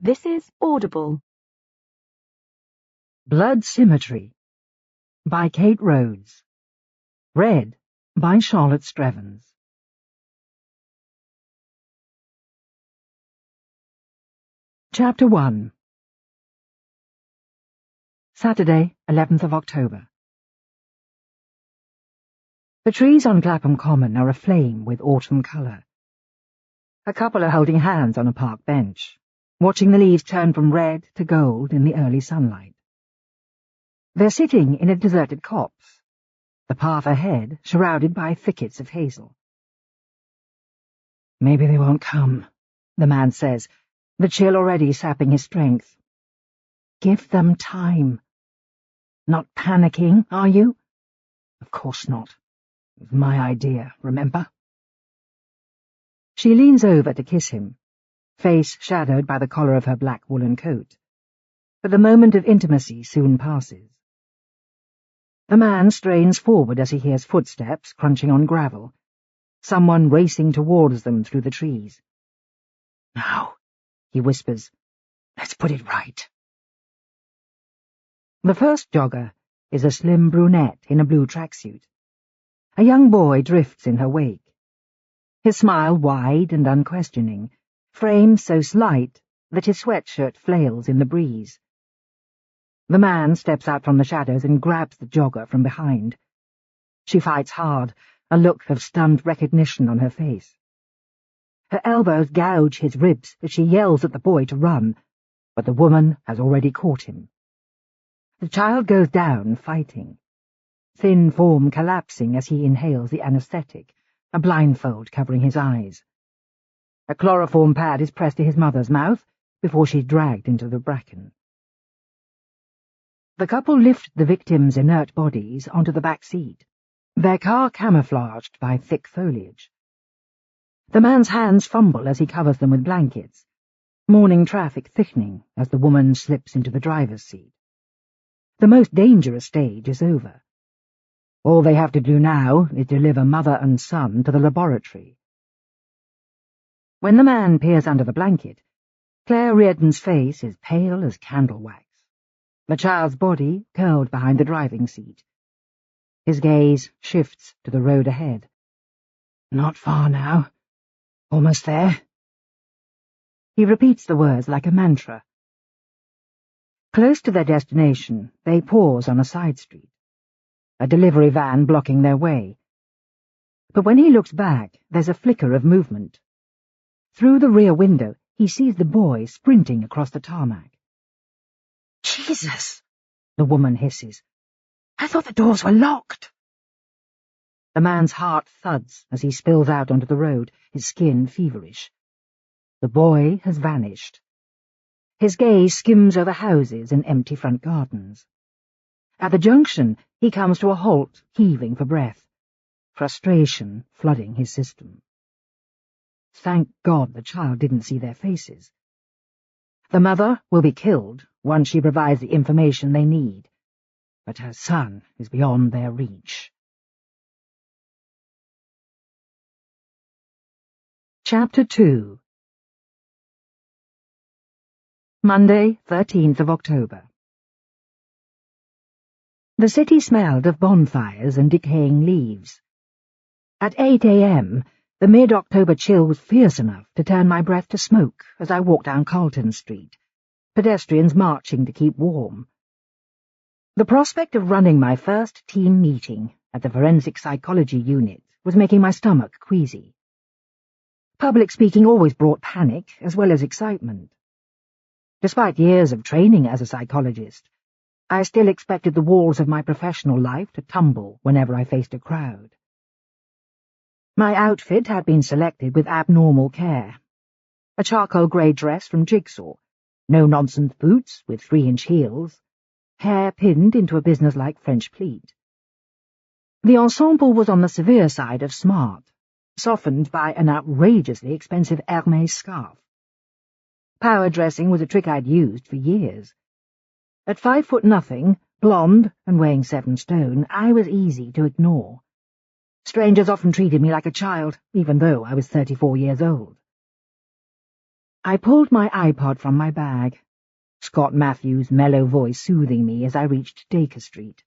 This is Audible. Blood Symmetry by Kate Rhodes. Read by Charlotte Strevens. Chapter 1. Saturday, 11th of October. The trees on Clapham Common are aflame with autumn colour. A couple are holding hands on a park bench, watching the leaves turn from red to gold in the early sunlight. They're sitting in a deserted copse, the path ahead shrouded by thickets of hazel. "Maybe they won't come," the man says, the chill already sapping his strength. "Give them time." "Not panicking, are you?" "Of course not. It was my idea, remember?" She leans over to kiss him, face shadowed by the collar of her black woolen coat. But the moment of intimacy soon passes. The man strains forward as he hears footsteps crunching on gravel, someone racing towards them through the trees. "Now," he whispers, "let's put it right." The first jogger is a slim brunette in a blue tracksuit. A young boy drifts in her wake. His smile wide and unquestioning, frame so slight that his sweatshirt flails in the breeze. The man steps out from the shadows and grabs the jogger from behind. She fights hard, a look of stunned recognition on her face. Her elbows gouge his ribs as she yells at the boy to run, but the woman has already caught him. The child goes down, fighting, thin form collapsing as he inhales the anesthetic, a blindfold covering his eyes. A chloroform pad is pressed to his mother's mouth before she's dragged into the bracken. The couple lift the victims' inert bodies onto the back seat, their car camouflaged by thick foliage. The man's hands fumble as he covers them with blankets, morning traffic thickening as the woman slips into the driver's seat. The most dangerous stage is over. All they have to do now is deliver mother and son to the laboratory. When the man peers under the blanket, Claire Reardon's face is pale as candle wax, the child's body curled behind the driving seat. His gaze shifts to the road ahead. "Not far now. Almost there." He repeats the words like a mantra. Close to their destination, they pause on a side street, a delivery van blocking their way. But when he looks back, there's a flicker of movement. Through the rear window, he sees the boy sprinting across the tarmac. "Jesus!" the woman hisses. "I thought the doors were locked." The man's heart thuds as he spills out onto the road, his skin feverish. The boy has vanished. His gaze skims over houses and empty front gardens. At the junction, he comes to a halt, heaving for breath, frustration flooding his system. Thank God the child didn't see their faces. The mother will be killed once she provides the information they need, but her son is beyond their reach. Chapter 2. Monday, 13th of October. The city smelled of bonfires and decaying leaves. At 8 a.m., the mid-October chill was fierce enough to turn my breath to smoke as I walked down Carlton Street, pedestrians marching to keep warm. The prospect of running my first team meeting at the forensic psychology unit was making my stomach queasy. Public speaking always brought panic as well as excitement. Despite years of training as a psychologist, I still expected the walls of my professional life to tumble whenever I faced a crowd. My outfit had been selected with abnormal care. A charcoal grey dress from Jigsaw, no-nonsense boots with 3-inch heels, hair pinned into a businesslike French pleat. The ensemble was on the severe side of smart, softened by an outrageously expensive Hermès scarf. Power dressing was a trick I'd used for years. At 5'0", blonde, and weighing 7 stone, I was easy to ignore. Strangers often treated me like a child, even though I was 34 years old. I pulled my iPod from my bag, Scott Matthews' mellow voice soothing me as I reached Dacre Street.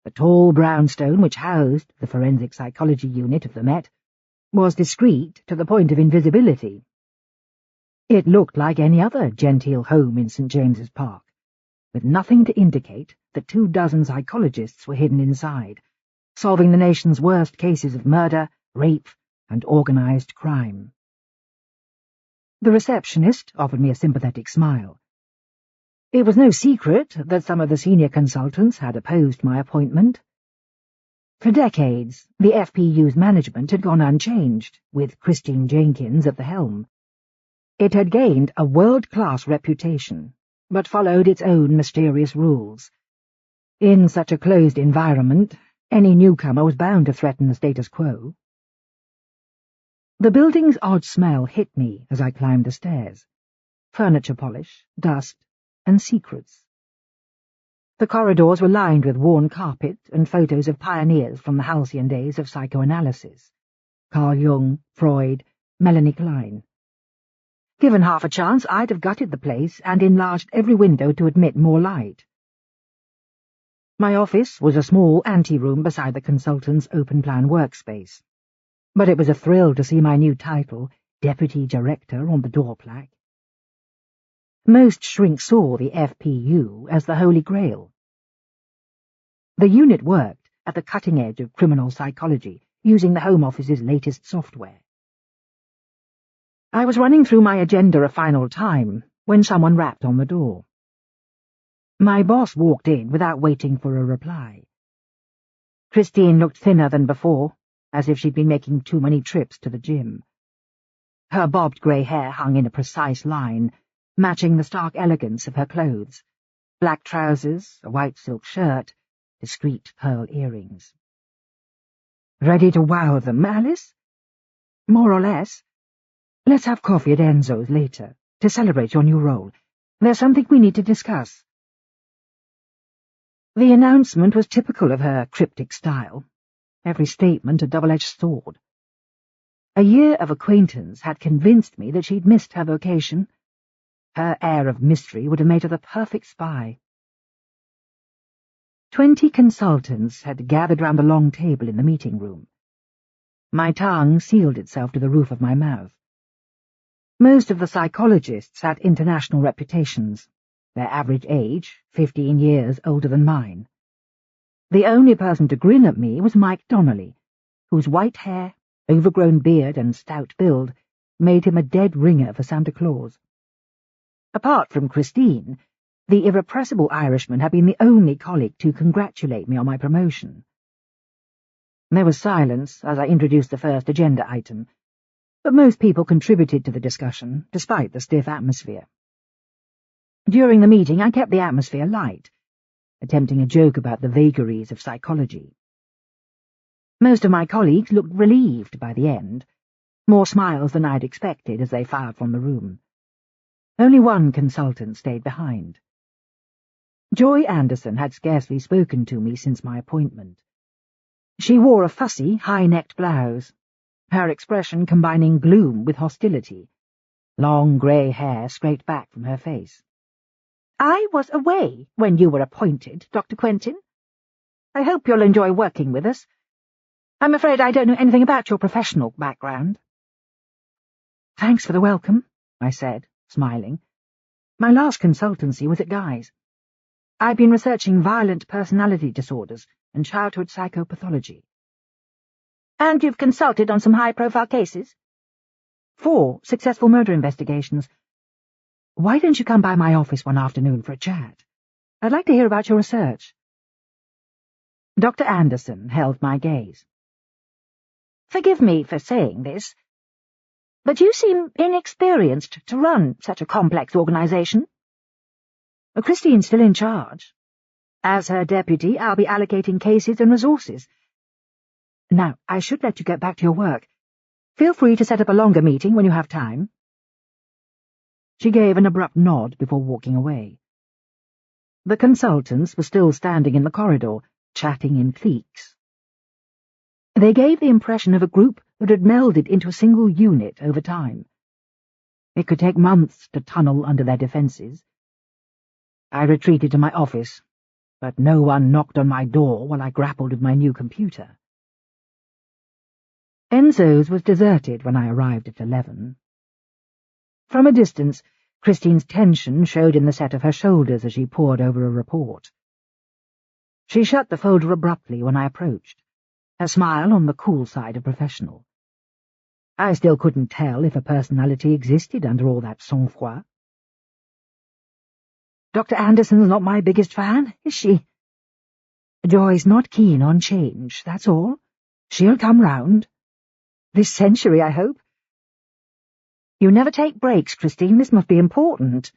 The tall brownstone which housed the forensic psychology unit of the Met was discreet to the point of invisibility. It looked like any other genteel home in St. James's Park, with nothing to indicate that 24 psychologists were hidden inside, solving the nation's worst cases of murder, rape, and organized crime. The receptionist offered me a sympathetic smile. It was no secret that some of the senior consultants had opposed my appointment. For decades, the FPU's management had gone unchanged, with Christine Jenkins at the helm. It had gained a world-class reputation, but followed its own mysterious rules. In such a closed environment, any newcomer was bound to threaten the status quo. The building's odd smell hit me as I climbed the stairs. Furniture polish, dust, and secrets. The corridors were lined with worn carpet and photos of pioneers from the halcyon days of psychoanalysis. Carl Jung, Freud, Melanie Klein. Given half a chance, I'd have gutted the place and enlarged every window to admit more light. My office was a small anteroom beside the consultant's open-plan workspace, but it was a thrill to see my new title, Deputy Director, on the door plaque. Most shrinks saw the FPU as the Holy Grail. The unit worked at the cutting edge of criminal psychology, using the Home Office's latest software. I was running through my agenda a final time when someone rapped on the door. My boss walked in without waiting for a reply. Christine looked thinner than before, as if she'd been making too many trips to the gym. Her bobbed grey hair hung in a precise line, matching the stark elegance of her clothes: black trousers, a white silk shirt, discreet pearl earrings. "Ready to wow them, Alice?" "More or less. Let's have coffee at Enzo's later, to celebrate your new role. There's something we need to discuss." The announcement was typical of her cryptic style, every statement a double-edged sword. A year of acquaintance had convinced me that she'd missed her vocation. Her air of mystery would have made her the perfect spy. 20 consultants had gathered round the long table in the meeting room. My tongue sealed itself to the roof of my mouth. Most of the psychologists had international reputations, their average age 15 years older than mine. The only person to grin at me was Mike Donnelly, whose white hair, overgrown beard, and stout build made him a dead ringer for Santa Claus. Apart from Christine, the irrepressible Irishman had been the only colleague to congratulate me on my promotion. There was silence as I introduced the first agenda item, but most people contributed to the discussion, despite the stiff atmosphere. During the meeting, I kept the atmosphere light, attempting a joke about the vagaries of psychology. Most of my colleagues looked relieved by the end, more smiles than I'd expected as they filed from the room. Only one consultant stayed behind. Joy Anderson had scarcely spoken to me since my appointment. She wore a fussy, high-necked blouse, her expression combining gloom with hostility, long grey hair straight back from her face. "I was away when you were appointed, Dr. Quentin. I hope you'll enjoy working with us. I'm afraid I don't know anything about your professional background." "Thanks for the welcome," I said, smiling. "My last consultancy was at Guy's. I've been researching violent personality disorders and childhood psychopathology." "And you've consulted on some high-profile cases?" 4 successful murder investigations. Why don't you come by my office one afternoon for a chat? I'd like to hear about your research." Dr. Anderson held my gaze. "Forgive me for saying this, but you seem inexperienced to run such a complex organization." "Christine's still in charge. As her deputy, I'll be allocating cases and resources. Now, I should let you get back to your work. Feel free to set up a longer meeting when you have time." She gave an abrupt nod before walking away. The consultants were still standing in the corridor, chatting in cliques. They gave the impression of a group that had melded into a single unit over time. It could take months to tunnel under their defences. I retreated to my office, but no one knocked on my door while I grappled with my new computer. Enzo's was deserted when I arrived at 11. From a distance, Christine's tension showed in the set of her shoulders as she pored over a report. She shut the folder abruptly when I approached, her smile on the cool side of professional. I still couldn't tell if a personality existed under all that sang-froid. Dr. Anderson's not my biggest fan, is she? Joy's not keen on change, that's all. She'll come round. This century, I hope. You never take breaks, Christine. This must be important.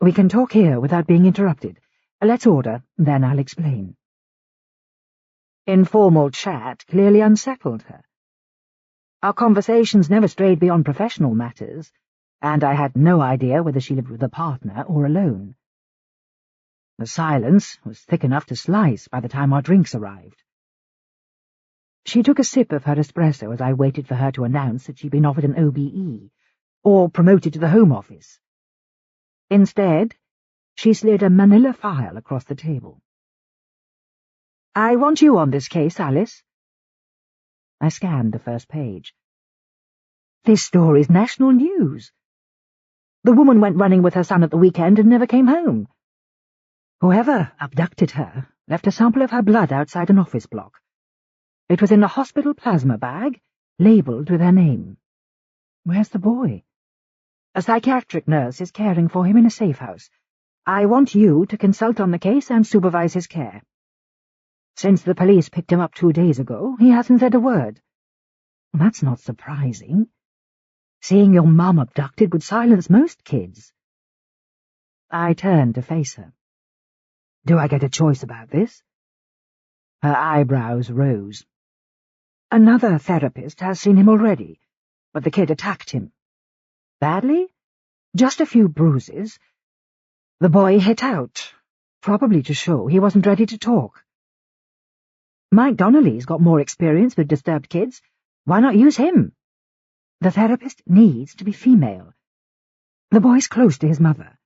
We can talk here without being interrupted. Let's order, then I'll explain. Informal chat clearly unsettled her. Our conversations never strayed beyond professional matters, and I had no idea whether she lived with a partner or alone. The silence was thick enough to slice by the time our drinks arrived. She took a sip of her espresso as I waited for her to announce that she'd been offered an OBE, or promoted to the Home Office. Instead, she slid a manila file across the table. I want you on this case, Alice. I scanned the first page. This story's national news. The woman went running with her son at the weekend and never came home. Whoever abducted her left a sample of her blood outside an office block. It was in a hospital plasma bag, labelled with her name. Where's the boy? A psychiatric nurse is caring for him in a safe house. I want you to consult on the case and supervise his care. Since the police picked him up 2 days ago, he hasn't said a word. That's not surprising. Seeing your mum abducted would silence most kids. I turned to face her. Do I get a choice about this? Her eyebrows rose. Another therapist has seen him already, but the kid attacked him. Badly? Just a few bruises. The boy hit out, probably to show he wasn't ready to talk. Mike Donnelly's got more experience with disturbed kids. Why not use him? The therapist needs to be female. The boy's close to his mother.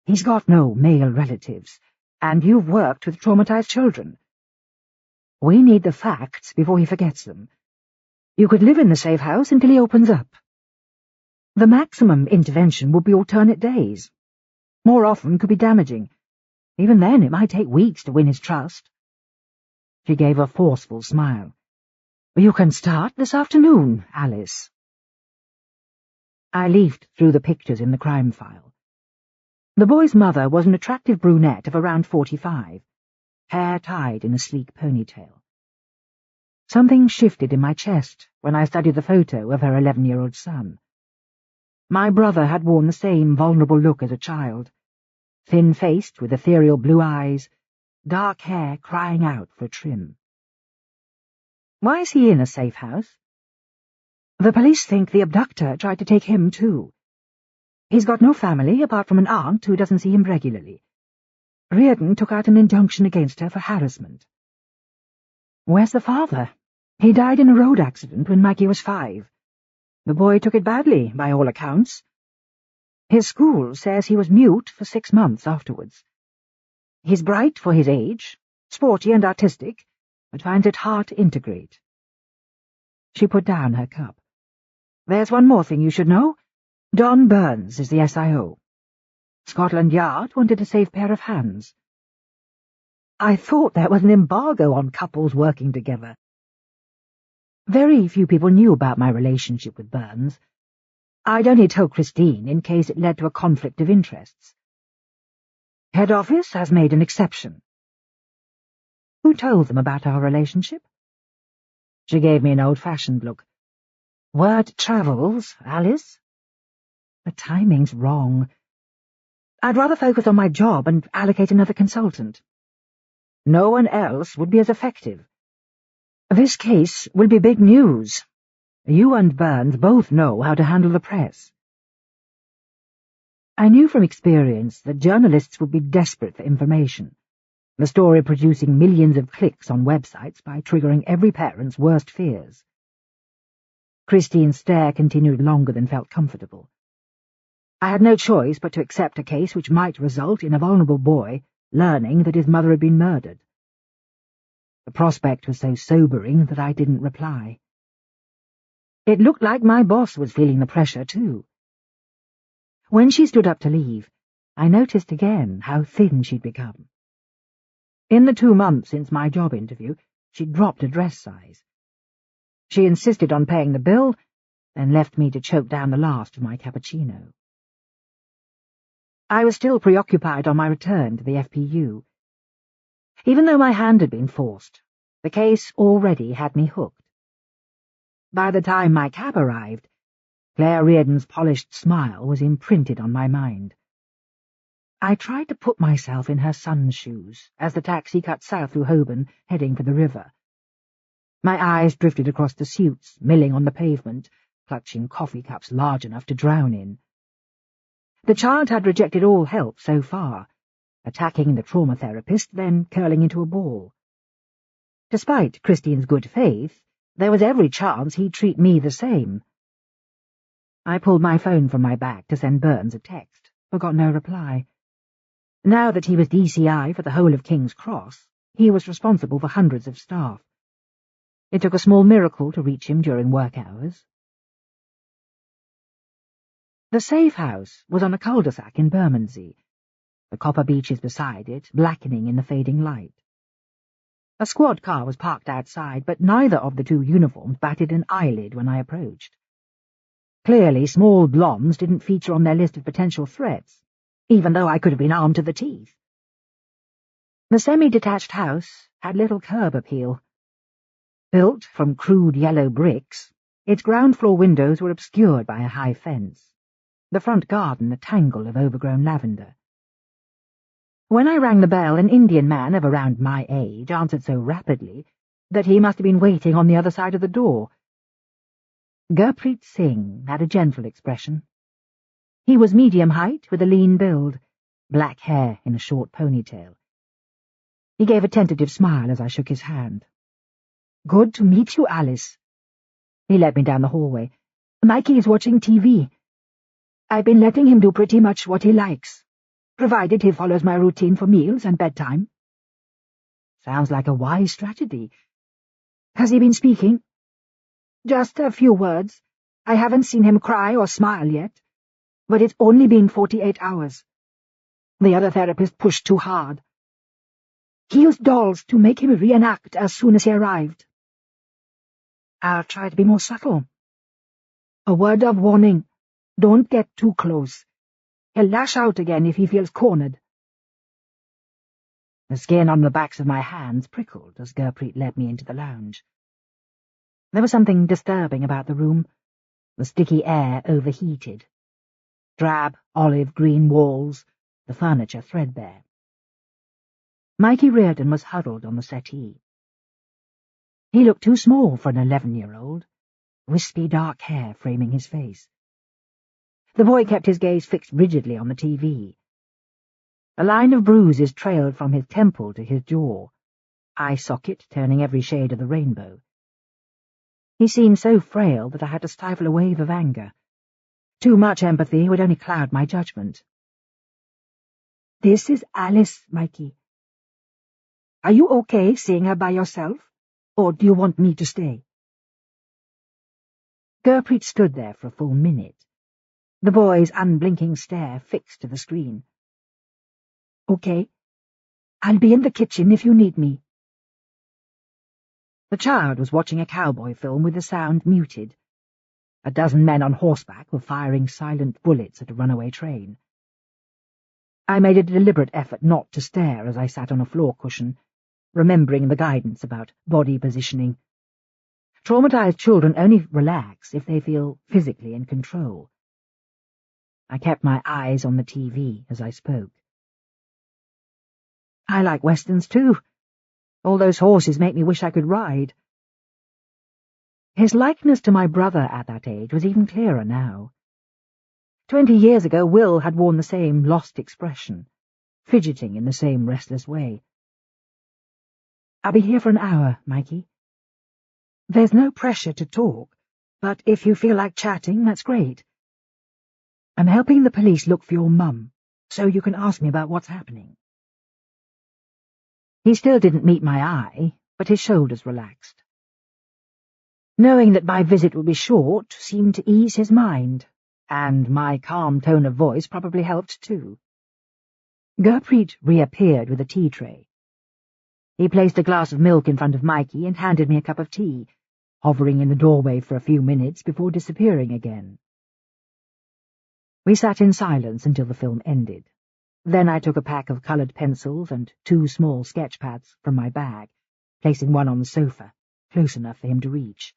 He's got no male relatives, and you've worked with traumatized children. We need the facts before he forgets them. You could live in the safe house until he opens up. The maximum intervention would be alternate days. More often could be damaging. Even then, it might take weeks to win his trust. She gave a forceful smile. You can start this afternoon, Alice. I leafed through the pictures in the crime file. The boy's mother was an attractive brunette of around 45, hair tied in a sleek ponytail. Something shifted in my chest when I studied the photo of her 11-year-old son. My brother had worn the same vulnerable look as a child, thin-faced with ethereal blue eyes, dark hair crying out for a trim. Why is he in a safe house? The police think the abductor tried to take him too. He's got no family apart from an aunt who doesn't see him regularly. Reardon took out an injunction against her for harassment. Where's the father? He died in a road accident when Maggie was 5. The boy took it badly, by all accounts. His school says he was mute for 6 months afterwards. He's bright for his age, sporty and artistic, but finds it hard to integrate. She put down her cup. There's one more thing you should know. Don Burns is the SIO. Scotland Yard wanted a safe pair of hands. I thought there was an embargo on couples working together. Very few people knew about my relationship with Burns. I'd only told Christine in case it led to a conflict of interests. Head office has made an exception. Who told them about our relationship? She gave me an old-fashioned look. Word travels, Alice. The timing's wrong. I'd rather focus on my job and allocate another consultant. No one else would be as effective. This case will be big news. You and Burns both know how to handle the press. I knew from experience that journalists would be desperate for information, the story producing millions of clicks on websites by triggering every parent's worst fears. Christine's stare continued longer than felt comfortable. I had no choice but to accept a case which might result in a vulnerable boy learning that his mother had been murdered. The prospect was so sobering that I didn't reply. It looked like my boss was feeling the pressure, too. When she stood up to leave, I noticed again how thin she'd become. In the 2 months since my job interview, she'd dropped a dress size. She insisted on paying the bill, then left me to choke down the last of my cappuccino. I was still preoccupied on my return to the FPU. Even though my hand had been forced, the case already had me hooked. By the time my cab arrived, Claire Reardon's polished smile was imprinted on my mind. I tried to put myself in her son's shoes as the taxi cut south through Holborn, heading for the river. My eyes drifted across the suits, milling on the pavement, clutching coffee cups large enough to drown in. The child had rejected all help so far, attacking the trauma therapist, then curling into a ball. Despite Christine's good faith, there was every chance he'd treat me the same. I pulled my phone from my bag to send Burns a text, but got no reply. Now that he was DCI for the whole of King's Cross, he was responsible for hundreds of staff. It took a small miracle to reach him during work hours. The safe house was on a cul-de-sac in Bermondsey, the copper beaches beside it blackening in the fading light. A squad car was parked outside, but neither of the 2 uniforms batted an eyelid when I approached. Clearly, small blondes didn't feature on their list of potential threats, even though I could have been armed to the teeth. The semi-detached house had little curb appeal. Built from crude yellow bricks, its ground-floor windows were obscured by a high fence, the front garden a tangle of overgrown lavender. When I rang the bell, an Indian man of around my age answered so rapidly that he must have been waiting on the other side of the door. Gurpreet Singh had a gentle expression. He was medium height with a lean build, black hair in a short ponytail. He gave a tentative smile as I shook his hand. "Good to meet you, Alice." He led me down the hallway. "Mikey is watching TV. I've been letting him do pretty much what he likes, provided he follows my routine for meals and bedtime." Sounds like a wise strategy. "Has he been speaking?" "Just a few words. I haven't seen him cry or smile yet, but it's only been 48 hours. The other therapist pushed too hard. He used dolls to make him reenact as soon as he arrived." "I'll try to be more subtle." "A word of warning. Don't get too close. He'll lash out again if he feels cornered." The skin on the backs of my hands prickled as Gurpreet led me into the lounge. There was something disturbing about the room. The sticky air overheated. Drab, olive-green walls, the furniture threadbare. Mikey Reardon was huddled on the settee. He looked too small for an 11-year-old, wispy dark hair framing his face. The boy kept his gaze fixed rigidly on the TV. A line of bruises trailed from his temple to his jaw, eye socket turning every shade of the rainbow. He seemed so frail that I had to stifle a wave of anger. Too much empathy would only cloud my judgment. "This is Alice, Mikey. Are you okay seeing her by yourself, or do you want me to stay?" Gurpreet stood there for a full minute, the boy's unblinking stare fixed to the screen. "Okay. I'll be in the kitchen if you need me." The child was watching a cowboy film with the sound muted. A dozen men on horseback were firing silent bullets at a runaway train. I made a deliberate effort not to stare as I sat on a floor cushion, remembering the guidance about body positioning. Traumatized children only relax if they feel physically in control. I kept my eyes on the TV as I spoke. "I like westerns too. All those horses make me wish I could ride." His likeness to my brother at that age was even clearer now. 20 years ago, Will had worn the same lost expression, fidgeting in the same restless way. "I'll be here for an hour, Mikey. There's no pressure to talk, but if you feel like chatting, that's great." I'm helping the police look for your mum, so you can ask me about what's happening. He still didn't meet my eye, but his shoulders relaxed. Knowing that my visit would be short seemed to ease his mind, and my calm tone of voice probably helped too. Gurpreet reappeared with a tea tray. He placed a glass of milk in front of Mikey and handed me a cup of tea, hovering in the doorway for a few minutes before disappearing again. We sat in silence until the film ended. Then I took a pack of coloured pencils and 2 small sketch pads from my bag, placing one on the sofa, close enough for him to reach.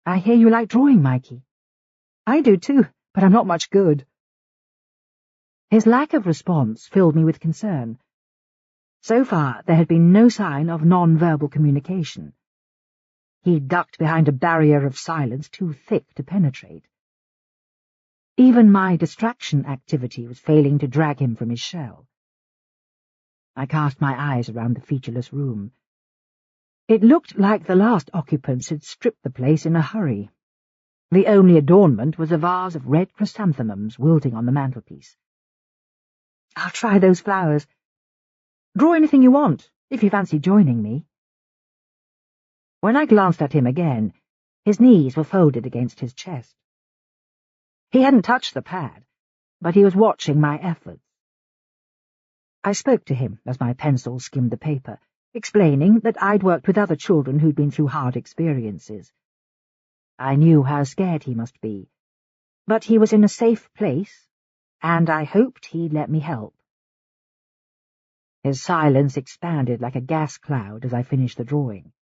I hear you like drawing, Mikey. I do too, but I'm not much good. His lack of response filled me with concern. So far, there had been no sign of non-verbal communication. He ducked behind a barrier of silence too thick to penetrate. Even my distraction activity was failing to drag him from his shell. I cast my eyes around the featureless room. It looked like the last occupants had stripped the place in a hurry. The only adornment was a vase of red chrysanthemums wilting on the mantelpiece. I'll try those flowers. Draw anything you want, if you fancy joining me. When I glanced at him again, his knees were folded against his chest. He hadn't touched the pad, but he was watching my efforts. I spoke to him as my pencil skimmed the paper, explaining that I'd worked with other children who'd been through hard experiences. I knew how scared he must be, but he was in a safe place, and I hoped he'd let me help. His silence expanded like a gas cloud as I finished the drawing.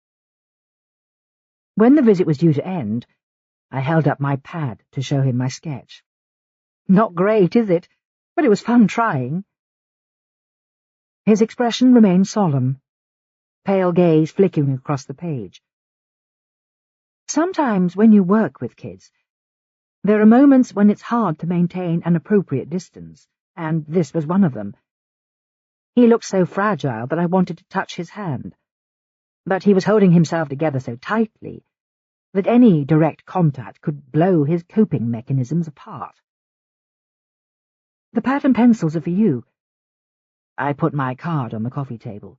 When the visit was due to end, I held up my pad to show him my sketch. Not great, is it? But it was fun trying. His expression remained solemn, pale gaze flickering across the page. Sometimes when you work with kids, there are moments when it's hard to maintain an appropriate distance, and this was one of them. He looked so fragile that I wanted to touch his hand, but he was holding himself together so tightly that any direct contact could blow his coping mechanisms apart. The pad and pencils are for you. I put my card on the coffee table.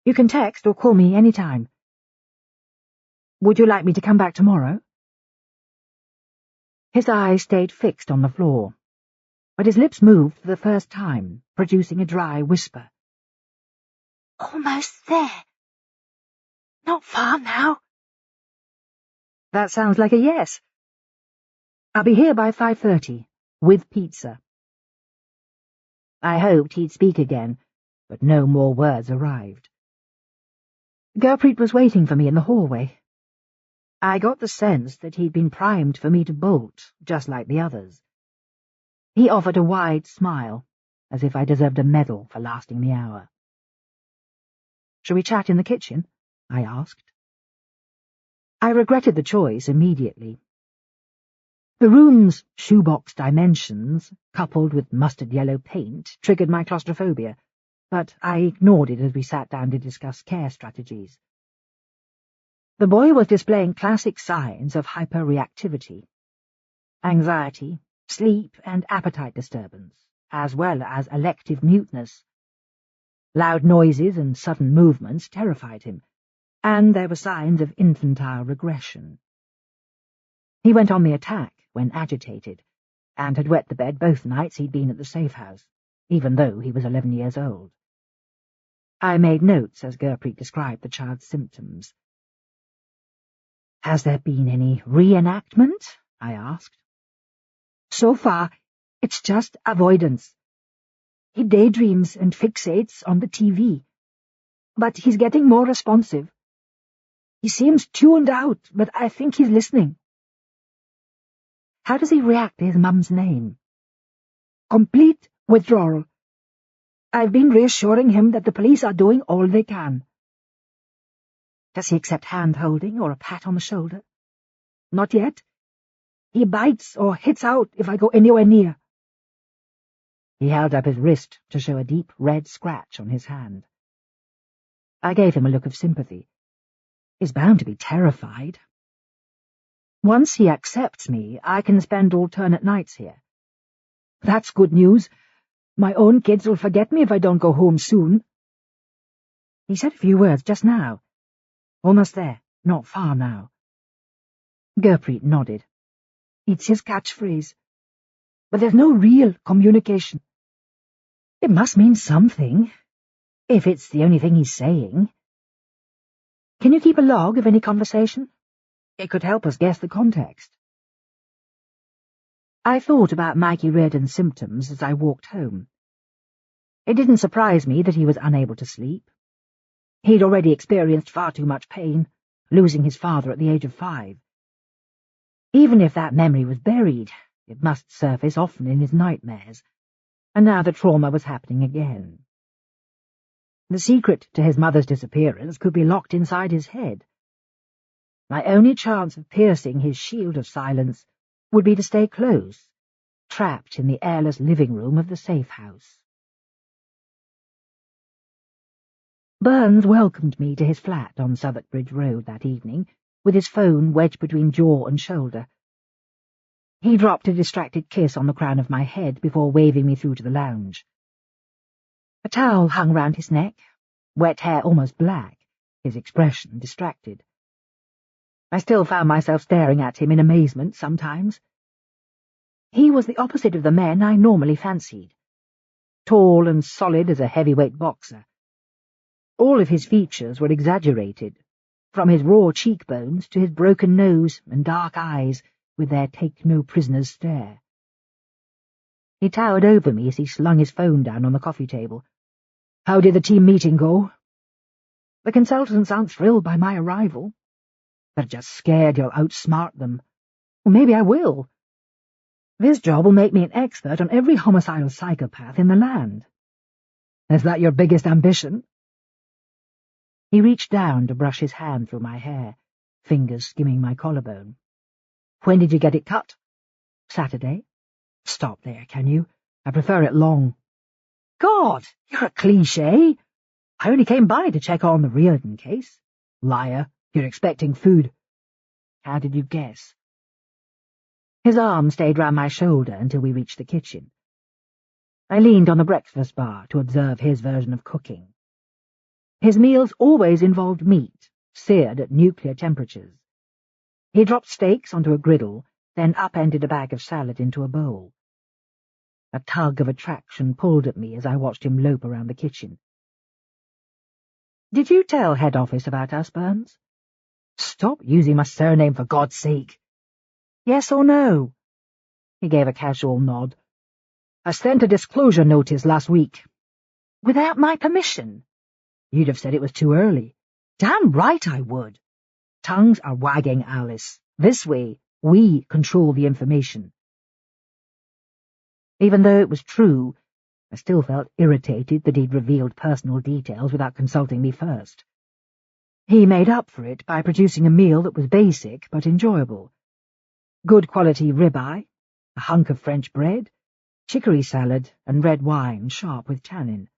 You can text or call me any time. Would you like me to come back tomorrow? His eyes stayed fixed on the floor, but his lips moved for the first time, producing a dry whisper. Almost there. Not far now. That sounds like a yes. I'll be here by 5:30, with pizza. I hoped he'd speak again, but no more words arrived. Gurpreet was waiting for me in the hallway. I got the sense that he'd been primed for me to bolt, just like the others. He offered a wide smile, as if I deserved a medal for lasting the hour. Shall we chat in the kitchen? I asked. I regretted the choice immediately. The room's shoebox dimensions, coupled with mustard-yellow paint, triggered my claustrophobia, but I ignored it as we sat down to discuss care strategies. The boy was displaying classic signs of hyperreactivity, anxiety, sleep and appetite disturbance, as well as elective muteness. Loud noises and sudden movements terrified him, and there were signs of infantile regression. He went on the attack when agitated, and had wet the bed both nights he'd been at the safe house, even though he was 11 years old. I made notes as Gurpreet described the child's symptoms. Has there been any reenactment? I asked. So far, it's just avoidance. He daydreams and fixates on the TV, but he's getting more responsive. He seems tuned out, but I think he's listening. How does he react to his mum's name? Complete withdrawal. I've been reassuring him that the police are doing all they can. Does he accept hand-holding or a pat on the shoulder? Not yet. He bites or hits out if I go anywhere near. He held up his wrist to show a deep red scratch on his hand. I gave him a look of sympathy. He's bound to be terrified. Once he accepts me, I can spend alternate nights here. That's good news. My own kids will forget me if I don't go home soon. He said a few words just now. Almost there, not far now. Gurpreet nodded. It's his catchphrase. But there's no real communication. It must mean something, if it's the only thing he's saying. Can you keep a log of any conversation? It could help us guess the context. I thought about Mikey Reardon's symptoms as I walked home. It didn't surprise me that he was unable to sleep. He'd already experienced far too much pain, losing his father at the age of 5. Even if that memory was buried, it must surface often in his nightmares, and now the trauma was happening again. The secret to his mother's disappearance could be locked inside his head. My only chance of piercing his shield of silence would be to stay close, trapped in the airless living room of the safe house. Burns welcomed me to his flat on Southwark Bridge Road that evening, with his phone wedged between jaw and shoulder. He dropped a distracted kiss on the crown of my head before waving me through to the lounge. A towel hung round his neck, wet hair almost black, his expression distracted. I still found myself staring at him in amazement sometimes. He was the opposite of the men I normally fancied, tall and solid as a heavyweight boxer. All of his features were exaggerated, from his raw cheekbones to his broken nose and dark eyes with their take-no-prisoners stare. He towered over me as he slung his phone down on the coffee table. How did the team meeting go? The consultants aren't thrilled by my arrival. They're just scared you'll outsmart them. Well, maybe I will. This job will make me an expert on every homicidal psychopath in the land. Is that your biggest ambition? He reached down to brush his hand through my hair, fingers skimming my collarbone. When did you get it cut? Saturday. Stop there, can you? I prefer it long. God, you're a cliché. I only came by to check on the Reardon case. Liar, you're expecting food. How did you guess? His arm stayed round my shoulder until we reached the kitchen. I leaned on the breakfast bar to observe his version of cooking. His meals always involved meat, seared at nuclear temperatures. He dropped steaks onto a griddle, then upended a bag of salad into a bowl. A tug of attraction pulled at me as I watched him lope around the kitchen. Did you tell head office about us, Burns? Stop using my surname, for God's sake. Yes or no? He gave a casual nod. I sent a disclosure notice last week. Without my permission? You'd have said it was too early. Damn right I would. Tongues are wagging, Alice. This way, we control the information. Even though it was true, I still felt irritated that he'd revealed personal details without consulting me first. He made up for it by producing a meal that was basic but enjoyable. Good quality ribeye, a hunk of French bread, chicory salad, and red wine sharp with tannin.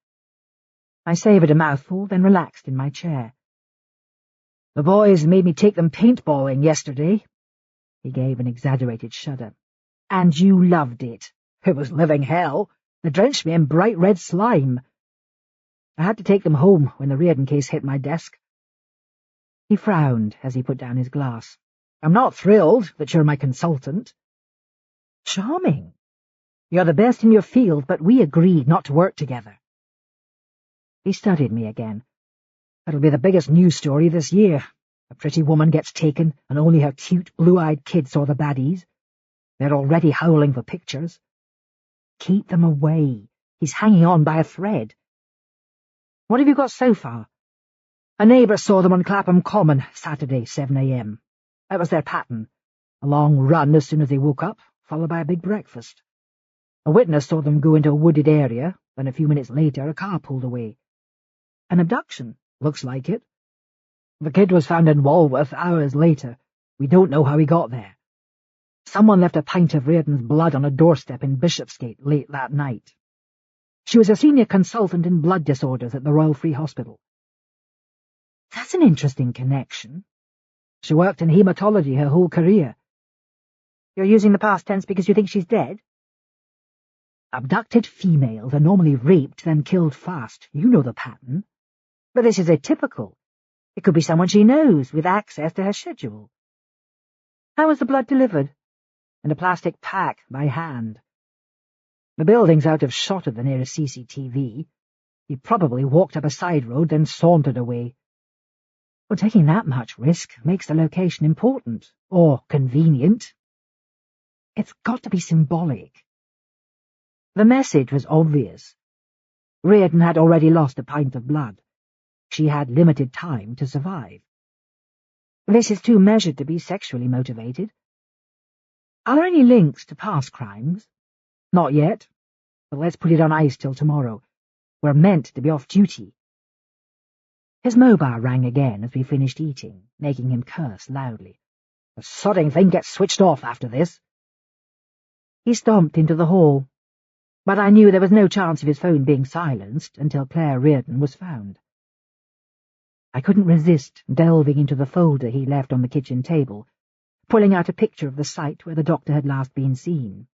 I savoured a mouthful, then relaxed in my chair. The boys made me take them paintballing yesterday. He gave an exaggerated shudder. And you loved it. It was living hell. They drenched me in bright red slime. I had to take them home when the Reardon case hit my desk. He frowned as he put down his glass. I'm not thrilled that you're my consultant. Charming. You're the best in your field, but we agreed not to work together. He studied me again. That'll be the biggest news story this year. A pretty woman gets taken, and only her cute, blue-eyed kid saw the baddies. They're already howling for pictures. Keep them away. He's hanging on by a thread. What have you got so far? A neighbour saw them on Clapham Common, Saturday, 7 a.m. That was their pattern. A long run as soon as they woke up, followed by a big breakfast. A witness saw them go into a wooded area, then a few minutes later a car pulled away. An abduction, looks like it. The kid was found in Walworth hours later. We don't know how he got there. Someone left a pint of Reardon's blood on a doorstep in Bishopsgate late that night. She was a senior consultant in blood disorders at the Royal Free Hospital. That's an interesting connection. She worked in haematology her whole career, You're using the past tense because you think she's dead? Abducted females are normally raped, then killed fast. You know the pattern. But this is atypical. It could be someone she knows, with access to her schedule. How was the blood delivered? In a plastic pack, by hand. The building's out of shot of the nearest CCTV. He probably walked up a side road, then sauntered away. Well, taking that much risk makes the location important, or convenient. It's got to be symbolic. The message was obvious. Reardon had already lost a pint of blood. She had limited time to survive. This is too measured to be sexually motivated. Are there any links to past crimes? Not yet, but let's put it on ice till tomorrow. We're meant to be off duty. His mobile rang again as we finished eating, making him curse loudly. The sodding thing gets switched off after this. He stomped into the hall, but I knew there was no chance of his phone being silenced until Claire Reardon was found. I couldn't resist delving into the folder he left on the kitchen table, pulling out a picture of the site where the doctor had last been seen.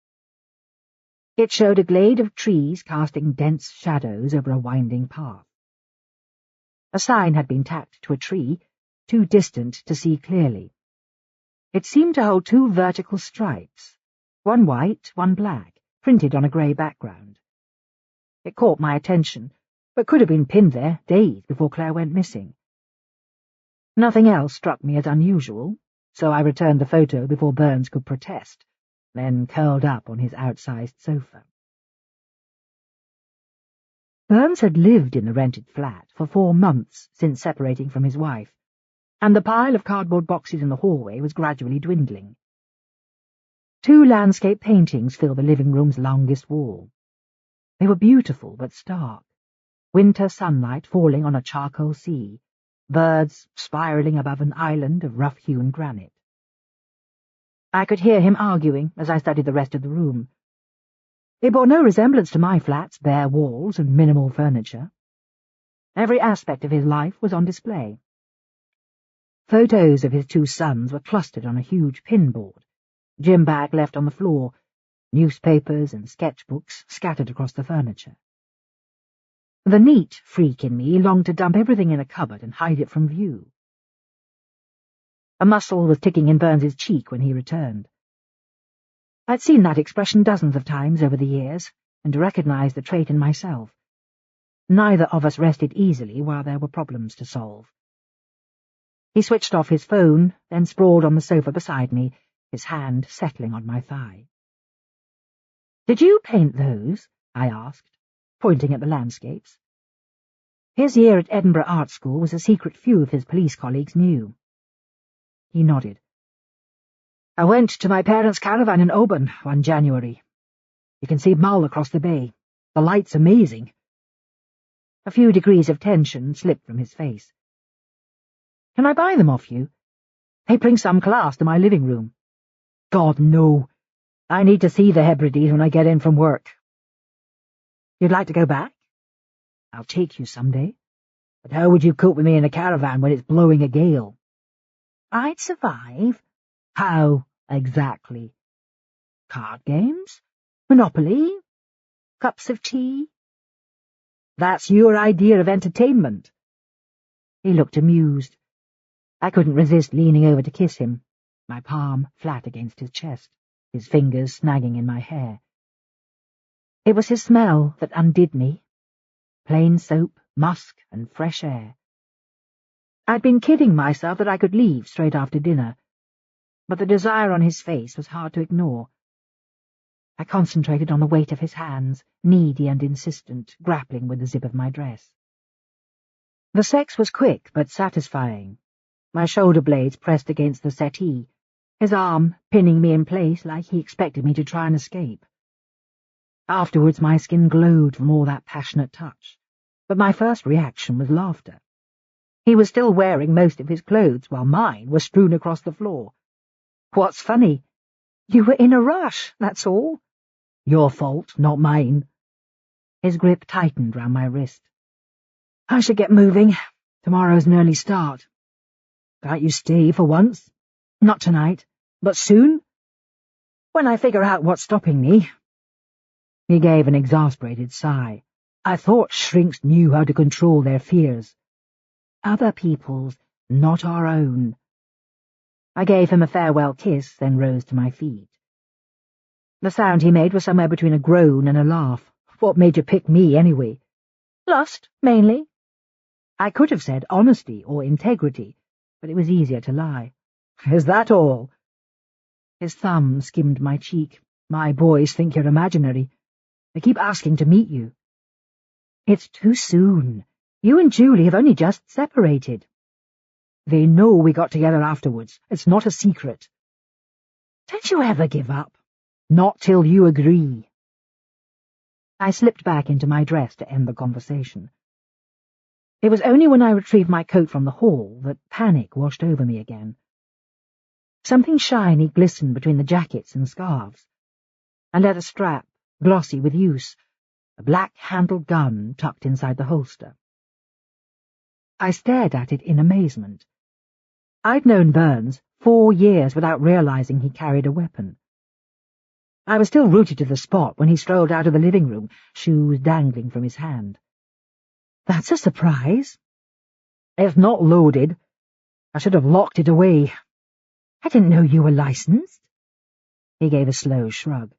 It showed a glade of trees casting dense shadows over a winding path. A sign had been tacked to a tree, too distant to see clearly. It seemed to hold two vertical stripes, one white, one black, printed on a grey background. It caught my attention, but could have been pinned there days before Claire went missing. Nothing else struck me as unusual, so I returned the photo before Burns could protest, then curled up on his outsized sofa. Burns had lived in the rented flat for 4 months since separating from his wife, and the pile of cardboard boxes in the hallway was gradually dwindling. 2 landscape paintings filled the living room's longest wall. They were beautiful but stark, winter sunlight falling on a charcoal sea, birds spiralling above an island of rough-hewn granite. I could hear him arguing as I studied the rest of the room. It bore no resemblance to my flat's bare walls and minimal furniture. Every aspect of his life was on display. Photos of his 2 sons were clustered on a huge pinboard, gym bag left on the floor, newspapers and sketchbooks scattered across the furniture. The neat freak in me longed to dump everything in a cupboard and hide it from view. A muscle was ticking in Burns's cheek when he returned. I'd seen that expression dozens of times over the years, and recognized the trait in myself. Neither of us rested easily while there were problems to solve. He switched off his phone, then sprawled on the sofa beside me, his hand settling on my thigh. "Did you paint those?" I asked, pointing at the landscapes. His year at Edinburgh Art School was a secret few of his police colleagues knew. He nodded. "I went to my parents' caravan in Oban one January. You can see Mull across the bay. The light's amazing." A few degrees of tension slipped from his face. "Can I buy them off you? They bring some class to my living room." "God, no. I need to see the Hebrides when I get in from work." "You'd like to go back?" "I'll take you someday. But how would you cope with me in a caravan when it's blowing a gale?" "I'd survive." "How, exactly?" "Card games? Monopoly? Cups of tea?" "That's your idea of entertainment." He looked amused. I couldn't resist leaning over to kiss him, my palm flat against his chest, his fingers snagging in my hair. It was his smell that undid me. Plain soap, musk, and fresh air. I'd been kidding myself that I could leave straight after dinner, but the desire on his face was hard to ignore. I concentrated on the weight of his hands, needy and insistent, grappling with the zip of my dress. The sex was quick but satisfying, my shoulder blades pressed against the settee, his arm pinning me in place like he expected me to try and escape. Afterwards my skin glowed from all that passionate touch, but my first reaction was laughter. He was still wearing most of his clothes, while mine were strewn across the floor. "What's funny?" "You were in a rush, that's all." "Your fault, not mine." His grip tightened round my wrist. "I should get moving. Tomorrow's an early start." "Can't you stay for once?" "Not tonight, but soon." When I figure out what's stopping me." He gave an exasperated sigh. "I thought shrinks knew how to control their fears. Other people's, not our own." I gave him a farewell kiss, then rose to my feet. The sound he made was somewhere between a groan and a laugh. What made you pick me, anyway? Lust, mainly. I could have said honesty or integrity, but it was easier to lie. "Is that all?" His thumb skimmed my cheek. "My boys think you're imaginary. They keep asking to meet you." "It's too soon. You and Julie have only just separated." "They know we got together afterwards. It's not a secret." "Don't you ever give up?" "Not till you agree." I slipped back into my dress to end the conversation. It was only when I retrieved my coat from the hall that panic washed over me again. Something shiny glistened between the jackets and scarves. A leather strap, glossy with use, a black-handled gun tucked inside the holster. I stared at it in amazement. I'd known Burns 4 years without realizing he carried a weapon. I was still rooted to the spot when he strolled out of the living room, shoes dangling from his hand. "That's a surprise." "It's not loaded. I should have locked it away." "I didn't know you were licensed." He gave a slow shrug.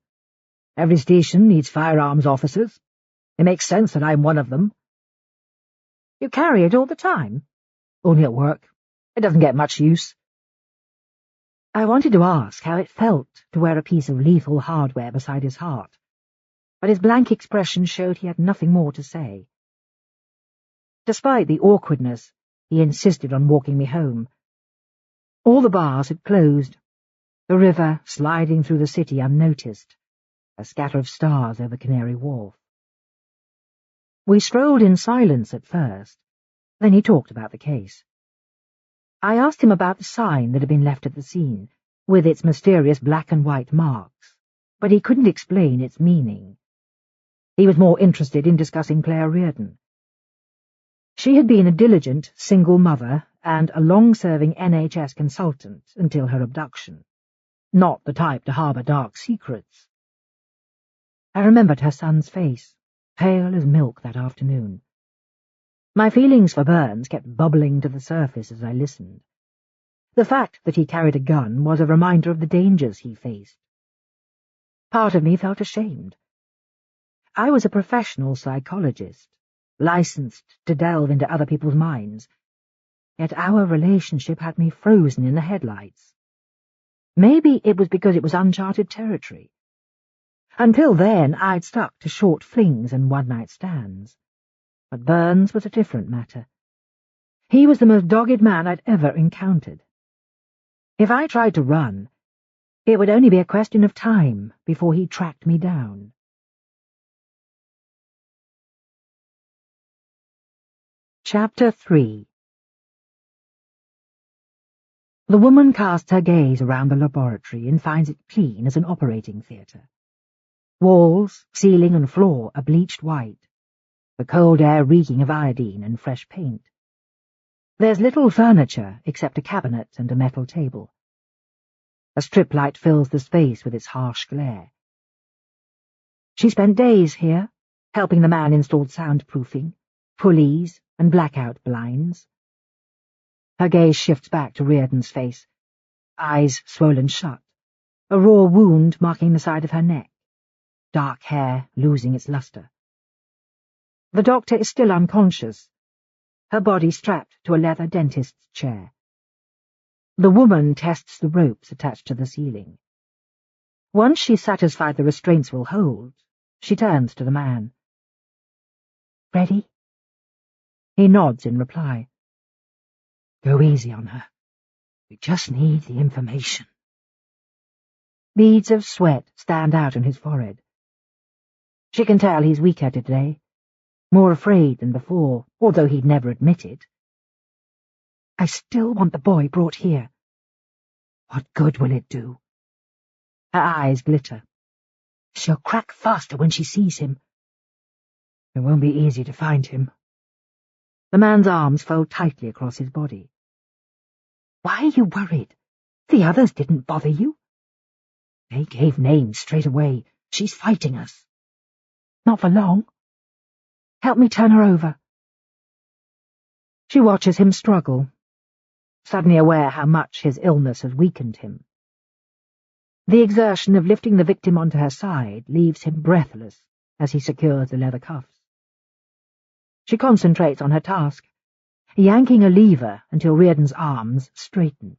"Every station needs firearms officers. It makes sense that I'm one of them." "You carry it all the time?" "Only at work. It doesn't get much use." I wanted to ask how it felt to wear a piece of lethal hardware beside his heart, but his blank expression showed he had nothing more to say. Despite the awkwardness, he insisted on walking me home. All the bars had closed, the river sliding through the city unnoticed, a scatter of stars over Canary Wharf. We strolled in silence at first, then he talked about the case. I asked him about the sign that had been left at the scene, with its mysterious black and white marks, but he couldn't explain its meaning. He was more interested in discussing Claire Reardon. She had been a diligent single mother and a long-serving NHS consultant until her abduction, not the type to harbour dark secrets. I remembered her son's face, pale as milk that afternoon. My feelings for Burns kept bubbling to the surface as I listened. The fact that he carried a gun was a reminder of the dangers he faced. Part of me felt ashamed. I was a professional psychologist, licensed to delve into other people's minds, yet our relationship had me frozen in the headlights. Maybe it was because it was uncharted territory. Until then, I'd stuck to short flings and one-night stands. But Burns was a different matter. He was the most dogged man I'd ever encountered. If I tried to run, it would only be a question of time before he tracked me down. Chapter 3. The woman casts her gaze around the laboratory and finds it clean as an operating theatre. Walls, ceiling and floor are bleached white, the cold air reeking of iodine and fresh paint. There's little furniture except a cabinet and a metal table. A strip light fills the space with its harsh glare. She spent days here, helping the man install soundproofing, pulleys and blackout blinds. Her gaze shifts back to Reardon's face, eyes swollen shut, a raw wound marking the side of her neck, dark hair losing its luster. The doctor is still unconscious, her body strapped to a leather dentist's chair. The woman tests the ropes attached to the ceiling. Once she's satisfied the restraints will hold, she turns to the man. "Ready?" He nods in reply. "Go easy on her. We just need the information." Beads of sweat stand out on his forehead. She can tell he's weaker today, more afraid than before, although he'd never admit it. "I still want the boy brought here." "What good will it do?" Her eyes glitter. "She'll crack faster when she sees him." "It won't be easy to find him." The man's arms fold tightly across his body. "Why are you worried? The others didn't bother you." They gave names straight away. She's fighting us. Not for long. Help me turn her over. She watches him struggle, suddenly aware how much his illness has weakened him. The exertion of lifting the victim onto her side leaves him breathless as he secures the leather cuffs. She concentrates on her task, yanking a lever until Reardon's arms straighten.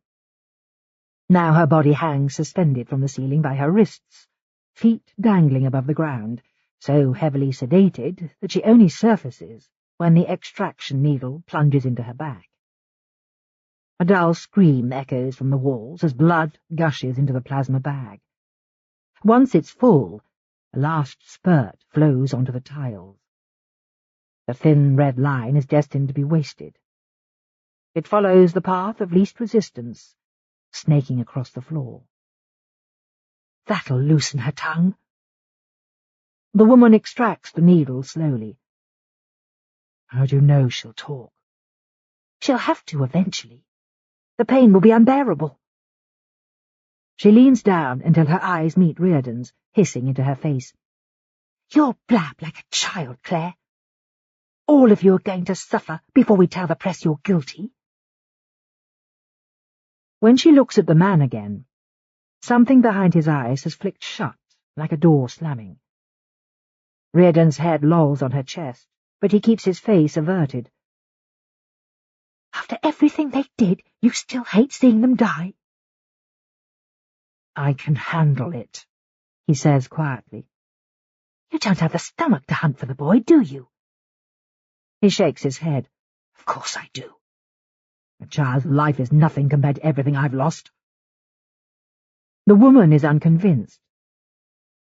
Now her body hangs suspended from the ceiling by her wrists, feet dangling above the ground, so heavily sedated that she only surfaces when the extraction needle plunges into her back. A dull scream echoes from the walls as blood gushes into the plasma bag. Once it's full, a last spurt flows onto the tiles. The thin red line is destined to be wasted. It follows the path of least resistance, snaking across the floor. That'll loosen her tongue. The woman extracts the needle slowly. How do you know she'll talk? She'll have to eventually. The pain will be unbearable. She leans down until her eyes meet Reardon's, hissing into her face. You'll blab like a child, Claire. All of you are going to suffer before we tell the press you're guilty. When she looks at the man again, something behind his eyes has flicked shut, like a door slamming. Reardon's head lolls on her chest, but he keeps his face averted. After everything they did, you still hate seeing them die? I can handle it, he says quietly. You don't have the stomach to hunt for the boy, do you? He shakes his head. Of course I do. A child's life is nothing compared to everything I've lost. The woman is unconvinced.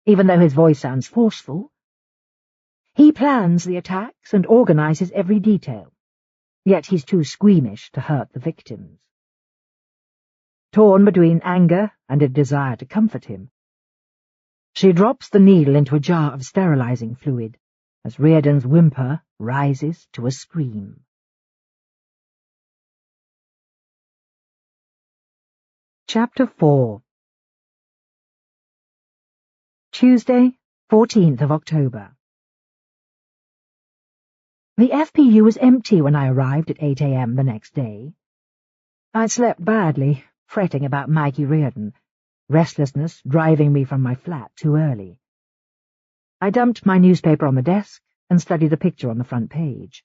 Even though his voice sounds forceful, he plans the attacks and organizes every detail, yet he's too squeamish to hurt the victims. Torn between anger and a desire to comfort him, she drops the needle into a jar of sterilizing fluid as Reardon's whimper rises to a scream. Chapter 4. Tuesday, 14th of October. The FPU was empty when I arrived at 8 a.m. the next day. I'd slept badly, fretting about Mikey Reardon, restlessness driving me from my flat too early. I dumped my newspaper on the desk and studied the picture on the front page.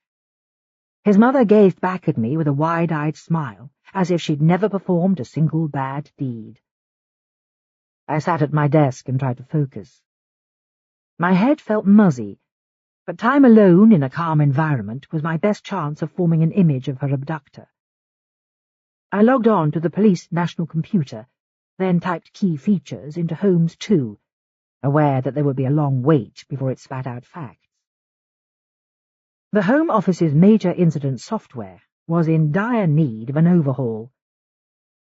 His mother gazed back at me with a wide-eyed smile, as if she'd never performed a single bad deed. I sat at my desk and tried to focus. My head felt muzzy, but time alone in a calm environment was my best chance of forming an image of her abductor. I logged on to the police national computer, then typed key features into Holmes 2, aware that there would be a long wait before it spat out facts. The Home Office's major incident software was in dire need of an overhaul.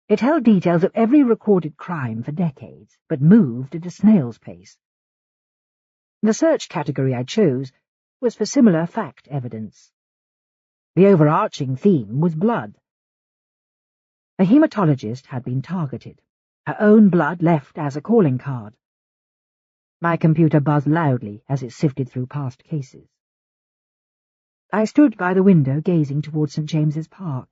It held details of every recorded crime for decades, but moved at a snail's pace. The search category I chose was for similar fact evidence. The overarching theme was blood. A hematologist had been targeted, her own blood left as a calling card. My computer buzzed loudly as it sifted through past cases. I stood by the window gazing towards St. James's Park.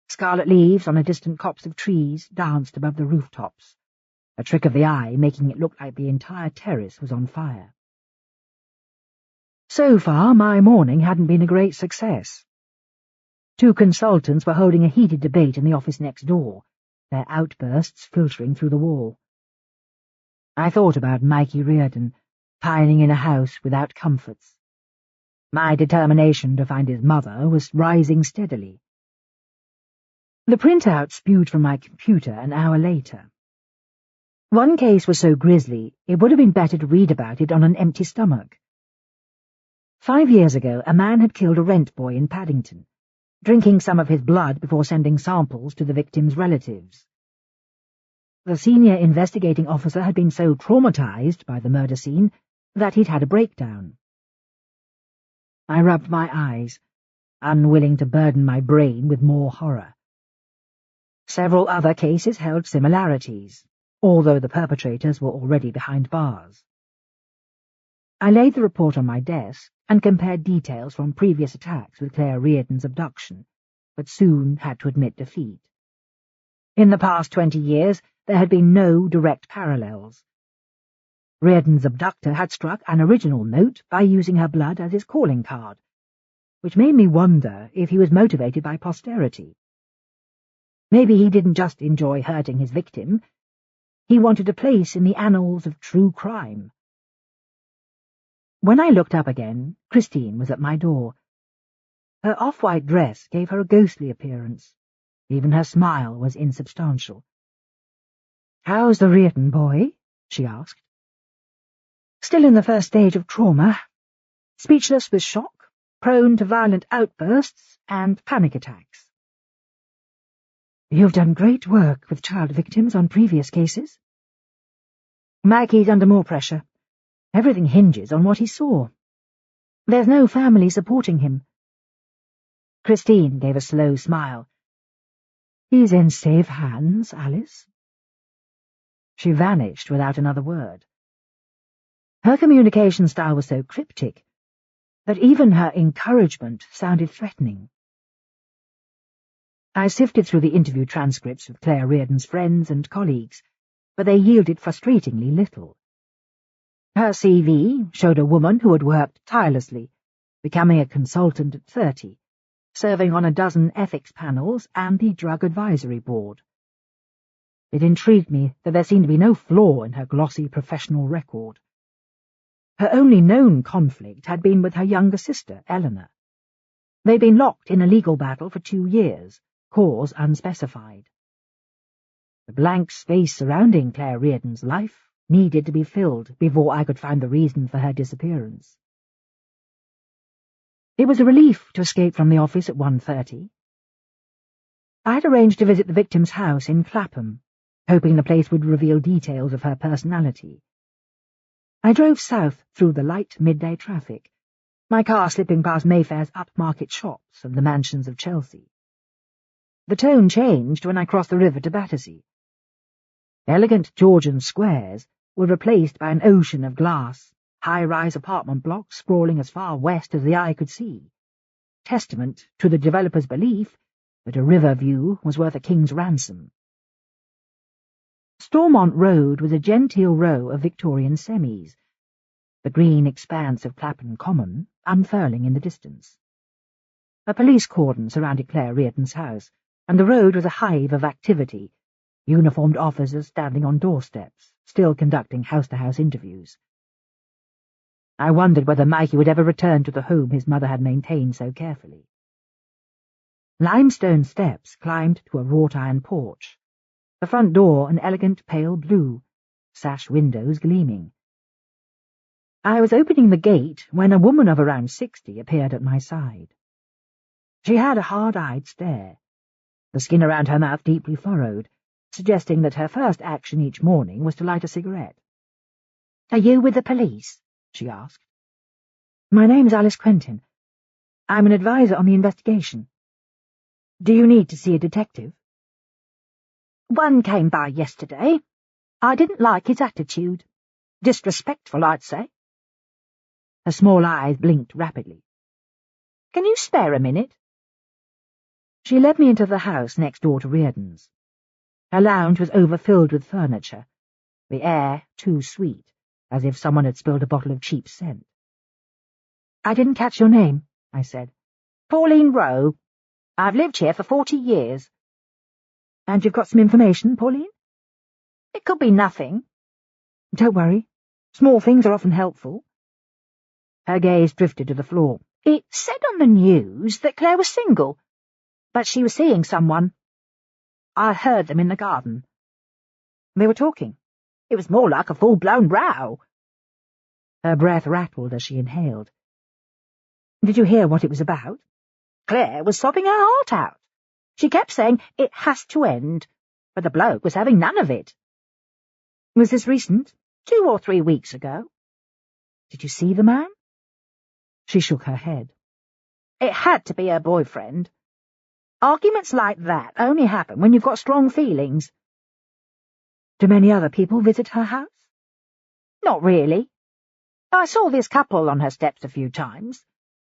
Scarlet leaves on a distant copse of trees danced above the rooftops, a trick of the eye making it look like the entire terrace was on fire. So far, my morning hadn't been a great success. 2 consultants were holding a heated debate in the office next door, their outbursts filtering through the wall. I thought about Mikey Reardon, pining in a house without comforts. My determination to find his mother was rising steadily. The printout spewed from my computer an hour later. One case was so grisly, it would have been better to read about it on an empty stomach. 5 years ago, a man had killed a rent boy in Paddington, drinking some of his blood before sending samples to the victim's relatives. The senior investigating officer had been so traumatized by the murder scene that he'd had a breakdown. I rubbed my eyes, unwilling to burden my brain with more horror. Several other cases held similarities, although the perpetrators were already behind bars. I laid the report on my desk and compared details from previous attacks with Claire Reardon's abduction, but soon had to admit defeat. In the past 20 years, there had been no direct parallels. Reardon's abductor had struck an original note by using her blood as his calling card, which made me wonder if he was motivated by posterity. Maybe he didn't just enjoy hurting his victim. He wanted a place in the annals of true crime. When I looked up again, Christine was at my door. Her off-white dress gave her a ghostly appearance. Even her smile was insubstantial. "How's the Reardon boy?" she asked. "Still in the first stage of trauma. Speechless with shock, prone to violent outbursts and panic attacks." "You've done great work with child victims on previous cases." "Mikey's under more pressure. Everything hinges on what he saw. There's no family supporting him." Christine gave a slow smile. "He's in safe hands, Alice." She vanished without another word. Her communication style was so cryptic that even her encouragement sounded threatening. I sifted through the interview transcripts with Claire Reardon's friends and colleagues, but they yielded frustratingly little. Her CV showed a woman who had worked tirelessly, becoming a consultant at 30, serving on a dozen ethics panels and the Drug Advisory Board. It intrigued me that there seemed to be no flaw in her glossy professional record. Her only known conflict had been with her younger sister, Eleanor. They'd been locked in a legal battle for 2 years, cause unspecified. The blank space surrounding Claire Reardon's life needed to be filled before I could find the reason for her disappearance. It was a relief to escape from the office at 1:30. I had arranged to visit the victim's house in Clapham, hoping the place would reveal details of her personality. I drove south through the light midday traffic, my car slipping past Mayfair's upmarket shops and the mansions of Chelsea. The tone changed when I crossed the river to Battersea. Elegant Georgian squares were replaced by an ocean of glass, high-rise apartment blocks sprawling as far west as the eye could see, testament to the developer's belief that a river view was worth a king's ransom. Stormont Road was a genteel row of Victorian semis, the green expanse of Clapham Common unfurling in the distance. A police cordon surrounded Claire Reardon's house, and the road was a hive of activity, uniformed officers standing on doorsteps, still conducting house-to-house interviews. I wondered whether Mikey would ever return to the home his mother had maintained so carefully. Limestone steps climbed to a wrought-iron porch, the front door an elegant pale blue, sash windows gleaming. I was opening the gate when a woman of around 60 appeared at my side. She had a hard-eyed stare, the skin around her mouth deeply furrowed, suggesting that her first action each morning was to light a cigarette. "Are you with the police?" she asked. "My name's Alice Quentin. I'm an advisor on the investigation. Do you need to see a detective?" "One came by yesterday. I didn't like his attitude. Disrespectful, I'd say." Her small eyes blinked rapidly. "Can you spare a minute?" She led me into the house next door to Reardon's. Her lounge was overfilled with furniture, the air too sweet, as if someone had spilled a bottle of cheap scent. "I didn't catch your name," I said. "Pauline Rowe. I've lived here for 40 years. "And you've got some information, Pauline?" "It could be nothing." "Don't worry. Small things are often helpful." Her gaze drifted to the floor. "It said on the news that Claire was single, but she was seeing someone. I heard them in the garden." "They were talking?" "It was more like a full-blown row." Her breath rattled as she inhaled. "Did you hear what it was about?" "Claire was sobbing her heart out. She kept saying it has to end, but the bloke was having none of it." "Was this recent?" 2 or 3 weeks ago." "Did you see the man?" She shook her head. "It had to be her boyfriend. Arguments like that only happen when you've got strong feelings." Do many other people visit her house? Not really. I saw this couple on her steps a few times.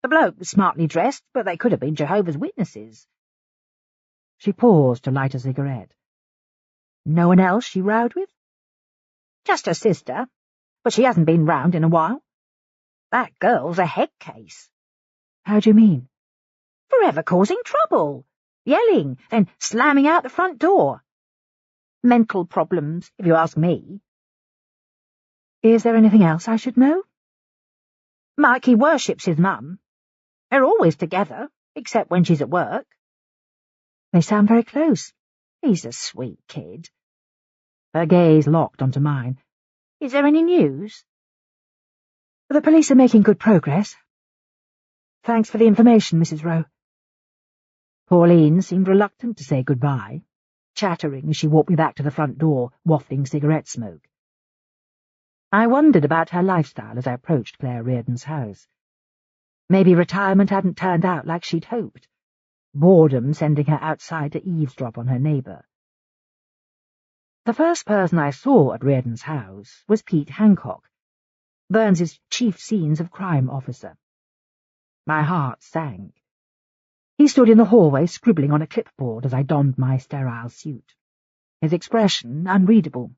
The bloke was smartly dressed, but they could have been Jehovah's Witnesses. She paused to light a cigarette. No one else she rowed with? Just her sister, but she hasn't been round in a while. That girl's a head case. How do you mean? Forever causing trouble, yelling, then slamming out the front door. Mental problems, if you ask me. Is there anything else I should know? Mikey worships his mum. They're always together, except when she's at work. They sound very close. He's a sweet kid. Her gaze locked onto mine. Is there any news? The police are making good progress. Thanks for the information, Mrs. Rowe. Pauline seemed reluctant to say goodbye, chattering as she walked me back to the front door, wafting cigarette smoke. I wondered about her lifestyle as I approached Claire Reardon's house. Maybe retirement hadn't turned out like she'd hoped, boredom sending her outside to eavesdrop on her neighbour. The first person I saw at Reardon's house was Pete Hancock, Burns's chief scenes of crime officer. My heart sank. He stood in the hallway scribbling on a clipboard as I donned my sterile suit, his expression unreadable.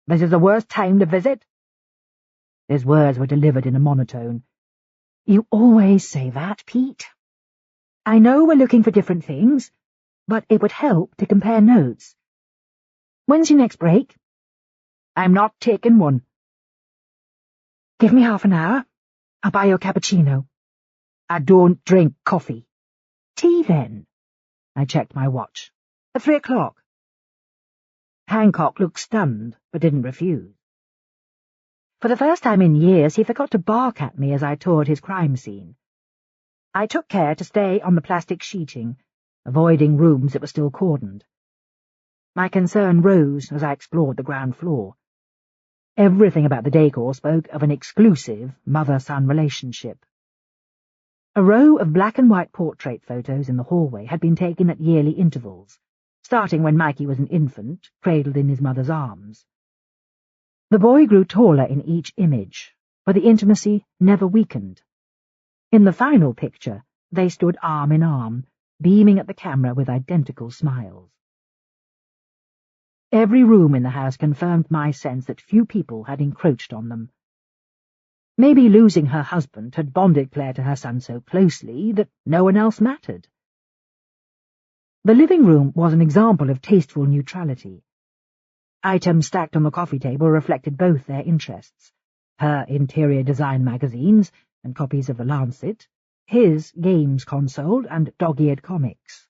"This is the worst time to visit?" His words were delivered in a monotone. "You always say that, Pete. I know we're looking for different things, but it would help to compare notes. When's your next break?" "I'm not taking one." "Give me half an hour. I'll buy you a cappuccino." "I don't drink coffee." "Tea, then." I checked my watch. "At 3 o'clock. Hancock looked stunned, but didn't refuse. For the first time in years, he forgot to bark at me as I toured his crime scene. I took care to stay on the plastic sheeting, avoiding rooms that were still cordoned. My concern rose as I explored the ground floor. Everything about the decor spoke of an exclusive mother-son relationship. A row of black and white portrait photos in the hallway had been taken at yearly intervals, starting when Mikey was an infant, cradled in his mother's arms. The boy grew taller in each image, but the intimacy never weakened. In the final picture, they stood arm in arm, beaming at the camera with identical smiles. Every room in the house confirmed my sense that few people had encroached on them. Maybe losing her husband had bonded Claire to her son so closely that no one else mattered. The living room was an example of tasteful neutrality. Items stacked on the coffee table reflected both their interests, her interior design magazines and copies of The Lancet, his games console and dog-eared comics.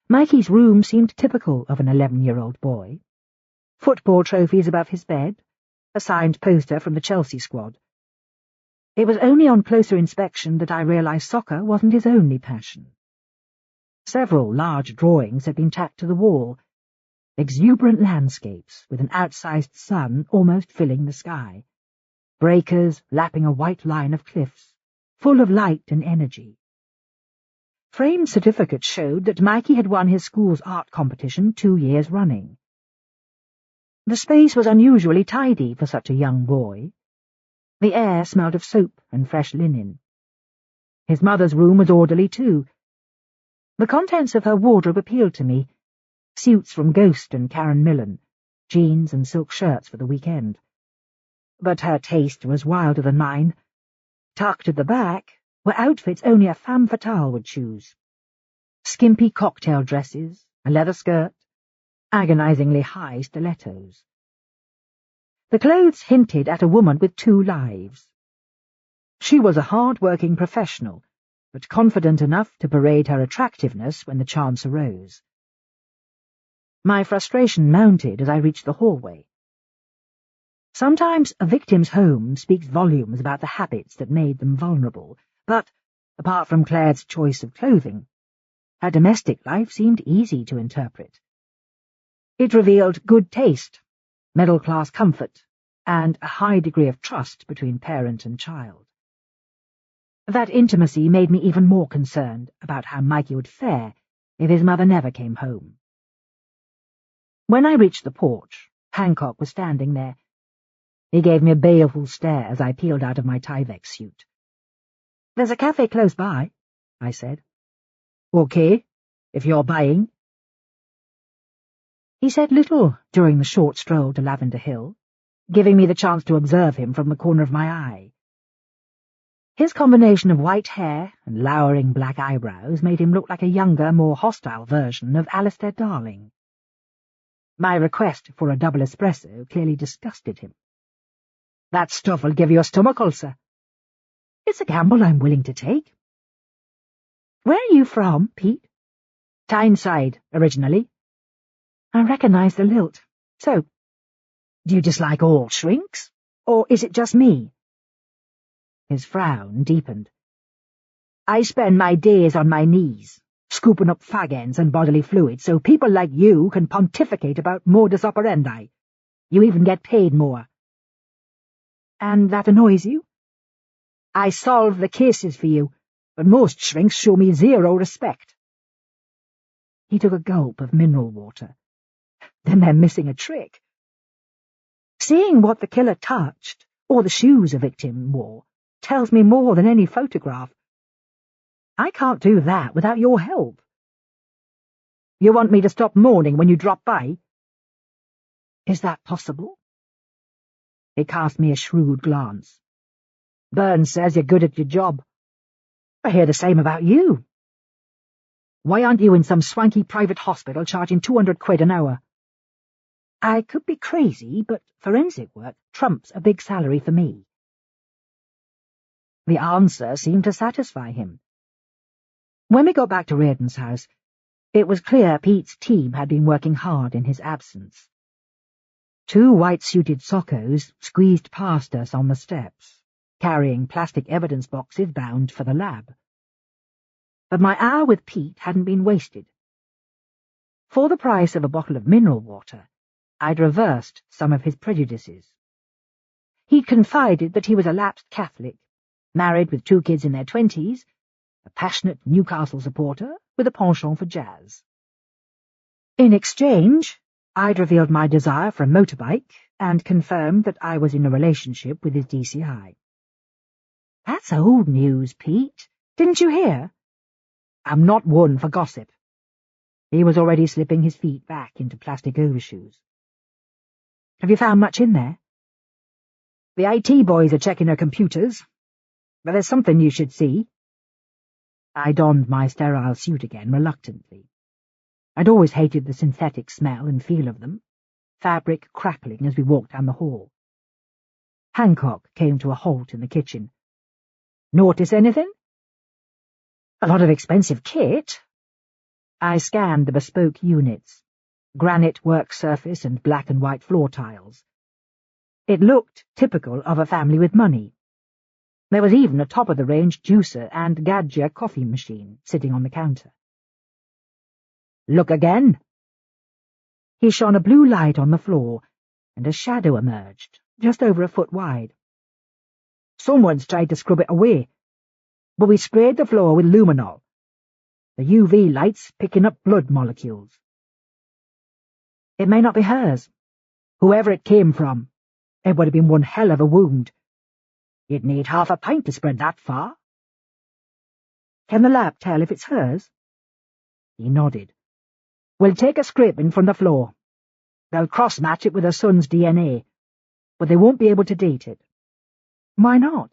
Mikey's room seemed typical of an 11-year-old boy. Football trophies above his bed, a signed poster from the Chelsea squad. It was only on closer inspection that I realized soccer wasn't his only passion. Several large drawings had been tacked to the wall, exuberant landscapes with an outsized sun almost filling the sky, breakers lapping a white line of cliffs, full of light and energy. Framed certificates showed that Mikey had won his school's art competition 2 years running. The space was unusually tidy for such a young boy. The air smelled of soap and fresh linen. His mother's room was orderly too. The contents of her wardrobe appealed to me, suits from Ghost and Karen Millen, jeans and silk shirts for the weekend. But her taste was wilder than mine. Tucked at the back were outfits only a femme fatale would choose. Skimpy cocktail dresses, a leather skirt, agonizingly high stilettos. The clothes hinted at a woman with 2 lives. She was a hard-working professional, but confident enough to parade her attractiveness when the chance arose. My frustration mounted as I reached the hallway. Sometimes a victim's home speaks volumes about the habits that made them vulnerable, but, apart from Claire's choice of clothing, her domestic life seemed easy to interpret. It revealed good taste, middle-class comfort, and a high degree of trust between parent and child. That intimacy made me even more concerned about how Mikey would fare if his mother never came home. When I reached the porch, Hancock was standing there. He gave me a baleful stare as I peeled out of my Tyvek suit. "There's a cafe close by," I said. "Okay, if you're buying." He said little during the short stroll to Lavender Hill, giving me the chance to observe him from the corner of my eye. His combination of white hair and lowering black eyebrows made him look like a younger, more hostile version of Alistair Darling. My request for a double espresso clearly disgusted him. "That stuff'll give you a stomach ulcer." "It's a gamble I'm willing to take." "Where are you from, Pete?" "Tyneside, originally." I recognised the lilt. "So, do you dislike all shrinks, or is it just me?" His frown deepened. "I spend my days on my knees, scooping up fag ends and bodily fluids so people like you can pontificate about modus operandi. You even get paid more." "And that annoys you?" "I solve the cases for you, but most shrinks show me zero respect." He took a gulp of mineral water. "Then they're missing a trick. Seeing what the killer touched, or the shoes a victim wore, tells me more than any photograph. I can't do that without your help." "You want me to stop moaning when you drop by?" "Is that possible?" He cast me a shrewd glance. "Burns says you're good at your job. I hear the same about you. Why aren't you in some swanky private hospital charging 200 quid an hour?" "I could be crazy, but forensic work trumps a big salary for me." The answer seemed to satisfy him. When we got back to Reardon's house, it was clear Pete's team had been working hard in his absence. 2 white-suited soccos squeezed past us on the steps, carrying plastic evidence boxes bound for the lab. But my hour with Pete hadn't been wasted. For the price of a bottle of mineral water, I'd reversed some of his prejudices. He'd confided that he was a lapsed Catholic, married with 2 kids in their 20s, a passionate Newcastle supporter with a penchant for jazz. In exchange, I'd revealed my desire for a motorbike and confirmed that I was in a relationship with his DCI. "That's old news, Pete. Didn't you hear?" "I'm not one for gossip." He was already slipping his feet back into plastic overshoes. "Have you found much in there?" "The IT boys are checking their computers, but there's something you should see." I donned my sterile suit again reluctantly. I'd always hated the synthetic smell and feel of them, fabric crackling as we walked down the hall. Hancock came to a halt in the kitchen. "Notice anything?" "A lot of expensive kit." I scanned the bespoke units, granite work surface and black and white floor tiles. It looked typical of a family with money. There was even a top-of-the-range juicer and Gadget coffee machine sitting on the counter. "Look again." He shone a blue light on the floor, and a shadow emerged, just over a foot wide. "Someone's tried to scrub it away, but we sprayed the floor with luminol. The UV light's picking up blood molecules." "It may not be hers." "Whoever it came from, it would have been one hell of a wound. You'd need half a pint to spread that far." "Can the lab tell if it's hers?" He nodded. "We'll take a scraping from the floor. They'll cross-match it with her son's DNA, but they won't be able to date it." "Why not?"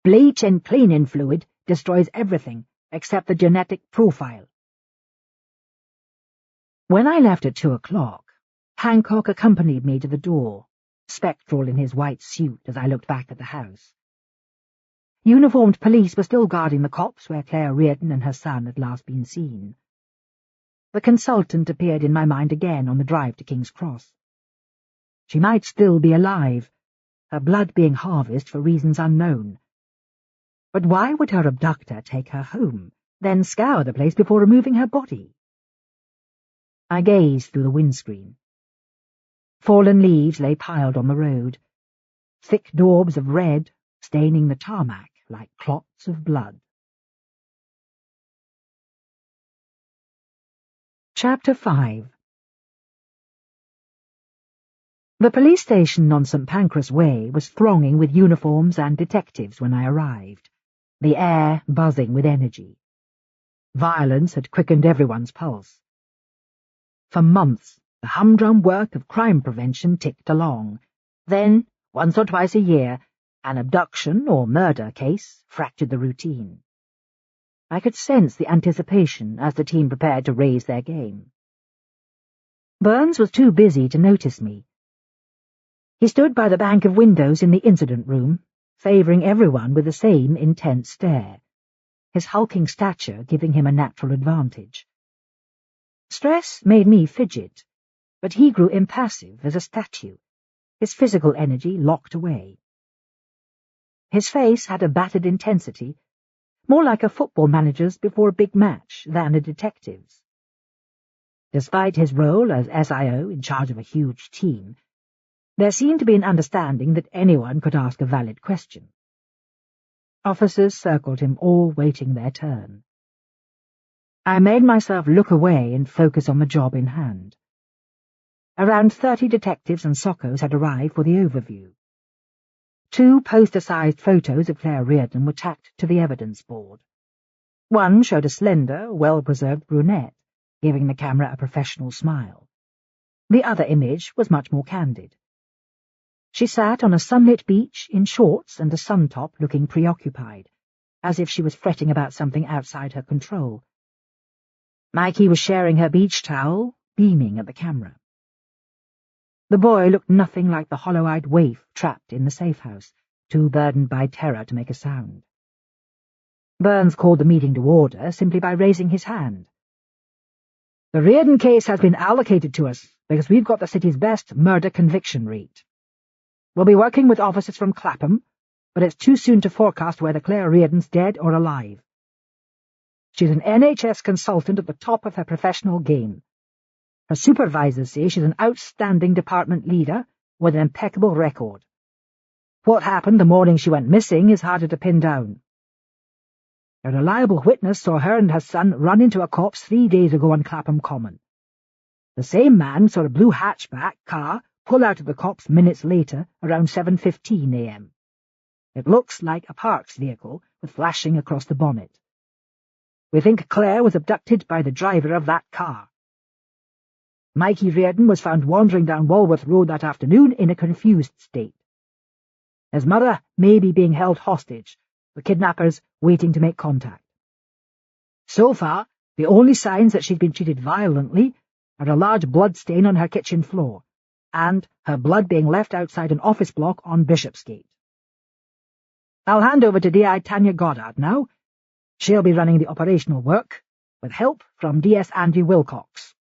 "Bleach and cleaning fluid destroys everything except the genetic profile." When I left at 2 o'clock, Hancock accompanied me to the door, spectral in his white suit as I looked back at the house. Uniformed police were still guarding the copse where Claire Reardon and her son had last been seen. The consultant appeared in my mind again on the drive to King's Cross. She might still be alive, her blood being harvested for reasons unknown. But why would her abductor take her home, then scour the place before removing her body? I gazed through the windscreen. Fallen leaves lay piled on the road, thick daubs of red staining the tarmac like clots of blood. Chapter 5 The police station on St. Pancras Way was thronging with uniforms and detectives when I arrived, the air buzzing with energy. Violence had quickened everyone's pulse. For months, the humdrum work of crime prevention ticked along. Then, once or twice a year, an abduction or murder case fractured the routine. I could sense the anticipation as the team prepared to raise their game. Burns was too busy to notice me. He stood by the bank of windows in the incident room, favouring everyone with the same intense stare, his hulking stature giving him a natural advantage. Stress made me fidget, but he grew impassive as a statue, his physical energy locked away. His face had a battered intensity, more like a football manager's before a big match than a detective's. Despite his role as SIO in charge of a huge team, there seemed to be an understanding that anyone could ask a valid question. Officers circled him, all waiting their turn. I made myself look away and focus on the job in hand. Around 30 detectives and soccos had arrived for the overview. 2 poster-sized photos of Claire Reardon were tacked to the evidence board. One showed a slender, well-preserved brunette, giving the camera a professional smile. The other image was much more candid. She sat on a sunlit beach in shorts and a suntop, looking preoccupied, as if she was fretting about something outside her control. Mikey was sharing her beach towel, beaming at the camera. The boy looked nothing like the hollow-eyed waif trapped in the safe house, too burdened by terror to make a sound. Burns called the meeting to order simply by raising his hand. "The Reardon case has been allocated to us because we've got the city's best murder conviction rate. We'll be working with officers from Clapham, but it's too soon to forecast whether Claire Reardon's dead or alive. She's an NHS consultant at the top of her professional game. Her supervisors say she's an outstanding department leader with an impeccable record. What happened the morning she went missing is harder to pin down. A reliable witness saw her and her son run into a copse 3 days ago on Clapham Common. The same man saw a blue hatchback car pull out of the copse minutes later, around 7:15 a.m. It looks like a Parks vehicle with flashing across the bonnet. We think Claire was abducted by the driver of that car. Mikey Reardon was found wandering down Walworth Road that afternoon in a confused state. His mother may be being held hostage, the kidnappers waiting to make contact. So far, the only signs that she's been treated violently are a large blood stain on her kitchen floor, and her blood being left outside an office block on Bishopsgate. I'll hand over to DI Tanya Goddard now. She'll be running the operational work, with help from DS Andy Wilcox."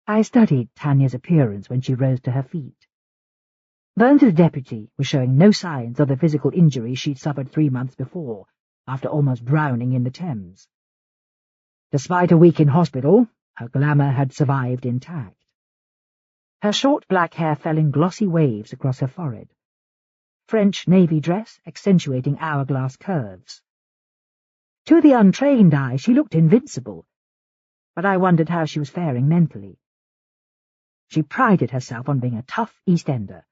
I studied Tanya's appearance when she rose to her feet. Burns's deputy was showing no signs of the physical injury she'd suffered 3 months before, after almost drowning in the Thames. Despite a week in hospital, her glamour had survived intact. Her short black hair fell in glossy waves across her forehead. French navy dress accentuating hourglass curves. To the untrained eye, she looked invincible, but I wondered how she was faring mentally. She prided herself on being a tough East Ender,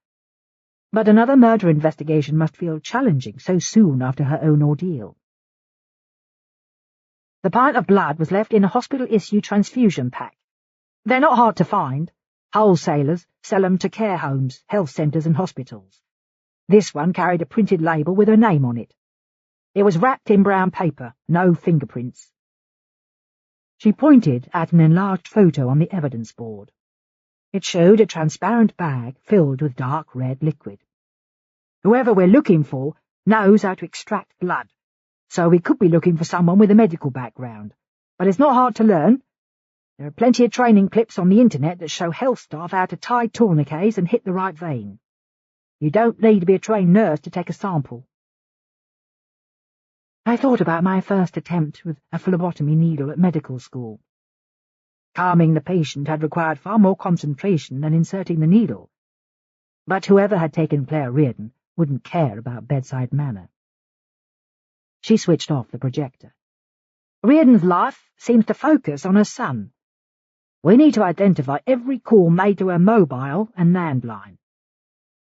but another murder investigation must feel challenging so soon after her own ordeal. The pint of blood was left in a hospital-issue transfusion pack. They're not hard to find. Wholesalers sell them to care homes, health centres and hospitals. This one carried a printed label with her name on it. It was wrapped in brown paper, no fingerprints. She pointed at an enlarged photo on the evidence board. It showed a transparent bag filled with dark red liquid. Whoever we're looking for knows how to extract blood, so we could be looking for someone with a medical background. But it's not hard to learn. There are plenty of training clips on the internet that show health staff how to tie tourniquets and hit the right vein. You don't need to be a trained nurse to take a sample. I thought about my first attempt with a phlebotomy needle at medical school. Calming the patient had required far more concentration than inserting the needle. But whoever had taken Claire Reardon wouldn't care about bedside manner. She switched off the projector. Reardon's life seems to focus on her son. We need to identify every call made to her mobile and landline.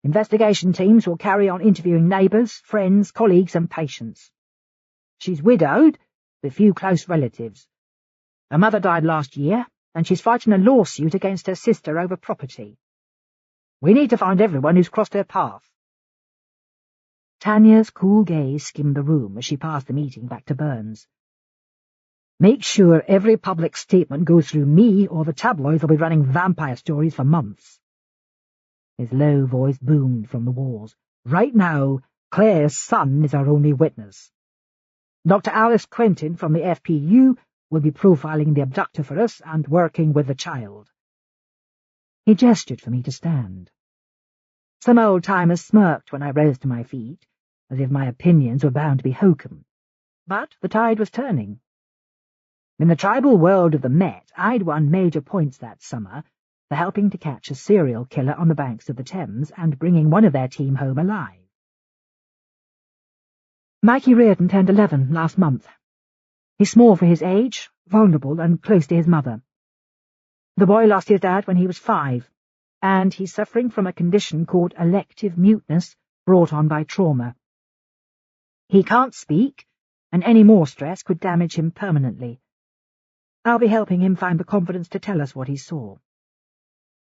Investigation teams will carry on interviewing neighbours, friends, colleagues and patients. She's widowed, with few close relatives. Her mother died last year, and she's fighting a lawsuit against her sister over property. We need to find everyone who's crossed her path. Tanya's cool gaze skimmed the room as she passed the meeting back to Burns. Make sure every public statement goes through me, or the tabloids will be running vampire stories for months. His low voice boomed from the walls. Right now, Claire's son is our only witness. Dr. Alice Quentin from the FPU will be profiling the abductor for us and working with the child. He gestured for me to stand. Some old-timers smirked when I rose to my feet, as if my opinions were bound to be hokum. But the tide was turning. In the tribal world of the Met, I'd won major points that summer for helping to catch a serial killer on the banks of the Thames and bringing one of their team home alive. Mikey Reardon turned 11 last month. He's small for his age, vulnerable and close to his mother. The boy lost his dad when he was 5, and he's suffering from a condition called elective muteness brought on by trauma. He can't speak, and any more stress could damage him permanently. I'll be helping him find the confidence to tell us what he saw.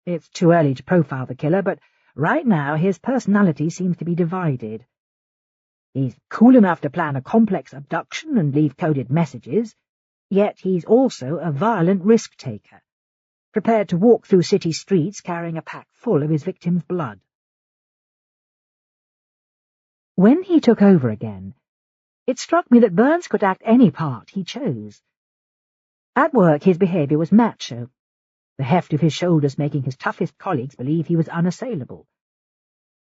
It's too early to profile the killer, but right now his personality seems to be divided. He's cool enough to plan a complex abduction and leave coded messages, yet he's also a violent risk-taker, prepared to walk through city streets carrying a pack full of his victim's blood. When he took over again, it struck me that Burns could act any part he chose. At work his behaviour was macho, the heft of his shoulders making his toughest colleagues believe he was unassailable.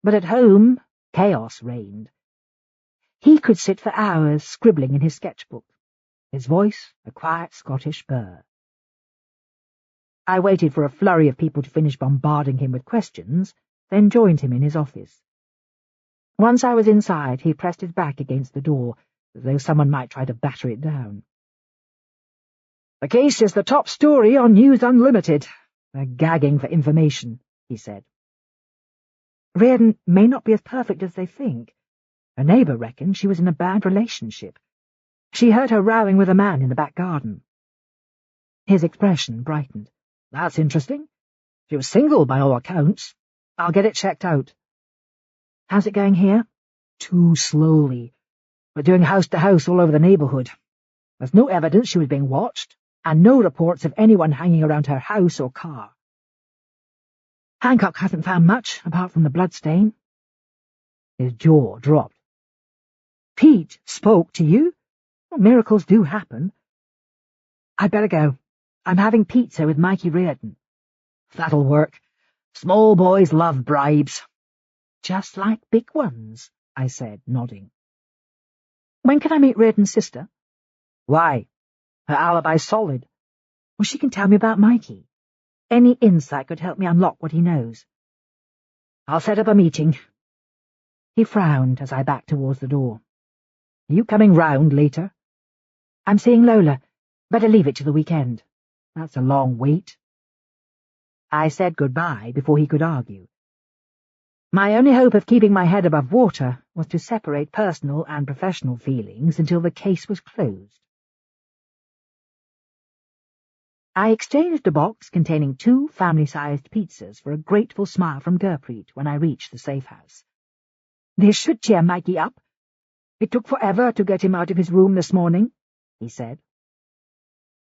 But at home, chaos reigned. He could sit for hours scribbling in his sketchbook, his voice a quiet Scottish burr. I waited for a flurry of people to finish bombarding him with questions, then joined him in his office. Once I was inside, he pressed his back against the door, as though someone might try to batter it down. "The case is the top story on News Unlimited. They're gagging for information," he said. "Reardon may not be as perfect as they think. Her neighbour reckoned she was in a bad relationship. She heard her rowing with a man in the back garden." His expression brightened. "That's interesting. She was single by all accounts. I'll get it checked out." "How's it going here?" "Too slowly. We're doing house to house all over the neighbourhood. There's no evidence she was being watched, and no reports of anyone hanging around her house or car." "Hancock hasn't found much, apart from the bloodstain." His jaw dropped. "Pete spoke to you? Well, miracles do happen." "I'd better go. I'm having pizza with Mikey Reardon." "That'll work. Small boys love bribes." "Just like big ones," I said, nodding. "When can I meet Reardon's sister?" "Why? Her alibi's solid." "Well, she can tell me about Mikey. Any insight could help me unlock what he knows." "I'll set up a meeting." He frowned as I backed towards the door. "Are you coming round later?" "I'm seeing Lola. Better leave it to the weekend." "That's a long wait." I said goodbye before he could argue. My only hope of keeping my head above water was to separate personal and professional feelings until the case was closed. I exchanged a box containing 2 family-sized pizzas for a grateful smile from Gurpreet when I reached the safe house. "This should cheer Mikey up. It took forever to get him out of his room this morning," he said.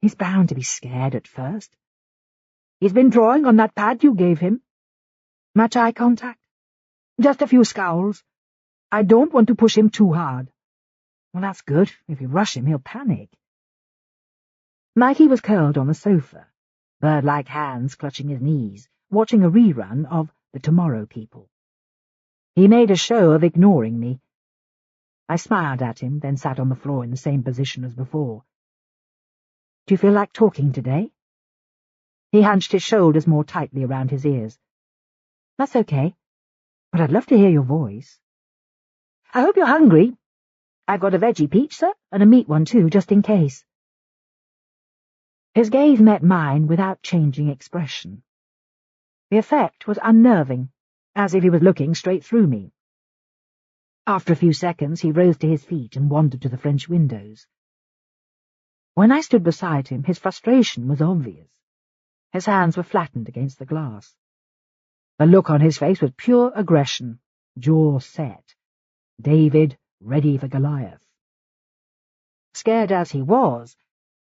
"He's bound to be scared at first." "He's been drawing on that pad you gave him." "Much eye contact?" "Just a few scowls. I don't want to push him too hard." "Well, that's good. If you rush him, he'll panic." Mikey was curled on the sofa, bird-like hands clutching his knees, watching a rerun of The Tomorrow People. He made a show of ignoring me. I smiled at him, then sat on the floor in the same position as before. "Do you feel like talking today?" He hunched his shoulders more tightly around his ears. "That's okay, but I'd love to hear your voice." "I hope you're hungry. I've got a veggie pizza and a meat one too, just in case." His gaze met mine without changing expression. The effect was unnerving, as if he was looking straight through me. After a few seconds he rose to his feet and wandered to the French windows. When I stood beside him, his frustration was obvious. His hands were flattened against the glass. The look on his face was pure aggression, jaw set. David ready for Goliath. Scared as he was,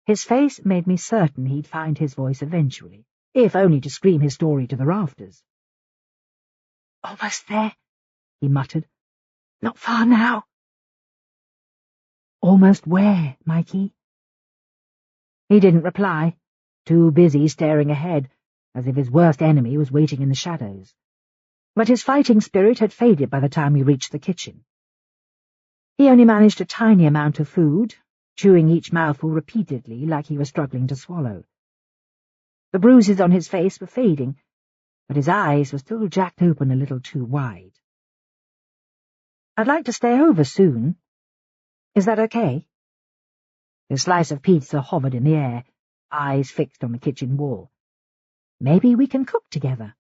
his face made me certain he'd find his voice eventually, if only to scream his story to the rafters. "Almost there," he muttered. "Not far now." "Almost where, Mikey?" He didn't reply, too busy staring ahead, as if his worst enemy was waiting in the shadows. But his fighting spirit had faded by the time we reached the kitchen. He only managed a tiny amount of food, chewing each mouthful repeatedly like he was struggling to swallow. The bruises on his face were fading, but his eyes were still jacked open a little too wide. "I'd like to stay over soon. Is that okay?" His slice of pizza hovered in the air, eyes fixed on the kitchen wall. "Maybe we can cook together."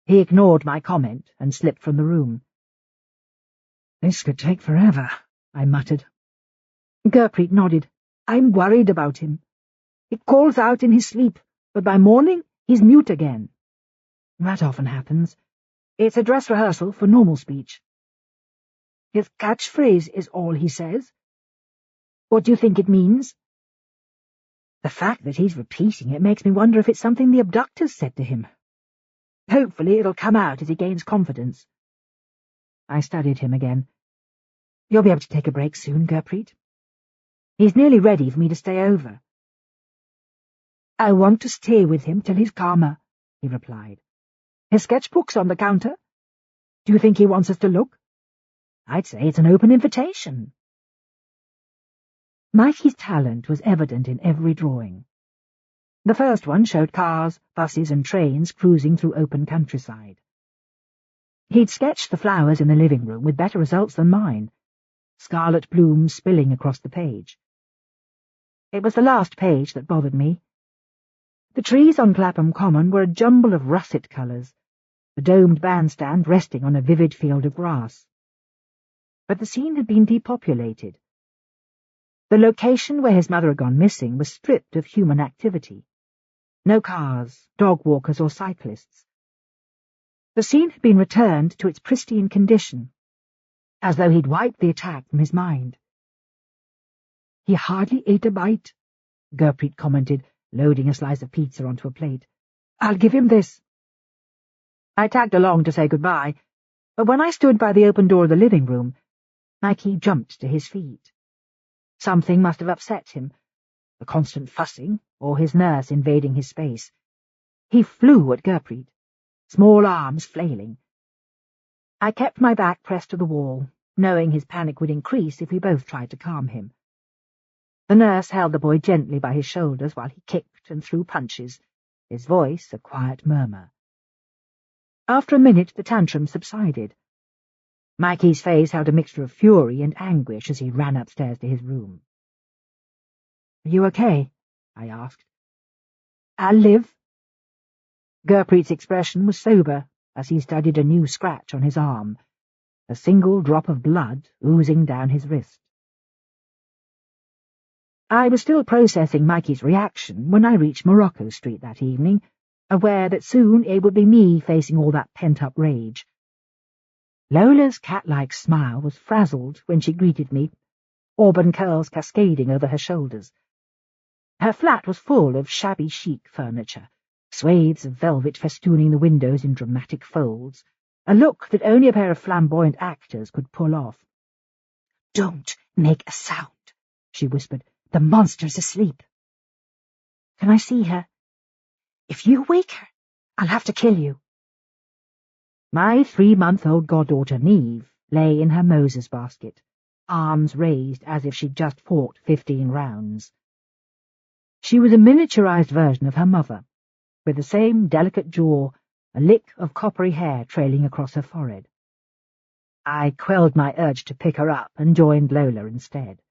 He ignored my comment and slipped from the room. "This could take forever," I muttered. Gurpreet nodded. "I'm worried about him. He calls out in his sleep, but by morning he's mute again." "That often happens. It's a dress rehearsal for normal speech." "His catchphrase is all he says." "What do you think it means?" "The fact that he's repeating it makes me wonder if it's something the abductors said to him. Hopefully it'll come out as he gains confidence." I studied him again. "You'll be able to take a break soon, Gurpreet?" "He's nearly ready for me to stay over." "I want to stay with him till he's calmer," he replied. "His sketchbook's on the counter. Do you think he wants us to look?" "I'd say it's an open invitation." Mikey's talent was evident in every drawing. The first one showed cars, buses and trains cruising through open countryside. He'd sketched the flowers in the living room with better results than mine, scarlet blooms spilling across the page. It was the last page that bothered me. The trees on Clapham Common were a jumble of russet colours, the domed bandstand resting on a vivid field of grass. But the scene had been depopulated. The location where his mother had gone missing was stripped of human activity. No cars, dog walkers or cyclists. The scene had been returned to its pristine condition, as though he'd wiped the attack from his mind. "He hardly ate a bite," Gurpreet commented, loading a slice of pizza onto a plate. "I'll give him this." I tagged along to say goodbye, but when I stood by the open door of the living room, Mikey jumped to his feet. Something must have upset him, the constant fussing, or his nurse invading his space. He flew at Gurpreet, small arms flailing. I kept my back pressed to the wall, knowing his panic would increase if we both tried to calm him. The nurse held the boy gently by his shoulders while he kicked and threw punches, his voice a quiet murmur. After a minute the tantrum subsided. Mikey's face held a mixture of fury and anguish as he ran upstairs to his room. "Are you okay?" I asked. "I'll live." Gurpreet's expression was sober as he studied a new scratch on his arm, a single drop of blood oozing down his wrist. I was still processing Mikey's reaction when I reached Morocco Street that evening, aware that soon it would be me facing all that pent-up rage. Lola's cat-like smile was frazzled when she greeted me, auburn curls cascading over her shoulders. Her flat was full of shabby chic furniture, swathes of velvet festooning the windows in dramatic folds, a look that only a pair of flamboyant actors could pull off. "Don't make a sound," she whispered. "The monster's asleep." "Can I see her?" "If you wake her, I'll have to kill you." My 3-month-old goddaughter Neve lay in her Moses basket, arms raised as if she'd just fought 15 rounds. She was a miniaturized version of her mother, with the same delicate jaw, a lick of coppery hair trailing across her forehead. I quelled my urge to pick her up and joined Lola instead.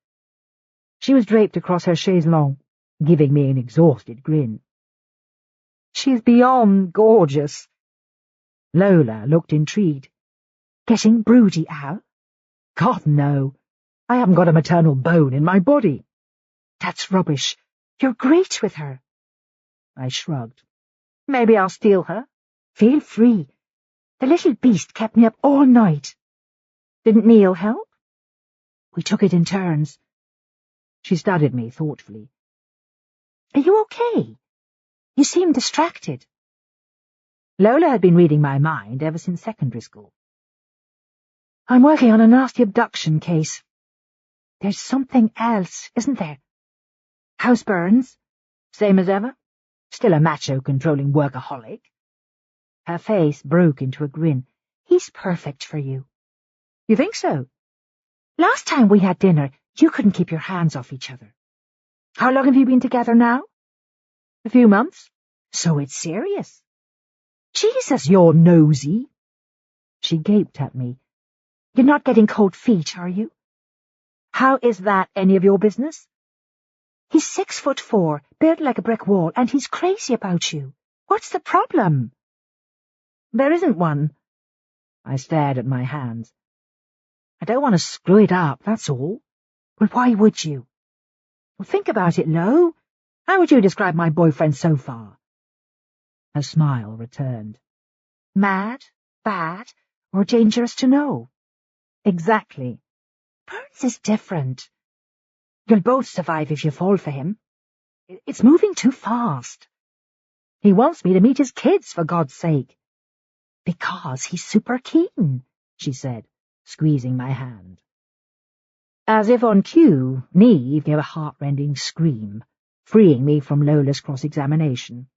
She was draped across her chaise longue, giving me an exhausted grin. "She's beyond gorgeous." Lola looked intrigued. "Getting broody, Al?" "God, no. I haven't got a maternal bone in my body." "That's rubbish. You're great with her." I shrugged. "Maybe I'll steal her." "Feel free. The little beast kept me up all night." "Didn't Neil help?" "We took it in turns." She studied me thoughtfully. "Are you okay? You seem distracted." Lola had been reading my mind ever since secondary school. "I'm working on a nasty abduction case. There's something else, isn't there?" "How's Burns?" "Same as ever. Still a macho-controlling workaholic." Her face broke into a grin. "He's perfect for you." "You think so?" "Last time we had dinner, you couldn't keep your hands off each other." "How long have you been together now?" "A few months." "So it's serious." "Jesus, you're nosy." She gaped at me. "You're not getting cold feet, are you?" "How is that any of your business?" "He's 6'4", built like a brick wall, and he's crazy about you. What's the problem?" "There isn't one." I stared at my hands. "I don't want to screw it up, that's all." "Well, why would you?" "Well, think about it, Lo. How would you describe my boyfriend so far?" Her smile returned. "Mad, bad, or dangerous to know?" "Exactly." "Burns is different. You'll both survive if you fall for him. It's moving too fast." "He wants me to meet his kids, for God's sake." "Because he's super keen," she said, squeezing my hand. As if on cue, Neve gave a heart-rending scream, freeing me from Lola's cross-examination.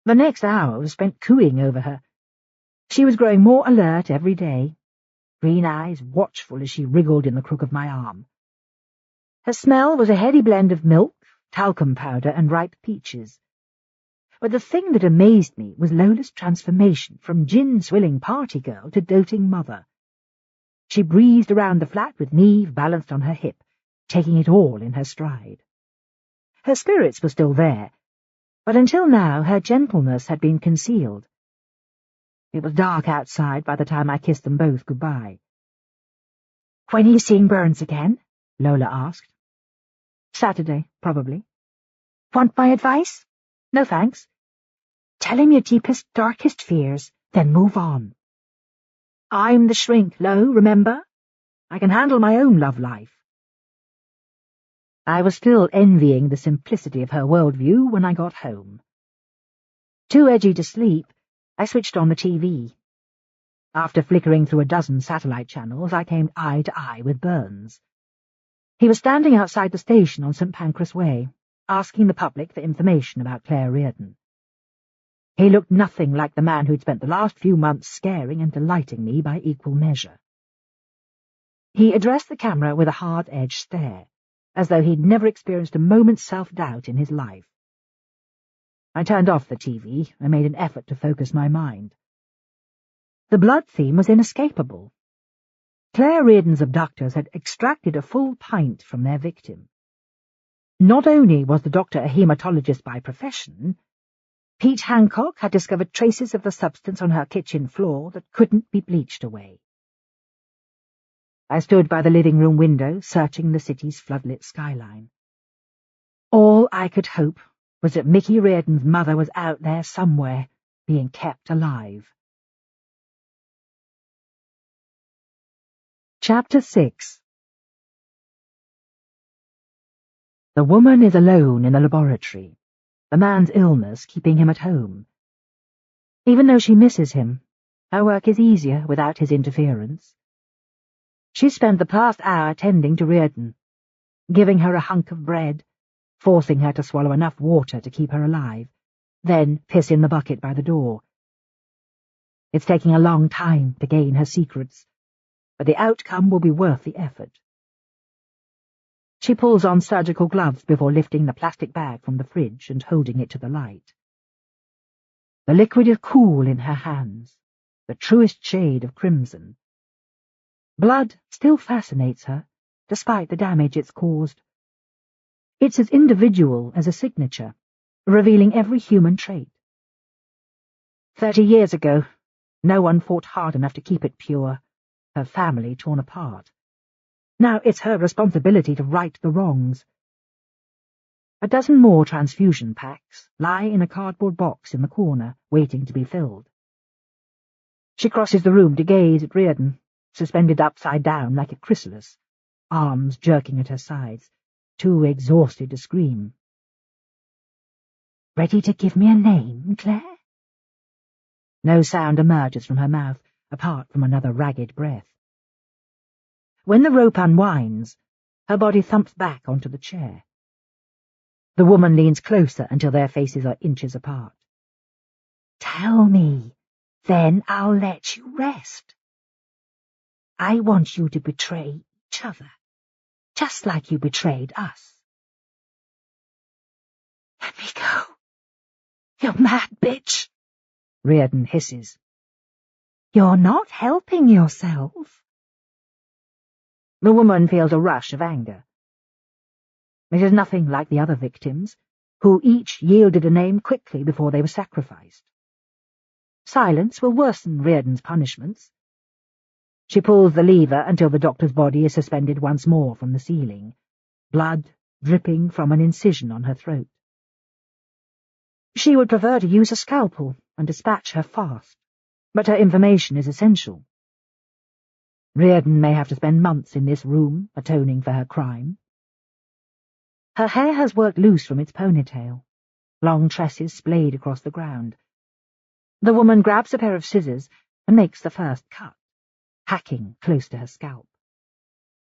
The next hour was spent cooing over her. She was growing more alert every day, green eyes watchful as she wriggled in the crook of my arm. Her smell was a heady blend of milk, talcum powder, and ripe peaches. But the thing that amazed me was Lola's transformation from gin-swilling party girl to doting mother. She breezed around the flat with Neve balanced on her hip, taking it all in her stride. Her spirits were still there, but until now her gentleness had been concealed. It was dark outside by the time I kissed them both goodbye. "When are you seeing Burns again?" Lola asked. "Saturday, probably." "Want my advice?" "No, thanks." "Tell him your deepest, darkest fears, then move on." "I'm the shrink, Lo, remember? I can handle my own love life." I was still envying the simplicity of her worldview when I got home. Too edgy to sleep, I switched on the TV. After flickering through a dozen satellite channels, I came eye to eye with Burns. He was standing outside the station on St. Pancras Way, asking the public for information about Claire Reardon. He looked nothing like the man who'd spent the last few months scaring and delighting me by equal measure. He addressed the camera with a hard-edged stare, as though he'd never experienced a moment's self-doubt in his life. I turned off the TV and made an effort to focus my mind. The blood theme was inescapable. Claire Reardon's abductors had extracted a full pint from their victim. Not only was the doctor a hematologist by profession, Pete Hancock had discovered traces of the substance on her kitchen floor that couldn't be bleached away. I stood by the living room window, searching the city's floodlit skyline. All I could hope was that Mickey Reardon's mother was out there somewhere, being kept alive. Chapter 6. The woman is alone in the laboratory, the man's illness keeping him at home. Even though she misses him, her work is easier without his interference. She spent the past hour tending to Reardon, giving her a hunk of bread, forcing her to swallow enough water to keep her alive, then piss in the bucket by the door. It's taking a long time to gain her secrets, but the outcome will be worth the effort. She pulls on surgical gloves before lifting the plastic bag from the fridge and holding it to the light. The liquid is cool in her hands, the truest shade of crimson. Blood still fascinates her, despite the damage it's caused. It's as individual as a signature, revealing every human trait. 30 years ago, no one fought hard enough to keep it pure, her family torn apart. Now it's her responsibility to right the wrongs. A dozen more transfusion packs lie in a cardboard box in the corner, waiting to be filled. She crosses the room to gaze at Reardon, suspended upside down like a chrysalis, arms jerking at her sides, too exhausted to scream. "Ready to give me a name, Claire?" No sound emerges from her mouth, apart from another ragged breath. When the rope unwinds, her body thumps back onto the chair. The woman leans closer until their faces are inches apart. "Tell me, then I'll let you rest. I want you to betray each other, just like you betrayed us." "Let me go. You're mad, bitch," Reardon hisses. "You're not helping yourself." The woman feels a rush of anger. It is nothing like the other victims, who each yielded a name quickly before they were sacrificed. Silence will worsen Reardon's punishments. She pulls the lever until the doctor's body is suspended once more from the ceiling, blood dripping from an incision on her throat. She would prefer to use a scalpel and dispatch her fast, but her information is essential. Reardon may have to spend months in this room atoning for her crime. Her hair has worked loose from its ponytail, long tresses splayed across the ground. The woman grabs a pair of scissors and makes the first cut, hacking close to her scalp.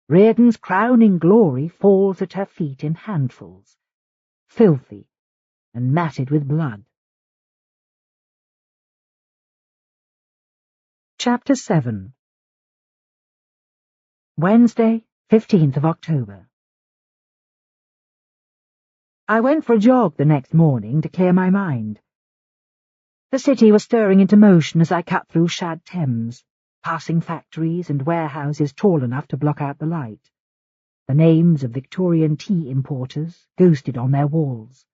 Reardon's crowning glory falls at her feet in handfuls, filthy and matted with blood. Chapter 7. Wednesday, 15th of October. I went for a jog the next morning to clear my mind. The city was stirring into motion as I cut through Shad Thames, passing factories and warehouses tall enough to block out the light. The names of Victorian tea importers ghosted on their walls.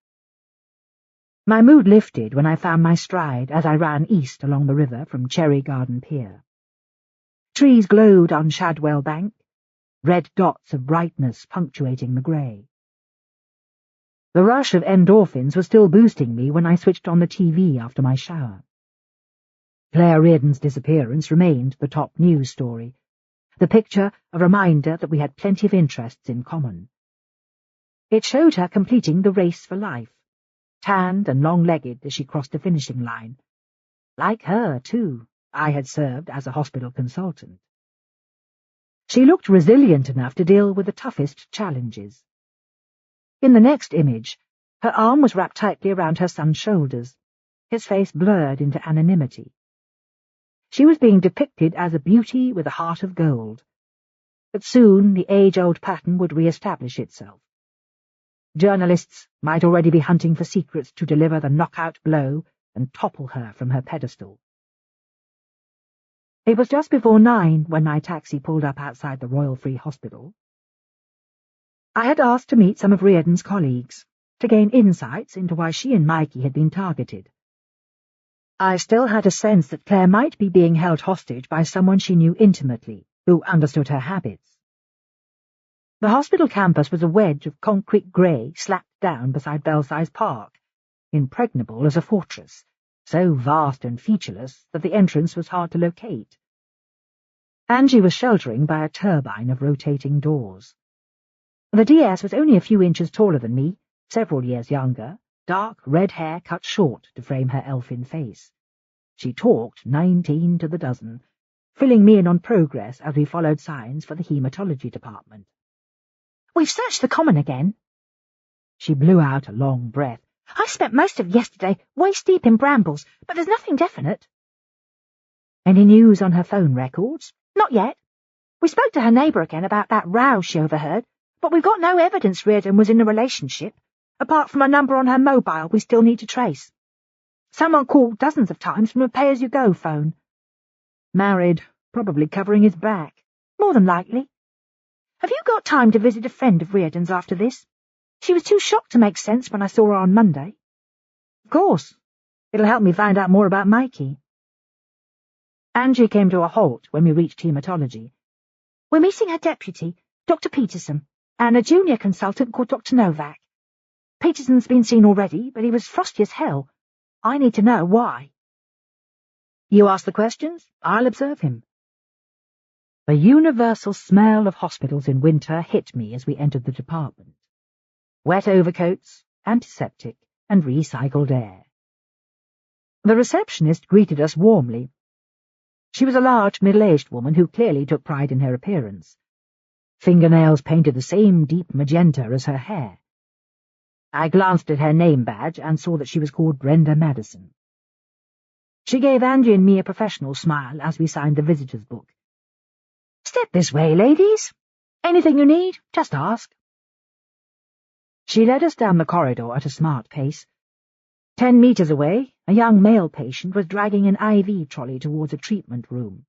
My mood lifted when I found my stride as I ran east along the river from Cherry Garden Pier. Trees glowed on Shadwell Bank, red dots of brightness punctuating the grey. The rush of endorphins was still boosting me when I switched on the TV after my shower. Claire Reardon's disappearance remained the top news story, the picture a reminder that we had plenty of interests in common. It showed her completing the race for life, tanned and long-legged as she crossed the finishing line. Like her, too, I had served as a hospital consultant. She looked resilient enough to deal with the toughest challenges. In the next image, her arm was wrapped tightly around her son's shoulders, his face blurred into anonymity. She was being depicted as a beauty with a heart of gold, but soon the age-old pattern would re-establish itself. Journalists might already be hunting for secrets to deliver the knockout blow and topple her from her pedestal. It was just before 9 when my taxi pulled up outside the Royal Free Hospital. I had asked to meet some of Reardon's colleagues, to gain insights into why she and Mikey had been targeted. I still had a sense that Claire might be being held hostage by someone she knew intimately, who understood her habits. The hospital campus was a wedge of concrete grey slapped down beside Belsize Park, impregnable as a fortress, so vast and featureless that the entrance was hard to locate. Angie was sheltering by a turbine of rotating doors. The DS was only a few inches taller than me, several years younger, dark red hair cut short to frame her elfin face. She talked 19 to the dozen, filling me in on progress as we followed signs for the haematology department. "We've searched the common again." She blew out a long breath. "I spent most of yesterday waist-deep in brambles, but there's nothing definite." "Any news on her phone records?" "Not yet. We spoke to her neighbour again about that row she overheard, but we've got no evidence Reardon was in a relationship, apart from a number on her mobile we still need to trace. Someone called dozens of times from a pay-as-you-go phone. Married, probably covering his back. More than likely. Have you got time to visit a friend of Reardon's after this? She was too shocked to make sense when I saw her on Monday. Of course. It'll help me find out more about Mikey. Angie came to a halt when we reached haematology. We're meeting her deputy, Dr. Peterson, and a junior consultant called Dr. Novak. Peterson's been seen already, but he was frosty as hell. I need to know why. You ask the questions, I'll observe him. The universal smell of hospitals in winter hit me as we entered the department. Wet overcoats, antiseptic, and recycled air. The receptionist greeted us warmly. She was a large, middle-aged woman who clearly took pride in her appearance. Fingernails painted the same deep magenta as her hair. I glanced at her name badge and saw that she was called Brenda Madison. She gave Angie and me a professional smile as we signed the visitor's book. "Step this way, ladies. Anything you need, just ask." She led us down the corridor at a smart pace. 10 meters away, a young male patient was dragging an IV trolley towards a treatment room.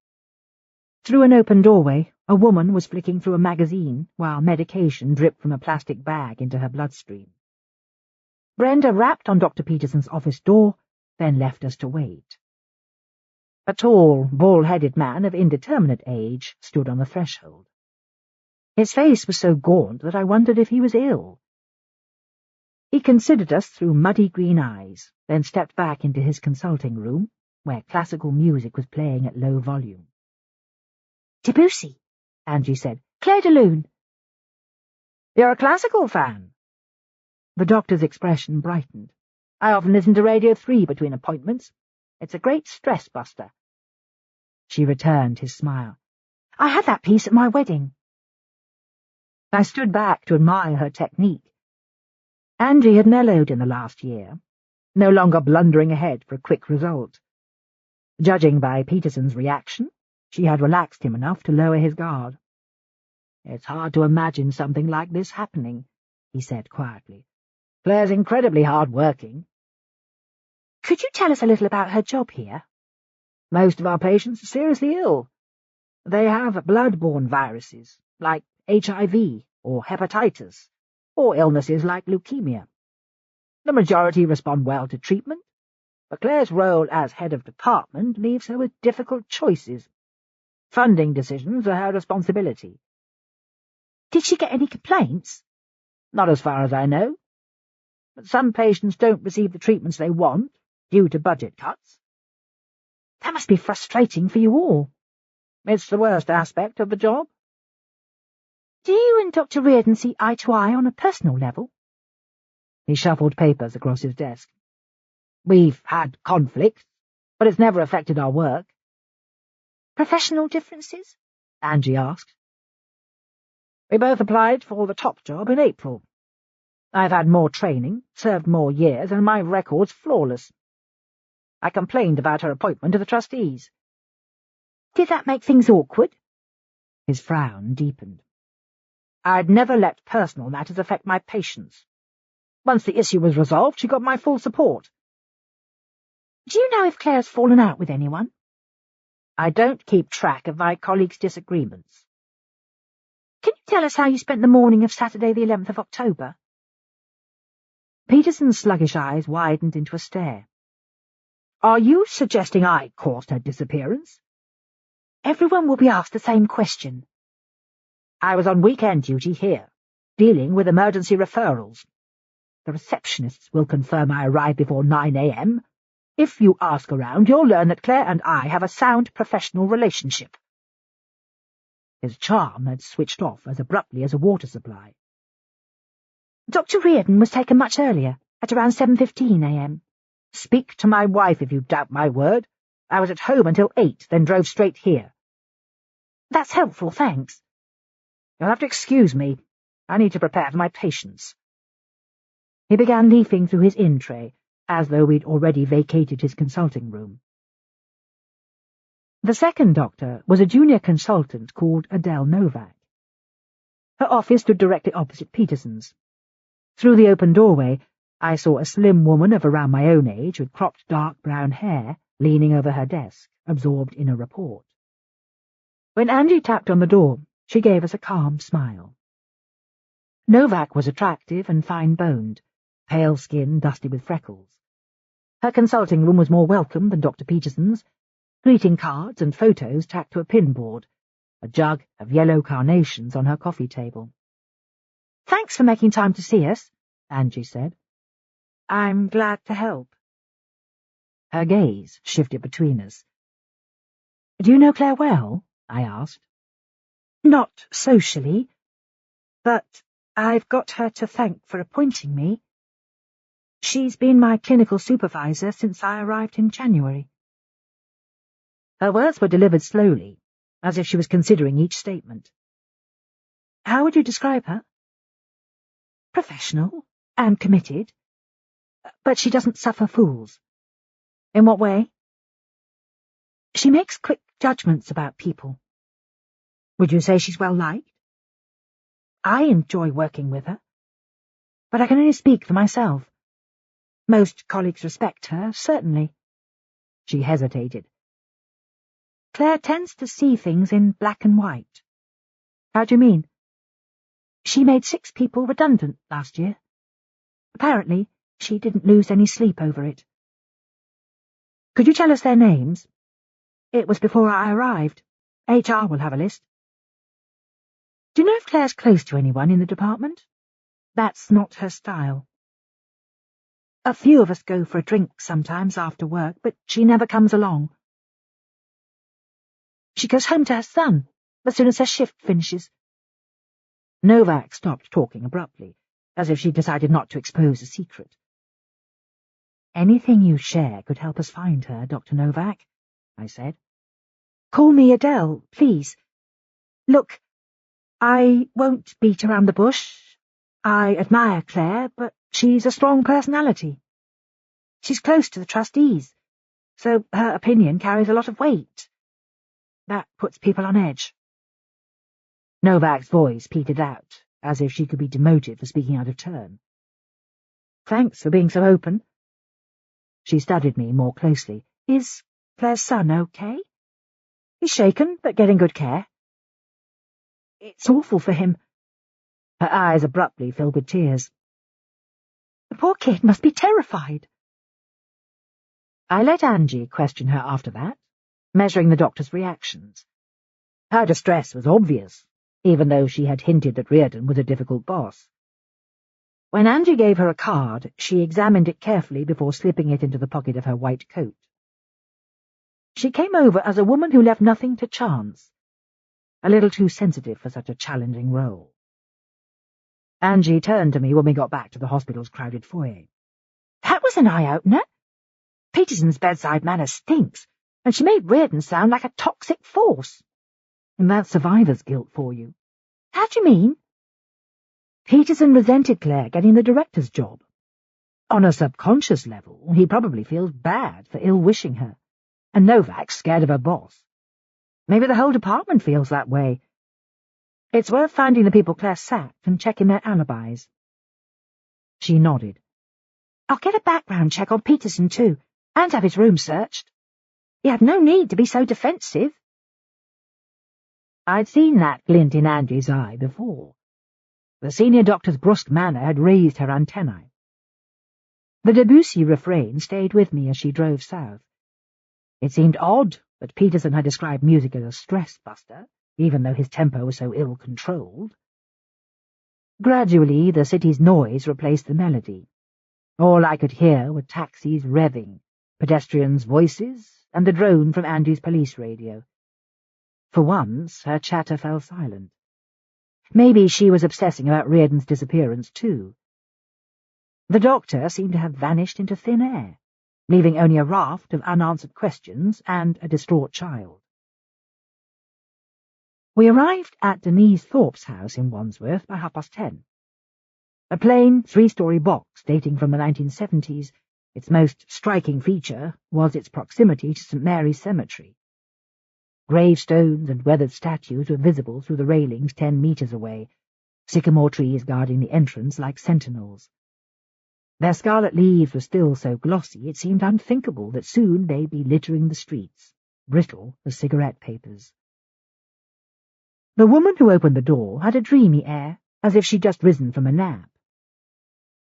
Through an open doorway, a woman was flicking through a magazine while medication dripped from a plastic bag into her bloodstream. Brenda rapped on Dr. Peterson's office door, then left us to wait. A tall, bald-headed man of indeterminate age stood on the threshold. His face was so gaunt that I wondered if he was ill. He considered us through muddy green eyes, then stepped back into his consulting room, where classical music was playing at low volume. "Debussy," Angie said. "Clair de Lune." "You're a classical fan?" The doctor's expression brightened. "I often listen to Radio 3 between appointments. It's a great stress-buster." She returned his smile. "I had that piece at my wedding." I stood back to admire her technique. Angie had mellowed in the last year, no longer blundering ahead for a quick result. Judging by Peterson's reaction, she had relaxed him enough to lower his guard. "It's hard to imagine something like this happening," he said quietly. "Claire's incredibly hard-working." "Could you tell us a little about her job here?" "Most of our patients are seriously ill. They have blood-borne viruses, like HIV or hepatitis, or illnesses like leukemia. The majority respond well to treatment, but Claire's role as head of department leaves her with difficult choices. Funding decisions are her responsibility." "Did she get any complaints?" "Not as far as I know. But some patients don't receive the treatments they want, due to budget cuts." "That must be frustrating for you all." "It's the worst aspect of the job." "Do you and Dr. Reardon see eye to eye on a personal level?" He shuffled papers across his desk. "We've had conflicts, but it's never affected our work." "Professional differences?" Angie asked. "We both applied for the top job in April. I've had more training, served more years, and my record's flawless. I complained about her appointment to the trustees." "Did that make things awkward?" His frown deepened. "I'd never let personal matters affect my patients. Once the issue was resolved, she got my full support." "Do you know if Claire's fallen out with anyone?" "I don't keep track of my colleagues' disagreements." "Can you tell us how you spent the morning of Saturday the 11th of October? Peterson's sluggish eyes widened into a stare. "Are you suggesting I caused her disappearance?" "Everyone will be asked the same question." "I was on weekend duty here, dealing with emergency referrals. The receptionists will confirm I arrived before 9 a.m. If you ask around, you'll learn that Claire and I have a sound professional relationship." His charm had switched off as abruptly as a water supply. "Dr. Reardon was taken much earlier, at around 7:15 a.m. "Speak to my wife if you doubt my word. I was at home until 8, then drove straight here." "That's helpful, thanks." "You'll have to excuse me. I need to prepare for my patients." He began leafing through his in-tray, as though we'd already vacated his consulting room. The second doctor was a junior consultant called Adele Novak. Her office stood directly opposite Peterson's. Through the open doorway, I saw a slim woman of around my own age with cropped dark brown hair leaning over her desk, absorbed in a report. When Angie tapped on the door, she gave us a calm smile. Novak was attractive and fine-boned, pale skin dusty with freckles. Her consulting room was more welcome than Dr. Peterson's, greeting cards and photos tacked to a pinboard, a jug of yellow carnations on her coffee table. "Thanks for making time to see us," Angie said. "I'm glad to help." Her gaze shifted between us. "Do you know Claire well?" I asked. "Not socially, but I've got her to thank for appointing me. She's been my clinical supervisor since I arrived in January." Her words were delivered slowly, as if she was considering each statement. "How would you describe her?" "Professional and committed, but she doesn't suffer fools." "In what way?" "She makes quick judgments about people." "Would you say she's well liked?" "I enjoy working with her, but I can only speak for myself. Most colleagues respect her, certainly." She hesitated. "Claire tends to see things in black and white." "How do you mean?" "She made 6 people redundant last year. Apparently, she didn't lose any sleep over it." "Could you tell us their names?" "It was before I arrived. HR will have a list." "Do you know if Claire's close to anyone in the department?" "That's not her style. A few of us go for a drink sometimes after work, but she never comes along. She goes home to her son as soon as her shift finishes." Novak stopped talking abruptly, as if she decided not to expose a secret. "Anything you share could help us find her, Dr. Novak," I said. "Call me Adele, please. Look, I won't beat around the bush. I admire Claire, but she's a strong personality. She's close to the trustees, so her opinion carries a lot of weight. That puts people on edge." Novak's voice petered out, as if she could be demoted for speaking out of turn. "Thanks for being so open." She studied me more closely. "Is Claire's son okay?" "He's shaken, but getting good care." "It's awful for him." Her eyes abruptly filled with tears. "The poor kid must be terrified." I let Angie question her after that, measuring the doctor's reactions. Her distress was obvious, even though she had hinted that Reardon was a difficult boss. When Angie gave her a card, she examined it carefully before slipping it into the pocket of her white coat. She came over as a woman who left nothing to chance, a little too sensitive for such a challenging role. Angie turned to me when we got back to the hospital's crowded foyer. "That was an eye-opener. Peterson's bedside manner stinks, and she made Reardon sound like a toxic force." "And that's survivor's guilt for you." "How do you mean?" "Peterson resented Claire getting the director's job. On a subconscious level, he probably feels bad for ill-wishing her, and Novak's scared of her boss. Maybe the whole department feels that way. It's worth finding the people Claire sacked and checking their alibis." She nodded. "I'll get a background check on Peterson too, and have his room searched. He had no need to be so defensive." I'd seen that glint in Angie's eye before. The senior doctor's brusque manner had raised her antennae. The Debussy refrain stayed with me as she drove south. It seemed odd that Peterson had described music as a stress-buster, even though his tempo was so ill-controlled. Gradually, the city's noise replaced the melody. All I could hear were taxis revving, pedestrians' voices, and the drone from Angie's police radio. For once, her chatter fell silent. Maybe she was obsessing about Reardon's disappearance, too. The doctor seemed to have vanished into thin air, leaving only a raft of unanswered questions and a distraught child. We arrived at Denise Thorpe's house in Wandsworth by 10:30. A plain 3-story box dating from the 1970s, its most striking feature was its proximity to St. Mary's Cemetery. Gravestones and weathered statues were visible through the railings 10 metres away, sycamore trees guarding the entrance like sentinels. Their scarlet leaves were still so glossy it seemed unthinkable that soon they'd be littering the streets, brittle as cigarette papers. The woman who opened the door had a dreamy air, as if she'd just risen from a nap.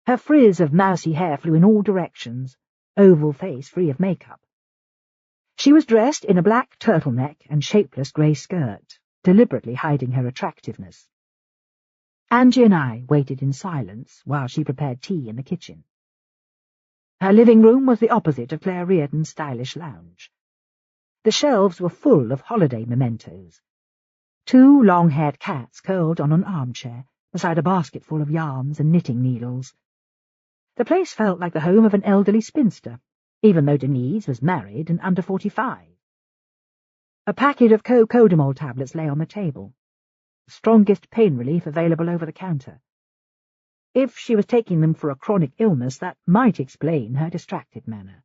Her frizz of mousy hair flew in all directions, oval face free of makeup. She was dressed in a black turtleneck and shapeless grey skirt, deliberately hiding her attractiveness. Angie and I waited in silence while she prepared tea in the kitchen. Her living room was the opposite of Claire Reardon's stylish lounge. The shelves were full of holiday mementos. 2 long-haired cats curled on an armchair beside a basket full of yarns and knitting needles. The place felt like the home of an elderly spinster, even though Denise was married and under 45. A packet of co-codamol tablets lay on the table, the strongest pain relief available over the counter. If she was taking them for a chronic illness, that might explain her distracted manner.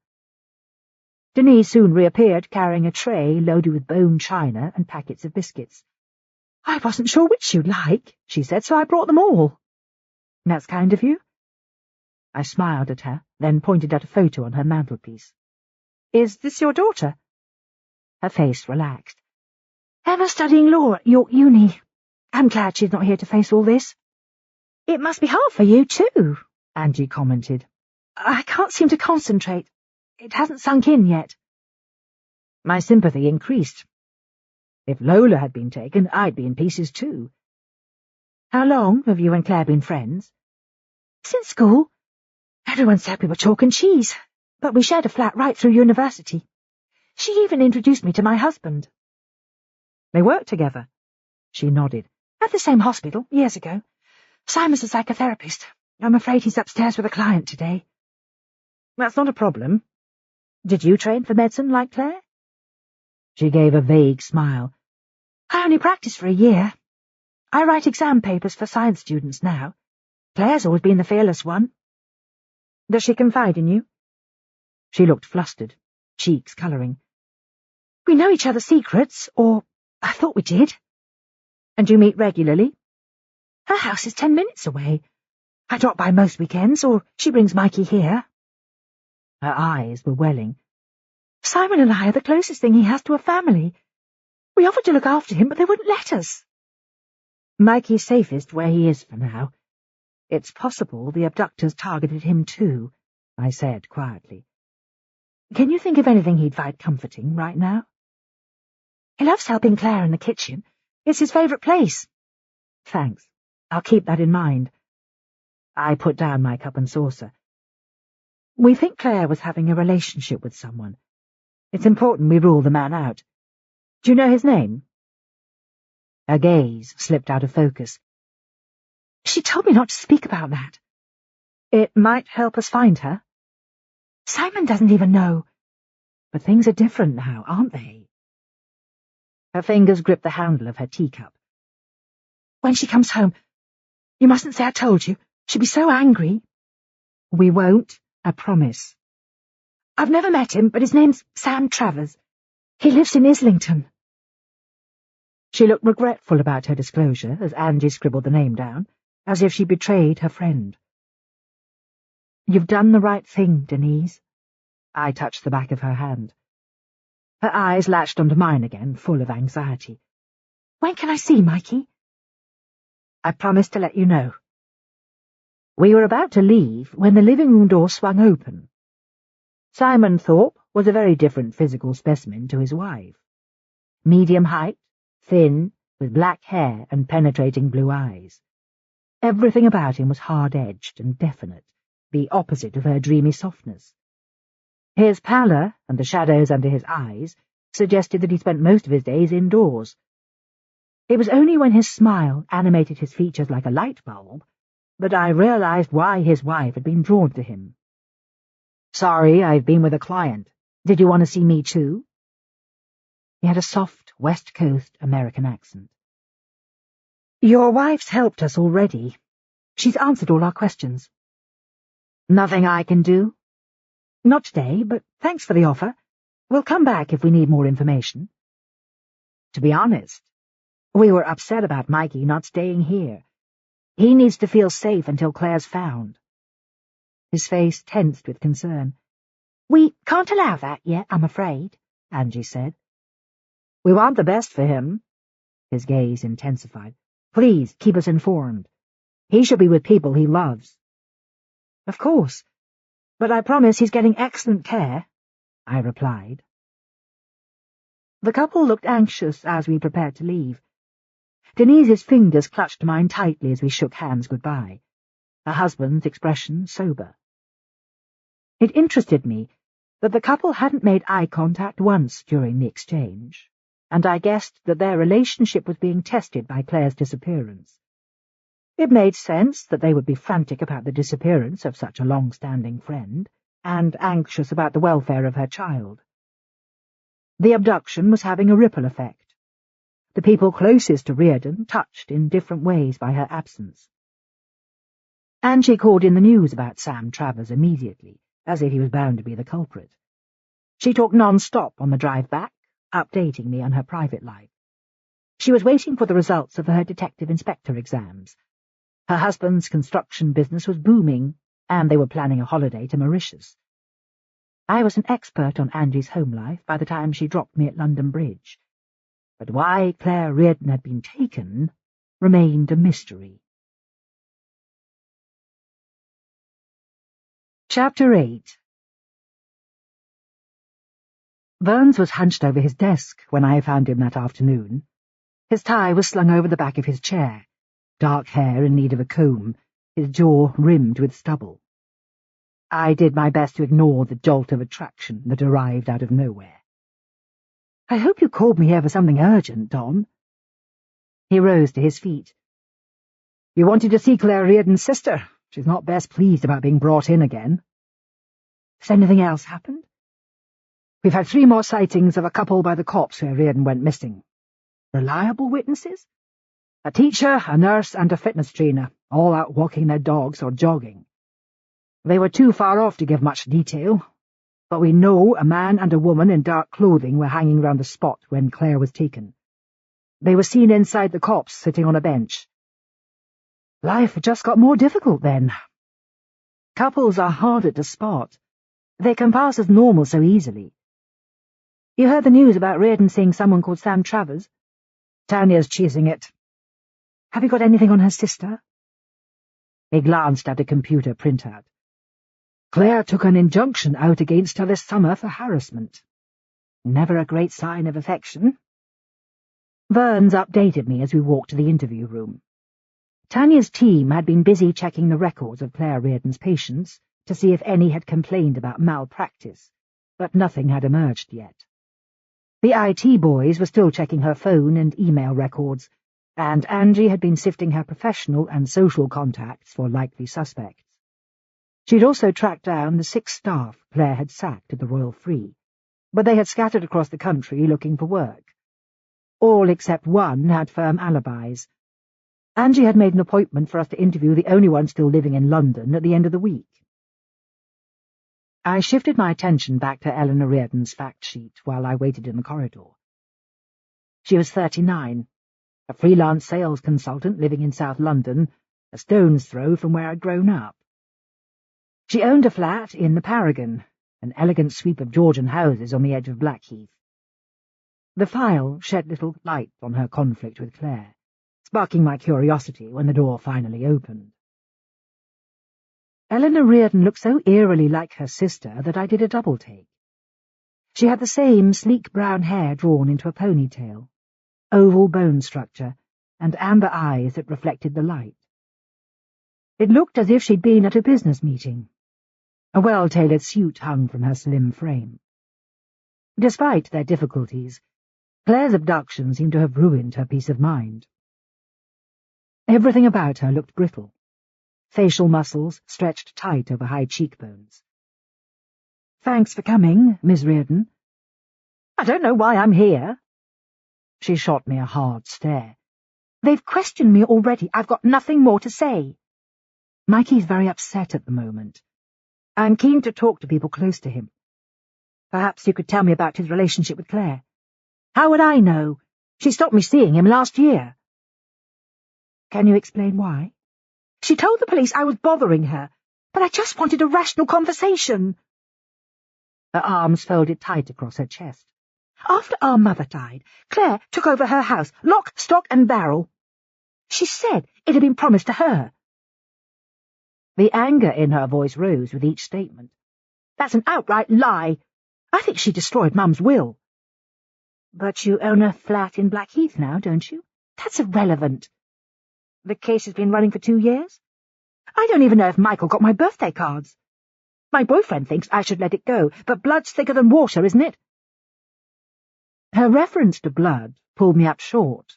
Denise soon reappeared carrying a tray loaded with bone china and packets of biscuits. "I wasn't sure which you'd like," she said, "so I brought them all." "That's kind of you." I smiled at her, then pointed at a photo on her mantelpiece. "Is this your daughter?" Her face relaxed. "Emma's studying law at York Uni. I'm glad she's not here to face all this." "It must be hard for you, too," Angie commented. "I can't seem to concentrate. It hasn't sunk in yet." My sympathy increased. If Lola had been taken, I'd be in pieces too. "How long have you and Claire been friends?" "Since school. Everyone said we were chalk and cheese, but we shared a flat right through university. She even introduced me to my husband." "They work together?" She nodded. "At the same hospital, years ago. Simon's a psychotherapist. I'm afraid he's upstairs with a client today." "That's not a problem. Did you train for medicine like Claire?" She gave a vague smile. "I only practiced for a year. I write exam papers for science students now. Claire's always been the fearless one." "Does she confide in you?" She looked flustered, cheeks colouring. "We know each other's secrets, or I thought we did." "And you meet regularly?" "Her house is 10 minutes away. I drop by most weekends, or she brings Mikey here." Her eyes were welling. "Simon and I are the closest thing he has to a family. We offered to look after him, but they wouldn't let us." "Mikey's safest where he is for now. It's possible the abductors targeted him too," I said quietly. "Can you think of anything he'd find comforting right now?" "He loves helping Claire in the kitchen. It's his favourite place." "Thanks. I'll keep that in mind." I put down my cup and saucer. "We think Claire was having a relationship with someone. It's important we rule the man out. Do you know his name?" Her gaze slipped out of focus. "She told me not to speak about that." "It might help us find her." "Simon doesn't even know." "But things are different now, aren't they?" Her fingers gripped the handle of her teacup. "When she comes home, you mustn't say I told you. She'll be so angry." "We won't, I promise." "I've never met him, but his name's Sam Travers. He lives in Islington." She looked regretful about her disclosure as Angie scribbled the name down, as if she betrayed her friend. "You've done the right thing, Denise." I touched the back of her hand. Her eyes latched onto mine again, full of anxiety. "When can I see Mikey?" "I promised to let you know." We were about to leave when the living room door swung open. Simon Thorpe was a very different physical specimen to his wife. Medium height, thin, with black hair and penetrating blue eyes. Everything about him was hard-edged and definite, the opposite of her dreamy softness. His pallor and the shadows under his eyes suggested that he spent most of his days indoors. It was only when his smile animated his features like a light bulb that I realized why his wife had been drawn to him. "Sorry, I've been with a client. Did you want to see me too?" He had a soft West Coast American accent. "Your wife's helped us already. She's answered all our questions." "Nothing I can do?" "Not today, but thanks for the offer. We'll come back if we need more information." To be honest, we were upset about Mikey not staying here. He needs to feel safe until Claire's found. His face tensed with concern. "We can't allow that yet, I'm afraid," Angie said. "We want the best for him." His gaze intensified. "Please keep us informed." He should be with people he loves. Of course, but I promise he's getting excellent care, I replied. The couple looked anxious as we prepared to leave. Denise's fingers clutched mine tightly as we shook hands goodbye, her husband's expression sober. It interested me that the couple hadn't made eye contact once during the exchange, and I guessed that their relationship was being tested by Claire's disappearance. It made sense that they would be frantic about the disappearance of such a long-standing friend, and anxious about the welfare of her child. The abduction was having a ripple effect. The people closest to Reardon touched in different ways by her absence. Angie called in the news about Sam Travers immediately, as if he was bound to be the culprit. She talked non-stop on the drive back, updating me on her private life. She was waiting for the results of her detective inspector exams. Her husband's construction business was booming, and they were planning a holiday to Mauritius. I was an expert on Angie's home life by the time she dropped me at London Bridge, but why Claire Reardon had been taken remained a mystery. Chapter 8. Burns was hunched over his desk when I found him that afternoon. His tie was slung over the back of his chair, dark hair in need of a comb, his jaw rimmed with stubble. I did my best to ignore the jolt of attraction that arrived out of nowhere. "I hope you called me here for something urgent, Don." He rose to his feet. "You wanted to see Claire Reardon's sister. She's not best pleased about being brought in again." "Has anything else happened?" "We've had 3 more sightings of a couple by the cops where Reardon went missing. Reliable witnesses? A teacher, a nurse, and a fitness trainer, all out walking their dogs or jogging. They were too far off to give much detail, but we know a man and a woman in dark clothing were hanging round the spot when Claire was taken. They were seen inside the copse sitting on a bench. Life had just got more difficult then. Couples are harder to spot. They can pass as normal so easily. You heard the news about Reardon seeing someone called Sam Travers? Tanya's chasing it. Have you got anything on her sister?" He glanced at a computer printout. "Claire took an injunction out against her this summer for harassment. Never a great sign of affection." Burns updated me as we walked to the interview room. Tanya's team had been busy checking the records of Claire Reardon's patients to see if any had complained about malpractice, but nothing had emerged yet. The IT boys were still checking her phone and email records, and Angie had been sifting her professional and social contacts for likely suspects. She'd also tracked down the 6 staff Claire had sacked at the Royal Free, but they had scattered across the country looking for work. All except one had firm alibis. Angie had made an appointment for us to interview the only one still living in London at the end of the week. I shifted my attention back to Eleanor Reardon's fact sheet while I waited in the corridor. She was 39, a freelance sales consultant living in South London, a stone's throw from where I'd grown up. She owned a flat in the Paragon, an elegant sweep of Georgian houses on the edge of Blackheath. The file shed little light on her conflict with Claire, sparking my curiosity when the door finally opened. Eleanor Reardon looked so eerily like her sister that I did a double-take. She had the same sleek brown hair drawn into a ponytail, oval bone structure, and amber eyes that reflected the light. It looked as if she'd been at a business meeting. A well-tailored suit hung from her slim frame. Despite their difficulties, Claire's abduction seemed to have ruined her peace of mind. Everything about her looked brittle, facial muscles stretched tight over high cheekbones. "Thanks for coming, Miss Reardon." "I don't know why I'm here." She shot me a hard stare. "They've questioned me already. I've got nothing more to say." "Mikey's very upset at the moment. I'm keen to talk to people close to him. Perhaps you could tell me about his relationship with Claire." "How would I know? She stopped me seeing him last year." "Can you explain why?" "She told the police I was bothering her, but I just wanted a rational conversation." Her arms folded tight across her chest. "After our mother died, Claire took over her house, lock, stock and barrel. She said it had been promised to her, The anger in her voice rose with each statement. That's an outright lie. I think she destroyed Mum's will. But you own a flat in Blackheath now, don't you? That's irrelevant. The case has been running for 2 years. I don't even know if Michael got my birthday cards. My boyfriend thinks I should let it go, but blood's thicker than water, isn't it? Her reference to blood pulled me up short.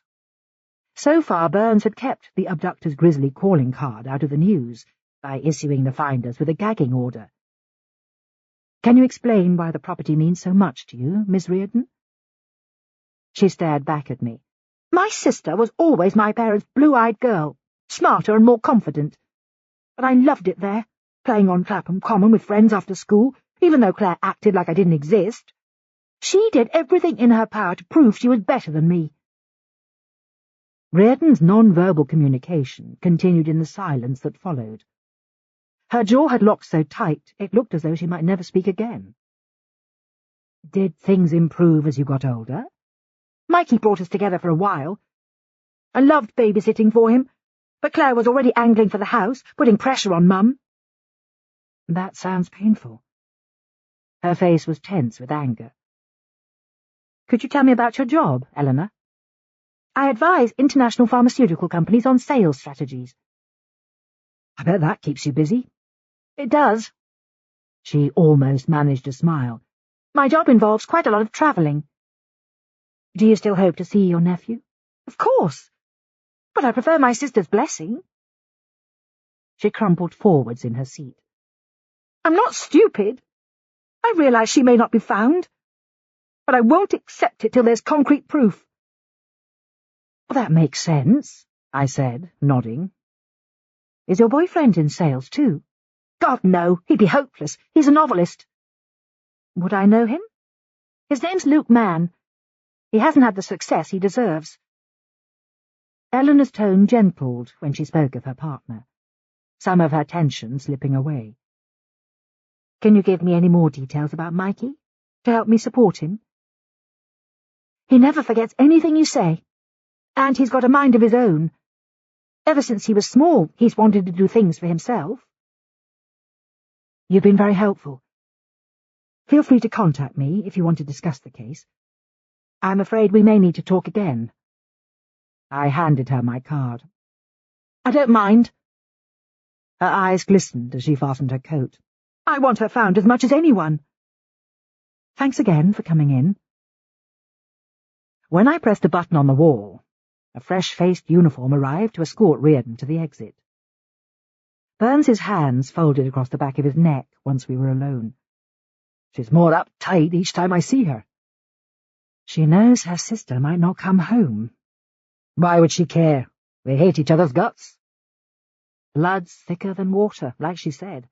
So far, Burns had kept the abductor's grisly calling card out of the news by issuing the finders with a gagging order. Can you explain why the property means so much to you, Miss Reardon? She stared back at me. My sister was always my parents' blue-eyed girl, smarter and more confident. But I loved it there, playing on Clapham Common with friends after school, even though Claire acted like I didn't exist. She did everything in her power to prove she was better than me. Reardon's non-verbal communication continued in the silence that followed. Her jaw had locked so tight it looked as though she might never speak again. Did things improve as you got older? Mikey brought us together for a while. I loved babysitting for him, but Claire was already angling for the house, putting pressure on Mum. That sounds painful. Her face was tense with anger. Could you tell me about your job, Eleanor? I advise international pharmaceutical companies on sales strategies. I bet that keeps you busy. It does. She almost managed a smile. My job involves quite a lot of travelling. Do you still hope to see your nephew? Of course. But I prefer my sister's blessing. She crumpled forwards in her seat. I'm not stupid. I realise she may not be found, but I won't accept it till there's concrete proof. Well, that makes sense, I said, nodding. Is your boyfriend in sales too? God, no, he'd be hopeless. He's a novelist. Would I know him? His name's Luke Mann. He hasn't had the success he deserves. Eleanor's tone gentled when she spoke of her partner, some of her tension slipping away. Can you give me any more details about Mikey, to help me support him? He never forgets anything you say, and he's got a mind of his own. Ever since he was small, he's wanted to do things for himself. You've been very helpful. Feel free to contact me if you want to discuss the case. I'm afraid we may need to talk again. I handed her my card. I don't mind. Her eyes glistened as she fastened her coat. I want her found as much as anyone. Thanks again for coming in. When I pressed a button on the wall, a fresh-faced uniform arrived to escort Reardon to the exit. Burns's hands folded across the back of his neck once we were alone. She's more uptight each time I see her. She knows her sister might not come home. Why would she care? They hate each other's guts. Blood's thicker than water, like she said.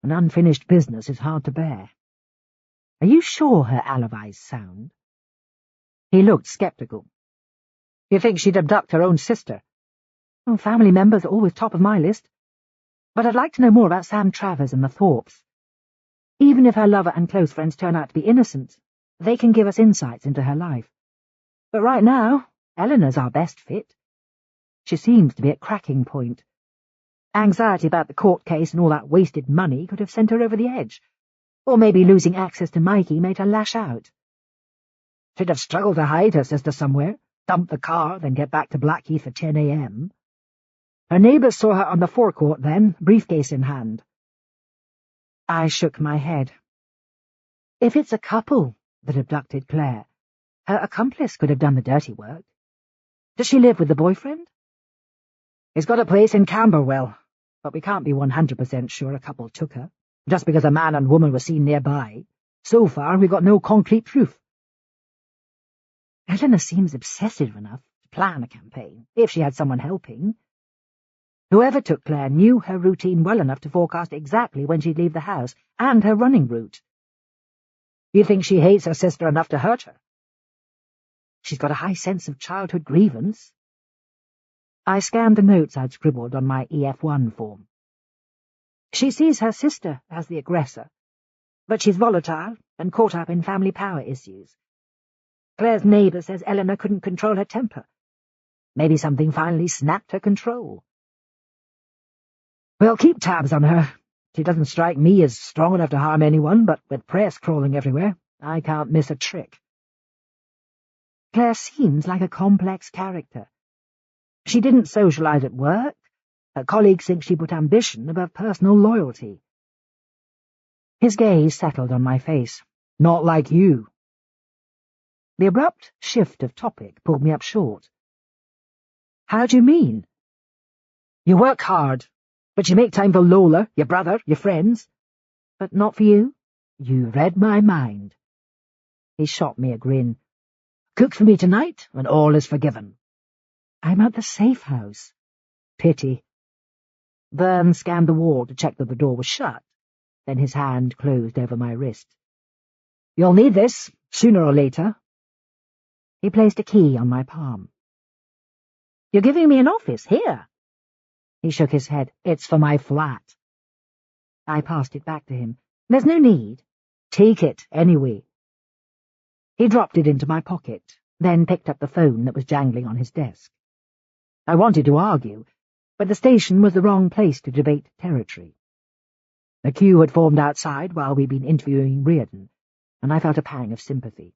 An unfinished business is hard to bear. Are you sure her alibi's sound? He looked sceptical. You think she'd abduct her own sister? Well, family members are always top of my list. But I'd like to know more about Sam Travers and the Thorpes. Even if her lover and close friends turn out to be innocent, they can give us insights into her life. But right now, Eleanor's our best fit. She seems to be at cracking point. Anxiety about the court case and all that wasted money could have sent her over the edge. Or maybe losing access to Mikey made her lash out. She'd have struggled to hide her sister somewhere, dump the car, then get back to Blackheath at 10 a.m. Her neighbours saw her on the forecourt then, briefcase in hand. I shook my head. If it's a couple that abducted Claire, her accomplice could have done the dirty work. Does she live with the boyfriend? He's got a place in Camberwell, but we can't be 100% sure a couple took her, just because a man and woman were seen nearby. So far, we've got no concrete proof. Eleanor seems obsessive enough to plan a campaign, if she had someone helping. Whoever took Claire knew her routine well enough to forecast exactly when she'd leave the house, and her running route. You think she hates her sister enough to hurt her? She's got a high sense of childhood grievance. I scanned the notes I'd scribbled on my EF1 form. She sees her sister as the aggressor, but she's volatile and caught up in family power issues. Claire's neighbour says Eleanor couldn't control her temper. Maybe something finally snapped her control. We'll keep tabs on her. She doesn't strike me as strong enough to harm anyone, but with press crawling everywhere, I can't miss a trick. Claire seems like a complex character. She didn't socialize at work. Her colleagues think she put ambition above personal loyalty. His gaze settled on my face. Not like you. The abrupt shift of topic pulled me up short. How do you mean? You work hard, but you make time for Lola, your brother, your friends. But not for you. You read my mind. He shot me a grin. Cook for me tonight, and all is forgiven. I'm at the safe house. Pity. Vern scanned the wall to check that the door was shut. Then his hand closed over my wrist. You'll need this, sooner or later. He placed a key on my palm. You're giving me an office here. He shook his head. It's for my flat. I passed it back to him. There's no need. Take it, anyway. He dropped it into my pocket, then picked up the phone that was jangling on his desk. I wanted to argue, but the station was the wrong place to debate territory. A queue had formed outside while we'd been interviewing Reardon, and I felt a pang of sympathy.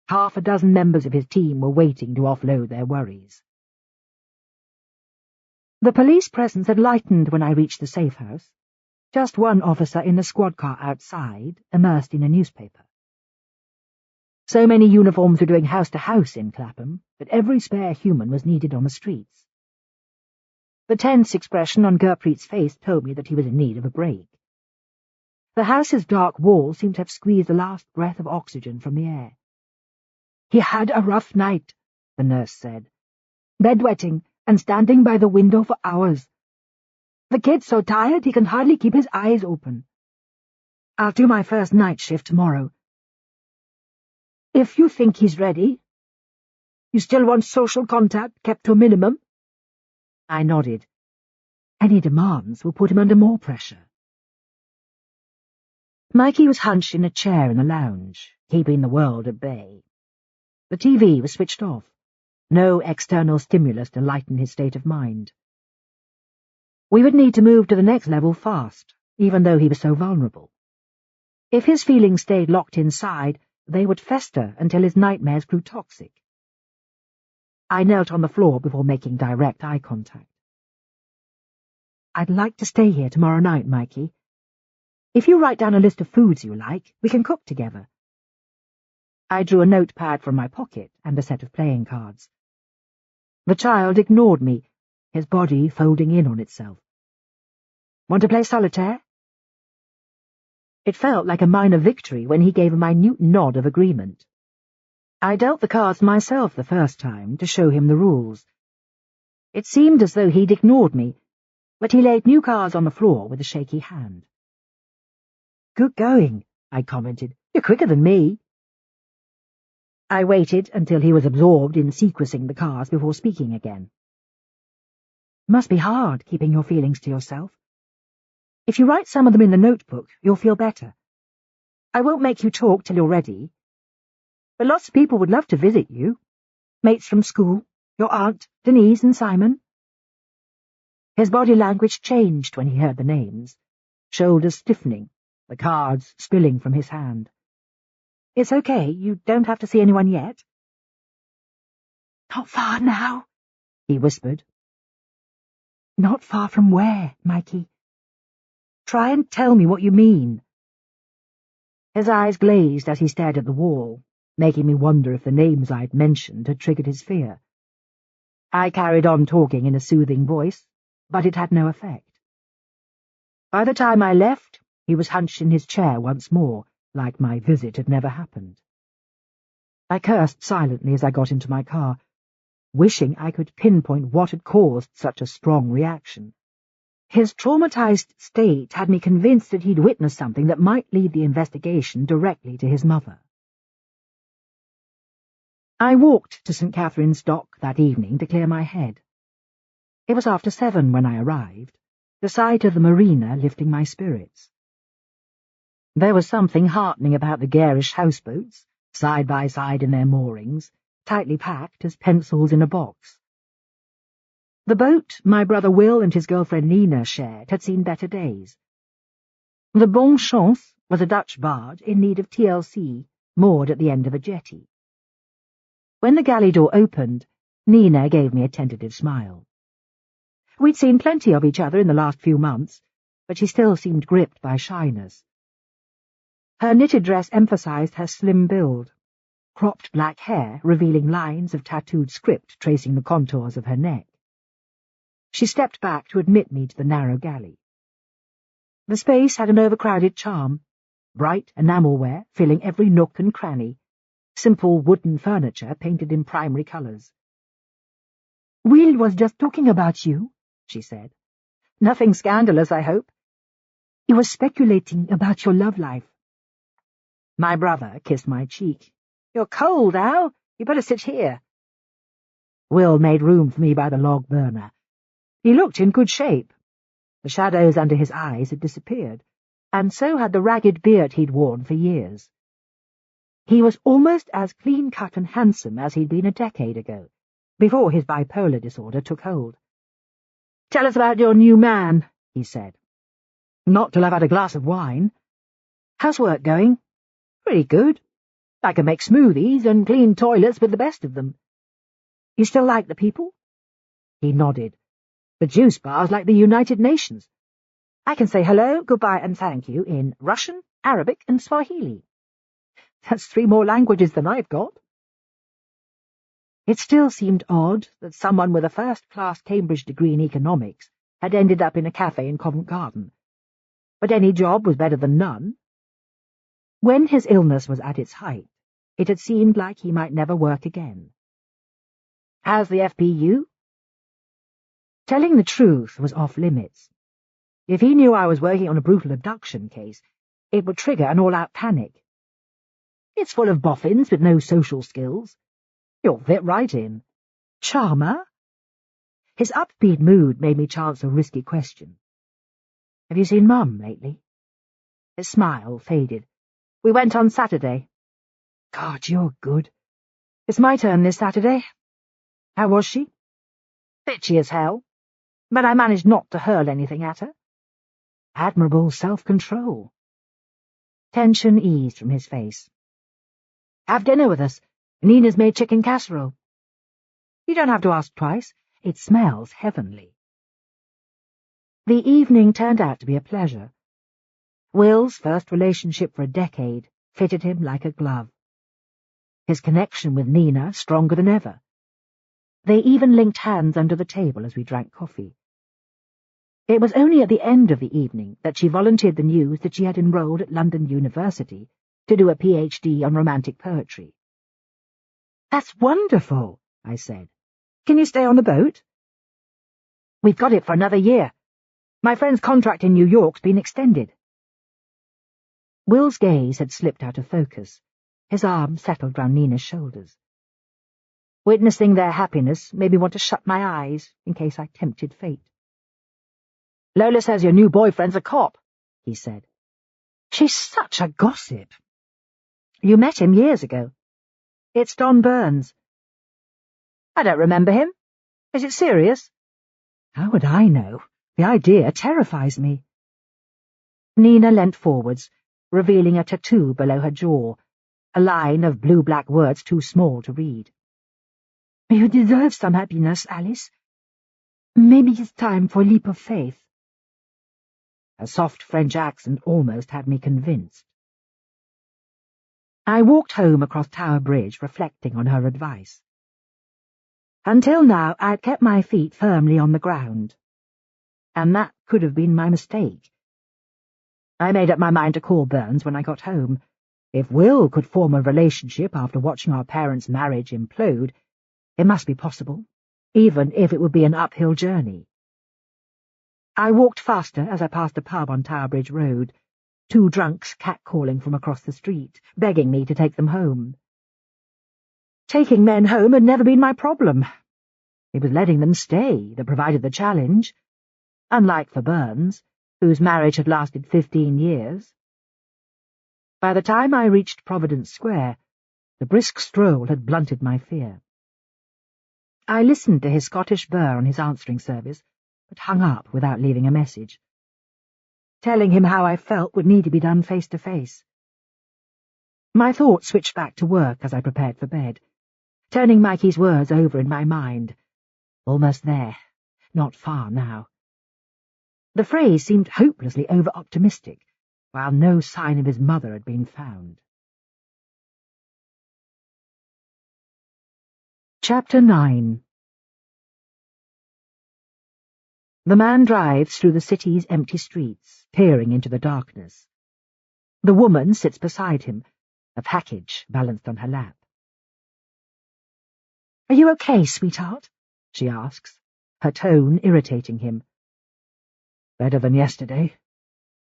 Half a dozen members of his team were waiting to offload their worries. The police presence had lightened when I reached the safe house. Just one officer in the squad car outside, immersed in a newspaper. So many uniforms were doing house to house in Clapham that every spare human was needed on the streets. The tense expression on Gurpreet's face told me that he was in need of a break. The house's dark walls seemed to have squeezed the last breath of oxygen from the air. He had a rough night, the nurse said. Bedwetting and standing by the window for hours. The kid's so tired he can hardly keep his eyes open. I'll do my first night shift tomorrow. If you think he's ready, you still want social contact kept to a minimum? I nodded. Any demands will put him under more pressure. Mikey was hunched in a chair in the lounge, keeping the world at bay. The TV was switched off. No external stimulus to lighten his state of mind. We would need to move to the next level fast, even though he was so vulnerable. If his feelings stayed locked inside, they would fester until his nightmares grew toxic. I knelt on the floor before making direct eye contact. I'd like to stay here tomorrow night, Mikey. If you write down a list of foods you like, we can cook together. I drew a notepad from my pocket and a set of playing cards. The child ignored me, his body folding in on itself. Want to play solitaire? It felt like a minor victory when he gave a minute nod of agreement. I dealt the cards myself the first time to show him the rules. It seemed as though he'd ignored me, but he laid new cards on the floor with a shaky hand. Good going, I commented. You're quicker than me. I waited until he was absorbed in sequencing the cards before speaking again. Must be hard keeping your feelings to yourself. If you write some of them in the notebook, you'll feel better. I won't make you talk till you're ready. But lots of people would love to visit you. Mates from school, your aunt, Denise and Simon. His body language changed when he heard the names, shoulders stiffening, the cards spilling from his hand. It's okay, you don't have to see anyone yet. Not far now, he whispered. Not far from where, Mikey? Try and tell me what you mean. His eyes glazed as he stared at the wall, making me wonder if the names I'd mentioned had triggered his fear. I carried on talking in a soothing voice, but it had no effect. By the time I left, he was hunched in his chair once more, like my visit had never happened. I cursed silently as I got into my car, wishing I could pinpoint what had caused such a strong reaction. His traumatized state had me convinced that he'd witnessed something that might lead the investigation directly to his mother. I walked to St. Catherine's Dock that evening to clear my head. It was after 7 when I arrived, the sight of the marina lifting my spirits. There was something heartening about the garish houseboats, side by side in their moorings, tightly packed as pencils in a box. The boat my brother Will and his girlfriend Nina shared had seen better days. The Bonne Chance was a Dutch barge in need of TLC, moored at the end of a jetty. When the galley door opened, Nina gave me a tentative smile. We'd seen plenty of each other in the last few months, but she still seemed gripped by shyness. Her knitted dress emphasized her slim build, cropped black hair revealing lines of tattooed script tracing the contours of her neck. She stepped back to admit me to the narrow galley. The space had an overcrowded charm, bright enamelware filling every nook and cranny, simple wooden furniture painted in primary colours. "Will was just talking about you," she said. "Nothing scandalous, I hope. He was speculating about your love life." My brother kissed my cheek. "You're cold, Al. You better sit here." Will made room for me by the log burner. He looked in good shape. The shadows under his eyes had disappeared, and so had the ragged beard he'd worn for years. He was almost as clean-cut and handsome as he'd been a decade ago, before his bipolar disorder took hold. "Tell us about your new man," he said. "Not till I've had a glass of wine." "How's work going?" "Pretty good. I can make smoothies and clean toilets with the best of them." "You still like the people?" He nodded. "The juice bar's like the United Nations. I can say hello, goodbye, and thank you in Russian, Arabic, and Swahili. That's 3 more languages than I've got." It still seemed odd that someone with a first-class Cambridge degree in economics had ended up in a cafe in Covent Garden. But any job was better than none. When his illness was at its height, it had seemed like he might never work again. "How's the FPU?" Telling the truth was off-limits. If he knew I was working on a brutal abduction case, it would trigger an all-out panic. "It's full of boffins with no social skills. You'll fit right in." "Charmer?" His upbeat mood made me chance a risky question. "Have you seen Mum lately?" His smile faded. "We went on Saturday." "God, you're good. It's my turn this Saturday. How was she?" "Bitchy as hell, but I managed not to hurl anything at her." Admirable self-control. Tension eased from his face. "Have dinner with us. Nina's made chicken casserole." "You don't have to ask twice. It smells heavenly." The evening turned out to be a pleasure. Will's first relationship for a decade fitted him like a glove. His connection with Nina stronger than ever. They even linked hands under the table as we drank coffee. It was only at the end of the evening that she volunteered the news that she had enrolled at London University to do a PhD on romantic poetry. "That's wonderful," I said. "Can you stay on the boat?" "We've got it for another year. My friend's contract in New York's been extended." Will's gaze had slipped out of focus. His arm settled round Nina's shoulders. Witnessing their happiness made me want to shut my eyes in case I tempted fate. "Lola says your new boyfriend's a cop," he said. "She's such a gossip." "You met him years ago." "It's Don Burns." "I don't remember him. Is it serious?" "How would I know? The idea terrifies me." Nina leant forwards, revealing a tattoo below her jaw, a line of blue-black words too small to read. "You deserve some happiness, Alice. Maybe it's time for a leap of faith." A soft French accent almost had me convinced. I walked home across Tower Bridge, reflecting on her advice. Until now, I had kept my feet firmly on the ground, and that could have been my mistake. I made up my mind to call Burns when I got home. If Will could form a relationship after watching our parents' marriage implode, it must be possible, even if it would be an uphill journey. I walked faster as I passed a pub on Tower Bridge Road, 2 drunks catcalling from across the street, begging me to take them home. Taking men home had never been my problem. It was letting them stay that provided the challenge, unlike for Burns, whose marriage had lasted 15 years. By the time I reached Providence Square, the brisk stroll had blunted my fear. I listened to his Scottish burr on his answering service, but hung up without leaving a message. Telling him how I felt would need to be done face to face. My thoughts switched back to work as I prepared for bed, turning Mikey's words over in my mind. Almost there, not far now. The phrase seemed hopelessly over-optimistic, while no sign of his mother had been found. Chapter 9. The man drives through the city's empty streets, peering into the darkness. The woman sits beside him, a package balanced on her lap. "Are you okay, sweetheart?" she asks, her tone irritating him. "Better than yesterday."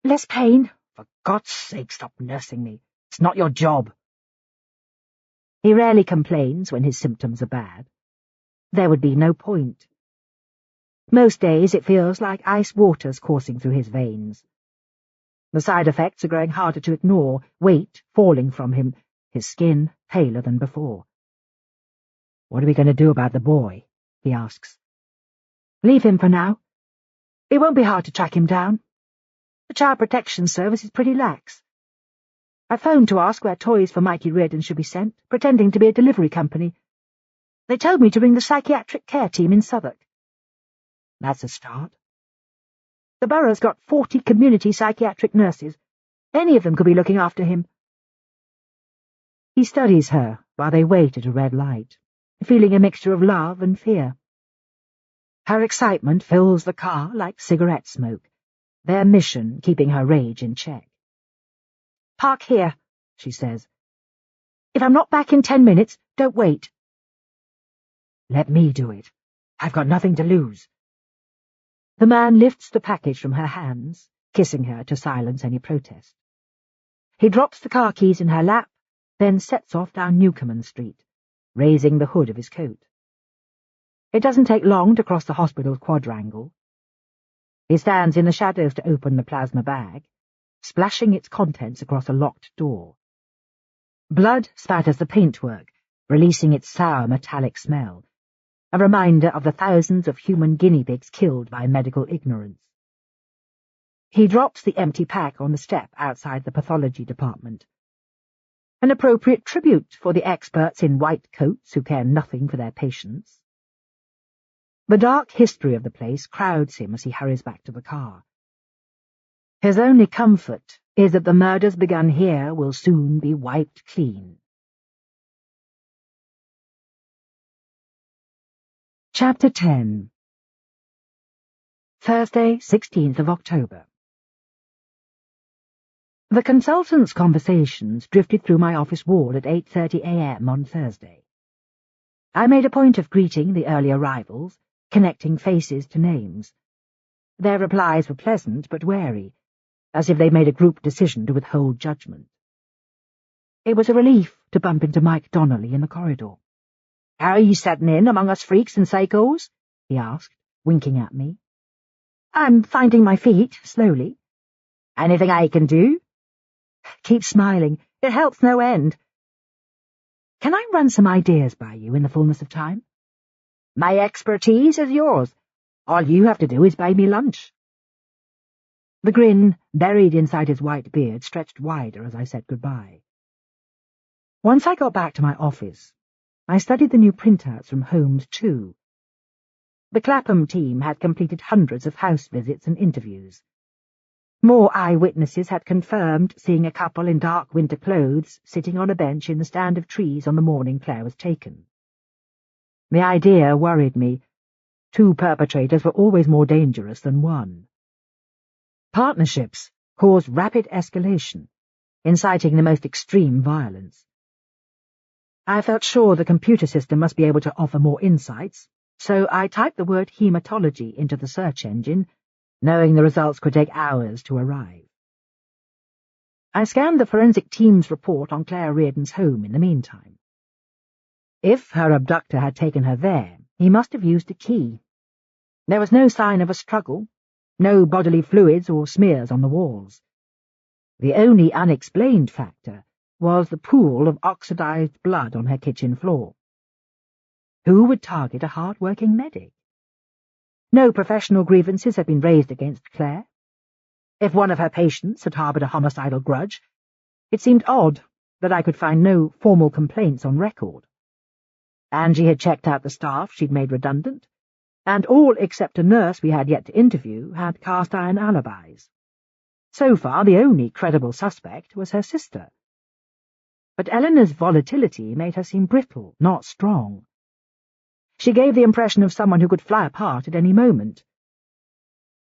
"Less pain? For God's sake, stop nursing me. It's not your job." He rarely complains when his symptoms are bad. There would be no point. Most days it feels like ice waters coursing through his veins. The side effects are growing harder to ignore, weight falling from him, his skin paler than before. "What are we going to do about the boy?" he asks. "Leave him for now. It won't be hard to track him down. The Child Protection Service is pretty lax. I phoned to ask where toys for Mikey Reardon should be sent, pretending to be a delivery company. They told me to ring the psychiatric care team in Southwark." "That's a start." "The borough's got 40 community psychiatric nurses. Any of them could be looking after him." He studies her while they wait at a red light, feeling a mixture of love and fear. Her excitement fills the car like cigarette smoke, their mission keeping her rage in check. "Park here," she says. "If I'm not back in 10 minutes, don't wait." "Let me do it. I've got nothing to lose." The man lifts the package from her hands, kissing her to silence any protest. He drops the car keys in her lap, then sets off down Newcomen Street, raising the hood of his coat. It doesn't take long to cross the hospital's quadrangle. He stands in the shadows to open the plasma bag, splashing its contents across a locked door. Blood spatters the paintwork, releasing its sour metallic smell, a reminder of the thousands of human guinea pigs killed by medical ignorance. He drops the empty pack on the step outside the pathology department. An appropriate tribute for the experts in white coats who care nothing for their patients. The dark history of the place crowds him as he hurries back to the car. His only comfort is that the murders begun here will soon be wiped clean. Chapter 10. Thursday, 16th of October. The consultant's conversations drifted through my office wall at 8:30 a.m. on Thursday. I made a point of greeting the early arrivals, connecting faces to names. Their replies were pleasant but wary, as if they made a group decision to withhold judgment. It was a relief to bump into Mike Donnelly in the corridor. "How are you setting in among us freaks and psychos?" he asked, winking at me. "I'm finding my feet, slowly." "Anything I can do?" "Keep smiling. It helps no end." "Can I run some ideas by you in the fullness of time?" "My expertise is yours. All you have to do is buy me lunch." The grin, buried inside his white beard, stretched wider as I said goodbye. Once I got back to my office, I studied the new printouts from Holmes too. The Clapham team had completed hundreds of house visits and interviews. More eyewitnesses had confirmed seeing a couple in dark winter clothes sitting on a bench in the stand of trees on the morning Claire was taken. The idea worried me. 2 perpetrators were always more dangerous than one. Partnerships caused rapid escalation, inciting the most extreme violence. I felt sure the computer system must be able to offer more insights, so I typed the word hematology into the search engine, knowing the results could take hours to arrive. I scanned the forensic team's report on Claire Reardon's home in the meantime. If her abductor had taken her there, he must have used a key. There was no sign of a struggle, no bodily fluids or smears on the walls. The only unexplained factor was the pool of oxidized blood on her kitchen floor. Who would target a hard-working medic? No professional grievances had been raised against Claire. If one of her patients had harboured a homicidal grudge, it seemed odd that I could find no formal complaints on record. Angie had checked out the staff she'd made redundant, and all except a nurse we had yet to interview had cast-iron alibis. So far, the only credible suspect was her sister. But Eleanor's volatility made her seem brittle, not strong. She gave the impression of someone who could fly apart at any moment.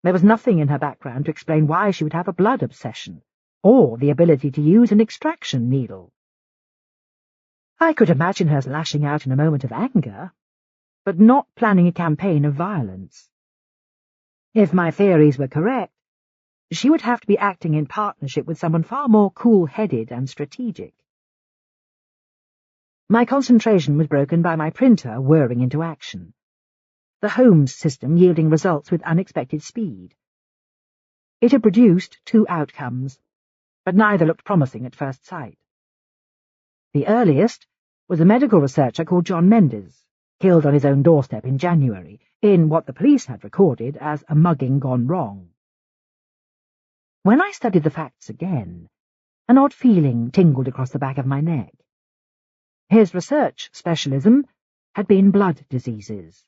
There was nothing in her background to explain why she would have a blood obsession, or the ability to use an extraction needle. I could imagine her lashing out in a moment of anger, but not planning a campaign of violence. If my theories were correct, she would have to be acting in partnership with someone far more cool-headed and strategic. My concentration was broken by my printer whirring into action, the Holmes system yielding results with unexpected speed. It had produced 2 outcomes, but neither looked promising at first sight. The earliest was a medical researcher called John Mendes, killed on his own doorstep in January, in what the police had recorded as a mugging gone wrong. When I studied the facts again, an odd feeling tingled across the back of my neck. His research specialism had been blood diseases.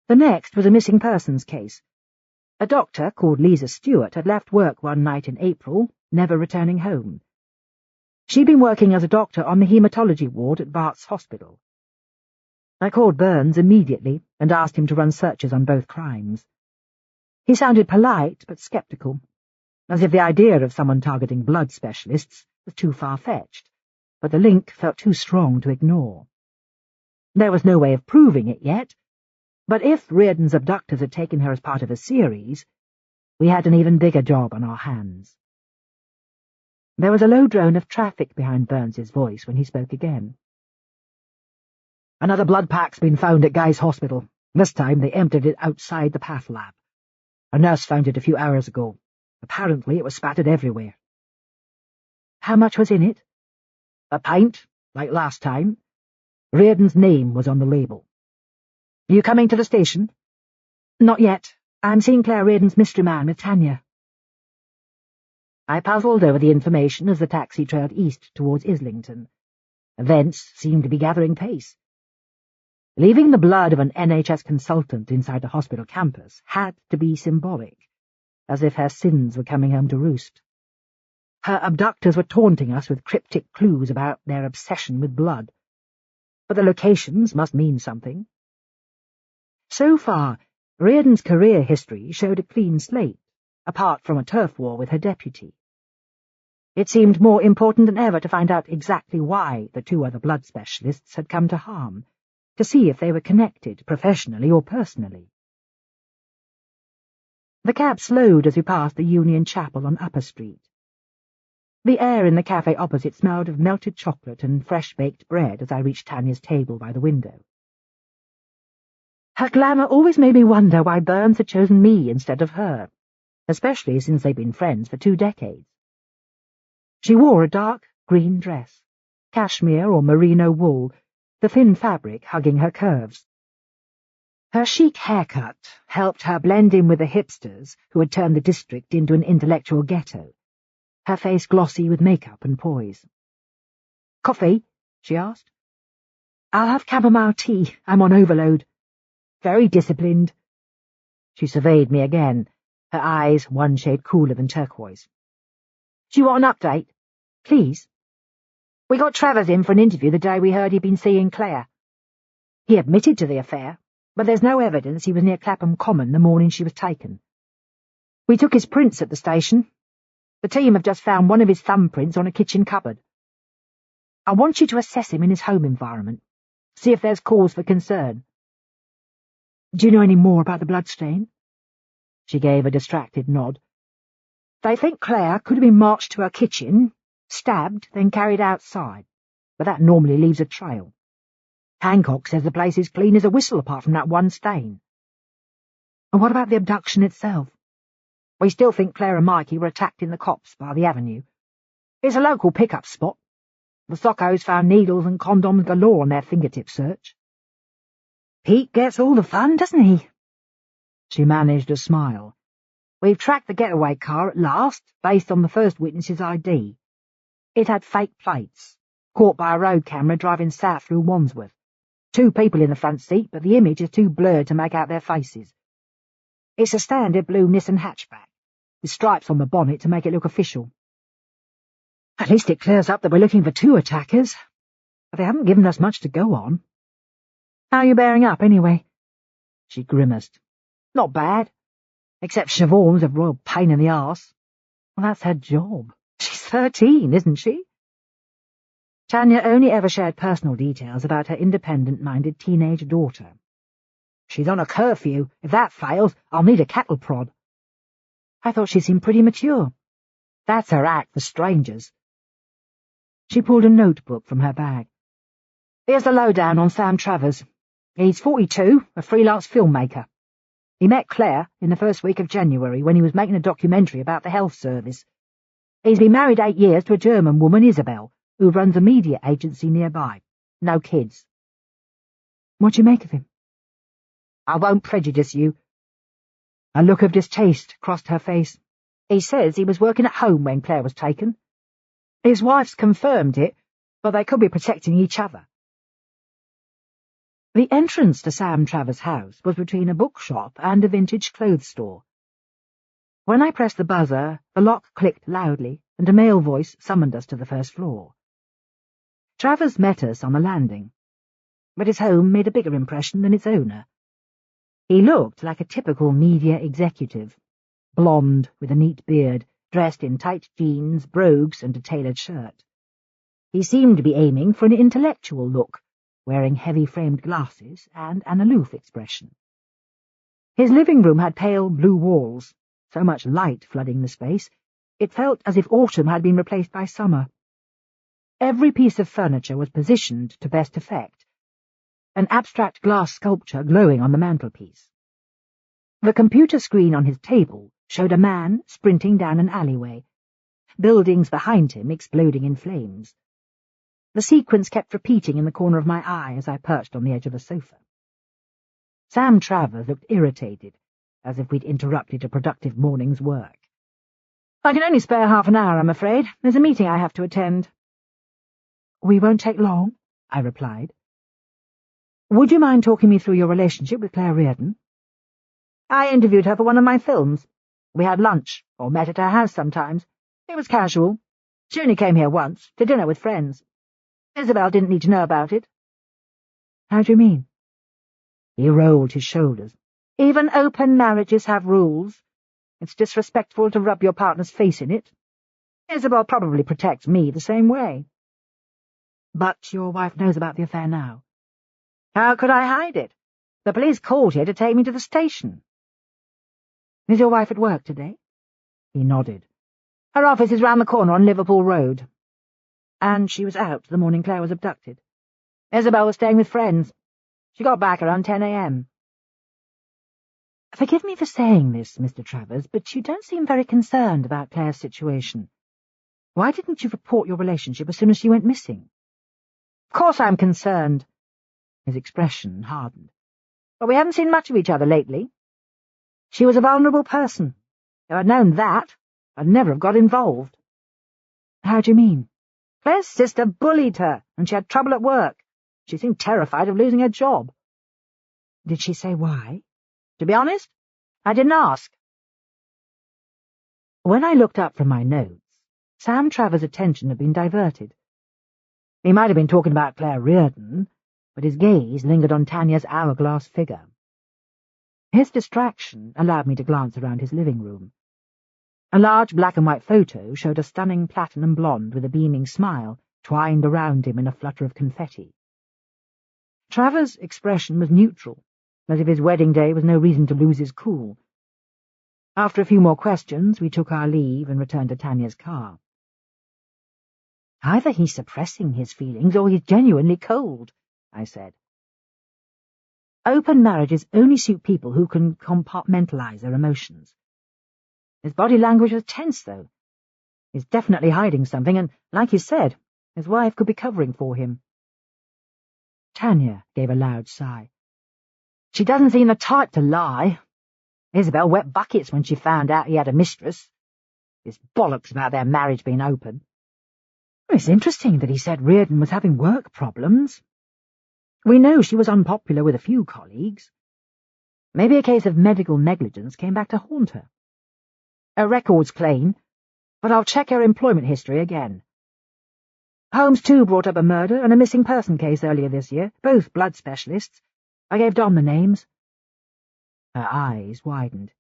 The next was a missing persons case. A doctor called Lisa Stewart had left work one night in April, never returning home. She'd been working as a doctor on the haematology ward at Bart's Hospital. I called Burns immediately and asked him to run searches on both crimes. He sounded polite but sceptical, as if the idea of someone targeting blood specialists was too far-fetched, but the link felt too strong to ignore. There was no way of proving it yet, but if Reardon's abductors had taken her as part of a series, we had an even bigger job on our hands. There was a low drone of traffic behind Burns's voice when he spoke again. Another blood pack's been found at Guy's Hospital. This time they emptied it outside the path lab. A nurse found it a few hours ago. Apparently it was spattered everywhere. How much was in it? A pint, like last time. Reardon's name was on the label. Are you coming to the station? Not yet. I'm seeing Claire Reardon's mystery man with Tanya. I puzzled over the information as the taxi trailed east towards Islington. Events seemed to be gathering pace. Leaving the blood of an NHS consultant inside a hospital campus had to be symbolic, as if her sins were coming home to roost. Her abductors were taunting us with cryptic clues about their obsession with blood, but the locations must mean something. So far, Reardon's career history showed a clean slate, apart from a turf war with her deputy. It seemed more important than ever to find out exactly why the 2 other blood specialists had come to harm, to see if they were connected, professionally or personally. The cab slowed as we passed the Union Chapel on Upper Street. The air in the cafe opposite smelled of melted chocolate and fresh-baked bread as I reached Tanya's table by the window. Her glamour always made me wonder why Burns had chosen me instead of her, especially since they'd been friends for 2 decades. She wore a dark green dress, cashmere or merino wool, the thin fabric hugging her curves. Her chic haircut helped her blend in with the hipsters who had turned the district into an intellectual ghetto, her face glossy with makeup and poise. "Coffee?" she asked. "I'll have chamomile tea. I'm on overload." "Very disciplined." She surveyed me again, her eyes one shade cooler than turquoise. "Do you want an update?" "Please." "We got Travers in for an interview the day we heard he'd been seeing Claire. He admitted to the affair, but there's no evidence he was near Clapham Common the morning she was taken. We took his prints at the station. The team have just found one of his thumbprints on a kitchen cupboard. I want you to assess him in his home environment, see if there's cause for concern." "Do you know any more about the bloodstain?" She gave a distracted nod. "They think Claire could have been marched to her kitchen, stabbed, then carried outside, but that normally leaves a trail. Hancock says the place is clean as a whistle apart from that one stain." "And what about the abduction itself?" "We still think Claire and Mikey were attacked in the copse by the avenue. It's a local pickup spot. The Sockos found needles and condoms galore on their fingertip search." Pete gets all the fun, doesn't he? She managed a smile. We've tracked the getaway car at last, based on the first witness's ID. It had fake plates, caught by a road camera driving south through Wandsworth. 2 people in the front seat, but the image is too blurred to make out their faces. It's a standard blue Nissan hatchback, with stripes on the bonnet to make it look official. At least it clears up that we're looking for 2 attackers, but they haven't given us much to go on. How are you bearing up, anyway? She grimaced. Not bad, except Siobhan's a royal pain in the arse. Well, that's her job. She's 13, isn't she? Tanya only ever shared personal details about her independent-minded teenage daughter. She's on a curfew. If that fails, I'll need a cattle prod. I thought she seemed pretty mature. That's her act for strangers. She pulled a notebook from her bag. Here's the lowdown on Sam Travers. He's 42, a freelance filmmaker. He met Claire in the first week of January when he was making a documentary about the health service. He's been married 8 years to a German woman, Isabel, who runs a media agency nearby. No kids. What do you make of him? I won't prejudice you. A look of distaste crossed her face. He says he was working at home when Claire was taken. His wife's confirmed it, but they could be protecting each other. The entrance to Sam Travers' house was between a bookshop and a vintage clothes store. When I pressed the buzzer, the lock clicked loudly, and a male voice summoned us to the first floor. Travers met us on the landing, but his home made a bigger impression than its owner. He looked like a typical media executive, blonde with a neat beard, dressed in tight jeans, brogues, and a tailored shirt. He seemed to be aiming for an intellectual look, wearing heavy-framed glasses and an aloof expression. His living room had pale blue walls, so much light flooding the space, it felt as if autumn had been replaced by summer. Every piece of furniture was positioned to best effect, an abstract glass sculpture glowing on the mantelpiece. The computer screen on his table showed a man sprinting down an alleyway, buildings behind him exploding in flames. The sequence kept repeating in the corner of my eye as I perched on the edge of a sofa. Sam Travers looked irritated, as if we'd interrupted a productive morning's work. I can only spare half an hour, I'm afraid. There's a meeting I have to attend. We won't take long, I replied. Would you mind talking me through your relationship with Claire Reardon? I interviewed her for one of my films. We had lunch, or met at her house sometimes. It was casual. She only came here once, to dinner with friends. Isabel didn't need to know about it. How do you mean? He rolled his shoulders. Even open marriages have rules. It's disrespectful to rub your partner's face in it. Isabel probably protects me the same way. But your wife knows about the affair now. How could I hide it? The police called here to take me to the station. Is your wife at work today? He nodded. Her office is round the corner on Liverpool Road. And she was out the morning Claire was abducted. Isabel was staying with friends. She got back around 10 a.m. Forgive me for saying this, Mr. Travers, but you don't seem very concerned about Claire's situation. Why didn't you report your relationship as soon as she went missing? Of course I'm concerned. His expression hardened. But we haven't seen much of each other lately. She was a vulnerable person. If I'd known that, I'd never have got involved. How do you mean? Claire's sister bullied her, and she had trouble at work. She seemed terrified of losing her job. Did she say why? To be honest, I didn't ask. When I looked up from my notes, Sam Travers' attention had been diverted. He might have been talking about Claire Reardon, but his gaze lingered on Tanya's hourglass figure. His distraction allowed me to glance around his living room. A large black-and-white photo showed a stunning platinum blonde with a beaming smile twined around him in a flutter of confetti. Travers' expression was neutral, as if his wedding day was no reason to lose his cool. After a few more questions, we took our leave and returned to Tanya's car. Either he's suppressing his feelings or he's genuinely cold, I said. Open marriages only suit people who can compartmentalize their emotions. His body language was tense, though. He's definitely hiding something, and, like you said, his wife could be covering for him. Tanya gave a loud sigh. She doesn't seem the type to lie. Isabel wet buckets when she found out he had a mistress. This bollocks about their marriage being open. It's interesting that he said Reardon was having work problems. We know she was unpopular with a few colleagues. Maybe a case of medical negligence came back to haunt her. Her record's clean, but I'll check her employment history again. Holmes, too, brought up a murder and a missing person case earlier this year, both blood specialists. I gave Dom the names. Her eyes widened.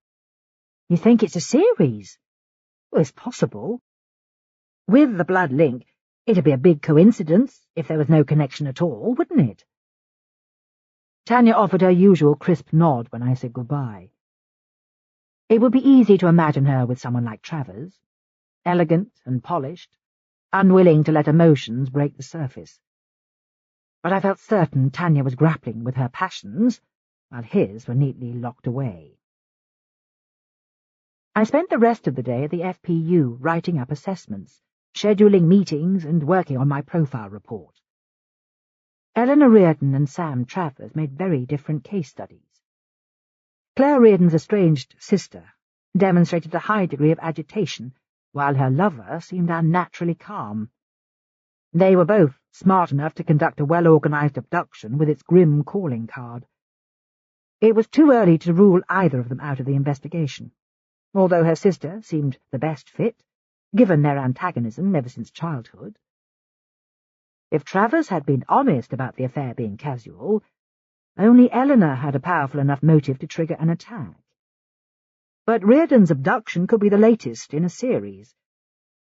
You think it's a series? Well, it's possible. With the blood link, it'd be a big coincidence if there was no connection at all, wouldn't it? Tanya offered her usual crisp nod when I said goodbye. It would be easy to imagine her with someone like Travers, elegant and polished, unwilling to let emotions break the surface. But I felt certain Tanya was grappling with her passions, while his were neatly locked away. I spent the rest of the day at the FPU writing up assessments, scheduling meetings and working on my profile report. Eleanor Reardon and Sam Travers made very different case studies. Claire Reardon's estranged sister demonstrated a high degree of agitation, while her lover seemed unnaturally calm. They were both smart enough to conduct a well-organised abduction with its grim calling card. It was too early to rule either of them out of the investigation, although her sister seemed the best fit, given their antagonism ever since childhood. If Travers had been honest about the affair being casual, only Eleanor had a powerful enough motive to trigger an attack. But Reardon's abduction could be the latest in a series,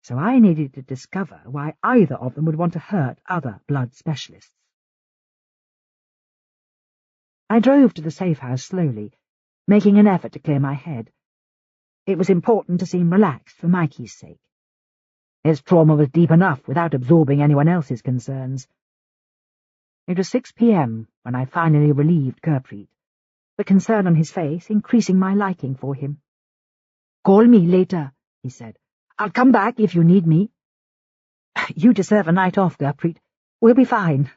so I needed to discover why either of them would want to hurt other blood specialists. I drove to the safe house slowly, making an effort to clear my head. It was important to seem relaxed for Mikey's sake. His trauma was deep enough without absorbing anyone else's concerns. It was 6 p.m. when I finally relieved Gurpreet, the concern on his face increasing my liking for him. "Call me later," he said. "I'll come back if you need me." "You deserve a night off, Gurpreet. We'll be fine."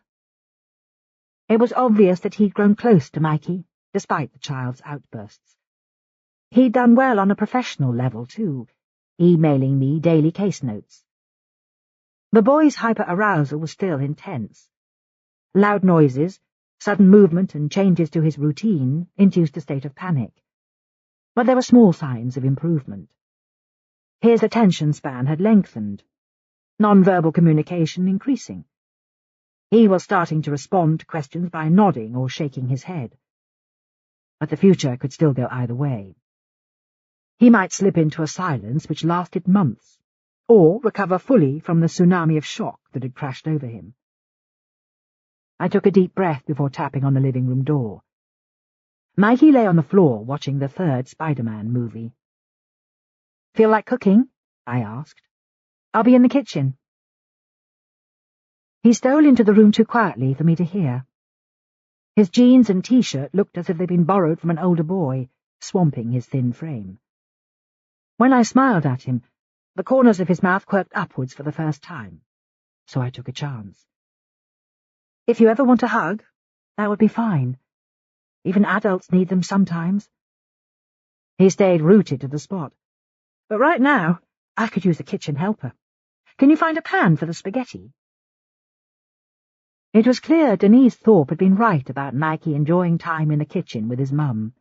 It was obvious that he'd grown close to Mikey, despite the child's outbursts. He'd done well on a professional level, too, emailing me daily case notes. The boy's hyper-arousal was still intense. Loud noises, sudden movement and changes to his routine induced a state of panic. But there were small signs of improvement. His attention span had lengthened, non-verbal communication increasing. He was starting to respond to questions by nodding or shaking his head. But the future could still go either way. He might slip into a silence which lasted months, or recover fully from the tsunami of shock that had crashed over him. I took a deep breath before tapping on the living room door. Mikey lay on the floor watching the third Spider-Man movie. "Feel like cooking?" I asked. "I'll be in the kitchen." He stole into the room too quietly for me to hear. His jeans and T-shirt looked as if they'd been borrowed from an older boy, swamping his thin frame. When I smiled at him, the corners of his mouth quirked upwards for the first time, so I took a chance. "If you ever want a hug, that would be fine. Even adults need them sometimes." He stayed rooted to the spot. "But right now, I could use a kitchen helper. Can you find a pan for the spaghetti?" It was clear Denise Thorpe had been right about Mikey enjoying time in the kitchen with his mum.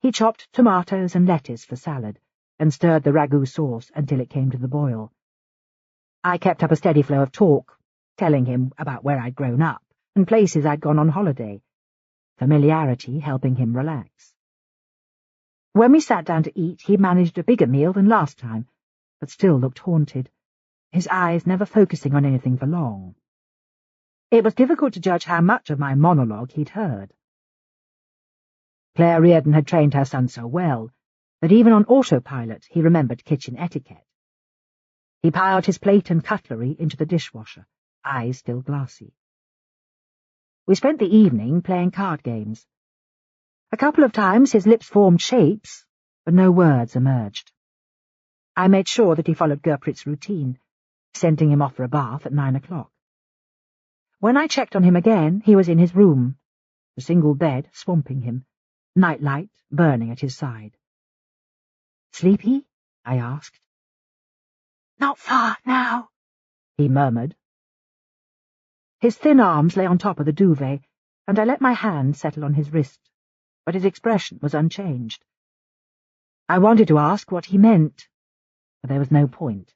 He chopped tomatoes and lettuce for salad, and stirred the ragu sauce until it came to the boil. I kept up a steady flow of talk, telling him about where I'd grown up and places I'd gone on holiday, familiarity helping him relax. When we sat down to eat, he managed a bigger meal than last time, but still looked haunted, his eyes never focusing on anything for long. It was difficult to judge how much of my monologue he'd heard. Claire Reardon had trained her son so well that even on autopilot he remembered kitchen etiquette. He piled his plate and cutlery into the dishwasher, eyes still glassy. We spent the evening playing card games. A couple of times his lips formed shapes, but no words emerged. I made sure that he followed Gurpreet's routine, sending him off for a bath at 9 o'clock. When I checked on him again, he was in his room, the single bed swamping him, nightlight burning at his side. "Sleepy?" I asked. "Not far now," he murmured. His thin arms lay on top of the duvet, and I let my hand settle on his wrist, but his expression was unchanged. I wanted to ask what he meant, but there was no point.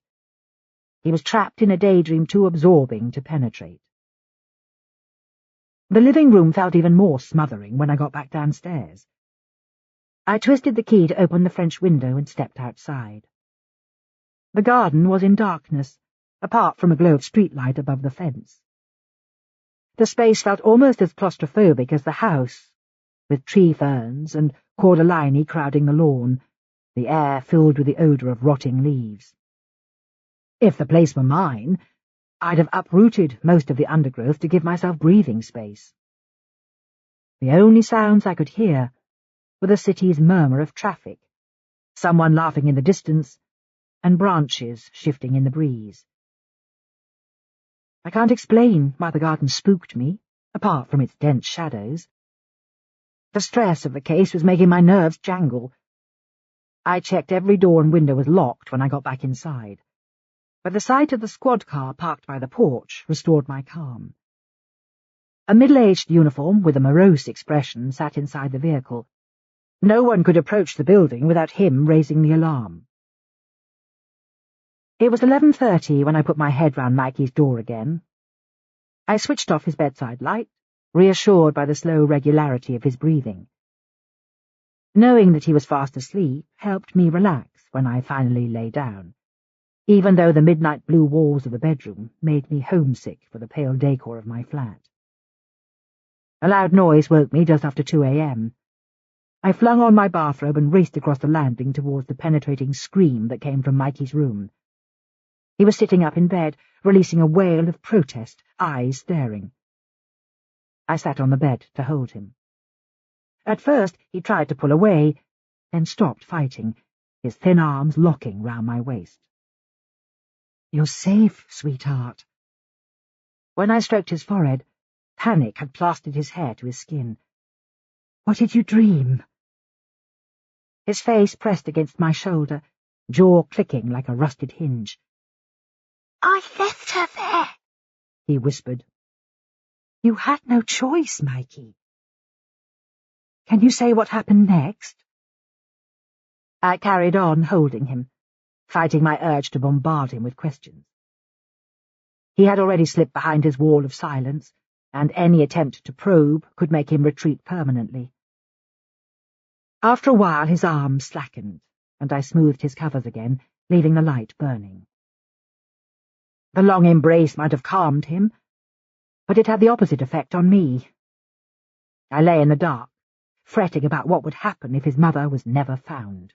He was trapped in a daydream too absorbing to penetrate. The living room felt even more smothering when I got back downstairs. I twisted the key to open the French window and stepped outside. The garden was in darkness, apart from a glow of streetlight above the fence. The space felt almost as claustrophobic as the house, with tree ferns and cordyline crowding the lawn, the air filled with the odour of rotting leaves. If the place were mine, I'd have uprooted most of the undergrowth to give myself breathing space. The only sounds I could hear were the city's murmur of traffic, someone laughing in the distance, and branches shifting in the breeze. I can't explain why the garden spooked me, apart from its dense shadows. The stress of the case was making my nerves jangle. I checked every door and window was locked when I got back inside, but the sight of the squad car parked by the porch restored my calm. A middle-aged uniform with a morose expression sat inside the vehicle. No one could approach the building without him raising the alarm. It was 11:30 when I put my head round Mikey's door again. I switched off his bedside light, reassured by the slow regularity of his breathing. Knowing that he was fast asleep helped me relax when I finally lay down, even though the midnight blue walls of the bedroom made me homesick for the pale decor of my flat. A loud noise woke me just after 2 a.m. I flung on my bathrobe and raced across the landing towards the penetrating scream that came from Mikey's room. He was sitting up in bed, releasing a wail of protest, eyes staring. I sat on the bed to hold him. At first he tried to pull away, then stopped fighting, his thin arms locking round my waist. "You're safe, sweetheart." When I stroked his forehead, panic had plastered his hair to his skin. "What did you dream?" His face pressed against my shoulder, jaw clicking like a rusted hinge. "I left her there," he whispered. "You had no choice, Mikey." "Can you say what happened next?" I carried on holding him, fighting my urge to bombard him with questions. He had already slipped behind his wall of silence, and any attempt to probe could make him retreat permanently. After a while his arms slackened, and I smoothed his covers again, leaving the light burning. The long embrace might have calmed him, but it had the opposite effect on me. I lay in the dark, fretting about what would happen if his mother was never found.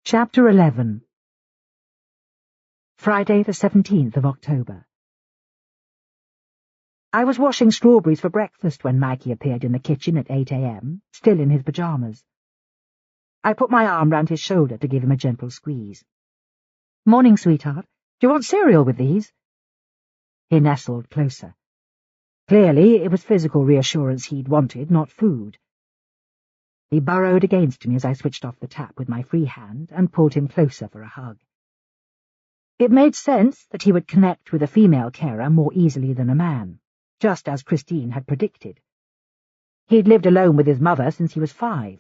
Chapter 11. Friday, the 17th of October. I was washing strawberries for breakfast when Mikey appeared in the kitchen at 8 a.m., still in his pyjamas. I put my arm round his shoulder to give him a gentle squeeze. "Morning, sweetheart. Do you want cereal with these?" He nestled closer. Clearly, it was physical reassurance he'd wanted, not food. He burrowed against me as I switched off the tap with my free hand and pulled him closer for a hug. It made sense that he would connect with a female carer more easily than a man, just as Christine had predicted. He'd lived alone with his mother since he was 5.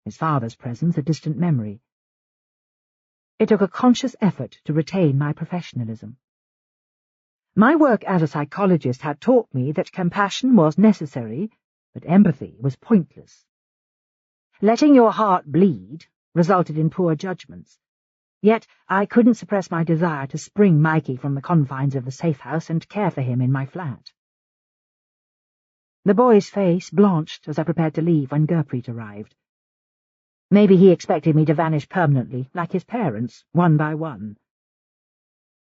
His father's presence a distant memory. It took a conscious effort to retain my professionalism. My work as a psychologist had taught me that compassion was necessary, but empathy was pointless. Letting your heart bleed resulted in poor judgments, yet I couldn't suppress my desire to spring Mikey from the confines of the safe house and care for him in my flat. The boy's face blanched as I prepared to leave when Gurpreet arrived. Maybe he expected me to vanish permanently, like his parents, one by one.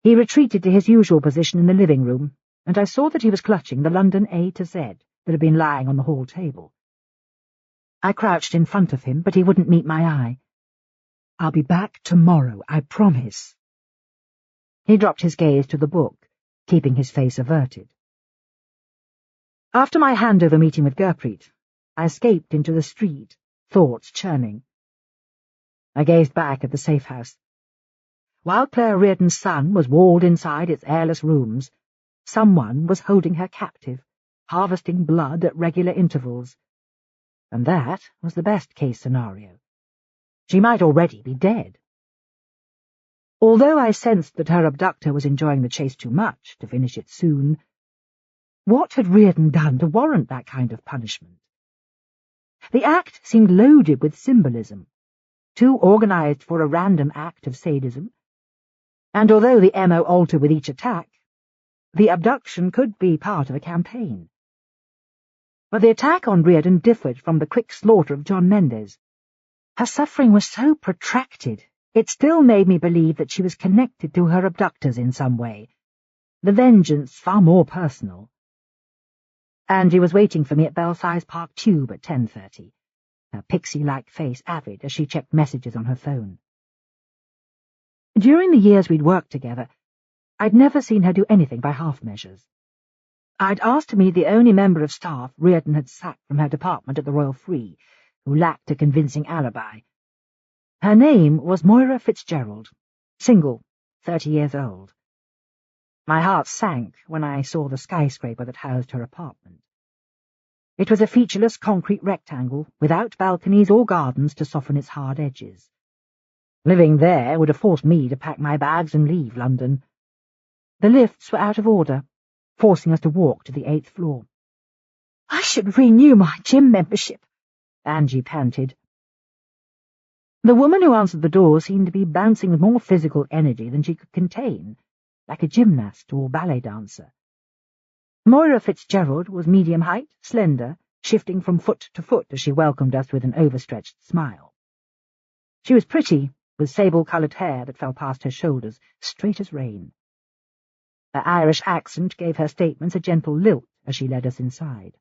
He retreated to his usual position in the living room, and I saw that he was clutching the London A to Z that had been lying on the hall table. I crouched in front of him, but he wouldn't meet my eye. "I'll be back tomorrow, I promise." He dropped his gaze to the book, keeping his face averted. After my handover meeting with Gurpreet, I escaped into the street, thoughts churning. I gazed back at the safe house. While Claire Reardon's son was walled inside its airless rooms, someone was holding her captive, harvesting blood at regular intervals. And that was the best-case scenario. She might already be dead. Although I sensed that her abductor was enjoying the chase too much to finish it soon, what had Reardon done to warrant that kind of punishment? The act seemed loaded with symbolism, too organised for a random act of sadism, and although the MO altered with each attack, the abduction could be part of a campaign. But the attack on Reardon differed from the quick slaughter of John Mendes. Her suffering was so protracted, it still made me believe that she was connected to her abductors in some way, the vengeance far more personal. Angie was waiting for me at Belsize Park Tube at 10:30, her pixie-like face avid as she checked messages on her phone. During the years we'd worked together, I'd never seen her do anything by half measures. I'd asked to meet the only member of staff Reardon had sacked from her department at the Royal Free, who lacked a convincing alibi. Her name was Moira Fitzgerald, single, 30 years old. My heart sank when I saw the skyscraper that housed her apartment. It was a featureless concrete rectangle, without balconies or gardens to soften its hard edges. Living there would have forced me to pack my bags and leave London. The lifts were out of order, forcing us to walk to the 8th floor. "I should renew my gym membership," Angie panted. The woman who answered the door seemed to be bouncing with more physical energy than she could contain, like a gymnast or ballet dancer. Moira Fitzgerald was medium height, slender, shifting from foot to foot as she welcomed us with an overstretched smile. She was pretty, with sable-coloured hair that fell past her shoulders, straight as rain. Her Irish accent gave her statements a gentle lilt as she led us inside.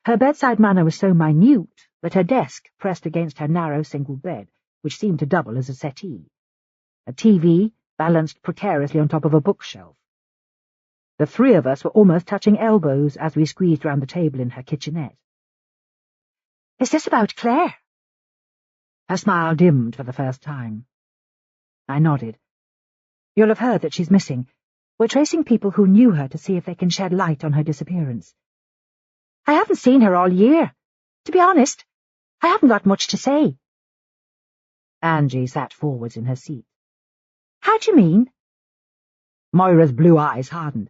Her bedside manner was so minute that her desk pressed against her narrow single bed, which seemed to double as a settee. A TV balanced precariously on top of a bookshelf. The three of us were almost touching elbows as we squeezed round the table in her kitchenette. "Is this about Claire?" Her smile dimmed for the first time. I nodded. "You'll have heard that she's missing. We're tracing people who knew her to see if they can shed light on her disappearance." "I haven't seen her all year. To be honest, I haven't got much to say." Angie sat forwards in her seat. "How do you mean?" Moira's blue eyes hardened.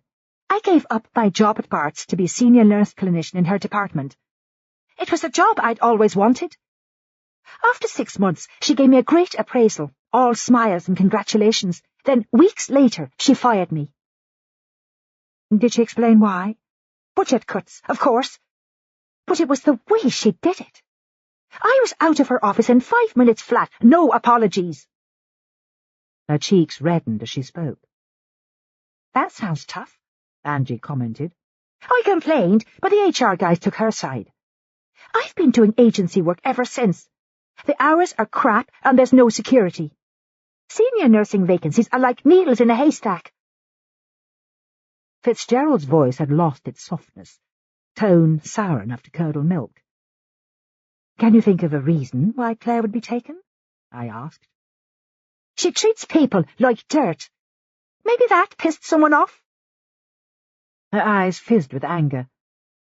"I gave up my job at Bart's to be senior nurse clinician in her department. It was a job I'd always wanted. After 6 months, she gave me a great appraisal, all smiles and congratulations. Then, weeks later, she fired me." "Did she explain why?" "Budget cuts, of course. But it was the way she did it. I was out of her office in 5 minutes flat, no apologies." Her cheeks reddened as she spoke. "That sounds tough," Angie commented. "I complained, but the HR guys took her side. I've been doing agency work ever since. The hours are crap and there's no security. Senior nursing vacancies are like needles in a haystack." Fitzgerald's voice had lost its softness, tone sour enough to curdle milk. "Can you think of a reason why Claire would be taken?" I asked. "She treats people like dirt. Maybe that pissed someone off." Her eyes fizzed with anger,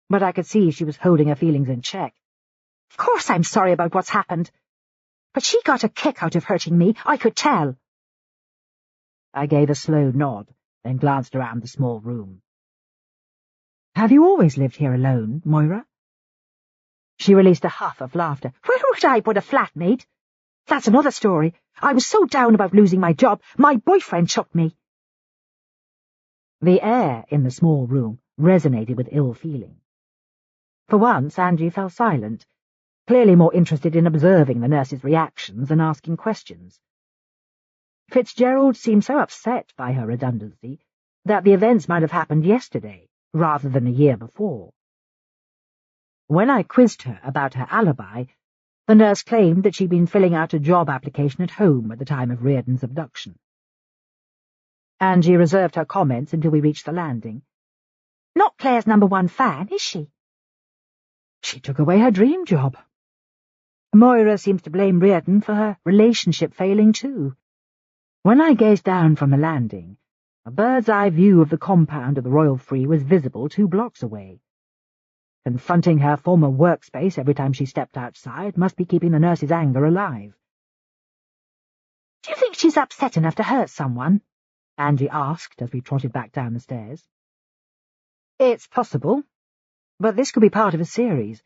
but I could see she was holding her feelings in check. "Of course I'm sorry about what's happened. But she got a kick out of hurting me, I could tell." I gave a slow nod, then glanced around the small room. "Have you always lived here alone, Moira?" She released a huff of laughter. "Where would I put a flatmate? That's another story. I was so down about losing my job, my boyfriend chucked me." The air in the small room resonated with ill feeling. For once, Angie fell silent, clearly more interested in observing the nurse's reactions than asking questions. Fitzgerald seemed so upset by her redundancy that the events might have happened yesterday, rather than a year before. When I quizzed her about her alibi, the nurse claimed that she'd been filling out a job application at home at the time of Reardon's abduction. Angie reserved her comments until we reached the landing. not Claire's #1 fan, is she? She took away her dream job. Moira seems to blame Reardon for her relationship failing too. When I gazed down from the landing, a bird's-eye view of the compound of the Royal Free was visible 2 blocks away. Confronting her former workspace every time she stepped outside must be keeping the nurse's anger alive. Do you think she's upset enough to hurt someone? Angie asked as we trotted back down the stairs. It's possible, but this could be part of a series.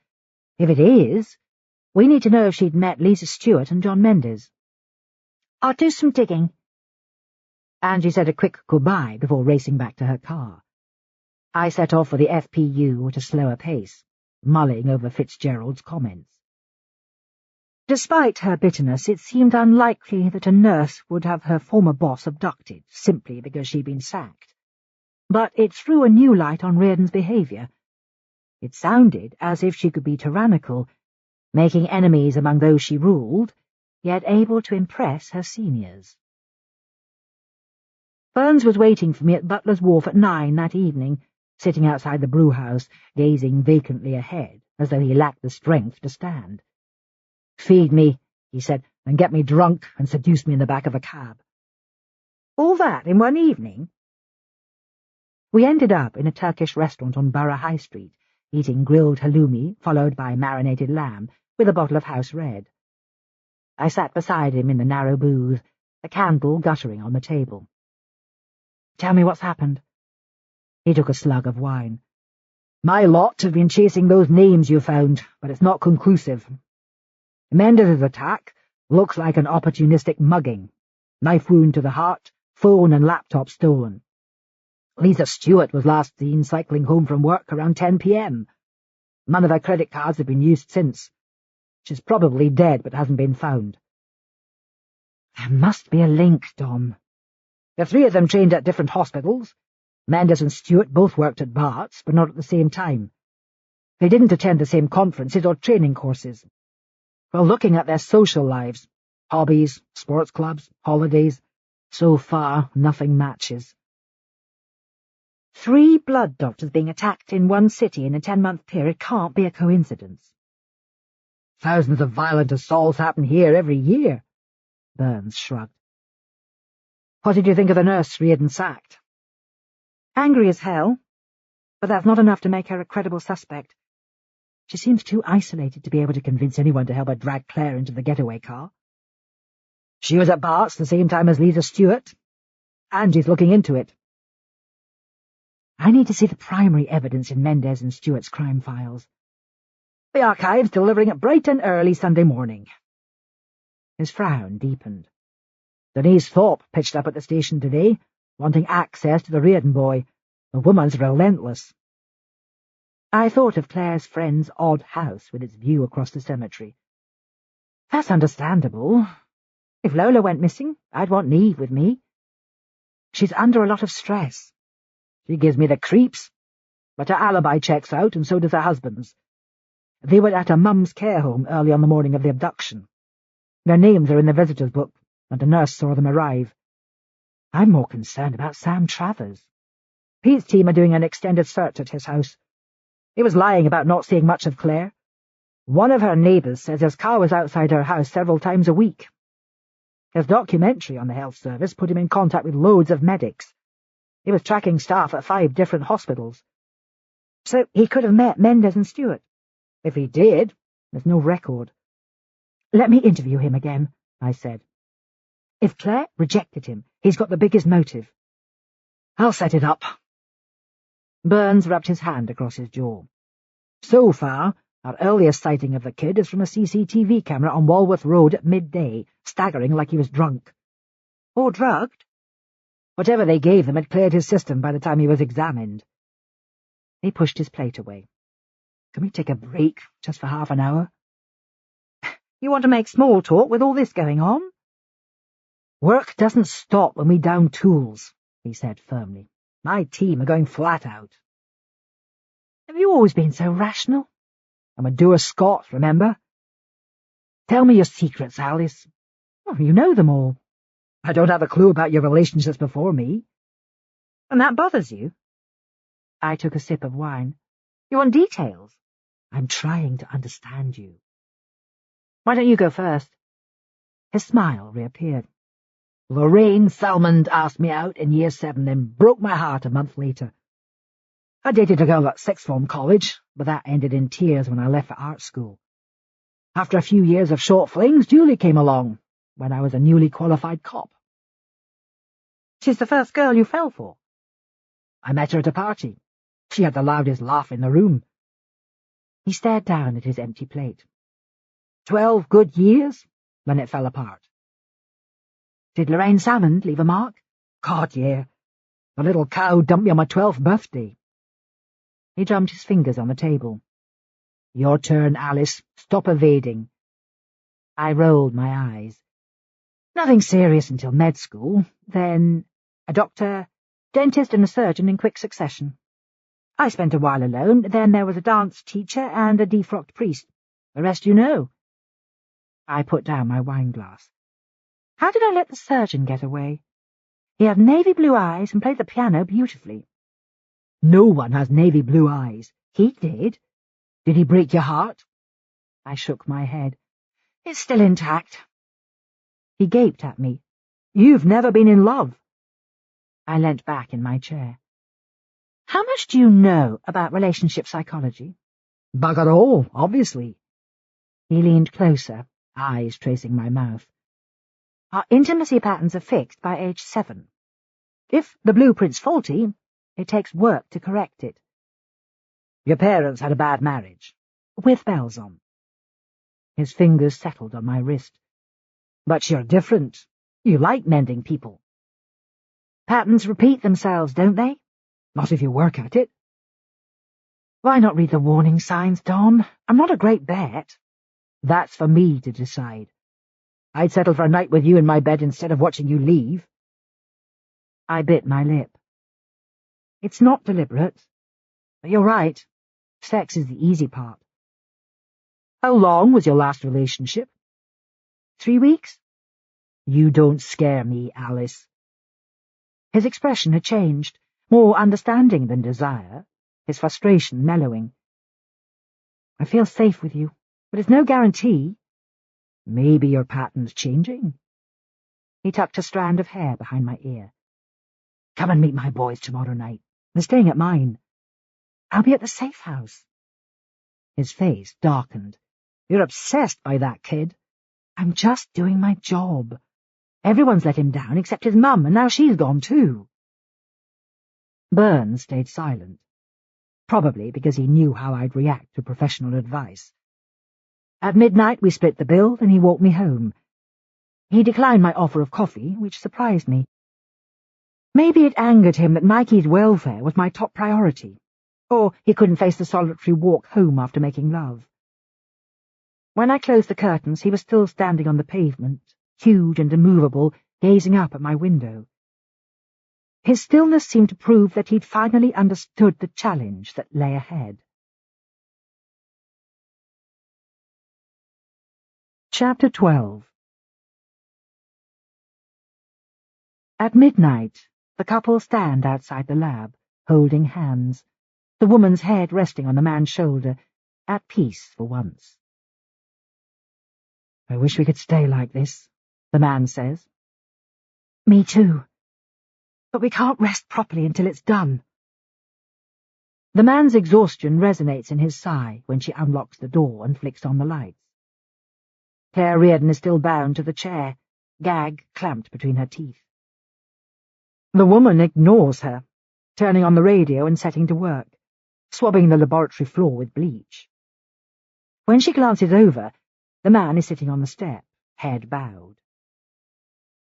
If it is, we need to know if she'd met Lisa Stewart and John Mendes. I'll do some digging. Angie said a quick goodbye before racing back to her car. I set off for the FPU at a slower pace, mulling over Fitzgerald's comments. Despite her bitterness, it seemed unlikely that a nurse would have her former boss abducted simply because she'd been sacked. But it threw a new light on Reardon's behaviour. It sounded as if she could be tyrannical, making enemies among those she ruled, yet able to impress her seniors. Burns was waiting for me at Butler's Wharf at 9 that evening, sitting outside the brewhouse, gazing vacantly ahead, as though he lacked the strength to stand. "Feed me," he said, "and get me drunk and seduce me in the back of a cab." All that in one evening? We ended up in a Turkish restaurant on Borough High Street, eating grilled halloumi, followed by marinated lamb, with a bottle of house red. I sat beside him in the narrow booth, a candle guttering on the table. "Tell me what's happened." He took a slug of wine. "My lot have been chasing those names you found, but it's not conclusive. Mendes' attack looks like an opportunistic mugging. Knife wound to the heart, phone and laptop stolen. Lisa Stewart was last seen cycling home from work around 10 p.m. None of her credit cards have been used since. She's probably dead but hasn't been found." "There must be a link, Dom." "The 3 of them trained at different hospitals. Mendes and Stewart both worked at Bart's, but not at the same time. They didn't attend the same conferences or training courses. Well, looking at their social lives, hobbies, sports clubs, holidays, so far nothing matches." 3 blood doctors being attacked in one city in a 10-month period can't be a coincidence. "Thousands of violent assaults happen here every year," Burns shrugged. "What did you think of the nurse Reardon sacked?" "Angry as hell, but that's not enough to make her a credible suspect. She seems too isolated to be able to convince anyone to help her drag Claire into the getaway car." "She was at Bart's the same time as Lisa Stewart. Angie's looking into it." "I need to see the primary evidence in Mendes and Stewart's crime files." "The archive's delivering it bright and early Sunday morning." His frown deepened. "Denise Thorpe pitched up at the station today, wanting access to the Reardon boy. The woman's relentless." I thought of Claire's friend's odd house with its view across the cemetery. "That's understandable. If Lola went missing, I'd want Neve with me. She's under a lot of stress. She gives me the creeps, but her alibi checks out, and so does her husband's. They were at her mum's care home early on the morning of the abduction. Their names are in the visitors' book, and the nurse saw them arrive. I'm more concerned about Sam Travers. Pete's team are doing an extended search at his house. He was lying about not seeing much of Claire. One of her neighbours says his car was outside her house several times a week. His documentary on the health service put him in contact with loads of medics. He was tracking staff at 5 different hospitals. So he could have met Mendes and Stewart. If he did, there's no record." "Let me interview him again," I said. "If Claire rejected him, he's got the biggest motive." "I'll set it up." Burns rubbed his hand across his jaw. "So far, our earliest sighting of the kid is from a CCTV camera on Walworth Road at midday, staggering like he was drunk." "Or drugged?" "Whatever they gave him had cleared his system by the time he was examined." He pushed his plate away. "Can we take a break, just for half an hour?" "You want to make small talk with all this going on?" "Work doesn't stop when we down tools," he said firmly. "My team are going flat out." "Have you always been so rational?" "I'm a dour Scot, remember?" "Tell me your secrets, Alice." "Oh, you know them all." "I don't have a clue about your relationships before me." "And that bothers you?" I took a sip of wine. You want details? I'm trying to understand you. Why don't you go first? His smile reappeared. Lorraine Salmond asked me out in year 7, then broke my heart a month later. I dated a girl at sixth form college, but that ended in tears when I left for art school. After a few years of short flings, Julie came along, when I was a newly qualified cop. She's the first girl you fell for. I met her at a party. She had the loudest laugh in the room. He stared down at his empty plate. 12 good years, when it fell apart. Did Lorraine Salmond leave a mark? God, yeah. The little cow dumped me on my 12th birthday. He drummed his fingers on the table. Your turn, Alice. Stop evading. I rolled my eyes. Nothing serious until med school. Then a doctor, dentist and a surgeon in quick succession. I spent a while alone. Then there was a dance teacher and a defrocked priest. The rest you know. I put down my wineglass. How did I let the surgeon get away? He had navy blue eyes and played the piano beautifully. No one has navy blue eyes. He did. Did he break your heart? I shook my head. It's still intact. He gaped at me. You've never been in love. I leant back in my chair. How much do you know about relationship psychology? Bugger all, obviously. He leaned closer, eyes tracing my mouth. Our intimacy patterns are fixed by age 7. If the blueprint's faulty, it takes work to correct it. Your parents had a bad marriage. With bells on. His fingers settled on my wrist. But you're different. You like mending people. Patterns repeat themselves, don't they? Not if you work at it. Why not read the warning signs, Don? I'm not a great bet. That's for me to decide. I'd settle for a night with you in my bed instead of watching you leave. I bit my lip. It's not deliberate. But you're right. Sex is the easy part. How long was your last relationship? 3 weeks? You don't scare me, Alice. His expression had changed, more understanding than desire, his frustration mellowing. I feel safe with you, but it's no guarantee. Maybe your pattern's changing. He tucked a strand of hair behind my ear. Come and meet my boys tomorrow night. They're staying at mine. I'll be at the safe house. His face darkened. You're obsessed by that kid. I'm just doing my job. Everyone's let him down except his mum, and now she's gone too. Burns stayed silent, probably because he knew how I'd react to professional advice. At midnight we split the bill, and he walked me home. He declined my offer of coffee, which surprised me. Maybe it angered him that Mikey's welfare was my top priority, or he couldn't face the solitary walk home after making love. When I closed the curtains, he was still standing on the pavement, huge and immovable, gazing up at my window. His stillness seemed to prove that he'd finally understood the challenge that lay ahead. Chapter 12. At midnight, the couple stand outside the lab, holding hands, the woman's head resting on the man's shoulder, at peace for once. I wish we could stay like this, the man says. Me too. But we can't rest properly until it's done. The man's exhaustion resonates in his sigh when she unlocks the door and flicks on the lights. Claire Reardon is still bound to the chair, gag clamped between her teeth. The woman ignores her, turning on the radio and setting to work, swabbing the laboratory floor with bleach. When she glances over, the man is sitting on the step, head bowed.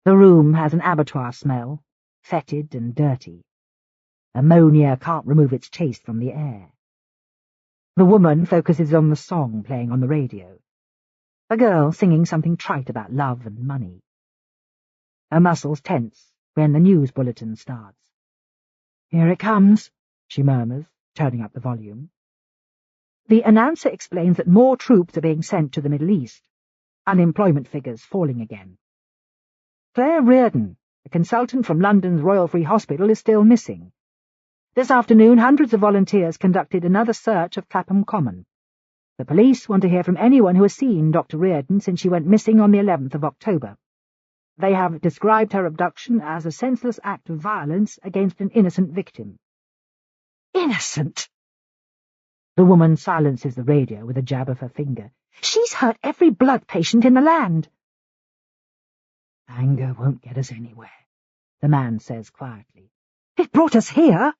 The room has an abattoir smell, fetid and dirty. Ammonia can't remove its taste from the air. The woman focuses on the song playing on the radio. A girl singing something trite about love and money. Her muscles tense when the news bulletin starts. Here it comes, she murmurs, turning up the volume. The announcer explains that more troops are being sent to the Middle East, unemployment figures falling again. Claire Reardon, a consultant from London's Royal Free Hospital, is still missing. This afternoon, hundreds of volunteers conducted another search of Clapham Common. The police want to hear from anyone who has seen Dr. Reardon since she went missing on the 11th of October. They have described her abduction as a senseless act of violence against an innocent victim. Innocent? The woman silences the radio with a jab of her finger. She's hurt every blood patient in the land. Anger won't get us anywhere, the man says quietly. It brought us here.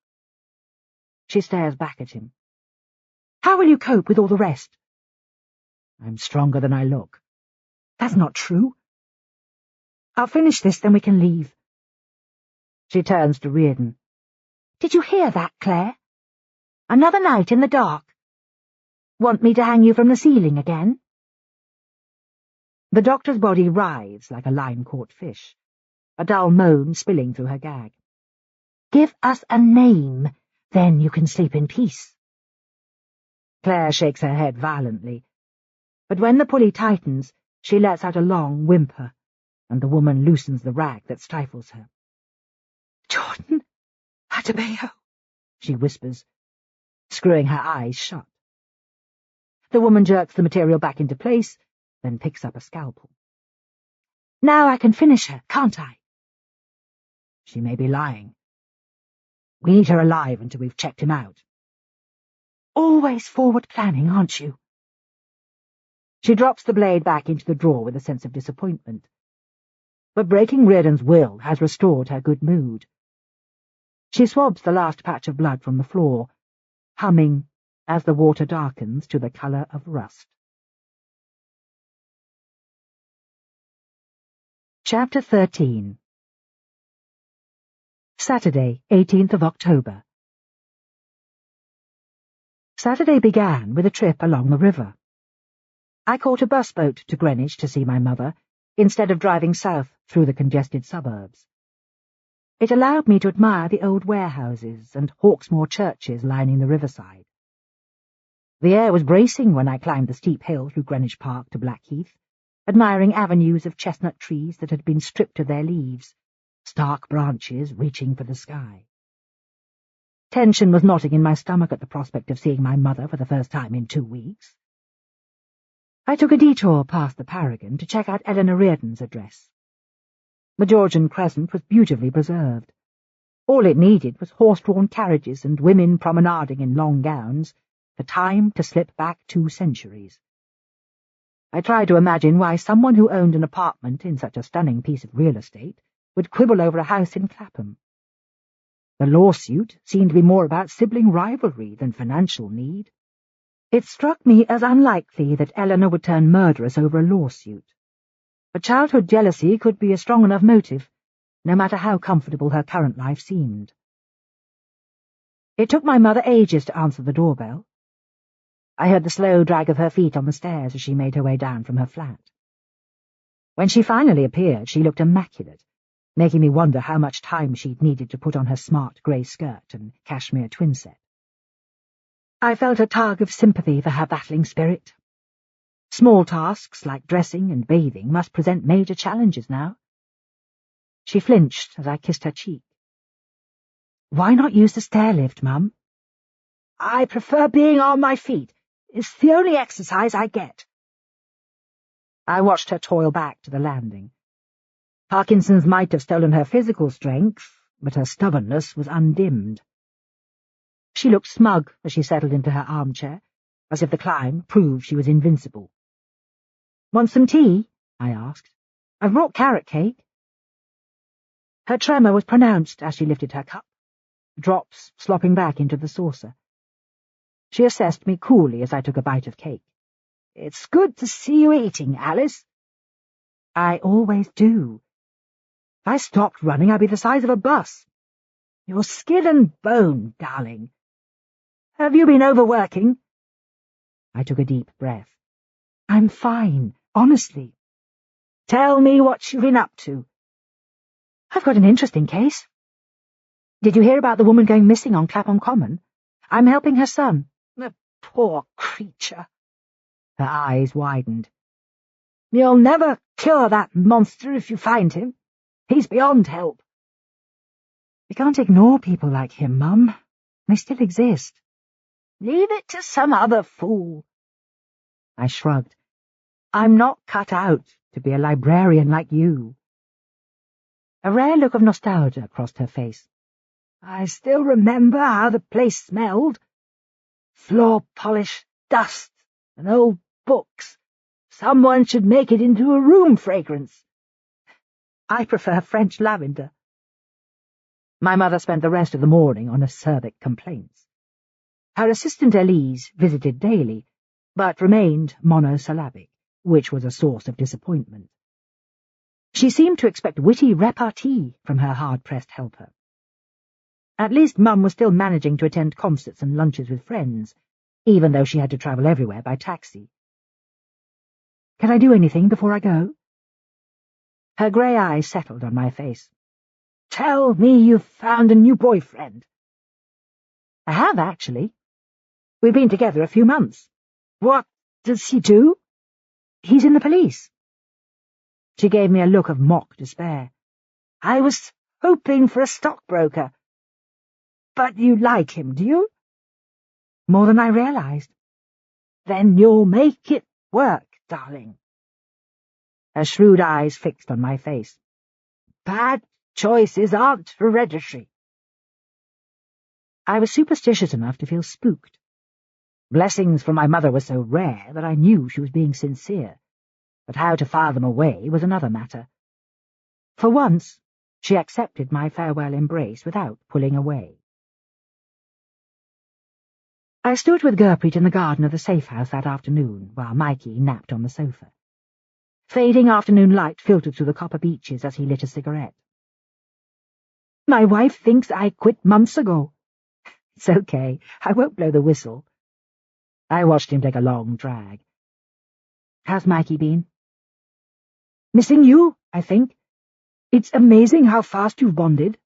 She stares back at him. How will you cope with all the rest? I'm stronger than I look. That's not true. I'll finish this, then we can leave. She turns to Reardon. Did you hear that, Claire? Another night in the dark. Want me to hang you from the ceiling again? The doctor's body writhes like a line-caught fish, a dull moan spilling through her gag. Give us a name, then you can sleep in peace. Claire shakes her head violently, but when the pulley tightens, she lets out a long whimper, and the woman loosens the rag that stifles her. Jordan, Adebayo, she whispers, screwing her eyes shut. The woman jerks the material back into place, then picks up a scalpel. Now I can finish her, can't I? She may be lying. We need her alive until we've checked him out. Always forward planning, aren't you? She drops the blade back into the drawer with a sense of disappointment. But breaking Reardon's will has restored her good mood. She swabs the last patch of blood from the floor, humming as the water darkens to the colour of rust. Chapter 13. Saturday, 18th of October. Saturday began with a trip along the river. I caught a bus boat to Greenwich to see my mother, instead of driving south through the congested suburbs. It allowed me to admire the old warehouses and Hawksmoor churches lining the riverside. The air was bracing when I climbed the steep hill through Greenwich Park to Blackheath, admiring avenues of chestnut trees that had been stripped of their leaves, stark branches reaching for the sky. Tension was knotting in my stomach at the prospect of seeing my mother for the first time in 2 weeks. I took a detour past the Paragon to check out Eleanor Reardon's address. The Georgian Crescent was beautifully preserved. All it needed was horse-drawn carriages and women promenading in long gowns, the time to slip back 2 centuries. I tried to imagine why someone who owned an apartment in such a stunning piece of real estate would quibble over a house in Clapham. The lawsuit seemed to be more about sibling rivalry than financial need. It struck me as unlikely that Eleanor would turn murderous over a lawsuit. But childhood jealousy could be a strong enough motive, no matter how comfortable her current life seemed. It took my mother ages to answer the doorbell. I heard the slow drag of her feet on the stairs as she made her way down from her flat. When she finally appeared, she looked immaculate, making me wonder how much time she'd needed to put on her smart grey skirt and cashmere twin set. I felt a tug of sympathy for her battling spirit. Small tasks like dressing and bathing must present major challenges now. She flinched as I kissed her cheek. Why not use the stair lift, Mum? I prefer being on my feet. It's the only exercise I get. I watched her toil back to the landing. Parkinson's might have stolen her physical strength, but her stubbornness was undimmed. She looked smug as she settled into her armchair, as if the climb proved she was invincible. "Want some tea?" I asked. "I've brought carrot cake." Her tremor was pronounced as she lifted her cup, drops slopping back into the saucer. She assessed me coolly as I took a bite of cake. "It's good to see you eating, Alice." "I always do. If I stopped running, I'd be the size of a bus." "You're skin and bone, darling. Have you been overworking?" I took a deep breath. "I'm fine, honestly." "Tell me what you've been up to." "I've got an interesting case." "Did you hear about the woman going missing on Clapham Common? I'm helping her son." "The poor creature." Her eyes widened. "You'll never cure that monster if you find him. He's beyond help." "You can't ignore people like him, Mum. They still exist. Leave it to some other fool. I shrugged. I'm not cut out to be a librarian like you. A rare look of nostalgia crossed her face. I still remember how the place smelled. Floor polish, dust, and old books. Someone should make it into a room fragrance. I prefer French lavender. My mother spent the rest of the morning on acerbic complaints. Her assistant Elise visited daily, but remained monosyllabic, which was a source of disappointment. She seemed to expect witty repartee from her hard-pressed helper. At least Mum was still managing to attend concerts and lunches with friends, even though she had to travel everywhere by taxi. Can I do anything before I go? Her grey eyes settled on my face. Tell me you've found a new boyfriend. I have, actually. We've been together a few months. What does he do? He's in the police. She gave me a look of mock despair. I was hoping for a stockbroker. But you like him, do you? More than I realized. Then you'll make it work, darling. Her shrewd eyes fixed on my face. Bad choices aren't hereditary. I was superstitious enough to feel spooked. Blessings from my mother were so rare that I knew she was being sincere, but how to file them away was another matter. For once, she accepted my farewell embrace without pulling away. I stood with Gurpreet in the garden of the safe house that afternoon, while Mikey napped on the sofa. Fading afternoon light filtered through the copper beeches as he lit a cigarette. My wife thinks I quit months ago. It's okay, I won't blow the whistle. I watched him take a long drag. How's Mikey been? Missing you, I think. It's amazing how fast you've bonded.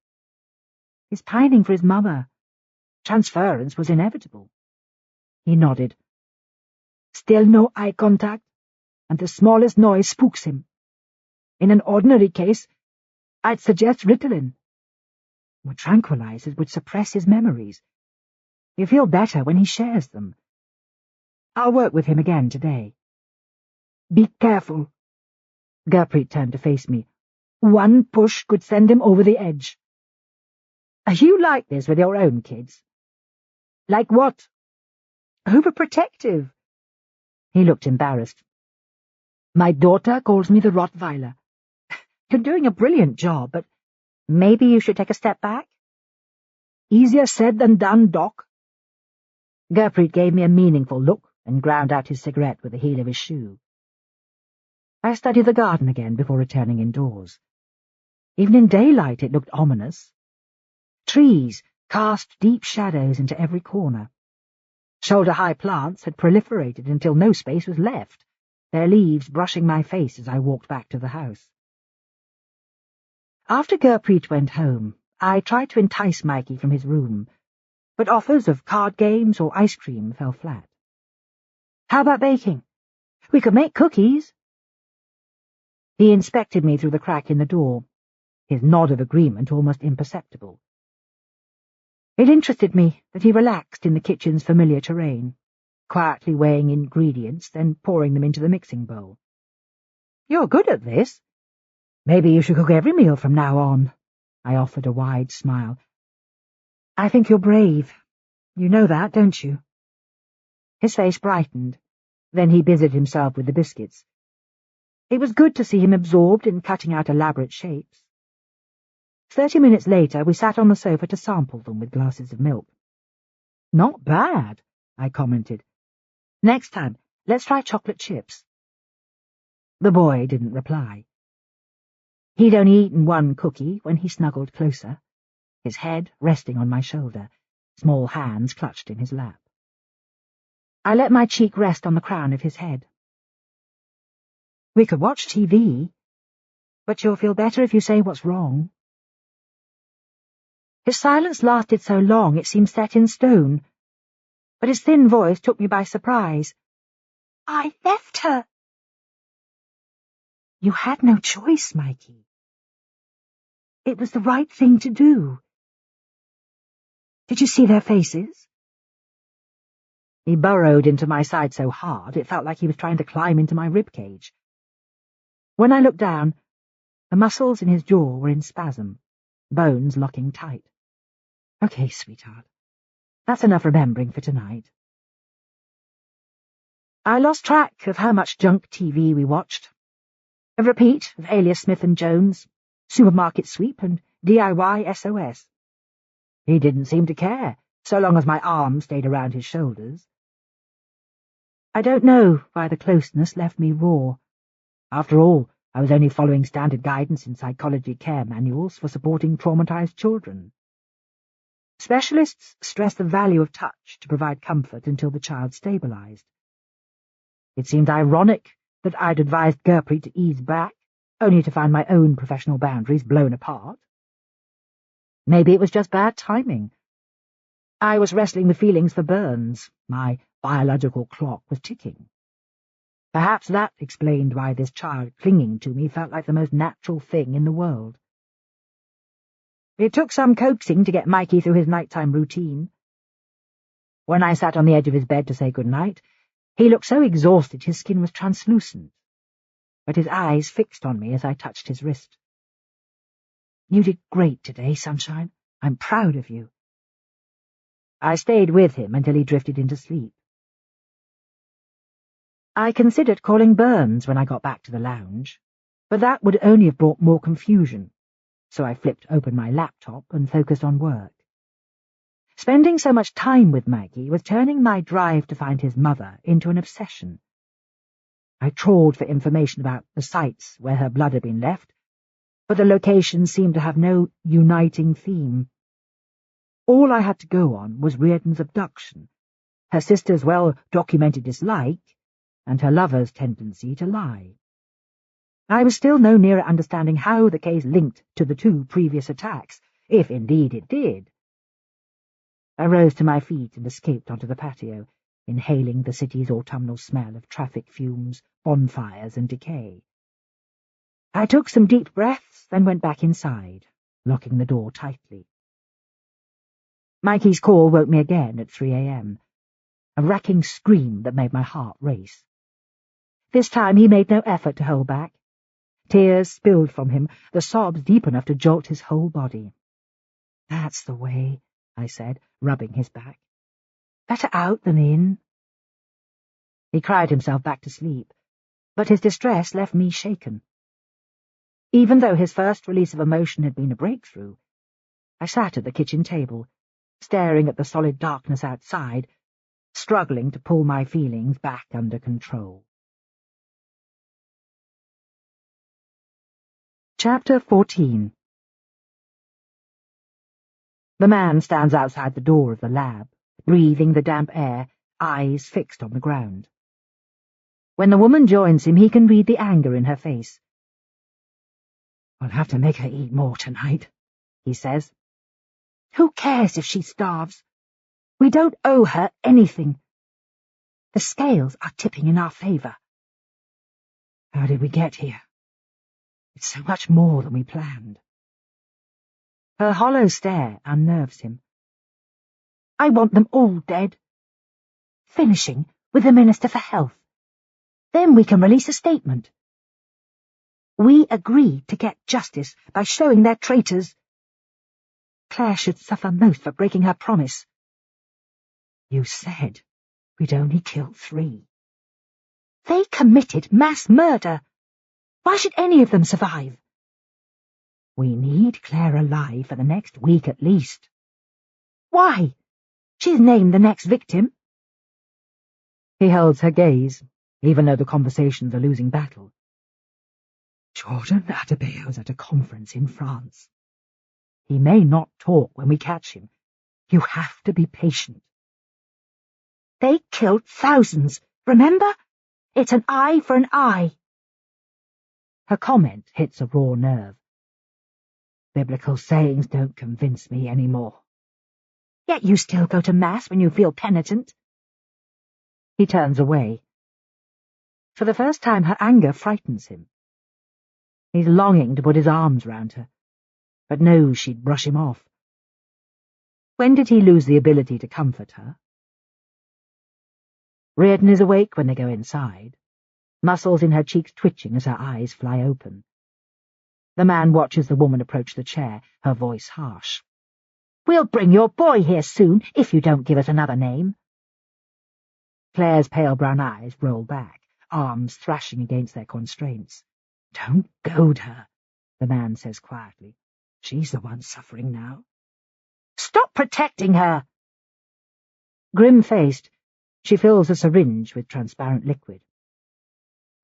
He's pining for his mother. Transference was inevitable. He nodded. Still no eye contact, and the smallest noise spooks him. In an ordinary case, I'd suggest Ritalin. Or tranquilizers would suppress his memories. You feel better when he shares them. I'll work with him again today. Be careful. Gurpreet turned to face me. One push could send him over the edge. Are you like this with your own kids? Like what? Overprotective. He looked embarrassed. My daughter calls me the Rottweiler. You're doing a brilliant job, but maybe you should take a step back? Easier said than done, Doc. Gurpreet gave me a meaningful look and ground out his cigarette with the heel of his shoe. I studied the garden again before returning indoors. Even in daylight it looked ominous. Trees cast deep shadows into every corner. Shoulder-high plants had proliferated until no space was left, their leaves brushing my face as I walked back to the house. After Gurpreet went home, I tried to entice Mikey from his room, but offers of card games or ice cream fell flat. How about baking? We could make cookies. He inspected me through the crack in the door, his nod of agreement almost imperceptible. It interested me that he relaxed in the kitchen's familiar terrain, quietly weighing ingredients, then pouring them into the mixing bowl. You're good at this. Maybe you should cook every meal from now on. I offered a wide smile. I think you're brave. You know that, don't you? His face brightened. Then he busied himself with the biscuits. It was good to see him absorbed in cutting out elaborate shapes. 30 minutes later, we sat on the sofa to sample them with glasses of milk. Not bad, I commented. Next time, let's try chocolate chips. The boy didn't reply. He'd only eaten one cookie when he snuggled closer, his head resting on my shoulder, small hands clutched in his lap. I let my cheek rest on the crown of his head. We could watch TV, but you'll feel better if you say what's wrong. His silence lasted so long it seemed set in stone, but his thin voice took me by surprise. I left her. You had no choice, Mikey. It was the right thing to do. Did you see their faces? He burrowed into my side so hard it felt like he was trying to climb into my ribcage. When I looked down, the muscles in his jaw were in spasm, bones locking tight. Okay, sweetheart. That's enough remembering for tonight. I lost track of how much junk TV we watched. A repeat of Alias Smith and Jones, Supermarket Sweep, and DIY SOS. He didn't seem to care, so long as my arm stayed around his shoulders. I don't know why the closeness left me raw. After all, I was only following standard guidance in psychology care manuals for supporting traumatized children. Specialists stress the value of touch to provide comfort until the child stabilized. It seemed ironic that I'd advised Gurpreet to ease back, only to find my own professional boundaries blown apart. Maybe it was just bad timing. I was wrestling with feelings for Burns. My biological clock was ticking. Perhaps that explained why this child clinging to me felt like the most natural thing in the world. It took some coaxing to get Mikey through his nighttime routine. When I sat on the edge of his bed to say good night, he looked so exhausted his skin was translucent, but his eyes fixed on me as I touched his wrist. You did great today, sunshine. I'm proud of you. I stayed with him until he drifted into sleep. I considered calling Burns when I got back to the lounge, but that would only have brought more confusion, so I flipped open my laptop and focused on work. Spending so much time with Maggie was turning my drive to find his mother into an obsession. I trawled for information about the sites where her blood had been left, but the locations seemed to have no uniting theme. All I had to go on was Reardon's abduction, her sister's well-documented dislike, and her lover's tendency to lie. I was still no nearer understanding how the case linked to the 2 previous attacks, if indeed it did. I rose to my feet and escaped onto the patio, inhaling the city's autumnal smell of traffic fumes, bonfires, and decay. I took some deep breaths, then went back inside, locking the door tightly. Mikey's call woke me again at 3 a.m., a racking scream that made my heart race. This time he made no effort to hold back. Tears spilled from him, the sobs deep enough to jolt his whole body. That's the way, I said, rubbing his back. Better out than in. He cried himself back to sleep, but his distress left me shaken. Even though his first release of emotion had been a breakthrough, I sat at the kitchen table, staring at the solid darkness outside, struggling to pull my feelings back under control. Chapter 14. The man stands outside the door of the lab, breathing the damp air, eyes fixed on the ground. When the woman joins him, he can read the anger in her face. I'll have to make her eat more tonight, he says. Who cares if she starves? We don't owe her anything. The scales are tipping in our favor. How did we get here? It's so much more than we planned. Her hollow stare unnerves him. I want them all dead. Finishing with the Minister for Health. Then we can release a statement. We agreed to get justice by showing they're traitors. Claire should suffer most for breaking her promise. You said we'd only killed 3. They committed mass murder. Why should any of them survive? We need Claire alive for the next week at least. Why? She's named the next victim. He holds her gaze, even though the conversation's a losing battle. Jordan Adebayo's at a conference in France. He may not talk when we catch him. You have to be patient. They killed thousands, remember? It's an eye for an eye. Her comment hits a raw nerve. Biblical sayings don't convince me anymore. Yet you still go to Mass when you feel penitent. He turns away. For the first time, her anger frightens him. He's longing to put his arms round her, but knows she'd brush him off. When did he lose the ability to comfort her? Reardon is awake when they go inside, muscles in her cheeks twitching as her eyes fly open. The man watches the woman approach the chair, her voice harsh. "We'll bring your boy here soon, if you don't give us another name." Claire's pale brown eyes roll back, arms thrashing against their constraints. "Don't goad her," the man says quietly. "She's the one suffering now." "Stop protecting her!" Grim-faced, she fills a syringe with transparent liquid.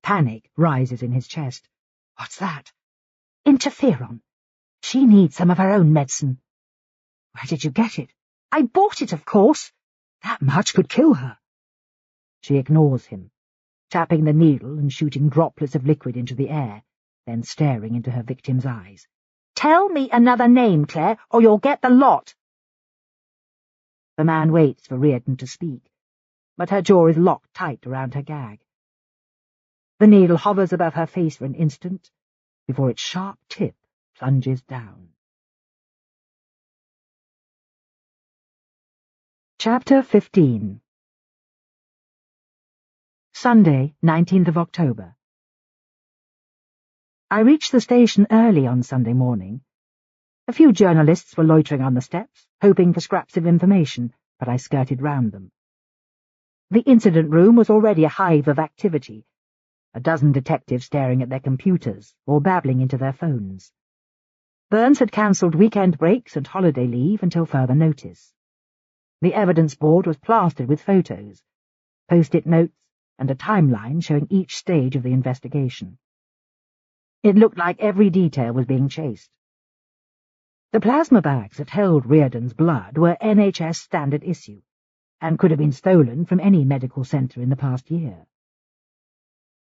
Panic rises in his chest. "What's that?" "Interferon. She needs some of her own medicine." "Where did you get it?" "I bought it, of course." "That much could kill her." She ignores him, tapping the needle and shooting droplets of liquid into the air, then staring into her victim's eyes. "Tell me another name, Claire, or you'll get the lot." The man waits for Reardon to speak, but her jaw is locked tight around her gag. The needle hovers above her face for an instant, before its sharp tip plunges down. Chapter 15. Sunday, 19th of October. I reached the station early on Sunday morning. A few journalists were loitering on the steps, hoping for scraps of information, but I skirted round them. The incident room was already a hive of activity, a dozen detectives staring at their computers or babbling into their phones. Burns had cancelled weekend breaks and holiday leave until further notice. The evidence board was plastered with photos, post-it notes, and a timeline showing each stage of the investigation. It looked like every detail was being chased. The plasma bags that held Reardon's blood were NHS standard issue, and could have been stolen from any medical centre in the past year.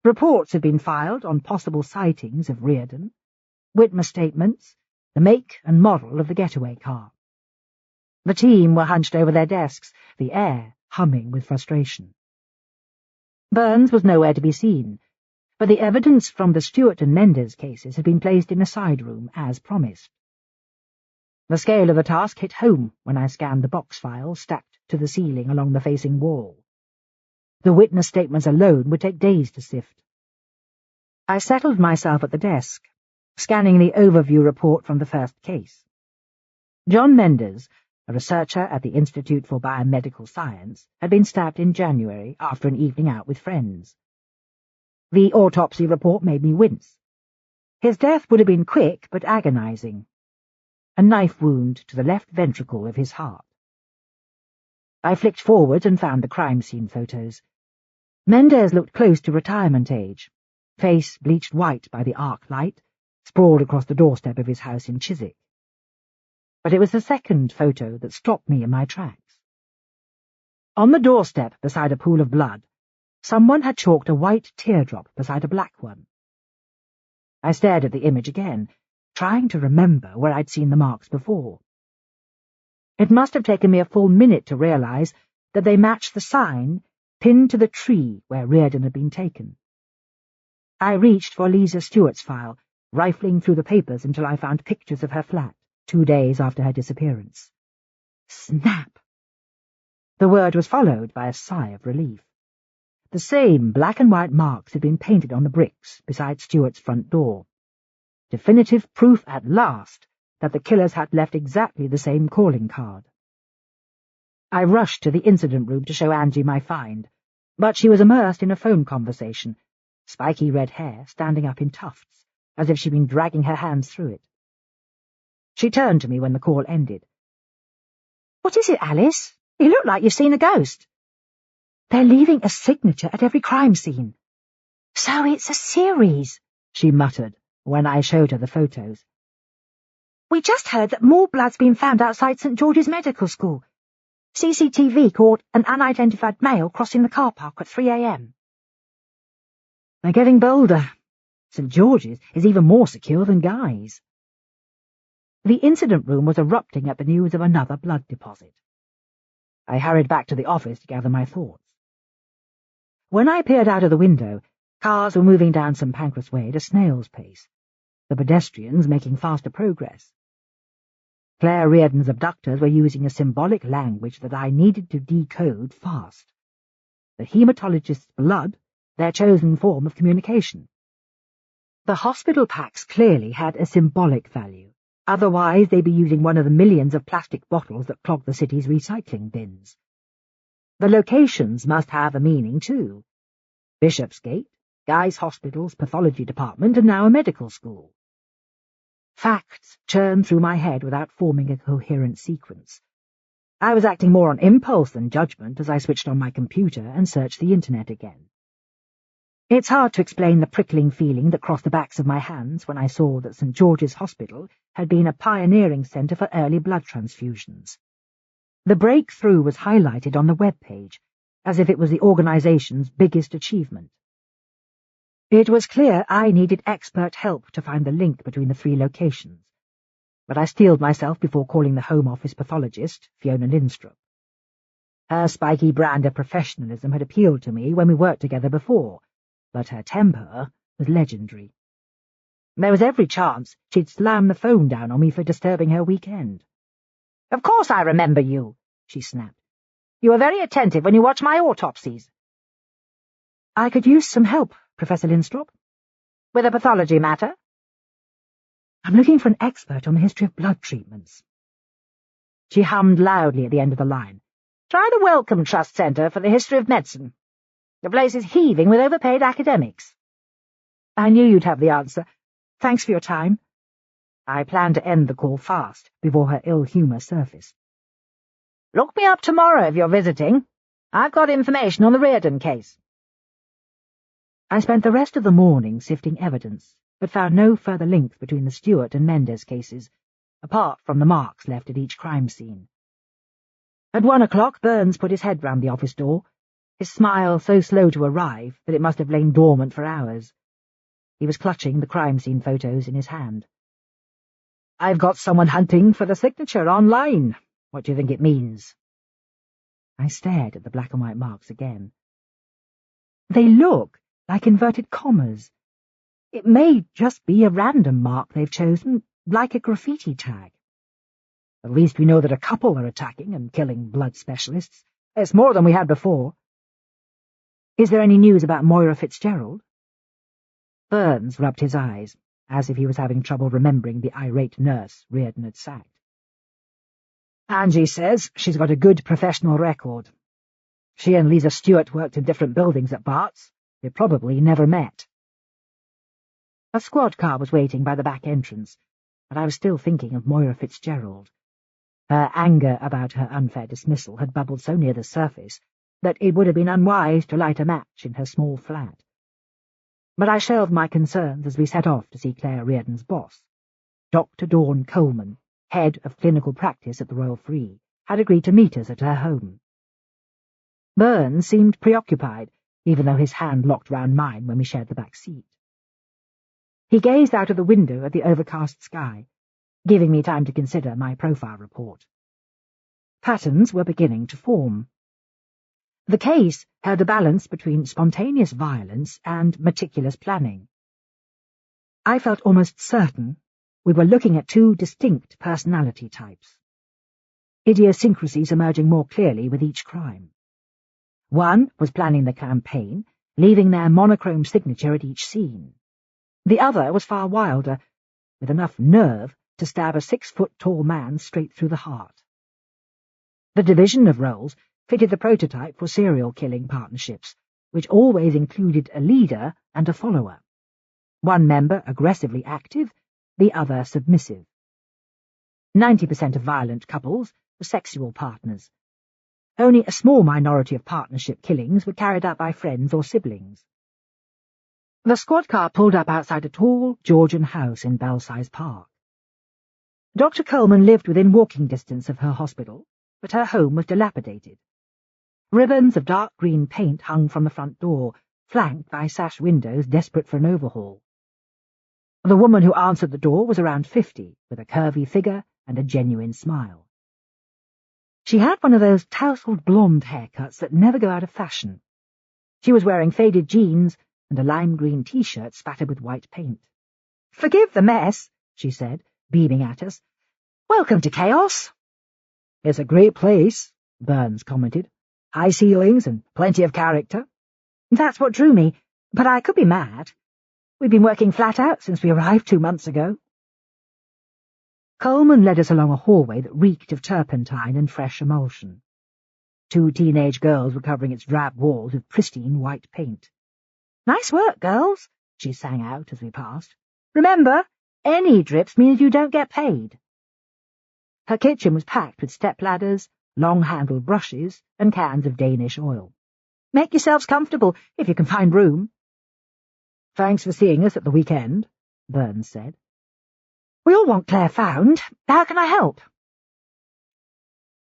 Reports had been filed on possible sightings of Reardon, witness statements, the make and model of the getaway car. The team were hunched over their desks, the air humming with frustration. Burns was nowhere to be seen, but the evidence from the Stewart and Mendes cases had been placed in a side room, as promised. The scale of the task hit home when I scanned the box files stacked to the ceiling along the facing wall. The witness statements alone would take days to sift. I settled myself at the desk, scanning the overview report from the first case. John Mendes, a researcher at the Institute for Biomedical Science, had been stabbed in January after an evening out with friends. The autopsy report made me wince. His death would have been quick but agonizing. A knife wound to the left ventricle of his heart. I flicked forward and found the crime scene photos. Mendes looked close to retirement age, face bleached white by the arc light, sprawled across the doorstep of his house in Chiswick. But it was the second photo that stopped me in my tracks. On the doorstep beside a pool of blood, someone had chalked a white teardrop beside a black one. I stared at the image again, trying to remember where I'd seen the marks before. It must have taken me a full minute to realize that they matched the sign pinned to the tree where Reardon had been taken. I reached for Lisa Stewart's file, rifling through the papers until I found pictures of her flat 2 days after her disappearance. Snap! The word was followed by a sigh of relief. The same black and white marks had been painted on the bricks beside Stewart's front door. Definitive proof at last that the killers had left exactly the same calling card. I rushed to the incident room to show Angie my find, but she was immersed in a phone conversation, spiky red hair standing up in tufts, as if she'd been dragging her hands through it. She turned to me when the call ended. "What is it, Alice? You look like you've seen a ghost." "They're leaving a signature at every crime scene." "So it's a series," she muttered when I showed her the photos. "We just heard that more blood's been found outside St. George's Medical School. CCTV caught an unidentified male crossing the car park at 3 a.m. They're getting bolder. St. George's is even more secure than Guy's. The incident room was erupting at the news of another blood deposit. I hurried back to the office to gather my thoughts. When I peered out of the window, cars were moving down St. Pancras Way at a snail's pace, the pedestrians making faster progress. Claire Reardon's abductors were using a symbolic language that I needed to decode fast. The haematologist's blood, their chosen form of communication. The hospital packs clearly had a symbolic value. Otherwise, they'd be using one of the millions of plastic bottles that clog the city's recycling bins. The locations must have a meaning, too. Bishopsgate, Guy's Hospital's pathology department, and now a medical school. Facts churned through my head without forming a coherent sequence. I was acting more on impulse than judgment as I switched on my computer and searched the internet again. It's hard to explain the prickling feeling that crossed the backs of my hands when I saw that St. George's Hospital had been a pioneering centre for early blood transfusions. The breakthrough was highlighted on the web page, as if it was the organisation's biggest achievement. It was clear I needed expert help to find the link between the three locations, but I steeled myself before calling the Home Office pathologist, Fiona Lindstrup. Her spiky brand of professionalism had appealed to me when we worked together before, but her temper was legendary. There was every chance she'd slam the phone down on me for disturbing her weekend. "Of course I remember you," she snapped. "You were very attentive when you watched my autopsies." "I could use some help, Professor Lindstrup." "With a pathology matter?" "I'm looking for an expert on the history of blood treatments." She hummed loudly at the end of the line. "Try the Wellcome Trust Centre for the History of Medicine. The place is heaving with overpaid academics." I knew you'd have the answer. Thanks for your time. I planned to end the call fast, before her ill humour surfaced. "Look me up tomorrow if you're visiting. I've got information on the Reardon case." I spent the rest of the morning sifting evidence, but found no further links between the Stewart and Mendes cases, apart from the marks left at each crime scene. At 1 o'clock, Burns put his head round the office door, his smile so slow to arrive that it must have lain dormant for hours. He was clutching the crime scene photos in his hand. "I've got someone hunting for the signature online. What do you think it means?" I stared at the black and white marks again. They look like inverted commas. It may just be a random mark they've chosen, like a graffiti tag. At least we know that a couple are attacking and killing blood specialists. It's more than we had before. Is there any news about Moira Fitzgerald? Burns rubbed his eyes, as if he was having trouble remembering the irate nurse Reardon had sacked. "Angie says she's got a good professional record. She and Lisa Stewart worked in different buildings at Bart's. They probably never met." A squad car was waiting by the back entrance, but I was still thinking of Moira Fitzgerald. Her anger about her unfair dismissal had bubbled so near the surface that it would have been unwise to light a match in her small flat. But I shelved my concerns as we set off to see Claire Reardon's boss. Dr. Dawn Coleman, head of clinical practice at the Royal Free, had agreed to meet us at her home. Burns seemed preoccupied, even though his hand locked round mine when we shared the back seat. He gazed out of the window at the overcast sky, giving me time to consider my profile report. Patterns were beginning to form. The case held a balance between spontaneous violence and meticulous planning. I felt almost certain we were looking at two distinct personality types, idiosyncrasies emerging more clearly with each crime. One was planning the campaign, leaving their monochrome signature at each scene. The other was far wilder, with enough nerve to stab a 6-foot-tall man straight through the heart. The division of roles fitted the prototype for serial-killing partnerships, which always included a leader and a follower. One member aggressively active, the other submissive. 90% of violent couples were sexual partners. Only a small minority of partnership killings were carried out by friends or siblings. The squad car pulled up outside a tall Georgian house in Belsize Park. Dr. Coleman lived within walking distance of her hospital, but her home was dilapidated. Ribbons of dark green paint hung from the front door, flanked by sash windows desperate for an overhaul. The woman who answered the door was around 50, with a curvy figure and a genuine smile. She had one of those tousled blonde haircuts that never go out of fashion. She was wearing faded jeans and a lime green T-shirt spattered with white paint. "Forgive the mess," she said, beaming at us. Welcome to chaos. It's a great place, Burns commented. High ceilings and plenty of character. That's what drew me, but I could be mad. We've been working flat out since we arrived 2 months ago. Coleman led us along a hallway that reeked of turpentine and fresh emulsion. 2 teenage girls were covering its drab walls with pristine white paint. Nice work, girls, she sang out as we passed. Remember, any drips means you don't get paid. Her kitchen was packed with stepladders, long-handled brushes, and cans of Danish oil. Make yourselves comfortable, if you can find room. Thanks for seeing us at the weekend, Burns said. We all want Claire found. How can I help?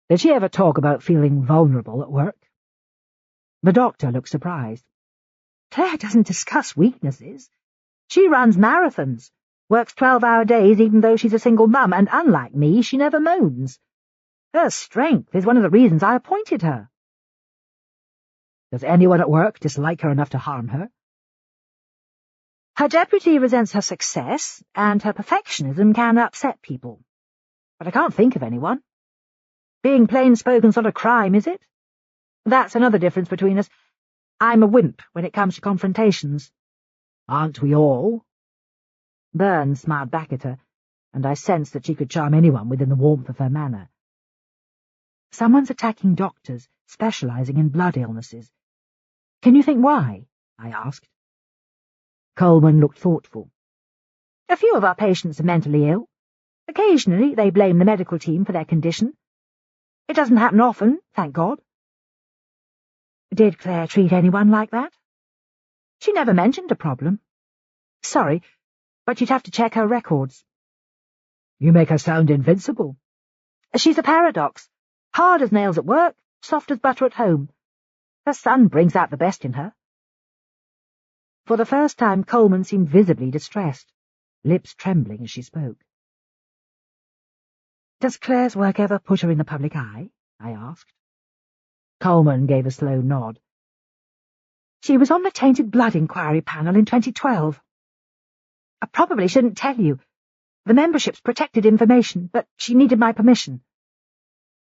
Did she ever talk about feeling vulnerable at work? The doctor looked surprised. Claire doesn't discuss weaknesses. She runs marathons, works 12-hour days even though she's a single mum, and unlike me, she never moans. Her strength is one of the reasons I appointed her. Does anyone at work dislike her enough to harm her? Her deputy resents her success, and her perfectionism can upset people. But I can't think of anyone. Being plain-spoken's not a crime, is it? That's another difference between us. I'm a wimp when it comes to confrontations. Aren't we all? Burns smiled back at her, and I sensed that she could charm anyone within the warmth of her manner. Someone's attacking doctors, specializing in blood illnesses. Can you think why? I asked. Coleman looked thoughtful. A few of our patients are mentally ill. Occasionally they blame the medical team for their condition. It doesn't happen often, thank God. Did Claire treat anyone like that? She never mentioned a problem. Sorry, but you'd have to check her records. You make her sound invincible. She's a paradox. Hard as nails at work, soft as butter at home. Her son brings out the best in her. For the first time, Coleman seemed visibly distressed, lips trembling as she spoke. Does Claire's work ever put her in the public eye? I asked. Coleman gave a slow nod. She was on the tainted blood inquiry panel in 2012. I probably shouldn't tell you. The membership's protected information, but she needed my permission.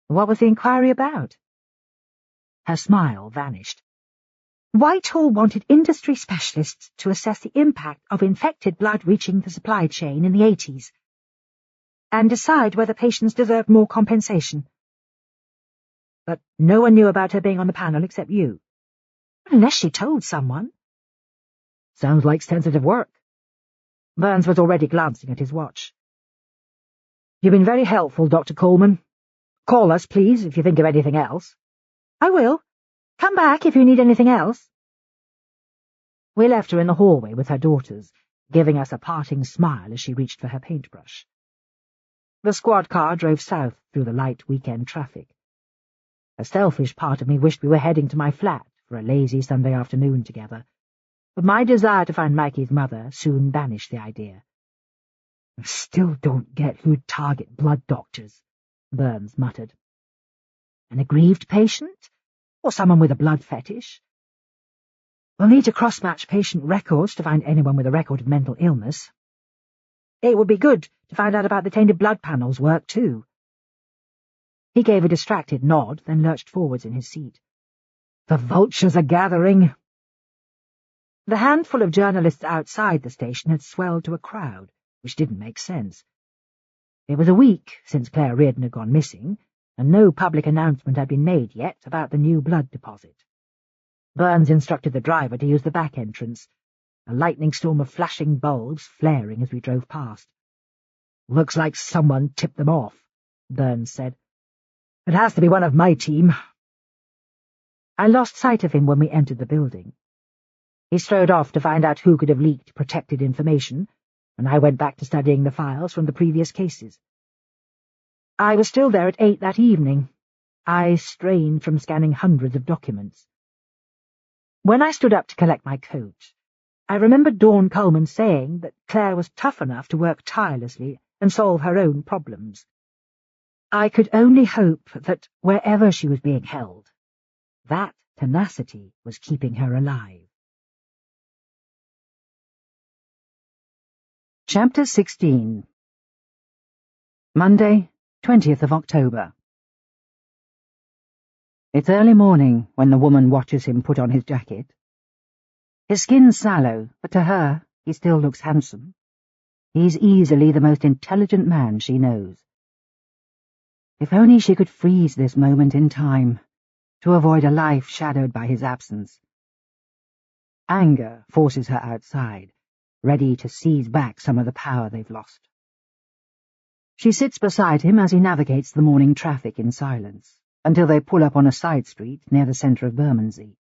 What was the inquiry about? Her smile vanished. Whitehall wanted industry specialists to assess the impact of infected blood reaching the supply chain in the 80s and decide whether patients deserved more compensation. But no one knew about her being on the panel except you. Unless she told someone. Sounds like sensitive work. Burns was already glancing at his watch. You've been very helpful, Dr. Coleman. Call us, please, if you think of anything else. I will. Come back if you need anything else. We left her in the hallway with her daughters, giving us a parting smile as she reached for her paintbrush. The squad car drove south through the light weekend traffic. A selfish part of me wished we were heading to my flat for a lazy Sunday afternoon together, but my desire to find Mikey's mother soon banished the idea. I still don't get who'd target blood doctors, Burns muttered. An aggrieved patient? Or someone with a blood fetish? We'll need to cross-match patient records to find anyone with a record of mental illness. It would be good to find out about the tainted blood panel's work, too. He gave a distracted nod, then lurched forwards in his seat. The vultures are gathering. The handful of journalists outside the station had swelled to a crowd, which didn't make sense. It was a week since Claire Reardon had gone missing, and no public announcement had been made yet about the new blood deposit. Burns instructed the driver to use the back entrance, a lightning storm of flashing bulbs flaring as we drove past. Looks like someone tipped them off, Burns said. It has to be one of my team. I lost sight of him when we entered the building. He strode off to find out who could have leaked protected information, and I went back to studying the files from the previous cases. I was still there at 8 that evening, eyes strained from scanning hundreds of documents. When I stood up to collect my coat, I remembered Dawn Coleman saying that Claire was tough enough to work tirelessly and solve her own problems. I could only hope that wherever she was being held, that tenacity was keeping her alive. Chapter 16. Monday, 20th of October. It's early morning when the woman watches him put on his jacket. His skin's sallow, but to her he still looks handsome. He's easily the most intelligent man she knows. If only she could freeze this moment in time, to avoid a life shadowed by his absence. Anger forces her outside, ready to seize back some of the power they've lost. She sits beside him as he navigates the morning traffic in silence, until they pull up on a side street near the centre of Bermondsey.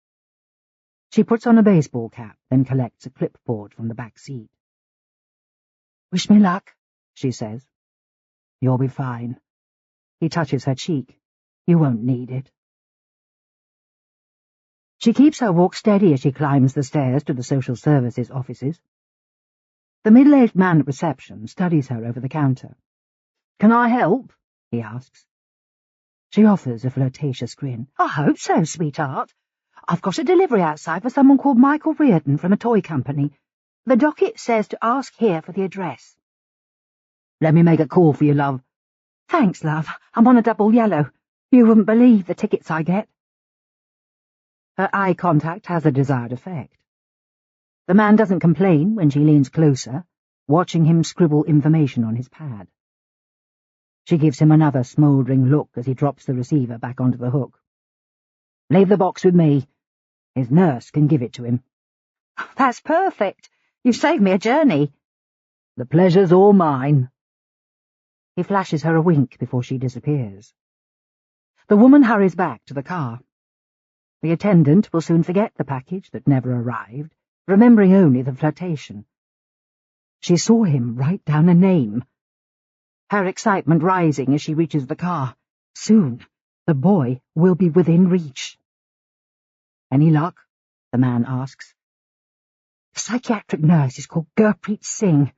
She puts on a baseball cap, then collects a clipboard from the back seat. "Wish me luck," she says. "You'll be fine." He touches her cheek. "You won't need it." She keeps her walk steady as she climbs the stairs to the social services offices. The middle-aged man at reception studies her over the counter. "Can I help?" he asks. She offers a flirtatious grin. "I hope so, sweetheart. I've got a delivery outside for someone called Michael Reardon from a toy company. The docket says to ask here for the address." "Let me make a call for you, love." "Thanks, love. I'm on a double yellow. You wouldn't believe the tickets I get." Her eye contact has the desired effect. The man doesn't complain when she leans closer, watching him scribble information on his pad. She gives him another smouldering look as he drops the receiver back onto the hook. "Leave the box with me. His nurse can give it to him." "That's perfect. You've saved me a journey." "The pleasure's all mine." He flashes her a wink before she disappears. The woman hurries back to the car. The attendant will soon forget the package that never arrived, remembering only the flirtation. She saw him write down a name. Her excitement rising as she reaches the car. Soon, the boy will be within reach. "Any luck?" the man asks. "The psychiatric nurse is called Gurpreet Singh.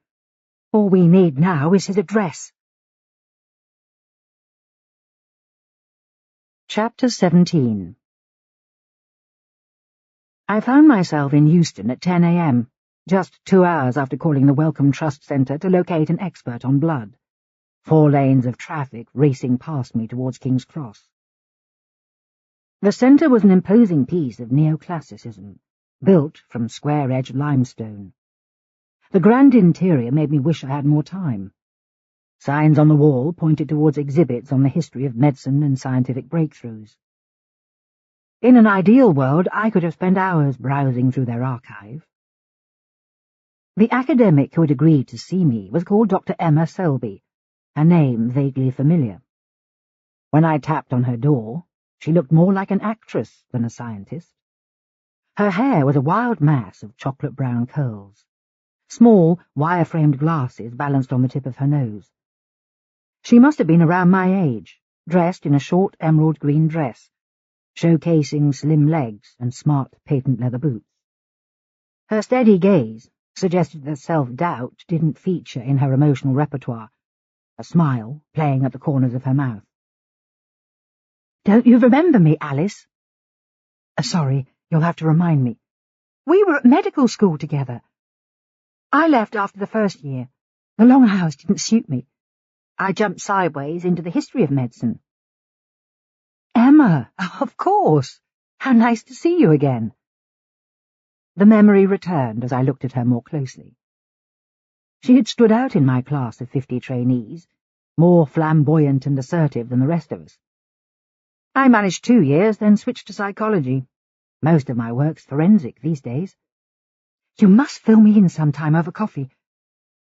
All we need now is his address." Chapter 17. I found myself in Euston at 10 a.m., just 2 hours after calling the Wellcome Trust Centre to locate an expert on blood. 4 lanes of traffic racing past me towards King's Cross. The centre was an imposing piece of neoclassicism, built from square-edged limestone. The grand interior made me wish I had more time. Signs on the wall pointed towards exhibits on the history of medicine and scientific breakthroughs. In an ideal world, I could have spent hours browsing through their archive. The academic who had agreed to see me was called Dr. Emma Selby, her name vaguely familiar. When I tapped on her door, she looked more like an actress than a scientist. Her hair was a wild mass of chocolate-brown curls. Small, wire-framed glasses balanced on the tip of her nose. She must have been around my age, dressed in a short emerald-green dress, showcasing slim legs and smart patent leather boots. Her steady gaze suggested that self-doubt didn't feature in her emotional repertoire, a smile playing at the corners of her mouth. "Don't you remember me, Alice?" Sorry, you'll have to remind me. "We were at medical school together. I left after the first year. The long hours didn't suit me. I jumped sideways into the history of medicine." "Emma, of course. How nice to see you again." The memory returned as I looked at her more closely. She had stood out in my class of 50 trainees, more flamboyant and assertive than the rest of us. I managed 2 years, then switched to psychology. Most of my work's forensic these days. "You must fill me in sometime over coffee.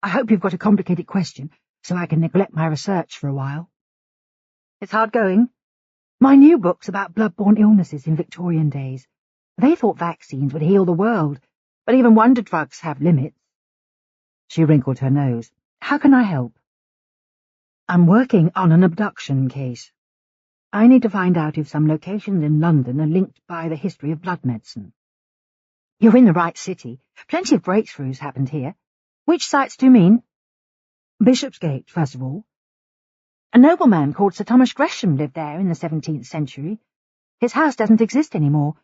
I hope you've got a complicated question, so I can neglect my research for a while." "It's hard going." "My new book's about blood-borne illnesses in Victorian days. They thought vaccines would heal the world, but even wonder drugs have limits." She wrinkled her nose. "How can I help?" "I'm working on an abduction case. I need to find out if some locations in London are linked by the history of blood medicine." "You're in the right city. Plenty of breakthroughs happened here. Which sites do you mean?" "Bishopsgate, first of all. A nobleman called Sir Thomas Gresham lived there in the 17th century. His house doesn't exist anymore,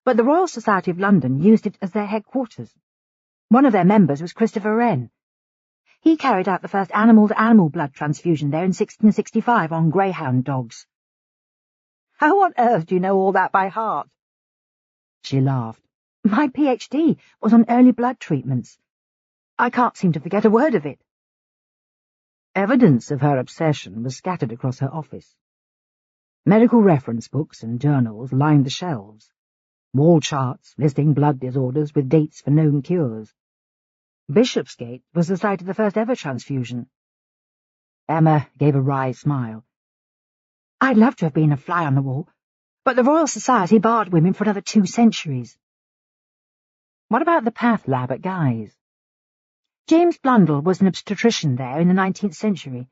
but the Royal Society of London used it as their headquarters. One of their members was Christopher Wren. He carried out the first animal-to-animal blood transfusion there in 1665 on greyhound dogs. How on earth do you know all that by heart? She laughed. My PhD was on early blood treatments. I can't seem to forget a word of it. Evidence of her obsession was scattered across her office. Medical reference books and journals lined the shelves. Wall charts listing blood disorders with dates for known cures. Bishopsgate was the site of the first ever transfusion. Emma gave a wry smile. I'd love to have been a fly on the wall, but the Royal Society barred women for another 2 centuries. What about the Path Lab at Guy's? James Blundell was an obstetrician there in the 19th century.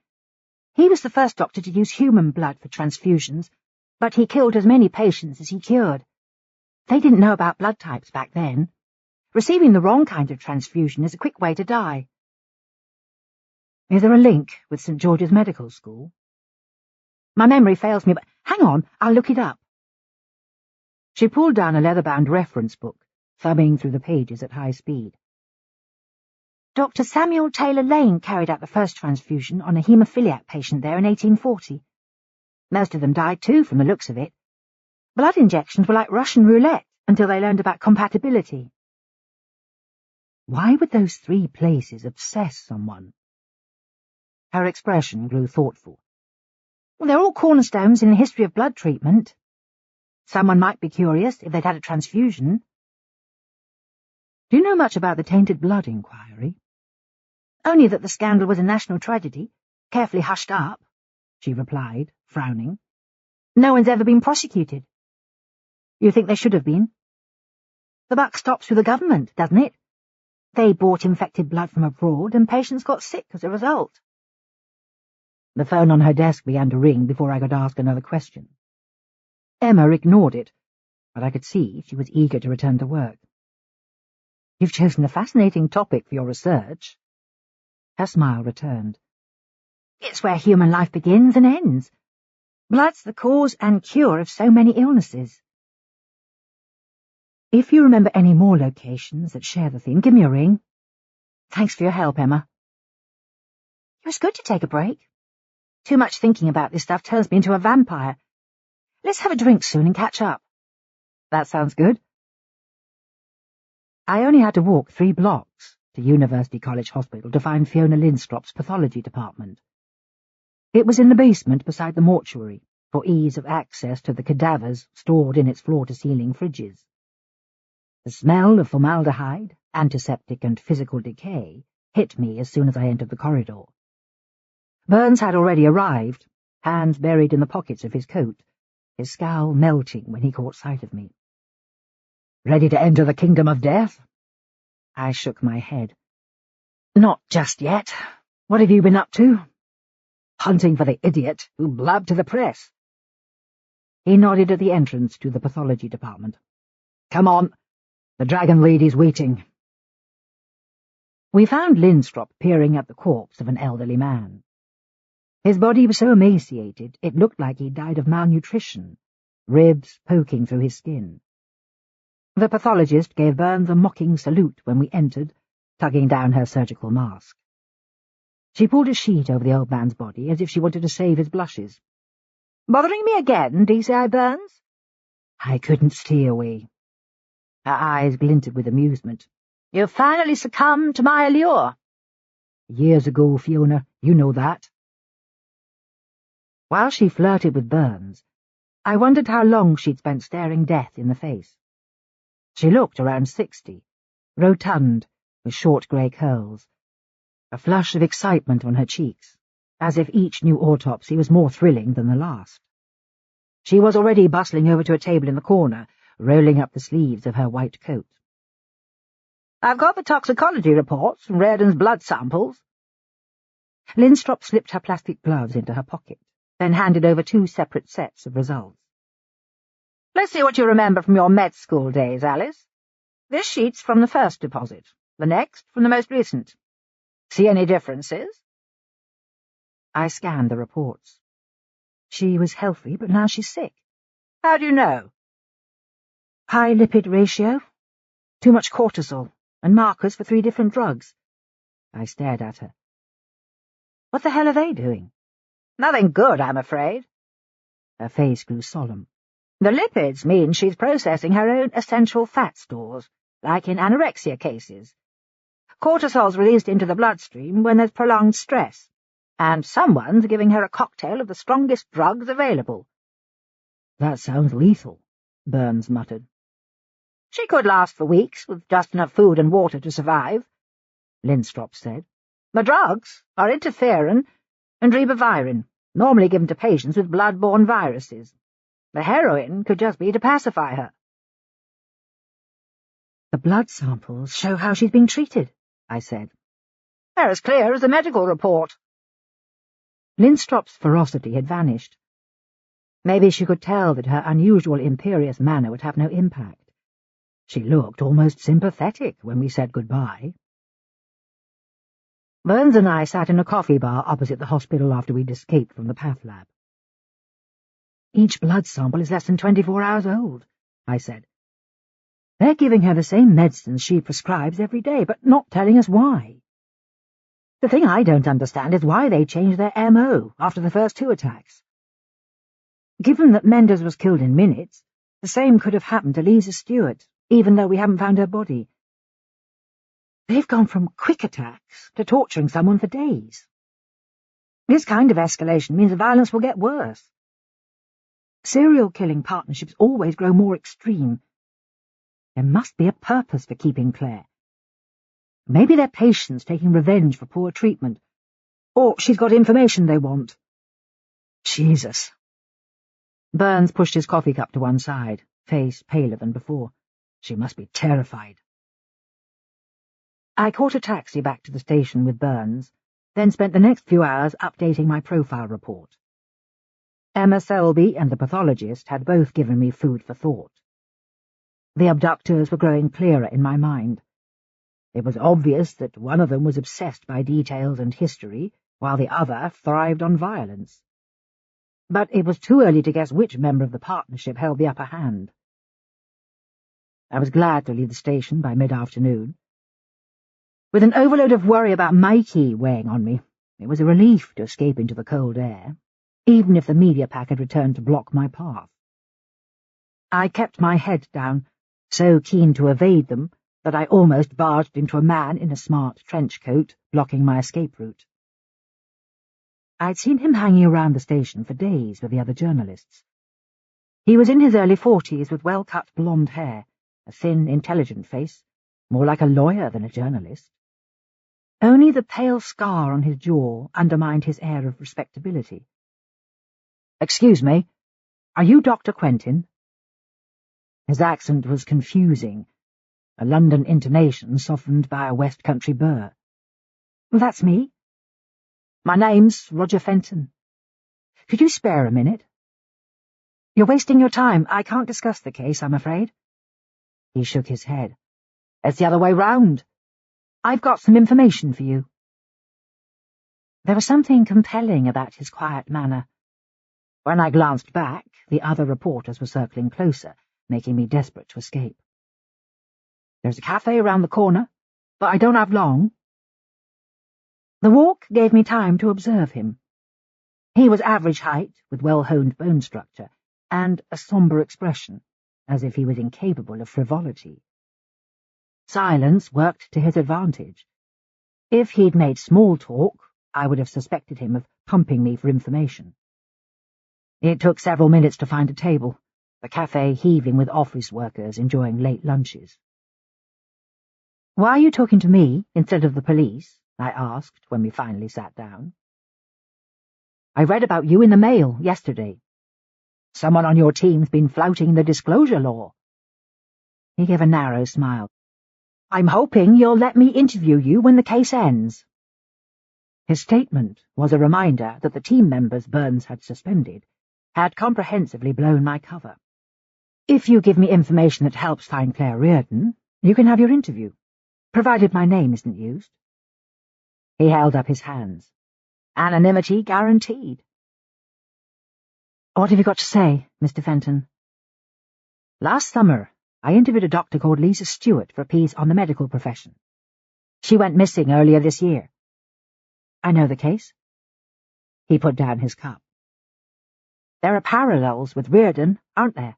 He was the first doctor to use human blood for transfusions, but he killed as many patients as he cured. They didn't know about blood types back then. Receiving the wrong kind of transfusion is a quick way to die. Is there a link with St. George's Medical School? My memory fails me, but hang on, I'll look it up. She pulled down a leather-bound reference book, thumbing through the pages at high speed. Dr. Samuel Taylor Lane carried out the first transfusion on a haemophiliac patient there in 1840. Most of them died too, from the looks of it. Blood injections were like Russian roulette until they learned about compatibility. Why would those 3 places obsess someone? Her expression grew thoughtful. Well, they're all cornerstones in the history of blood treatment. Someone might be curious if they'd had a transfusion. Do you know much about the tainted blood inquiry? Only that the scandal was a national tragedy, carefully hushed up, she replied, frowning. No one's ever been prosecuted. You think they should have been? The buck stops with the government, doesn't it? They bought infected blood from abroad, and patients got sick as a result. The phone on her desk began to ring before I could ask another question. Emma ignored it, but I could see she was eager to return to work. You've chosen a fascinating topic for your research. Her smile returned. It's where human life begins and ends. Blood's the cause and cure of so many illnesses. If you remember any more locations that share the theme, give me a ring. Thanks for your help, Emma. It was good to take a break. Too much thinking about this stuff turns me into a vampire. Let's have a drink soon and catch up. That sounds good. I only had to walk 3 blocks to University College Hospital to find Fiona Lindstrop's pathology department. It was in the basement beside the mortuary, for ease of access to the cadavers stored in its floor-to-ceiling fridges. The smell of formaldehyde, antiseptic and physical decay hit me as soon as I entered the corridor. Burns had already arrived, hands buried in the pockets of his coat, his scowl melting when he caught sight of me. "Ready to enter the kingdom of death?" I shook my head. "Not just yet. What have you been up to?" "Hunting for the idiot who blabbed to the press." He nodded at the entrance to the pathology department. "Come on. The dragon lady's waiting." We found Lindstrop peering at the corpse of an elderly man. His body was so emaciated it looked like he'd died of malnutrition, ribs poking through his skin. The pathologist gave Burns a mocking salute when we entered, tugging down her surgical mask. She pulled a sheet over the old man's body as if she wanted to save his blushes. "Bothering me again, DCI Burns?" I couldn't stay away. Her eyes glinted with amusement. "You've finally succumbed to my allure." "Years ago, Fiona, you know that." While she flirted with Burns, I wondered how long she'd spent staring death in the face. She looked around 60, rotund, with short grey curls, a flush of excitement on her cheeks, as if each new autopsy was more thrilling than the last. She was already bustling over to a table in the corner, rolling up the sleeves of her white coat. "I've got the toxicology reports and Reardon's blood samples." Lindstrop slipped her plastic gloves into her pocket, then handed over 2 separate sets of results. "Let's see what you remember from your med school days, Alice. This sheet's from the first deposit, the next from the most recent. See any differences?" I scanned the reports. She was healthy, but now she's sick. "How do you know?" "High lipid ratio, too much cortisol, and markers for 3 different drugs." I stared at her. What the hell are they doing? Nothing good, I'm afraid. Her face grew solemn. The lipids mean she's processing her own essential fat stores, like in anorexia cases. Cortisol's released into the bloodstream when there's prolonged stress, and someone's giving her a cocktail of the strongest drugs available. That sounds lethal, Burns muttered. She could last for weeks with just enough food and water to survive, Linstrop said. The drugs are interferon and ribavirin, normally given to patients with blood-borne viruses. The heroin could just be to pacify her. The blood samples show how she's being treated, I said. They're as clear as a medical report. Linstrop's ferocity had vanished. Maybe she could tell that her unusual imperious manner would have no impact. She looked almost sympathetic when we said goodbye. Burns and I sat in a coffee bar opposite the hospital after we'd escaped from the path lab. Each blood sample is less than 24 hours old, I said. They're giving her the same medicines she prescribes every day, but not telling us why. The thing I don't understand is why they changed their M.O. after the first 2 attacks. Given that Mendez was killed in minutes, the same could have happened to Lisa Stewart, even though we haven't found her body. They've gone from quick attacks to torturing someone for days. This kind of escalation means the violence will get worse. Serial killing partnerships always grow more extreme. There must be a purpose for keeping Claire. Maybe they're patients taking revenge for poor treatment. Or she's got information they want. Jesus. Burns pushed his coffee cup to one side, face paler than before. She must be terrified. I caught a taxi back to the station with Burns, then spent the next few hours updating my profile report. Emma Selby and the pathologist had both given me food for thought. The abductors were growing clearer in my mind. It was obvious that one of them was obsessed by details and history, while the other thrived on violence. But it was too early to guess which member of the partnership held the upper hand. I was glad to leave the station by mid-afternoon. With an overload of worry about Mikey weighing on me, it was a relief to escape into the cold air, even if the media pack had returned to block my path. I kept my head down, so keen to evade them that I almost barged into a man in a smart trench coat, blocking my escape route. I'd seen him hanging around the station for days with the other journalists. He was in his early 40s with well-cut blonde hair, a thin, intelligent face, more like a lawyer than a journalist. Only the pale scar on his jaw undermined his air of respectability. "Excuse me, are you Dr. Quentin?" His accent was confusing, a London intonation softened by a West Country burr. "That's me. My name's Roger Fenton. Could you spare a minute?" "You're wasting your time. I can't discuss the case, I'm afraid." He shook his head. "It's the other way round. I've got some information for you." There was something compelling about his quiet manner. When I glanced back, the other reporters were circling closer, making me desperate to escape. "There's a cafe around the corner, but I don't have long." The walk gave me time to observe him. He was average height, with well-honed bone structure, and a sombre expression, as if he was incapable of frivolity. Silence worked to his advantage. If he'd made small talk, I would have suspected him of pumping me for information. It took several minutes to find a table, the cafe heaving with office workers enjoying late lunches. "Why are you talking to me instead of the police?" I asked when we finally sat down. "I read about you in the Mail yesterday. Someone on your team's been flouting the disclosure law." He gave a narrow smile. "I'm hoping you'll let me interview you when the case ends." His statement was a reminder that the team members Burns had suspended had comprehensively blown my cover. "If you give me information that helps find Claire Reardon, you can have your interview, provided my name isn't used." He held up his hands. "Anonymity guaranteed." "What have you got to say, Mr. Fenton?" "Last summer, I interviewed a doctor called Lisa Stewart for a piece on the medical profession. She went missing earlier this year." "I know the case." He put down his cup. There are parallels with Reardon, aren't there?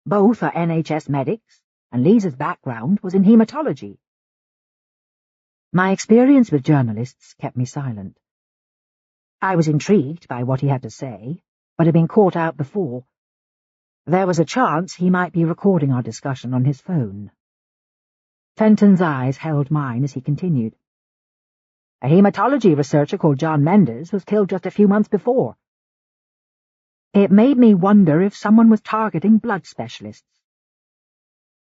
Both are NHS medics, and Lisa's background was in haematology. My experience with journalists kept me silent. I was intrigued by what he had to say, but had been caught out before. There was a chance he might be recording our discussion on his phone. Fenton's eyes held mine as he continued. A haematology researcher called John Mendes was killed just a few months before. It made me wonder if someone was targeting blood specialists.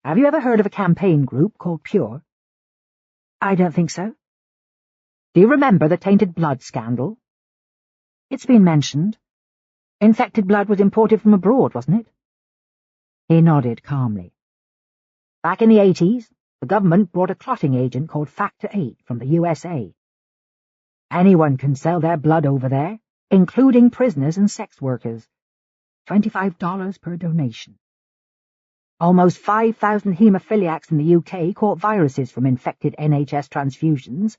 Have you ever heard of a campaign group called Pure? I don't think so. Do you remember the tainted blood scandal? It's been mentioned. Infected blood was imported from abroad, wasn't it? He nodded calmly. Back in the 80s, the government brought a clotting agent called Factor VIII from the USA. Anyone can sell their blood over there, including prisoners and sex workers. $25 per donation. Almost 5,000 haemophiliacs in the UK caught viruses from infected NHS transfusions.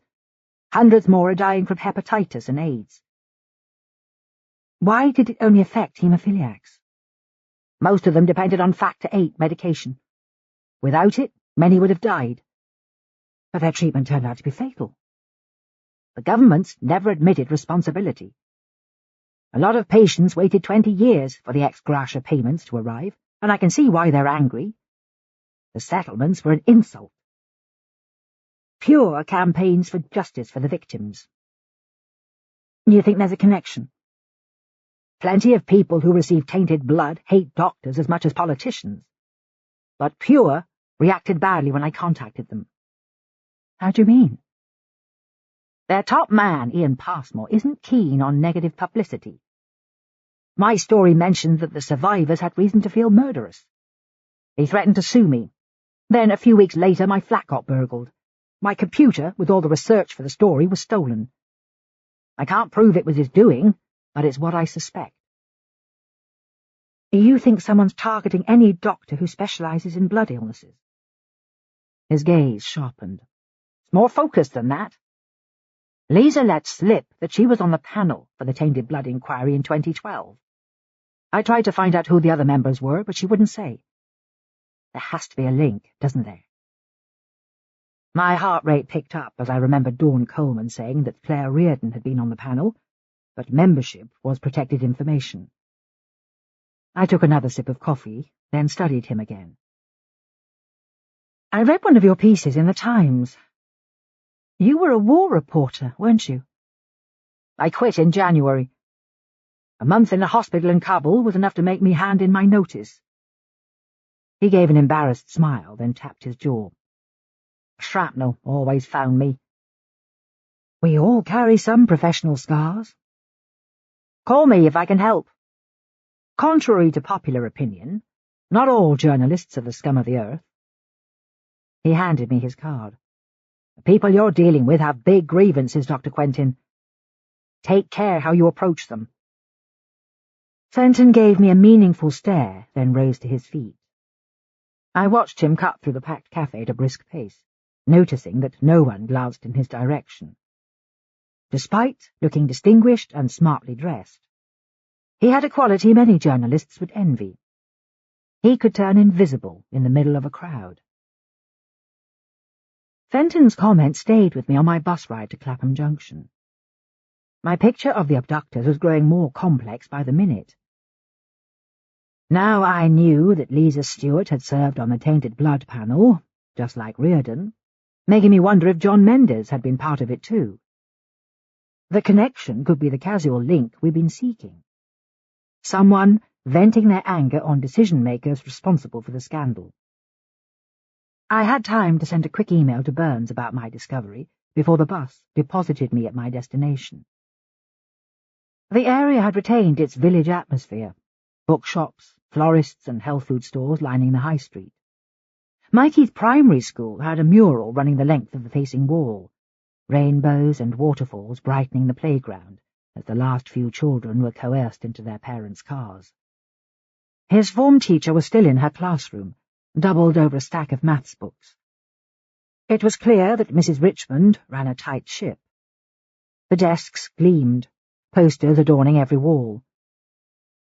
Hundreds more are dying from hepatitis and AIDS. Why did it only affect haemophiliacs? Most of them depended on Factor VIII medication. Without it, many would have died. But their treatment turned out to be fatal. The governments never admitted responsibility. A lot of patients waited 20 years for the ex gratia payments to arrive, and I can see why they're angry. The settlements were an insult. Pure campaigns for justice for the victims. You think there's a connection? Plenty of people who receive tainted blood hate doctors as much as politicians. But Pure reacted badly when I contacted them. How do you mean? Their top man, Ian Passmore, isn't keen on negative publicity. My story mentioned that the survivors had reason to feel murderous. He threatened to sue me. Then, a few weeks later, my flat got burgled. My computer, with all the research for the story, was stolen. I can't prove it was his doing, but it's what I suspect. You think someone's targeting any doctor who specializes in blood illnesses? His gaze sharpened. It's more focused than that. Lisa let slip that she was on the panel for the tainted blood inquiry in 2012. I tried to find out who the other members were, but she wouldn't say. There has to be a link, doesn't there? My heart rate picked up as I remembered Dawn Coleman saying that Claire Reardon had been on the panel, but membership was protected information. I took another sip of coffee, then studied him again. I read one of your pieces in the Times. You were a war reporter, weren't you? I quit in January. A month in a hospital in Kabul was enough to make me hand in my notice. He gave an embarrassed smile, then tapped his jaw. Shrapnel always found me. We all carry some professional scars. Call me if I can help. Contrary to popular opinion, not all journalists are the scum of the earth. He handed me his card. The people you're dealing with have big grievances, Dr. Quentin. Take care how you approach them. Fenton gave me a meaningful stare, then rose to his feet. I watched him cut through the packed cafe at a brisk pace, noticing that no one glanced in his direction. Despite looking distinguished and smartly dressed, he had a quality many journalists would envy. He could turn invisible in the middle of a crowd. Fenton's comment stayed with me on my bus ride to Clapham Junction. My picture of the abductors was growing more complex by the minute. Now I knew that Lisa Stewart had served on the tainted blood panel, just like Reardon, making me wonder if John Mendes had been part of it too. The connection could be the casual link we've been seeking. Someone venting their anger on decision-makers responsible for the scandal. I had time to send a quick email to Burns about my discovery before the bus deposited me at my destination. The area had retained its village atmosphere, bookshops, florists and health food stores lining the high street. Mikey's primary school had a mural running the length of the facing wall, rainbows and waterfalls brightening the playground as the last few children were coerced into their parents' cars. His form teacher was still in her classroom, doubled over a stack of maths books. It was clear that Mrs. Richmond ran a tight ship. The desks gleamed, posters adorning every wall.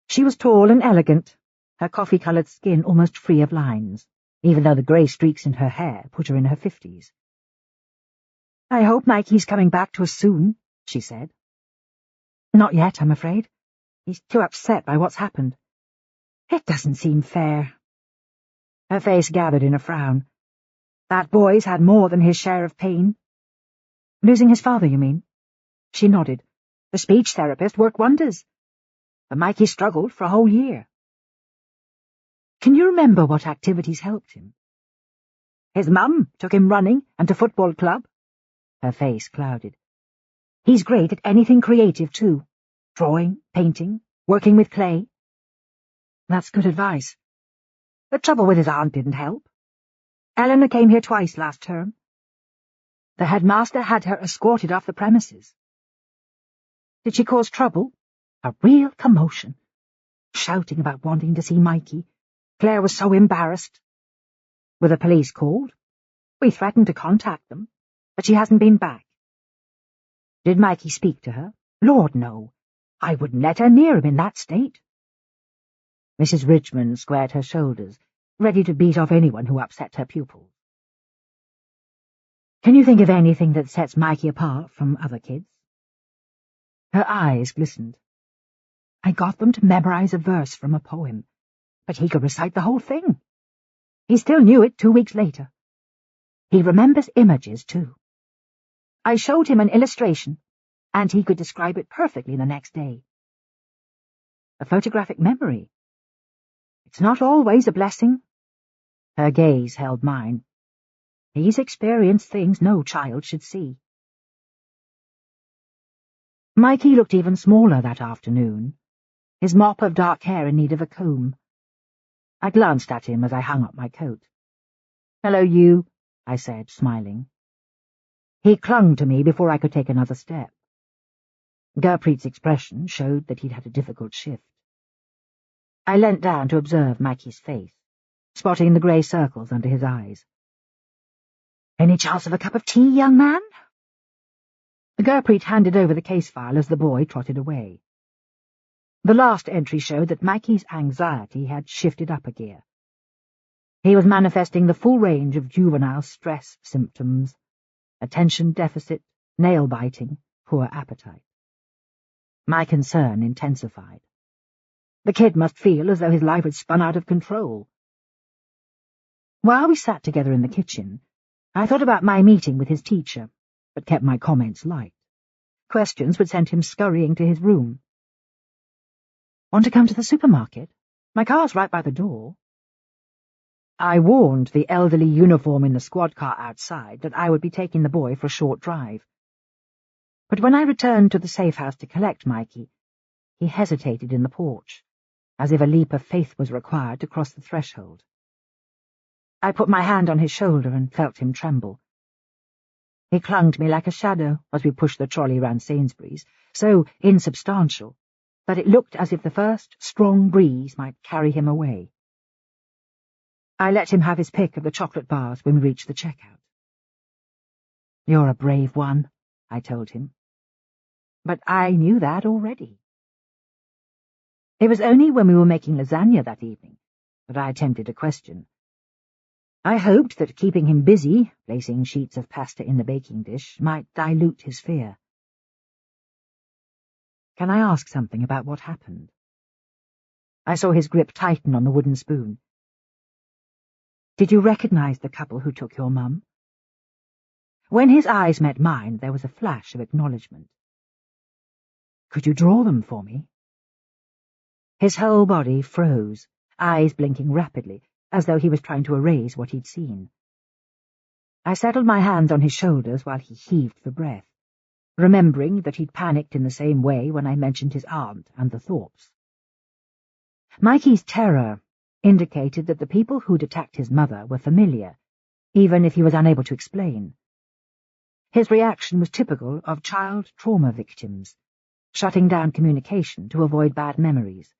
She was tall and elegant, her coffee-coloured skin almost free of lines, even though the grey streaks in her hair put her in her 50s. "I hope Mikey's coming back to us soon," she said. "Not yet, I'm afraid. He's too upset by what's happened. It doesn't seem fair." Her face gathered in a frown. "That boy's had more than his share of pain." "Losing his father, you mean?" She nodded. "The speech therapist worked wonders. But Mikey struggled for a whole year." "Can you remember what activities helped him?" "His mum took him running and to football club." Her face clouded. "He's great at anything creative, too. Drawing, painting, working with clay." "That's good advice." "The trouble with his aunt didn't help. Eleanor came here twice last term. The headmaster had her escorted off the premises." "Did she cause trouble?" "A real commotion. Shouting about wanting to see Mikey. Claire was so embarrassed." "Were the police called?" "We threatened to contact them, but she hasn't been back." "Did Mikey speak to her?" "Lord, no. I wouldn't let her near him in that state." Mrs. Richmond squared her shoulders, ready to beat off anyone who upset her pupils. "Can you think of anything that sets Mikey apart from other kids?" Her eyes glistened. "I got them to memorize a verse from a poem, but he could recite the whole thing. He still knew it 2 weeks later. He remembers images, too. I showed him an illustration, and he could describe it perfectly the next day." "A photographic memory. It's not always a blessing." Her gaze held mine. "He's experienced things no child should see." Mikey looked even smaller that afternoon, his mop of dark hair in need of a comb. I glanced at him as I hung up my coat. "Hello, you," I said, smiling. He clung to me before I could take another step. Gurpreet's expression showed that he'd had a difficult shift. I leant down to observe Mikey's face, spotting the grey circles under his eyes. "Any chance of a cup of tea, young man?" Gurpreet handed over the case file as the boy trotted away. The last entry showed that Mikey's anxiety had shifted up a gear. He was manifesting the full range of juvenile stress symptoms: attention deficit, nail-biting, poor appetite. My concern intensified. The kid must feel as though his life had spun out of control. While we sat together in the kitchen, I thought about my meeting with his teacher, but kept my comments light. Questions would send him scurrying to his room. "Want to come to the supermarket? My car's right by the door." I warned the elderly uniform in the squad car outside that I would be taking the boy for a short drive. But when I returned to the safe house to collect Mikey, he hesitated in the porch, as if a leap of faith was required to cross the threshold. I put my hand on his shoulder and felt him tremble. He clung to me like a shadow as we pushed the trolley round Sainsbury's, so insubstantial that it looked as if the first strong breeze might carry him away. I let him have his pick of the chocolate bars when we reached the checkout. "You're a brave one," I told him. But I knew that already. It was only when we were making lasagna that evening that I attempted a question. I hoped that keeping him busy, placing sheets of pasta in the baking dish, might dilute his fear. "Can I ask something about what happened?" I saw his grip tighten on the wooden spoon. "Did you recognize the couple who took your mum?" When his eyes met mine, there was a flash of acknowledgement. "Could you draw them for me?" His whole body froze, eyes blinking rapidly, as though he was trying to erase what he'd seen. I settled my hands on his shoulders while he heaved for breath, remembering that he'd panicked in the same way when I mentioned his aunt and the Thorpes. Mikey's terror indicated that the people who'd attacked his mother were familiar, even if he was unable to explain. His reaction was typical of child trauma victims, shutting down communication to avoid bad memories.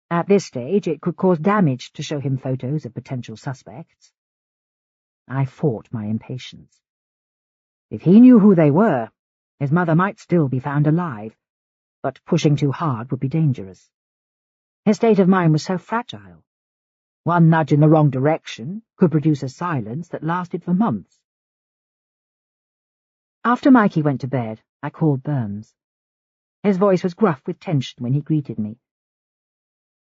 At this stage, it could cause damage to show him photos of potential suspects. I fought my impatience. If he knew who they were, his mother might still be found alive, but pushing too hard would be dangerous. His state of mind was so fragile. One nudge in the wrong direction could produce a silence that lasted for months. After Mikey went to bed, I called Burns. His voice was gruff with tension when he greeted me.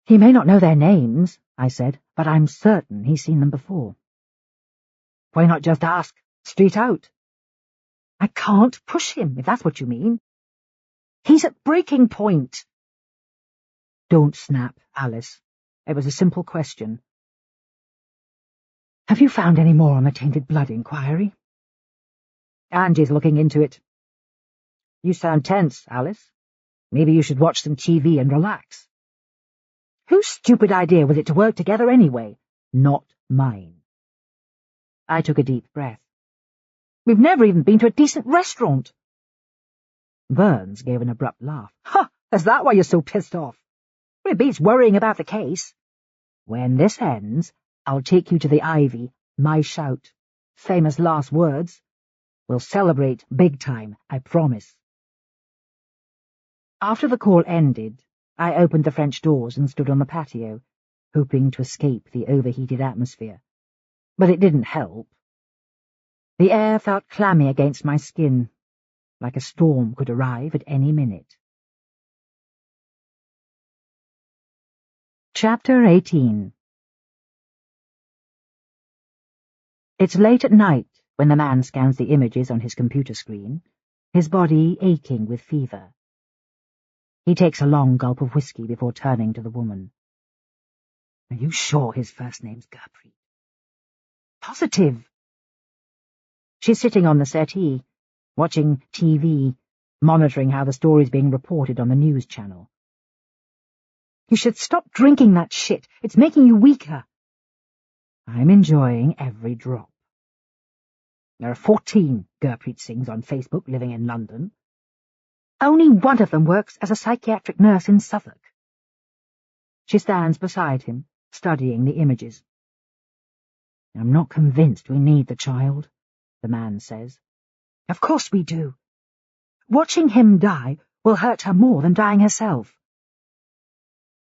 "He may not know their names," I said, "but I'm certain he's seen them before." "Why not just ask, straight out?" "I can't push him, if that's what you mean. He's at breaking point." "Don't snap, Alice. It was a simple question." "Have you found any more on the tainted blood inquiry?" "Angie's looking into it." "You sound tense, Alice. Maybe you should watch some TV and relax." "Whose stupid idea was it to work together anyway?" "Not mine." I took a deep breath. "We've never even been to a decent restaurant." Burns gave an abrupt laugh. "Ha! Is that why you're so pissed off? Well, it beats worrying about the case. When this ends, I'll take you to the Ivy, my shout. Famous last words. We'll celebrate big time, I promise." After the call ended, I opened the French doors and stood on the patio, hoping to escape the overheated atmosphere. But it didn't help. The air felt clammy against my skin, like a storm could arrive at any minute. Chapter 18. It's late at night when the man scans the images on his computer screen, his body aching with fever. He takes a long gulp of whiskey before turning to the woman. "Are you sure his first name's Gertrude?" "Positive." She's sitting on the settee, watching TV, monitoring how the story's being reported on the news channel. "You should stop drinking that shit. It's making you weaker." "I'm enjoying every drop." "There are 14 Gurpreet Singhs on Facebook living in London. Only one of them works as a psychiatric nurse in Suffolk." She stands beside him, studying the images. "I'm not convinced we need the child," the man says. "Of course we do. Watching him die will hurt her more than dying herself."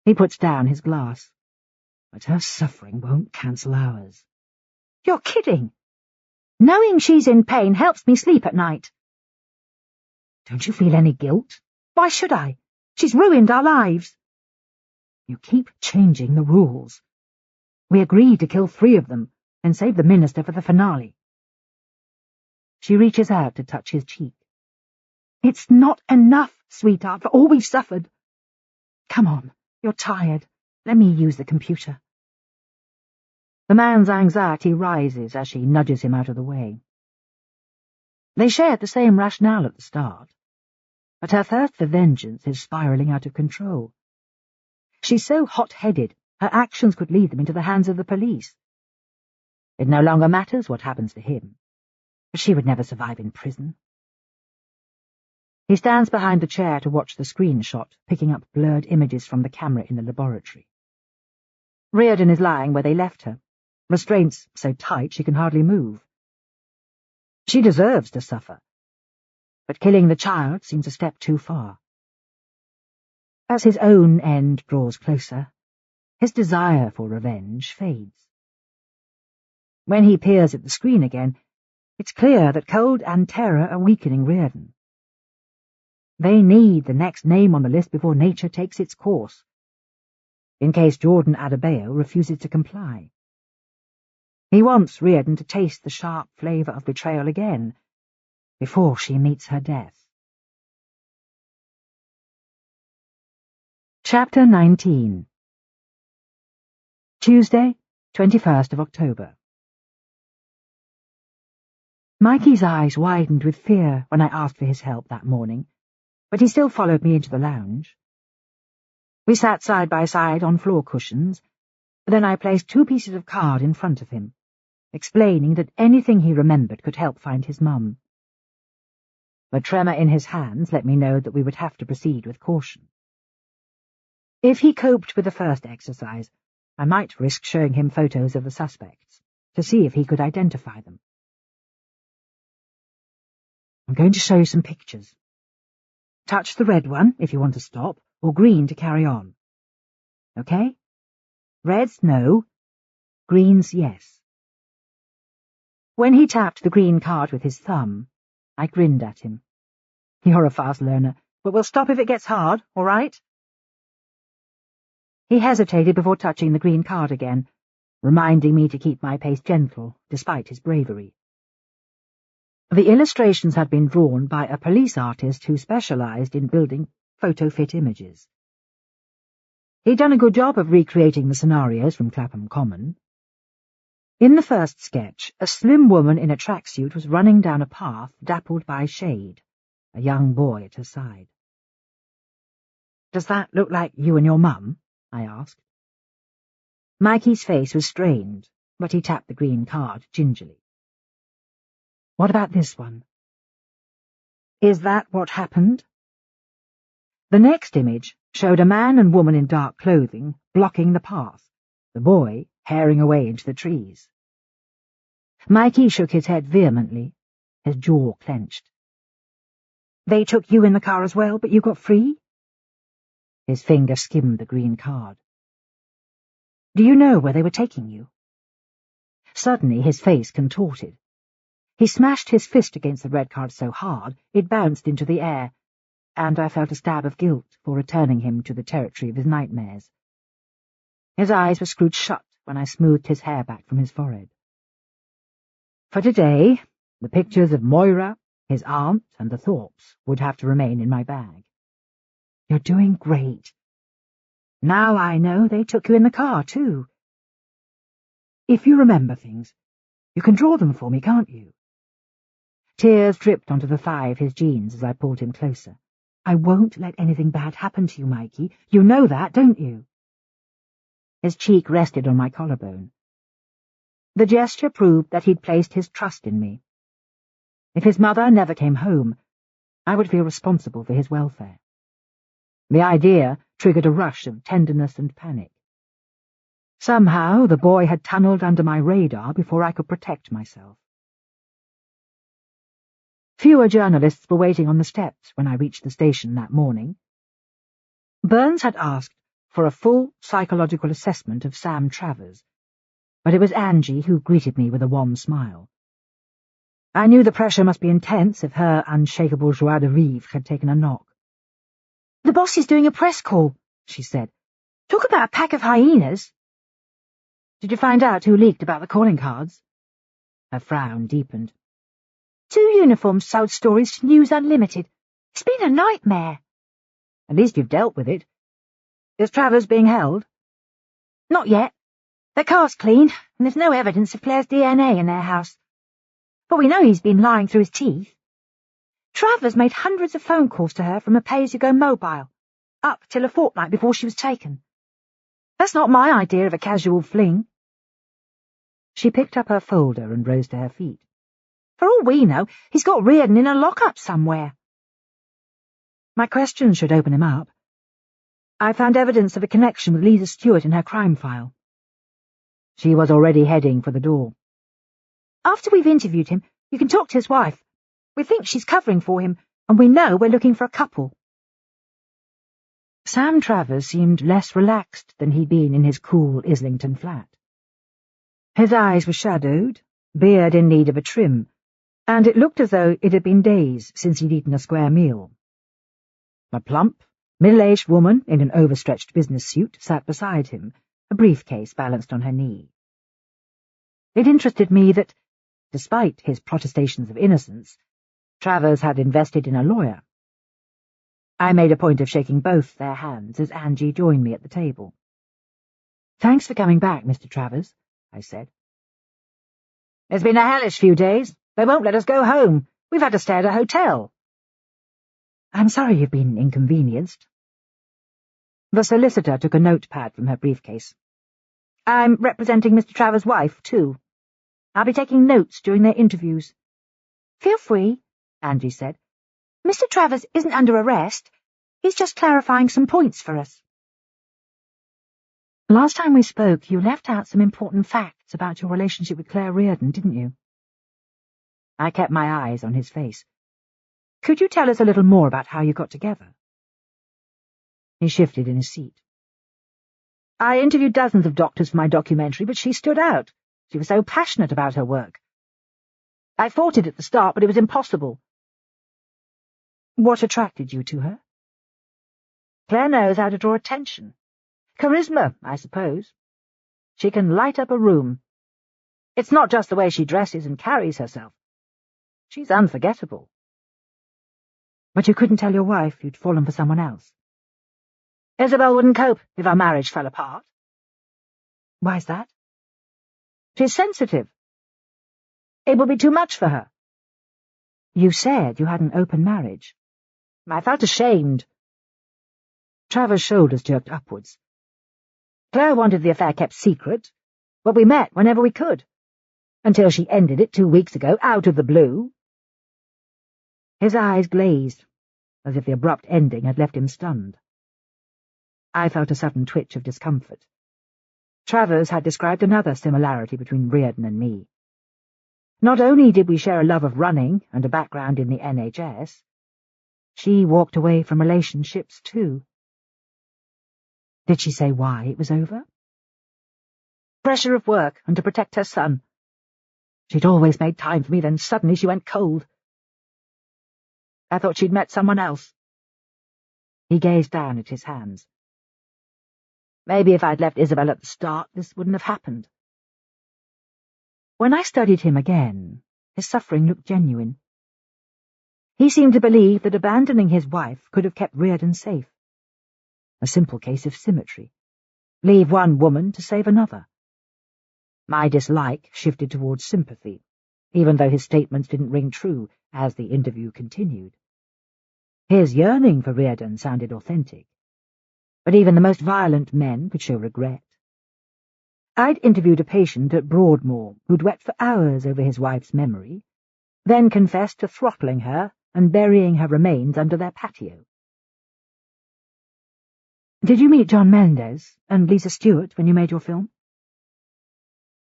He puts down his glass. "But her suffering won't cancel ours." "You're kidding. Knowing she's in pain helps me sleep at night." "Don't you feel any guilt?" "Why should I? She's ruined our lives." "You keep changing the rules. We agreed to kill 3 of them and save the minister for the finale." She reaches out to touch his cheek. "It's not enough, sweetheart, for all we've suffered. Come on, you're tired. Let me use the computer." The man's anxiety rises as she nudges him out of the way. They shared the same rationale at the start, but her thirst for vengeance is spiraling out of control. She's so hot-headed, her actions could lead them into the hands of the police. It no longer matters what happens to him, but she would never survive in prison. He stands behind the chair to watch the screenshot, picking up blurred images from the camera in the laboratory. Reardon is lying where they left her, restraints so tight she can hardly move. She deserves to suffer, but killing the child seems a step too far. As his own end draws closer, his desire for revenge fades. When he peers at the screen again, it's clear that cold and terror are weakening Reardon. They need the next name on the list before nature takes its course, in case Jordan Adebayo refuses to comply. He wants Reardon to taste the sharp flavour of betrayal again, before she meets her death. Chapter 19. Tuesday, 21st of October. Mikey's eyes widened with fear when I asked for his help that morning, but he still followed me into the lounge. We sat side by side on floor cushions, then I placed 2 pieces of card in front of him, explaining that anything he remembered could help find his mum. The tremor in his hands let me know that we would have to proceed with caution. If he coped with the first exercise, I might risk showing him photos of the suspects, to see if he could identify them. "I'm going to show you some pictures. touch the red one if you want to stop, or green to carry on. Okay? Red's no, green's yes. When he tapped the green card with his thumb, I grinned at him. You're a fast learner, but we'll stop if it gets hard, all right? He hesitated before touching the green card again, reminding me to keep my pace gentle, despite his bravery. The illustrations had been drawn by a police artist who specialized in building photo-fit images. He'd done a good job of recreating the scenarios from Clapham Common. In the first sketch, a slim woman in a tracksuit was running down a path dappled by shade, a young boy at her side. "Does that look like you and your mum?" I asked. Mikey's face was strained, but he tapped the green card gingerly. "What about this one?" "Is that what happened?" The next image showed a man and woman in dark clothing blocking the path, the boy herring away into the trees. Mikey shook his head vehemently, his jaw clenched. "They took you in the car as well, but you got free?" His finger skimmed the green card. "Do you know where they were taking you?" Suddenly his face contorted. He smashed his fist against the red card so hard it bounced into the air, and I felt a stab of guilt for returning him to the territory of his nightmares. His eyes were screwed shut when I smoothed his hair back from his forehead. For today, the pictures of Moira, his aunt, and the Thorpes would have to remain in my bag. "You're doing great. Now I know they took you in the car, too. If you remember things, you can draw them for me, can't you?" Tears dripped onto the thigh of his jeans as I pulled him closer. "I won't let anything bad happen to you, Mikey. You know that, don't you?" His cheek rested on my collarbone. The gesture proved that he'd placed his trust in me. If his mother never came home, I would feel responsible for his welfare. The idea triggered a rush of tenderness and panic. Somehow the boy had tunneled under my radar before I could protect myself. Fewer journalists were waiting on the steps when I reached the station that morning. Burns had asked for a full psychological assessment of Sam Travers, but it was Angie who greeted me with a wan smile. I knew the pressure must be intense if her unshakable joie de vivre had taken a knock. "The boss is doing a press call," she said. "Talk about a pack of hyenas." "Did you find out who leaked about the calling cards?" Her frown deepened. "2 uniforms sold stories to News Unlimited. It's been a nightmare." "At least you've dealt with it. Is Travers being held?" "Not yet. Their car's clean, and there's no evidence of Claire's DNA in their house. But we know he's been lying through his teeth. Travers made hundreds of phone calls to her from a pay-as-you-go mobile, up till a fortnight before she was taken. That's not my idea of a casual fling." She picked up her folder and rose to her feet. "For all we know, he's got Reardon in a lock-up somewhere." My questions should open him up. I found evidence of a connection with Lisa Stewart in her crime file. She was already heading for the door. "After we've interviewed him, you can talk to his wife. We think she's covering for him, and we know we're looking for a couple." Sam Travers seemed less relaxed than he'd been in his cool Islington flat. His eyes were shadowed, beard in need of a trim, and it looked as though it had been days since he'd eaten a square meal. A plump, middle-aged woman in an overstretched business suit sat beside him, a briefcase balanced on her knee. It interested me that, despite his protestations of innocence, Travers had invested in a lawyer. I made a point of shaking both their hands as Angie joined me at the table. "Thanks for coming back, Mr. Travers," I said. "It's been a hellish few days. They won't let us go home. We've had to stay at a hotel." "I'm sorry you've been inconvenienced." The solicitor took a notepad from her briefcase. "I'm representing Mr. Travers' wife, too. I'll be taking notes during their interviews." "Feel free," Angie said. "Mr. Travers isn't under arrest. He's just clarifying some points for us." "Last time we spoke, you left out some important facts about your relationship with Claire Reardon, didn't you?" I kept my eyes on his face. Could you tell us a little more about how you got together? He shifted in his seat. I interviewed dozens of doctors for my documentary, but she stood out. She was so passionate about her work. I fought it at the start, but it was impossible. What attracted you to her? Claire knows how to draw attention. Charisma, I suppose. She can light up a room. It's not just the way she dresses and carries herself. She's unforgettable. But you couldn't tell your wife you'd fallen for someone else? Isabel wouldn't cope if our marriage fell apart. Why's that? She's sensitive. It would be too much for her. You said you had an open marriage. I felt ashamed. Travers' shoulders jerked upwards. Claire wanted the affair kept secret, but we met whenever we could, until she ended it 2 weeks ago, out of the blue. His eyes glazed, as if the abrupt ending had left him stunned. I felt a sudden twitch of discomfort. Travers had described another similarity between Reardon and me. Not only did we share a love of running and a background in the NHS, she walked away from relationships too. Did she say why it was over? Pressure of work and to protect her son. She'd always made time for me, then suddenly she went cold. I thought she'd met someone else. He gazed down at his hands. Maybe if I'd left Isabel at the start, this wouldn't have happened. When I studied him again, his suffering looked genuine. He seemed to believe that abandoning his wife could have kept Reardon safe. A simple case of symmetry. Leave one woman to save another. My dislike shifted towards sympathy, even though his statements didn't ring true as the interview continued. His yearning for Reardon sounded authentic, but even the most violent men could show regret. I'd interviewed a patient at Broadmoor who'd wept for hours over his wife's memory, then confessed to throttling her and burying her remains under their patio. Did you meet John Mendes and Lisa Stewart when you made your film?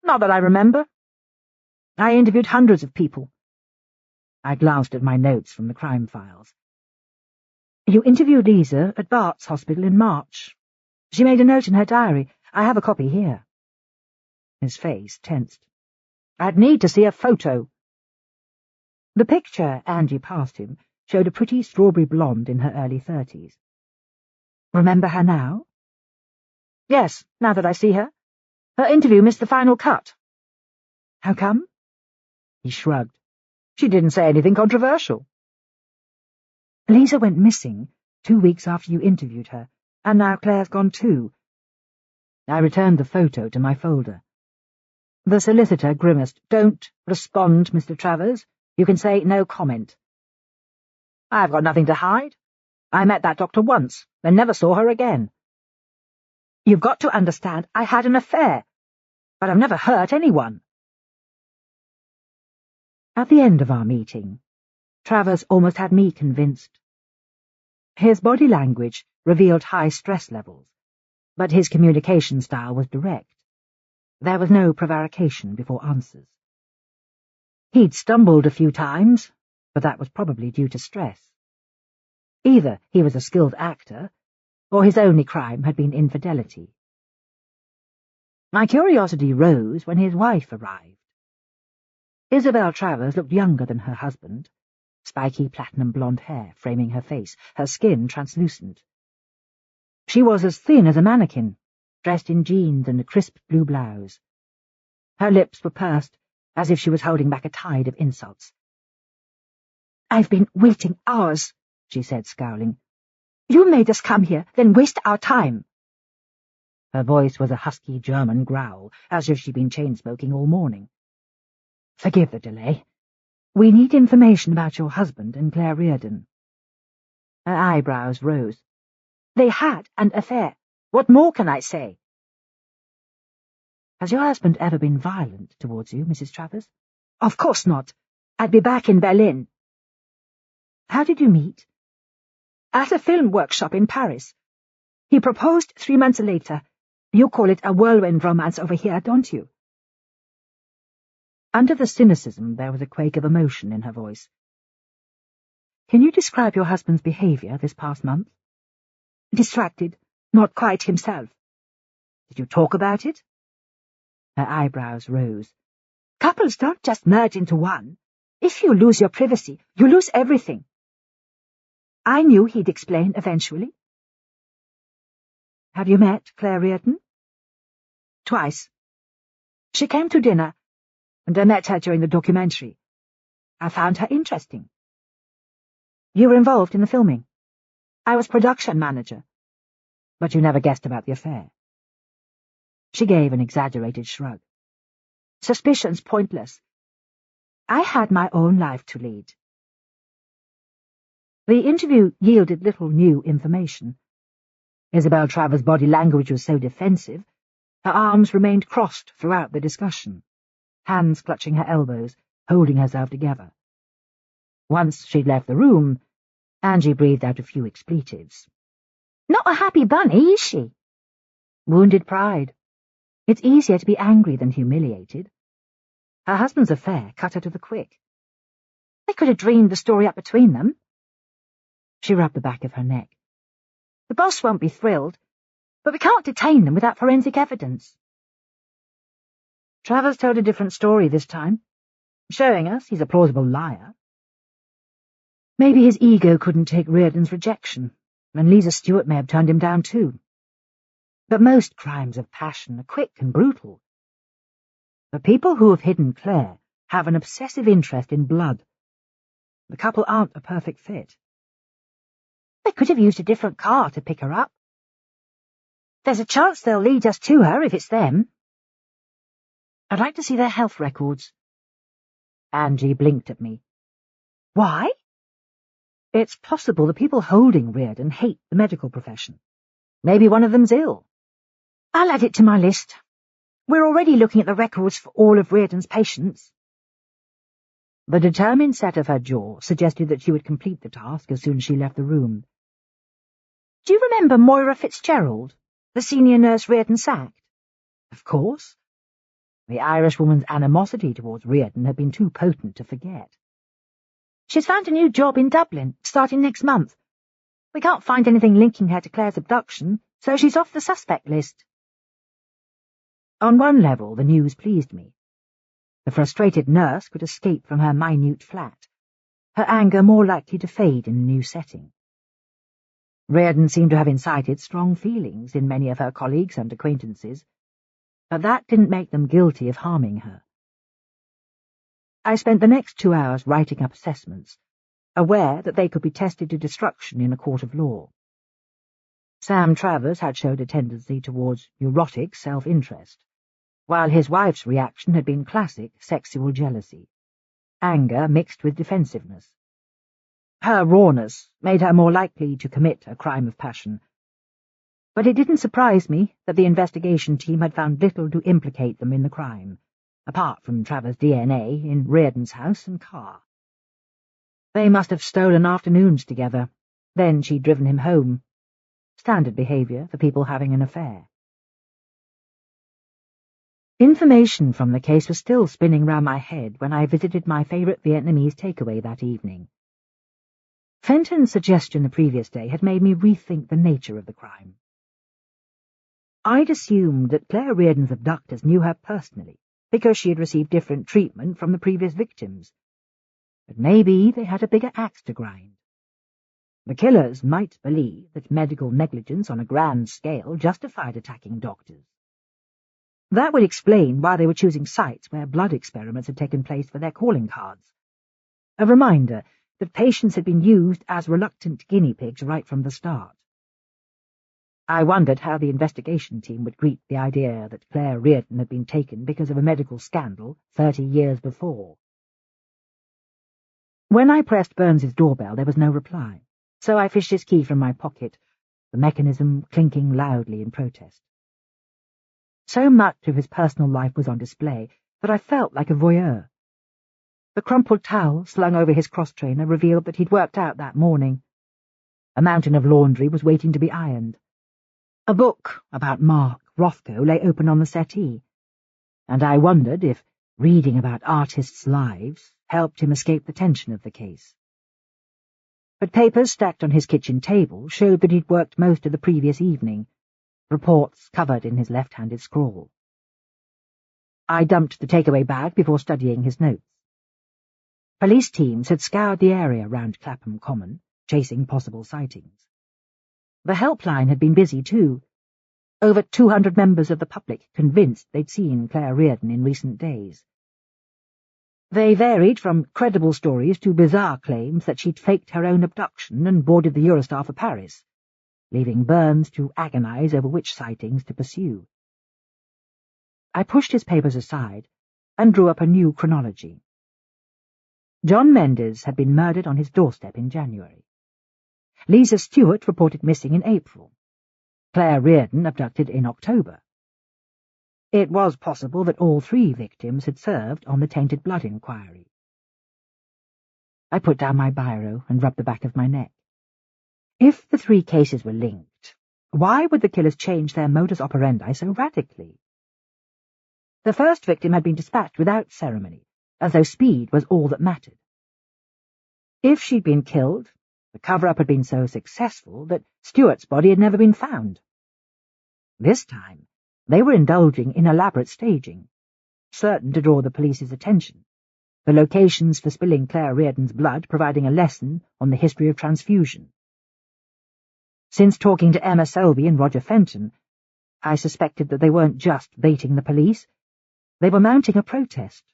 Not that I remember. I interviewed hundreds of people. I glanced at my notes from the crime files. You interviewed Lisa at Bart's Hospital in March. She made a note in her diary. I have a copy here. His face tensed. I'd need to see a photo. The picture Angie passed him showed a pretty strawberry blonde in her early 30s. Remember her now? Yes, now that I see her. Her interview missed the final cut. How come? He shrugged. She didn't say anything controversial. Lisa went missing 2 weeks after you interviewed her, and now Claire's gone too. I returned the photo to my folder. The solicitor grimaced. Don't respond, Mr. Travers. You can say no comment. I've got nothing to hide. I met that doctor once, then never saw her again. You've got to understand, I had an affair, but I've never hurt anyone. At the end of our meeting, Travers almost had me convinced. His body language revealed high stress levels, but his communication style was direct. There was no prevarication before answers. He'd stumbled a few times, but that was probably due to stress. Either he was a skilled actor, or his only crime had been infidelity. My curiosity rose when his wife arrived. Isabel Travers looked younger than her husband, spiky platinum blonde hair framing her face, her skin translucent. She was as thin as a mannequin, dressed in jeans and a crisp blue blouse. Her lips were pursed, as if she was holding back a tide of insults. "I've been waiting hours," she said, scowling. "You made us come here, then waste our time." Her voice was a husky German growl, as if she'd been chain-smoking all morning. "Forgive the delay. We need information about your husband and Claire Reardon." Her eyebrows rose. "They had an affair. What more can I say?" "Has your husband ever been violent towards you, Mrs. Travers?" "Of course not. I'd be back in Berlin." "How did you meet?" "At a film workshop in Paris. He proposed 3 months later. You call it a whirlwind romance over here, don't you?" Under the cynicism there was a quake of emotion in her voice. Can you describe your husband's behaviour this past month? Distracted, not quite himself. Did you talk about it? Her eyebrows rose. Couples don't just merge into one. If you lose your privacy, you lose everything. I knew he'd explain eventually. Have you met Claire Reardon? Twice. She came to dinner, and I met her during the documentary. I found her interesting. You were involved in the filming. I was production manager. But you never guessed about the affair. She gave an exaggerated shrug. Suspicion's pointless. I had my own life to lead. The interview yielded little new information. Isabel Travers' body language was so defensive, her arms remained crossed throughout the discussion, hands clutching her elbows, holding herself together. Once she'd left the room, Angie breathed out a few expletives. Not a happy bunny, is she? Wounded pride. It's easier to be angry than humiliated. Her husband's affair cut her to the quick. They could have dreamed the story up between them. She rubbed the back of her neck. The boss won't be thrilled, but we can't detain them without forensic evidence. Travers told a different story this time, showing us he's a plausible liar. Maybe his ego couldn't take Reardon's rejection, and Lisa Stewart may have turned him down too. But most crimes of passion are quick and brutal. The people who have hidden Claire have an obsessive interest in blood. The couple aren't a perfect fit. They could have used a different car to pick her up. There's a chance they'll lead us to her if it's them. I'd like to see their health records. Angie blinked at me. Why? It's possible the people holding Reardon hate the medical profession. Maybe one of them's ill. I'll add it to my list. We're already looking at the records for all of Reardon's patients. The determined set of her jaw suggested that she would complete the task as soon as she left the room. Do you remember Moira Fitzgerald, the senior nurse Reardon sacked? Of course. The Irishwoman's animosity towards Reardon had been too potent to forget. She's found a new job in Dublin, starting next month. We can't find anything linking her to Claire's abduction, so she's off the suspect list. On one level, the news pleased me. The frustrated nurse could escape from her minute flat, her anger more likely to fade in a new setting. Reardon seemed to have incited strong feelings in many of her colleagues and acquaintances, but that didn't make them guilty of harming her. I spent the next 2 hours writing up assessments, aware that they could be tested to destruction in a court of law. Sam Travers had showed a tendency towards neurotic self-interest, while his wife's reaction had been classic sexual jealousy, anger mixed with defensiveness. Her rawness made her more likely to commit a crime of passion, but it didn't surprise me that the investigation team had found little to implicate them in the crime, apart from Travers' DNA in Reardon's house and car. They must have stolen afternoons together, then she'd driven him home. Standard behaviour for people having an affair. Information from the case was still spinning round my head when I visited my favourite Vietnamese takeaway that evening. Fenton's suggestion the previous day had made me rethink the nature of the crime. I'd assumed that Claire Reardon's abductors knew her personally, because she had received different treatment from the previous victims. But maybe they had a bigger axe to grind. The killers might believe that medical negligence on a grand scale justified attacking doctors. That would explain why they were choosing sites where blood experiments had taken place for their calling cards. A reminder that patients had been used as reluctant guinea pigs right from the start. I wondered how the investigation team would greet the idea that Claire Reardon had been taken because of a medical scandal 30 years before. When I pressed Burns's doorbell, there was no reply, so I fished his key from my pocket, the mechanism clinking loudly in protest. So much of his personal life was on display that I felt like a voyeur. The crumpled towel slung over his cross-trainer revealed that he'd worked out that morning. A mountain of laundry was waiting to be ironed. A book about Mark Rothko lay open on the settee, and I wondered if reading about artists' lives helped him escape the tension of the case. but papers stacked on his kitchen table showed that he'd worked most of the previous evening, reports covered in his left-handed scrawl. I dumped the takeaway bag before studying his notes. Police teams had scoured the area round Clapham Common, chasing possible sightings. The helpline had been busy too. Over 200 members of the public convinced they'd seen Claire Reardon in recent days. They varied from credible stories to bizarre claims that she'd faked her own abduction and boarded the Eurostar for Paris, leaving Burns to agonise over which sightings to pursue. I pushed his papers aside and drew up a new chronology. John Mendes had been murdered on his doorstep in January. Lisa Stewart reported missing in April. Claire Reardon abducted in October. It was possible that all three victims had served on the tainted blood inquiry. I put down my biro and rubbed the back of my neck. If the three cases were linked, why would the killers change their modus operandi so radically? The first victim had been dispatched without ceremony, as though speed was all that mattered. If she'd been killed, the cover-up had been so successful that Stewart's body had never been found. This time, they were indulging in elaborate staging, certain to draw the police's attention, the locations for spilling Claire Reardon's blood providing a lesson on the history of transfusion. Since talking to Emma Selby and Roger Fenton, I suspected that they weren't just baiting the police, they were mounting a protest.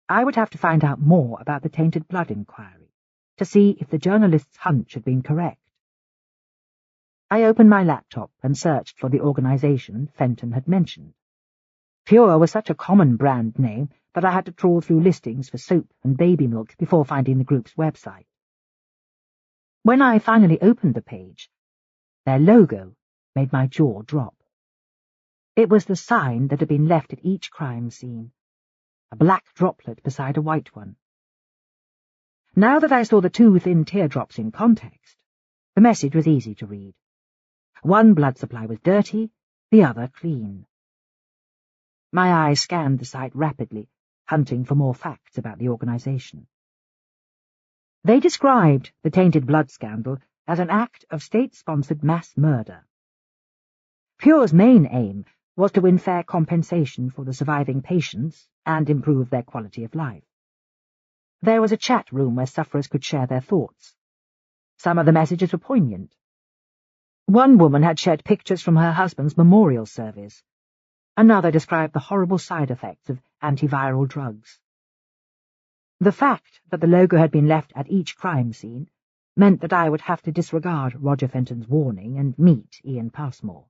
I would have to find out more about the tainted blood inquiry, to see if the journalist's hunch had been correct. I opened my laptop and searched for the organisation Fenton had mentioned. Pure was such a common brand name that I had to trawl through listings for soap and baby milk before finding the group's website. When I finally opened the page, their logo made my jaw drop. It was the sign that had been left at each crime scene, a black droplet beside a white one. Now that I saw the two thin teardrops in context, the message was easy to read. One blood supply was dirty, the other clean. My eyes scanned the site rapidly, hunting for more facts about the organisation. They described the tainted blood scandal as an act of state-sponsored mass murder. Pure's main aim was to win fair compensation for the surviving patients and improve their quality of life. There was a chat room where sufferers could share their thoughts. Some of the messages were poignant. One woman had shared pictures from her husband's memorial service. Another described the horrible side effects of antiviral drugs. The fact that the logo had been left at each crime scene meant that I would have to disregard Roger Fenton's warning and meet Ian Passmore.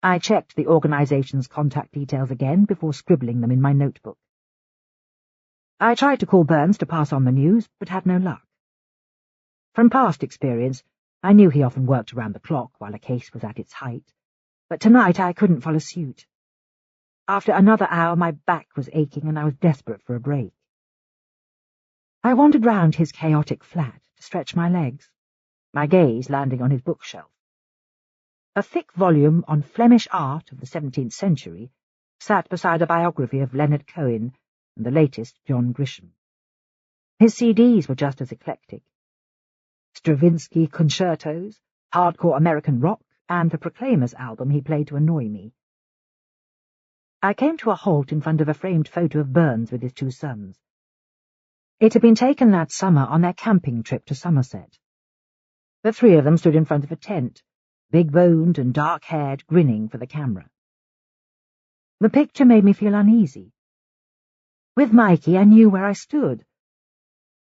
I checked the organisation's contact details again before scribbling them in my notebook. I tried to call Burns to pass on the news, but had no luck. From past experience, I knew he often worked around the clock while a case was at its height, but tonight I couldn't follow suit. After another hour my back was aching and I was desperate for a break. I wandered round his chaotic flat to stretch my legs, my gaze landing on his bookshelf. A thick volume on Flemish art of the 17th century sat beside a biography of Leonard Cohen and the latest John Grisham. His CDs were just as eclectic. Stravinsky concertos, hardcore American rock, and the Proclaimers album he played to annoy me. I came to a halt in front of a framed photo of Burns with his two sons. It had been taken that summer on their camping trip to Somerset. The three of them stood in front of a tent, big-boned and dark-haired, grinning for the camera. The picture made me feel uneasy. With Mikey, I knew where I stood.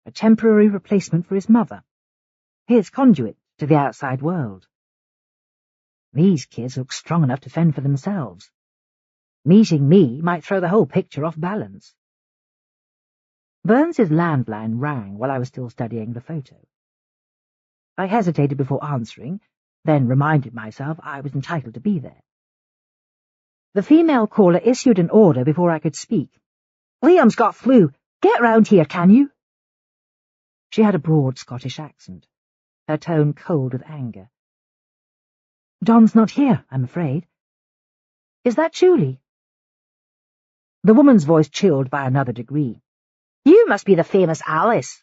A temporary replacement for his mother. His conduit to the outside world. These kids look strong enough to fend for themselves. Meeting me might throw the whole picture off balance. Burns's landline rang while I was still studying the photo. I hesitated before answering, then reminded myself I was entitled to be there. The female caller issued an order before I could speak. "Liam's got flu. Get round here, can you?" She had a broad Scottish accent, her tone cold with anger. "John's not here, I'm afraid. Is that Julie?" The woman's voice chilled by another degree. "You must be the famous Alice."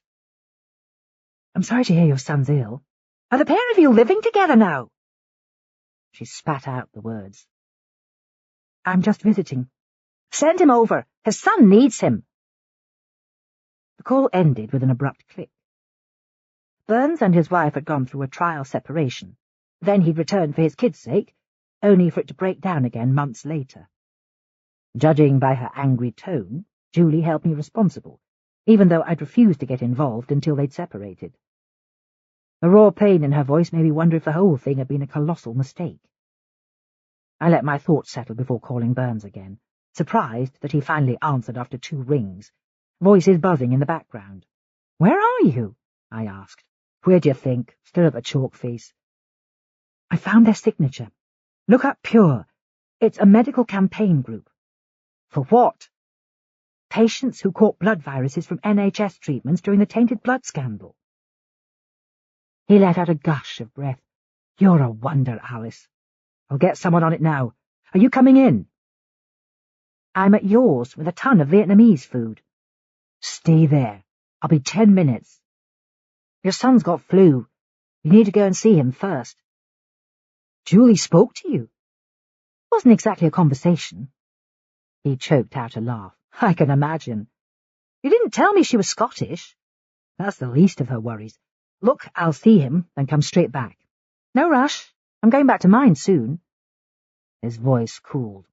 I'm sorry to hear your son's ill. Are the pair of you living together now? She spat out the words. I'm just visiting. Send him over. His son needs him. The call ended with an abrupt click. Burns and his wife had gone through a trial separation. Then he'd returned for his kid's sake, only for it to break down again months later. Judging by her angry tone, Julie held me responsible, even though I'd refused to get involved until they'd separated. The raw pain in her voice made me wonder if the whole thing had been a colossal mistake. I let my thoughts settle before calling Burns again, surprised that he finally answered after 2 rings, voices buzzing in the background. "Where are you?" I asked. "Where do you think?" Still at the chalk face. "I found their signature. Look up Pure. It's a medical campaign group." "For what?" "Patients who caught blood viruses from NHS treatments during the tainted blood scandal." He let out a gush of breath. "You're a wonder, Alice. I'll get someone on it now. Are you coming in?" "I'm at yours with a ton of Vietnamese food." "Stay there. I'll be 10 minutes. Your son's got flu. You need to go and see him first." "Julie spoke to you?" "Wasn't exactly a conversation." He choked out a laugh. "I can imagine. You didn't tell me she was Scottish." "That's the least of her worries. Look, I'll see him, then come straight back." "No rush. I'm going back to mine soon." His voice cooled.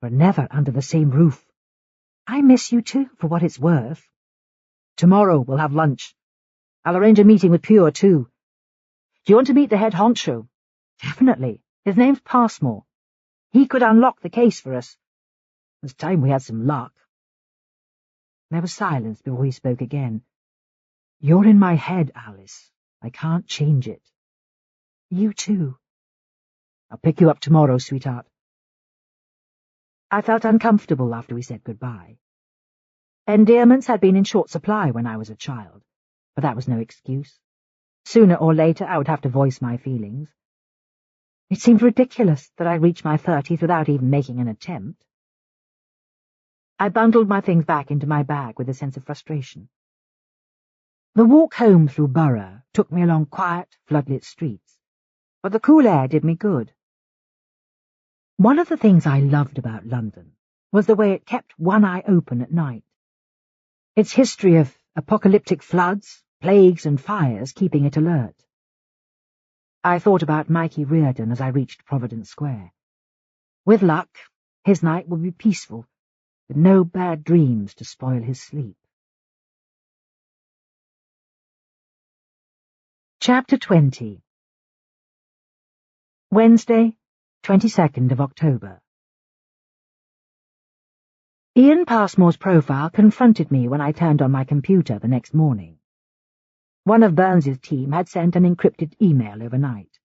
"We're never under the same roof." "I miss you too, for what it's worth." "Tomorrow we'll have lunch. I'll arrange a meeting with Pure too. Do you want to meet the head honcho?" "Definitely. His name's Passmore. He could unlock the case for us. It's time we had some luck." There was silence before he spoke again. "You're in my head, Alice. I can't change it." "You too." "I'll pick you up tomorrow, sweetheart." I felt uncomfortable after we said goodbye. Endearments had been in short supply when I was a child, but that was no excuse. Sooner or later I would have to voice my feelings. It seemed ridiculous that I'd reach my 30s without even making an attempt. I bundled my things back into my bag with a sense of frustration. The walk home through Borough took me along quiet, floodlit streets, but the cool air did me good. One of the things I loved about London was the way it kept one eye open at night. Its history of apocalyptic floods, plagues and fires keeping it alert. I thought about Mikey Reardon as I reached Providence Square. With luck, his night would be peaceful, with no bad dreams to spoil his sleep. Chapter 20. Wednesday, 22nd of October. Ian Passmore's profile confronted me when I turned on my computer the next morning. One of Burns's team had sent an encrypted email overnight.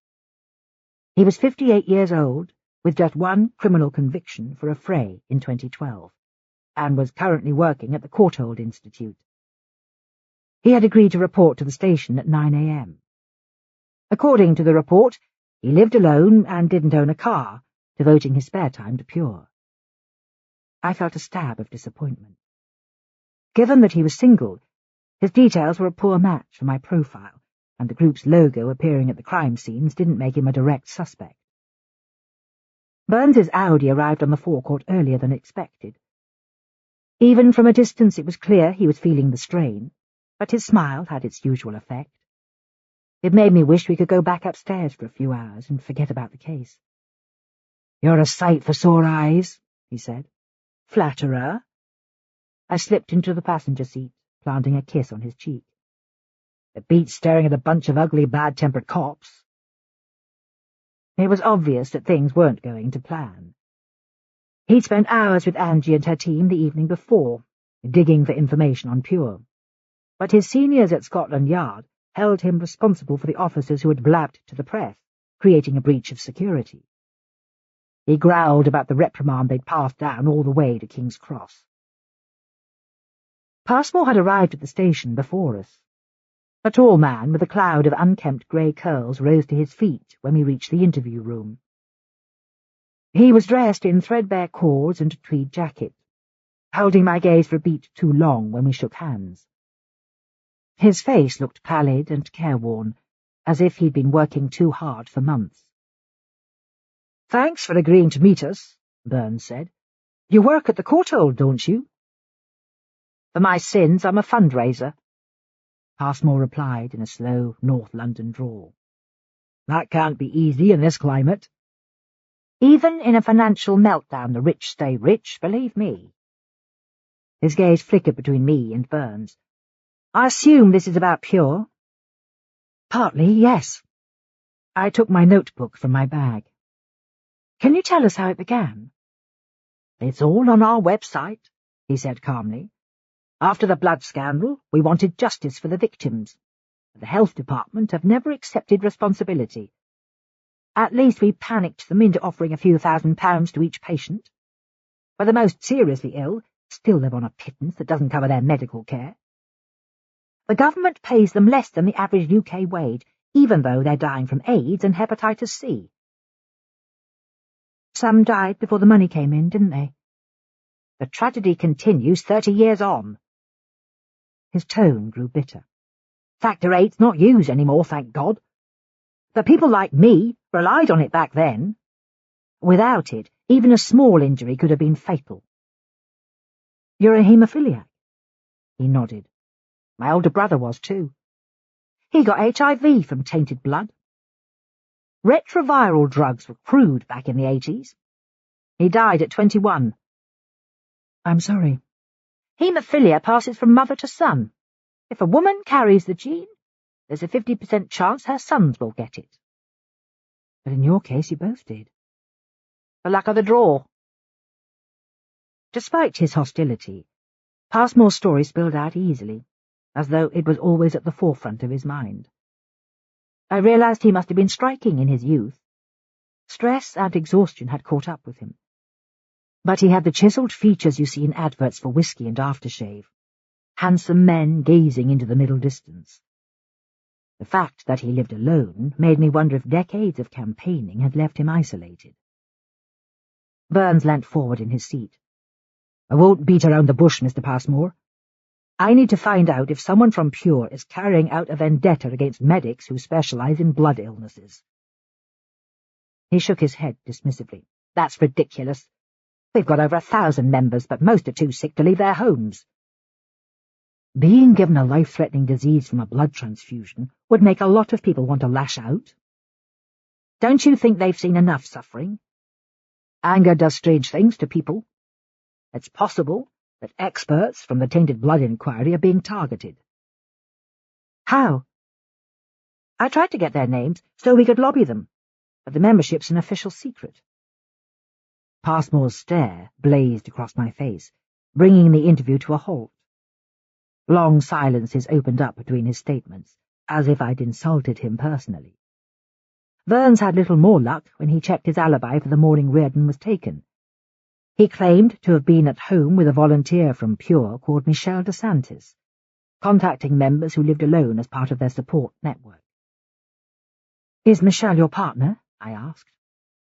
He was 58 years old, with just one criminal conviction for a fray in 2012, and was currently working at the Courtauld Institute. He had agreed to report to the station at 9 a.m. According to the report, he lived alone and didn't own a car, devoting his spare time to Pure. I felt a stab of disappointment. Given that he was single, his details were a poor match for my profile, and the group's logo appearing at the crime scenes didn't make him a direct suspect. Burns's Audi arrived on the forecourt earlier than expected. Even from a distance it was clear he was feeling the strain, but his smile had its usual effect. It made me wish we could go back upstairs for a few hours and forget about the case. "You're a sight for sore eyes," he said. "Flatterer?" I slipped into the passenger seat, planting a kiss on his cheek. "It beats staring at a bunch of ugly, bad-tempered cops." It was obvious that things weren't going to plan. He'd spent hours with Angie and her team the evening before, digging for information on Pure. But his seniors at Scotland Yard held him responsible for the officers who had blabbed to the press, creating a breach of security. He growled about the reprimand they'd passed down all the way to King's Cross. Passmore had arrived at the station before us. A tall man with a cloud of unkempt grey curls rose to his feet when we reached the interview room. He was dressed in threadbare cords and a tweed jacket, holding my gaze for a beat too long when we shook hands. His face looked pallid and careworn, as if he'd been working too hard for months. "Thanks for agreeing to meet us," Burns said. "You work at the Courthold, don't you?" "For my sins, I'm a fundraiser," Passmore replied in a slow North London drawl. "That can't be easy in this climate." "Even in a financial meltdown, the rich stay rich, believe me." His gaze flickered between me and Burns. "I assume this is about Pure?" "Partly, yes." I took my notebook from my bag. "Can you tell us how it began?" "It's all on our website," he said calmly. "After the blood scandal, we wanted justice for the victims. The health department have never accepted responsibility. At least we panicked them into offering a few £1,000s to each patient. For the most seriously ill, still live on a pittance that doesn't cover their medical care. The government pays them less than the average UK wage, even though they're dying from AIDS and hepatitis C. Some died before the money came in, didn't they? The tragedy continues 30 years on." His tone grew bitter. "Factor 8's not used anymore, thank God. But people like me relied on it back then. Without it, even a small injury could have been fatal." "You're a haemophiliac?" He nodded. "My older brother was too. He got HIV from tainted blood. Retroviral drugs were crude back in the 80s. He died at 21. "I'm sorry." "Haemophilia passes from mother to son. If a woman carries the gene, there's a 50% chance her sons will get it." "But in your case, you both did." "The luck of the draw." Despite his hostility, Passmore's story spilled out easily, as though it was always at the forefront of his mind. I realized he must have been striking in his youth. Stress and exhaustion had caught up with him. But he had the chiselled features you see in adverts for whiskey and aftershave, handsome men gazing into the middle distance. The fact that he lived alone made me wonder if decades of campaigning had left him isolated. Burns leant forward in his seat. "I won't beat around the bush, Mr. Passmore. I need to find out if someone from Pure is carrying out a vendetta against medics who specialize in blood illnesses." He shook his head dismissively. "That's ridiculous. We've got over 1,000 members, but most are too sick to leave their homes." "Being given a life-threatening disease from a blood transfusion would make a lot of people want to lash out." "Don't you think they've seen enough suffering? Anger does strange things to people. It's possible that experts from the tainted blood inquiry are being targeted." "How?" "I tried to get their names so we could lobby them, but the membership's an official secret." Passmore's stare blazed across my face, bringing the interview to a halt. Long silences opened up between his statements, as if I'd insulted him personally. Burns had little more luck when he checked his alibi for the morning Reardon was taken. He claimed to have been at home with a volunteer from Pure called Michelle DeSantis, contacting members who lived alone as part of their support network. "Is Michelle your partner?" I asked.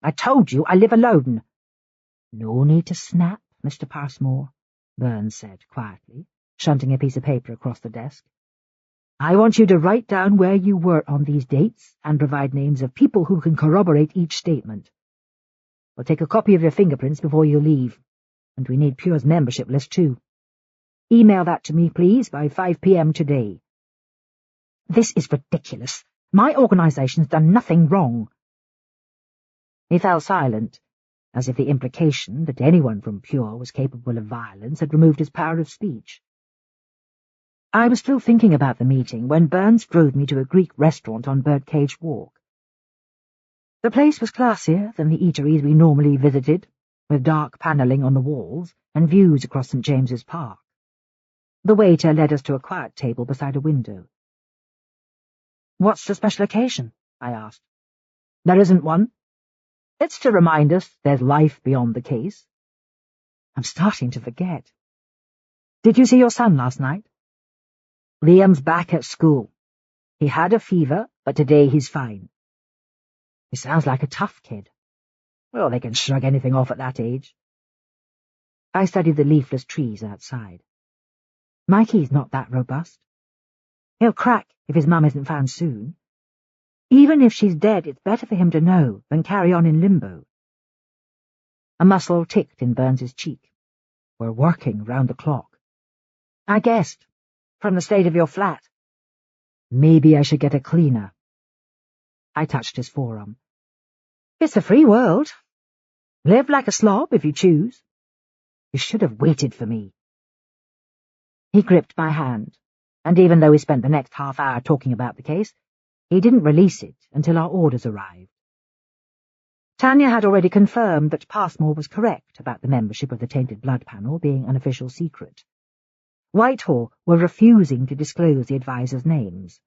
"I told you I live alone." "No need to snap, Mr. Passmore," Burns said quietly, shunting a piece of paper across the desk. "I want you to write down where you were on these dates and provide names of people who can corroborate each statement. We'll take a copy of your fingerprints before you leave, and we need Pure's membership list too. Email that to me, please, by 5 p.m. today." "This is ridiculous. My organization's done nothing wrong." He fell silent, as if the implication that anyone from Pure was capable of violence had removed his power of speech. I was still thinking about the meeting when Burns drove me to a Greek restaurant on Birdcage Walk. The place was classier than the eateries we normally visited, with dark panelling on the walls and views across St. James's Park. The waiter led us to a quiet table beside a window. "What's the special occasion?" I asked. "There isn't one. It's to remind us there's life beyond the case." I'm starting to forget. "Did you see your son last night?" "Liam's back at school. He had a fever, but today he's fine." "He sounds like a tough kid." "Well, they can shrug anything off at that age." I studied the leafless trees outside. "Mikey's not that robust." He'll crack if his mum isn't found soon. Even if she's dead, it's better for him to know than carry on in limbo. A muscle ticked in Burns's cheek. We're working round the clock. I guessed, from the state of your flat. Maybe I should get a cleaner. I touched his forearm. It's a free world. Live like a slob if you choose. You should have waited for me. He gripped my hand, and even though we spent the next half hour talking about the case, he didn't release it until our orders arrived. Tanya had already confirmed that Passmore was correct about the membership of the Tainted Blood Panel being an official secret. Whitehall were refusing to disclose the advisors' names.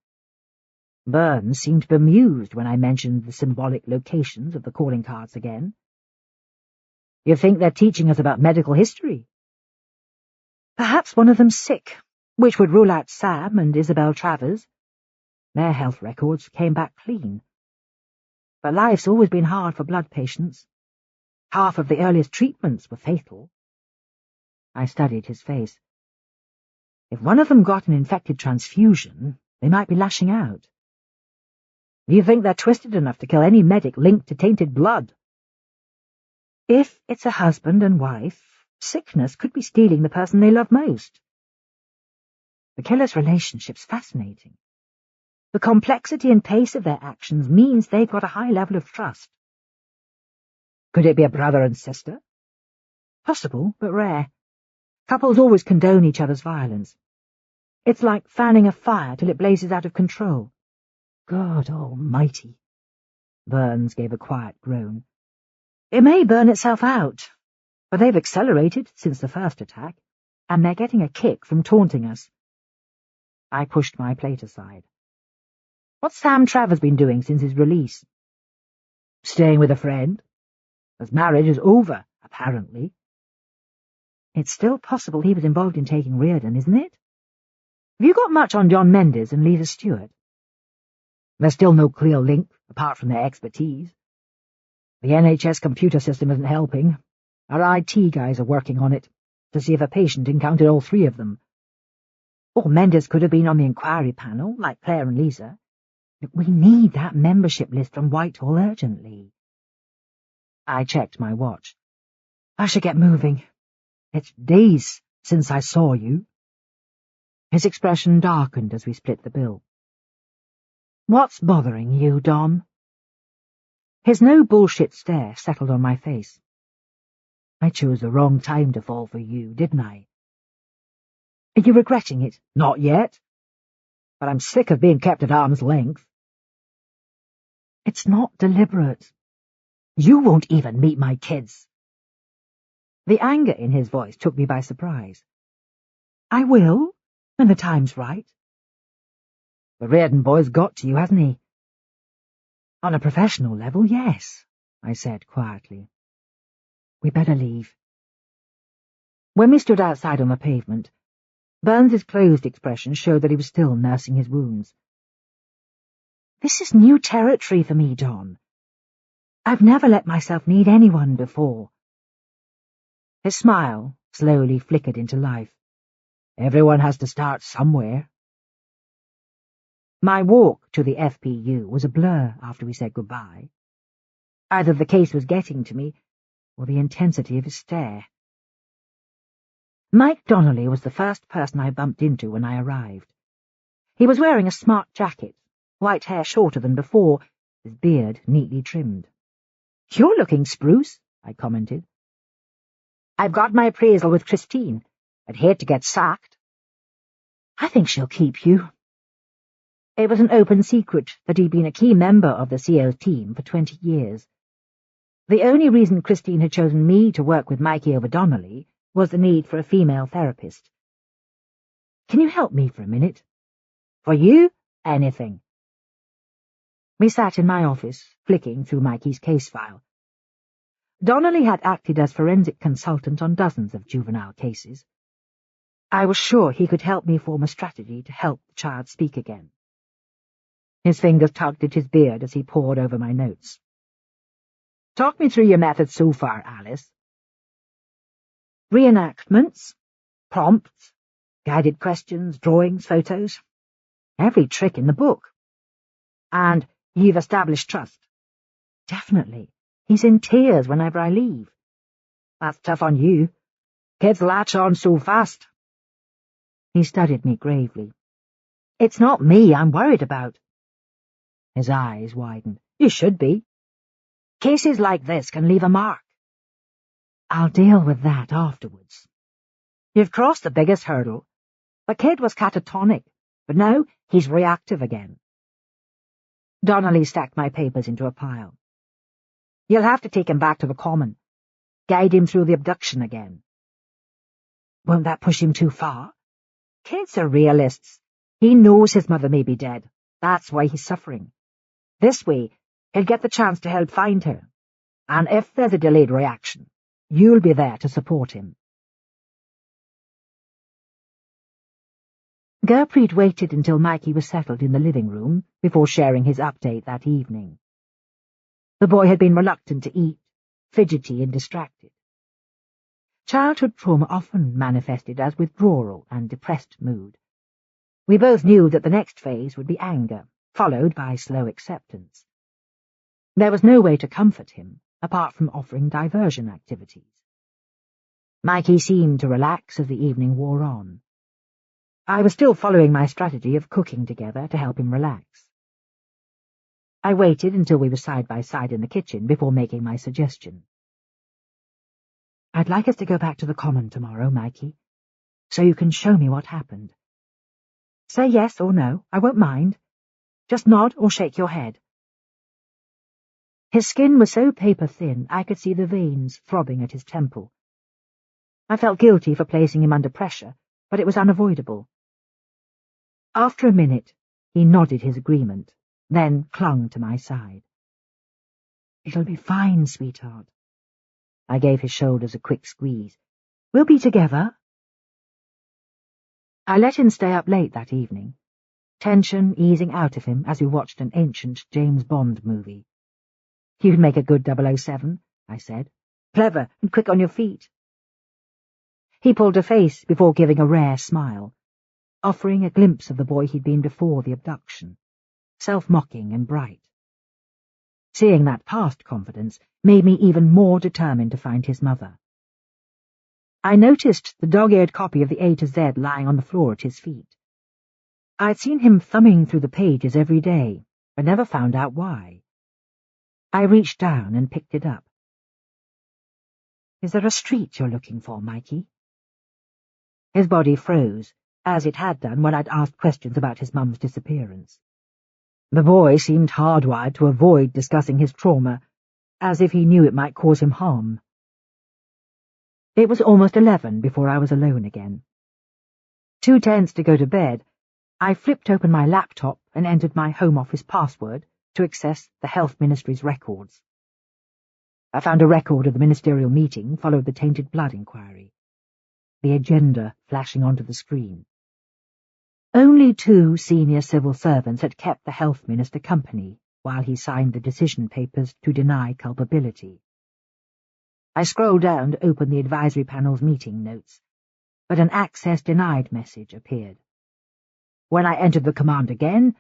Burns seemed bemused when I mentioned the symbolic locations of the calling cards again. You think they're teaching us about medical history? Perhaps one of them's sick, which would rule out Sam and Isabel Travers. Their health records came back clean. But life's always been hard for blood patients. Half of the earliest treatments were fatal. I studied his face. If one of them got an infected transfusion, they might be lashing out. Do you think they're twisted enough to kill any medic linked to tainted blood? If it's a husband and wife, sickness could be stealing the person they love most. The killer's relationship's fascinating. The complexity and pace of their actions means they've got a high level of trust. Could it be a brother and sister? Possible, but rare. Couples always condone each other's violence. It's like fanning a fire till it blazes out of control. God almighty. Burns gave a quiet groan. It may burn itself out, but they've accelerated since the first attack, and they're getting a kick from taunting us. I pushed my plate aside. What's Sam Travers been doing since his release? Staying with a friend. His marriage is over, apparently. It's still possible he was involved in taking Reardon, isn't it? Have you got much on John Mendes and Lisa Stewart? There's still no clear link, apart from their expertise. The NHS computer system isn't helping. Our IT guys are working on it, to see if a patient encountered all three of them. Or Mendes could have been on the inquiry panel, like Claire and Lisa. But we need that membership list from Whitehall urgently. I checked my watch. I should get moving. It's days since I saw you. His expression darkened as we split the bill. What's bothering you, Dom? His no-bullshit stare settled on my face. I chose the wrong time to fall for you, didn't I? Are you regretting it? Not yet. But I'm sick of being kept at arm's length. It's not deliberate. You won't even meet my kids. The anger in his voice took me by surprise. I will, when the time's right. The Reardon boy's got to you, hasn't he? On a professional level, yes, I said quietly. We better leave. When we stood outside on the pavement, Burns's closed expression showed that he was still nursing his wounds. This is new territory for me, Don. I've never let myself need anyone before. His smile slowly flickered into life. Everyone has to start somewhere. My walk to the FPU was a blur after we said goodbye. Either the case was getting to me, or the intensity of his stare. Mike Donnelly was the first person I bumped into when I arrived. He was wearing a smart jacket, white hair shorter than before, his beard neatly trimmed. You're looking spruce, I commented. I've got my appraisal with Christine. I'd hate to get sacked. I think she'll keep you. It was an open secret that he'd been a key member of the CO's team for 20 years. The only reason Christine had chosen me to work with Mikey over Donnelly was the need for a female therapist. Can you help me for a minute? For you, anything. We sat in my office, flicking through Mikey's case file. Donnelly had acted as forensic consultant on dozens of juvenile cases. I was sure he could help me form a strategy to help the child speak again. His fingers tugged at his beard as he pored over my notes. Talk me through your methods so far, Alice. Reenactments, prompts, guided questions, drawings, photos. Every trick in the book. And you've established trust. Definitely. He's in tears whenever I leave. That's tough on you. Kids latch on so fast. He studied me gravely. It's not me I'm worried about. His eyes widened. You should be. Cases like this can leave a mark. I'll deal with that afterwards. You've crossed the biggest hurdle. The kid was catatonic, but now he's reactive again. Donnelly stacked my papers into a pile. You'll have to take him back to the common. Guide him through the abduction again. Won't that push him too far? Kids are realists. He knows his mother may be dead. That's why he's suffering. This way, he'll get the chance to help find her. And if there's a delayed reaction, you'll be there to support him. Gertrude waited until Mikey was settled in the living room before sharing his update that evening. The boy had been reluctant to eat, fidgety and distracted. Childhood trauma often manifested as withdrawal and depressed mood. We both knew that the next phase would be anger, followed by slow acceptance. There was no way to comfort him, apart from offering diversion activities. Mikey seemed to relax as the evening wore on. I was still following my strategy of cooking together to help him relax. I waited until we were side by side in the kitchen before making my suggestion. I'd like us to go back to the common tomorrow, Mikey, so you can show me what happened. Say yes or no, I won't mind. Just nod or shake your head. His skin was so paper-thin I could see the veins throbbing at his temple. I felt guilty for placing him under pressure, but it was unavoidable. After a minute, he nodded his agreement, then clung to my side. It'll be fine, sweetheart. I gave his shoulders a quick squeeze. We'll be together. I let him stay up late that evening, tension easing out of him as we watched an ancient James Bond movie. You'd make a good 007, I said. Clever and quick on your feet. He pulled a face before giving a rare smile, offering a glimpse of the boy he'd been before the abduction, self-mocking and bright. Seeing that past confidence made me even more determined to find his mother. I noticed the dog-eared copy of the A to Z lying on the floor at his feet. I'd seen him thumbing through the pages every day, but never found out why. I reached down and picked it up. Is there a street you're looking for, Mikey? His body froze, as it had done when I'd asked questions about his mum's disappearance. The boy seemed hardwired to avoid discussing his trauma, as if he knew it might cause him harm. It was almost 11 before I was alone again. Too tense to go to bed, I flipped open my laptop and entered my Home Office password to access the Health Ministry's records. I found a record of the ministerial meeting followed the tainted blood inquiry, the agenda flashing onto the screen. Only 2 senior civil servants had kept the health minister company while he signed the decision papers to deny culpability. I scrolled down to open the advisory panel's meeting notes, but an access denied message appeared. When I entered the command again,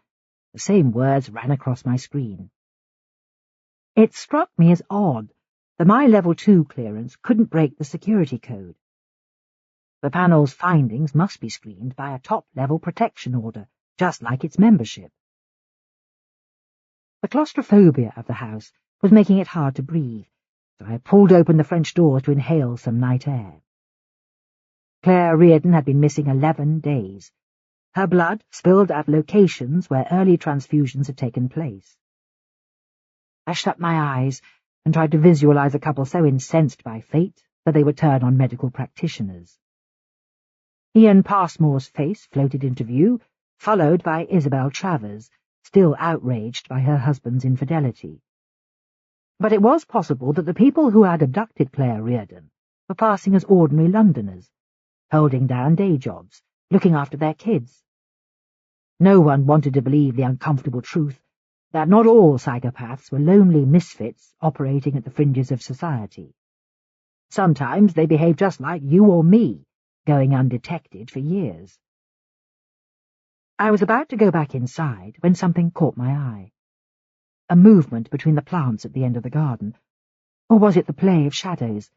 the same words ran across my screen. It struck me as odd that my Level 2 clearance couldn't break the security code. The panel's findings must be screened by a top-level protection order, just like its membership. The claustrophobia of the house was making it hard to breathe, so I pulled open the French doors to inhale some night air. Claire Reardon had been missing 11 days. Her blood spilled at locations where early transfusions had taken place. I shut my eyes and tried to visualize a couple so incensed by fate that they would turn on medical practitioners. Ian Passmore's face floated into view, followed by Isabel Travers, still outraged by her husband's infidelity. But it was possible that the people who had abducted Claire Reardon were passing as ordinary Londoners, holding down day jobs, looking after their kids. No one wanted to believe the uncomfortable truth that not all psychopaths were lonely misfits operating at the fringes of society. Sometimes they behaved just like you or me, going undetected for years. I was about to go back inside when something caught my eye. A movement between the plants at the end of the garden. Or was it the play of shadows?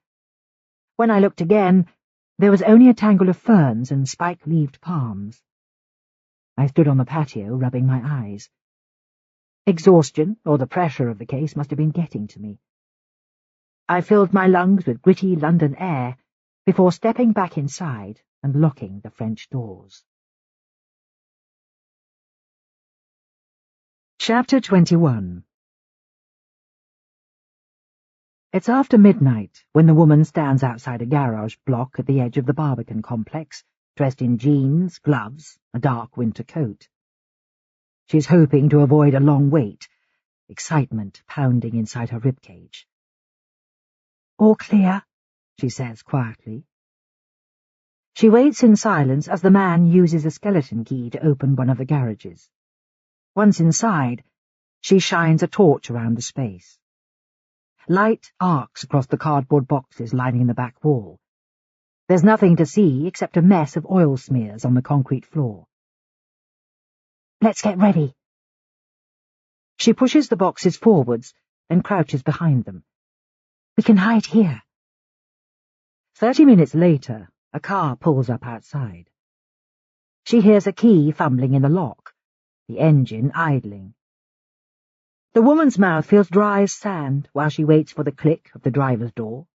When I looked again, there was only a tangle of ferns and spike-leaved palms. I stood on the patio, rubbing my eyes. Exhaustion, or the pressure of the case, must have been getting to me. I filled my lungs with gritty London air before stepping back inside and locking the French doors. Chapter 21. It's after midnight when the woman stands outside a garage block at the edge of the Barbican complex, dressed in jeans, gloves, a dark winter coat. She's hoping to avoid a long wait, excitement pounding inside her ribcage. "All clear," she says quietly. She waits in silence as the man uses a skeleton key to open one of the garages. Once inside, she shines a torch around the space. Light arcs across the cardboard boxes lining the back wall. There's nothing to see except a mess of oil smears on the concrete floor. "Let's get ready." She pushes the boxes forwards and crouches behind them. "We can hide here." 30 minutes later, a car pulls up outside. She hears a key fumbling in the lock, the engine idling. The woman's mouth feels dry as sand while she waits for the click of the driver's door.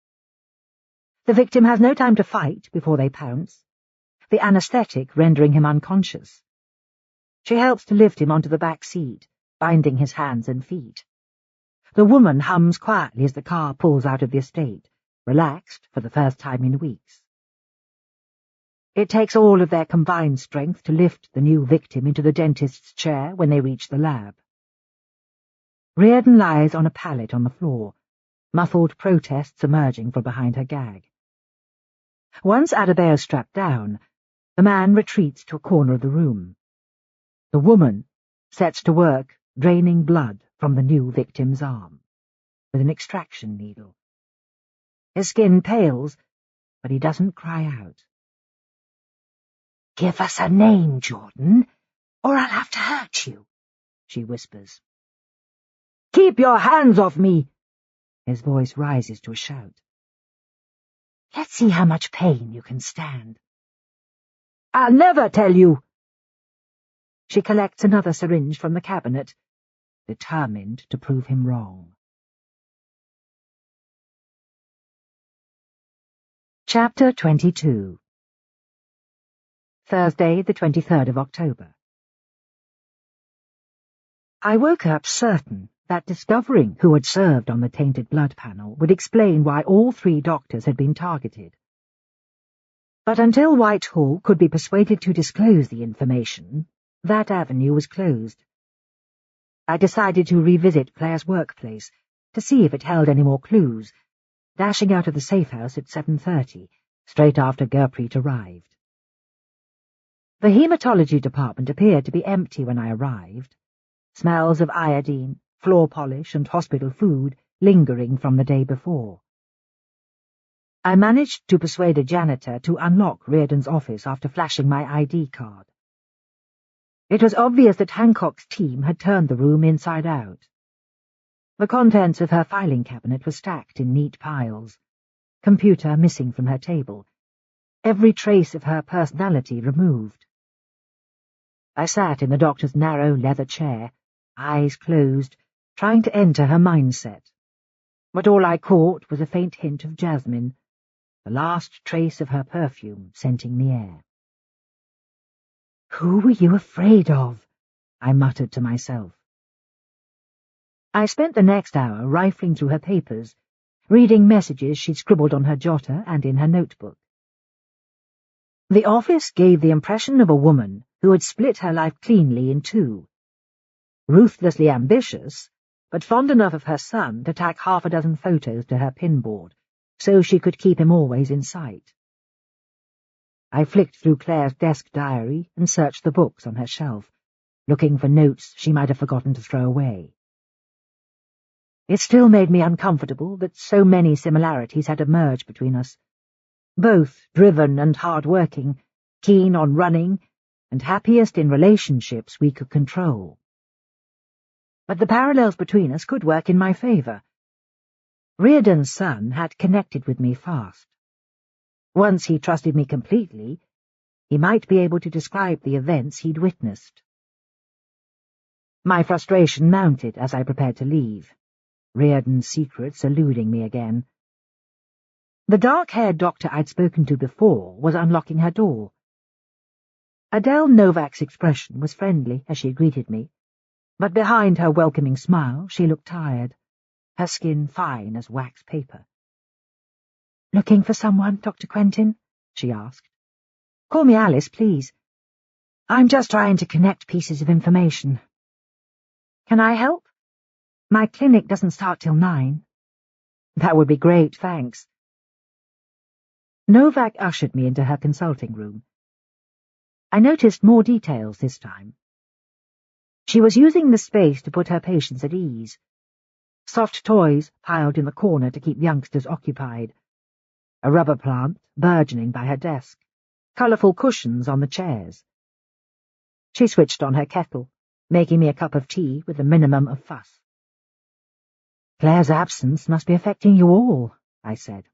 The victim has no time to fight before they pounce, the anaesthetic rendering him unconscious. She helps to lift him onto the back seat, binding his hands and feet. The woman hums quietly as the car pulls out of the estate, relaxed for the first time in weeks. It takes all of their combined strength to lift the new victim into the dentist's chair when they reach the lab. Reardon lies on a pallet on the floor, muffled protests emerging from behind her gag. Once Adebayo strapped down, the man retreats to a corner of the room. The woman sets to work draining blood from the new victim's arm, with an extraction needle. His skin pales, but he doesn't cry out. "Give us a name, Jordan, or I'll have to hurt you," she whispers. "Keep your hands off me!" His voice rises to a shout. "Let's see how much pain you can stand." "I'll never tell you!" She collects another syringe from the cabinet, determined to prove him wrong. Chapter 22. Thursday, the 23rd of October. I woke up certain that discovering who had served on the tainted blood panel would explain why all 3 doctors had been targeted. But until Whitehall could be persuaded to disclose the information, that avenue was closed. I decided to revisit Claire's workplace to see if it held any more clues, dashing out of the safe house at 7:30, straight after Gurpreet arrived. The hematology department appeared to be empty when I arrived, smells of iodine, floor polish and hospital food lingering from the day before. I managed to persuade a janitor to unlock Reardon's office after flashing my ID card. It was obvious that Hancock's team had turned the room inside out. The contents of her filing cabinet were stacked in neat piles, computer missing from her table, every trace of her personality removed. I sat in the doctor's narrow leather chair, eyes closed, trying to enter her mindset. But all I caught was a faint hint of jasmine, the last trace of her perfume scenting the air. "Who were you afraid of?" I muttered to myself. I spent the next hour rifling through her papers, reading messages she'd scribbled on her jotter and in her notebook. The office gave the impression of a woman who had split her life cleanly in 2. Ruthlessly ambitious, but fond enough of her son to tack 6 photos to her pinboard, so she could keep him always in sight. I flicked through Claire's desk diary and searched the books on her shelf, looking for notes she might have forgotten to throw away. It still made me uncomfortable that so many similarities had emerged between us. Both driven and hard-working, keen on running, and happiest in relationships we could control. But the parallels between us could work in my favour. Reardon's son had connected with me fast. Once he trusted me completely, he might be able to describe the events he'd witnessed. My frustration mounted as I prepared to leave, Reardon's secrets eluding me again. The dark-haired doctor I'd spoken to before was unlocking her door. Adele Novak's expression was friendly as she greeted me, but behind her welcoming smile she looked tired, her skin fine as wax paper. "Looking for someone, Dr. Quentin?" she asked. "Call me Alice, please. I'm just trying to connect pieces of information. Can I help? My clinic doesn't start till 9. "That would be great, thanks." Novak ushered me into her consulting room. I noticed more details this time. She was using the space to put her patients at ease. Soft toys piled in the corner to keep youngsters occupied. A rubber plant burgeoning by her desk. Colourful cushions on the chairs. She switched on her kettle, making me a cup of tea with a minimum of fuss. "Claire's absence must be affecting you all," I said.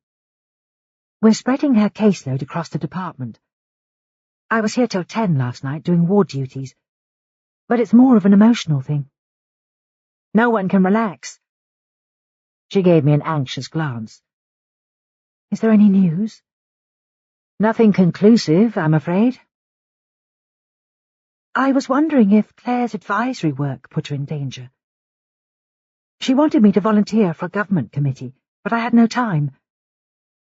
"We're spreading her caseload across the department. I was here till 10 last night doing ward duties, but it's more of an emotional thing. No one can relax." She gave me an anxious glance. "Is there any news?" "Nothing conclusive, I'm afraid." "I was wondering if Claire's advisory work put her in danger. She wanted me to volunteer for a government committee, but I had no time.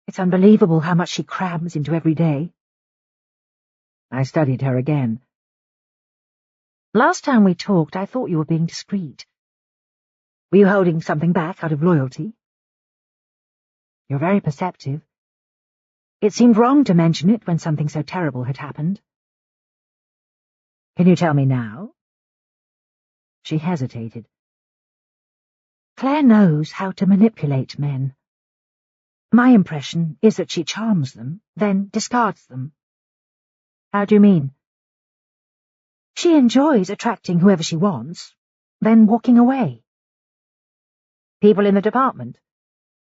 It's unbelievable how much she crams into every day." I studied her again. "Last time we talked, I thought you were being discreet. Were you holding something back out of loyalty?" "You're very perceptive. It seemed wrong to mention it when something so terrible had happened." "Can you tell me now?" She hesitated. "Claire knows how to manipulate men. My impression is that she charms them, then discards them." "How do you mean?" "She enjoys attracting whoever she wants, then walking away." "People in the department?"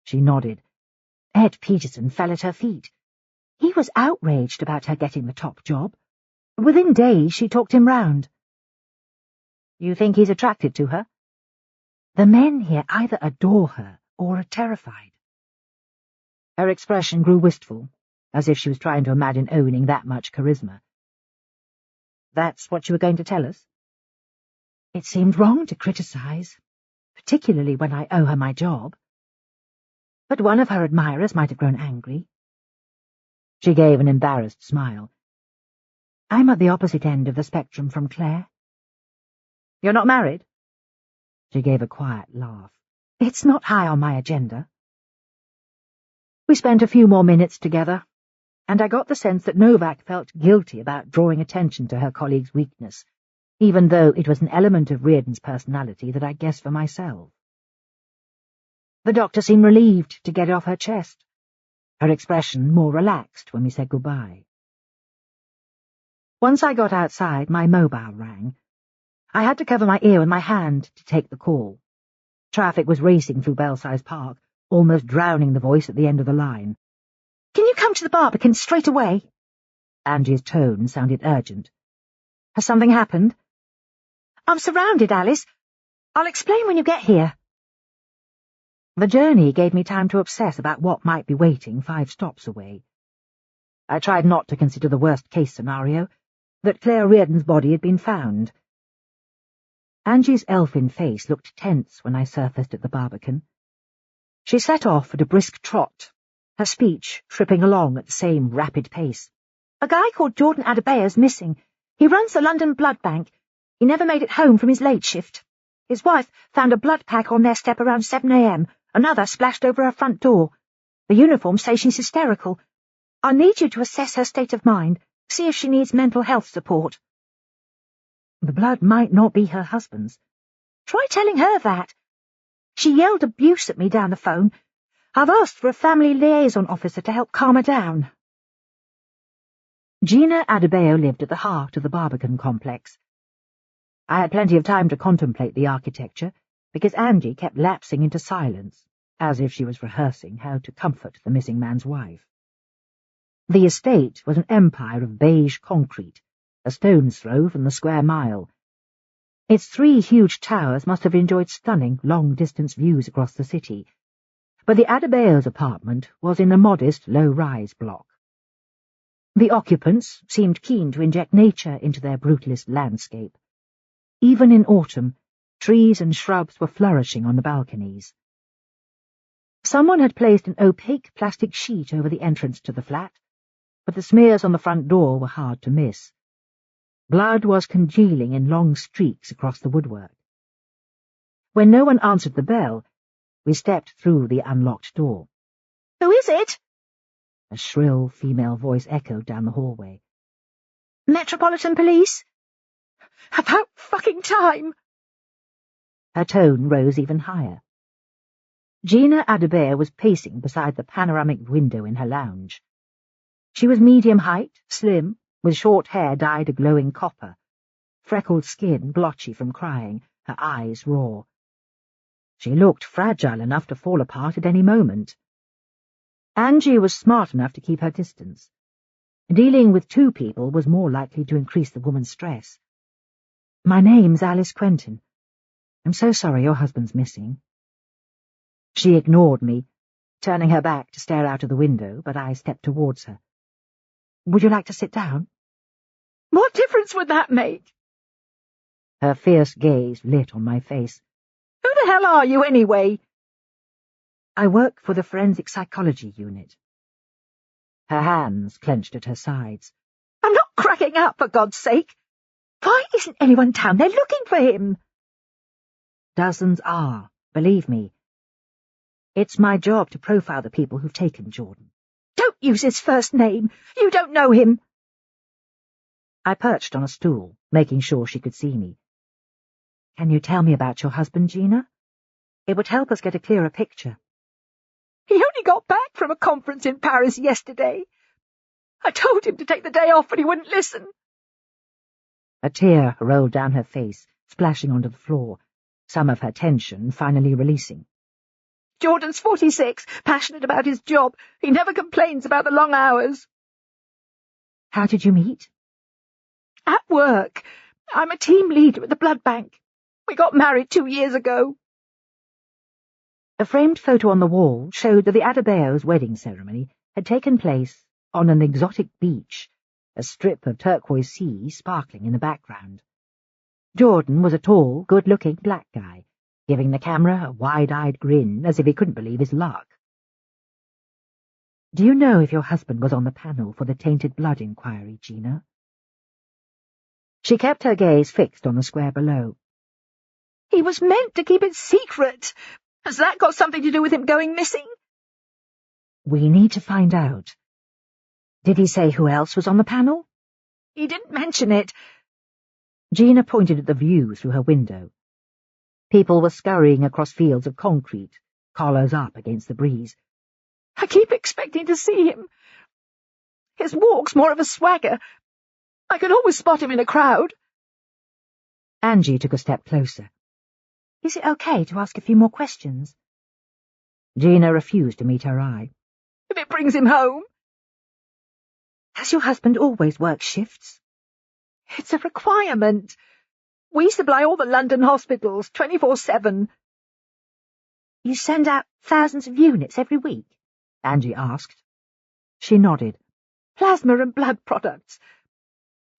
She nodded. Ed Peterson fell at her feet. He was outraged about her getting the top job. Within days she talked him round. "You think he's attracted to her?" "The men here either adore her or are terrified." Her expression grew wistful, as if she was trying to imagine owning that much charisma. "That's what you were going to tell us?" "It seemed wrong to criticize, particularly when I owe her my job. But one of her admirers might have grown angry." She gave an embarrassed smile. "I'm at the opposite end of the spectrum from Claire." "You're not married?" She gave a quiet laugh. "It's not high on my agenda." We spent a few more minutes together, and I got the sense that Novak felt guilty about drawing attention to her colleague's weakness, even though it was an element of Reardon's personality that I guessed for myself. The doctor seemed relieved to get it off her chest, her expression more relaxed when we said goodbye. Once I got outside, my mobile rang. I had to cover my ear with my hand to take the call. Traffic was racing through Belsize Park, almost drowning the voice at the end of the line. "Can you come to the Barbican straight away?" Angie's tone sounded urgent. "Has something happened?" "I'm surrounded, Alice. I'll explain when you get here." The journey gave me time to obsess about what might be waiting 5 stops away. I tried not to consider the worst-case scenario, that Claire Reardon's body had been found. Angie's elfin face looked tense when I surfaced at the Barbican. She set off at a brisk trot, her speech tripping along at the same rapid pace. "A guy called Jordan Adebayo's missing. He runs the London Blood Bank. He never made it home from his late shift. His wife found a blood pack on their step around 7 a.m., another splashed over her front door. The uniforms say she's hysterical. I need you to assess her state of mind, see if she needs mental health support." The blood might not be her husband's. "Try telling her that. She yelled abuse at me down the phone. I've asked for a family liaison officer to help calm her down." Gina Adebayo lived at the heart of the Barbican complex. I had plenty of time to contemplate the architecture, because Angie kept lapsing into silence, as if she was rehearsing how to comfort the missing man's wife. The estate was an empire of beige concrete, a stone's throw from the square mile. Its 3 huge towers must have enjoyed stunning, long-distance views across the city, but the Adebayo's apartment was in a modest, low-rise block. The occupants seemed keen to inject nature into their brutalist landscape. Even in autumn, trees and shrubs were flourishing on the balconies. Someone had placed an opaque plastic sheet over the entrance to the flat, but the smears on the front door were hard to miss. Blood was congealing in long streaks across the woodwork. When no one answered the bell, we stepped through the unlocked door. "Who is it?" A shrill female voice echoed down the hallway. "Metropolitan Police? About fucking time!" Her tone rose even higher. Gina Adebayo was pacing beside the panoramic window in her lounge. She was medium height, slim, with short hair dyed a glowing copper, freckled skin blotchy from crying, her eyes raw. She looked fragile enough to fall apart at any moment. Angie was smart enough to keep her distance. Dealing with 2 people was more likely to increase the woman's stress. "My name's Alice Quentin. I'm so sorry your husband's missing." She ignored me, turning her back to stare out of the window, but I stepped towards her. "Would you like to sit down?" "What difference would that make?" Her fierce gaze lit on my face. "Who the hell are you, anyway?" "I work for the forensic psychology unit." Her hands clenched at her sides. "I'm not cracking up, for God's sake. Why isn't anyone down there looking for him?" "Dozens are, believe me. It's my job to profile the people who've taken Jordan." "Don't use his first name. You don't know him." I perched on a stool, making sure she could see me. "Can you tell me about your husband, Gina? It would help us get a clearer picture." "He only got back from a conference in Paris yesterday. I told him to take the day off, but he wouldn't listen." A tear rolled down her face, splashing onto the floor, some of her tension finally releasing. "Jordan's 46, passionate about his job. He never complains about the long hours." "How did you meet?" "At work. I'm a team leader at the blood bank. We got married 2 years ago." A framed photo on the wall showed that the Adebayo's wedding ceremony had taken place on an exotic beach, a strip of turquoise sea sparkling in the background. Jordan was a tall, good-looking black guy, giving the camera a wide-eyed grin as if he couldn't believe his luck. "Do you know if your husband was on the panel for the tainted blood inquiry, Gina?" She kept her gaze fixed on the square below. "He was meant to keep it secret. Has that got something to do with him going missing?" "We need to find out. Did he say who else was on the panel?" "He didn't mention it." Gina pointed at the view through her window. People were scurrying across fields of concrete, collars up against the breeze. "I keep expecting to see him. His walk's more of a swagger. I could always spot him in a crowd." Angie took a step closer. "Is it okay to ask a few more questions?" Gina refused to meet her eye. "If it brings him home." "Has your husband always worked shifts?" "It's a requirement. We supply all the London hospitals, 24/7. "You send out thousands of units every week?" Angie asked. She nodded. "Plasma and blood products.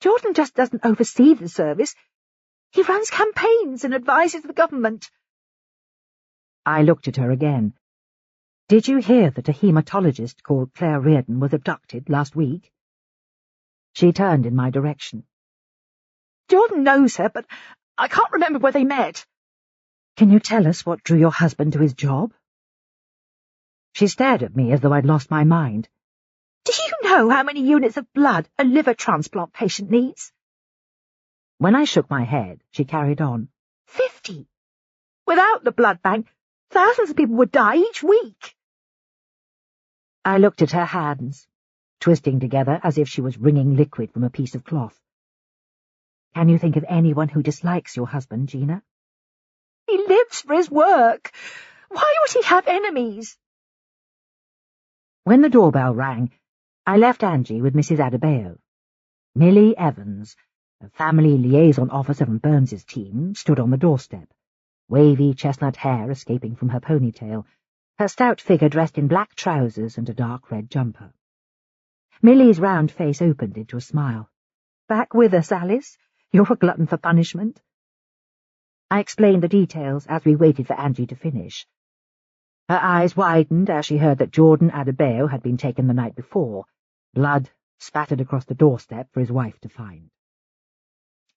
Jordan just doesn't oversee the service. He runs campaigns and advises the government." I looked at her again. "Did you hear that a hematologist called Claire Reardon was abducted last week?" She turned in my direction. "Jordan knows her, but I can't remember where they met." "Can you tell us what drew your husband to his job?" She stared at me as though I'd lost my mind. "Do you know how many units of blood a liver transplant patient needs?" When I shook my head, she carried on. 50. Without the blood bank, thousands of people would die each week." I looked at her hands. twisting together as if she was wringing liquid from a piece of cloth. "Can you think of anyone who dislikes your husband, Gina?" "He lives for his work. Why would he have enemies?" When the doorbell rang, I left Angie with Mrs. Adebayo. Millie Evans, a family liaison officer from Burns's team, stood on the doorstep, wavy chestnut hair escaping from her ponytail, her stout figure dressed in black trousers and a dark red jumper. Millie's round face opened into a smile. "Back with us, Alice? You're a glutton for punishment." I explained the details as we waited for Angie to finish. Her eyes widened as she heard that Jordan Adebayo had been taken the night before, blood spattered across the doorstep for his wife to find.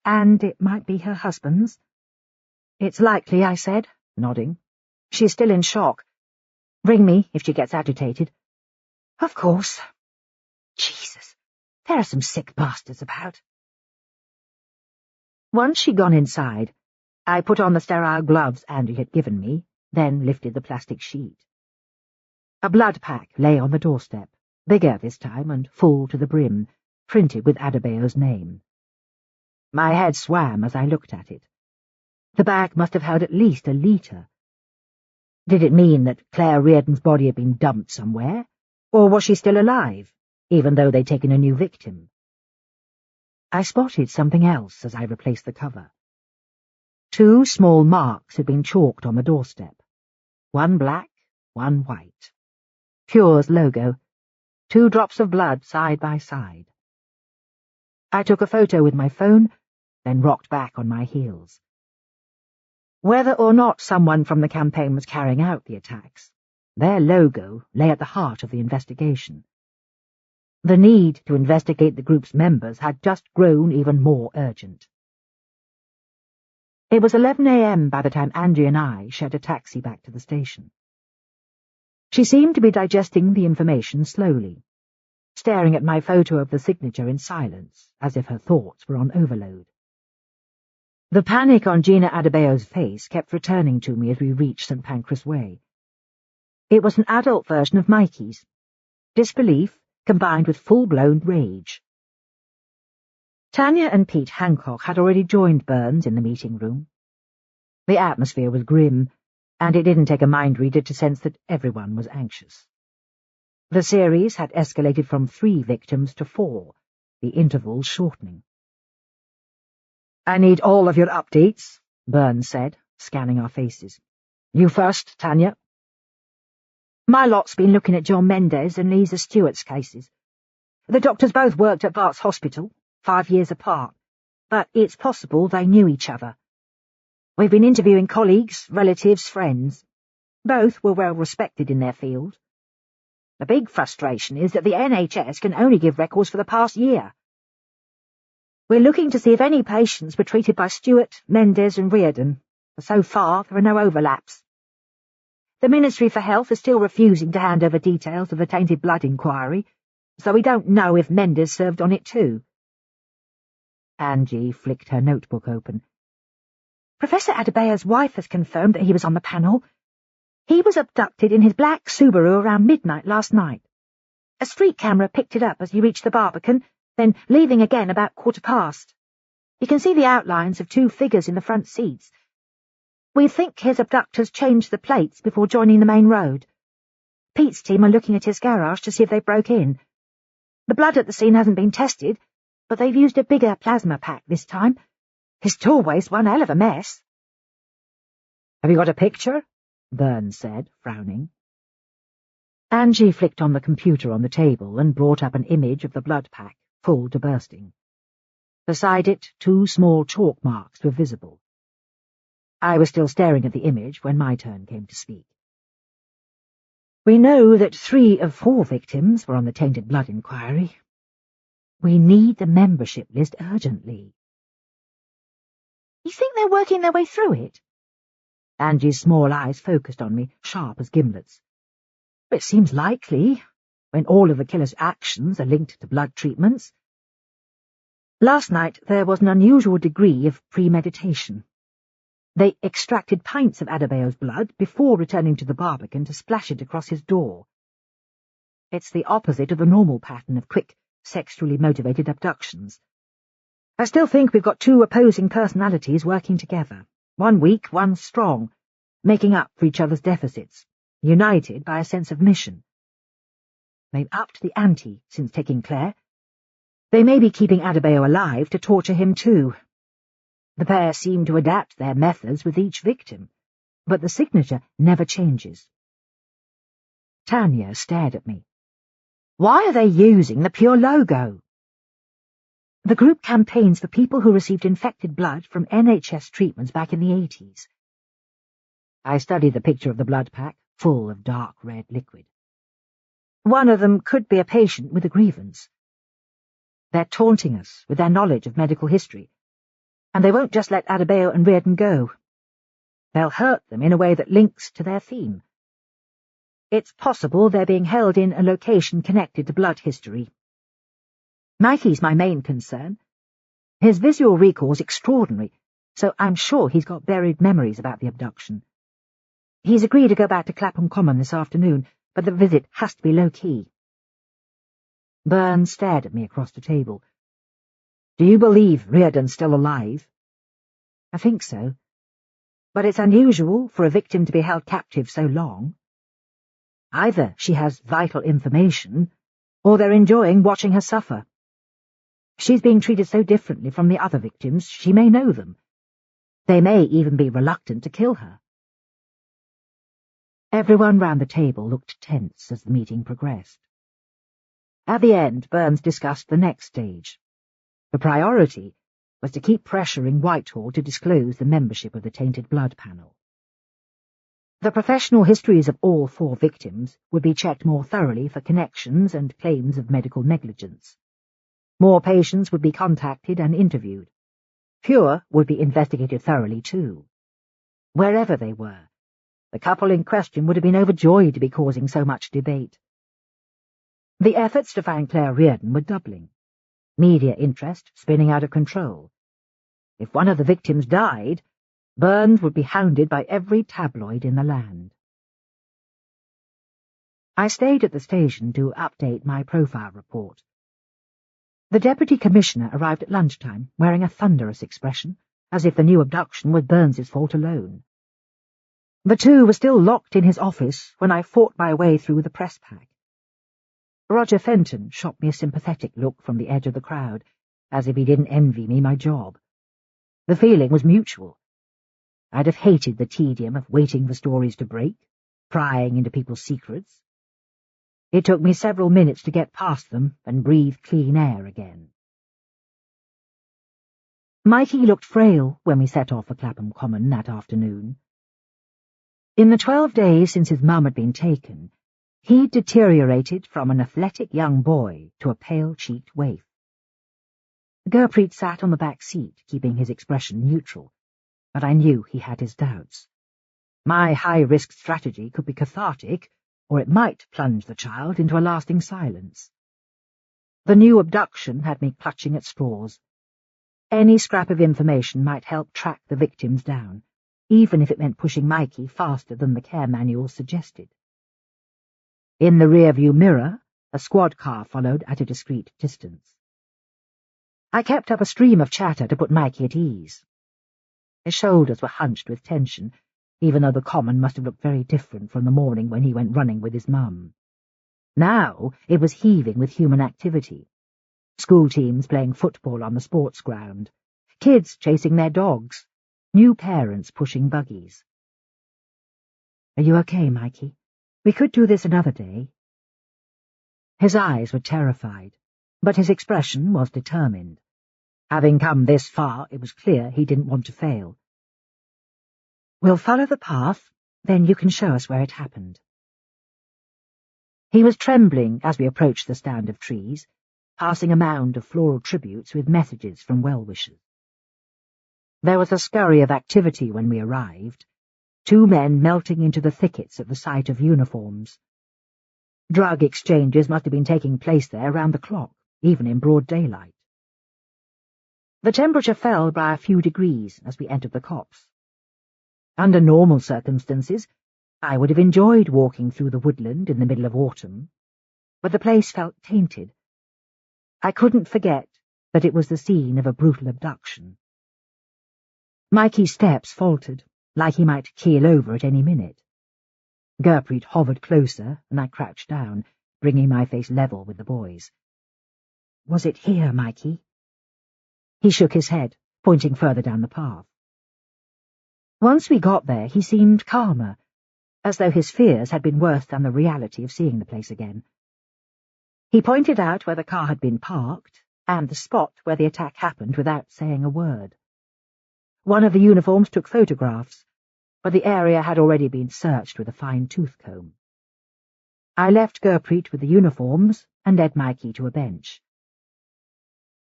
"And it might be her husband's?" "It's likely," I said, nodding. "She's still in shock. Ring me if she gets agitated." "Of course. Jesus, there are some sick bastards about." Once she'd gone inside, I put on the sterile gloves Angie had given me, then lifted the plastic sheet. A blood pack lay on the doorstep, bigger this time and full to the brim, printed with Adebayo's name. My head swam as I looked at it. The bag must have held at least a litre. Did it mean that Claire Reardon's body had been dumped somewhere, or was she still alive, even though they'd taken a new victim? I spotted something else as I replaced the cover. 2 small marks had been chalked on the doorstep, one black, one white. Pure's logo, 2 drops of blood side by side. I took a photo with my phone, then rocked back on my heels. Whether or not someone from the campaign was carrying out the attacks, their logo lay at the heart of the investigation. The need to investigate the group's members had just grown even more urgent. It was 11 a.m. by the time Angie and I shared a taxi back to the station. She seemed to be digesting the information slowly, staring at my photo of the signature in silence, as if her thoughts were on overload. The panic on Gina Adebayo's face kept returning to me as we reached St. Pancras Way. It was an adult version of Mikey's, disbelief combined with full-blown rage. Tanya and Pete Hancock had already joined Burns in the meeting room. The atmosphere was grim, and it didn't take a mind reader to sense that everyone was anxious. The series had escalated from 3 victims to 4, the intervals shortening. "I need all of your updates," Burns said, scanning our faces. "You first, Tanya." "My lot's been looking at John Mendez and Lisa Stewart's cases. The doctors both worked at Bart's Hospital, 5 years apart, but it's possible they knew each other. We've been interviewing colleagues, relatives, friends. Both were well respected in their field. The big frustration is that the NHS can only give records for the past year. We're looking to see if any patients were treated by Stewart, Mendez and Reardon, but so far there are no overlaps. The Ministry for Health is still refusing to hand over details of the tainted blood inquiry, so we don't know if Mendez served on it too." Angie flicked her notebook open. "Professor Adebayo's wife has confirmed that he was on the panel. He was abducted in his black Subaru around midnight last night. A street camera picked it up as he reached the Barbican, then leaving again about 1:15. You can see the outlines of 2 figures in the front seats. We think his abductors changed the plates before joining the main road. Pete's team are looking at his garage to see if they broke in. The blood at the scene hasn't been tested, but they've used a bigger plasma pack this time. His doorway's one hell of a mess." "Have you got a picture?" Burns said, frowning. Angie flicked on the computer on the table and brought up an image of the blood pack, full to bursting. Beside it, 2 small chalk marks were visible. I was still staring at the image when my turn came to speak. "We know that 3 of 4 victims were on the tainted blood inquiry. We need the membership list urgently." "You think they're working their way through it?" Angie's small eyes focused on me, sharp as gimlets. "It seems likely, when all of the killer's actions are linked to blood treatments. Last night there was an unusual degree of premeditation. They extracted pints of Adebayo's blood before returning to the Barbican to splash it across his door. It's the opposite of the normal pattern of quick, sexually motivated abductions. I still think we've got two opposing personalities working together, one weak, one strong, making up for each other's deficits, united by a sense of mission. They've upped the ante since taking Claire. They may be keeping Adebayo alive to torture him too. The pair seem to adapt their methods with each victim, but the signature never changes. Tanya stared at me. Why are they using the Pure logo? The group campaigns for people who received infected blood from NHS treatments back in the 80s. I studied the picture of the blood pack, full of dark red liquid. One of them could be a patient with a grievance. They're taunting us with their knowledge of medical history, and they won't just let Adebayo and Reardon go. They'll hurt them in a way that links to their theme. It's possible they're being held in a location connected to blood history. Mikey's my main concern. His visual recall's extraordinary, so I'm sure he's got buried memories about the abduction. He's agreed to go back to Clapham Common this afternoon, but the visit has to be low-key. Burns stared at me across the table. Do you believe Reardon's still alive? I think so. But it's unusual for a victim to be held captive so long. Either she has vital information, or they're enjoying watching her suffer. She's being treated so differently from the other victims, she may know them. They may even be reluctant to kill her. Everyone round the table looked tense as the meeting progressed. At the end, Burns discussed the next stage. The priority was to keep pressuring Whitehall to disclose the membership of the Tainted Blood Panel. The professional histories of all 4 victims would be checked more thoroughly for connections and claims of medical negligence. More patients would be contacted and interviewed. Pure would be investigated thoroughly too. Wherever they were, the couple in question would have been overjoyed to be causing so much debate. The efforts to find Claire Reardon were doubling. Media interest spinning out of control. If one of the victims died, Burns would be hounded by every tabloid in the land. I stayed at the station to update my profile report. The Deputy Commissioner arrived at lunchtime, wearing a thunderous expression, as if the new abduction was Burns's fault alone. The two were still locked in his office when I fought my way through the press pack. Roger Fenton shot me a sympathetic look from the edge of the crowd, as if he didn't envy me my job. The feeling was mutual. I'd have hated the tedium of waiting for stories to break, prying into people's secrets. It took me several minutes to get past them and breathe clean air again. Mikey looked frail when we set off for Clapham Common that afternoon. In the 12 days since his mum had been taken, he'd deteriorated from an athletic young boy to a pale-cheeked waif. Gurpreet sat on the back seat, keeping his expression neutral, but I knew he had his doubts. My high-risk strategy could be cathartic, or it might plunge the child into a lasting silence. The new abduction had me clutching at straws. Any scrap of information might help track the victims down, even if it meant pushing Mikey faster than the care manual suggested. In the rearview mirror, a squad car followed at a discreet distance. I kept up a stream of chatter to put Mikey at ease. His shoulders were hunched with tension, even though the common must have looked very different from the morning when he went running with his mum. Now it was heaving with human activity. School teams playing football on the sports ground, kids chasing their dogs, new parents pushing buggies. "Are you okay, Mikey? We could do this another day." His eyes were terrified, but his expression was determined. Having come this far, it was clear he didn't want to fail. "We'll follow the path, then you can show us where it happened." He was trembling as we approached the stand of trees, passing a mound of floral tributes with messages from well-wishers. There was a scurry of activity when we arrived, 2 men melting into the thickets at the sight of uniforms. Drug exchanges must have been taking place there round the clock, even in broad daylight. The temperature fell by a few degrees as we entered the copse. Under normal circumstances, I would have enjoyed walking through the woodland in the middle of autumn. but the place felt tainted. I couldn't forget that it was the scene of a brutal abduction. Mikey's steps faltered, like he might keel over at any minute. Gertrude hovered closer, and I crouched down, bringing my face level with the boy's. "Was it here, Mikey?" He shook his head, pointing further down the path. Once we got there, he seemed calmer, as though his fears had been worse than the reality of seeing the place again. He pointed out where the car had been parked, and the spot where the attack happened without saying a word. One of the uniforms took photographs, but the area had already been searched with a fine tooth comb. I left Gertrude with the uniforms and led Mikey to a bench.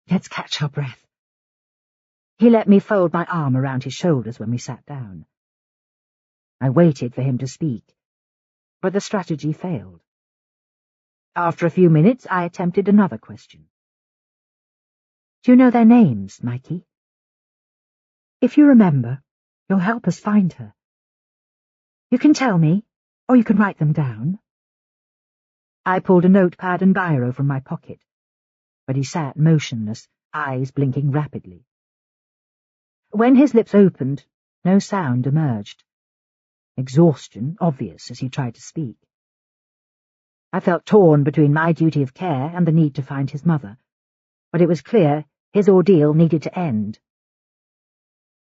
"Let's catch our breath." He let me fold my arm around his shoulders when we sat down. I waited for him to speak, but the strategy failed. After a few minutes, I attempted another question. "Do you know their names, Mikey? If you remember, you'll help us find her. You can tell me, or you can write them down." I pulled a notepad and biro from my pocket, but he sat motionless, eyes blinking rapidly. When his lips opened, no sound emerged. Exhaustion obvious as he tried to speak. I felt torn between my duty of care and the need to find his mother, but it was clear his ordeal needed to end.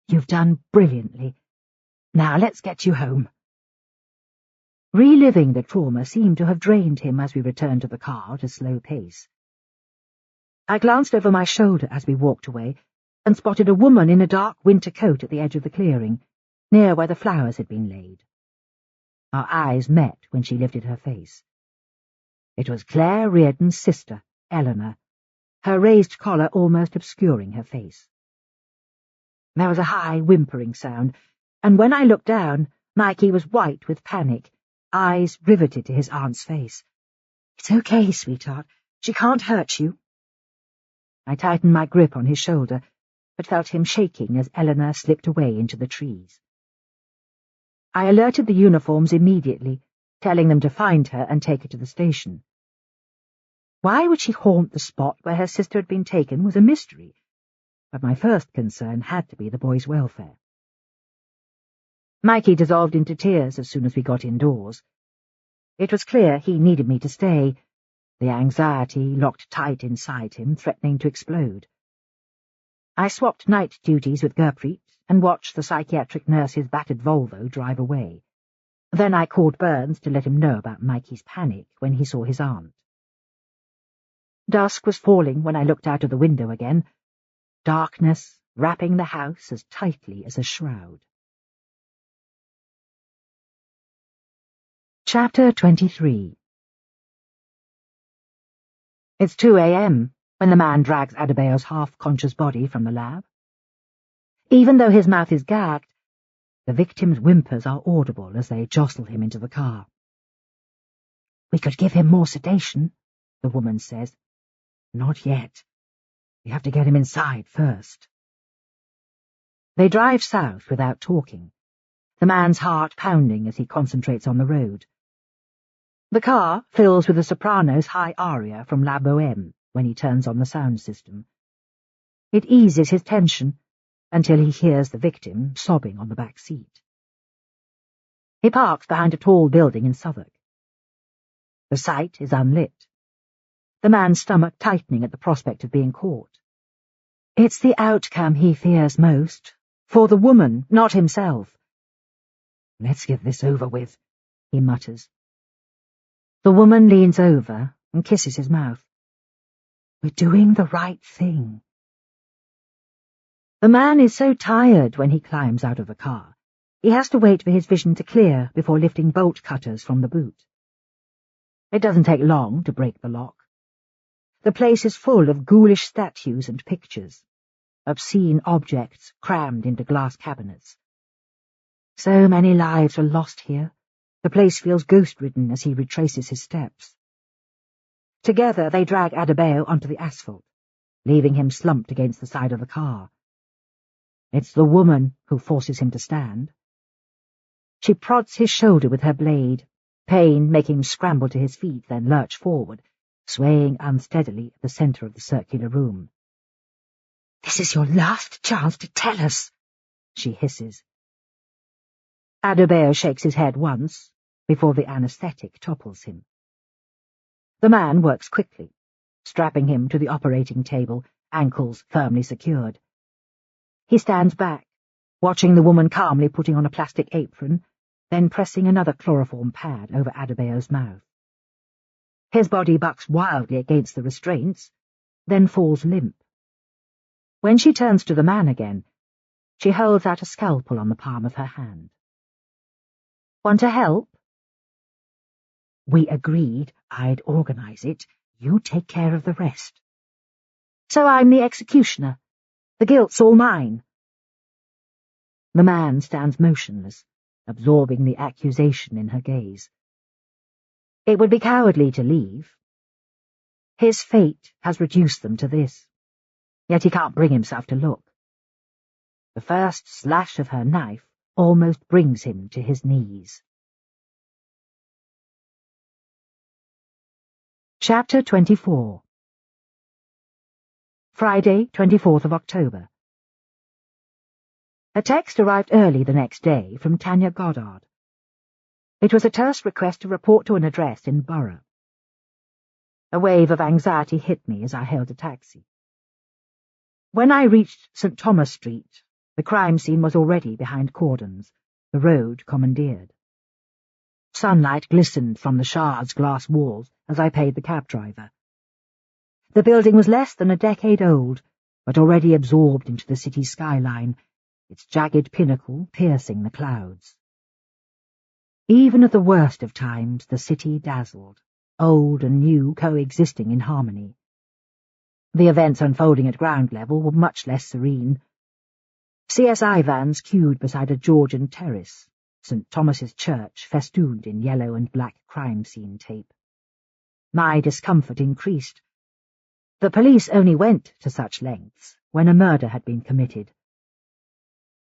"You've done brilliantly. Now let's get you home." Reliving the trauma seemed to have drained him as we returned to the car at a slow pace. I glanced over my shoulder as we walked away and spotted a woman in a dark winter coat at the edge of the clearing, near where the flowers had been laid. Our eyes met when she lifted her face. It was Claire Reardon's sister, Eleanor, her raised collar almost obscuring her face. There was a high, whimpering sound, and when I looked down, Mikey was white with panic, eyes riveted to his aunt's face. "It's okay, sweetheart. She can't hurt you." I tightened my grip on his shoulder, but felt him shaking as Eleanor slipped away into the trees. I alerted the uniforms immediately, telling them to find her and take her to the station. Why would she haunt the spot where her sister had been taken was a mystery, but my first concern had to be the boy's welfare. Mikey dissolved into tears as soon as we got indoors. It was clear he needed me to stay, the anxiety locked tight inside him, threatening to explode. I swapped night duties with Gertrude and watched the psychiatric nurse's battered Volvo drive away. Then I called Burns to let him know about Mikey's panic when he saw his aunt. Dusk was falling when I looked out of the window again, darkness wrapping the house as tightly as a shroud. Chapter 23. It's 2 a.m. when the man drags Adebayo's half-conscious body from the lab. Even though his mouth is gagged, the victim's whimpers are audible as they jostle him into the car. "We could give him more sedation," the woman says. "Not yet. We have to get him inside first." They drive south without talking, the man's heart pounding as he concentrates on the road. The car fills with the soprano's high aria from La Bohème when he turns on the sound system. It eases his tension until he hears the victim sobbing on the back seat. He parks behind a tall building in Southwark. The site is unlit, the man's stomach tightening at the prospect of being caught. It's the outcome he fears most, for the woman, not himself. "Let's get this over with," he mutters. The woman leans over and kisses his mouth. "We're doing the right thing." The man is so tired when he climbs out of the car, he has to wait for his vision to clear before lifting bolt cutters from the boot. It doesn't take long to break the lock. The place is full of ghoulish statues and pictures, obscene objects crammed into glass cabinets. So many lives are lost here. The place feels ghost-ridden as he retraces his steps. Together they drag Adebayo onto the asphalt, leaving him slumped against the side of the car. It's the woman who forces him to stand. She prods his shoulder with her blade, pain making him scramble to his feet, then lurch forward, swaying unsteadily at the centre of the circular room. "This is your last chance to tell us," she hisses. Adebayo shakes his head once, before the anaesthetic topples him. The man works quickly, strapping him to the operating table, ankles firmly secured. He stands back, watching the woman calmly putting on a plastic apron, then pressing another chloroform pad over Adebayo's mouth. His body bucks wildly against the restraints, then falls limp. When she turns to the man again, she holds out a scalpel on the palm of her hand. "Want to help?" "We agreed I'd organise it. You take care of the rest." "So I'm the executioner. The guilt's all mine." The man stands motionless, absorbing the accusation in her gaze. It would be cowardly to leave. His fate has reduced them to this, yet he can't bring himself to look. The first slash of her knife almost brings him to his knees. Chapter 24. Friday, 24th of October. A text arrived early the next day from Tanya Goddard. It was a terse request to report to an address in Borough. A wave of anxiety hit me as I hailed a taxi. When I reached St. Thomas Street, the crime scene was already behind cordons, the road commandeered. Sunlight glistened from the Shard's glass walls as I paid the cab driver. The building was less than a decade old, but already absorbed into the city's skyline, its jagged pinnacle piercing the clouds. Even at the worst of times, the city dazzled, old and new coexisting in harmony. The events unfolding at ground level were much less serene. CSI vans queued beside a Georgian terrace, St. Thomas's Church festooned in yellow and black crime scene tape. My discomfort increased. The police only went to such lengths when a murder had been committed.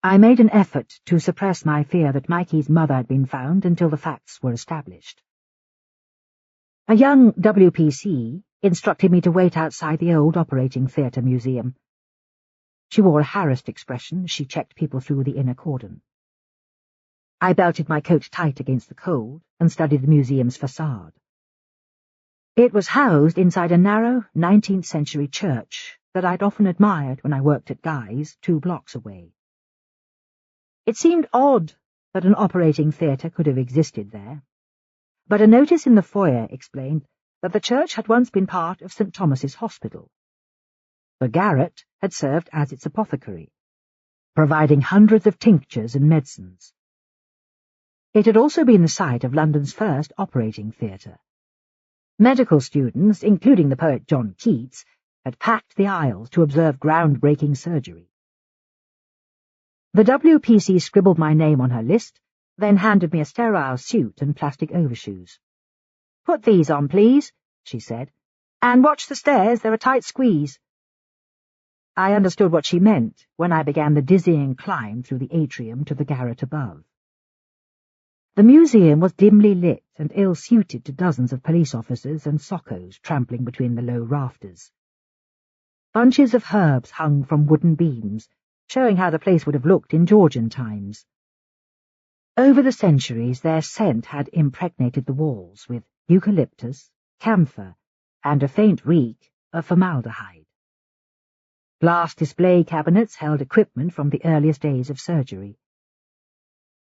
I made an effort to suppress my fear that Mikey's mother had been found until the facts were established. A young WPC instructed me to wait outside the old operating theatre museum. She wore a harassed expression as she checked people through the inner cordon. I belted my coat tight against the cold and studied the museum's facade. It was housed inside a narrow 19th-century church that I'd often admired when I worked at Guy's 2 blocks away. It seemed odd that an operating theatre could have existed there, but a notice in the foyer explained that the church had once been part of St. Thomas's Hospital. The garret had served as its apothecary, providing hundreds of tinctures and medicines. It had also been the site of London's first operating theatre. Medical students, including the poet John Keats, had packed the aisles to observe groundbreaking surgery. The WPC scribbled my name on her list, then handed me a sterile suit and plastic overshoes. "Put these on, please," she said, "and watch the stairs, they're a tight squeeze." I understood what she meant when I began the dizzying climb through the atrium to the garret above. The museum was dimly lit and ill-suited to dozens of police officers and soccos trampling between the low rafters. Bunches of herbs hung from wooden beams, showing how the place would have looked in Georgian times. Over the centuries, their scent had impregnated the walls with eucalyptus, camphor, and a faint reek of formaldehyde. Glass display cabinets held equipment from the earliest days of surgery.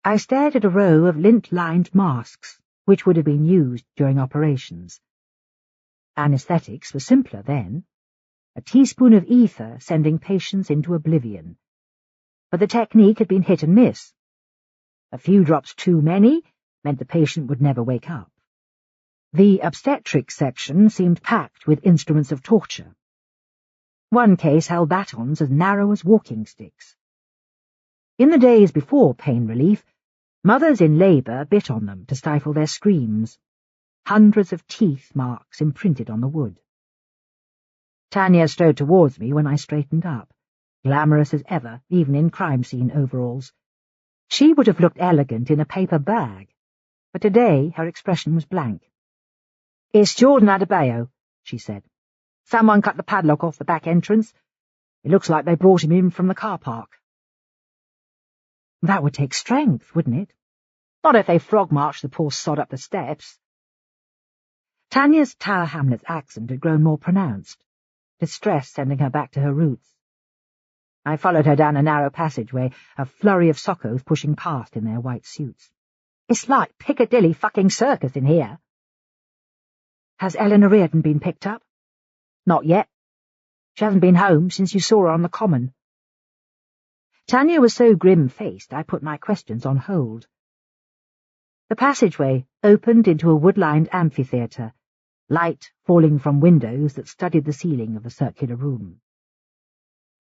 I stared at a row of lint-lined masks, which would have been used during operations. Anesthetics were simpler then, a teaspoon of ether sending patients into oblivion. But the technique had been hit and miss. A few drops too many meant the patient would never wake up. The obstetrics section seemed packed with instruments of torture. One case held batons as narrow as walking sticks. In the days before pain relief, mothers in labour bit on them to stifle their screams. Hundreds of teeth marks imprinted on the wood. Tanya strode towards me when I straightened up, glamorous as ever, even in crime scene overalls. She would have looked elegant in a paper bag, but today her expression was blank. "It's Jordan Adebayo," she said. "Someone cut the padlock off the back entrance. It looks like they brought him in from the car park." That would take strength, wouldn't it? Not if they frog-marched the poor sod up the steps. Tanya's Tower Hamlets accent had grown more pronounced, distress sending her back to her roots. I followed her down a narrow passageway, a flurry of soccos pushing past in their white suits. "It's like Piccadilly fucking Circus in here." "Has Eleanor Reardon been picked up?" "Not yet. She hasn't been home since you saw her on the common." Tanya was so grim-faced I put my questions on hold. The passageway opened into a wood-lined amphitheatre, light falling from windows that studded the ceiling of the circular room.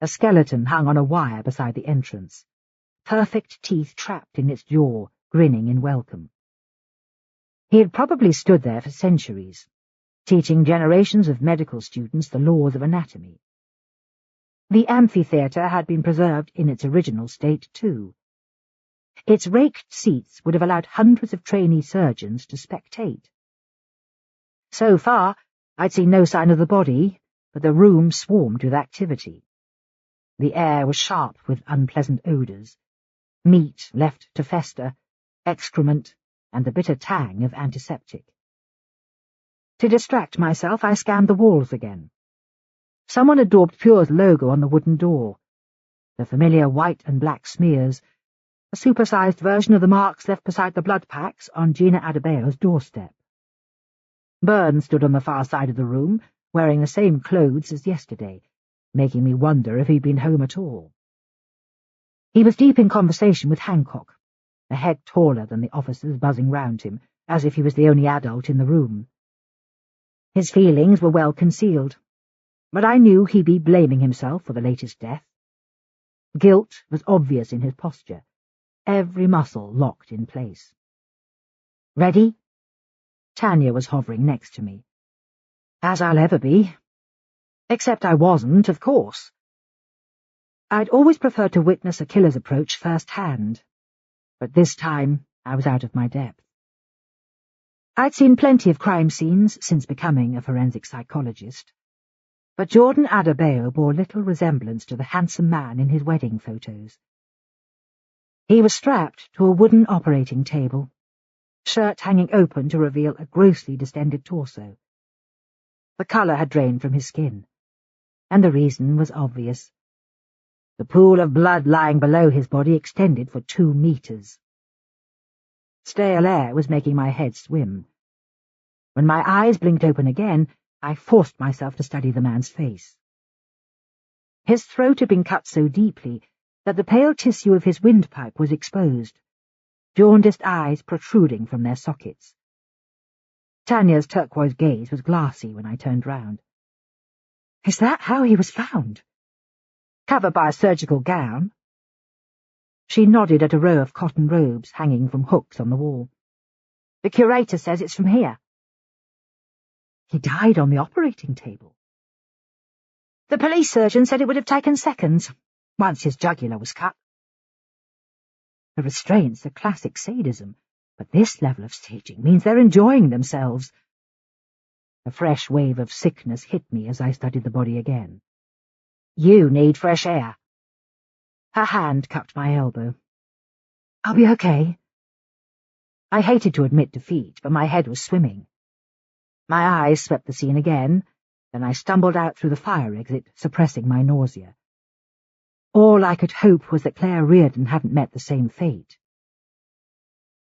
A skeleton hung on a wire beside the entrance, perfect teeth trapped in its jaw, grinning in welcome. He had probably stood there for centuries, teaching generations of medical students the laws of anatomy. The amphitheatre had been preserved in its original state, too. Its raked seats would have allowed hundreds of trainee surgeons to spectate. So far, I'd seen no sign of the body, but the room swarmed with activity. The air was sharp with unpleasant odours, meat left to fester, excrement, and the bitter tang of antiseptic. To distract myself, I scanned the walls again. Someone had daubed Pure's logo on the wooden door, the familiar white and black smears, a supersized version of the marks left beside the blood packs on Gina Adebayo's doorstep. Burns stood on the far side of the room, wearing the same clothes as yesterday, making me wonder if he'd been home at all. He was deep in conversation with Hancock, a head taller than the officers buzzing round him, as if he was the only adult in the room. His feelings were well concealed, but I knew he'd be blaming himself for the latest death. Guilt was obvious in his posture, every muscle locked in place. "Ready?" Tanya was hovering next to me. "As I'll ever be. Except I wasn't, of course. I'd always preferred to witness a killer's approach firsthand, but this time I was out of my depth. I'd seen plenty of crime scenes since becoming a forensic psychologist, but Jordan Adebayo bore little resemblance to the handsome man in his wedding photos. He was strapped to a wooden operating table, shirt hanging open to reveal a grossly distended torso. The colour had drained from his skin, and the reason was obvious. The pool of blood lying below his body extended for 2 meters. Stale air was making my head swim. When my eyes blinked open again, I forced myself to study the man's face. His throat had been cut so deeply that the pale tissue of his windpipe was exposed, jaundiced eyes protruding from their sockets. Tanya's turquoise gaze was glassy when I turned round. "Is that how he was found? Covered by a surgical gown?" She nodded at a row of cotton robes hanging from hooks on the wall. "The curator says it's from here." "He died on the operating table." "The police surgeon said it would have taken seconds, once his jugular was cut." The restraints are classic sadism, but this level of staging means they're enjoying themselves. A fresh wave of sickness hit me as I studied the body again. "You need fresh air." Her hand cupped my elbow. "I'll be okay." I hated to admit defeat, but my head was swimming. My eyes swept the scene again, then I stumbled out through the fire exit, suppressing my nausea. All I could hope was that Claire Reardon hadn't met the same fate.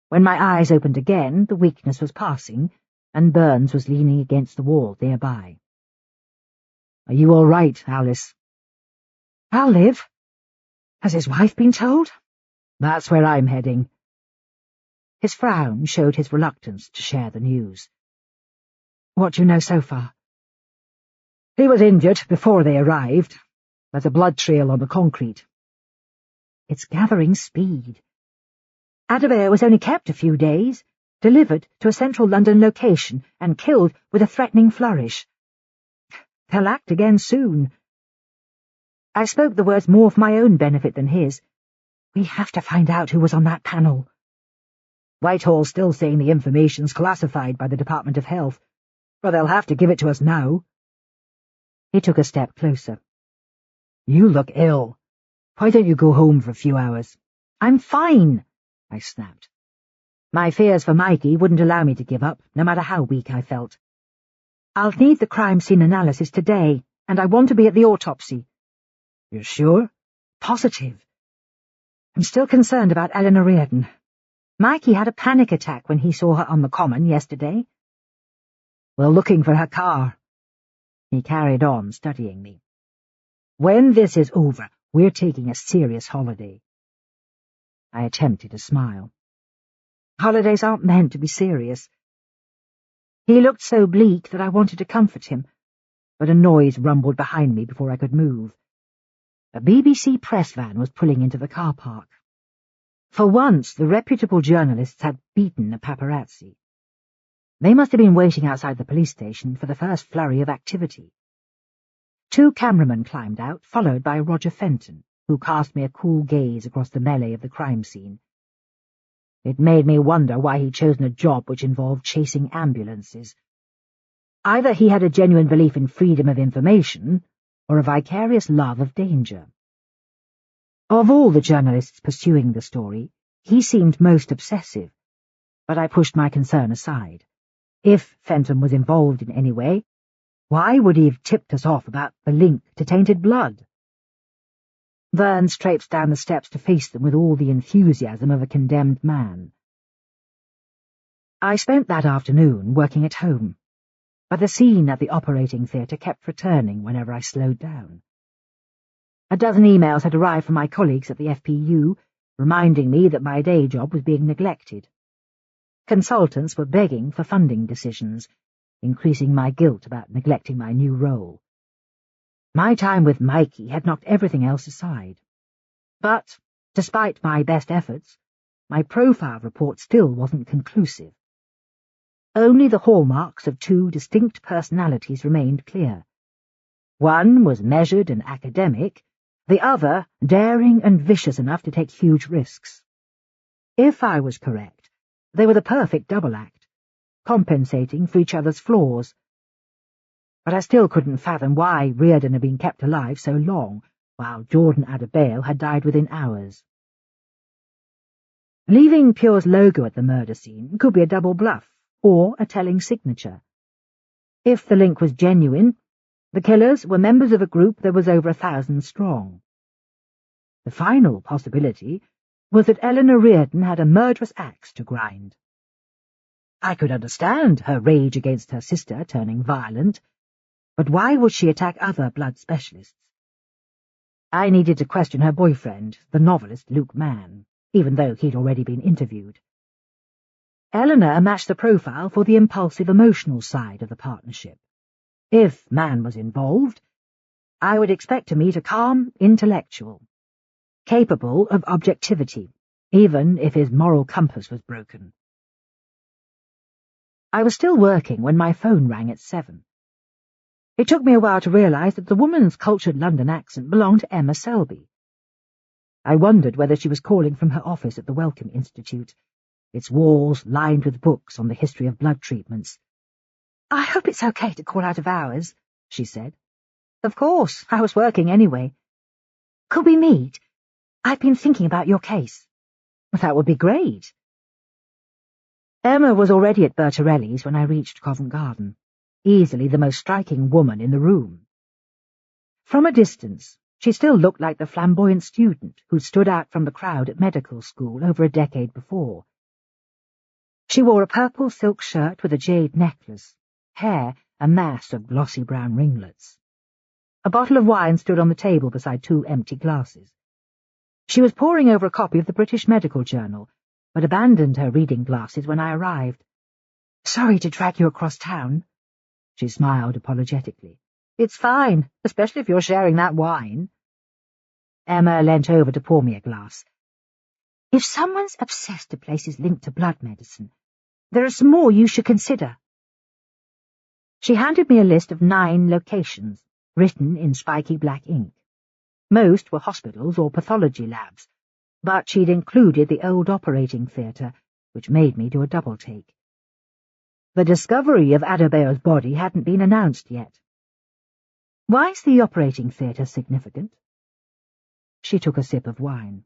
When my eyes opened again, the weakness was passing, and Burns was leaning against the wall nearby. "Are you all right, Alice?" "I'll live. Has his wife been told?" "That's where I'm heading." His frown showed his reluctance to share the news. "What do you know so far?" "He was injured before they arrived. There's a blood trail on the concrete." It's gathering speed. Adebayo was only kept a few days, delivered to a central London location, and killed with a threatening flourish. They'll act again soon. I spoke the words more for my own benefit than his. "We have to find out who was on that panel." Whitehall's still saying the information's classified by the Department of Health, but they'll have to give it to us now. He took a step closer. You look ill. Why don't you go home for a few hours? I'm fine, I snapped. My fears for Mikey wouldn't allow me to give up, no matter how weak I felt. I'll need the crime scene analysis today, and I want to be at the autopsy. You're sure? Positive. I'm still concerned about Eleanor Reardon. Mikey had a panic attack when he saw her on the common yesterday. We're looking for her car. He carried on, studying me. When this is over, we're taking a serious holiday. I attempted a smile. Holidays aren't meant to be serious. He looked so bleak that I wanted to comfort him, but a noise rumbled behind me before I could move. A BBC press van was pulling into the car park. For once, the reputable journalists had beaten a paparazzi. They must have been waiting outside the police station for the first flurry of activity. 2 cameramen climbed out, followed by Roger Fenton, who cast me a cool gaze across the melee of the crime scene. It made me wonder why he'd chosen a job which involved chasing ambulances. Either he had a genuine belief in freedom of information, or a vicarious love of danger. Of all the journalists pursuing the story, he seemed most obsessive, but I pushed my concern aside. If Fenton was involved in any way, why would he have tipped us off about the link to tainted blood? Vern traipsed down the steps to face them with all the enthusiasm of a condemned man. I spent that afternoon working at home, but the scene at the operating theatre kept returning whenever I slowed down. A dozen emails had arrived from my colleagues at the FPU, reminding me that my day job was being neglected. Consultants were begging for funding decisions, increasing my guilt about neglecting my new role. My time with Mikey had knocked everything else aside. But, despite my best efforts, my profile report still wasn't conclusive. Only the hallmarks of 2 distinct personalities remained clear. One was measured and academic, the other daring and vicious enough to take huge risks. If I was correct, they were the perfect double act, compensating for each other's flaws. But I still couldn't fathom why Reardon had been kept alive so long, while Jordan Adebayo had died within hours. Leaving Pure's logo at the murder scene could be a double bluff, or a telling signature. If the link was genuine, the killers were members of a group that was over 1,000 strong. The final possibility was that Eleanor Reardon had a murderous axe to grind. I could understand her rage against her sister turning violent, but why would she attack other blood specialists? I needed to question her boyfriend, the novelist Luke Mann, even though he'd already been interviewed. Eleanor matched the profile for the impulsive emotional side of the partnership. If Mann was involved, I would expect to meet a calm intellectual, capable of objectivity, even if his moral compass was broken. I was still working when my phone rang at 7. It took me a while to realize that the woman's cultured London accent belonged to Emma Selby. I wondered whether she was calling from her office at the Wellcome Institute, its walls lined with books on the history of blood treatments. "I hope it's okay to call out of hours," she said. "Of course, I was working anyway." "Could we meet? I've been thinking about your case." "That would be great." Emma was already at Bertorelli's when I reached Covent Garden, easily the most striking woman in the room. From a distance, she still looked like the flamboyant student who stood out from the crowd at medical school over a decade before. She wore a purple silk shirt with a jade necklace, hair a mass of glossy brown ringlets. A bottle of wine stood on the table beside 2 empty glasses. She was poring over a copy of the British Medical Journal, but abandoned her reading glasses when I arrived. "Sorry to drag you across town." She smiled apologetically. "It's fine, especially if you're sharing that wine." Emma leant over to pour me a glass. "If someone's obsessed to places linked to blood medicine, there are some more you should consider." She handed me a list of 9 locations, written in spiky black ink. Most were hospitals or pathology labs, but she'd included the old operating theatre, which made me do a double-take. The discovery of Adebayo's body hadn't been announced yet. Why's the operating theatre significant? She took a sip of wine.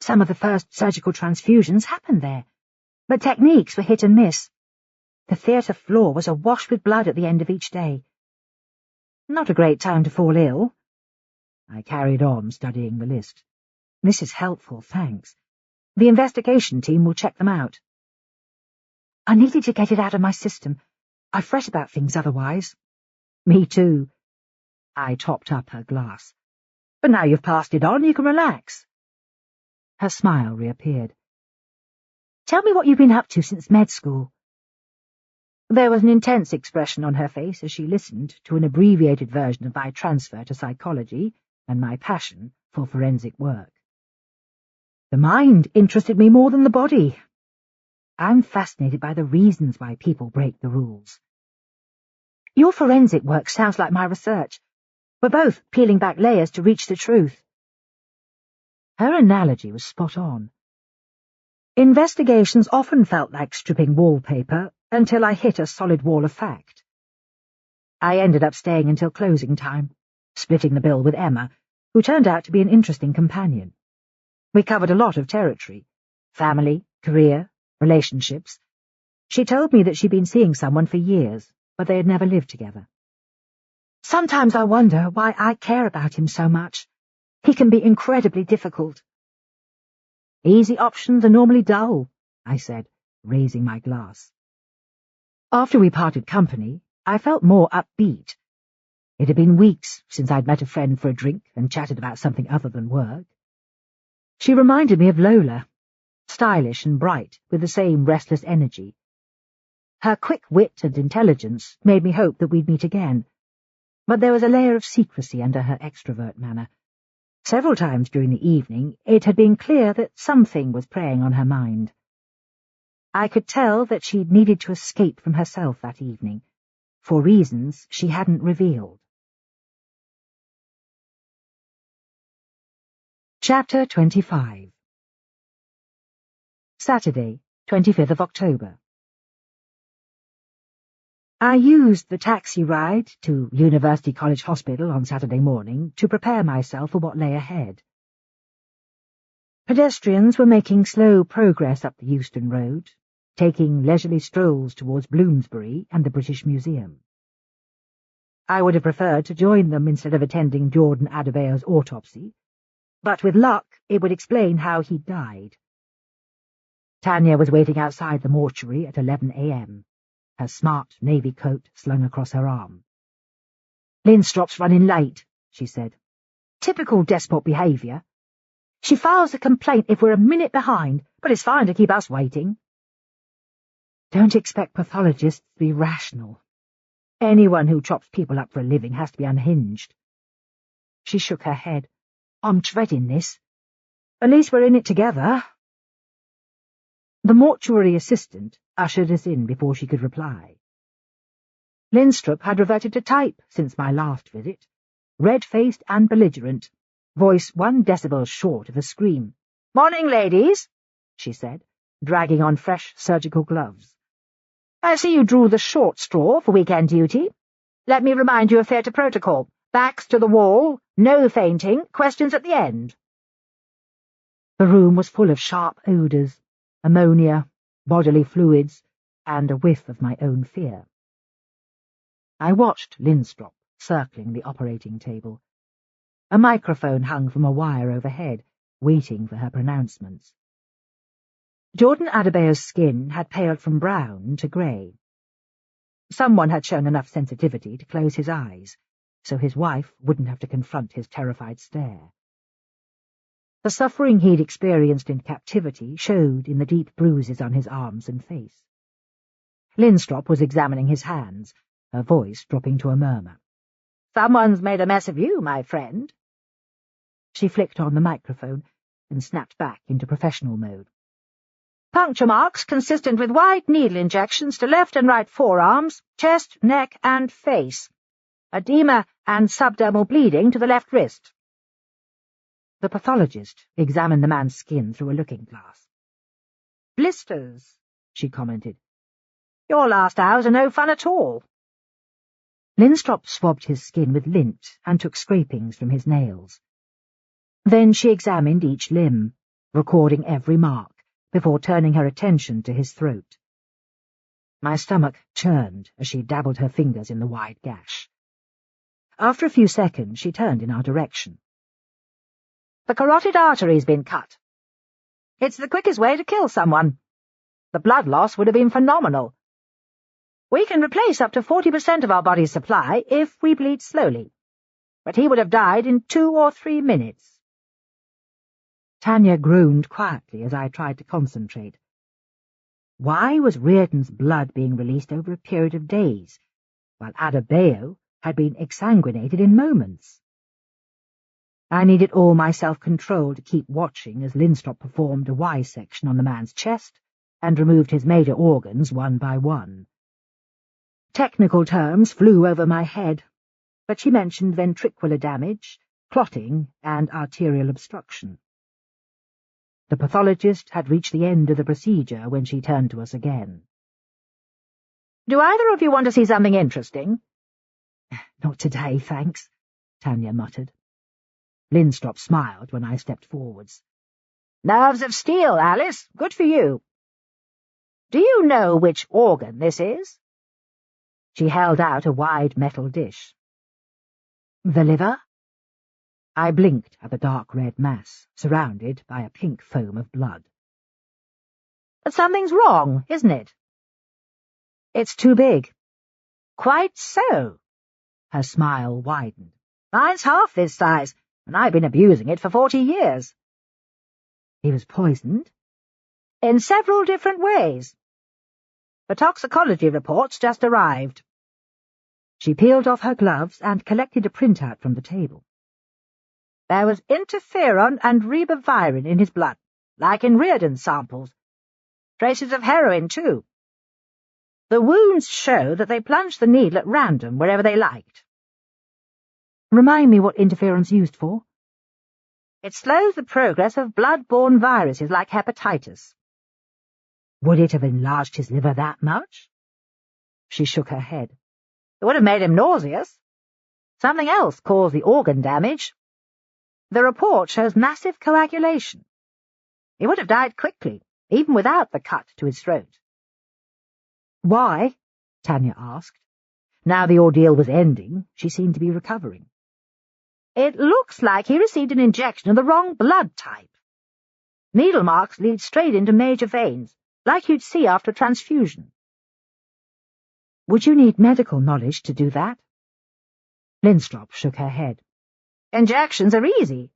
Some of the first surgical transfusions happened there, but techniques were hit and miss. The theatre floor was awash with blood at the end of each day. Not a great time to fall ill. I carried on studying the list. This is helpful, thanks. The investigation team will check them out. I needed to get it out of my system. I fret about things otherwise. Me too. I topped up her glass. But now you've passed it on, you can relax. Her smile reappeared. Tell me what you've been up to since med school. There was an intense expression on her face as she listened to an abbreviated version of my transfer to psychology and my passion for forensic work. The mind interested me more than the body. I'm fascinated by the reasons why people break the rules. Your forensic work sounds like my research. We're both peeling back layers to reach the truth. Her analogy was spot on. Investigations often felt like stripping wallpaper until I hit a solid wall of fact. I ended up staying until closing time, splitting the bill with Emma, who turned out to be an interesting companion. We covered a lot of territory: family, career, relationships. She told me that she'd been seeing someone for years, but they had never lived together. Sometimes I wonder why I care about him so much. He can be incredibly difficult. Easy options are normally dull, I said, raising my glass. After we parted company, I felt more upbeat. It had been weeks since I'd met a friend for a drink and chatted about something other than work. She reminded me of Lola, stylish and bright, with the same restless energy. Her quick wit and intelligence made me hope that we'd meet again, but there was a layer of secrecy under her extrovert manner. Several times during the evening it had been clear that something was preying on her mind. I could tell that she'd needed to escape from herself that evening, for reasons she hadn't revealed. Chapter 25. Saturday, 25th of October. I used the taxi ride to University College Hospital on Saturday morning to prepare myself for what lay ahead. Pedestrians were making slow progress up the Euston Road, taking leisurely strolls towards Bloomsbury and the British Museum. I would have preferred to join them instead of attending Jordan Adebayo's autopsy, but with luck it would explain how he died. Tanya was waiting outside the mortuary at 11 a.m., her smart navy coat slung across her arm. "Linstrop's running late," she said. "Typical despot behaviour. She files a complaint if we're a minute behind, but it's fine to keep us waiting." Don't expect pathologists to be rational. Anyone who chops people up for a living has to be unhinged. She shook her head. "I'm dreading this. At least we're in it together." The mortuary assistant ushered us in before she could reply. Linstrop had reverted to type since my last visit, red-faced and belligerent, voice 1 decibel short of a scream. "Morning, ladies," she said, dragging on fresh surgical gloves. "I see you drew the short straw for weekend duty. Let me remind you of theatre protocol. Backs to the wall, no fainting, questions at the end." The room was full of sharp odours, ammonia, bodily fluids, and a whiff of my own fear. I watched Linstrop circling the operating table. A microphone hung from a wire overhead, waiting for her pronouncements. Jordan Adebayo's skin had paled from brown to grey. Someone had shown enough sensitivity to close his eyes, so his wife wouldn't have to confront his terrified stare. The suffering he'd experienced in captivity showed in the deep bruises on his arms and face. Linstrop was examining his hands, her voice dropping to a murmur. "Someone's made a mess of you, my friend." She flicked on the microphone and snapped back into professional mode. "Puncture marks consistent with wide needle injections to left and right forearms, chest, neck, and face. Edema and subdermal bleeding to the left wrist." The pathologist examined the man's skin through a looking-glass. Blisters, she commented. Your last hours are no fun at all. Linstrop swabbed his skin with lint and took scrapings from his nails. Then she examined each limb, recording every mark, before turning her attention to his throat. My stomach churned as she dabbled her fingers in the wide gash. After a few seconds, she turned in our direction. The carotid artery's been cut. It's the quickest way to kill someone. The blood loss would have been phenomenal. We can replace up to 40% of our body's supply if we bleed slowly, but he would have died in 2 or 3 minutes. Tanya groaned quietly as I tried to concentrate. Why was Reardon's blood being released over a period of days, while Adebayo had been exsanguinated in moments? I needed all my self-control to keep watching as Linstrop performed a Y-section on the man's chest and removed his major organs one by one. Technical terms flew over my head, but she mentioned ventricular damage, clotting, and arterial obstruction. The pathologist had reached the end of the procedure when she turned to us again. Do either of you want to see something interesting? Not today, thanks, Tanya muttered. Linstrop smiled when I stepped forwards. Nerves of steel, Alice. Good for you. Do you know which organ this is? She held out a wide metal dish. The liver? I blinked at the dark red mass, surrounded by a pink foam of blood. But something's wrong, isn't it? It's too big. Quite so. Her smile widened. Mine's half this size, and I've been abusing it for 40 years. He was poisoned? In several different ways. The toxicology reports just arrived. She peeled off her gloves and collected a printout from the table. There was interferon and ribavirin in his blood, like in Reardon's samples. Traces of heroin, too. The wounds show that they plunged the needle at random wherever they liked. Remind me what interferon's used for? It slows the progress of blood-borne viruses like hepatitis. Would it have enlarged his liver that much? She shook her head. It would have made him nauseous. Something else caused the organ damage. The report shows massive coagulation. He would have died quickly, even without the cut to his throat. Why? Tanya asked. Now the ordeal was ending, she seemed to be recovering. It looks like he received an injection of the wrong blood type. Needle marks lead straight into major veins, like you'd see after transfusion. Would you need medical knowledge to do that? Linstrop shook her head. Injections are easy.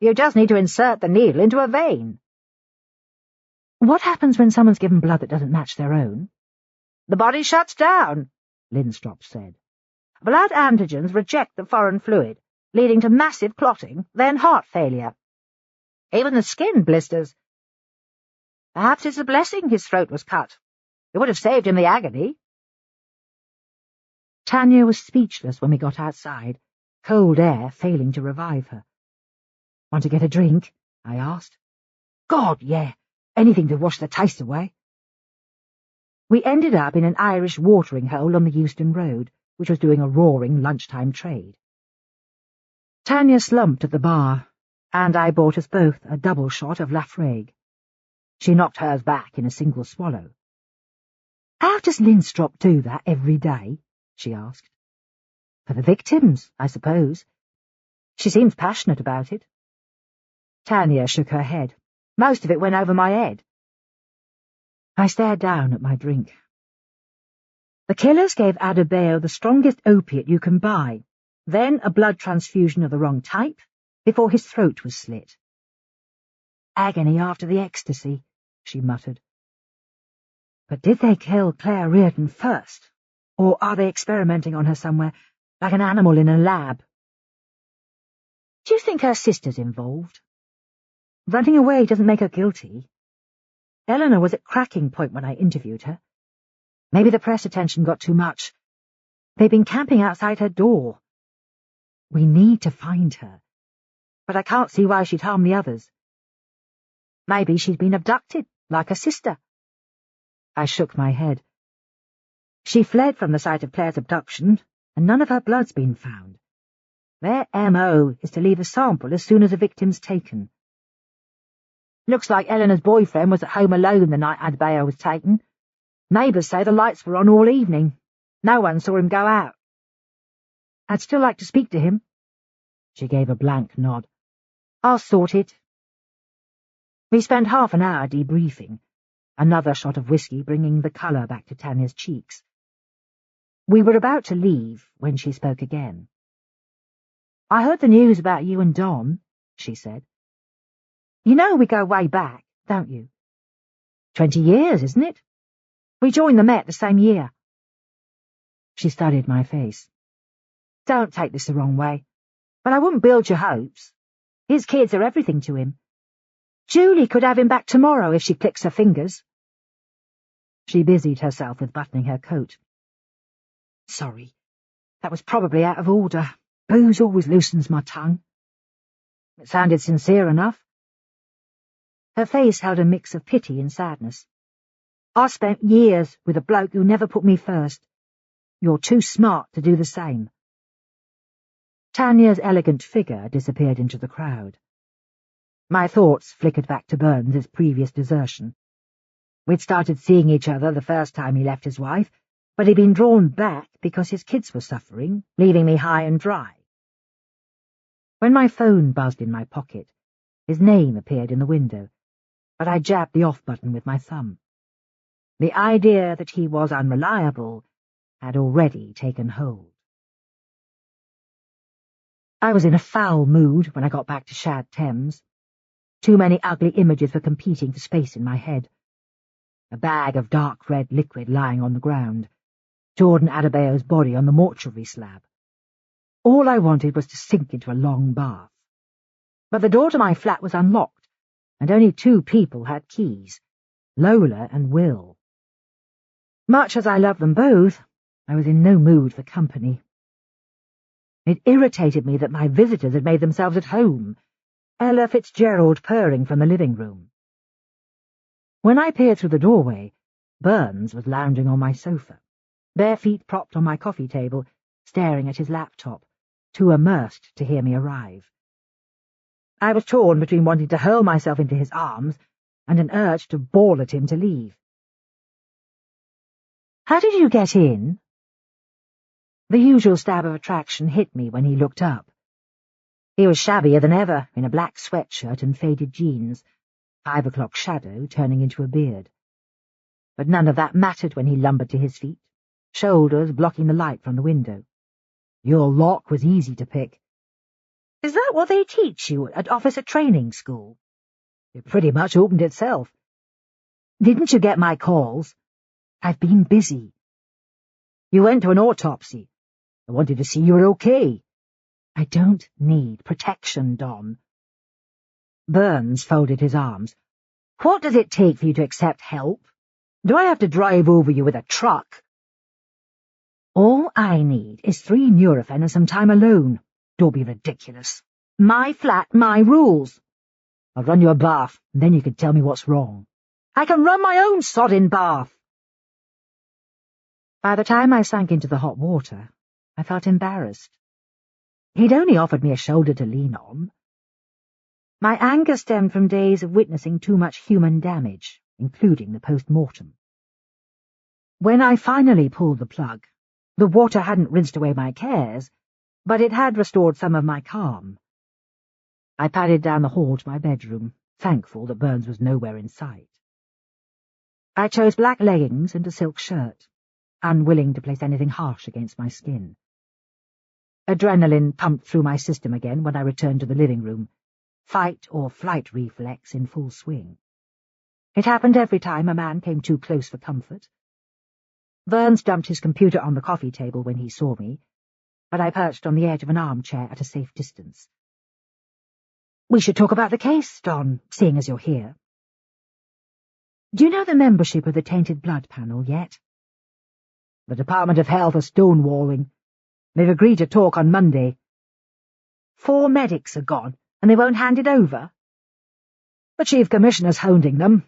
You just need to insert the needle into a vein. What happens when someone's given blood that doesn't match their own? The body shuts down, Linstrop said. Blood antigens reject the foreign fluid, leading to massive clotting, then heart failure. Even the skin blisters. Perhaps it's a blessing his throat was cut. It would have saved him the agony. Tanya was speechless when we got outside, cold air failing to revive her. Want to get a drink? I asked. God, yeah. Anything to wash the taste away. We ended up in an Irish watering hole on the Euston Road, which was doing a roaring lunchtime trade. Tanya slumped at the bar, and I bought us both a double shot of Lafrague. She knocked hers back in a single swallow. How does Linstrop do that every day? She asked. For the victims, I suppose. She seems passionate about it. Tanya shook her head. Most of it went over my head. I stared down at my drink. The killers gave Adebayo the strongest opiate you can buy, then a blood transfusion of the wrong type, before his throat was slit. Agony after the ecstasy, she muttered. But did they kill Claire Reardon first? Or are they experimenting on her somewhere, like an animal in a lab? Do you think her sister's involved? Running away doesn't make her guilty. Eleanor was at cracking point when I interviewed her. Maybe the press attention got too much. They've been camping outside her door. We need to find her, but I can't see why she'd harm the others. Maybe she's been abducted, like her sister, I shook my head. She fled from the site of Claire's abduction, and none of her blood's been found. Their M.O. is to leave a sample as soon as a victim's taken. Looks like Eleanor's boyfriend was at home alone the night Adebayo was taken. Neighbours say the lights were on all evening. No one saw him go out. I'd still like to speak to him. She gave a blank nod. I'll sort it. We spent half an hour debriefing, another shot of whiskey bringing the colour back to Tanya's cheeks. We were about to leave when she spoke again. I heard the news about you and Don, she said. You know we go way back, don't you? 20 years, isn't it? We joined the Met the same year. She studied my face. Don't take this the wrong way, but I wouldn't build your hopes. His kids are everything to him. Julie could have him back tomorrow if she clicks her fingers. She busied herself with buttoning her coat. Sorry, that was probably out of order. Booze always loosens my tongue. It sounded sincere enough. Her face held a mix of pity and sadness. I spent years with a bloke who never put me first. You're too smart to do the same. Tanya's elegant figure disappeared into the crowd. My thoughts flickered back to Burns's previous desertion. We'd started seeing each other the first time he left his wife, but he'd been drawn back because his kids were suffering, leaving me high and dry. When my phone buzzed in my pocket, his name appeared in the window, but I jabbed the off button with my thumb. The idea that he was unreliable had already taken hold. I was in a foul mood when I got back to Shad Thames. Too many ugly images were competing for space in my head. A bag of dark red liquid lying on the ground, Jordan Adebayo's body on the mortuary slab. All I wanted was to sink into a long bath. But the door to my flat was unlocked, and only 2 people had keys, Lola and Will. Much as I loved them both, I was in no mood for company. It irritated me that my visitors had made themselves at home, Ella Fitzgerald purring from the living room. When I peered through the doorway, Burns was lounging on my sofa, bare feet propped on my coffee table, staring at his laptop, too immersed to hear me arrive. I was torn between wanting to hurl myself into his arms and an urge to bawl at him to leave. "How did you get in?" The usual stab of attraction hit me when he looked up. He was shabbier than ever, in a black sweatshirt and faded jeans, 5 o'clock shadow turning into a beard. But none of that mattered when he lumbered to his feet, shoulders blocking the light from the window. Your lock was easy to pick. "Is that what they teach you at officer training school?" "It pretty much opened itself." "Didn't you get my calls?" "I've been busy." "You went to an autopsy. I wanted to see you were okay." "I don't need protection, Don." Burns folded his arms. "What does it take for you to accept help? Do I have to drive over you with a truck?" "All I need is 3 Nurofen and some time alone. Don't be ridiculous. My flat, my rules." "I'll run you a bath, and then you can tell me what's wrong." "I can run my own sodding bath." By the time I sank into the hot water, I felt embarrassed. He'd only offered me a shoulder to lean on. My anger stemmed from days of witnessing too much human damage, including the post-mortem. When I finally pulled the plug, the water hadn't rinsed away my cares, but it had restored some of my calm. I padded down the hall to my bedroom, thankful that Burns was nowhere in sight. I chose black leggings and a silk shirt, unwilling to place anything harsh against my skin. Adrenaline pumped through my system again when I returned to the living room, fight or flight reflex in full swing. It happened every time a man came too close for comfort. Burns dumped his computer on the coffee table when he saw me, but I perched on the edge of an armchair at a safe distance. "We should talk about the case, Don, seeing as you're here. Do you know the membership of the Tainted Blood Panel yet?" "The Department of Health are stonewalling. They've agreed to talk on Monday." 4 medics are gone, and they won't hand it over?" "The Chief Commissioner's hounding them,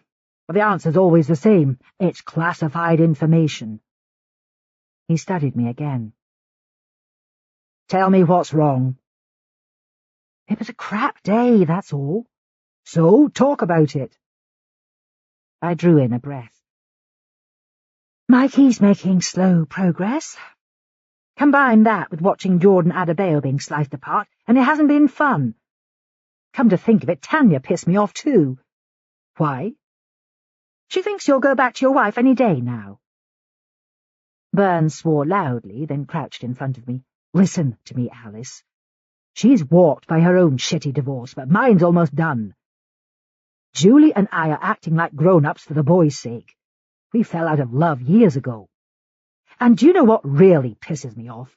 But the answer's always the same. It's classified information. He studied me again. Tell me what's wrong. It was a crap day, that's all. So, talk about it. I drew in a breath. Mikey's making slow progress. Combine that with watching Jordan Adebayo being sliced apart, and it hasn't been fun. Come to think of it, Tanya pissed me off too. Why? She thinks you'll go back to your wife any day now. Burns swore loudly, then crouched in front of me. Listen to me, Alice. She's warped by her own shitty divorce, but mine's almost done. Julie and I are acting like grown-ups for the boy's sake. We fell out of love years ago. And do you know what really pisses me off?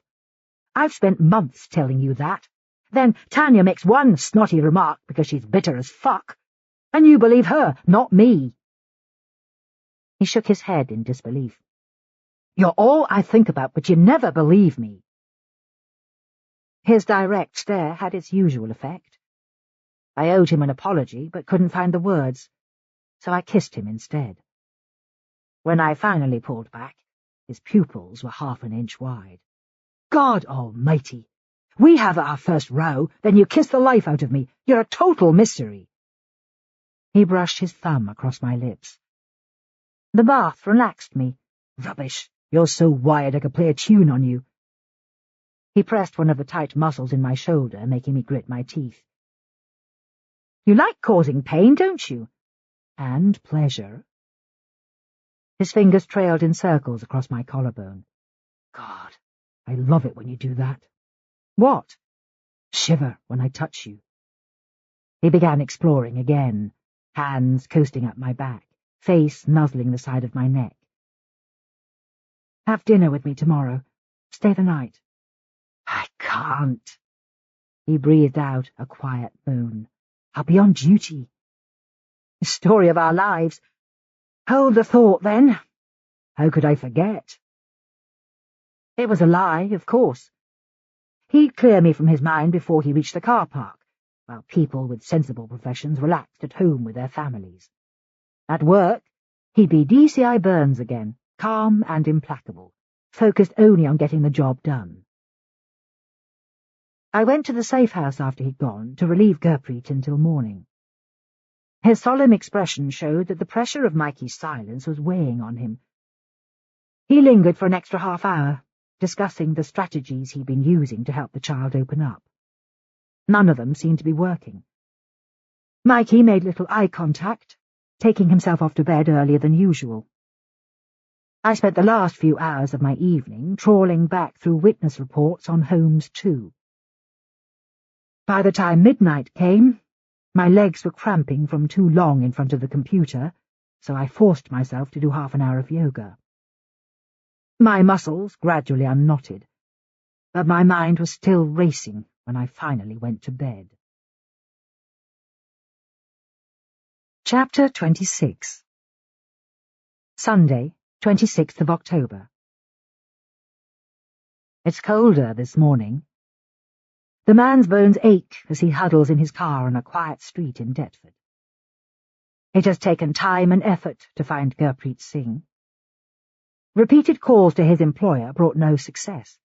I've spent months telling you that. Then Tanya makes one snotty remark because she's bitter as fuck, and you believe her, not me. He shook his head in disbelief. You're all I think about, but you never believe me. His direct stare had its usual effect. I owed him an apology, but couldn't find the words, so I kissed him instead. When I finally pulled back, his pupils were 1/2 inch wide. God almighty! We have our first row, then you kiss the life out of me. You're a total mystery. He brushed his thumb across my lips. The bath relaxed me. Rubbish! You're so wired I could play a tune on you. He pressed one of the tight muscles in my shoulder, making me grit my teeth. You like causing pain, don't you? And pleasure. His fingers trailed in circles across my collarbone. God, I love it when you do that. What? Shiver when I touch you. He began exploring again, hands coasting up my back, face nuzzling the side of my neck. Have dinner with me tomorrow. Stay the night. I can't. He breathed out a quiet moan. I'll be on duty. The story of our lives. Hold the thought, then. How could I forget? It was a lie, of course. He'd clear me from his mind before he reached the car park, while people with sensible professions relaxed at home with their families. At work, he'd be DCI Burns again, calm and implacable, focused only on getting the job done. I went to the safe house after he'd gone to relieve Gurpreet until morning. His solemn expression showed that the pressure of Mikey's silence was weighing on him. He lingered for an extra half hour, discussing the strategies he'd been using to help the child open up. None of them seemed to be working. Mikey made little eye contact, taking himself off to bed earlier than usual. I spent the last few hours of my evening trawling back through witness reports on Holmes too. By the time midnight came, my legs were cramping from too long in front of the computer, so I forced myself to do half an hour of yoga. My muscles gradually unknotted, but my mind was still racing when I finally went to bed. Chapter 26. Sunday, 26th of October. It's colder this morning. The man's bones ache as he huddles in his car on a quiet street in Deptford. It has taken time and effort to find Gurpreet Singh. Repeated calls to his employer brought no success,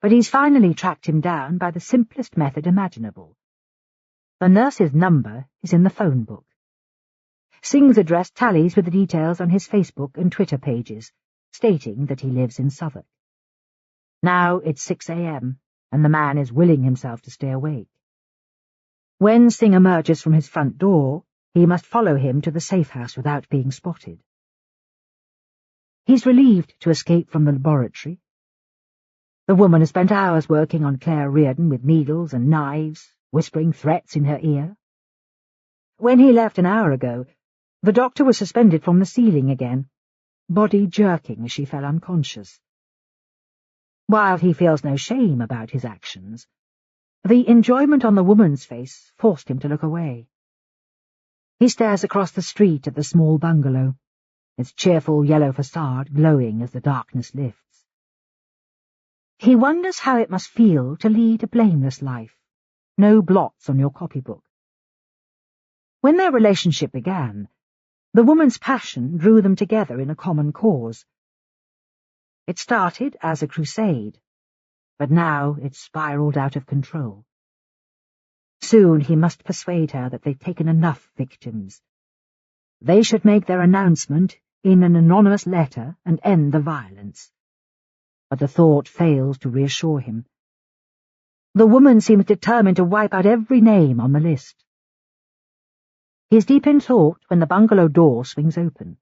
but he's finally tracked him down by the simplest method imaginable. The nurse's number is in the phone book. Singh's address tallies with the details on his Facebook and Twitter pages, stating that he lives in Southwark. Now it's 6 a.m., and the man is willing himself to stay awake. When Singh emerges from his front door, he must follow him to the safe house without being spotted. He's relieved to escape from the laboratory. The woman has spent hours working on Claire Reardon with needles and knives, whispering threats in her ear. When he left an hour ago, the doctor was suspended from the ceiling again, body jerking as she fell unconscious. While he feels no shame about his actions, the enjoyment on the woman's face forced him to look away. He stares across the street at the small bungalow, its cheerful yellow facade glowing as the darkness lifts. He wonders how it must feel to lead a blameless life, no blots on your copybook. When their relationship began, The woman's passion drew them together in a common cause. It started as a crusade, but now it spiraled out of control. Soon he must persuade her that they've taken enough victims. They should make their announcement in an anonymous letter and end the violence. But the thought fails to reassure him. The woman seems determined to wipe out every name on the list. He is deep in thought when the bungalow door swings open.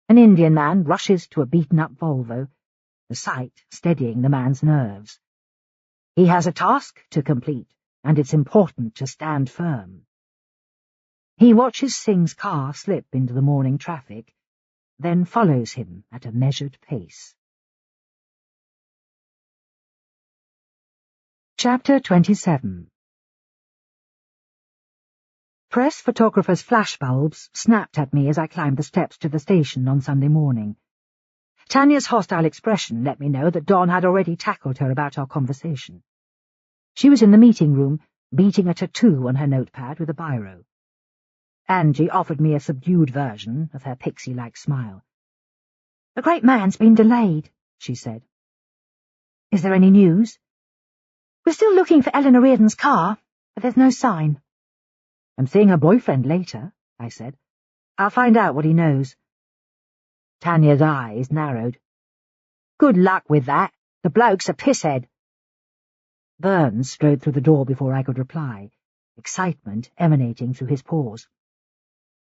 An Indian man rushes to a beaten-up Volvo, the sight steadying the man's nerves. He has a task to complete, and it's important to stand firm. He watches Singh's car slip into the morning traffic, then follows him at a measured pace. Chapter 27. Press photographers' flashbulbs snapped at me as I climbed the steps to the station on Sunday morning. Tanya's hostile expression let me know that Dawn had already tackled her about our conversation. She was in the meeting room, beating a tattoo on her notepad with a biro. Angie offered me a subdued version of her pixie-like smile. "The great man's been delayed," she said. "Is there any news?" "We're still looking for Eleanor Reardon's car, but there's no sign." "I'm seeing her boyfriend later," I said. "I'll find out what he knows." Tanya's eyes narrowed. "Good luck with that. The bloke's a pisshead." Burns strode through the door before I could reply, excitement emanating through his pores.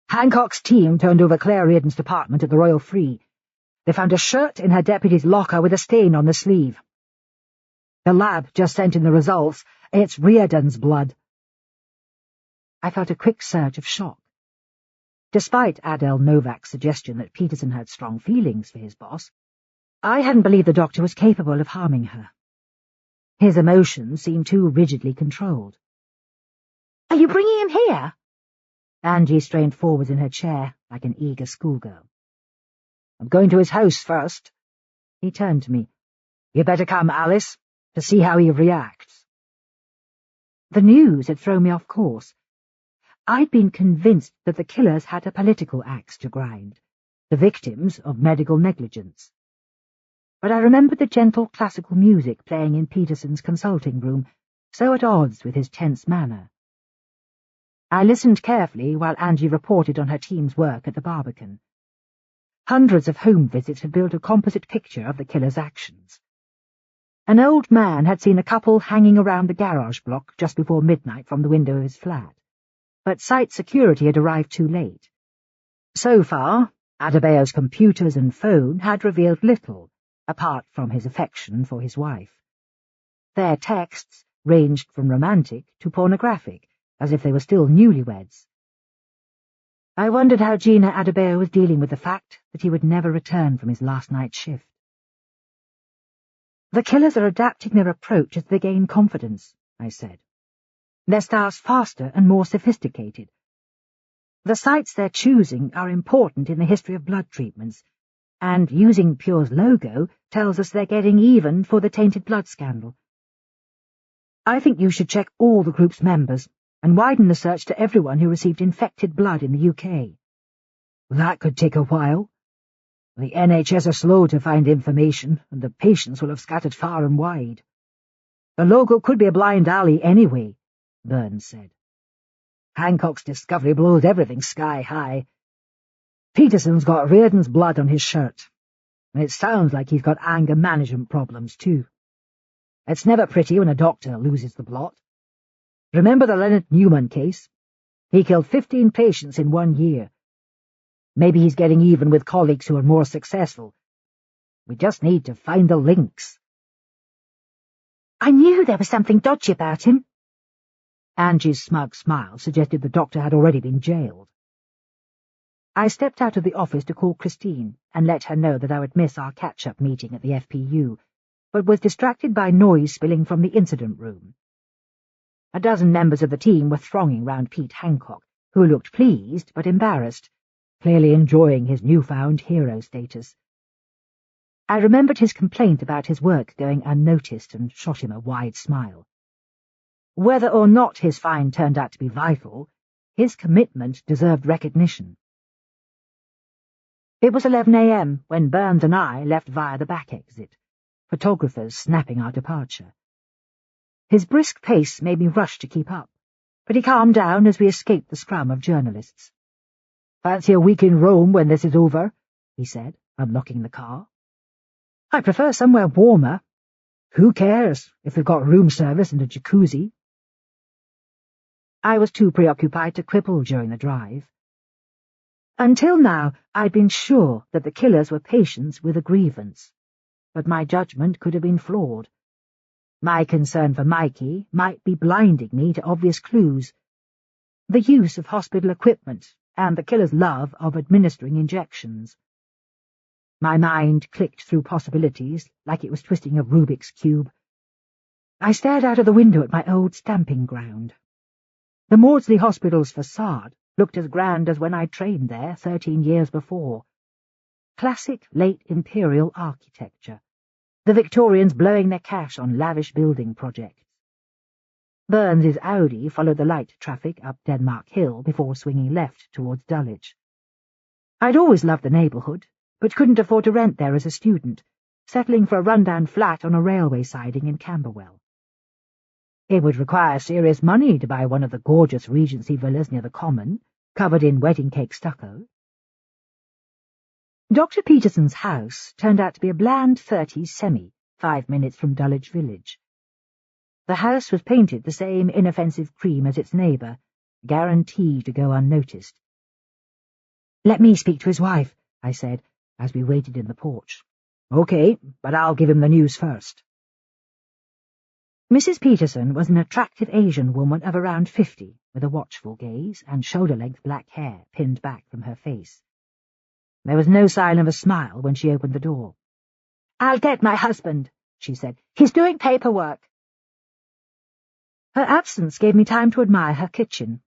"Hancock's team turned over Claire Reardon's department at the Royal Free. They found a shirt in her deputy's locker with a stain on the sleeve. The lab just sent in the results. It's Reardon's blood." I felt a quick surge of shock. Despite Adele Novak's suggestion that Peterson had strong feelings for his boss, I hadn't believed the doctor was capable of harming her. His emotions seemed too rigidly controlled. "Are you bringing him here?" Angie strained forwards in her chair like an eager schoolgirl. "I'm going to his house first." He turned to me. "You better come, Alice, to see how he reacts." The news had thrown me off course. I'd been convinced that the killers had a political axe to grind, the victims of medical negligence. But I remembered the gentle classical music playing in Peterson's consulting room, so at odds with his tense manner. I listened carefully while Angie reported on her team's work at the Barbican. Hundreds of home visits had built a composite picture of the killer's actions. An old man had seen a couple hanging around the garage block just before midnight from the window of his flat, but site security had arrived too late. So far, Adebayo's computers and phone had revealed little, apart from his affection for his wife. Their texts ranged from romantic to pornographic, as if they were still newlyweds. I wondered how Gina Adebayo was dealing with the fact that he would never return from his last night's shift. "The killers are adapting their approach as they gain confidence," I said. "Their styles faster and more sophisticated. The sites they're choosing are important in the history of blood treatments, and using Pure's logo tells us they're getting even for the tainted blood scandal. I think you should check all the group's members and widen the search to everyone who received infected blood in the UK. That could take a while. The NHS are slow to find information, and the patients will have scattered far and wide. The logo could be a blind alley anyway," Burns said. "Hancock's discovery blows everything sky high. Peterson's got Reardon's blood on his shirt, and it sounds like he's got anger management problems too. It's never pretty when a doctor loses the plot. Remember the Leonard Newman case? He killed 15 patients in 1 year. Maybe he's getting even with colleagues who are more successful. We just need to find the links." "I knew there was something dodgy about him." Angie's smug smile suggested the doctor had already been jailed. I stepped out of the office to call Christine and let her know that I would miss our catch-up meeting at the FPU, but was distracted by noise spilling from the incident room. A dozen members of the team were thronging round Pete Hancock, who looked pleased but embarrassed, clearly enjoying his newfound hero status. I remembered his complaint about his work going unnoticed and shot him a wide smile. Whether or not his find turned out to be vital, his commitment deserved recognition. It was 11 a.m. when Burns and I left via the back exit, photographers snapping our departure. His brisk pace made me rush to keep up, but he calmed down as we escaped the scrum of journalists. "Fancy a week in Rome when this is over," he said, unlocking the car. "I prefer somewhere warmer. Who cares if we've got room service and a jacuzzi?" I was too preoccupied to quibble during the drive. Until now, I'd been sure that the killers were patients with a grievance, but my judgment could have been flawed. My concern for Mikey might be blinding me to obvious clues: the use of hospital equipment and the killer's love of administering injections. My mind clicked through possibilities like it was twisting a Rubik's Cube. I stared out of the window at my old stamping ground. The Maudsley Hospital's facade looked as grand as when I trained there 13 years before. Classic late imperial architecture, the Victorians blowing their cash on lavish building projects. Burns's Audi followed the light traffic up Denmark Hill before swinging left towards Dulwich. I'd always loved the neighbourhood, but couldn't afford to rent there as a student, settling for a rundown flat on a railway siding in Camberwell. It would require serious money to buy one of the gorgeous Regency villas near the Common, covered in wedding cake stucco. Dr. Peterson's house turned out to be a bland 30s semi, 5 minutes from Dulwich Village. The house was painted the same inoffensive cream as its neighbour, guaranteed to go unnoticed. "Let me speak to his wife," I said, as we waited in the porch. "Okay, but I'll give him the news first." Mrs. Peterson was an attractive Asian woman of around 50, with a watchful gaze and shoulder-length black hair pinned back from her face. There was no sign of a smile when she opened the door. "I'll get my husband," she said. "He's doing paperwork." Her absence gave me time to admire her kitchen.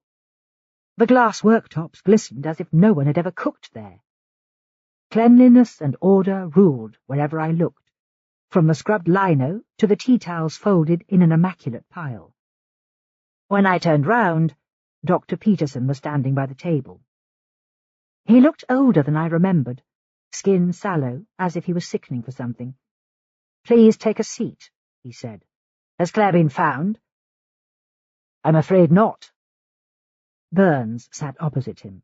The glass worktops glistened as if no one had ever cooked there. Cleanliness and order ruled wherever I looked, from the scrubbed lino to the tea towels folded in an immaculate pile. When I turned round, Dr. Peterson was standing by the table. He looked older than I remembered, skin sallow, as if he was sickening for something. "Please take a seat," he said. "Has Claire been found?" "I'm afraid not." Burns sat opposite him.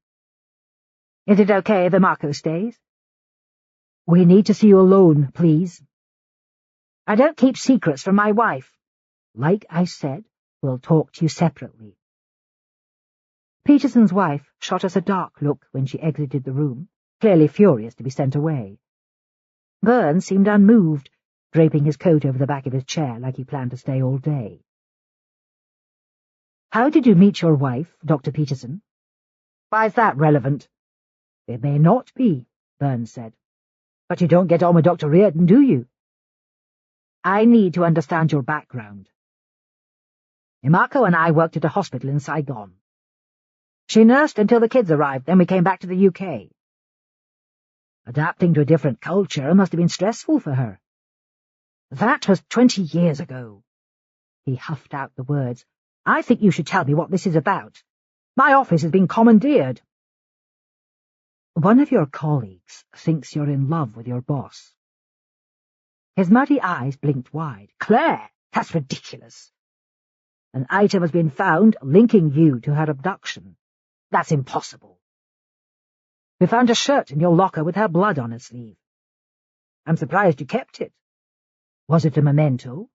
"Is it okay if Marco stays?" "We need to see you alone, please." "I don't keep secrets from my wife." "Like I said, we'll talk to you separately." Peterson's wife shot us a dark look when she exited the room, clearly furious to be sent away. Burns seemed unmoved, draping his coat over the back of his chair like he planned to stay all day. "How did you meet your wife, Dr. Peterson?" "Why is that relevant?" "It may not be," Burns said. "But you don't get on with Dr. Reardon, do you?" "I need to understand your background." "Imako and I worked at a hospital in Saigon. She nursed until the kids arrived, then we came back to the UK. Adapting to a different culture must have been stressful for her." "That was 20 years ago." He huffed out the words. "I think you should tell me what this is about. My office has been commandeered." "One of your colleagues thinks you're in love with your boss." His muddy eyes blinked wide. "Claire, that's ridiculous. An item has been found linking you to her abduction. That's impossible. We found a shirt in your locker with her blood on her sleeve. I'm surprised you kept it. Was it a memento?"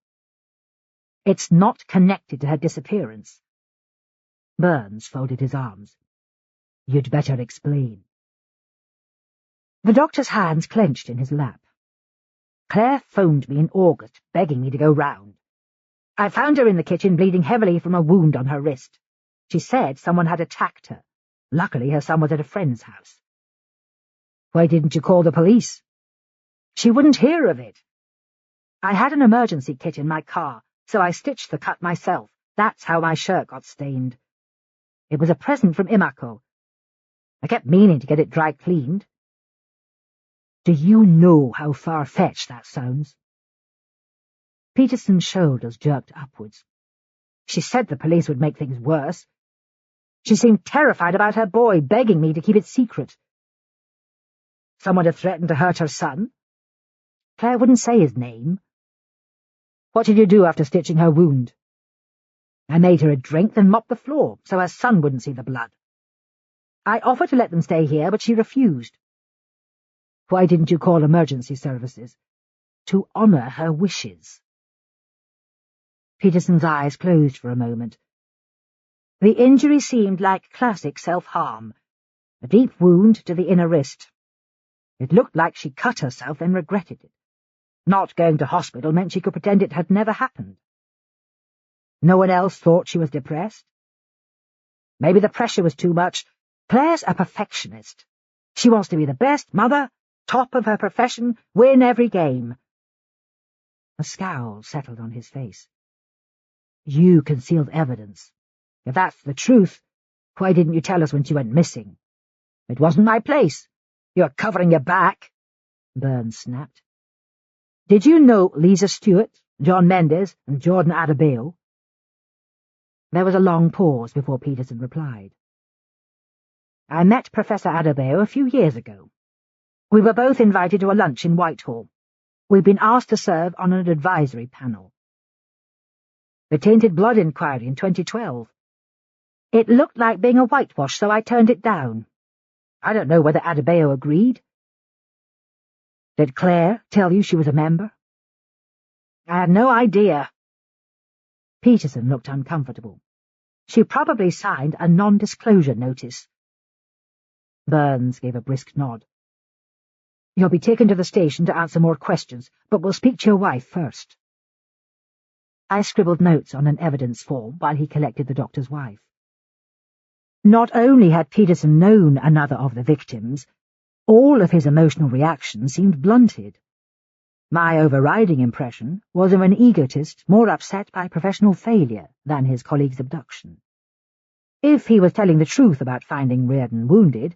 "It's not connected to her disappearance." Burns folded his arms. "You'd better explain." The doctor's hands clenched in his lap. "Claire phoned me in August, begging me to go round. I found her in the kitchen bleeding heavily from a wound on her wrist. She said someone had attacked her. Luckily her son was at a friend's house." "Why didn't you call the police?" "She wouldn't hear of it. I had an emergency kit in my car, so I stitched the cut myself. That's how my shirt got stained. It was a present from Imako. I kept meaning to get it dry cleaned." "Do you know how far-fetched that sounds?" Peterson's shoulders jerked upwards. "She said the police would make things worse. She seemed terrified about her boy, begging me to keep it secret." Someone had threatened to hurt her son. Claire wouldn't say his name. What did you do after stitching her wound? I made her a drink, then mopped the floor, so her son wouldn't see the blood. I offered to let them stay here, but she refused. Why didn't you call emergency services? To honour her wishes. Peterson's eyes closed for a moment. The injury seemed like classic self-harm, a deep wound to the inner wrist. It looked like she cut herself and regretted it. Not going to hospital meant she could pretend it had never happened. No one else thought she was depressed. Maybe the pressure was too much. Claire's a perfectionist. She wants to be the best mother, top of her profession, win every game. A scowl settled on his face. You concealed evidence. If that's the truth, why didn't you tell us when she went missing? It wasn't my place. You're covering your back, Burns snapped. Did you know Lisa Stewart, John Mendes, and Jordan Adebayo? There was a long pause before Peterson replied. I met Professor Adebayo a few years ago. We were both invited to a lunch in Whitehall. We'd been asked to serve on an advisory panel. The tainted blood inquiry in 2012. It looked like being a whitewash, so I turned it down. I don't know whether Adebayo agreed. Did Claire tell you she was a member? I had no idea. Peterson looked uncomfortable. She probably signed a non-disclosure notice. Burns gave a brisk nod. You'll be taken to the station to answer more questions, but we'll speak to your wife first. I scribbled notes on an evidence form while he collected the doctor's wife. Not only had Peterson known another of the victims, all of his emotional reactions seemed blunted. My overriding impression was of an egotist more upset by professional failure than his colleague's abduction. If he was telling the truth about finding Reardon wounded,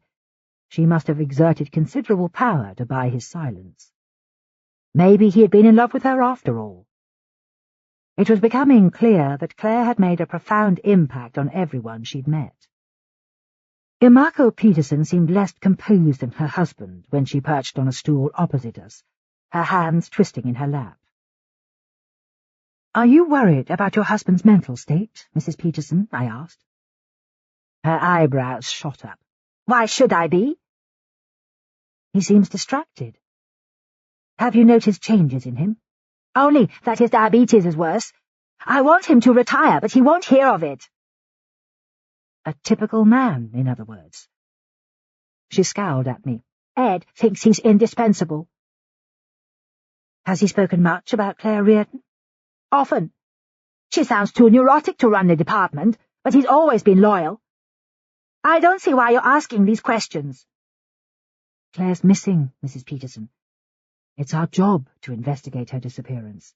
she must have exerted considerable power to buy his silence. Maybe he had been in love with her after all. It was becoming clear that Claire had made a profound impact on everyone she'd met. Imako Peterson seemed less composed than her husband when she perched on a stool opposite us, her hands twisting in her lap. "Are you worried about your husband's mental state, Mrs. Peterson?" I asked. Her eyebrows shot up. "Why should I be?" "He seems distracted. Have you noticed changes in him?" "Only that his diabetes is worse. I want him to retire, but he won't hear of it." "A typical man, in other words." She scowled at me. "Ed thinks he's indispensable." "Has he spoken much about Claire Reardon?" "Often. She sounds too neurotic to run the department, but he's always been loyal. I don't see why you're asking these questions." "Claire's missing, Mrs. Peterson. It's our job to investigate her disappearance."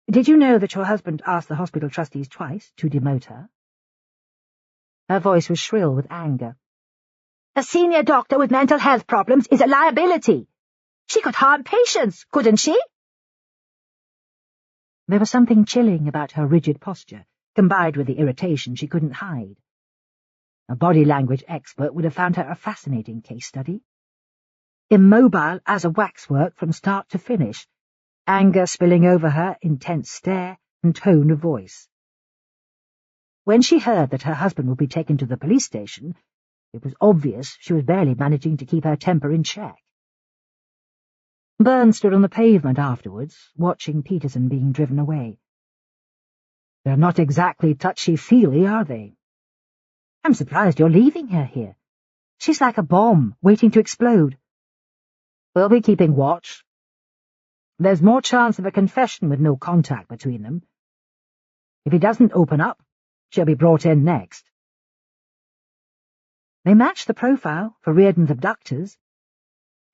"Did you know that your husband asked the hospital trustees twice to demote her?" Her voice was shrill with anger. "A senior doctor with mental health problems is a liability. She could harm patients, couldn't she?" There was something chilling about her rigid posture, combined with the irritation she couldn't hide. A body language expert would have found her a fascinating case study. Immobile as a waxwork from start to finish, anger spilling over her intense stare and tone of voice. When she heard that her husband would be taken to the police station, it was obvious she was barely managing to keep her temper in check. Burns stood on the pavement afterwards, watching Peterson being driven away. "They're not exactly touchy-feely, are they?" "I'm surprised you're leaving her here. She's like a bomb, waiting to explode." "We'll be keeping watch. There's more chance of a confession with no contact between them. If he doesn't open up, she'll be brought in next." They matched the profile for Reardon's abductors.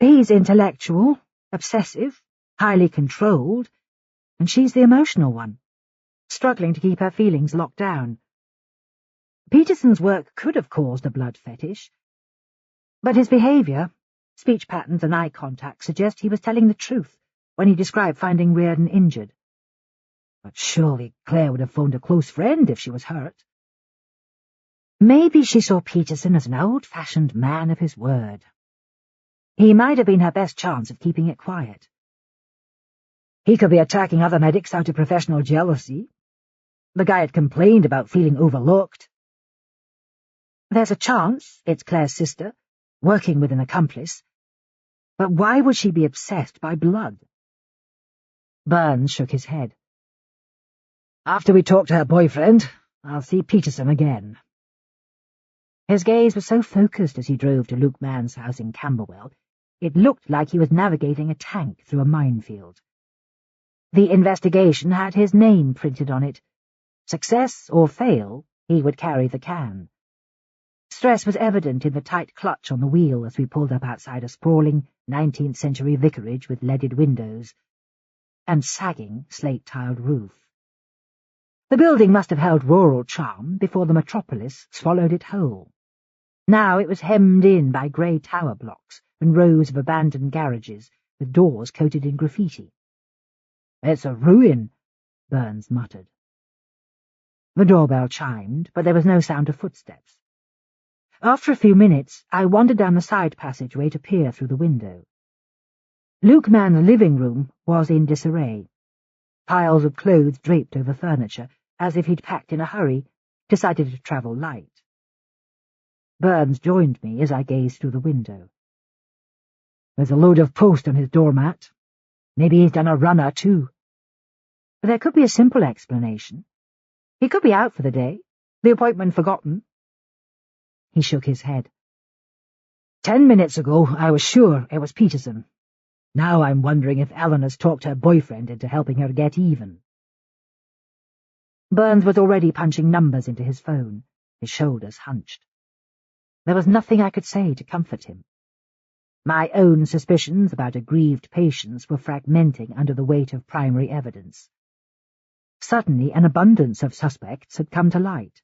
He's intellectual, obsessive, highly controlled, and she's the emotional one, struggling to keep her feelings locked down. Peterson's work could have caused a blood fetish, but his behaviour, speech patterns and eye contact suggest he was telling the truth when he described finding Reardon injured. But surely Claire would have phoned a close friend if she was hurt. Maybe she saw Peterson as an old-fashioned man of his word. He might have been her best chance of keeping it quiet. He could be attacking other medics out of professional jealousy. The guy had complained about feeling overlooked. There's a chance it's Claire's sister, working with an accomplice. But why would she be obsessed by blood? Burns shook his head. After we talk to her boyfriend, I'll see Peterson again. His gaze was so focused as he drove to Luke Mann's house in Camberwell, it looked like he was navigating a tank through a minefield. The investigation had his name printed on it. Success or fail, he would carry the can. Stress was evident in the tight clutch on the wheel as we pulled up outside a sprawling 19th-century vicarage with leaded windows and sagging slate-tiled roof. The building must have held rural charm before the metropolis swallowed it whole. Now it was hemmed in by grey tower blocks and rows of abandoned garages with doors coated in graffiti. "It's a ruin," Burns muttered. The doorbell chimed, but there was no sound of footsteps. After a few minutes, I wandered down the side passageway to peer through the window. Luke Mann's living room was in disarray. Piles of clothes draped over furniture, as if he'd packed in a hurry, decided to travel light. Burns joined me as I gazed through the window. "There's a load of post on his doormat. Maybe he's done a runner, too." There could be a simple explanation. He could be out for the day, the appointment forgotten. He shook his head. 10 minutes ago, I was sure it was Peterson. Now I'm wondering if Eleanor's talked her boyfriend into helping her get even. Burns was already punching numbers into his phone, his shoulders hunched. There was nothing I could say to comfort him. My own suspicions about aggrieved patients were fragmenting under the weight of primary evidence. Suddenly an abundance of suspects had come to light.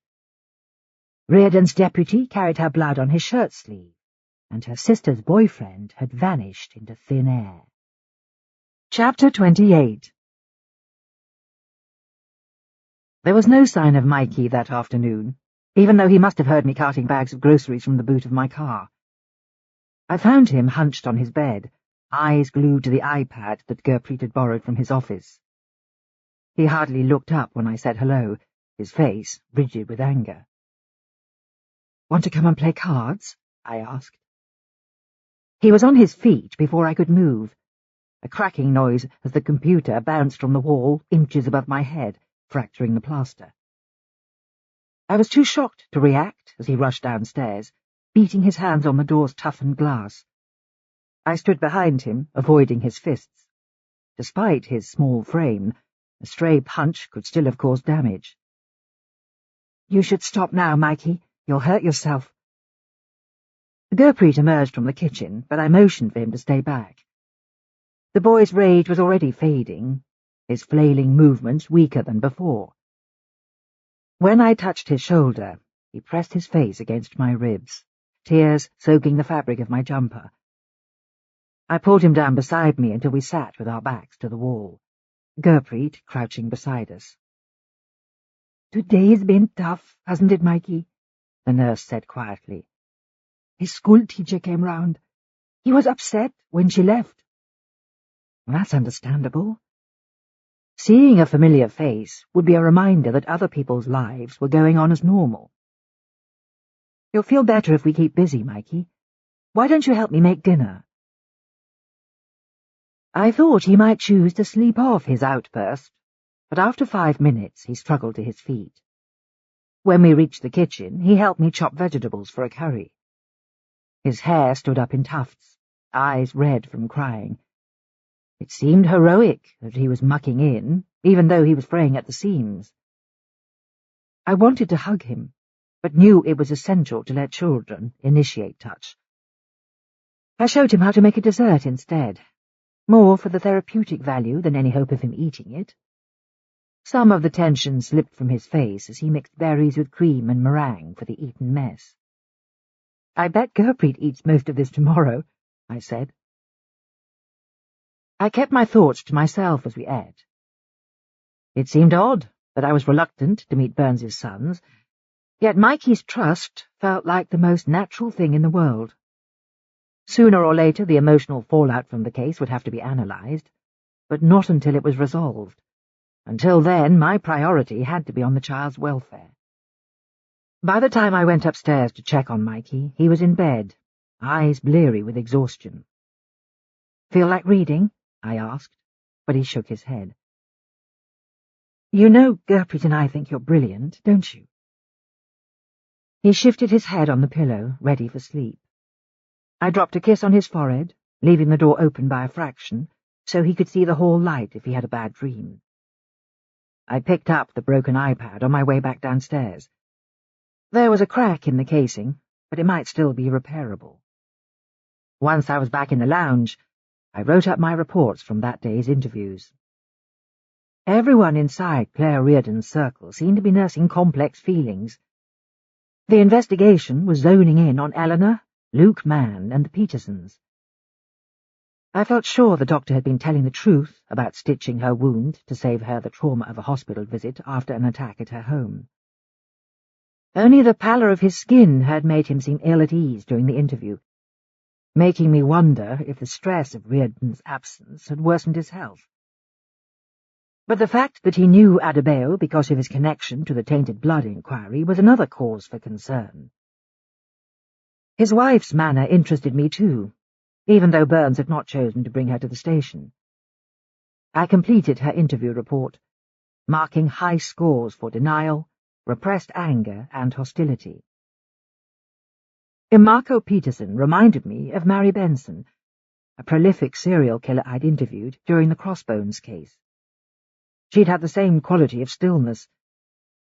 Reardon's deputy carried her blood on his shirt sleeve, and her sister's boyfriend had vanished into thin air. Chapter 28. There was no sign of Mikey that afternoon, even though he must have heard me carting bags of groceries from the boot of my car. I found him hunched on his bed, eyes glued to the iPad that Gurpreet had borrowed from his office. He hardly looked up when I said hello, his face rigid with anger. "Want to come and play cards?" I asked. He was on his feet before I could move, a cracking noise as the computer bounced from the wall inches above my head, fracturing the plaster. I was too shocked to react as he rushed downstairs, beating his hands on the door's toughened glass. I stood behind him, avoiding his fists. Despite his small frame, a stray punch could still have caused damage. "You should stop now, Mikey. You'll hurt yourself." Gurpreet emerged from the kitchen, but I motioned for him to stay back. The boy's rage was already fading, his flailing movements weaker than before. When I touched his shoulder, he pressed his face against my ribs, tears soaking the fabric of my jumper. I pulled him down beside me until we sat with our backs to the wall, Gurpreet crouching beside us. "Today's been tough, hasn't it, Mikey?" the nurse said quietly. "His school teacher came round. He was upset when she left." That's understandable. Seeing a familiar face would be a reminder that other people's lives were going on as normal. "You'll feel better if we keep busy, Mikey. Why don't you help me make dinner?" I thought he might choose to sleep off his outburst, but after 5 minutes he struggled to his feet. When we reached the kitchen, he helped me chop vegetables for a curry. His hair stood up in tufts, eyes red from crying. It seemed heroic that he was mucking in, even though he was fraying at the seams. I wanted to hug him, but knew it was essential to let children initiate touch. I showed him how to make a dessert instead, more for the therapeutic value than any hope of him eating it. Some of the tension slipped from his face as he mixed berries with cream and meringue for the Eton mess. "I bet Gurpreet eats most of this tomorrow," I said. I kept my thoughts to myself as we ate. It seemed odd that I was reluctant to meet Burns's sons, yet Mikey's trust felt like the most natural thing in the world. Sooner or later the emotional fallout from the case would have to be analysed, but not until it was resolved. Until then, my priority had to be on the child's welfare. By the time I went upstairs to check on Mikey, he was in bed, eyes bleary with exhaustion. "Feel like reading?" I asked, but he shook his head. "You know Gurpreet and I think you're brilliant, don't you?" He shifted his head on the pillow, ready for sleep. I dropped a kiss on his forehead, leaving the door open by a fraction, so he could see the hall light if he had a bad dream. I picked up the broken iPad on my way back downstairs. There was a crack in the casing, but it might still be repairable. Once I was back in the lounge, I wrote up my reports from that day's interviews. Everyone inside Claire Reardon's circle seemed to be nursing complex feelings. The investigation was zoning in on Eleanor, Luke Mann, and the Petersons. I felt sure the doctor had been telling the truth about stitching her wound to save her the trauma of a hospital visit after an attack at her home. Only the pallor of his skin had made him seem ill at ease during the interview, making me wonder if the stress of Reardon's absence had worsened his health. But the fact that he knew Adebayo because of his connection to the tainted blood inquiry was another cause for concern. His wife's manner interested me too, even though Burns had not chosen to bring her to the station. I completed her interview report, marking high scores for denial, repressed anger, and hostility. Marco Peterson reminded me of Mary Benson, a prolific serial killer I'd interviewed during the Crossbones case. She'd had the same quality of stillness,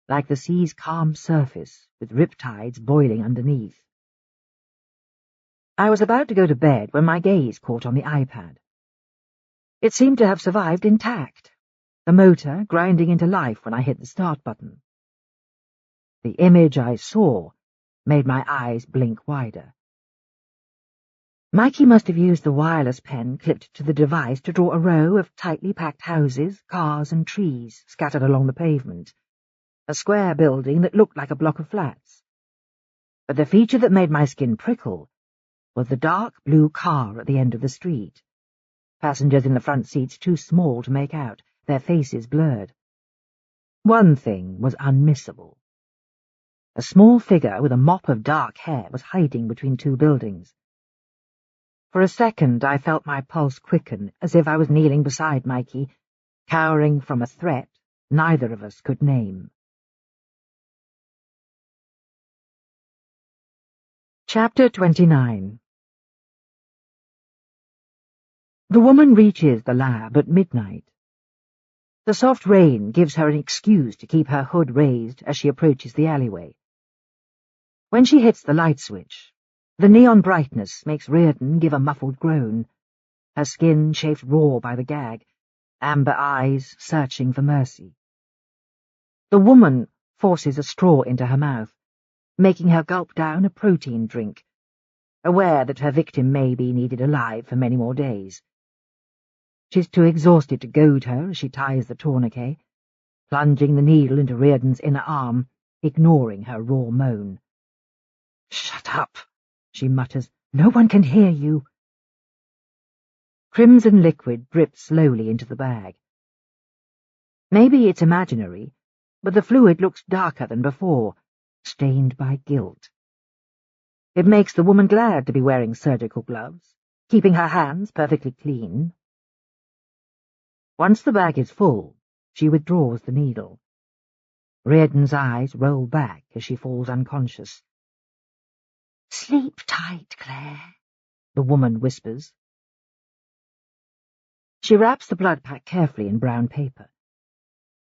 like the sea's calm surface, with riptides boiling underneath. I was about to go to bed when my gaze caught on the iPad. It seemed to have survived intact, the motor grinding into life when I hit the start button. The image I saw made my eyes blink wider. Mikey must have used the wireless pen clipped to the device to draw a row of tightly packed houses, cars, and trees scattered along the pavement, a square building that looked like a block of flats. But the feature that made my skin prickle was the dark blue car at the end of the street. Passengers in the front seats too small to make out, their faces blurred. One thing was unmissable. A small figure with a mop of dark hair was hiding between two buildings. For a second I felt my pulse quicken, as if I was kneeling beside Mikey, cowering from a threat neither of us could name. Chapter 29. The woman reaches the lab at midnight. The soft rain gives her an excuse to keep her hood raised as she approaches the alleyway. When she hits the light switch, the neon brightness makes Reardon give a muffled groan, her skin chafed raw by the gag, amber eyes searching for mercy. The woman forces a straw into her mouth, making her gulp down a protein drink, aware that her victim may be needed alive for many more days. She's too exhausted to goad her as she ties the tourniquet, plunging the needle into Reardon's inner arm, ignoring her raw moan. "Shut up," she mutters. "No one can hear you." Crimson liquid drips slowly into the bag. Maybe it's imaginary, but the fluid looks darker than before, stained by guilt. It makes the woman glad to be wearing surgical gloves, keeping her hands perfectly clean. Once the bag is full, she withdraws the needle. Reardon's eyes roll back as she falls unconscious. "Sleep tight, Claire," the woman whispers. She wraps the blood pack carefully in brown paper.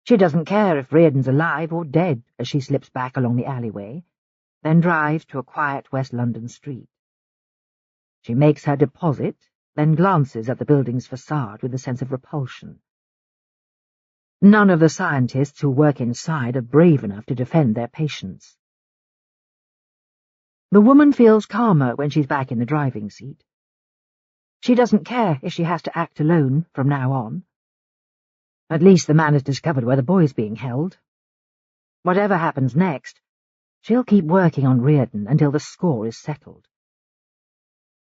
She doesn't care if Reardon's alive or dead as she slips back along the alleyway, then drives to a quiet West London street. She makes her deposit, then glances at the building's facade with a sense of repulsion. None of the scientists who work inside are brave enough to defend their patients. The woman feels calmer when she's back in the driving seat. She doesn't care if she has to act alone from now on. At least the man has discovered where the boy's being held. Whatever happens next, she'll keep working on Reardon until the score is settled.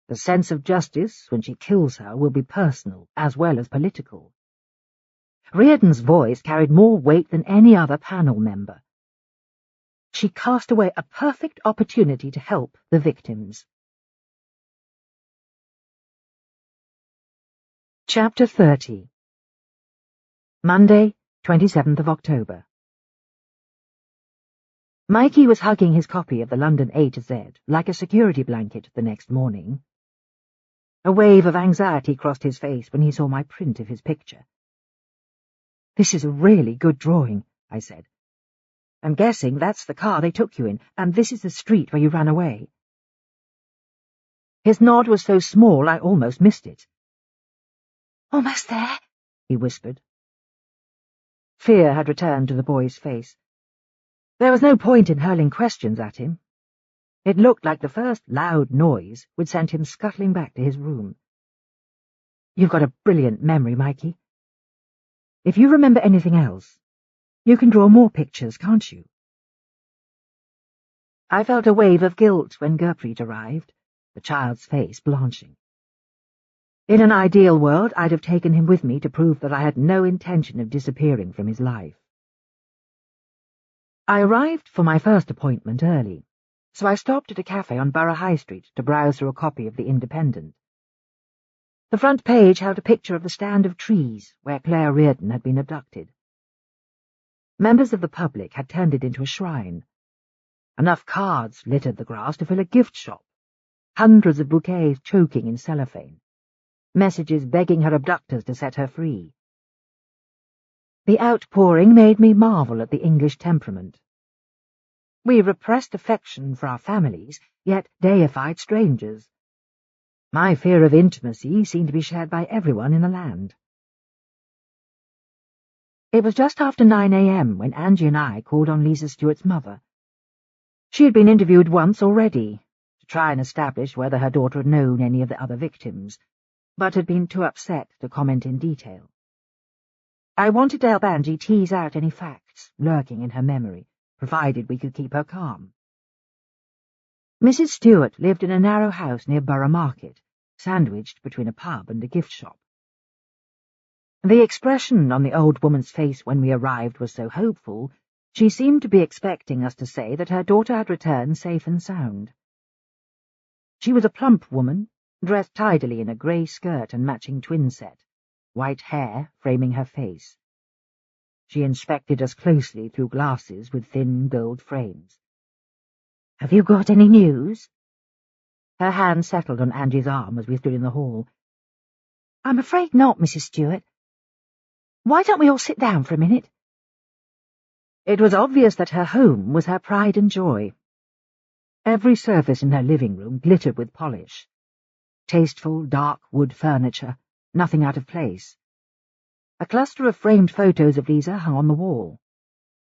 The sense of justice, when she kills her, will be personal as well as political. Reardon's voice carried more weight than any other panel member. She cast away a perfect opportunity to help the victims. Chapter 30. Monday, 27th of October. Mikey was hugging his copy of the London A to Z like a security blanket the next morning. A wave of anxiety crossed his face when he saw my print of his picture. "This is a really good drawing," I said. "I'm guessing that's the car they took you in, and this is the street where you ran away." His nod was so small I almost missed it. "Almost there," he whispered. Fear had returned to the boy's face. There was no point in hurling questions at him. It looked like the first loud noise would send him scuttling back to his room. "You've got a brilliant memory, Mikey. If you remember anything else, you can draw more pictures, can't you?" I felt a wave of guilt when Gurpreet arrived, the child's face blanching. In an ideal world, I'd have taken him with me to prove that I had no intention of disappearing from his life. I arrived for my first appointment early, so I stopped at a cafe on Borough High Street to browse through a copy of the Independent. The front page held a picture of the stand of trees where Claire Reardon had been abducted. Members of the public had turned it into a shrine. Enough cards littered the grass to fill a gift shop, hundreds of bouquets choking in cellophane, messages begging her abductors to set her free. The outpouring made me marvel at the English temperament. We repressed affection for our families, yet deified strangers. My fear of intimacy seemed to be shared by everyone in the land. It was just after 9 a.m. when Angie and I called on Lisa Stewart's mother. She had been interviewed once already, to try and establish whether her daughter had known any of the other victims, but had been too upset to comment in detail. I wanted to help Angie tease out any facts lurking in her memory, provided we could keep her calm. Mrs. Stewart lived in a narrow house near Borough Market, sandwiched between a pub and a gift shop. The expression on the old woman's face when we arrived was so hopeful, she seemed to be expecting us to say that her daughter had returned safe and sound. She was a plump woman, dressed tidily in a grey skirt and matching twin set, white hair framing her face. She inspected us closely through glasses with thin gold frames. "Have you got any news?" Her hand settled on Angie's arm as we stood in the hall. "I'm afraid not, Mrs. Stewart. Why don't we all sit down for a minute?" It was obvious that her home was her pride and joy. Every surface in her living room glittered with polish. Tasteful, dark wood furniture, nothing out of place. A cluster of framed photos of Lisa hung on the wall.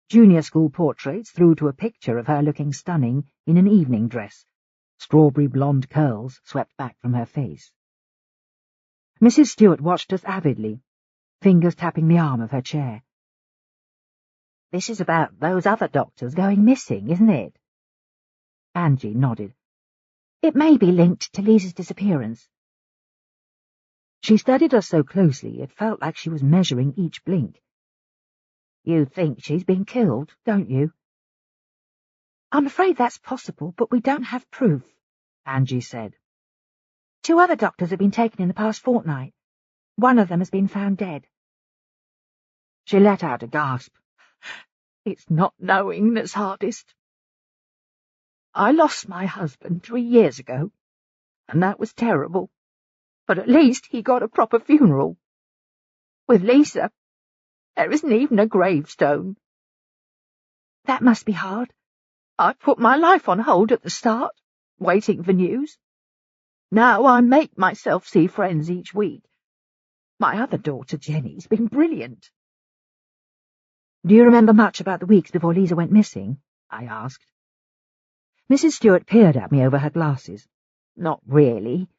Junior school portraits through to a picture of her looking stunning in an evening dress, strawberry blonde curls swept back from her face. Mrs. Stewart watched us avidly, fingers tapping the arm of her chair. "This is about those other doctors going missing, isn't it?" Angie nodded. "It may be linked to Lisa's disappearance." She studied us so closely it felt like she was measuring each blink. "You think she's been killed, don't you?" "I'm afraid that's possible, but we don't have proof," Angie said. "2 other doctors have been taken in the past fortnight. One of them has been found dead." She let out a gasp. "It's not knowing that's hardest. I lost my husband 3 years ago, and that was terrible. But at least he got a proper funeral. With Lisa, there isn't even a gravestone." "That must be hard." "I put my life on hold at the start, waiting for news. Now I make myself see friends each week. My other daughter, Jenny's been brilliant." "Do you remember much about the weeks before Lisa went missing?" I asked. Mrs. Stewart peered at me over her glasses. "Not really.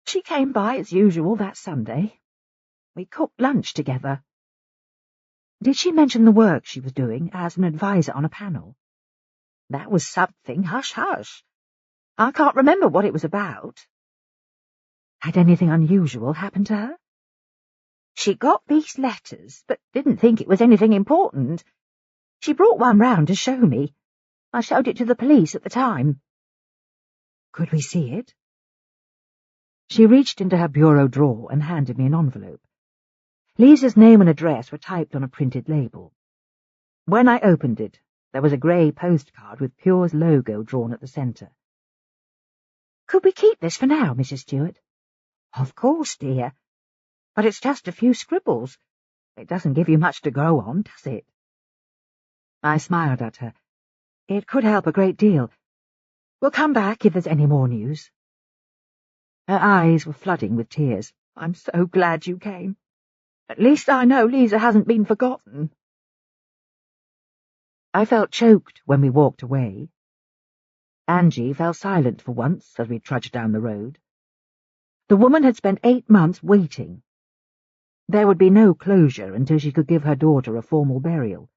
She came by as usual that Sunday. We cooked lunch together." "Did she mention the work she was doing as an advisor on a panel?" "That was something hush-hush. I can't remember what it was about. Had anything unusual happened to her? She got these letters, but didn't think it was anything important. She brought one round to show me. I showed it to the police at the time. Could we see it? She reached into her bureau drawer and handed me an envelope. Lisa's name and address were typed on a printed label. When I opened it, there was a grey postcard with Pure's logo drawn at the centre. Could we keep this for now, Mrs. Stewart? Of course, dear. But it's just a few scribbles. It doesn't give you much to go on, does it? I smiled at her. It could help a great deal. We'll come back if there's any more news. Her eyes were flooding with tears. I'm so glad you came. At least I know Lisa hasn't been forgotten. I felt choked when we walked away. Angie fell silent for once as we trudged down the road. The woman had spent 8 months waiting. There would be no closure until she could give her daughter a formal burial.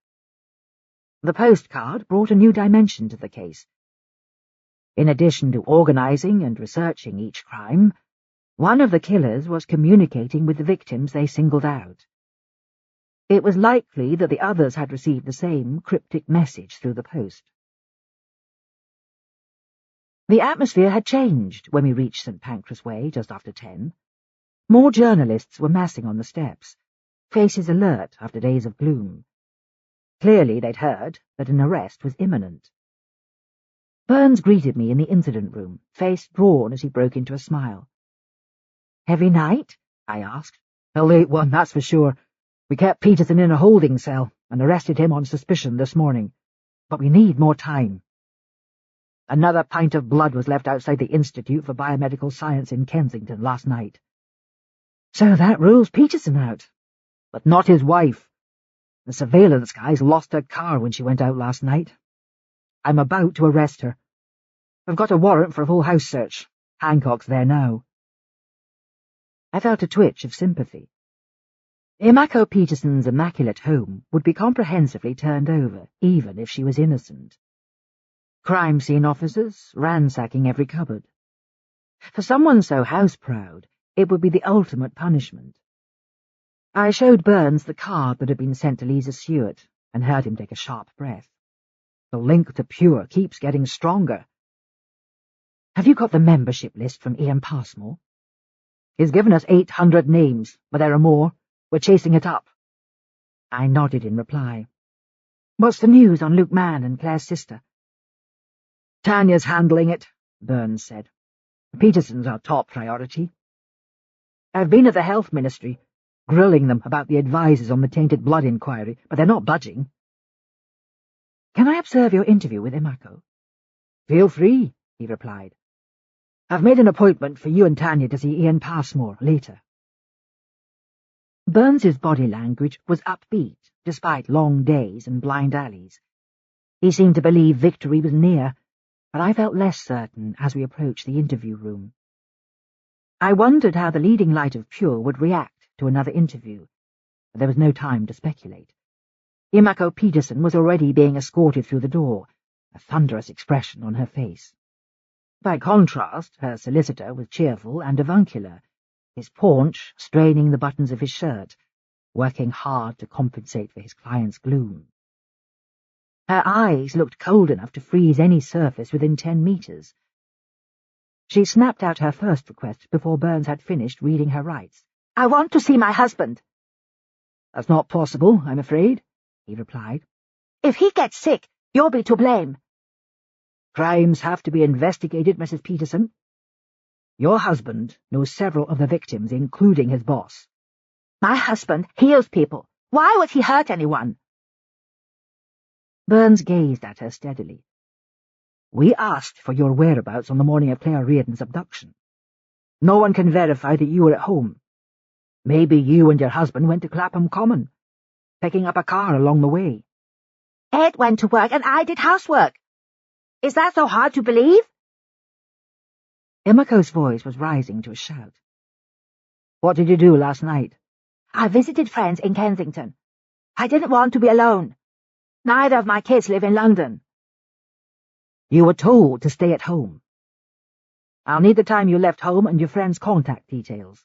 The postcard brought a new dimension to the case. In addition to organising and researching each crime, one of the killers was communicating with the victims they singled out. It was likely that the others had received the same cryptic message through the post. The atmosphere had changed when we reached St. Pancras Way just after 10. More journalists were massing on the steps, faces alert after days of gloom. Clearly they'd heard that an arrest was imminent. Burns greeted me in the incident room, face drawn as he broke into a smile. "Heavy night?" I asked. "A late one, that's for sure. We kept Peterson in a holding cell and arrested him on suspicion this morning. But we need more time. Another pint of blood was left outside the Institute for Biomedical Science in Kensington last night. So that rules Peterson out. But not his wife. The surveillance guys lost her car when she went out last night. I'm about to arrest her. I've got a warrant for a full house search. Hancock's there now." I felt a twitch of sympathy. Imako Peterson's immaculate home would be comprehensively turned over, even if she was innocent. Crime scene officers ransacking every cupboard. For someone so house-proud, it would be the ultimate punishment. I showed Burns the card that had been sent to Lisa Stewart and heard him take a sharp breath. The link to Pure keeps getting stronger. "Have you got the membership list from Ian Passmore?" "He's given us 800 names, but there are more. We're chasing it up." I nodded in reply. "What's the news on Luke Mann and Claire's sister?" "Tanya's handling it," Burns said. "Peterson's our top priority. I've been at the Health Ministry, grilling them about the advices on the tainted blood inquiry, but they're not budging." "Can I observe your interview with Imako?" "Feel free," he replied. "I've made an appointment for you and Tanya to see Ian Passmore later." Burns's body language was upbeat, despite long days and blind alleys. He seemed to believe victory was near, but I felt less certain as we approached the interview room. I wondered how the leading light of Pure would react to another interview, but there was no time to speculate. Imako Peterson was already being escorted through the door, a thunderous expression on her face. By contrast, her solicitor was cheerful and avuncular, his paunch straining the buttons of his shirt, working hard to compensate for his client's gloom. Her eyes looked cold enough to freeze any surface within 10 meters. She snapped out her first request before Burns had finished reading her rights. "I want to see my husband." "That's not possible, I'm afraid," he replied. "If he gets sick, you'll be to blame." "Crimes have to be investigated, Mrs. Peterson. Your husband knows several of the victims, including his boss." "My husband heals people. Why would he hurt anyone?" Burns gazed at her steadily. "We asked for your whereabouts on the morning of Claire Reardon's abduction. No one can verify that you were at home. Maybe you and your husband went to Clapham Common, picking up a car along the way." "Ed went to work and I did housework. Is that so hard to believe?" Imako's voice was rising to a shout. "What did you do last night?" "I visited friends in Kensington. I didn't want to be alone. Neither of my kids live in London." "You were told to stay at home." I'll need the time you left home and your friend's contact details.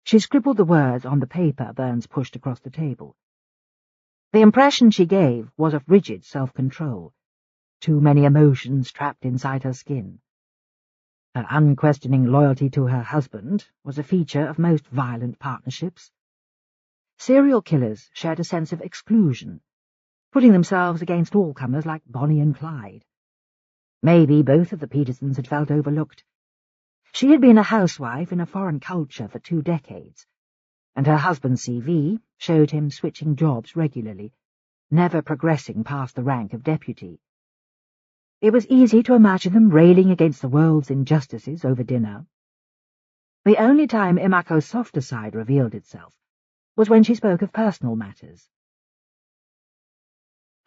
She scribbled the words on the paper Burns pushed across the table. The impression she gave was of rigid self-control, too many emotions trapped inside her skin. Her unquestioning loyalty to her husband was a feature of most violent partnerships. Serial killers shared a sense of exclusion, putting themselves against all comers like Bonnie and Clyde. Maybe both of the Petersons had felt overlooked. She had been a housewife in a foreign culture for 2 decades, and her husband's CV showed him switching jobs regularly, never progressing past the rank of deputy. It was easy to imagine them railing against the world's injustices over dinner. The only time Imako's softer side revealed itself was when she spoke of personal matters.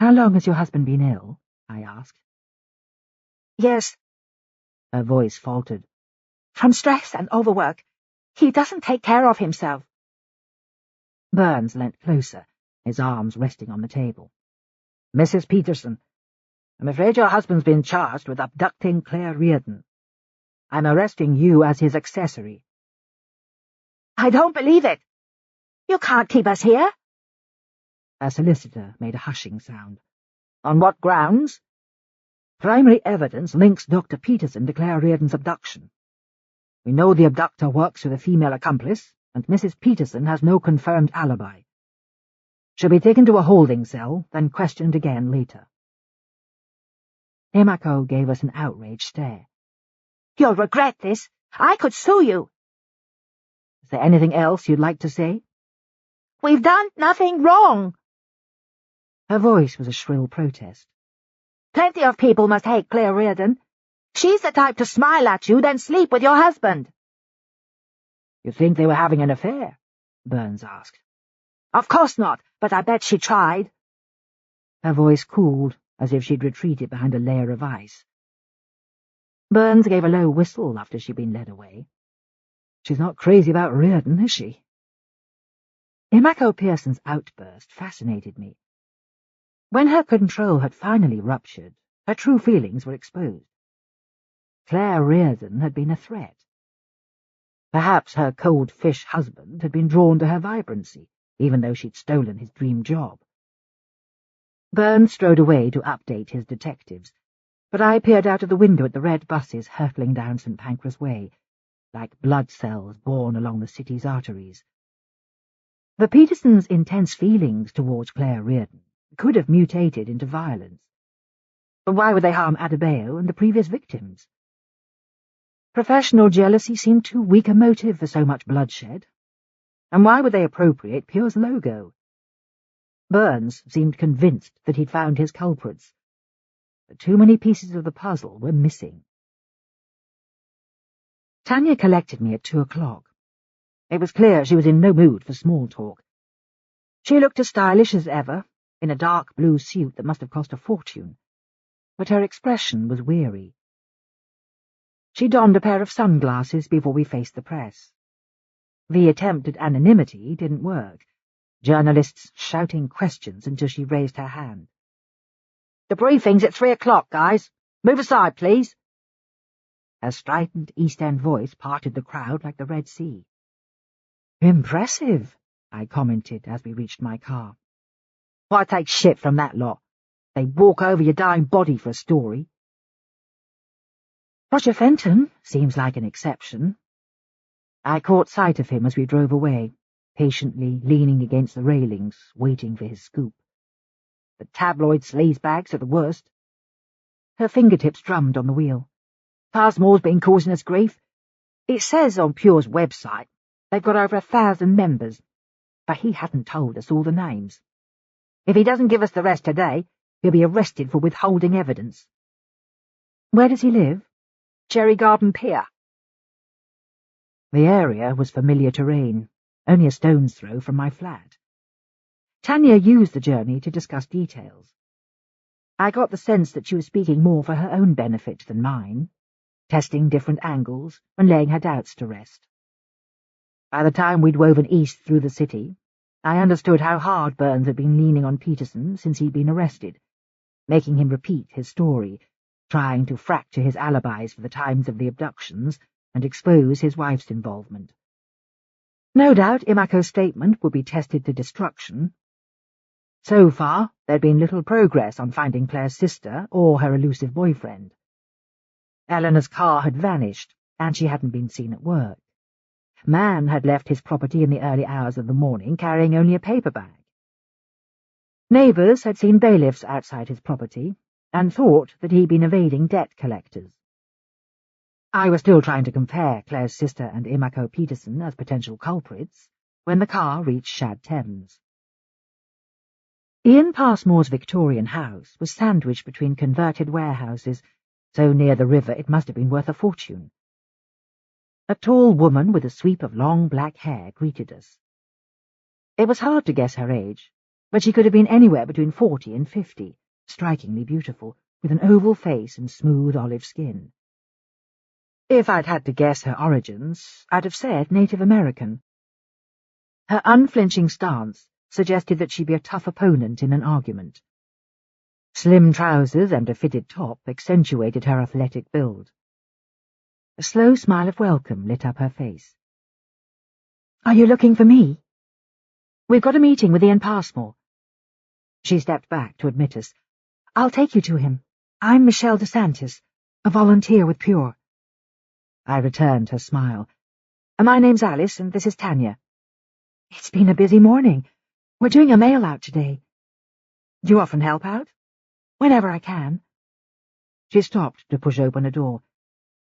"How long has your husband been ill?" I asked. "Yes." Her voice faltered. "From stress and overwork. He doesn't take care of himself." Burns leant closer, his arms resting on the table. "Mrs. Peterson, I'm afraid your husband's been charged with abducting Claire Reardon. I'm arresting you as his accessory." "I don't believe it. You can't keep us here." A solicitor made a hushing sound. "On what grounds?" "Primary evidence links Dr. Peterson to Claire Reardon's abduction. We know the abductor works with a female accomplice, and Mrs. Peterson has no confirmed alibi. She'll be taken to a holding cell, then questioned again later." Imako gave us an outraged stare. "You'll regret this. I could sue you." "Is there anything else you'd like to say?" "We've done nothing wrong." Her voice was a shrill protest. "Plenty of people must hate Claire Reardon. She's the type to smile at you, then sleep with your husband." "You think they were having an affair?" Burns asked. "Of course not, but I bet she tried." Her voice cooled, as if she'd retreated behind a layer of ice. Burns gave a low whistle after she'd been led away. "She's not crazy about Reardon, is she?" Imako Pearson's outburst fascinated me. When her control had finally ruptured, her true feelings were exposed. Claire Reardon had been a threat. Perhaps her cold-fish husband had been drawn to her vibrancy, even though she'd stolen his dream job. Burns strode away to update his detectives, but I peered out of the window at the red buses hurtling down St. Pancras Way, like blood cells born along the city's arteries. The Petersons' intense feelings towards Claire Reardon could have mutated into violence. But why would they harm Adebayo and the previous victims? Professional jealousy seemed too weak a motive for so much bloodshed. And why would they appropriate Pure's logo? Burns seemed convinced that he'd found his culprits, but too many pieces of the puzzle were missing. Tanya collected me at 2:00. It was clear she was in no mood for small talk. She looked as stylish as ever, in a dark blue suit that must have cost a fortune, but her expression was weary. She donned a pair of sunglasses before we faced the press. The attempt at anonymity didn't work, journalists shouting questions until she raised her hand. "The briefing's at 3:00, guys. Move aside, please." Her strident East End voice parted the crowd like the Red Sea. "Impressive," I commented as we reached my car. "Why take shit from that lot? They walk over your dying body for a story." "Roger Fenton seems like an exception." I caught sight of him as we drove away, patiently leaning against the railings, waiting for his scoop. "The tabloid sleazebags are the worst." Her fingertips drummed on the wheel. "Passmore's been causing us grief. It says on Pure's website they've got over 1,000 members, but he hasn't told us all the names. If he doesn't give us the rest today, he'll be arrested for withholding evidence." "Where does he live?" "Cherry Garden Pier." The area was familiar terrain, only a stone's throw from my flat. Tanya used the journey to discuss details. I got the sense that she was speaking more for her own benefit than mine, testing different angles and laying her doubts to rest. By the time we'd woven east through the city, I understood how hard Burns had been leaning on Peterson since he'd been arrested, making him repeat his story, trying to fracture his alibis for the times of the abductions and expose his wife's involvement. No doubt Imako's statement would be tested to destruction. So far, there'd been little progress on finding Claire's sister or her elusive boyfriend. Eleanor's car had vanished, and she hadn't been seen at work. Man had left his property in the early hours of the morning carrying only a paper bag. Neighbours had seen bailiffs outside his property and thought that he'd been evading debt collectors. I was still trying to compare Claire's sister and Imako Peterson as potential culprits when the car reached Shad Thames. Ian Passmore's Victorian house was sandwiched between converted warehouses, so near the river it must have been worth a fortune. A tall woman with a sweep of long black hair greeted us. It was hard to guess her age, but she could have been anywhere between 40 and 50, strikingly beautiful, with an oval face and smooth olive skin. If I'd had to guess her origins, I'd have said Native American. Her unflinching stance suggested that she'd be a tough opponent in an argument. Slim trousers and a fitted top accentuated her athletic build. A slow smile of welcome lit up her face. "Are you looking for me?" "We've got a meeting with Ian Passmore." She stepped back to admit us. "I'll take you to him. I'm Michelle DeSantis, a volunteer with Pure." I returned her smile. "My name's Alice, and this is Tanya." "It's been a busy morning. We're doing a mail-out today." "Do you often help out?" "Whenever I can." She stopped to push open a door.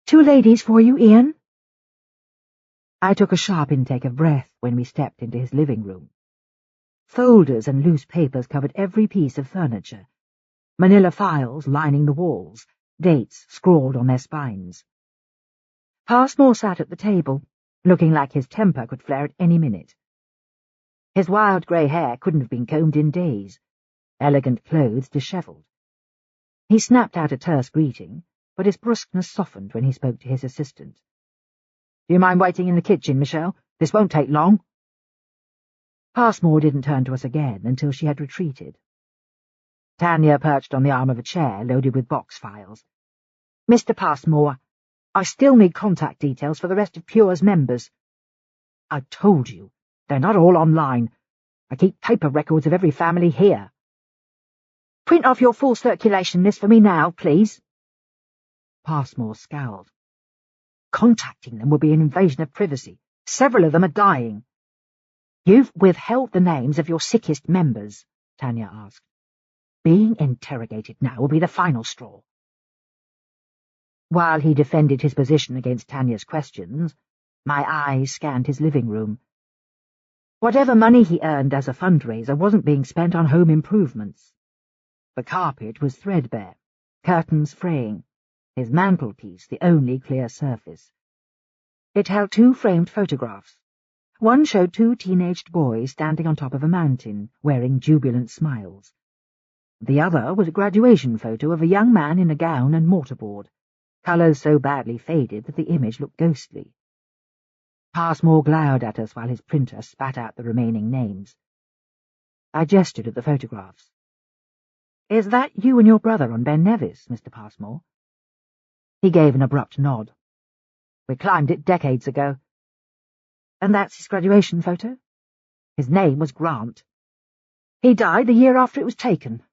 "Two ladies for you, Ian." I took a sharp intake of breath when we stepped into his living room. Folders and loose papers covered every piece of furniture. Manila files lining the walls, dates scrawled on their spines. Passmore sat at the table, looking like his temper could flare at any minute. His wild grey hair couldn't have been combed in days, elegant clothes dishevelled. He snapped out a terse greeting, but his brusqueness softened when he spoke to his assistant. "Do you mind waiting in the kitchen, Michelle? This won't take long." Passmore didn't turn to us again until she had retreated. Tanya perched on the arm of a chair loaded with box files. "Mr. Passmore, I still need contact details for the rest of Pure's members." "I told you, they're not all online. I keep paper records of every family here." "Print off your full circulation list for me now, please." Passmore scowled. "Contacting them would be an invasion of privacy. Several of them are dying." "You've withheld the names of your sickest members," Tanya asked. "Being interrogated now will be the final straw." While he defended his position against Tanya's questions, my eyes scanned his living room. Whatever money he earned as a fundraiser wasn't being spent on home improvements. The carpet was threadbare, curtains fraying, his mantelpiece the only clear surface. It held two framed photographs. One showed two teenaged boys standing on top of a mountain, wearing jubilant smiles. The other was a graduation photo of a young man in a gown and mortarboard, colours so badly faded that the image looked ghostly. Passmore glowered at us while his printer spat out the remaining names. I gestured at the photographs. "Is that you and your brother on Ben Nevis, Mr. Passmore?" He gave an abrupt nod. "We climbed it decades ago." "And that's his graduation photo?" "His name was Grant. He died the year after it was taken."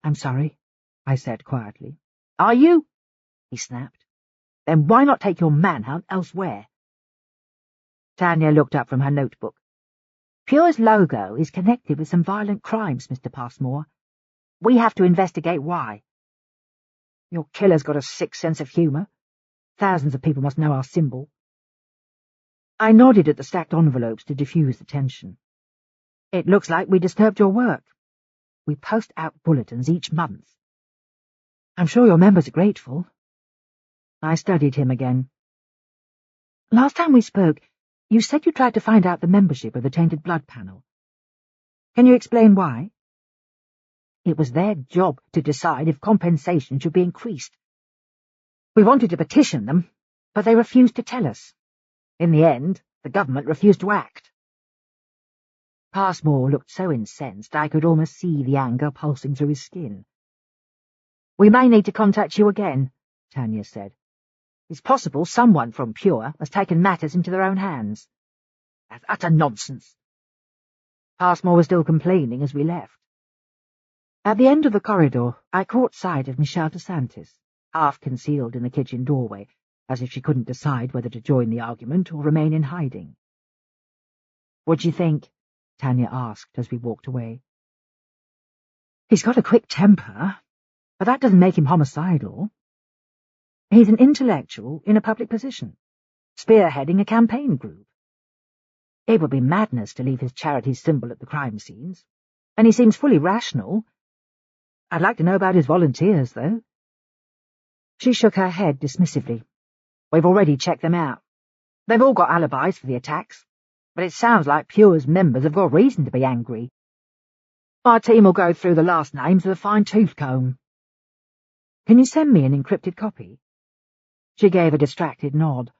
"I'm sorry," I said quietly. "Are you?" he snapped. "Then why not take your manhunt elsewhere?" Tanya looked up from her notebook. "Pure's logo is connected with some violent crimes, Mr. Passmore. We have to investigate why." "Your killer's got a sick sense of humour. Thousands of people must know our symbol." I nodded at the stacked envelopes to diffuse the tension. "It looks like we disturbed your work. We post out bulletins each month." "I'm sure your members are grateful." I studied him again. "Last time we spoke, you said you tried to find out the membership of the Tainted Blood Panel. Can you explain why?" "It was their job to decide if compensation should be increased. We wanted to petition them, but they refused to tell us. In the end, the government refused to act." Passmore looked so incensed I could almost see the anger pulsing through his skin. We may need to contact you again, Tanya said. It's possible someone from Pure has taken matters into their own hands. That's utter nonsense. Passmore was still complaining as we left. At the end of the corridor, I caught sight of Michelle DeSantis, half concealed in the kitchen doorway, as if she couldn't decide whether to join the argument or remain in hiding. "What do you think?" Tanya asked as we walked away. "He's got a quick temper, but that doesn't make him homicidal. He's an intellectual in a public position, spearheading a campaign group. It would be madness to leave his charity symbol at the crime scenes, and he seems fully rational. I'd like to know about his volunteers, though." She shook her head dismissively. "We've already checked them out. They've all got alibis for the attacks, but it sounds like Pure's members have got reason to be angry. Our team will go through the last names with a fine-tooth comb." "Can you send me an encrypted copy?" She gave a distracted nod.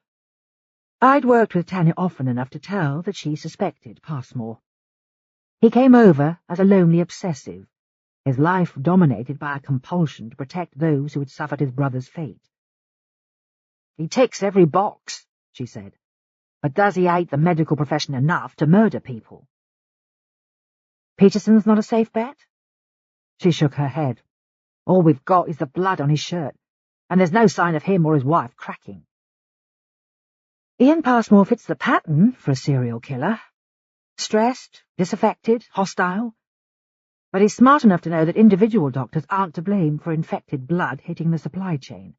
I'd worked with Tanya often enough to tell that she suspected Passmore. He came over as a lonely obsessive, his life dominated by a compulsion to protect those who had suffered his brother's fate. "He ticks every box," she said, "but does he hate the medical profession enough to murder people?" "Peterson's not a safe bet?" She shook her head. "All we've got is the blood on his shirt, and there's no sign of him or his wife cracking." Ian Passmore fits the pattern for a serial killer. Stressed, disaffected, hostile. But he's smart enough to know that individual doctors aren't to blame for infected blood hitting the supply chain.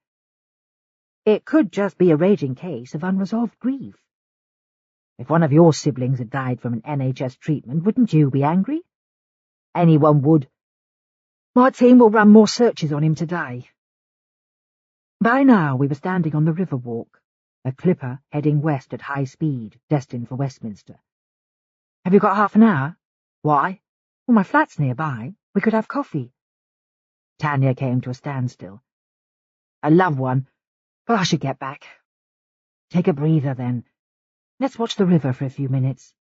It could just be a raging case of unresolved grief. If one of your siblings had died from an NHS treatment, wouldn't you be angry? Anyone would. My team will run more searches on him today. By now we were standing on the river walk, a clipper heading west at high speed, destined for Westminster. "Have you got half an hour?" "Why?" "Well, my flat's nearby. We could have coffee." Tanya came to a standstill. "I love one, but I should get back." "Take a breather, then. Let's watch the river for a few minutes."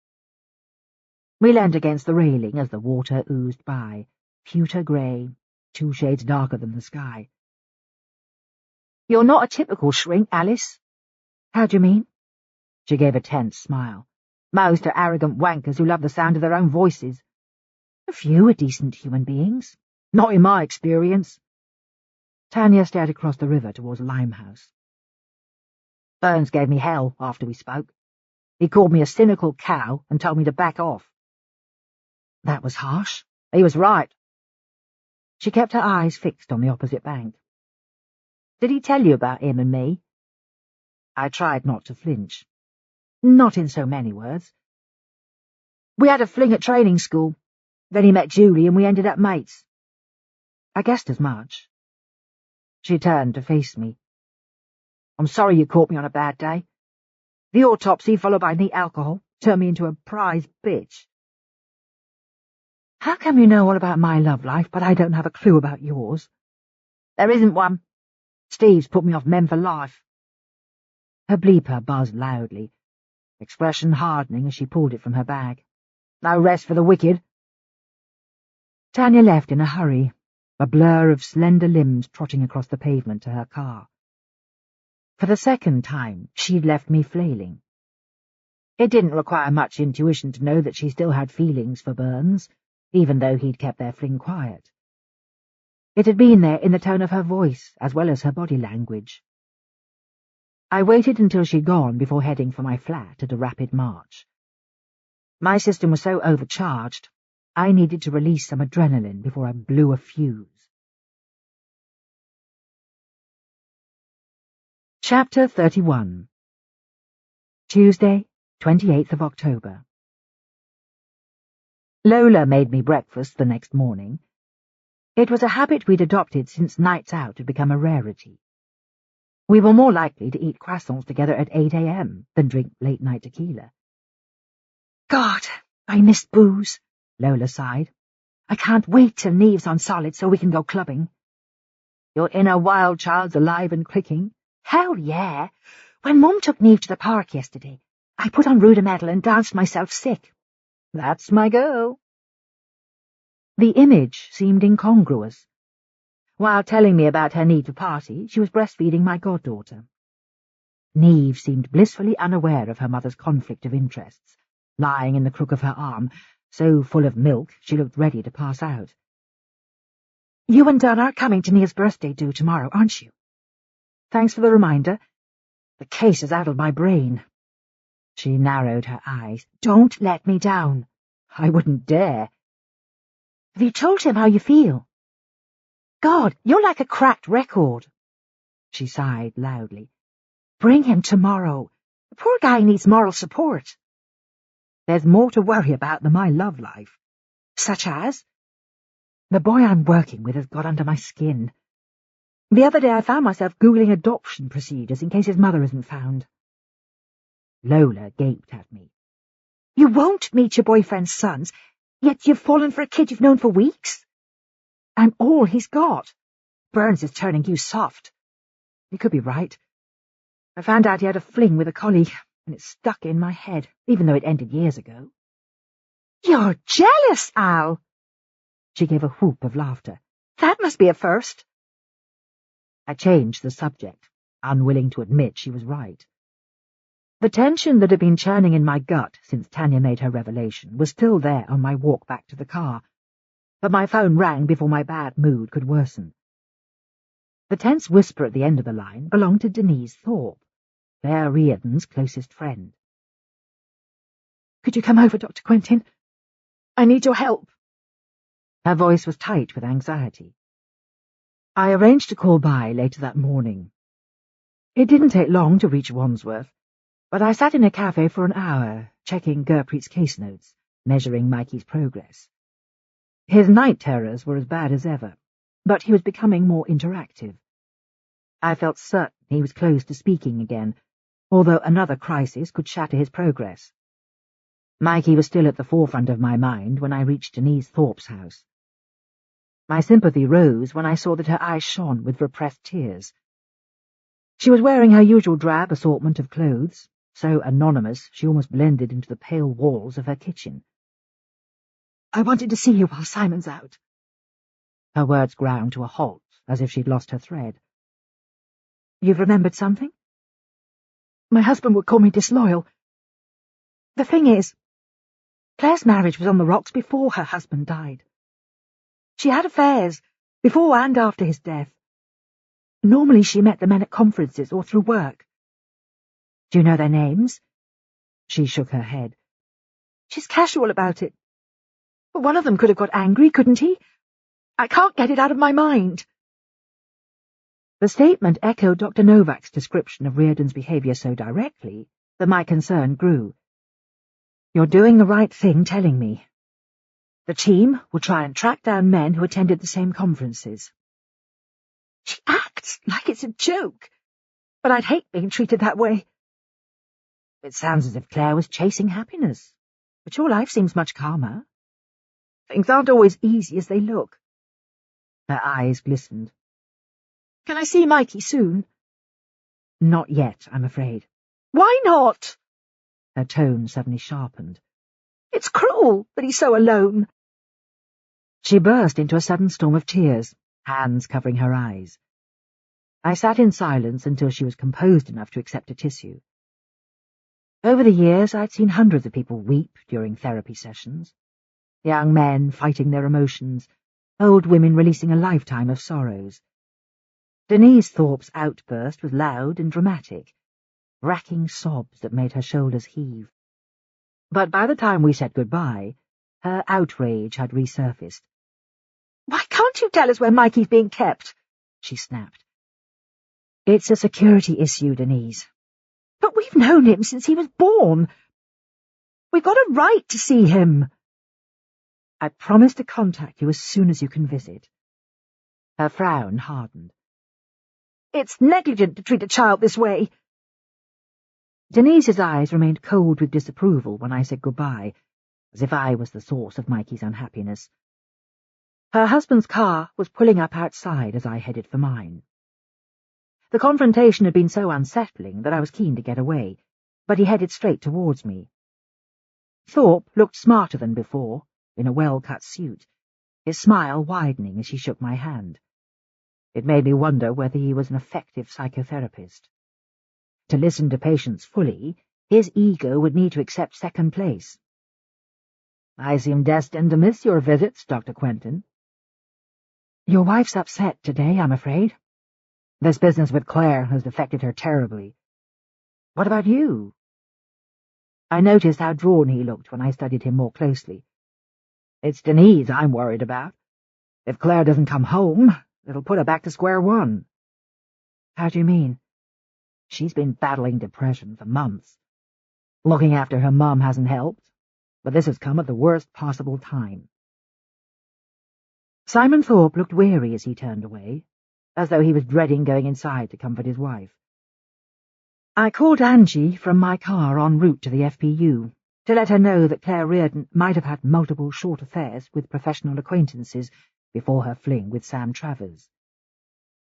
We leaned against the railing as the water oozed by, pewter grey, 2 shades darker than the sky. "You're not a typical shrink, Alice." "How do you mean?" She gave a tense smile. "Most are arrogant wankers who love the sound of their own voices. A few are decent human beings. Not in my experience." Tanya stared across the river towards Limehouse. "Burns gave me hell after we spoke. He called me a cynical cow and told me to back off." "That was harsh." "He was right." She kept her eyes fixed on the opposite bank. "Did he tell you about him and me?" I tried not to flinch. "Not in so many words. We had a fling at training school. Then he met Julie and we ended up mates." "I guessed as much." She turned to face me. "I'm sorry you caught me on a bad day. The autopsy followed by neat alcohol turned me into a prize bitch." "How come you know all about my love life, but I don't have a clue about yours?" "There isn't one. Steve's put me off men for life." Her bleeper buzzed loudly, expression hardening as she pulled it from her bag. "No rest for the wicked." Tanya left in a hurry, a blur of slender limbs trotting across the pavement to her car. For the second time, she'd left me flailing. It didn't require much intuition to know that she still had feelings for Burns, even though he'd kept their fling quiet. It had been there in the tone of her voice, as well as her body language. I waited until she'd gone before heading for my flat at a rapid march. My system was so overcharged, I needed to release some adrenaline before I blew a fuse. Chapter 31. Tuesday, 28th of October. Lola made me breakfast the next morning. It was a habit we'd adopted since nights out had become a rarity. We were more likely to eat croissants together at 8 a.m. than drink late-night tequila. "God, I miss booze," Lola sighed. "I can't wait till Neve's on solid so we can go clubbing." "Your inner wild child's alive and clicking." "Hell yeah! When Mum took Neve to the park yesterday, I put on Rudimental and danced myself sick." "That's my girl." The image seemed incongruous. While telling me about her need to party, she was breastfeeding my goddaughter. Neve seemed blissfully unaware of her mother's conflict of interests, lying in the crook of her arm, so full of milk she looked ready to pass out. "You and Dunn are coming to Neve's birthday do tomorrow, aren't you? Thanks for the reminder. The case has addled my brain." She narrowed her eyes. "Don't let me down." "I wouldn't dare." "Have you told him how you feel?" "God, you're like a cracked record." She sighed loudly. "Bring him tomorrow. The poor guy needs moral support." "There's more to worry about than my love life." "Such as?" "The boy I'm working with has got under my skin. The other day I found myself Googling adoption procedures in case his mother isn't found." Lola gaped at me. "You won't meet your boyfriend's sons, yet you've fallen for a kid you've known for weeks? I'm all he's got. Burns is turning you soft." He could be right. I found out he had a fling with a colleague, and it stuck in my head, even though it ended years ago. "You're jealous, Al!" She gave a whoop of laughter. "That must be a first." I changed the subject, unwilling to admit she was right. The tension that had been churning in my gut since Tanya made her revelation was still there on my walk back to the car, but my phone rang before my bad mood could worsen. The tense whisper at the end of the line belonged to Denise Thorpe, Claire Reardon's closest friend. "Could you come over, Dr. Quentin? I need your help." Her voice was tight with anxiety. I arranged to call by later that morning. It didn't take long to reach Wandsworth, but I sat in a cafe for an hour, checking Gurpreet's case notes, measuring Mikey's progress. His night terrors were as bad as ever, but he was becoming more interactive. I felt certain he was close to speaking again, although another crisis could shatter his progress. Mikey was still at the forefront of my mind when I reached Denise Thorpe's house. My sympathy rose when I saw that her eyes shone with repressed tears. She was wearing her usual drab assortment of clothes, so anonymous she almost blended into the pale walls of her kitchen. "I wanted to see you while Simon's out." Her words ground to a halt, as if she'd lost her thread. "You've remembered something?" "My husband would call me disloyal. The thing is, Claire's marriage was on the rocks before her husband died. She had affairs, before and after his death. Normally she met the men at conferences or through work." "Do you know their names?" She shook her head. "She's casual about it. But one of them could have got angry, couldn't he? I can't get it out of my mind." The statement echoed Dr. Novak's description of Reardon's behaviour so directly that my concern grew. "You're doing the right thing telling me. The team will try and track down men who attended the same conferences." "She acts like it's a joke, but I'd hate being treated that way." "It sounds as if Claire was chasing happiness, but your life seems much calmer." "Things aren't always easy as they look." Her eyes glistened. "Can I see Mikey soon?" "Not yet, I'm afraid." "Why not?" Her tone suddenly sharpened. "It's cruel that he's so alone." She burst into a sudden storm of tears, hands covering her eyes. I sat in silence until she was composed enough to accept a tissue. Over the years, I'd seen hundreds of people weep during therapy sessions. Young men fighting their emotions, old women releasing a lifetime of sorrows. Denise Thorpe's outburst was loud and dramatic, racking sobs that made her shoulders heave. But by the time we said goodbye, her outrage had resurfaced. "Why can't you tell us where Mikey's being kept?" she snapped. "It's a security issue, Denise." "But we've known him since he was born. We've got a right to see him." "I promise to contact you as soon as you can visit." Her frown hardened. "It's negligent to treat a child this way." Denise's eyes remained cold with disapproval when I said goodbye, as if I was the source of Mikey's unhappiness. Her husband's car was pulling up outside as I headed for mine. The confrontation had been so unsettling that I was keen to get away, but he headed straight towards me. Thorpe looked smarter than before, in a well-cut suit, his smile widening as he shook my hand. It made me wonder whether he was an effective psychotherapist. To listen to patients fully, his ego would need to accept second place. "I seem destined to miss your visits, Dr. Quentin." "Your wife's upset today, I'm afraid. This business with Claire has affected her terribly. What about you?" I noticed how drawn he looked when I studied him more closely. "It's Denise I'm worried about. If Claire doesn't come home, it'll put her back to square one." "How do you mean?" "She's been battling depression for months. Looking after her mum hasn't helped, but this has come at the worst possible time." Simon Thorpe looked weary as he turned away, as though he was dreading going inside to comfort his wife. I called Angie from my car en route to the FPU to let her know that Claire Reardon might have had multiple short affairs with professional acquaintances before her fling with Sam Travers.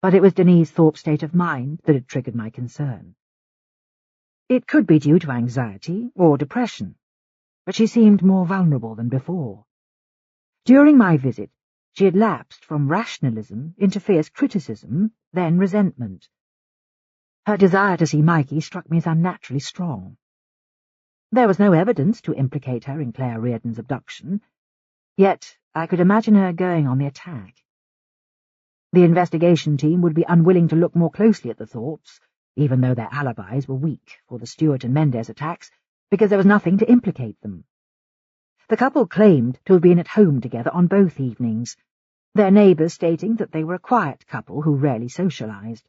But it was Denise Thorpe's state of mind that had triggered my concern. It could be due to anxiety or depression, but she seemed more vulnerable than before. During my visit, she had lapsed from rationalism into fierce criticism, then resentment. Her desire to see Mikey struck me as unnaturally strong. There was no evidence to implicate her in Claire Reardon's abduction, yet I could imagine her going on the attack. The investigation team would be unwilling to look more closely at the Thorpes, even though their alibis were weak for the Stewart and Mendez attacks, because there was nothing to implicate them. The couple claimed to have been at home together on both evenings, their neighbours stating that they were a quiet couple who rarely socialised.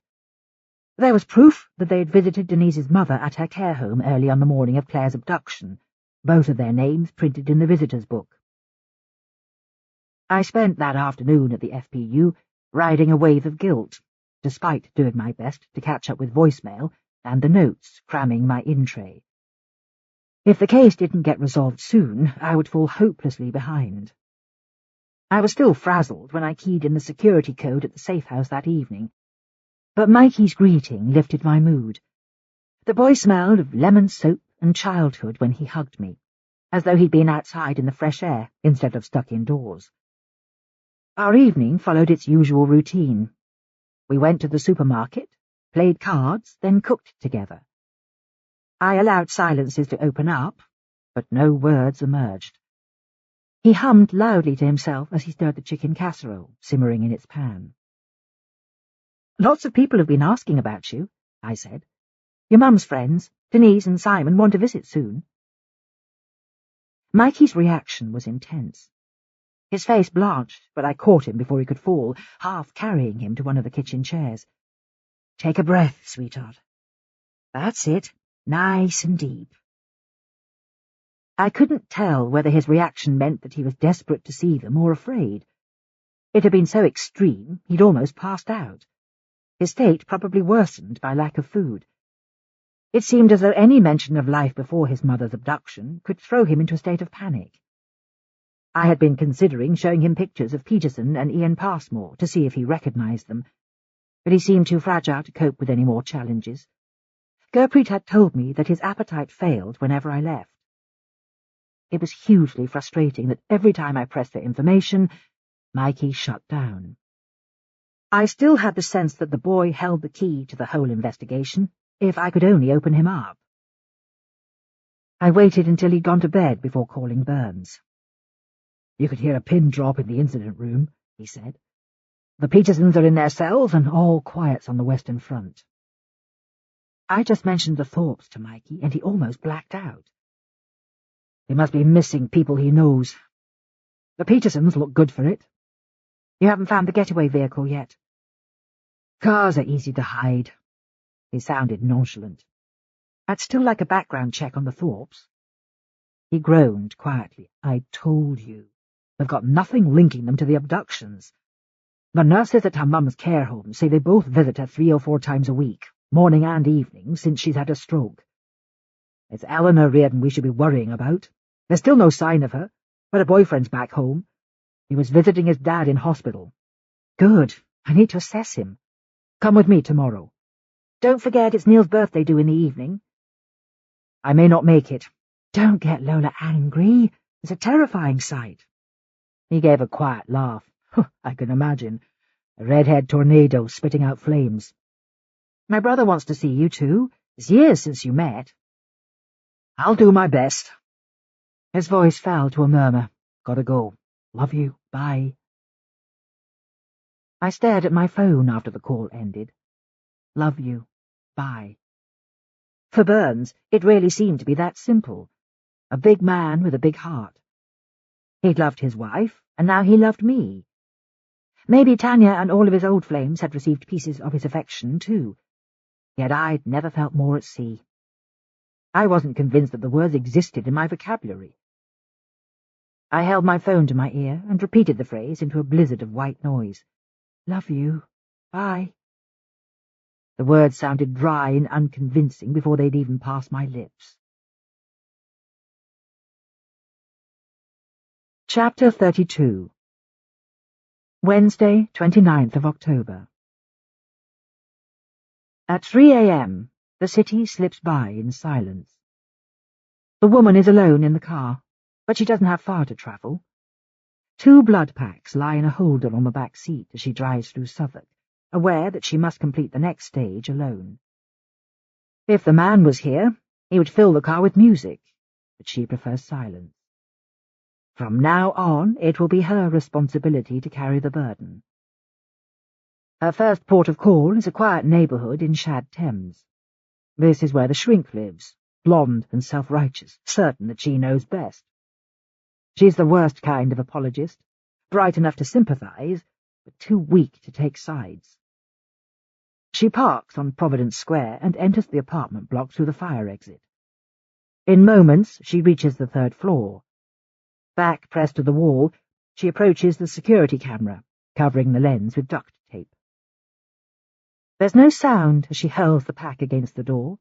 There was proof that they had visited Denise's mother at her care home early on the morning of Claire's abduction, both of their names printed in the visitors' book. I spent that afternoon at the FPU riding a wave of guilt, despite doing my best to catch up with voicemail and the notes cramming my in-tray. If the case didn't get resolved soon, I would fall hopelessly behind. I was still frazzled when I keyed in the security code at the safe house that evening, but Mikey's greeting lifted my mood. The boy smelled of lemon soap and childhood when he hugged me, as though he'd been outside in the fresh air instead of stuck indoors. Our evening followed its usual routine. We went to the supermarket, played cards, then cooked together. I allowed silences to open up, but no words emerged. He hummed loudly to himself as he stirred the chicken casserole, simmering in its pan. "Lots of people have been asking about you," I said. "Your mum's friends, Denise and Simon, want to visit soon." Mikey's reaction was intense. His face blanched, but I caught him before he could fall, half carrying him to one of the kitchen chairs. "Take a breath, sweetheart. That's it, nice and deep." I couldn't tell whether his reaction meant that he was desperate to see them or afraid. It had been so extreme he'd almost passed out. His state probably worsened by lack of food. It seemed as though any mention of life before his mother's abduction could throw him into a state of panic. I had been considering showing him pictures of Peterson and Ian Passmore to see if he recognized them, but he seemed too fragile to cope with any more challenges. Gurpreet had told me that his appetite failed whenever I left. It was hugely frustrating that every time I pressed for information, Mikey shut down. I still had the sense that the boy held the key to the whole investigation, if I could only open him up. I waited until he'd gone to bed before calling Burns. "You could hear a pin drop in the incident room," he said. "The Petersons are in their cells and all quiet's on the Western Front." I just mentioned the Thorpes to Mikey, and he almost blacked out. "He must be missing people he knows. The Petersons look good for it." "You haven't found the getaway vehicle yet?" "Cars are easy to hide." He sounded nonchalant. "I'd still like a background check on the Thorpes." He groaned quietly. "I told you. They've got nothing linking them to the abductions. The nurses at her mum's care home say they both visit her 3 or 4 times a week, morning and evening, since she's had a stroke. It's Eleanor Reardon we should be worrying about. There's still no sign of her, but her boyfriend's back home. He was visiting his dad in hospital." "Good. I need to assess him." "Come with me tomorrow." "Don't forget it's Neil's birthday due in the evening." "I may not make it." "Don't get Lola angry. It's a terrifying sight." He gave a quiet laugh. "I can imagine. a redhead tornado spitting out flames. My brother wants to see you too. It's years since you met. I'll do my best. His voice fell to a murmur. Gotta go. Love you. Bye. I stared at my phone after the call ended. Love you. Bye. For Burns, it really seemed to be that simple. A big man with a big heart. He'd loved his wife, and now he loved me. Maybe Tanya and all of his old flames had received pieces of his affection, too. Yet I'd never felt more at sea. I wasn't convinced that the words existed in my vocabulary. I held my phone to my ear and repeated the phrase into a blizzard of white noise. Love you. Bye. The words sounded dry and unconvincing before they'd even passed my lips. Chapter 32. Wednesday, 29th of October. At 3 a.m., the city slips by in silence. The woman is alone in the car, but she doesn't have far to travel. 2 blood packs lie in a holder on the back seat as she drives through Southwark, aware that she must complete the next stage alone. If the man was here, he would fill the car with music, but she prefers silence. From now on, it will be her responsibility to carry the burden. Her first port of call is a quiet neighbourhood in Shad Thames. This is where the shrink lives, blonde and self-righteous, certain that she knows best. She's the worst kind of apologist, bright enough to sympathise, but too weak to take sides. She parks on Providence Square and enters the apartment block through the fire exit. In moments, she reaches the 3rd floor. Back pressed to the wall, she approaches the security camera, covering the lens with duct tape. There's no sound as she hurls the pack against the door.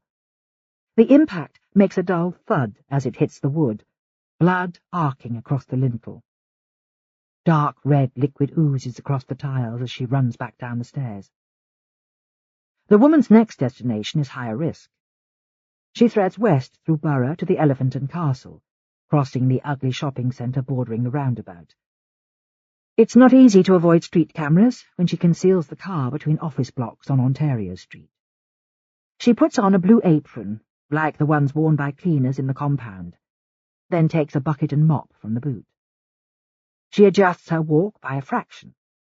The impact makes a dull thud as it hits the wood, blood arcing across the lintel. Dark red liquid oozes across the tiles as she runs back down the stairs. The woman's next destination is higher risk. She threads west through Borough to the Elephant and Castle, crossing the ugly shopping centre bordering the roundabout. It's not easy to avoid street cameras when she conceals the car between office blocks on Ontario Street. She puts on a blue apron, like the ones worn by cleaners in the compound, then takes a bucket and mop from the boot. She adjusts her walk by a fraction,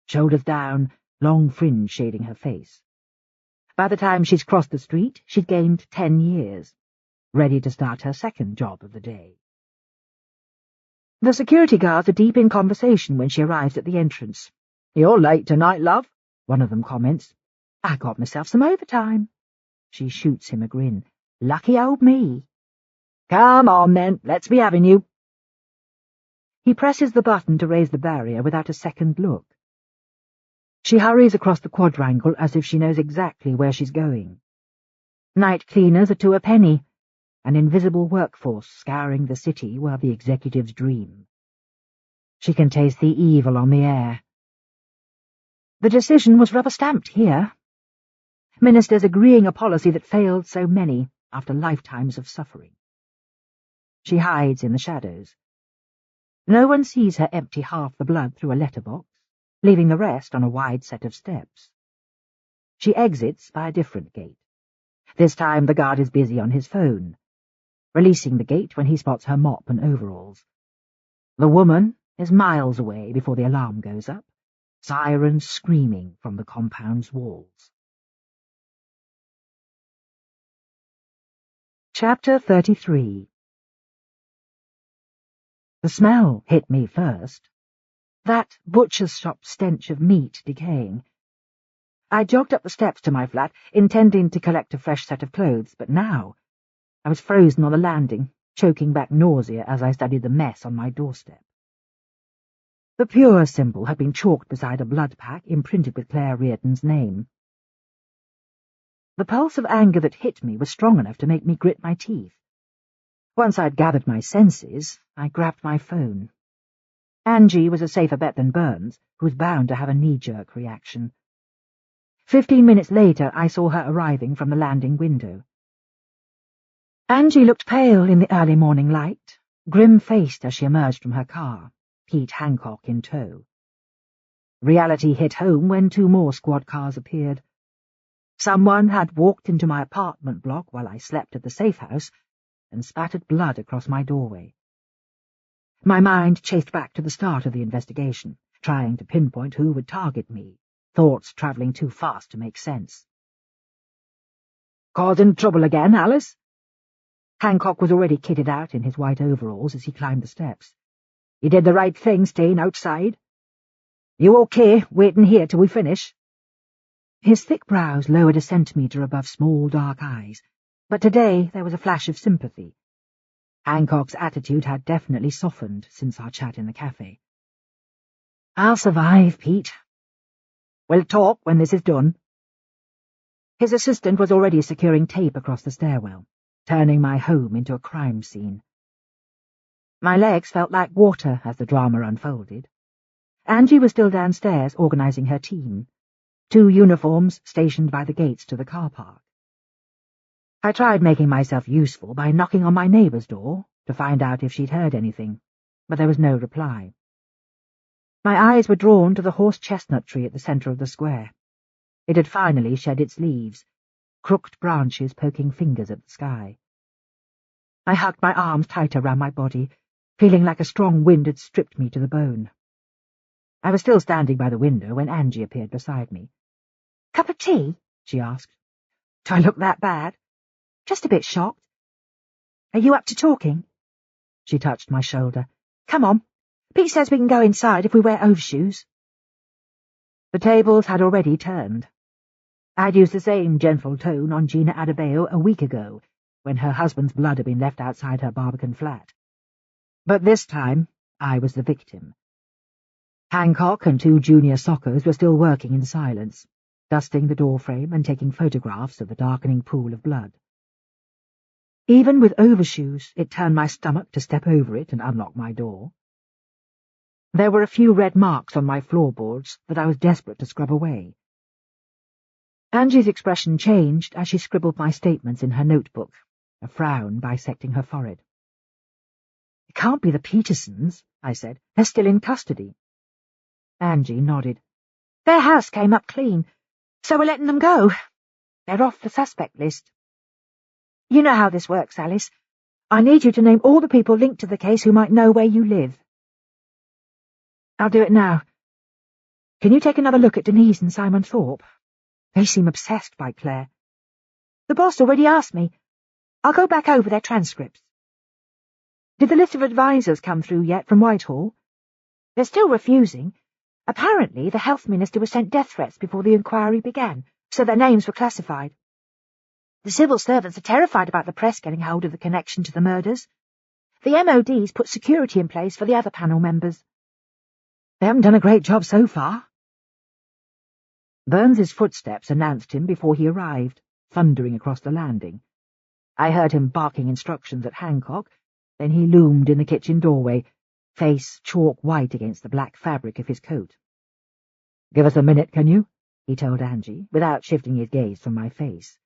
shoulders down, long fringe shading her face. By the time she's crossed the street, she'd gained 10 years, ready to start her second job of the day. The security guards are deep in conversation when she arrives at the entrance. "You're late tonight, love," one of them comments. "I got myself some overtime." She shoots him a grin. "Lucky old me." "Come on, then, let's be having you." He presses the button to raise the barrier without a second look. She hurries across the quadrangle as if she knows exactly where she's going. Night cleaners are 2 a penny, an invisible workforce scouring the city while the executives dream. She can taste the evil on the air. The decision was rubber-stamped here. Ministers agreeing a policy that failed so many after lifetimes of suffering. She hides in the shadows. No one sees her empty half the blood through a letterbox, leaving the rest on a wide set of steps. She exits by a different gate. This time the guard is busy on his phone, releasing the gate when he spots her mop and overalls. The woman is miles away before the alarm goes up, sirens screaming from the compound's walls. Chapter 33. The smell hit me first. That butcher's shop stench of meat decaying. I jogged up the steps to my flat, intending to collect a fresh set of clothes, but now I was frozen on the landing, choking back nausea as I studied the mess on my doorstep. The Pure symbol had been chalked beside a blood pack imprinted with Claire Reardon's name. The pulse of anger that hit me was strong enough to make me grit my teeth. Once I'd gathered my senses, I grabbed my phone. Angie was a safer bet than Burns, who was bound to have a knee-jerk reaction. 15 minutes later, I saw her arriving from the landing window. Angie looked pale in the early morning light, grim-faced as she emerged from her car, Pete Hancock in tow. Reality hit home when 2 more squad cars appeared. Someone had walked into my apartment block while I slept at the safe house and spattered blood across my doorway. My mind chased back to the start of the investigation, trying to pinpoint who would target me, thoughts travelling too fast to make sense. "Causing trouble again, Alice?" Hancock was already kitted out in his white overalls as he climbed the steps. "You did the right thing staying outside. You okay waiting here till we finish?" His thick brows lowered a centimetre above small dark eyes, but today there was a flash of sympathy. Hancock's attitude had definitely softened since our chat in the cafe. "I'll survive, Pete. We'll talk when this is done." His assistant was already securing tape across the stairwell, turning my home into a crime scene. My legs felt like water as the drama unfolded. Angie was still downstairs organising her team, 2 uniforms stationed by the gates to the car park. I tried making myself useful by knocking on my neighbour's door to find out if she'd heard anything, but there was no reply. My eyes were drawn to the horse-chestnut tree at the centre of the square. It had finally shed its leaves, crooked branches poking fingers at the sky. I hugged my arms tighter round my body, feeling like a strong wind had stripped me to the bone. I was still standing by the window when Angie appeared beside me. "Cup of tea?" she asked. "Do I look that bad?" "Just a bit shocked." "Are you up to talking?" She touched my shoulder. "Come on. Pete says we can go inside if we wear overshoes." The tables had already turned. I'd used the same gentle tone on Gina Adebayo a week ago, when her husband's blood had been left outside her Barbican flat. But this time, I was the victim. Hancock and 2 junior soccers were still working in silence, dusting the doorframe and taking photographs of the darkening pool of blood. Even with overshoes, it turned my stomach to step over it and unlock my door. There were a few red marks on my floorboards that I was desperate to scrub away. Angie's expression changed as she scribbled my statements in her notebook, a frown bisecting her forehead. "It can't be the Petersons," I said. "They're still in custody." Angie nodded. "Their house came up clean, so we're letting them go. They're off the suspect list. You know how this works, Alice. I need you to name all the people linked to the case who might know where you live." "I'll do it now. Can you take another look at Denise and Simon Thorpe? They seem obsessed by Claire." "The boss already asked me. I'll go back over their transcripts." "Did the list of advisors come through yet from Whitehall?" "They're still refusing. Apparently the health minister was sent death threats before the inquiry began, so their names were classified. The civil servants are terrified about the press getting hold of the connection to the murders. The MOD's put security in place for the other panel members." "They haven't done a great job so far." Burns's footsteps announced him before he arrived, thundering across the landing. I heard him barking instructions at Hancock, then he loomed in the kitchen doorway, face chalk white against the black fabric of his coat. "Give us a minute, can you?" he told Angie, without shifting his gaze from my face.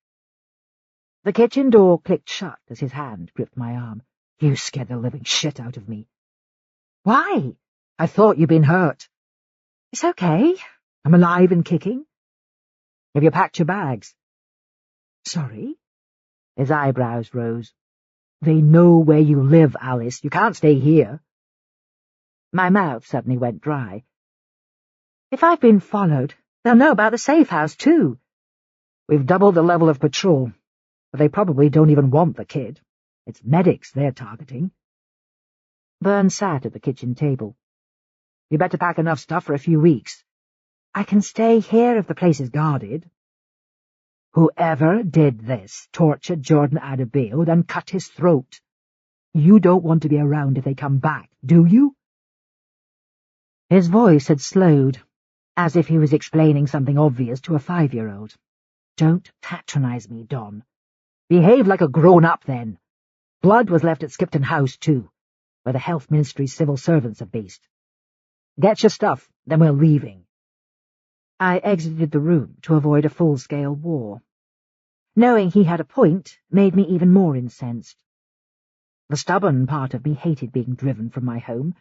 The kitchen door clicked shut as his hand gripped my arm. "You scared the living shit out of me." "Why?" "I thought you'd been hurt." "It's okay. I'm alive and kicking." "Have you packed your bags?" "Sorry?" His eyebrows rose. "They know where you live, Alice. You can't stay here." My mouth suddenly went dry. "If I've been followed, they'll know about the safe house, too." "We've doubled the level of patrol, but they probably don't even want the kid. It's medics they're targeting." Burns sat at the kitchen table. "You better pack enough stuff for a few weeks." "I can stay here if the place is guarded." "Whoever did this tortured Jordan Adebayo, then cut his throat. You don't want to be around if they come back, do you?" His voice had slowed, as if he was explaining something obvious to a 5-year-old. "Don't patronize me, Don. Behave like a grown-up, then. Blood was left at Skipton House, too, where the Health Ministry's civil servants are based. Get your stuff, then we're leaving." I exited the room to avoid a full-scale war. Knowing he had a point made me even more incensed. The stubborn part of me hated being driven from my home,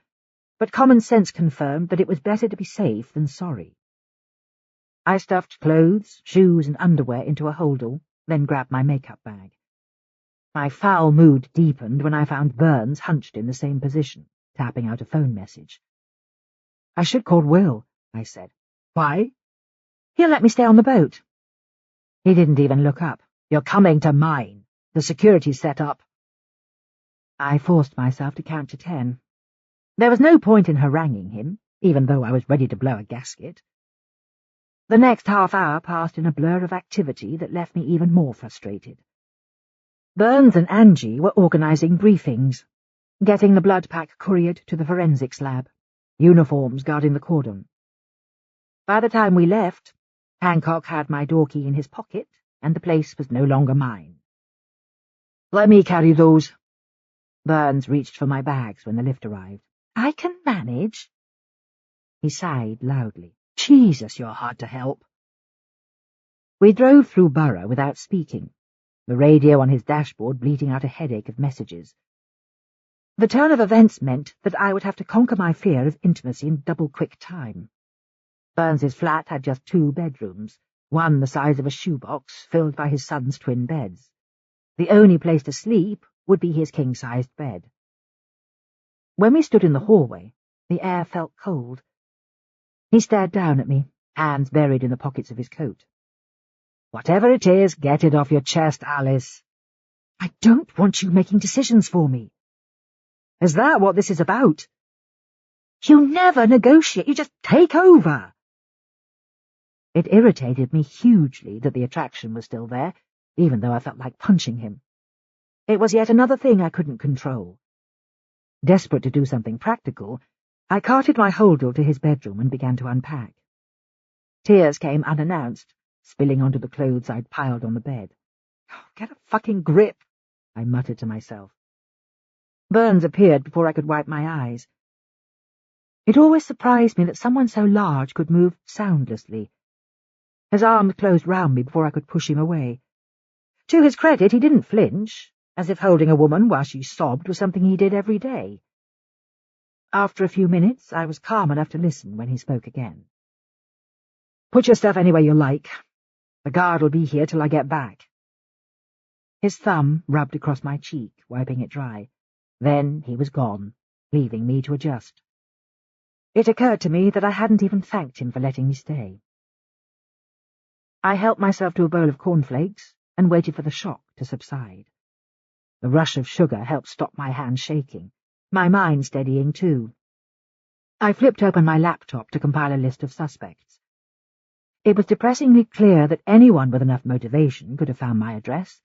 but common sense confirmed that it was better to be safe than sorry. I stuffed clothes, shoes and underwear into a holdall, then grabbed my makeup bag. My foul mood deepened when I found Burns hunched in the same position, tapping out a phone message. "I should call Will," I said. "Why?" "He'll let me stay on the boat." He didn't even look up. "You're coming to mine. The security's set up." I forced myself to count to 10. There was no point in haranguing him, even though I was ready to blow a gasket. The next half hour passed in a blur of activity that left me even more frustrated. Burns and Angie were organising briefings, getting the blood pack couriered to the forensics lab, uniforms guarding the cordon. By the time we left, Hancock had my door key in his pocket, and the place was no longer mine. "Let me carry those." Burns reached for my bags when the lift arrived. "I can manage." He sighed loudly. "Jesus, you're hard to help." We drove through Borough without speaking, the radio on his dashboard bleating out a headache of messages. The turn of events meant that I would have to conquer my fear of intimacy in double-quick time. Burns's flat had just 2 bedrooms, one the size of a shoebox, filled by his son's twin beds. The only place to sleep would be his king-sized bed. When we stood in the hallway, the air felt cold. He stared down at me, hands buried in the pockets of his coat. "Whatever it is, get it off your chest, Alice." "I don't want you making decisions for me." "Is that what this is about?" "You never negotiate, you just take over." It irritated me hugely that the attraction was still there, even though I felt like punching him. It was yet another thing I couldn't control. Desperate to do something practical, I carted my holdall to his bedroom and began to unpack. Tears came unannounced, spilling onto the clothes I'd piled on the bed. "Oh, get a fucking grip," I muttered to myself. Burns appeared before I could wipe my eyes. It always surprised me that someone so large could move soundlessly. His arms closed round me before I could push him away. To his credit, he didn't flinch, as if holding a woman while she sobbed was something he did every day. After a few minutes, I was calm enough to listen when he spoke again. "Put your stuff anywhere you like. The guard will be here till I get back." His thumb rubbed across my cheek, wiping it dry. Then he was gone, leaving me to adjust. It occurred to me that I hadn't even thanked him for letting me stay. I helped myself to a bowl of cornflakes and waited for the shock to subside. The rush of sugar helped stop my hand shaking, my mind steadying too. I flipped open my laptop to compile a list of suspects. It was depressingly clear that anyone with enough motivation could have found my address.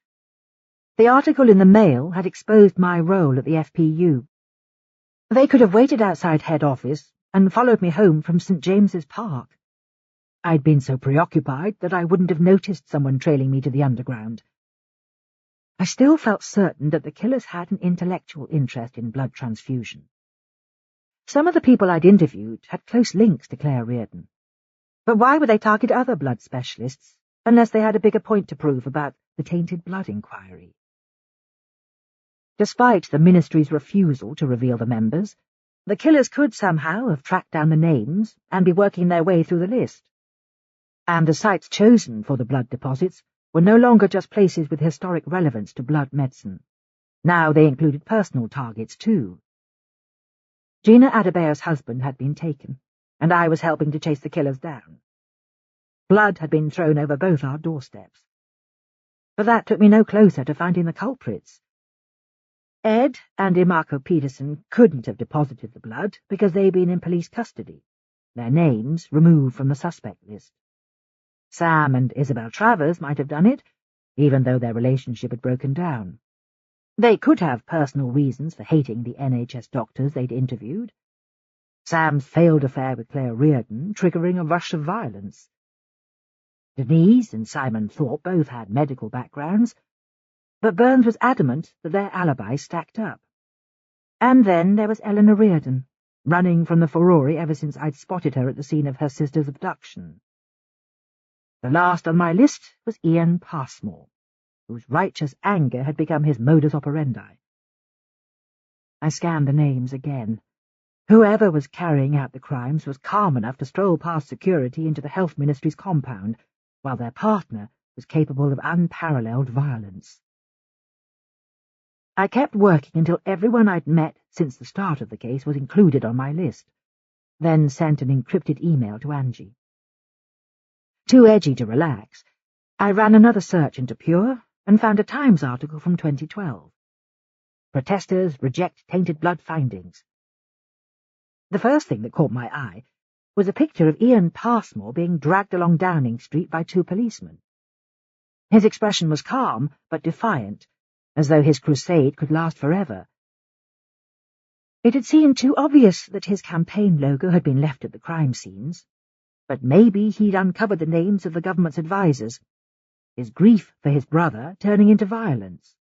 The article in the Mail had exposed my role at the FPU. They could have waited outside head office and followed me home from St. James's Park. I'd been so preoccupied that I wouldn't have noticed someone trailing me to the underground. I still felt certain that the killers had an intellectual interest in blood transfusion. Some of the people I'd interviewed had close links to Claire Reardon. But why would they target other blood specialists, unless they had a bigger point to prove about the tainted blood inquiry? Despite the ministry's refusal to reveal the members, the killers could somehow have tracked down the names and be working their way through the list. And the sites chosen for the blood deposits were no longer just places with historic relevance to blood medicine. Now they included personal targets, too. Gina Adebayo's husband had been taken, and I was helping to chase the killers down. Blood had been thrown over both our doorsteps. But that took me no closer to finding the culprits. Ed and Imarco Peterson couldn't have deposited the blood because they'd been in police custody, their names removed from the suspect list. Sam and Isabel Travers might have done it, even though their relationship had broken down. They could have personal reasons for hating the NHS doctors they'd interviewed. Sam's failed affair with Claire Reardon triggering a rush of violence. Denise and Simon Thorpe both had medical backgrounds, but Burns was adamant that their alibis stacked up. And then there was Eleanor Reardon, running from the furore ever since I'd spotted her at the scene of her sister's abduction. The last on my list was Ian Passmore, whose righteous anger had become his modus operandi. I scanned the names again. Whoever was carrying out the crimes was calm enough to stroll past security into the Health Ministry's compound, while their partner was capable of unparalleled violence. I kept working until everyone I'd met since the start of the case was included on my list, then sent an encrypted email to Angie. Too edgy to relax, I ran another search into Pure and found a Times article from 2012. Protesters reject tainted blood findings. The first thing that caught my eye was a picture of Ian Passmore being dragged along Downing Street by 2 policemen. His expression was calm but defiant, as though his crusade could last forever. It had seemed too obvious that his campaign logo had been left at the crime scenes, but maybe he'd uncovered the names of the government's advisers, his grief for his brother turning into violence.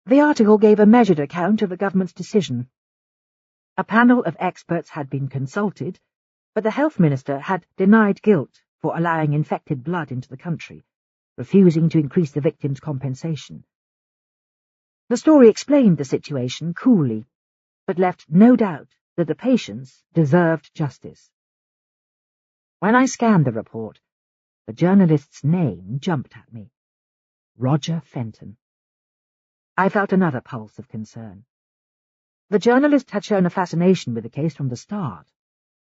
The article gave a measured account of the government's decision. A panel of experts had been consulted, but the health minister had denied guilt for allowing infected blood into the country, refusing to increase the victims' compensation. The story explained the situation coolly, but left no doubt that the patients deserved justice. When I scanned the report, the journalist's name jumped at me. Roger Fenton. I felt another pulse of concern. The journalist had shown a fascination with the case from the start,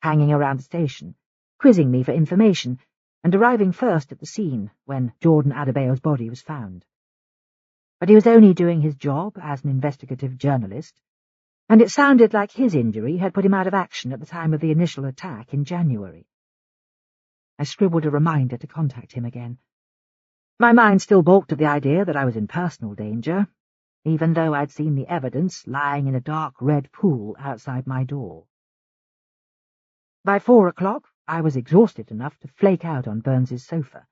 hanging around the station, quizzing me for information, and arriving first at the scene when Jordan Adebayo's body was found. But he was only doing his job as an investigative journalist, and it sounded like his injury had put him out of action at the time of the initial attack in January. I scribbled a reminder to contact him again. My mind still balked at the idea that I was in personal danger, even though I'd seen the evidence lying in a dark red pool outside my door. By 4 o'clock, I was exhausted enough to flake out on Burns's sofa.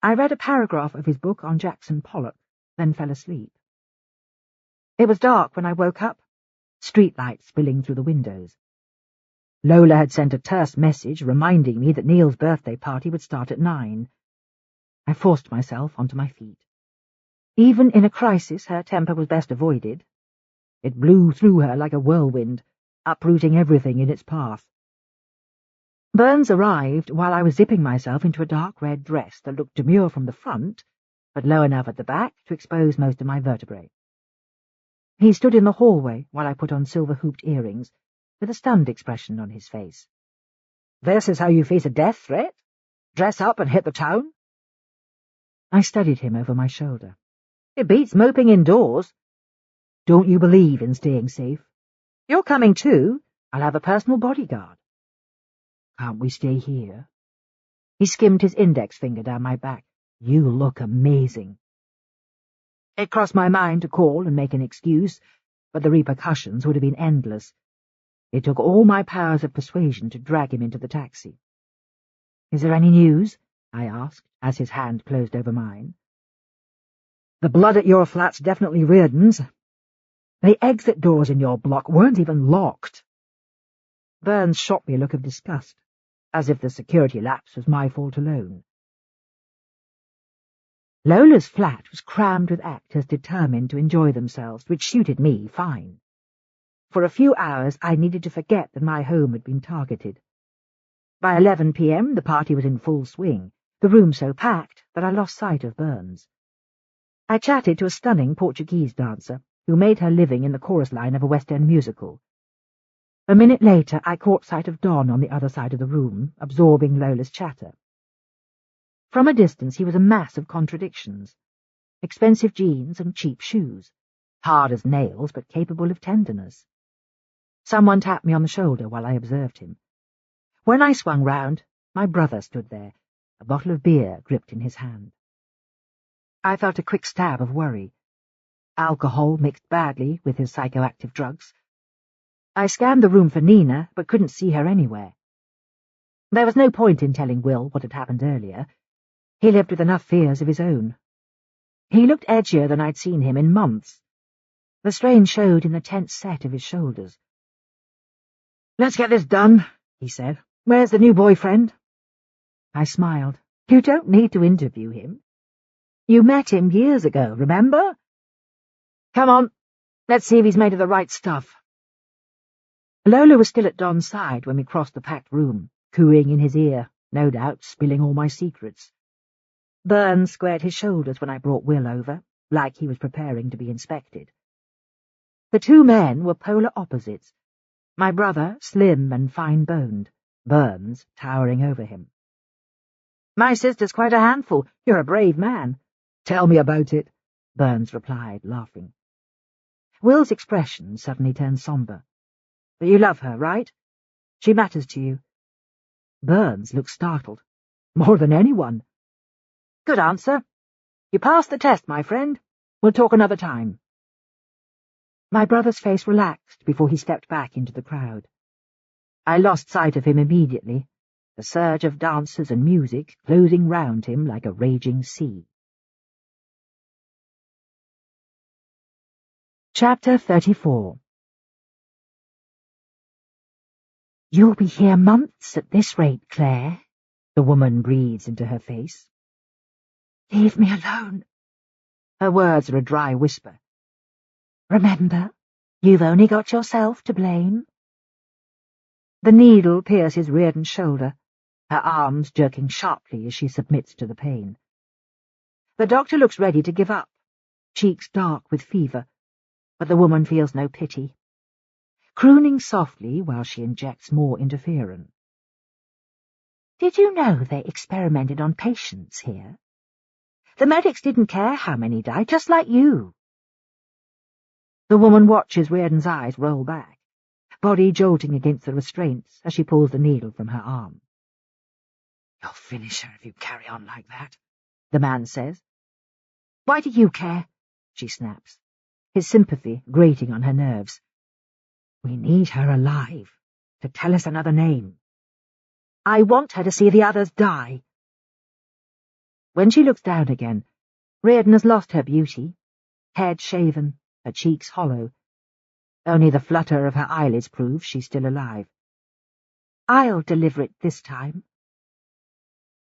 I read a paragraph of his book on Jackson Pollock, then fell asleep. It was dark when I woke up, streetlights spilling through the windows. Lola had sent a terse message reminding me that Neil's birthday party would start at 9. I forced myself onto my feet. Even in a crisis, her temper was best avoided. It blew through her like a whirlwind, uprooting everything in its path. Burns arrived while I was zipping myself into a dark red dress that looked demure from the front, but low enough at the back to expose most of my vertebrae. He stood in the hallway while I put on silver-hooped earrings, with a stunned expression on his face. "This is how you face a death threat? Dress up and hit the town?" I studied him over my shoulder. "It beats moping indoors. Don't you believe in staying safe? You're coming too. I'll have a personal bodyguard." "Can't we stay here?" He skimmed his index finger down my back. "You look amazing." It crossed my mind to call and make an excuse, but the repercussions would have been endless. It took all my powers of persuasion to drag him into the taxi. "Is there any news?" I asked, as his hand closed over mine. "The blood at your flat's definitely Reardon's. The exit doors in your block weren't even locked." Burns shot me a look of disgust, as if the security lapse was my fault alone. Lola's flat was crammed with actors determined to enjoy themselves, which suited me fine. For a few hours I needed to forget that my home had been targeted. By 11 p.m. the party was in full swing, the room so packed that I lost sight of Burns. I chatted to a stunning Portuguese dancer who made her living in the chorus line of a West End musical. A minute later I caught sight of Don on the other side of the room, absorbing Lola's chatter. From a distance he was a mass of contradictions. Expensive jeans and cheap shoes, hard as nails but capable of tenderness. Someone tapped me on the shoulder while I observed him. When I swung round, my brother stood there, a bottle of beer gripped in his hand. I felt a quick stab of worry. Alcohol mixed badly with his psychoactive drugs. I scanned the room for Nina, but couldn't see her anywhere. There was no point in telling Will what had happened earlier. He lived with enough fears of his own. He looked edgier than I'd seen him in months. The strain showed in the tense set of his shoulders. "Let's get this done," he said. "Where's the new boyfriend?" I smiled. "You don't need to interview him. You met him years ago, remember? Come on, let's see if he's made of the right stuff." Lola was still at Don's side when we crossed the packed room, cooing in his ear, no doubt spilling all my secrets. Burns squared his shoulders when I brought Will over, like he was preparing to be inspected. The two men were polar opposites, my brother slim and fine-boned, Burns towering over him. "My sister's quite a handful. You're a brave man." "Tell me about it," Burns replied, laughing. Will's expression suddenly turned sombre. "But you love her, right? She matters to you." Burns looked startled. "More than anyone." "Good answer. You passed the test, my friend. We'll talk another time." My brother's face relaxed before he stepped back into the crowd. I lost sight of him immediately, the surge of dancers and music closing round him like a raging sea. Chapter 34. "You'll be here months at this rate, Claire," the woman breathes into her face. "Leave me alone." Her words are a dry whisper. "Remember, you've only got yourself to blame." The needle pierces Reardon's shoulder, her arms jerking sharply as she submits to the pain. The doctor looks ready to give up, cheeks dark with fever, but the woman feels no pity, crooning softly while she injects more interferon. "Did you know they experimented on patients here? The medics didn't care how many died, just like you." The woman watches Reardon's eyes roll back, body jolting against the restraints as she pulls the needle from her arm. "You'll finish her if you carry on like that," the man says. "Why do you care?" she snaps, his sympathy grating on her nerves. "We need her alive, to tell us another name. I want her to see the others die." When she looks down again, Reardon has lost her beauty, head shaven, her cheeks hollow. Only the flutter of her eyelids proves she's still alive. "I'll deliver it this time."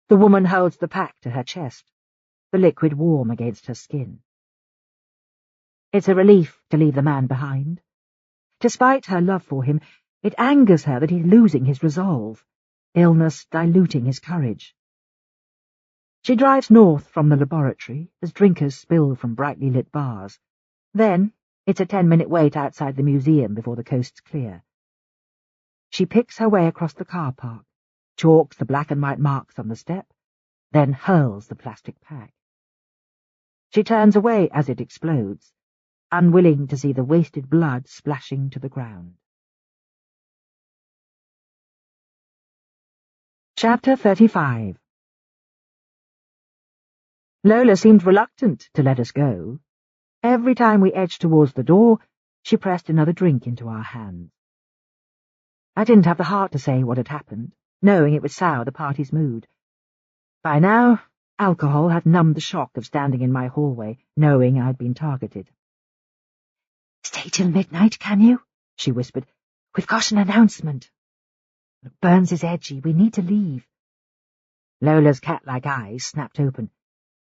The woman holds the pack to her chest, the liquid warm against her skin. It's a relief to leave the man behind. Despite her love for him, it angers her that he's losing his resolve, illness diluting his courage. She drives north from the laboratory as drinkers spill from brightly lit bars. Then it's a 10-minute wait outside the museum before the coast's clear. She picks her way across the car park, chalks the black and white marks on the step, then hurls the plastic pack. She turns away as it explodes, unwilling to see the wasted blood splashing to the ground. Chapter 35. Lola seemed reluctant to let us go. Every time we edged towards the door, she pressed another drink into our hands. I didn't have the heart to say what had happened, knowing it would sour the party's mood. By now, alcohol had numbed the shock of standing in my hallway, knowing I'd been targeted. "Stay till midnight, can you?" she whispered. "We've got an announcement." "Burns is edgy. We need to leave." Lola's cat-like eyes snapped open.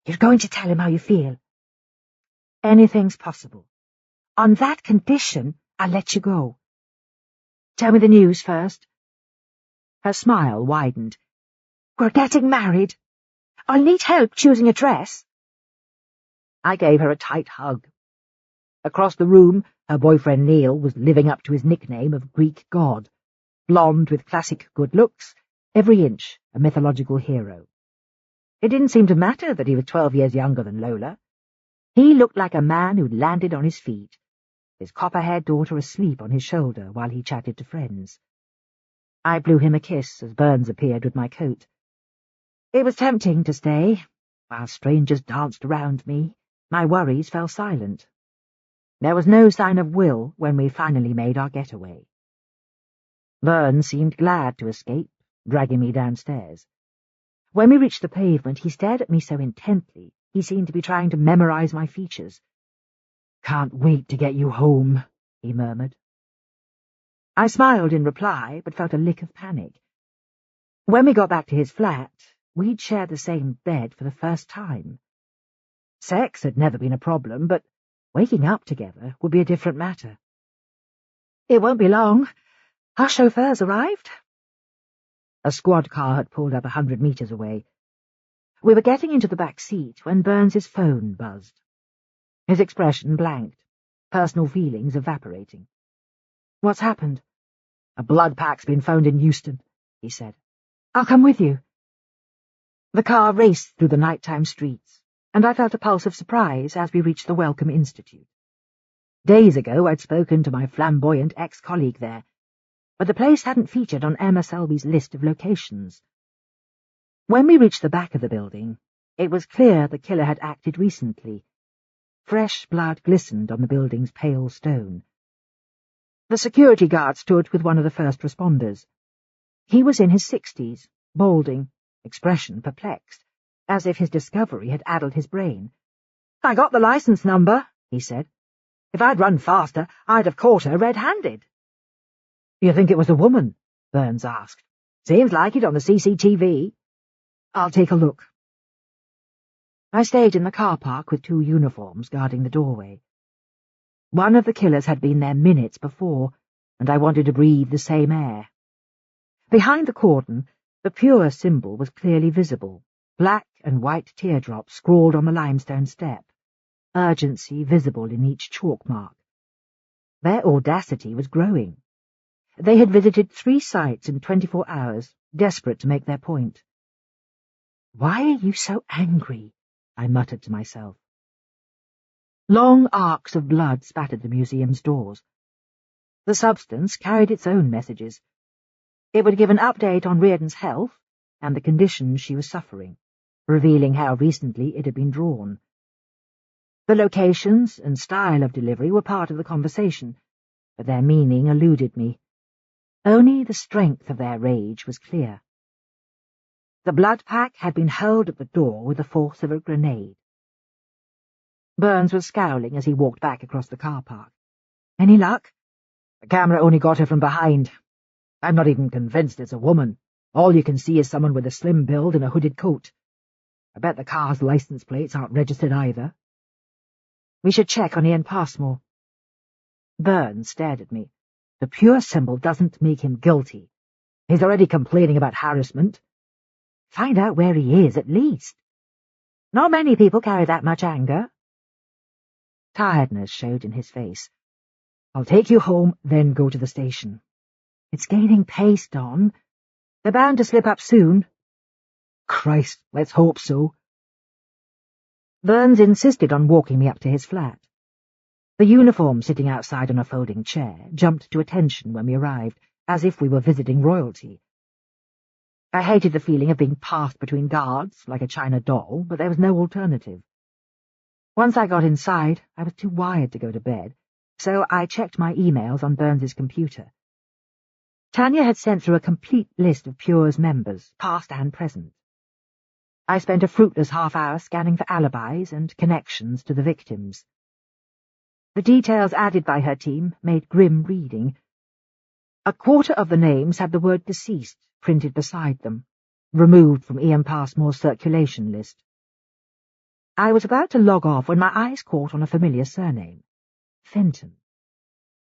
"You're going to tell him how you feel?" "Anything's possible. On that condition, I'll let you go." "Tell me the news first." Her smile widened. "We're getting married. I'll need help choosing a dress." I gave her a tight hug. Across the room, her boyfriend Neil was living up to his nickname of Greek god, blonde with classic good looks, every inch a mythological hero. It didn't seem to matter that he was 12 years younger than Lola. He looked like a man who'd landed on his feet, his copper-haired daughter asleep on his shoulder while he chatted to friends. I blew him a kiss as Burns appeared with my coat. It was tempting to stay. While strangers danced around me, my worries fell silent. There was no sign of Will when we finally made our getaway. Burns seemed glad to escape, dragging me downstairs. When we reached the pavement, he stared at me so intently he seemed to be trying to memorize my features. "Can't wait to get you home," he murmured. I smiled in reply, but felt a lick of panic. When we got back to his flat, we'd shared the same bed for the first time. Sex had never been a problem, but waking up together would be a different matter. "It won't be long. Our chauffeurs arrived. A squad car had pulled up 100 metres away. We were getting into the back seat when Burns's phone buzzed. His expression blanked, personal feelings evaporating. "What's happened?" "A blood pack's been found in Euston," he said. "I'll come with you." The car raced through the nighttime streets, and I felt a pulse of surprise as we reached the Wellcome Institute. Days ago I'd spoken to my flamboyant ex-colleague there, but the place hadn't featured on Emma Selby's list of locations. When we reached the back of the building, it was clear the killer had acted recently. Fresh blood glistened on the building's pale stone. The security guard stood with one of the first responders. He was in his 60s, balding, expression perplexed, as if his discovery had addled his brain. "I got the license number," he said. "If I'd run faster, I'd have caught her red-handed." "You think it was a woman?" Burns asked. "Seems like it on the CCTV. "I'll take a look." I stayed in the car park with 2 uniforms guarding the doorway. One of the killers had been there minutes before, and I wanted to breathe the same air. Behind the cordon, the pure symbol was clearly visible, black and white teardrops scrawled on the limestone step, urgency visible in each chalk mark. Their audacity was growing. They had visited 3 sites in 24 hours, desperate to make their point. "Why are you so angry?" I muttered to myself. Long arcs of blood spattered the museum's doors. The substance carried its own messages. It would give an update on Reardon's health and the conditions she was suffering, revealing how recently it had been drawn. The locations and style of delivery were part of the conversation, but their meaning eluded me. Only the strength of their rage was clear. The blood pack had been hurled at the door with the force of a grenade. Burns was scowling as he walked back across the car park. "Any luck?" "The camera only got her from behind. I'm not even convinced it's a woman. All you can see is someone with a slim build and a hooded coat. I bet the car's license plates aren't registered either." "We should check on Ian Passmore." Burns stared at me. "The pure symbol doesn't make him guilty. He's already complaining about harassment." "Find out where he is, at least. Not many people carry that much anger." Tiredness showed in his face. "I'll take you home, then go to the station." "It's gaining pace, Don. They're bound to slip up soon." "Christ, let's hope so." Burns insisted on walking me up to his flat. The uniform sitting outside on a folding chair jumped to attention when we arrived, as if we were visiting royalty. I hated the feeling of being passed between guards, like a china doll, but there was no alternative. Once I got inside, I was too wired to go to bed, so I checked my emails on Burns's computer. Tanya had sent through a complete list of Pure's members, past and present. I spent a fruitless half-hour scanning for alibis and connections to the victims. The details added by her team made grim reading. A quarter of the names had the word deceased printed beside them, removed from Ian Passmore's circulation list. I was about to log off when my eyes caught on a familiar surname, Fenton.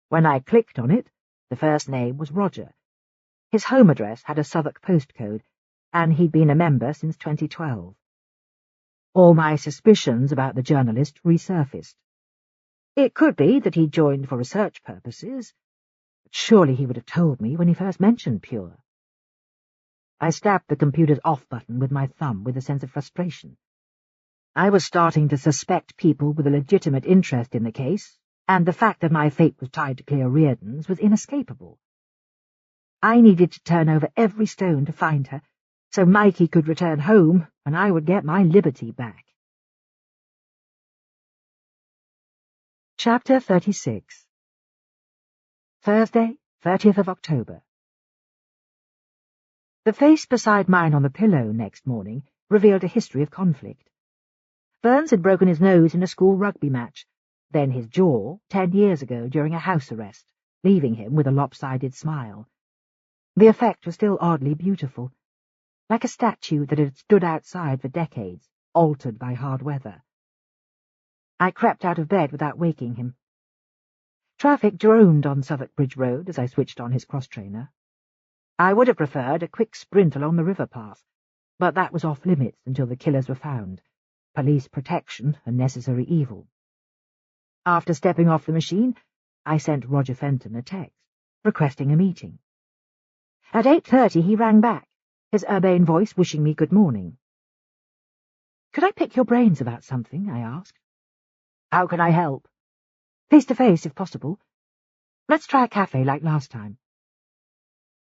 When I clicked on it, the first name was Roger. His home address had a Southwark postcode, and he'd been a member since 2012. All my suspicions about the journalist resurfaced. It could be that he'd joined for research purposes, but surely he would have told me when he first mentioned Pure. I stabbed the computer's off button with my thumb with a sense of frustration. I was starting to suspect people with a legitimate interest in the case, and the fact that my fate was tied to Cleo Reardon's was inescapable. I needed to turn over every stone to find her, so Mikey could return home and I would get my liberty back. Chapter 36. Thursday, 30th of October. The face beside mine on the pillow next morning revealed a history of conflict. Burns had broken his nose in a school rugby match, then his jaw 10 years ago during a house arrest, leaving him with a lopsided smile. The effect was still oddly beautiful, like a statue that had stood outside for decades, altered by hard weather. I crept out of bed without waking him. Traffic droned on Southwark Bridge Road as I switched on his cross-trainer. I would have preferred a quick sprint along the river path, but that was off-limits until the killers were found. Police protection a necessary evil. After stepping off the machine, I sent Roger Fenton a text, requesting a meeting. At 8:30 he rang back, his urbane voice wishing me good morning. "Could I pick your brains about something?" I asked. "How can I help?" "Face-to-face, if possible. Let's try a cafe like last time."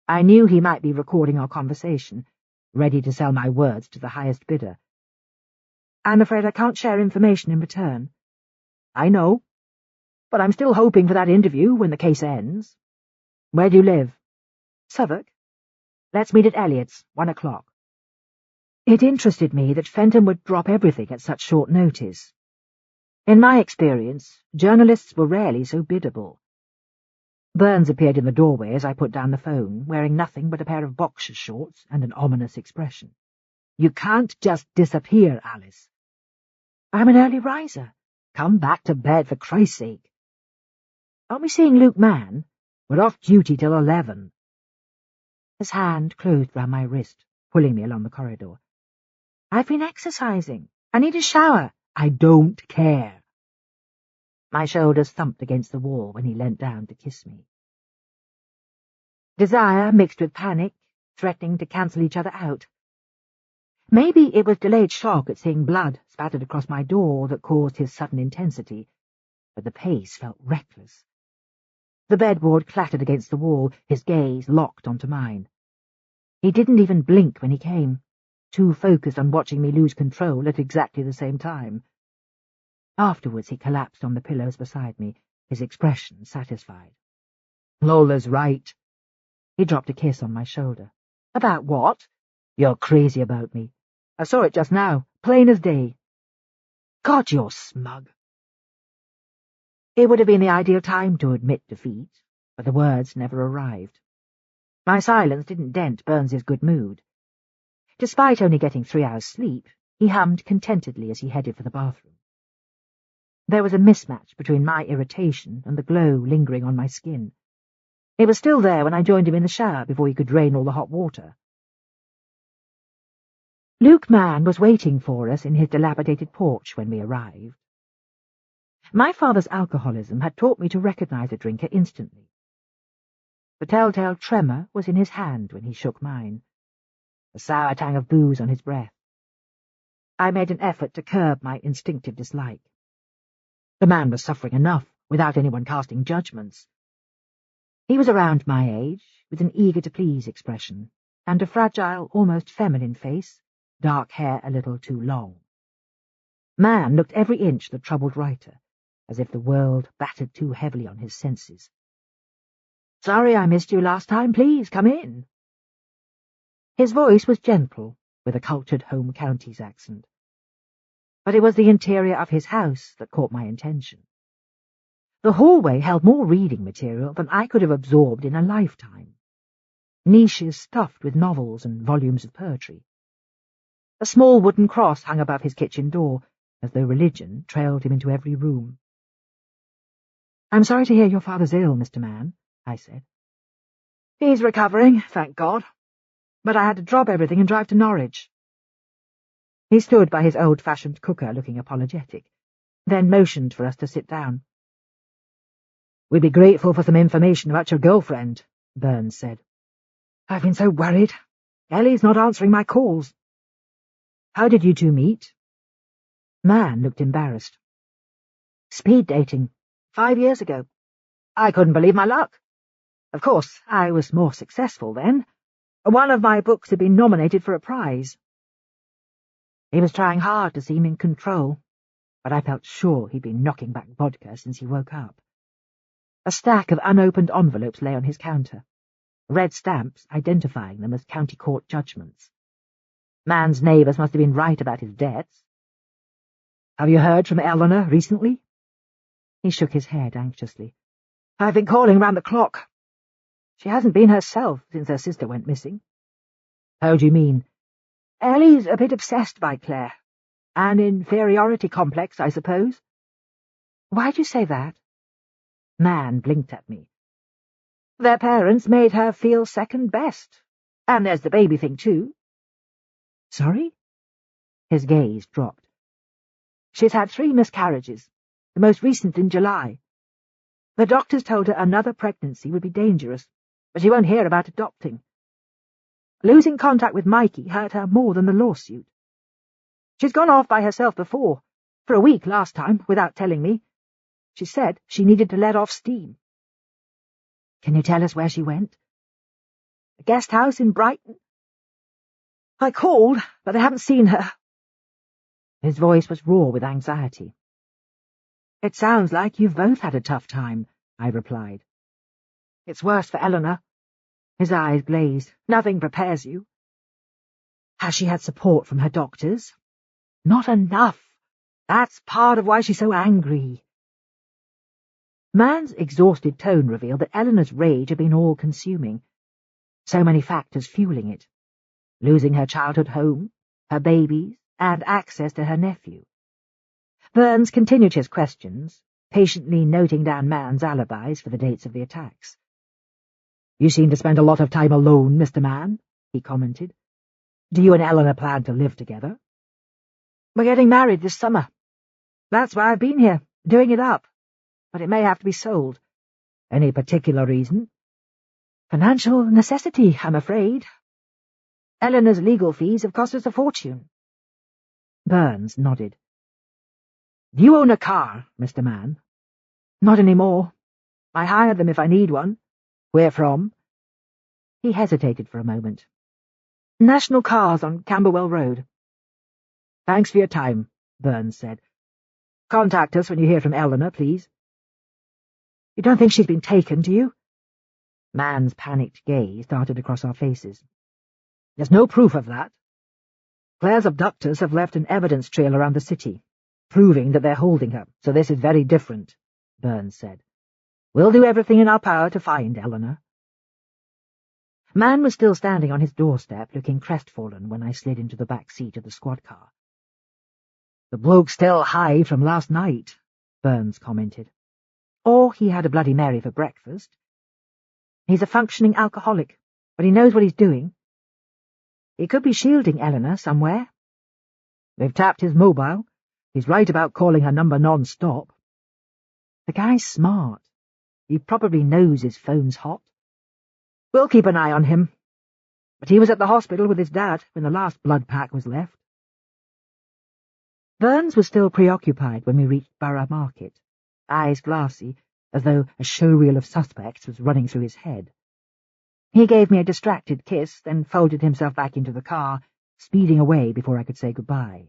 I knew he might be recording our conversation, ready to sell my words to the highest bidder. "I'm afraid I can't share information in return." "I know, but I'm still hoping for that interview when the case ends." "Where do you live?" "Southwark." "Let's meet at Elliott's, 1 o'clock. It interested me that Fenton would drop everything at such short notice. In my experience, journalists were rarely so biddable. Burns appeared in the doorway as I put down the phone, wearing nothing but a pair of boxer shorts and an ominous expression. "You can't just disappear, Alice." "I'm an early riser. Come back to bed, for Christ's sake." "Aren't we seeing Luke Mann? We're off duty till 11. His hand closed round my wrist, pulling me along the corridor. "I've been exercising. I need a shower." "I don't care." My shoulders thumped against the wall when he leant down to kiss me. Desire mixed with panic, threatening to cancel each other out. Maybe it was delayed shock at seeing blood spattered across my door that caused his sudden intensity, but the pace felt reckless. The bedboard clattered against the wall, his gaze locked onto mine. He didn't even blink when he came, too focused on watching me lose control at exactly the same time. Afterwards he collapsed on the pillows beside me, his expression satisfied. "Lola's right." He dropped a kiss on my shoulder. "About what?" "You're crazy about me. I saw it just now, plain as day." "God, you're smug." It would have been the ideal time to admit defeat, but the words never arrived. My silence didn't dent Burns's good mood. Despite only getting 3 hours' sleep, he hummed contentedly as he headed for the bathroom. There was a mismatch between my irritation and the glow lingering on my skin. It was still there when I joined him in the shower before he could drain all the hot water. Luke Mann was waiting for us in his dilapidated porch when we arrived. My father's alcoholism had taught me to recognize a drinker instantly. The telltale tremor was in his hand when he shook mine, the sour tang of booze on his breath. I made an effort to curb my instinctive dislike. The man was suffering enough, without anyone casting judgments. He was around my age, with an eager-to-please expression, and a fragile, almost feminine face, dark hair a little too long. Man looked every inch the troubled writer, as if the world battered too heavily on his senses. "Sorry I missed you last time. Please, come in." His voice was gentle, with a cultured home counties accent. But it was the interior of his house that caught my attention. The hallway held more reading material than I could have absorbed in a lifetime. Niches stuffed with novels and volumes of poetry. A small wooden cross hung above his kitchen door, as though religion trailed him into every room. "I'm sorry to hear your father's ill, Mr. Mann," I said. "He's recovering, thank God. But I had to drop everything and drive to Norwich." He stood by his old-fashioned cooker, looking apologetic, then motioned for us to sit down. "We'd be grateful for some information about your girlfriend," Burns said. "I've been so worried. Ellie's not answering my calls." "How did you two meet?" Mann looked embarrassed. "Speed dating. 5 years ago. I couldn't believe my luck. Of course, I was more successful then. One of my books had been nominated for a prize." He was trying hard to seem in control, but I felt sure he'd been knocking back vodka since he woke up. A stack of unopened envelopes lay on his counter, red stamps identifying them as county court judgments. Mann's neighbours must have been right about his debts. "Have you heard from Eleanor recently?" He shook his head anxiously. "I've been calling round the clock. She hasn't been herself since her sister went missing." "How do you mean?" "Ellie's a bit obsessed by Claire. An inferiority complex, I suppose." "Why'd you say that?" Man blinked at me. Their parents made her feel second best. And there's the baby thing, too. Sorry? His gaze dropped. She's had 3 miscarriages, the most recent in July. The doctors told her another pregnancy would be dangerous, but she won't hear about adopting. Losing contact with Mikey hurt her more than the lawsuit. She's gone off by herself before, for a week last time, without telling me. She said she needed to let off steam. Can you tell us where she went? A guest house in Brighton. I called, but I haven't seen her. His voice was raw with anxiety. It sounds like you've both had a tough time, I replied. It's worse for Eleanor. His eyes glazed. Nothing prepares you. Has she had support from her doctors? Not enough. That's part of why she's so angry. Man's exhausted tone revealed that Eleanor's rage had been all-consuming. So many factors fueling it. Losing her childhood home, her babies, and access to her nephew. Burns continued his questions, patiently noting down Mann's alibis for the dates of the attacks. You seem to spend a lot of time alone, Mr. Mann, he commented. Do you and Eleanor plan to live together? We're getting married this summer. That's why I've been here, doing it up. But it may have to be sold. Any particular reason? Financial necessity, I'm afraid. Eleanor's legal fees have cost us a fortune. Burns nodded. Do you own a car, Mr. Mann? Not anymore. I hire them if I need one. Where from? He hesitated for a moment. National Cars on Camberwell Road. Thanks for your time, Burns said. Contact us when you hear from Eleanor, please. You don't think she's been taken, do you? Mann's panicked gaze darted across our faces. There's no proof of that. Claire's abductors have left an evidence trail around the city, proving that they're holding her, so this is very different, Burns said. We'll do everything in our power to find Eleanor. Mann was still standing on his doorstep, looking crestfallen when I slid into the back seat of the squad car. The bloke's still high from last night, Burns commented. Or he had a Bloody Mary for breakfast. He's a functioning alcoholic, but he knows what he's doing. He could be shielding Eleanor somewhere. They've tapped his mobile. He's right about calling her number non-stop. The guy's smart. He probably knows his phone's hot. We'll keep an eye on him. But he was at the hospital with his dad when the last blood pack was left. Burns was still preoccupied when we reached Borough Market, eyes glassy, as though a showreel of suspects was running through his head. He gave me a distracted kiss, then folded himself back into the car, speeding away before I could say goodbye.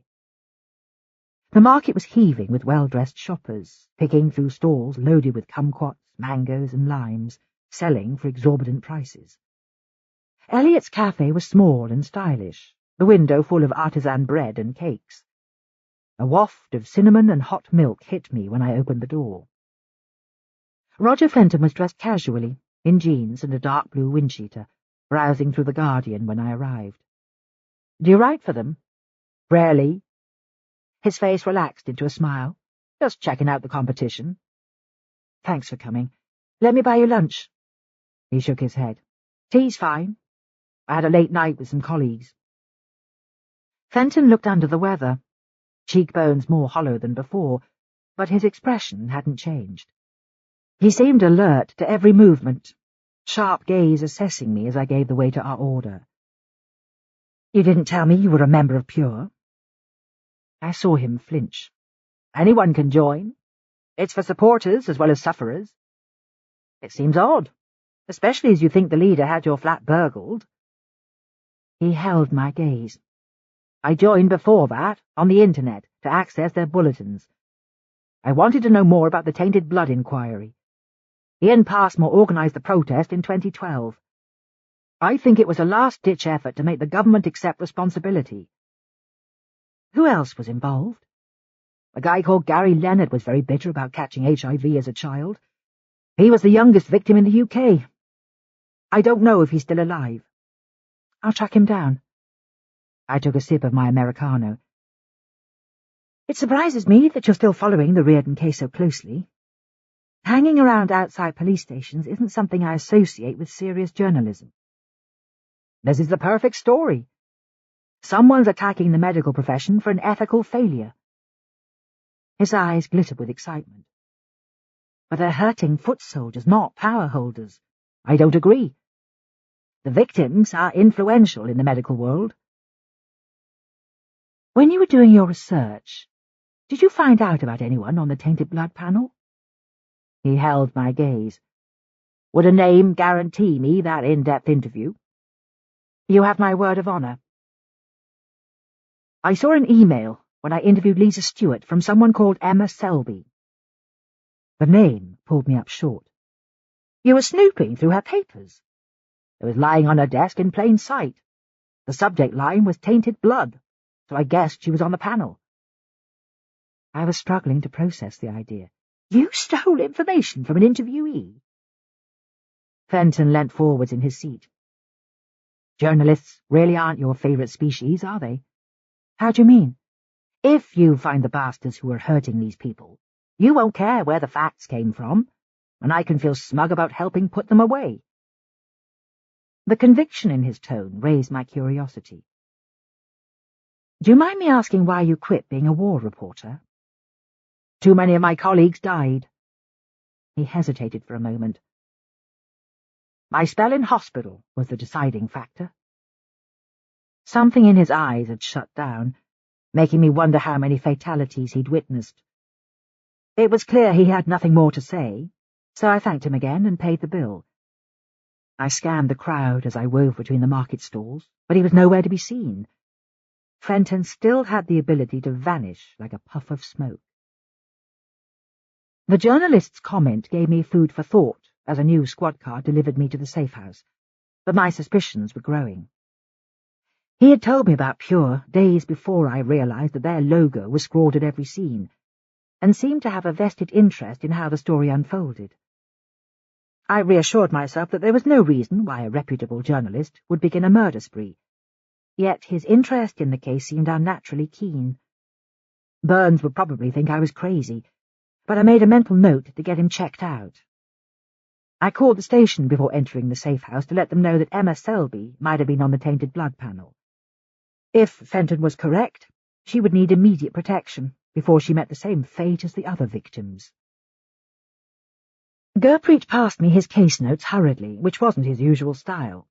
The market was heaving with well-dressed shoppers, picking through stalls loaded with kumquats, mangoes and limes, selling for exorbitant prices. Elliot's cafe was small and stylish, the window full of artisan bread and cakes. A waft of cinnamon and hot milk hit me when I opened the door. Roger Fenton was dressed casually, in jeans and a dark blue windcheater, browsing through The Guardian when I arrived. Do you write for them? Rarely. His face relaxed into a smile. Just checking out the competition. Thanks for coming. Let me buy you lunch. He shook his head. Tea's fine. I had a late night with some colleagues. Fenton looked under the weather, cheekbones more hollow than before, but his expression hadn't changed. He seemed alert to every movement, sharp gaze assessing me as I gave the waiter our order. You didn't tell me you were a member of Pure. I saw him flinch. Anyone can join. It's for supporters as well as sufferers. It seems odd, especially as you think the leader had your flat burgled. He held my gaze. I joined before that, on the internet, to access their bulletins. I wanted to know more about the tainted blood inquiry. Ian Passmore organised the protest in 2012. I think it was a last-ditch effort to make the government accept responsibility. Who else was involved? A guy called Gary Leonard was very bitter about catching HIV as a child. He was the youngest victim in the UK. I don't know if he's still alive. I'll track him down. I took a sip of my Americano. It surprises me that you're still following the Reardon case so closely. Hanging around outside police stations isn't something I associate with serious journalism. This is the perfect story. Someone's attacking the medical profession for an ethical failure. His eyes glittered with excitement. But they're hurting foot soldiers, not power holders. I don't agree. The victims are influential in the medical world. When you were doing your research, did you find out about anyone on the tainted blood panel? He held my gaze. Would a name guarantee me that in-depth interview? You have my word of honor. I saw an email when I interviewed Lisa Stewart from someone called Emma Selby. The name pulled me up short. You were snooping through her papers. It was lying on her desk in plain sight. The subject line was tainted blood, so I guessed she was on the panel. I was struggling to process the idea. You stole information from an interviewee? Fenton leant forwards in his seat. Journalists really aren't your favourite species, are they? How do you mean? If you find the bastards who are hurting these people, you won't care where the facts came from, and I can feel smug about helping put them away. The conviction in his tone raised my curiosity. Do you mind me asking why you quit being a war reporter? Too many of my colleagues died. He hesitated for a moment. My spell in hospital was the deciding factor. Something in his eyes had shut down, making me wonder how many fatalities he'd witnessed. It was clear he had nothing more to say, so I thanked him again and paid the bill. I scanned the crowd as I wove between the market stalls, but he was nowhere to be seen. Fenton still had the ability to vanish like a puff of smoke. The journalist's comment gave me food for thought as a new squad car delivered me to the safe house, but my suspicions were growing. He had told me about Pure days before I realized that their logo was scrawled at every scene, and seemed to have a vested interest in how the story unfolded. I reassured myself that there was no reason why a reputable journalist would begin a murder spree, yet his interest in the case seemed unnaturally keen. Burns would probably think I was crazy, but I made a mental note to get him checked out. I called the station before entering the safe house to let them know that Emma Selby might have been on the tainted blood panel. If Fenton was correct, she would need immediate protection before she met the same fate as the other victims. Gurpreet passed me his case notes hurriedly, which wasn't his usual style.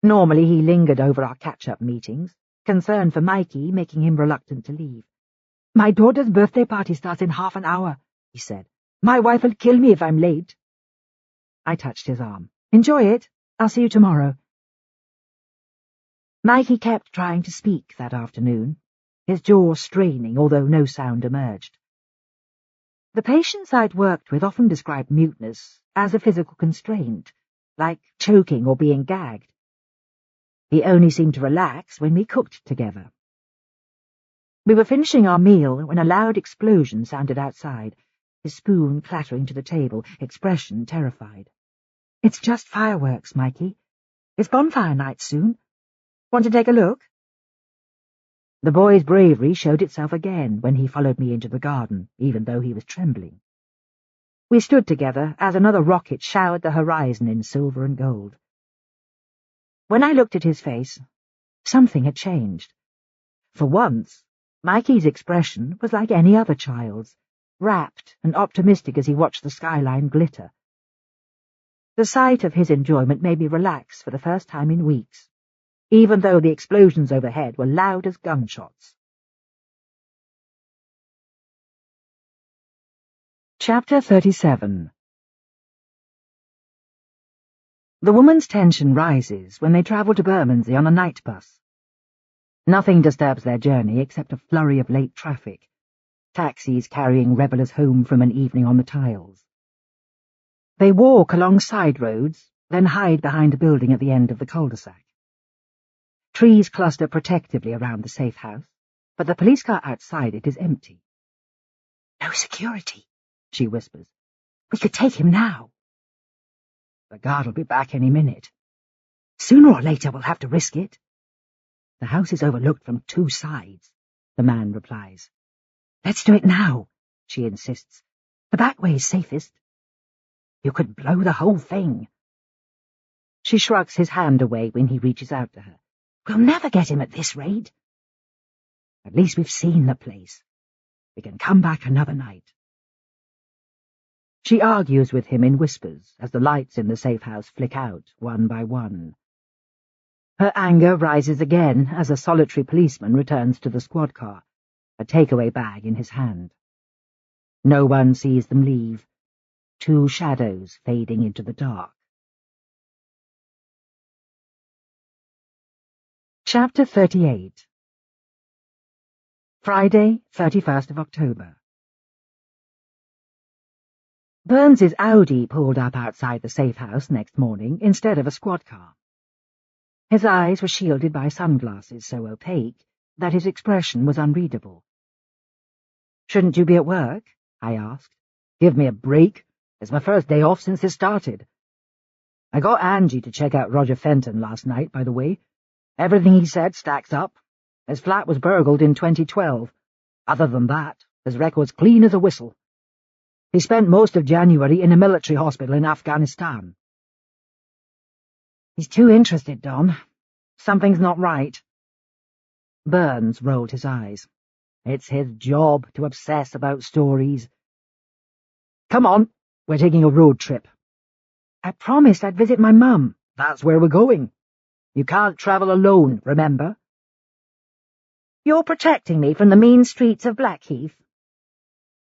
Normally he lingered over our catch-up meetings, concern for Mikey making him reluctant to leave. My daughter's birthday party starts in half an hour, he said. My wife will kill me if I'm late. I touched his arm. Enjoy it. I'll see you tomorrow. Mikey kept trying to speak that afternoon, his jaw straining, although no sound emerged. The patients I'd worked with often described muteness as a physical constraint, like choking or being gagged. He only seemed to relax when we cooked together. We were finishing our meal when a loud explosion sounded outside, his spoon clattering to the table, expression terrified. It's just fireworks, Mikey. It's bonfire night soon. Want to take a look? The boy's bravery showed itself again when he followed me into the garden, even though he was trembling. We stood together as another rocket showered the horizon in silver and gold. When I looked at his face, something had changed. For once, Mikey's expression was like any other child's, rapt and optimistic as he watched the skyline glitter. The sight of his enjoyment made me relax for the first time in weeks, even though the explosions overhead were loud as gunshots. Chapter 37. The woman's tension rises when they travel to Bermondsey on a night bus. Nothing disturbs their journey except a flurry of late traffic, taxis carrying revellers home from an evening on the tiles. They walk along side roads, then hide behind a building at the end of the cul-de-sac. Trees cluster protectively around the safe house, but the police car outside it is empty. No security, she whispers. We could take him now. The guard will be back any minute. Sooner or later we'll have to risk it. The house is overlooked from two sides, the man replies. Let's do it now, she insists. The back way is safest. You could blow the whole thing. She shrugs his hand away when he reaches out to her. We'll never get him at this rate. At least we've seen the place. We can come back another night. She argues with him in whispers as the lights in the safe house flick out one by one. Her anger rises again as a solitary policeman returns to the squad car, a takeaway bag in his hand. No one sees them leave, two shadows fading into the dark. Chapter 38. Friday, 31st of October. Burns's Audi pulled up outside the safe house next morning instead of a squad car. His eyes were shielded by sunglasses so opaque that his expression was unreadable. "Shouldn't you be at work?" I asked. "Give me a break. It's my first day off since this started. I got Angie to check out Roger Fenton last night, by the way. Everything he said stacks up. His flat was burgled in 2012. Other than that, his record's clean as a whistle. He spent most of January in a military hospital in Afghanistan." "He's too interested, Don. Something's not right." Burns rolled his eyes. "It's his job to obsess about stories. Come on, we're taking a road trip." "I promised I'd visit my mum." "That's where we're going. You can't travel alone, remember?" "You're protecting me from the mean streets of Blackheath."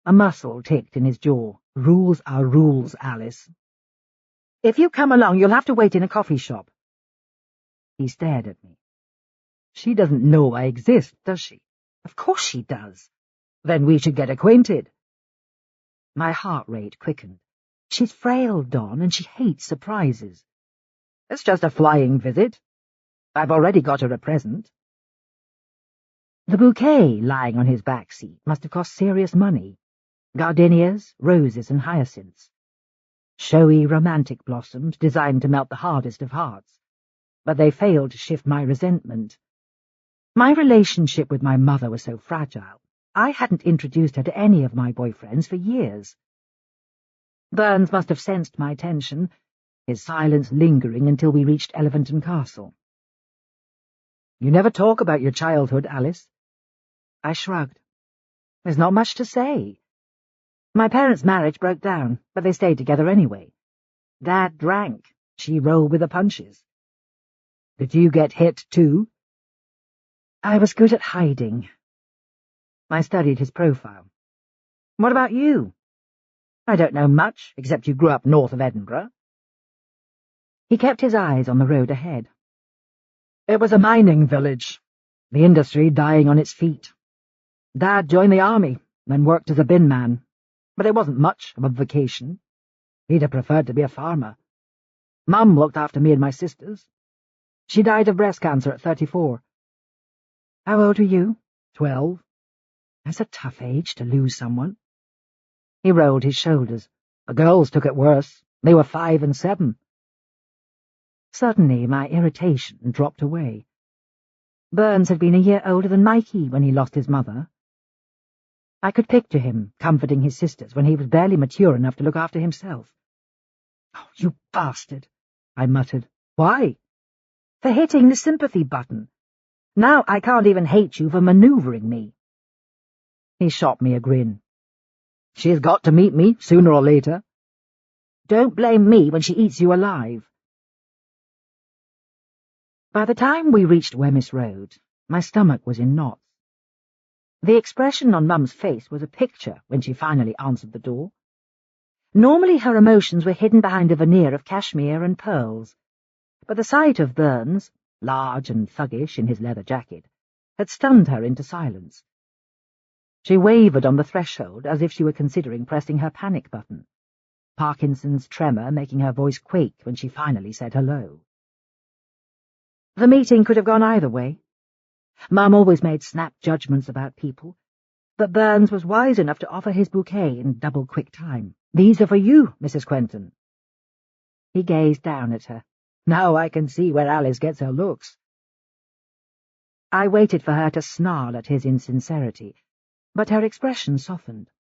A muscle ticked in his jaw. "Rules are rules, Alice. If you come along, you'll have to wait in a coffee shop." He stared at me. "She doesn't know I exist, does she?" "Of course she does." "Then we should get acquainted." My heart rate quickened. She's frail, Don, and she hates surprises. "It's just a flying visit. I've already got her a present." The bouquet lying on his back seat must have cost serious money. Gardenias, roses, and hyacinths. Showy romantic blossoms designed to melt the hardest of hearts. But they failed to shift my resentment. My relationship with my mother was so fragile, I hadn't introduced her to any of my boyfriends for years. Burns must have sensed my tension, his silence lingering until we reached Elephant Castle. "You never talk about your childhood, Alice." I shrugged. "There's not much to say. My parents' marriage broke down, but they stayed together anyway. Dad drank. She rolled with the punches." "Did you get hit too?" I was good at hiding. I studied his profile. "What about you?" "I don't know much, except you grew up north of Edinburgh." He kept his eyes on the road ahead. "It was a mining village. The industry dying on its feet. Dad joined the army, then worked as a bin man, but it wasn't much of a vacation. He'd have preferred to be a farmer. Mum looked after me and my sisters. She died of breast cancer at 34. "How old were you?" 12. That's a tough age to lose someone." He rolled his shoulders. "The girls took it worse. They were 5 and 7. Suddenly my irritation dropped away. Burns had been a year older than Mikey when he lost his mother. I could picture him comforting his sisters when he was barely mature enough to look after himself. "Oh, you bastard," I muttered. "Why?" "For hitting the sympathy button. Now I can't even hate you for manoeuvring me." He shot me a grin. "She's got to meet me, sooner or later. Don't blame me when she eats you alive." By the time we reached Wemyss Road, my stomach was in knots. The expression on Mum's face was a picture when she finally answered the door. Normally her emotions were hidden behind a veneer of cashmere and pearls, but the sight of Burns, large and thuggish in his leather jacket, had stunned her into silence. She wavered on the threshold as if she were considering pressing her panic button, Parkinson's tremor making her voice quake when she finally said hello. The meeting could have gone either way. Mum always made snap judgments about people, but Burns was wise enough to offer his bouquet in double-quick time. "These are for you, Mrs. Quentin." He gazed down at her. "Now I can see where Alice gets her looks." I waited for her to snarl at his insincerity, but her expression softened.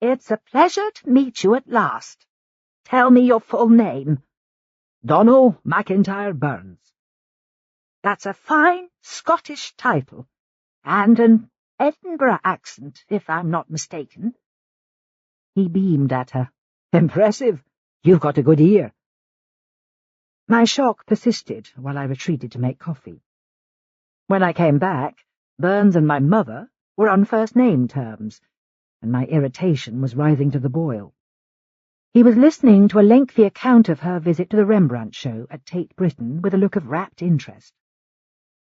"It's a pleasure to meet you at last." Tell me your full name. Donald McIntyre Burns. That's a fine Scottish title, and an Edinburgh accent, if I'm not mistaken. He beamed at her. Impressive. You've got a good ear. My shock persisted while I retreated to make coffee. When I came back, Burns and my mother were on first-name terms, and my irritation was rising to the boil. He was listening to a lengthy account of her visit to the Rembrandt show at Tate Britain with a look of rapt interest.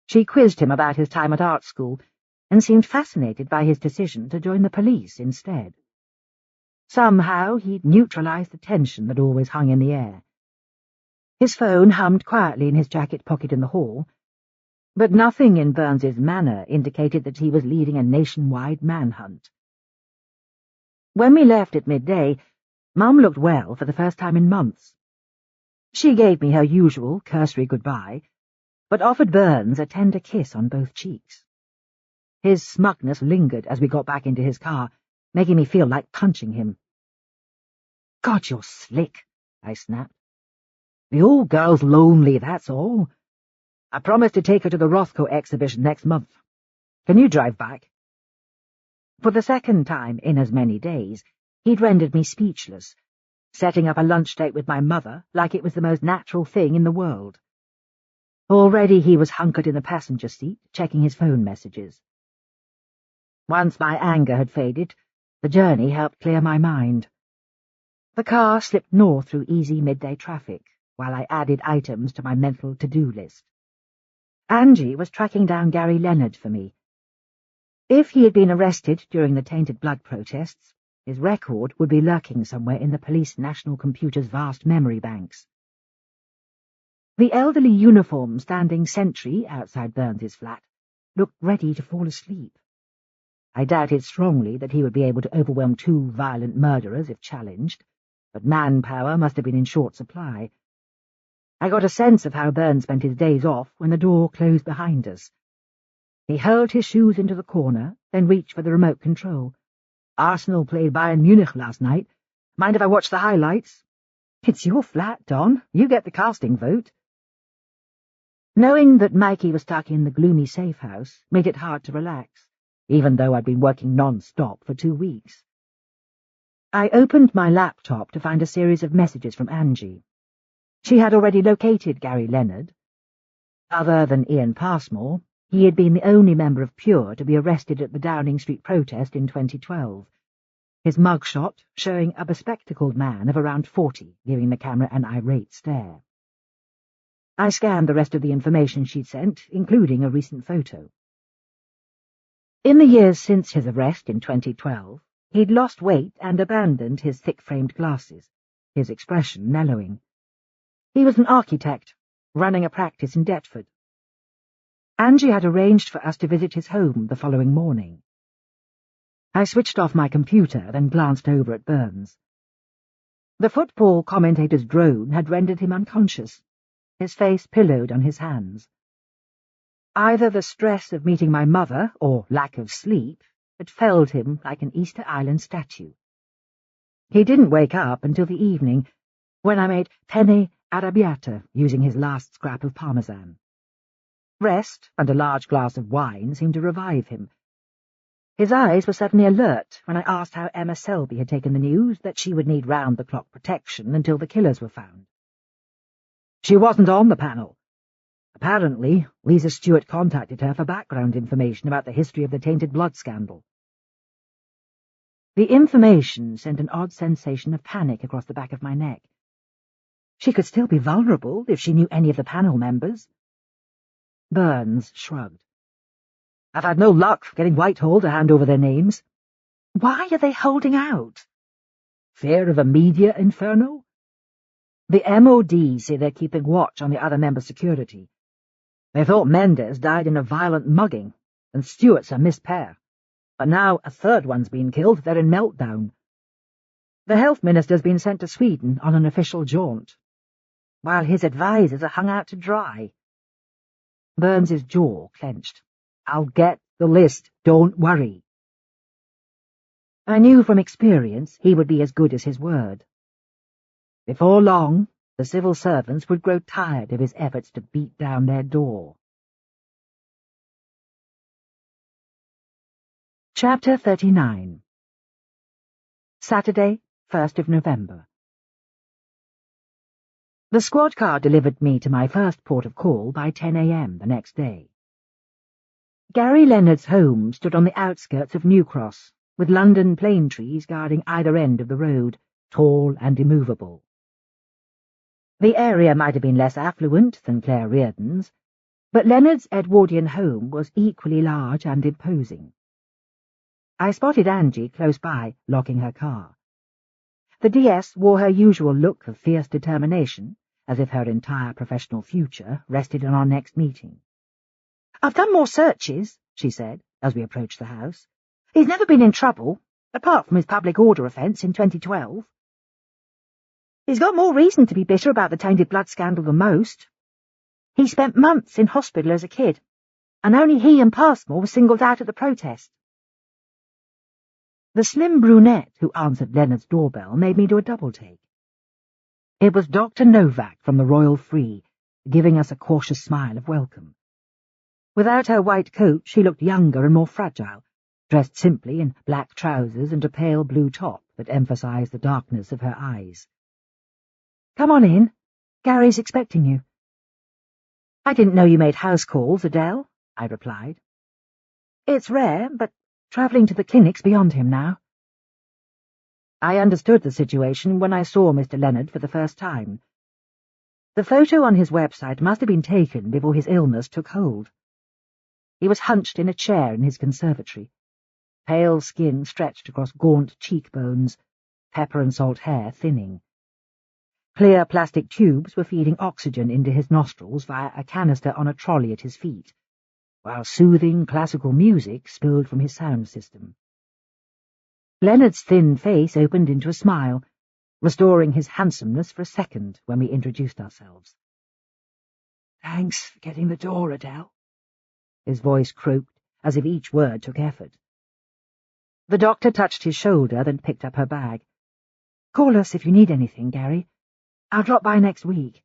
She quizzed him about his time at art school and seemed fascinated by his decision to join the police instead. Somehow he'd neutralized the tension that always hung in the air. His phone hummed quietly in his jacket pocket in the hall, but nothing in Burns's manner indicated that he was leading a nationwide manhunt. When we left at midday, Mum looked well for the first time in months. She gave me her usual cursory goodbye, but offered Burns a tender kiss on both cheeks. His smugness lingered as we got back into his car, making me feel like punching him. "God, you're slick," I snapped. "The old girl's lonely, that's all. I promised to take her to the Rothko exhibition next month. Can you drive back?" For the second time in as many days, he'd rendered me speechless, setting up a lunch date with my mother like it was the most natural thing in the world. Already he was hunkered in the passenger seat, checking his phone messages. Once my anger had faded, the journey helped clear my mind. The car slipped north through easy midday traffic, while I added items to my mental to-do list. Angie was tracking down Gary Leonard for me. If he had been arrested during the tainted blood protests, his record would be lurking somewhere in the police national computer's vast memory banks. The elderly uniform standing sentry outside Burns's flat looked ready to fall asleep. I doubted strongly that he would be able to overwhelm two violent murderers if challenged, but manpower must have been in short supply. I got a sense of how Burns spent his days off when the door closed behind us. He hurled his shoes into the corner, then reached for the remote control. "Arsenal played Bayern Munich last night. Mind if I watch the highlights?" "It's your flat, Don. You get the casting vote." Knowing that Mikey was stuck in the gloomy safe house made it hard to relax, even though I'd been working non-stop for 2 weeks. I opened my laptop to find a series of messages from Angie. She had already located Gary Leonard. Other than Ian Passmore, he had been the only member of Pure to be arrested at the Downing Street protest in 2012, his mugshot showing a bespectacled man of around 40 giving the camera an irate stare. I scanned the rest of the information she'd sent, including a recent photo. In the years since his arrest in 2012, he'd lost weight and abandoned his thick-framed glasses, his expression mellowing. He was an architect, running a practice in Deptford. Angie had arranged for us to visit his home the following morning. I switched off my computer, then glanced over at Burns. The football commentator's drone had rendered him unconscious, his face pillowed on his hands. Either the stress of meeting my mother, or lack of sleep, had felled him like an Easter Island statue. He didn't wake up until the evening, when I made penne arrabbiata using his last scrap of parmesan. Rest and a large glass of wine seemed to revive him. His eyes were suddenly alert when I asked how Emma Selby had taken the news that she would need round-the-clock protection until the killers were found. "She wasn't on the panel. Apparently, Lisa Stewart contacted her for background information about the history of the tainted blood scandal." The information sent an odd sensation of panic across the back of my neck. She could still be vulnerable if she knew any of the panel members. Burns shrugged. "I've had no luck getting Whitehall to hand over their names." "Why are they holding out?" "Fear of a media inferno? The MOD say they're keeping watch on the other members' security. They thought Mendes died in a violent mugging, and Stewart's a missed pair. But now a third one's been killed, they're in meltdown. The health minister's been sent to Sweden on an official jaunt, while his advisers are hung out to dry." Burns's jaw clenched. "I'll get the list, don't worry." I knew from experience he would be as good as his word. Before long, the civil servants would grow tired of his efforts to beat down their door. Chapter 39. Saturday, 1st of November. The squad car delivered me to my first port of call by 10 a.m. the next day. Gary Leonard's home stood on the outskirts of New Cross, with London plane trees guarding either end of the road, tall and immovable. The area might have been less affluent than Claire Reardon's, but Leonard's Edwardian home was equally large and imposing. I spotted Angie close by, locking her car. The DS wore her usual look of fierce determination, as if her entire professional future rested on our next meeting. "I've done more searches," she said, as we approached the house. "He's never been in trouble, apart from his public order offence in 2012. He's got more reason to be bitter about the tainted blood scandal than most. He spent months in hospital as a kid, and only he and Passmore were singled out at the protest." The slim brunette who answered Leonard's doorbell made me do a double-take. It was Dr. Novak from the Royal Free, giving us a cautious smile of welcome. Without her white coat, she looked younger and more fragile, dressed simply in black trousers and a pale blue top that emphasized the darkness of her eyes. "Come on in. Gary's expecting you." "I didn't know you made house calls, Adele," I replied. "It's rare, but travelling to the clinic's beyond him now." I understood the situation when I saw Mr. Leonard for the first time. The photo on his website must have been taken before his illness took hold. He was hunched in a chair in his conservatory, pale skin stretched across gaunt cheekbones, pepper and salt hair thinning. Clear plastic tubes were feeding oxygen into his nostrils via a canister on a trolley at his feet, while soothing classical music spilled from his sound system. Leonard's thin face opened into a smile, restoring his handsomeness for a second when we introduced ourselves. "Thanks for getting the door, Adele." His voice croaked, as if each word took effort. The doctor touched his shoulder, then picked up her bag. "Call us if you need anything, Gary. I'll drop by next week."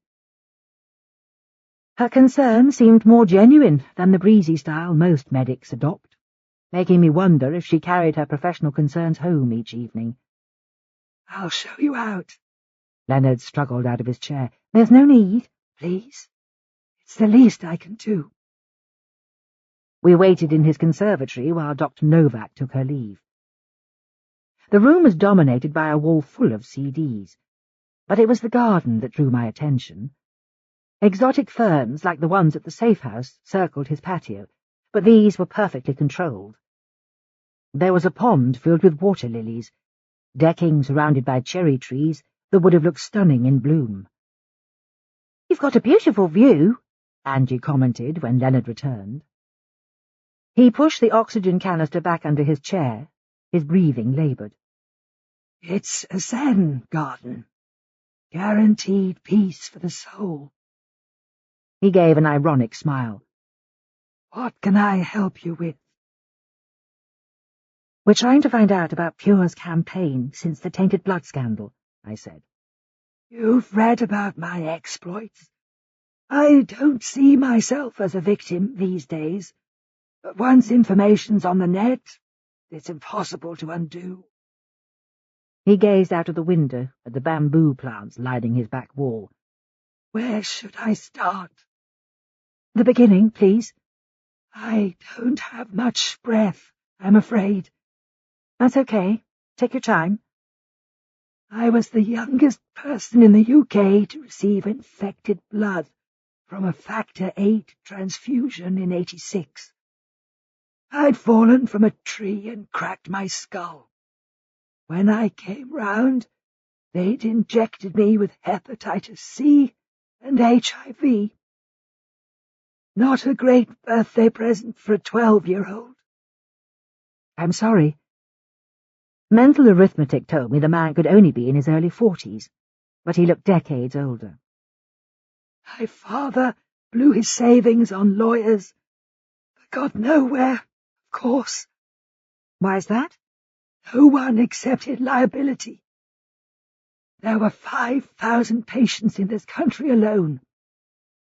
Her concern seemed more genuine than the breezy style most medics adopt, making me wonder if she carried her professional concerns home each evening. "I'll show you out." Leonard struggled out of his chair. "There's no need, please. It's the least I can do." We waited in his conservatory while Dr. Novak took her leave. The room was dominated by a wall full of CDs, but it was the garden that drew my attention. Exotic ferns, like the ones at the safe house, circled his patio, but these were perfectly controlled. There was a pond filled with water lilies, decking surrounded by cherry trees that would have looked stunning in bloom. "You've got a beautiful view," Angie commented when Leonard returned. He pushed the oxygen canister back under his chair, his breathing laboured. "It's a Zen garden. Guaranteed peace for the soul." He gave an ironic smile. "What can I help you with?" "We're trying to find out about Pure's campaign since the tainted blood scandal," I said. "You've read about my exploits. I don't see myself as a victim these days, but once information's on the net, it's impossible to undo." He gazed out of the window at the bamboo plants lining his back wall. "Where should I start?" "The beginning, please." "I don't have much breath, I'm afraid." "That's okay. Take your time." "I was the youngest person in the UK to receive infected blood from a Factor VIII transfusion in '86. I'd fallen from a tree and cracked my skull. When I came round, they'd injected me with hepatitis C and HIV. Not a great birthday present for a 12-year-old. "I'm sorry." Mental arithmetic told me the man could only be in his early 40s, but he looked decades older. "My father blew his savings on lawyers, but got nowhere, of course." "Why's that?" "No one accepted liability." There were 5,000 patients in this country alone.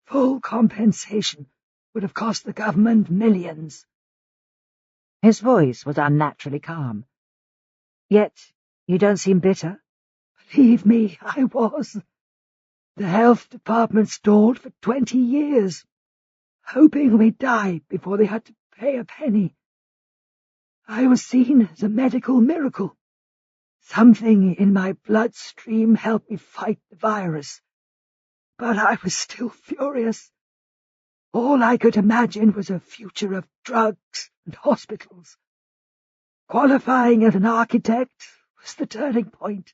Full compensation would have cost the government millions. His voice was unnaturally calm. Yet you don't seem bitter. Believe me, I was. The health department stalled for 20 years, hoping we'd die before they had to pay a penny. I was seen as a medical miracle. Something in my bloodstream helped me fight the virus. But I was still furious. All I could imagine was a future of drugs and hospitals. Qualifying as an architect was the turning point.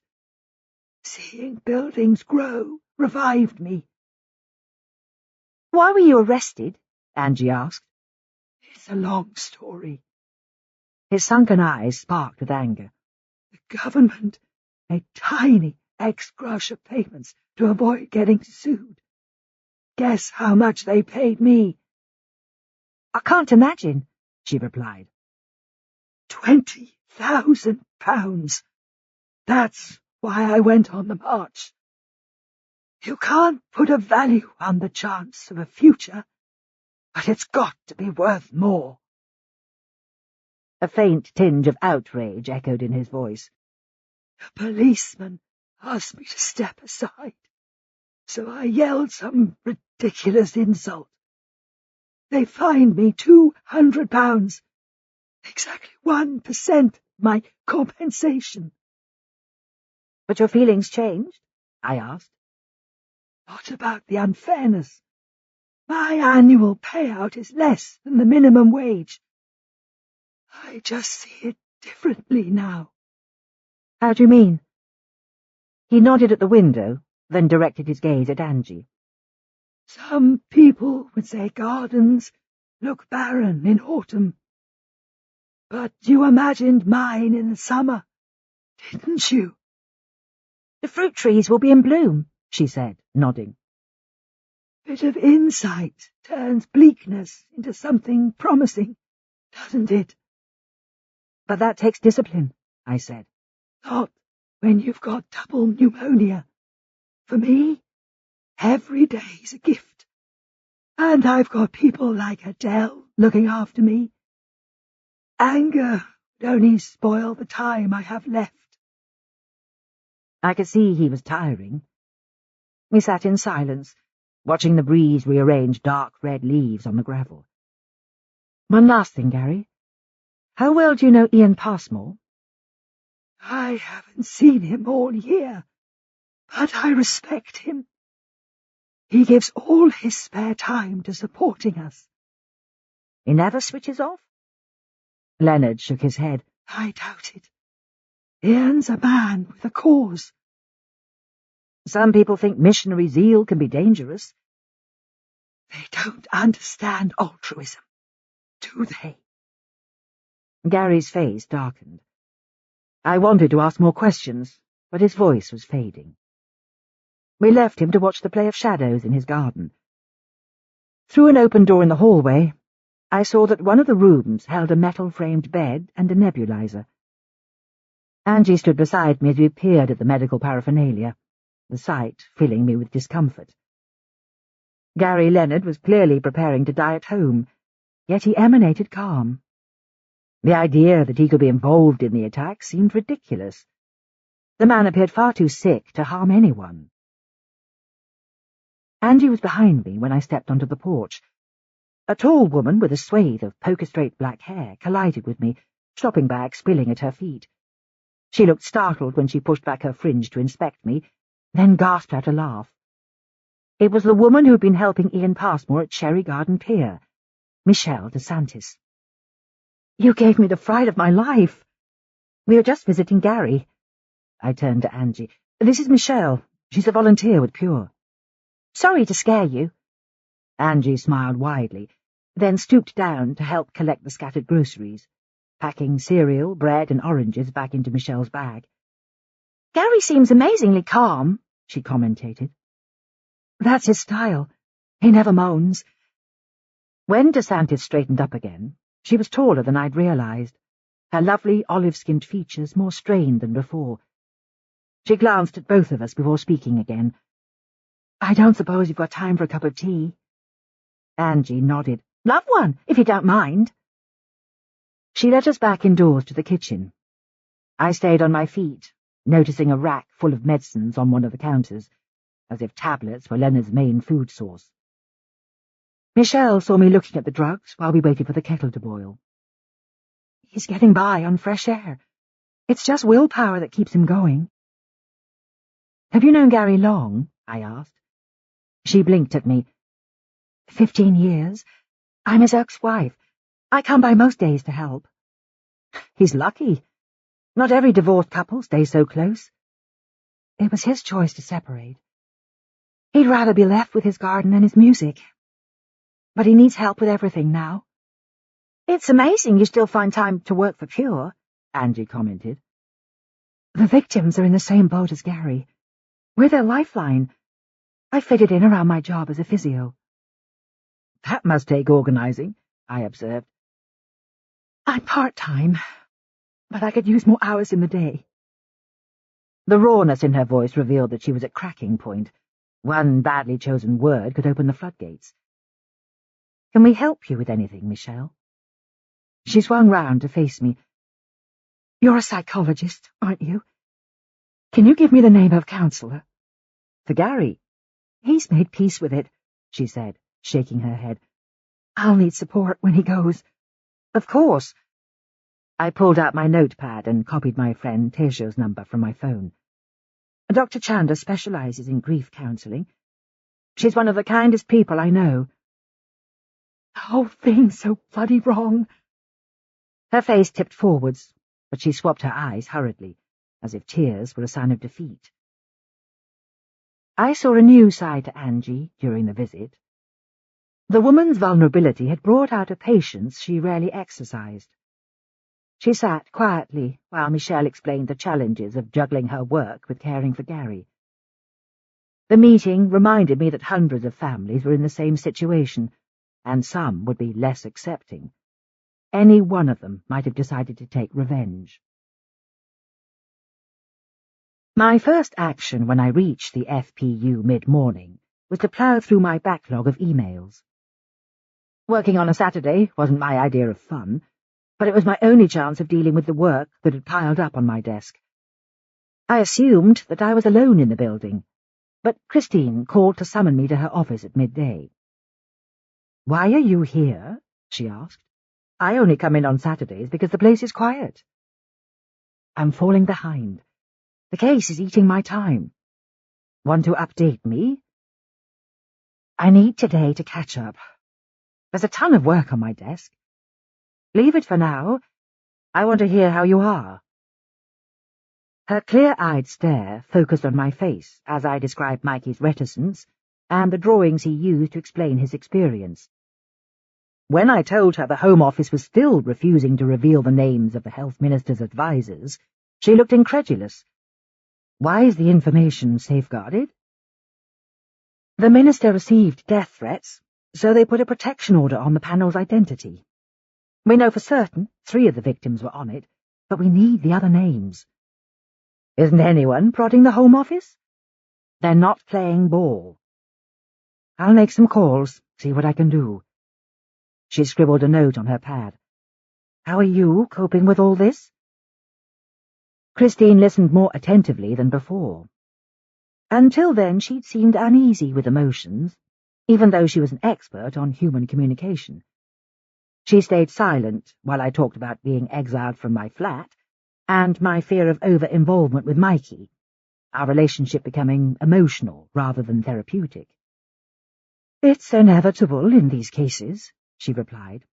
Seeing buildings grow revived me. Why were you arrested? Angie asked. It's a long story. His sunken eyes sparked with anger. The government made tiny ex-gratia payments to avoid getting sued. Guess how much they paid me? I can't imagine, she replied. £20,000. That's why I went on the march. You can't put a value on the chance of a future, but it's got to be worth more. A faint tinge of outrage echoed in his voice. A policeman asked me to step aside, so I yelled some ridiculous insult. They fined me £200, exactly 1% my compensation. But your feelings changed? I asked. Not about the unfairness. My annual payout is less than the minimum wage. I just see it differently now. How do you mean? He nodded at the window, then directed his gaze at Angie. Some people would say gardens look barren in autumn. But you imagined mine in the summer, didn't you? The fruit trees will be in bloom, she said, nodding. Bit of insight turns bleakness into something promising, doesn't it? But that takes discipline, I said. Not when you've got double pneumonia. For me, every day's a gift. And I've got people like Adele looking after me. Anger would only spoil the time I have left. I could see he was tiring. We sat in silence, watching the breeze rearrange dark red leaves on the gravel. One last thing, Gary. How well do you know Ian Passmore? I haven't seen him all year, but I respect him. He gives all his spare time to supporting us. He never switches off? Leonard shook his head. I doubt it. Ian's a man with a cause. Some people think missionary zeal can be dangerous. They don't understand altruism, do they? Gary's face darkened. I wanted to ask more questions, but his voice was fading. We left him to watch the play of shadows in his garden. Through an open door in the hallway, I saw that one of the rooms held a metal-framed bed and a nebulizer. Angie stood beside me as we peered at the medical paraphernalia, the sight filling me with discomfort. Gary Leonard was clearly preparing to die at home, yet he emanated calm. The idea that he could be involved in the attack seemed ridiculous. The man appeared far too sick to harm anyone. Angie was behind me when I stepped onto the porch. A tall woman with a swathe of poker-straight black hair collided with me, shopping bag spilling at her feet. She looked startled when she pushed back her fringe to inspect me, then gasped out a laugh. It was the woman who had been helping Ian Passmore at Cherry Garden Pier, Michelle DeSantis. You gave me the fright of my life. We were just visiting Gary. I turned to Angie. This is Michelle. She's a volunteer with Pure. Sorry to scare you. Angie smiled widely, then stooped down to help collect the scattered groceries, packing cereal, bread, and oranges back into Michelle's bag. Gary seems amazingly calm, she commentated. That's his style. He never moans. When DeSantis straightened up again, she was taller than I'd realized, her lovely olive-skinned features more strained than before. She glanced at both of us before speaking again. "I don't suppose you've got time for a cup of tea?" Angie nodded. "Love one, if you don't mind." She led us back indoors to the kitchen. I stayed on my feet, noticing a rack full of medicines on one of the counters, as if tablets were Leonard's main food source. Michelle saw me looking at the drugs while we waited for the kettle to boil. "He's getting by on fresh air. It's just willpower that keeps him going." "Have you known Gary long?" I asked. She blinked at me. 15 years. I'm his ex-wife. I come by most days to help." "He's lucky. Not every divorced couple stays so close." "It was his choice to separate. He'd rather be left with his garden and his music. But he needs help with everything now." "It's amazing you still find time to work for Pure," Angie commented. "The victims are in the same boat as Gary. We're their lifeline. I fitted in around my job as a physio." "That must take organizing," I observed. "I'm part-time, but I could use more hours in the day." The rawness in her voice revealed that she was at cracking point. One badly chosen word could open the floodgates. "Can we help you with anything, Michelle?" She swung round to face me. "You're a psychologist, aren't you? Can you give me the name of counsellor?" "For Gary?" "He's made peace with it," she said, shaking her head. "I'll need support when he goes." "Of course." I pulled out my notepad and copied my friend Tejo's number from my phone. Dr. Chanda specializes in grief counselling. She's one of the kindest people I know. "The whole thing's so bloody wrong." Her face tipped forwards, but she swapped her eyes hurriedly, as if tears were a sign of defeat. I saw a new side to Angie during the visit. The woman's vulnerability had brought out a patience she rarely exercised. She sat quietly while Michelle explained the challenges of juggling her work with caring for Gary. The meeting reminded me that hundreds of families were in the same situation, and some would be less accepting. Any one of them might have decided to take revenge. My first action when I reached the FPU mid-morning was to plough through my backlog of emails. Working on a Saturday wasn't my idea of fun, but it was my only chance of dealing with the work that had piled up on my desk. I assumed that I was alone in the building, but Christine called to summon me to her office at midday. "Why are you here?" she asked. "I only come in on Saturdays because the place is quiet." "I'm falling behind. The case is eating my time." "Want to update me?" "I need today to catch up. There's a ton of work on my desk." "Leave it for now. I want to hear how you are." Her clear-eyed stare focused on my face as I described Mikey's reticence and the drawings he used to explain his experience. When I told her the Home Office was still refusing to reveal the names of the Health Minister's advisers, she looked incredulous. "Why is the information safeguarded?" "The Minister received death threats, so they put a protection order on the panel's identity. We know for certain 3 of the victims were on it, but we need the other names." "Isn't anyone prodding the Home Office?" "They're not playing ball." "I'll make some calls, see what I can do." She scribbled a note on her pad. "How are you coping with all this?" Christine listened more attentively than before. Until then she'd seemed uneasy with emotions, even though she was an expert on human communication. She stayed silent while I talked about being exiled from my flat and my fear of over-involvement with Mikey, our relationship becoming emotional rather than therapeutic. "It's inevitable in these cases," she replied.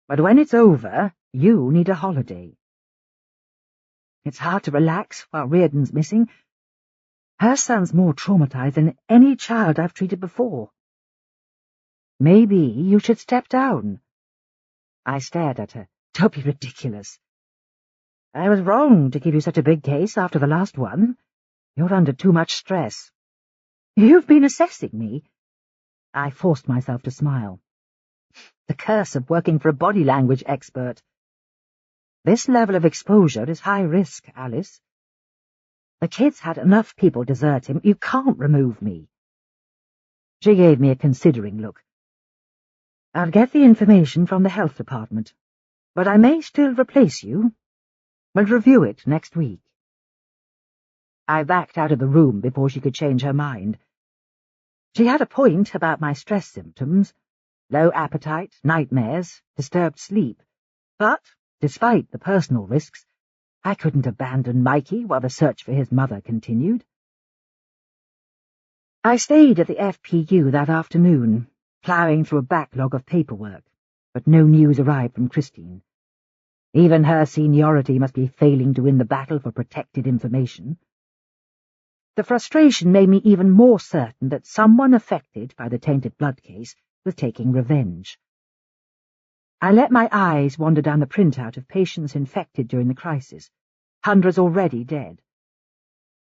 "But when it's over, you need a holiday." "It's hard to relax while Reardon's missing. Her son's more traumatized than any child I've treated before." "Maybe you should step down." I stared at her. "Don't be ridiculous." "I was wrong to give you such a big case after the last one. You're under too much stress." "You've been assessing me." I forced myself to smile. "The curse of working for a body language expert." "This level of exposure is high risk, Alice." The kid's had enough people desert him. You can't remove me. She gave me a considering look. I'll get the information from the health department, but I may still replace you. We'll review it next week. I backed out of the room before she could change her mind. She had a point about my stress symptoms, low appetite, nightmares, disturbed sleep, but, despite the personal risks, I couldn't abandon Mikey while the search for his mother continued. I stayed at the FPU that afternoon, ploughing through a backlog of paperwork, but no news arrived from Christine. Even her seniority must be failing to win the battle for protected information. The frustration made me even more certain that someone affected by the tainted blood case was taking revenge. I let my eyes wander down the printout of patients infected during the crisis, hundreds already dead.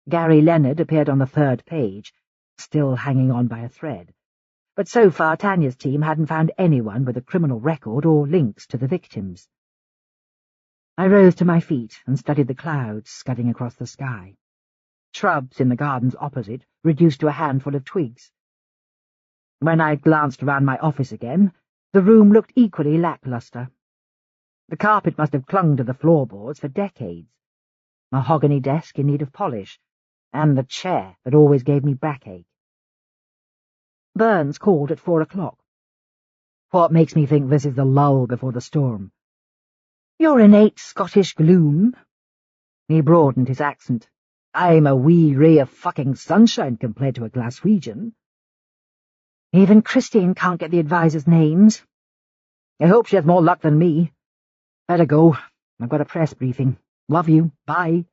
Gary Leonard appeared on the 3rd page, still hanging on by a thread, but so far Tanya's team hadn't found anyone with a criminal record or links to the victims. I rose to my feet and studied the clouds scudding across the sky. Shrubs in the gardens opposite reduced to a handful of twigs. When I glanced around my office again, the room looked equally lackluster. The carpet must have clung to the floorboards for decades. Mahogany desk in need of polish, and the chair that always gave me backache. Burns called at 4 o'clock. What makes me think this is the lull before the storm? Your innate Scottish gloom. He broadened his accent. I'm a wee ray of fucking sunshine compared to a Glaswegian. Even Christine can't get the advisors' names. I hope she has more luck than me. Better go. I've got a press briefing. Love you. Bye.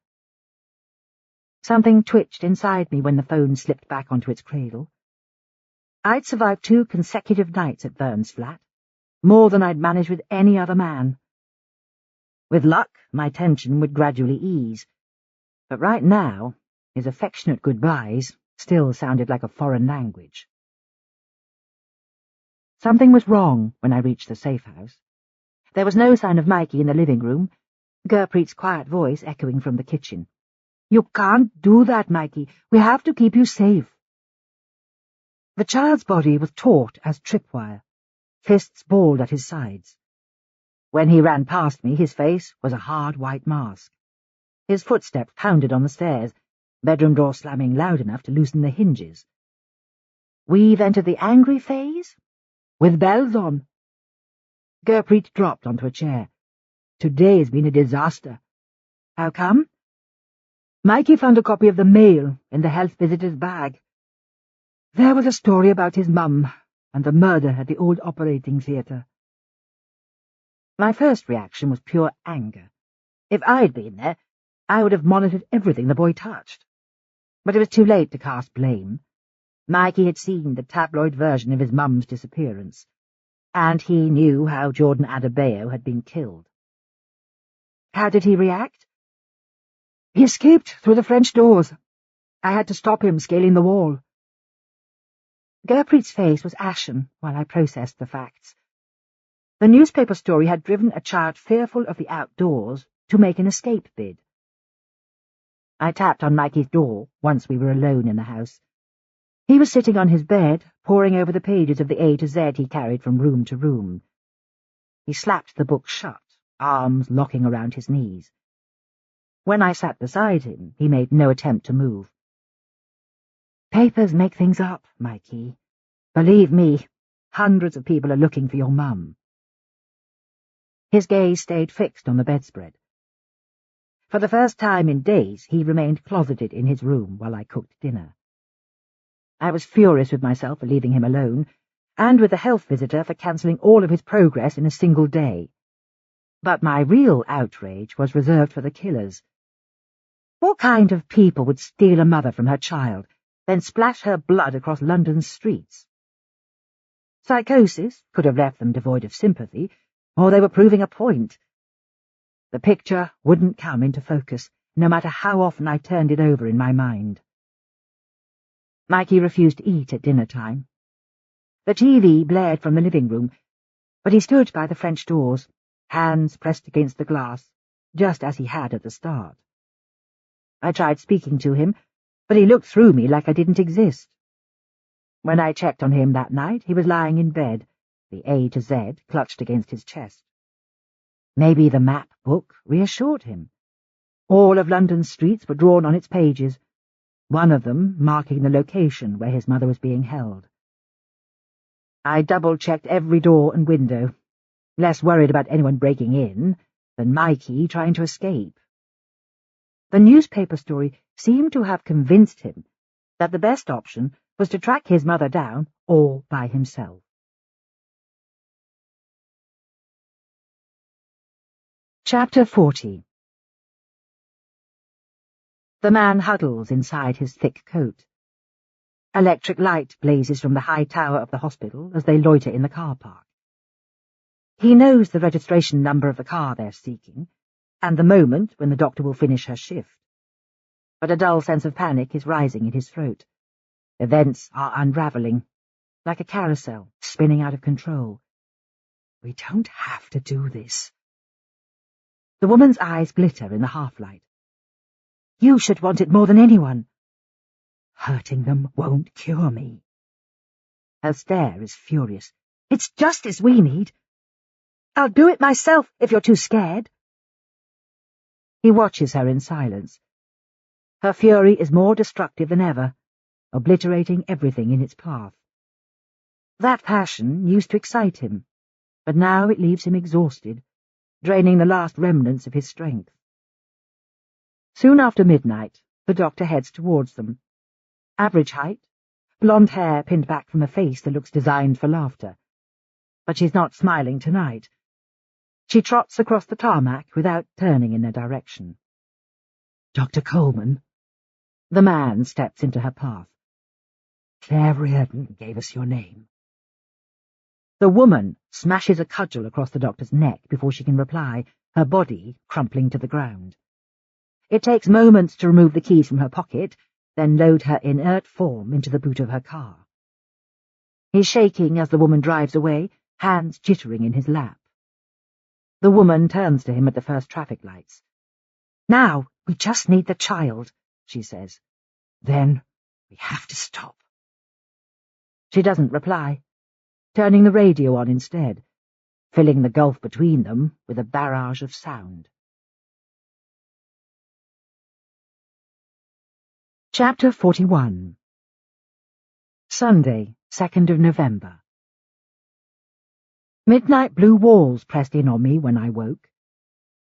Something twitched inside me when the phone slipped back onto its cradle. I'd survived 2 consecutive nights at Burns' flat, more than I'd managed with any other man. With luck, my tension would gradually ease. But right now, his affectionate goodbyes still sounded like a foreign language. Something was wrong when I reached the safe house. There was no sign of Mikey in the living room, Gurpreet's quiet voice echoing from the kitchen. You can't do that, Mikey. We have to keep you safe. The child's body was taut as tripwire, fists balled at his sides. When he ran past me, his face was a hard white mask. His footsteps pounded on the stairs, bedroom door slamming loud enough to loosen the hinges. We've entered the angry phase? With bells on. Gurpreet dropped onto a chair. Today's been a disaster. How come? Mikey found a copy of the Mail in the health visitor's bag. There was a story about his mum and the murder at the old operating theatre. My first reaction was pure anger. If I'd been there, I would have monitored everything the boy touched. But it was too late to cast blame. Mikey had seen the tabloid version of his mum's disappearance, and he knew how Jordan Adebayo had been killed. How did he react? He escaped through the French doors. I had to stop him scaling the wall. Gurpreet's face was ashen while I processed the facts. The newspaper story had driven a child fearful of the outdoors to make an escape bid. I tapped on Mikey's door once we were alone in the house. He was sitting on his bed, poring over the pages of the A to Z he carried from room to room. He slapped the book shut, arms locking around his knees. When I sat beside him, he made no attempt to move. Papers make things up, Mikey. Believe me, hundreds of people are looking for your mum. His gaze stayed fixed on the bedspread. For the first time in days, he remained closeted in his room while I cooked dinner. I was furious with myself for leaving him alone, and with the health visitor for cancelling all of his progress in a single day. But my real outrage was reserved for the killers. What kind of people would steal a mother from her child, then splash her blood across London's streets? Psychosis could have left them devoid of sympathy, or they were proving a point. The picture wouldn't come into focus, no matter how often I turned it over in my mind. Mikey refused to eat at dinner time. The TV blared from the living room, but he stood by the French doors, hands pressed against the glass, just as he had at the start. I tried speaking to him, but he looked through me like I didn't exist. When I checked on him that night, he was lying in bed, the A to Z clutched against his chest. Maybe the map book reassured him. All of London's streets were drawn on its pages, one of them marking the location where his mother was being held. I double-checked every door and window, less worried about anyone breaking in than Mikey trying to escape. The newspaper story seemed to have convinced him that the best option was to track his mother down all by himself. Chapter 40. The man huddles inside his thick coat. Electric light blazes from the high tower of the hospital as they loiter in the car park. He knows the registration number of the car they're seeking, and the moment when the doctor will finish her shift. But a dull sense of panic is rising in his throat. Events are unravelling, like a carousel spinning out of control. We don't have to do this. The woman's eyes glitter in the half-light. You should want it more than anyone. Hurting them won't cure me. Her stare is furious. It's justice we need. I'll do it myself if you're too scared. He watches her in silence. Her fury is more destructive than ever, obliterating everything in its path. That passion used to excite him, but now it leaves him exhausted, draining the last remnants of his strength. Soon after midnight, the doctor heads towards them. Average height, blonde hair pinned back from a face that looks designed for laughter. But she's not smiling tonight. She trots across the tarmac without turning in their direction. Dr. Coleman. The man steps into her path. Claire Reardon gave us your name. The woman smashes a cudgel across the doctor's neck before she can reply, her body crumpling to the ground. It takes moments to remove the keys from her pocket, then load her inert form into the boot of her car. He's shaking as the woman drives away, hands jittering in his lap. The woman turns to him at the first traffic lights. Now, we just need the child, she says. Then we have to stop. She doesn't reply, turning the radio on instead, filling the gulf between them with a barrage of sound. Chapter 41. Sunday, 2nd of November. Midnight blue walls pressed in on me when I woke.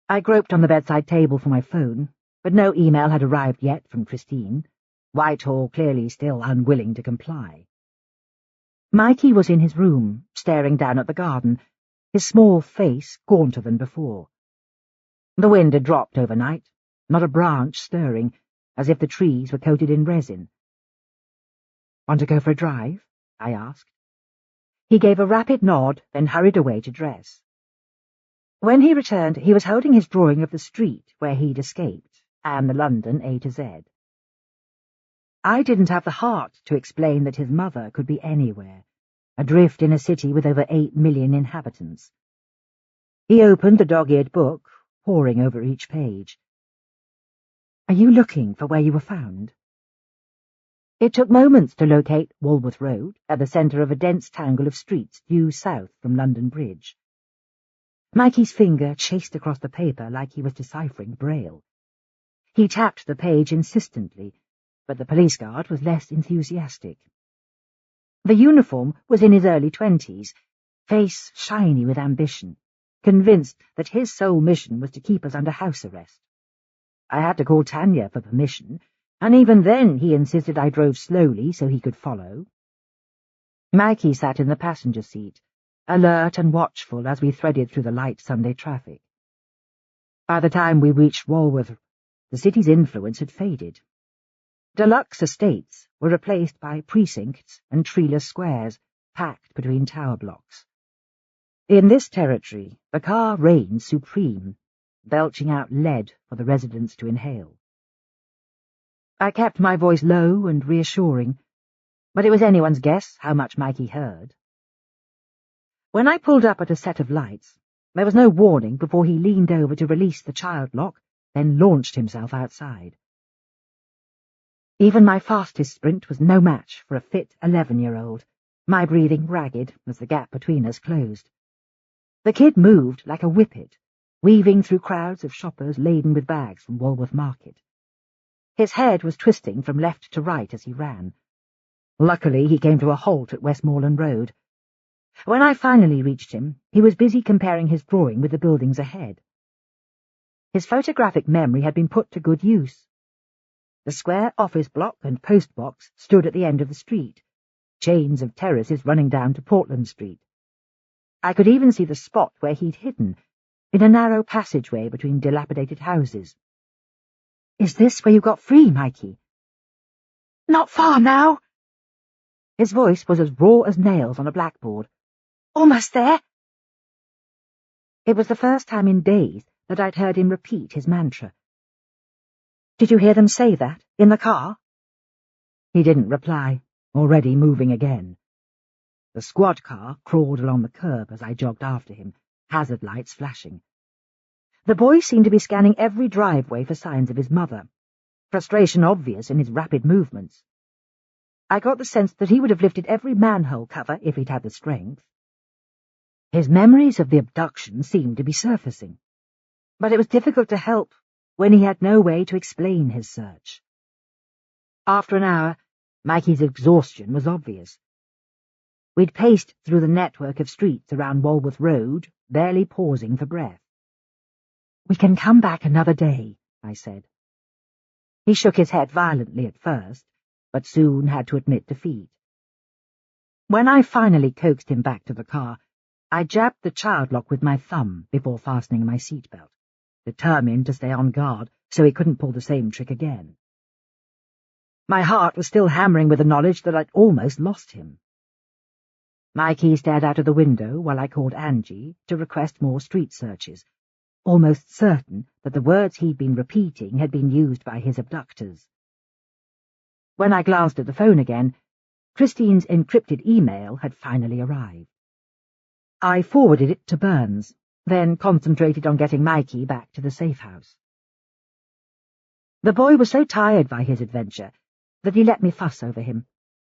I groped on the bedside table for my phone, but no email had arrived yet from Christine, Whitehall clearly still unwilling to comply. Mikey was in his room, staring down at the garden, his small face gaunter than before. The wind had dropped overnight, not a branch stirring, as if the trees were coated in resin. Want to go for a drive? I asked. He gave a rapid nod, then hurried away to dress. When he returned, he was holding his drawing of the street where he'd escaped, and the London A to Z. I didn't have the heart to explain that his mother could be anywhere, adrift in a city with over 8 million inhabitants. He opened the dog-eared book, poring over each page. Are you looking for where you were found? It took moments to locate Walworth Road, at the centre of a dense tangle of streets due south from London Bridge. Mikey's finger chased across the paper like he was deciphering Braille. He tapped the page insistently, but the police guard was less enthusiastic. The uniform was in his early 20s, face shiny with ambition, convinced that his sole mission was to keep us under house arrest. I had to call Tanya for permission, and even then he insisted I drove slowly so he could follow. Mikey sat in the passenger seat, alert and watchful as we threaded through the light Sunday traffic. By the time we reached Walworth, the city's influence had faded. Deluxe estates were replaced by precincts and treeless squares, packed between tower blocks. In this territory, the car reigned supreme, belching out lead for the residents to inhale. I kept my voice low and reassuring, but it was anyone's guess how much Mikey heard. When I pulled up at a set of lights, there was no warning before he leaned over to release the child lock, then launched himself outside. Even my fastest sprint was no match for a fit 11-year-old, my breathing ragged as the gap between us closed. The kid moved like a whippet, weaving through crowds of shoppers laden with bags from Walworth Market. His head was twisting from left to right as he ran. Luckily, he came to a halt at Westmoreland Road. When I finally reached him, he was busy comparing his drawing with the buildings ahead. His photographic memory had been put to good use. The square office block and post box stood at the end of the street, chains of terraces running down to Portland Street. I could even see the spot where he'd hidden, in a narrow passageway between dilapidated houses. "Is this where you got free, Mikey?" "Not far now." His voice was as raw as nails on a blackboard. "Almost there." It was the first time in days that I'd heard him repeat his mantra. "Did you hear them say that, in the car?" He didn't reply, already moving again. The squad car crawled along the curb as I jogged after him, hazard lights flashing. The boy seemed to be scanning every driveway for signs of his mother, frustration obvious in his rapid movements. I got the sense that he would have lifted every manhole cover if he'd had the strength. His memories of the abduction seemed to be surfacing, but it was difficult to help when he had no way to explain his search. After an hour, Mikey's exhaustion was obvious. We'd paced through the network of streets around Walworth Road, barely pausing for breath. "We can come back another day," I said. He shook his head violently at first, but soon had to admit defeat. When I finally coaxed him back to the car, I jabbed the child lock with my thumb before fastening my seatbelt, determined to stay on guard so he couldn't pull the same trick again. My heart was still hammering with the knowledge that I'd almost lost him. Mikey stared out of the window while I called Angie to request more street searches, almost certain that the words he'd been repeating had been used by his abductors. When I glanced at the phone again, Christine's encrypted email had finally arrived. I forwarded it to Burns, then concentrated on getting Mikey back to the safe house. The boy was so tired by his adventure that he let me fuss over him,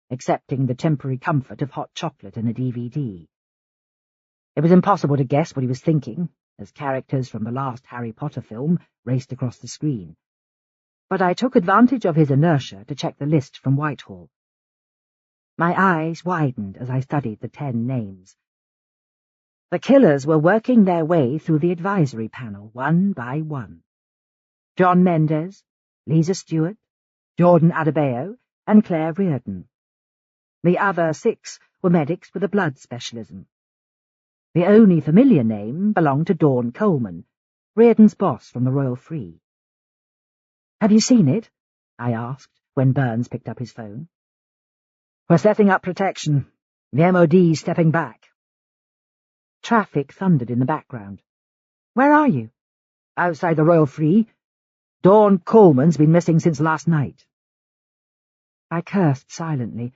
accepting the temporary comfort of hot chocolate and a DVD. It was impossible to guess what he was thinking, as characters from the last Harry Potter film raced across the screen, but I took advantage of his inertia to check the list from Whitehall. My eyes widened as I studied the 10 names. The killers were working their way through the advisory panel one by one. John Mendez, Lisa Stewart, Jordan Adebayo, and Claire Reardon. The other 6 were medics with a blood specialism. The only familiar name belonged to Dawn Coleman, Reardon's boss from the Royal Free. "Have you seen it?" I asked when Burns picked up his phone. "We're setting up protection. The MOD's stepping back." Traffic thundered in the background. "Where are you?" "Outside the Royal Free. Dawn Coleman's been missing since last night." I cursed silently,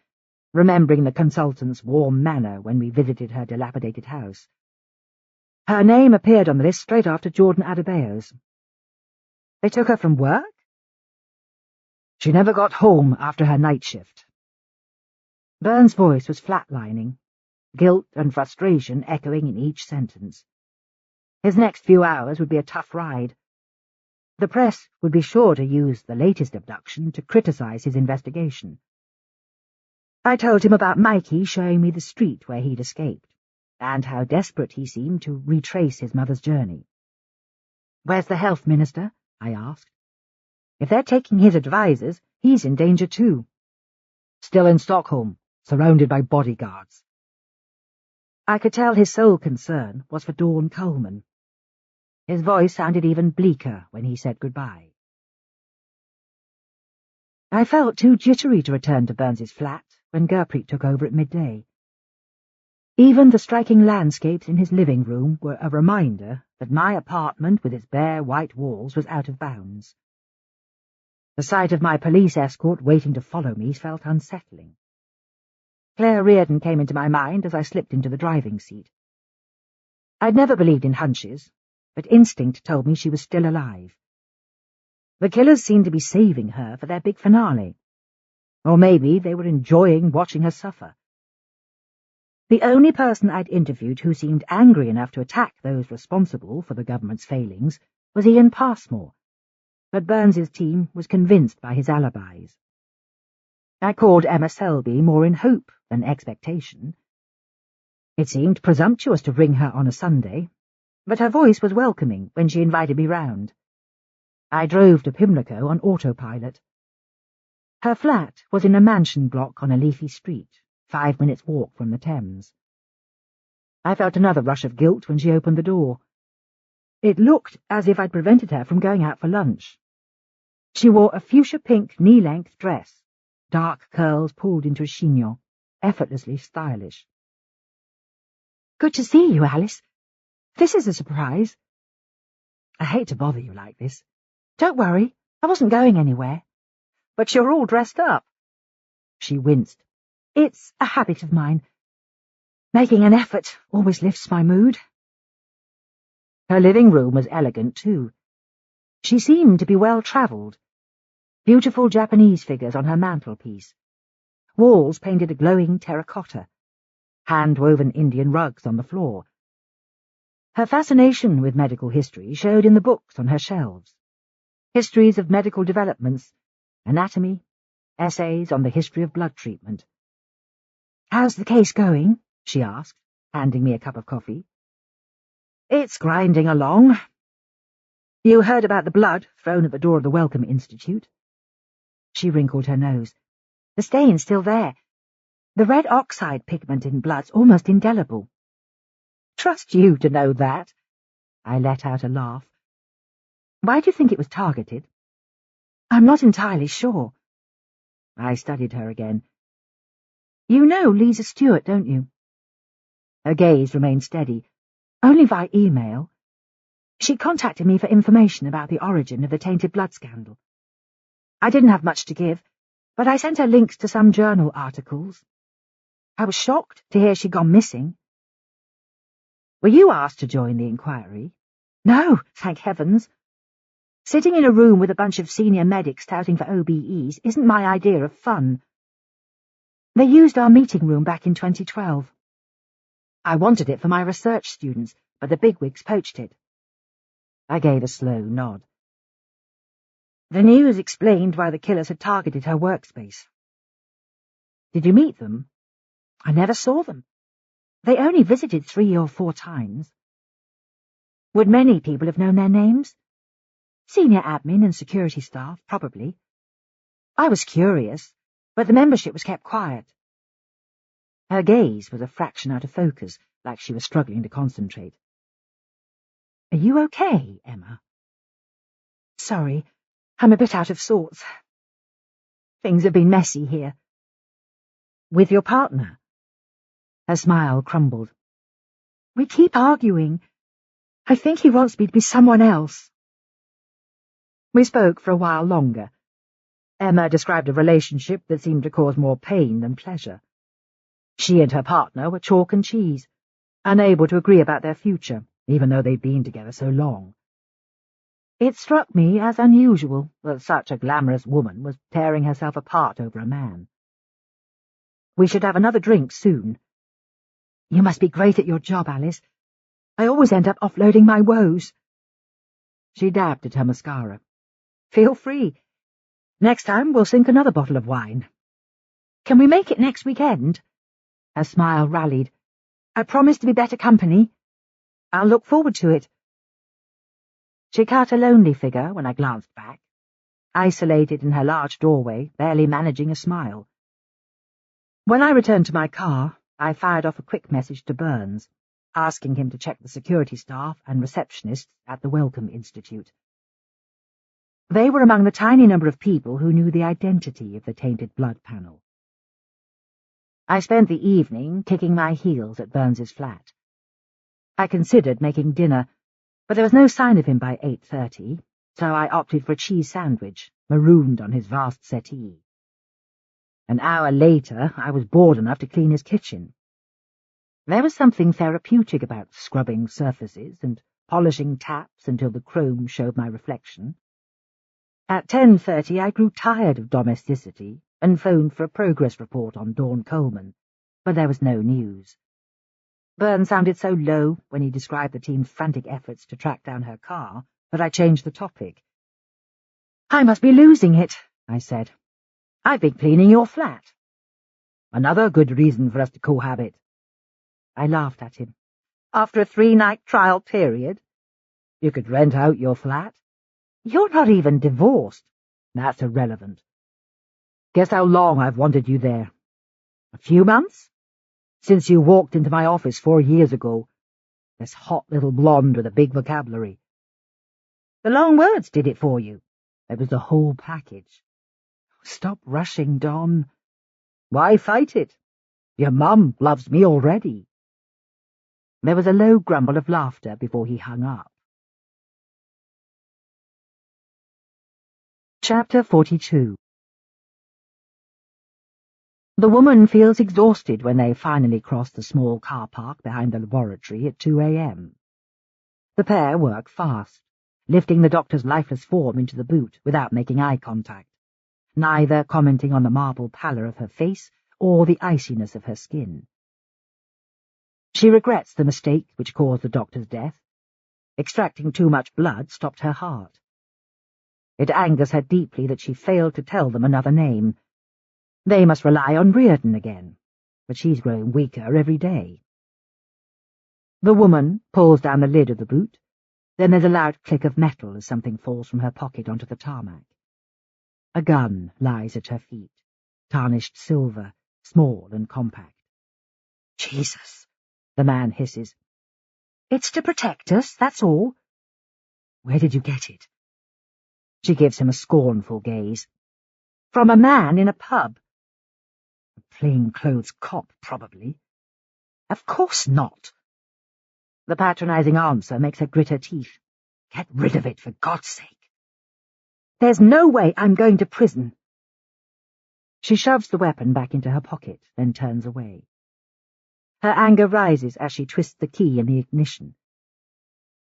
remembering the consultant's warm manner when we visited her dilapidated house. Her name appeared on the list straight after Jordan Adebayo's. "They took her from work?" "She never got home after her night shift." Burns' voice was flatlining, guilt and frustration echoing in each sentence. His next few hours would be a tough ride. The press would be sure to use the latest abduction to criticize his investigation. I told him about Mikey showing me the street where he'd escaped, and how desperate he seemed to retrace his mother's journey. "Where's the health minister?" I asked. "If they're taking his advisers, he's in danger too." "Still in Stockholm, surrounded by bodyguards." I could tell his sole concern was for Dawn Coleman. His voice sounded even bleaker when he said goodbye. I felt too jittery to return to Burns's flat when Gurpreet took over at midday. Even the striking landscapes in his living room were a reminder that my apartment with its bare white walls was out of bounds. The sight of my police escort waiting to follow me felt unsettling. Claire Reardon came into my mind as I slipped into the driving seat. I'd never believed in hunches, but instinct told me she was still alive. The killers seemed to be saving her for their big finale, Or maybe they were enjoying watching her suffer. The only person I'd interviewed who seemed angry enough to attack those responsible for the government's failings was Ian Passmore, but Burns's team was convinced by his alibis. I called Emma Selby more in hope than expectation. It seemed presumptuous to ring her on a Sunday, but her voice was welcoming when she invited me round. I drove to Pimlico on autopilot. Her flat was in a mansion block on a leafy street, 5 minutes' walk from the Thames. I felt another rush of guilt when she opened the door. It looked as if I'd prevented her from going out for lunch. She wore a fuchsia-pink knee-length dress, dark curls pulled into a chignon, effortlessly stylish. "Good to see you, Alice. This is a surprise." "I hate to bother you like this." "Don't worry, I wasn't going anywhere." "But you're all dressed up." She winced. "It's a habit of mine. Making an effort always lifts my mood." Her living room was elegant, too. She seemed to be well-travelled. Beautiful Japanese figures on her mantelpiece. Walls painted a glowing terracotta. Hand-woven Indian rugs on the floor. Her fascination with medical history showed in the books on her shelves. Histories of medical developments, anatomy, essays on the history of blood treatment. "How's the case going?" she asked, handing me a cup of coffee. "It's grinding along. You heard about the blood thrown at the door of the Wellcome Institute?" She wrinkled her nose. "The stain's still there. The red oxide pigment in blood's almost indelible." "Trust you to know that." I let out a laugh. "Why do you think it was targeted?" "I'm not entirely sure." I studied her again. "You know Lisa Stewart, don't you?" Her gaze remained steady. "Only by email. She contacted me for information about the origin of the tainted blood scandal. I didn't have much to give, but I sent her links to some journal articles. I was shocked to hear she'd gone missing." "Were you asked to join the inquiry?" "No, thank heavens. Sitting in a room with a bunch of senior medics touting for OBEs isn't my idea of fun. They used our meeting room back in 2012. I wanted it for my research students, but the bigwigs poached it." I gave a slow nod. The news explained why the killers had targeted her workspace. "Did you meet them?" "I never saw them. They only visited 3 or 4 times. "Would many people have known their names?" "Senior admin and security staff, probably. I was curious, but the membership was kept quiet." Her gaze was a fraction out of focus, like she was struggling to concentrate. "Are you okay, Emma?" "Sorry, I'm a bit out of sorts. Things have been messy here." "With your partner?" Her smile crumbled. "We keep arguing. I think he wants me to be someone else." We spoke for a while longer. Emma described a relationship that seemed to cause more pain than pleasure. She and her partner were chalk and cheese, unable to agree about their future, even though they'd been together so long. It struck me as unusual that such a glamorous woman was tearing herself apart over a man. "We should have another drink soon." "You must be great at your job, Alice. I always end up offloading my woes." She dabbed at her mascara. "Feel free. Next time we'll sink another bottle of wine." "Can we make it next weekend?" Her smile rallied. "I promise to be better company. I'll look forward to it." She cut a lonely figure when I glanced back, isolated in her large doorway, barely managing a smile. When I returned to my car, I fired off a quick message to Burns, asking him to check the security staff and receptionists at the Wellcome Institute. They were among the tiny number of people who knew the identity of the tainted blood panel. I spent the evening kicking my heels at Burns's flat. I considered making dinner, but there was no sign of him by 8:30, so I opted for a cheese sandwich, marooned on his vast settee. An hour later, I was bored enough to clean his kitchen. There was something therapeutic about scrubbing surfaces and polishing taps until the chrome showed my reflection. At 10:30 I grew tired of domesticity and phoned for a progress report on Dawn Coleman, but there was no news. Burns sounded so low when he described the team's frantic efforts to track down her car that I changed the topic. "I must be losing it," I said. "I've been cleaning your flat." "Another good reason for us to cohabit." I laughed at him. "After a 3-night trial period? You could rent out your flat." "You're not even divorced." "That's irrelevant. Guess how long I've wanted you there?" "A few months?" "Since you walked into my office 4 years ago. This hot little blonde with a big vocabulary." "The long words did it for you." "It was the whole package." "Stop rushing, Don." "Why fight it? Your mum loves me already." There was a low grumble of laughter before he hung up. Chapter 42. The woman feels exhausted when they finally cross the small car park behind the laboratory at 2 a.m. The pair work fast, lifting the doctor's lifeless form into the boot without making eye contact, neither commenting on the marble pallor of her face or the iciness of her skin. She regrets the mistake which caused the doctor's death. Extracting too much blood stopped her heart. It angers her deeply that she failed to tell them another name. They must rely on Reardon again, but she's growing weaker every day. The woman pulls down the lid of the boot. Then there's a loud click of metal as something falls from her pocket onto the tarmac. A gun lies at her feet, tarnished silver, small and compact. "Jesus," the man hisses. "It's to protect us, that's all." "Where did you get it?" She gives him a scornful gaze. "From a man in a pub." "A plainclothes cop, probably." "Of course not." The patronizing answer makes her grit her teeth. "Get rid of it, for God's sake." "There's no way I'm going to prison." She shoves the weapon back into her pocket, then turns away. Her anger rises as she twists the key in the ignition.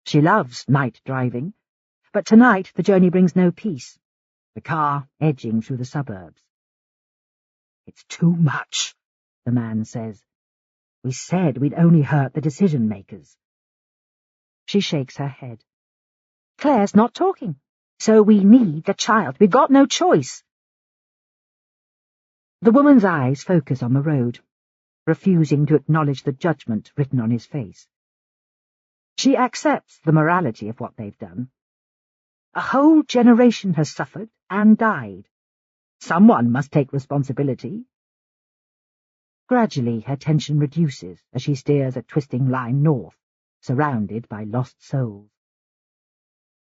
She loves night driving, but tonight the journey brings no peace, the car edging through the suburbs. "It's too much," the man says. "We said we'd only hurt the decision-makers." She shakes her head. "Claire's not talking, so we need the child. We've got no choice." The woman's eyes focus on the road, refusing to acknowledge the judgment written on his face. She accepts the morality of what they've done. A whole generation has suffered and died. Someone must take responsibility. Gradually her tension reduces as she steers a twisting line north, surrounded by lost souls.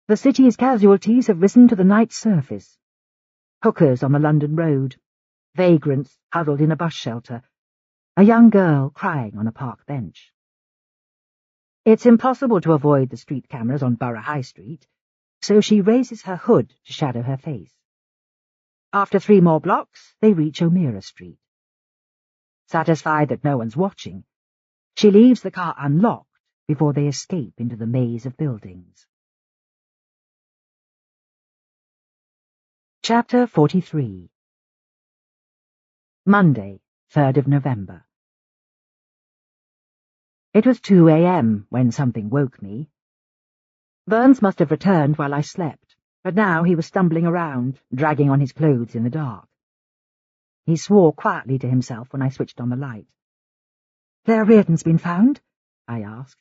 The city's casualties have risen to the night's surface. Hookers on the London road, vagrants huddled in a bus shelter, a young girl crying on a park bench. It's impossible to avoid the street cameras on Borough High Street, so she raises her hood to shadow her face. After 3 more blocks, they reach O'Meara Street. Satisfied that no one's watching, she leaves the car unlocked before they escape into the maze of buildings. Chapter 43. Monday, 3rd of November. It was 2 a.m. when something woke me. Burns must have returned while I slept, but now he was stumbling around, dragging on his clothes in the dark. He swore quietly to himself when I switched on the light. "Claire Reardon's been found?" I asked.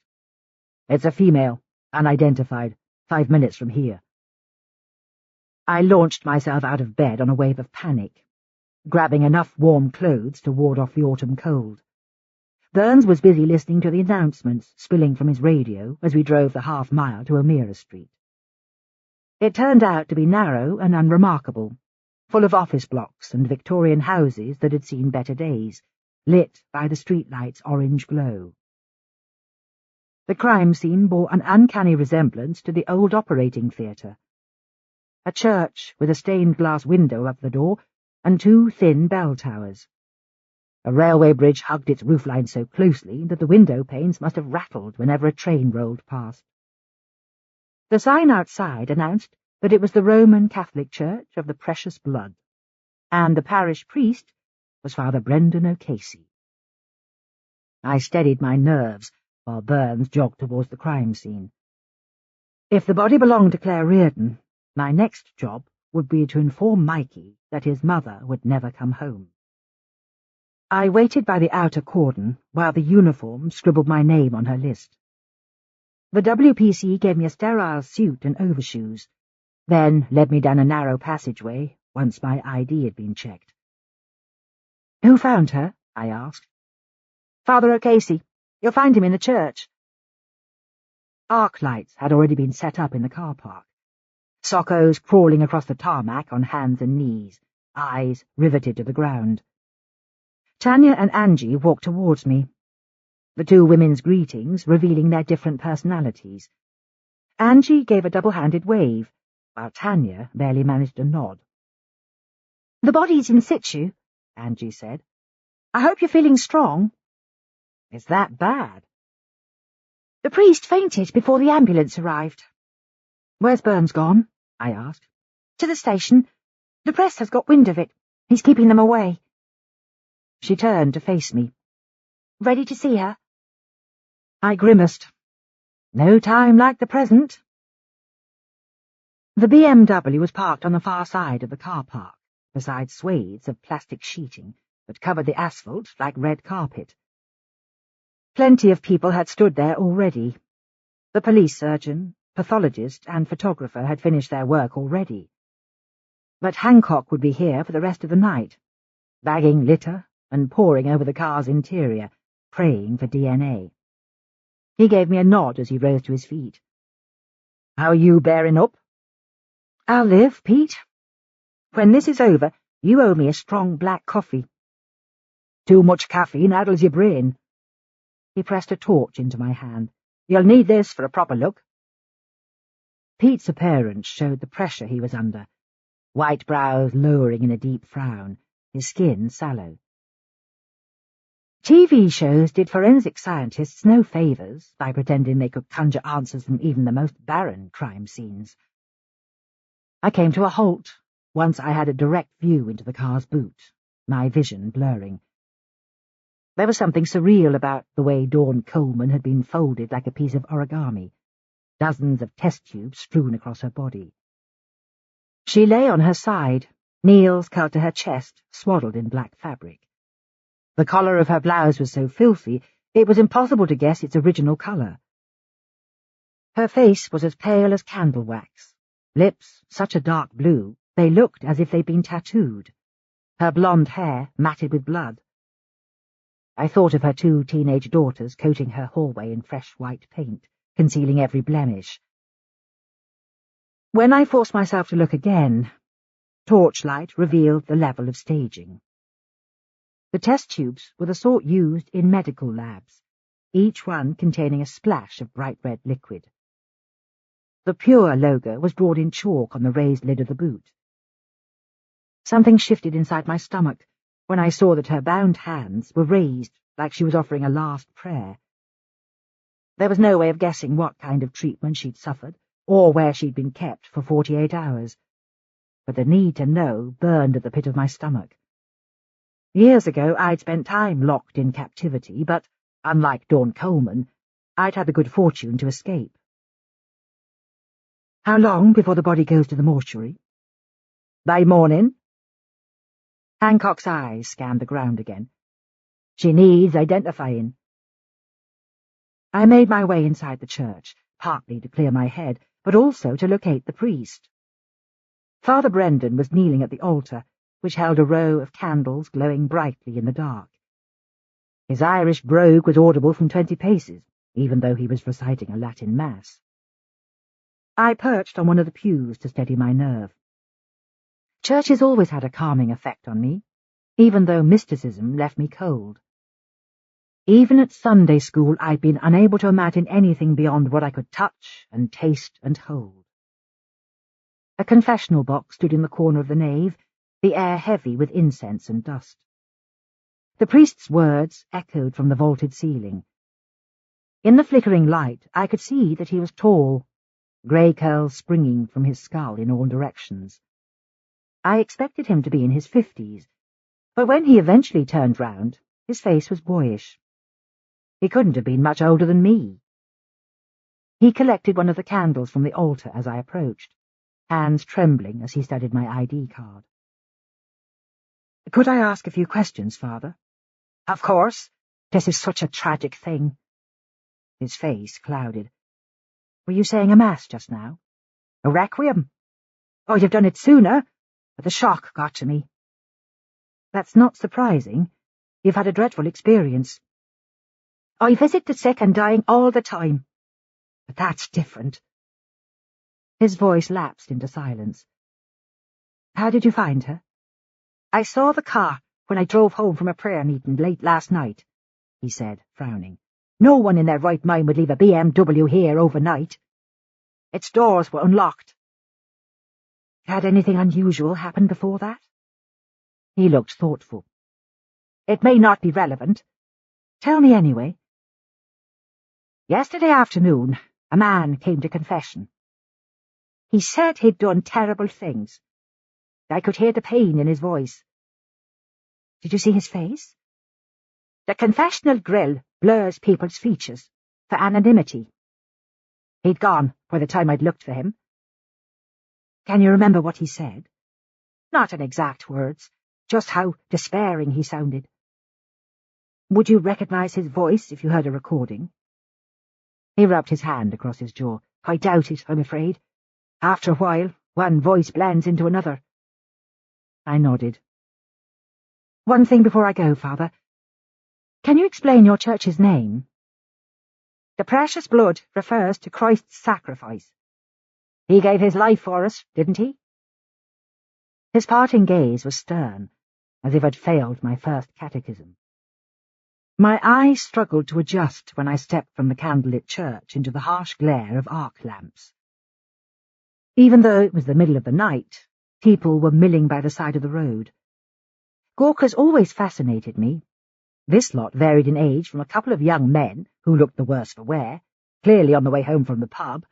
"It's a female, unidentified, 5 minutes from here." I launched myself out of bed on a wave of panic, grabbing enough warm clothes to ward off the autumn cold. Burns was busy listening to the announcements spilling from his radio as we drove the half-mile to O'Meara Street. It turned out to be narrow and unremarkable, full of office blocks and Victorian houses that had seen better days, lit by the streetlight's orange glow. The crime scene bore an uncanny resemblance to the old operating theatre. A church with a stained-glass window up the door and 2 thin bell towers. A railway bridge hugged its roofline so closely that the window panes must have rattled whenever a train rolled past. The sign outside announced that it was the Roman Catholic Church of the Precious Blood. and the parish priest was Father Brendan O'Casey. I steadied my nerves while Burns jogged towards the crime scene. If the body belonged to Claire Reardon, my next job would be to inform Mikey that his mother would never come home. I waited by the outer cordon while the uniform scribbled my name on her list. The WPC gave me a sterile suit and overshoes, then led me down a narrow passageway once my ID had been checked. "Who found her?" I asked. "Father O'Casey. You'll find him in the church." Arc lights had already been set up in the car park. Sockos crawling across the tarmac on hands and knees, eyes riveted to the ground. Tanya and Angie walked towards me, the two women's greetings revealing their different personalities. Angie gave a double-handed wave, while Tanya barely managed a nod. "The body's in situ," Angie said. "I hope you're feeling strong." "Is that bad?" "The priest fainted before the ambulance arrived." "Where's Burns gone?" I asked. "To the station. The press has got wind of it. He's keeping them away." She turned to face me. "Ready to see her?" I grimaced. No time like the present. The BMW was parked on the far side of the car park, beside swathes of plastic sheeting that covered the asphalt like red carpet. Plenty of people had stood there already. The police surgeon, pathologist, and photographer had finished their work already. But Hancock would be here for the rest of the night, bagging litter and poring over the car's interior, praying for DNA. He gave me a nod as he rose to his feet. "How are you bearing up?" "I'll live, Pete. When this is over, you owe me a strong black coffee." "Too much caffeine addles your brain." He pressed a torch into my hand. "You'll need this for a proper look." Pete's appearance showed the pressure he was under, white brows lowering in a deep frown, his skin sallow. TV shows did forensic scientists no favours by pretending they could conjure answers from even the most barren crime scenes. I came to a halt once I had a direct view into the car's boot, my vision blurring. There was something surreal about the way Dawn Coleman had been folded like a piece of origami, dozens of test tubes strewn across her body. She lay on her side, nails curled to her chest, swaddled in black fabric. The collar of her blouse was so filthy it was impossible to guess its original colour. Her face was as pale as candle wax, lips such a dark blue they looked as if they'd been tattooed, her blonde hair matted with blood. I thought of her two teenage daughters coating her hallway in fresh white paint, concealing every blemish. When I forced myself to look again, torchlight revealed the level of staging. The test tubes were the sort used in medical labs, each one containing a splash of bright red liquid. The Pure logo was drawn in chalk on the raised lid of the boot. Something shifted inside my stomach when I saw that her bound hands were raised like she was offering a last prayer. There was no way of guessing what kind of treatment she'd suffered, or where she'd been kept for 48 hours, but the need to know burned at the pit of my stomach. Years ago I'd spent time locked in captivity, but, unlike Dawn Coleman, I'd had the good fortune to escape. "How long before the body goes to the mortuary?" "By morning." Hancock's eyes scanned the ground again. "She needs identifying." I made my way inside the church, partly to clear my head, but also to locate the priest. Father Brendan was kneeling at the altar, which held a row of candles glowing brightly in the dark. His Irish brogue was audible from 20 paces, even though he was reciting a Latin mass. I perched on one of the pews to steady my nerve. Churches always had a calming effect on me, even though mysticism left me cold. Even at Sunday school I'd been unable to imagine anything beyond what I could touch and taste and hold. A confessional box stood in the corner of the nave, the air heavy with incense and dust. The priest's words echoed from the vaulted ceiling. In the flickering light I could see that he was tall, grey curls springing from his skull in all directions. I expected him to be in his 50s, but when he eventually turned round, his face was boyish. He couldn't have been much older than me. He collected one of the candles from the altar as I approached, hands trembling as he studied my ID card. "Could I ask a few questions, Father?" "Of course. This is such a tragic thing." His face clouded. "Were you saying a mass just now?" "A requiem. I'd have done it sooner, but the shock got to me." "That's not surprising. You've had a dreadful experience." "I visit the sick and dying all the time. But that's different." His voice lapsed into silence. "How did you find her?" "I saw the car when I drove home from a prayer meeting late last night," he said, frowning. "No one in their right mind would leave a BMW here overnight. Its doors were unlocked." "Had anything unusual happened before that?" He looked thoughtful. "It may not be relevant. Tell me anyway." "Yesterday afternoon, a man came to confession. He said he'd done terrible things. I could hear the pain in his voice." "Did you see his face?" "The confessional grill blurs people's features for anonymity. He'd gone by the time I'd looked for him." "Can you remember what he said?" "Not in exact words, just how despairing he sounded." "Would you recognize his voice if you heard a recording?" He rubbed his hand across his jaw. "I doubt it, I'm afraid. After a while, one voice blends into another." I nodded. "One thing before I go, Father. Can you explain your church's name?" "The precious blood refers to Christ's sacrifice. He gave his life for us, didn't he?" His parting gaze was stern, as if I'd failed my first catechism. My eyes struggled to adjust when I stepped from the candlelit church into the harsh glare of arc lamps. Even though it was the middle of the night, people were milling by the side of the road. Gawkers always fascinated me. This lot varied in age from a couple of young men who looked the worse for wear, clearly on the way home from the pub,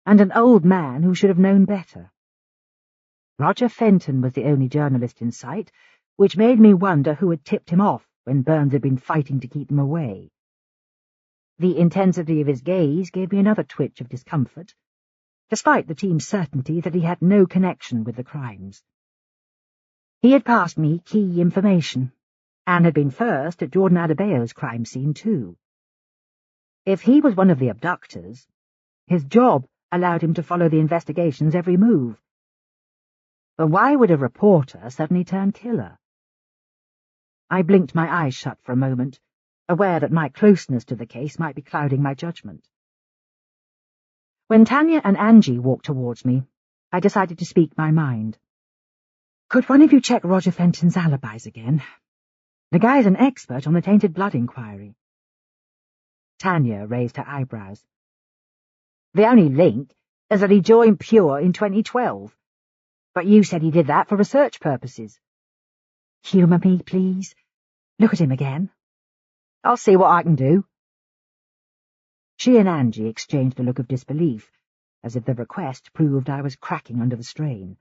and an old man who should have known better. Roger Fenton was the only journalist in sight, which made me wonder who had tipped him off when Burns had been fighting to keep them away. The intensity of his gaze gave me another twitch of discomfort, despite the team's certainty that he had no connection with the crimes. He had passed me key information, and had been first at Jordan Adebayo's crime scene too. If he was one of the abductors, his job allowed him to follow the investigation's every move. But why would a reporter suddenly turn killer? I blinked my eyes shut for a moment, aware that my closeness to the case might be clouding my judgment. When Tanya and Angie walked towards me, I decided to speak my mind. "Could one of you check Roger Fenton's alibis again? The guy's an expert on the tainted blood inquiry." Tanya raised her eyebrows. "The only link is that he joined Pure in 2012. But you said he did that for research purposes." "Humour me, please. Look at him again." "I'll see what I can do." She and Angie exchanged a look of disbelief, as if the request proved I was cracking under the strain.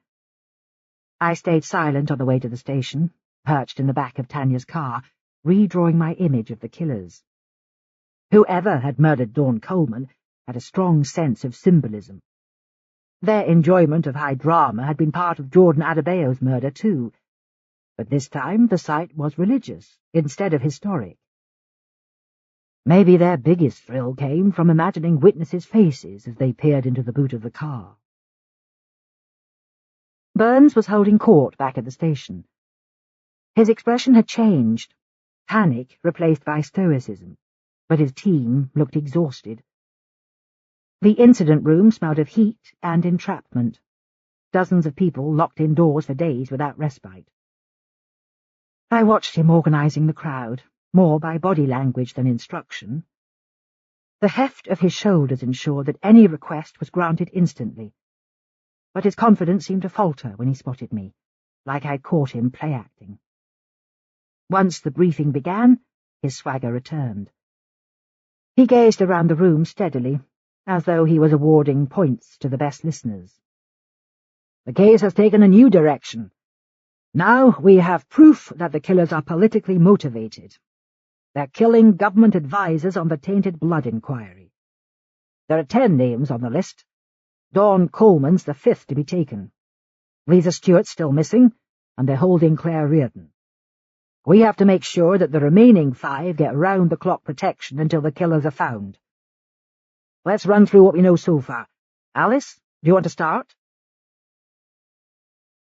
I stayed silent on the way to the station, perched in the back of Tanya's car, redrawing my image of the killers. Whoever had murdered Dawn Coleman had a strong sense of symbolism. Their enjoyment of high drama had been part of Jordan Adebayo's murder too, but this time the site was religious instead of historic. Maybe their biggest thrill came from imagining witnesses' faces as they peered into the boot of the car. Burns was holding court back at the station. His expression had changed, panic replaced by stoicism, but his team looked exhausted. The incident room smelled of heat and entrapment. Dozens of people locked indoors for days without respite. I watched him organizing the crowd, more by body language than instruction. The heft of his shoulders ensured that any request was granted instantly, but his confidence seemed to falter when he spotted me, like I'd caught him play-acting. Once the briefing began, his swagger returned. He gazed around the room steadily, as though he was awarding points to the best listeners. "The case has taken a new direction. Now we have proof that the killers are politically motivated. They're killing government advisers on the tainted blood inquiry. There are 10 names on the list. Dawn Coleman's the 5th to be taken. Lisa Stewart's still missing, and they're holding Claire Reardon. We have to make sure that the remaining 5 get round-the-clock protection until the killers are found. Let's run through what we know so far. Alice, do you want to start?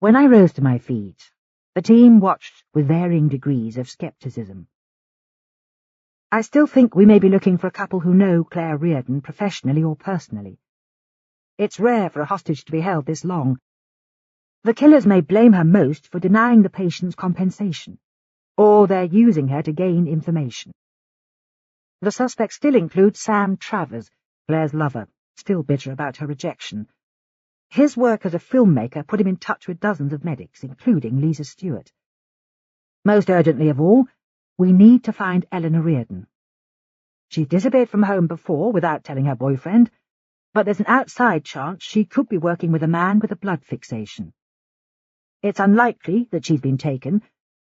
When I rose to my feet, the team watched with varying degrees of scepticism. I still think we may be looking for a couple who know Claire Reardon professionally or personally. It's rare for a hostage to be held this long. The killers may blame her most for denying the patient's compensation, or they're using her to gain information. The suspects still include Sam Travers, Claire's lover, still bitter about her rejection. His work as a filmmaker put him in touch with dozens of medics, including Lisa Stewart. Most urgently of all, we need to find Eleanor Reardon. She's disappeared from home before without telling her boyfriend, but there's an outside chance she could be working with a man with a blood fixation. It's unlikely that she's been taken,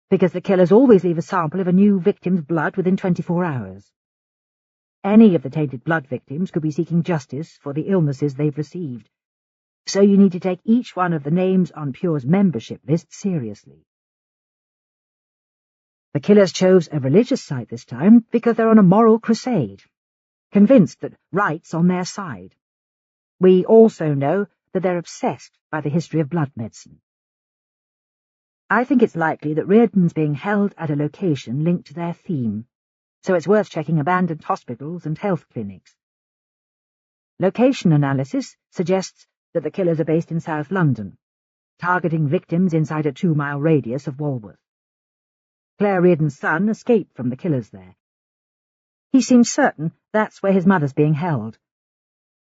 because the killers always leave a sample of a new victim's blood within 24 hours. Any of the tainted blood victims could be seeking justice for the illnesses they've received, so you need to take each one of the names on Pure's membership list seriously. The killers chose a religious site this time because they're on a moral crusade, convinced that right's on their side. We also know that they're obsessed by the history of blood medicine. I think it's likely that Reardon's being held at a location linked to their theme, so it's worth checking abandoned hospitals and health clinics. Location analysis suggests that the killers are based in South London, targeting victims inside a 2-mile radius of Walworth. Claire Reardon's son escaped from the killers there. He seems certain that's where his mother's being held.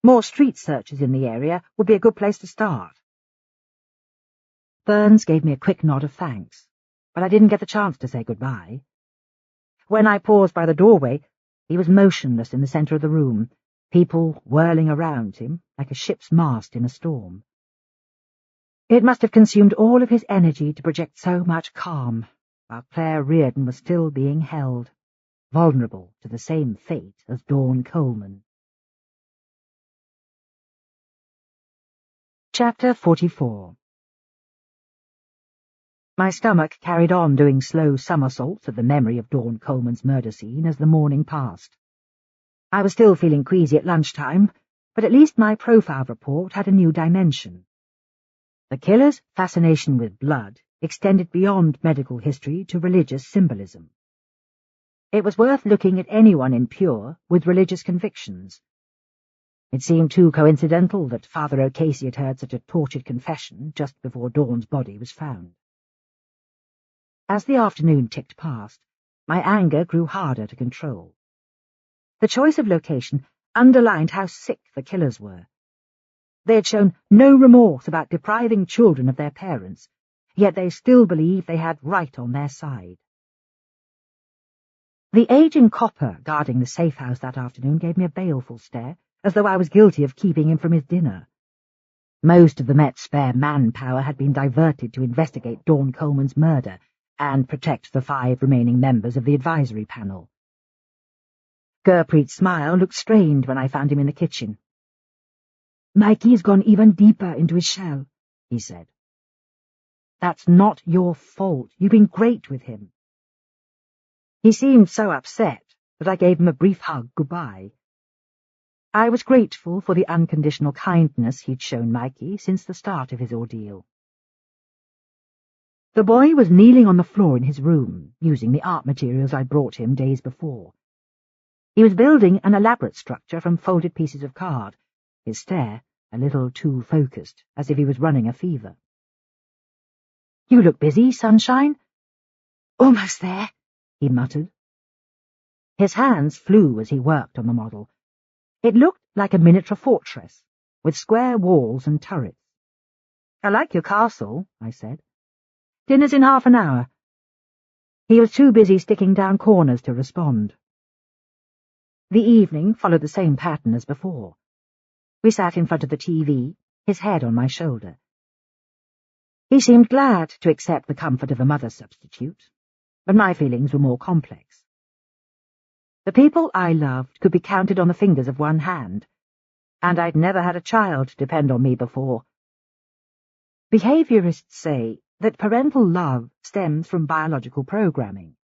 More street searches in the area would be a good place to start. Burns gave me a quick nod of thanks, but I didn't get the chance to say goodbye. When I paused by the doorway, he was motionless in the centre of the room, people whirling around him like a ship's mast in a storm. It must have consumed all of his energy to project so much calm, while Claire Reardon was still being held, vulnerable to the same fate as Dawn Coleman. Chapter 44. My stomach carried on doing slow somersaults at the memory of Dawn Coleman's murder scene as the morning passed. I was still feeling queasy at lunchtime, but at least my profile report had a new dimension. The killer's fascination with blood extended beyond medical history to religious symbolism. It was worth looking at anyone in Pure with religious convictions. It seemed too coincidental that Father O'Casey had heard such a tortured confession just before Dawn's body was found. As the afternoon ticked past, my anger grew harder to control. The choice of location underlined how sick the killers were. They had shown no remorse about depriving children of their parents, yet they still believed they had right on their side. The aging copper guarding the safe house that afternoon gave me a baleful stare, as though I was guilty of keeping him from his dinner. Most of the Met's spare manpower had been diverted to investigate Dawn Coleman's murder and protect the 5 remaining members of the advisory panel. Gurpreet's smile looked strained when I found him in the kitchen. "Mikey's gone even deeper into his shell," he said. "That's not your fault. You've been great with him." He seemed so upset that I gave him a brief hug goodbye. I was grateful for the unconditional kindness he'd shown Mikey since the start of his ordeal. The boy was kneeling on the floor in his room, using the art materials I'd brought him days before. He was building an elaborate structure from folded pieces of card, his stare a little too focused, as if he was running a fever. "You look busy, sunshine." "Almost there," he muttered. His hands flew as he worked on the model. It looked like a miniature fortress, with square walls and turrets. "I like your castle," I said. "Dinner's in half an hour." He was too busy sticking down corners to respond. The evening followed the same pattern as before. We sat in front of the TV, his head on my shoulder. He seemed glad to accept the comfort of a mother substitute, but my feelings were more complex. The people I loved could be counted on the fingers of one hand, and I'd never had a child depend on me before. Behaviorists say that parental love stems from biological programming,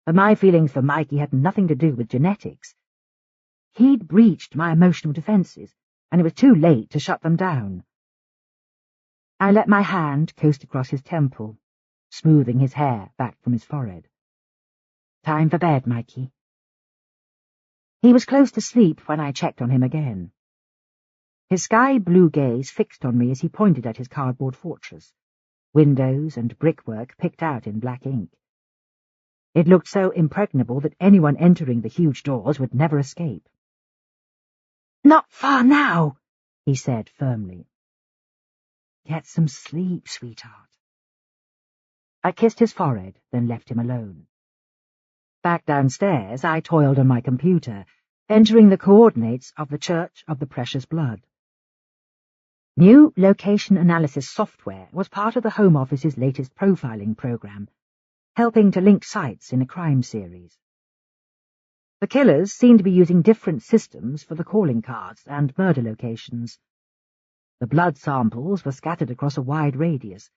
but my feelings for Mikey had nothing to do with genetics. He'd breached my emotional defences, and it was too late to shut them down. I let my hand coast across his temple, smoothing his hair back from his forehead. Time for bed, Mikey. He was close to sleep when I checked on him again. His sky-blue gaze fixed on me as he pointed at his cardboard fortress, windows and brickwork picked out in black ink. It looked so impregnable that anyone entering the huge doors would never escape. "Not far now," he said firmly. "Get some sleep, sweetheart." I kissed his forehead, then left him alone. Back downstairs, I toiled on my computer, entering the coordinates of the Church of the Precious Blood. New location analysis software was part of the Home Office's latest profiling program, helping to link sites in a crime series. The killers seemed to be using different systems for the calling cards and murder locations. The blood samples were scattered across a wide radius,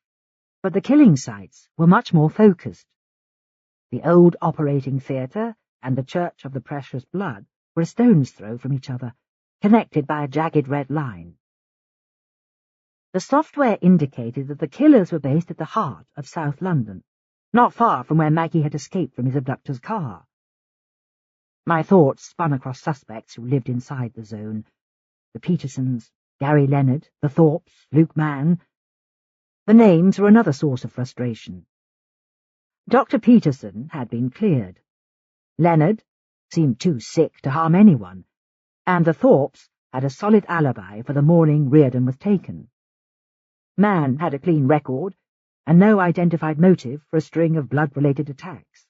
but the killing sites were much more focused. The old operating theatre and the Church of the Precious Blood were a stone's throw from each other, connected by a jagged red line. The software indicated that the killers were based at the heart of South London, not far from where Maggie had escaped from his abductor's car. My thoughts spun across suspects who lived inside the zone. The Petersons, Gary Leonard, the Thorpes, Luke Mann. The names were another source of frustration. Dr. Peterson had been cleared. Leonard seemed too sick to harm anyone, and the Thorpes had a solid alibi for the morning Reardon was taken. Mann had a clean record, and no identified motive for a string of blood-related attacks.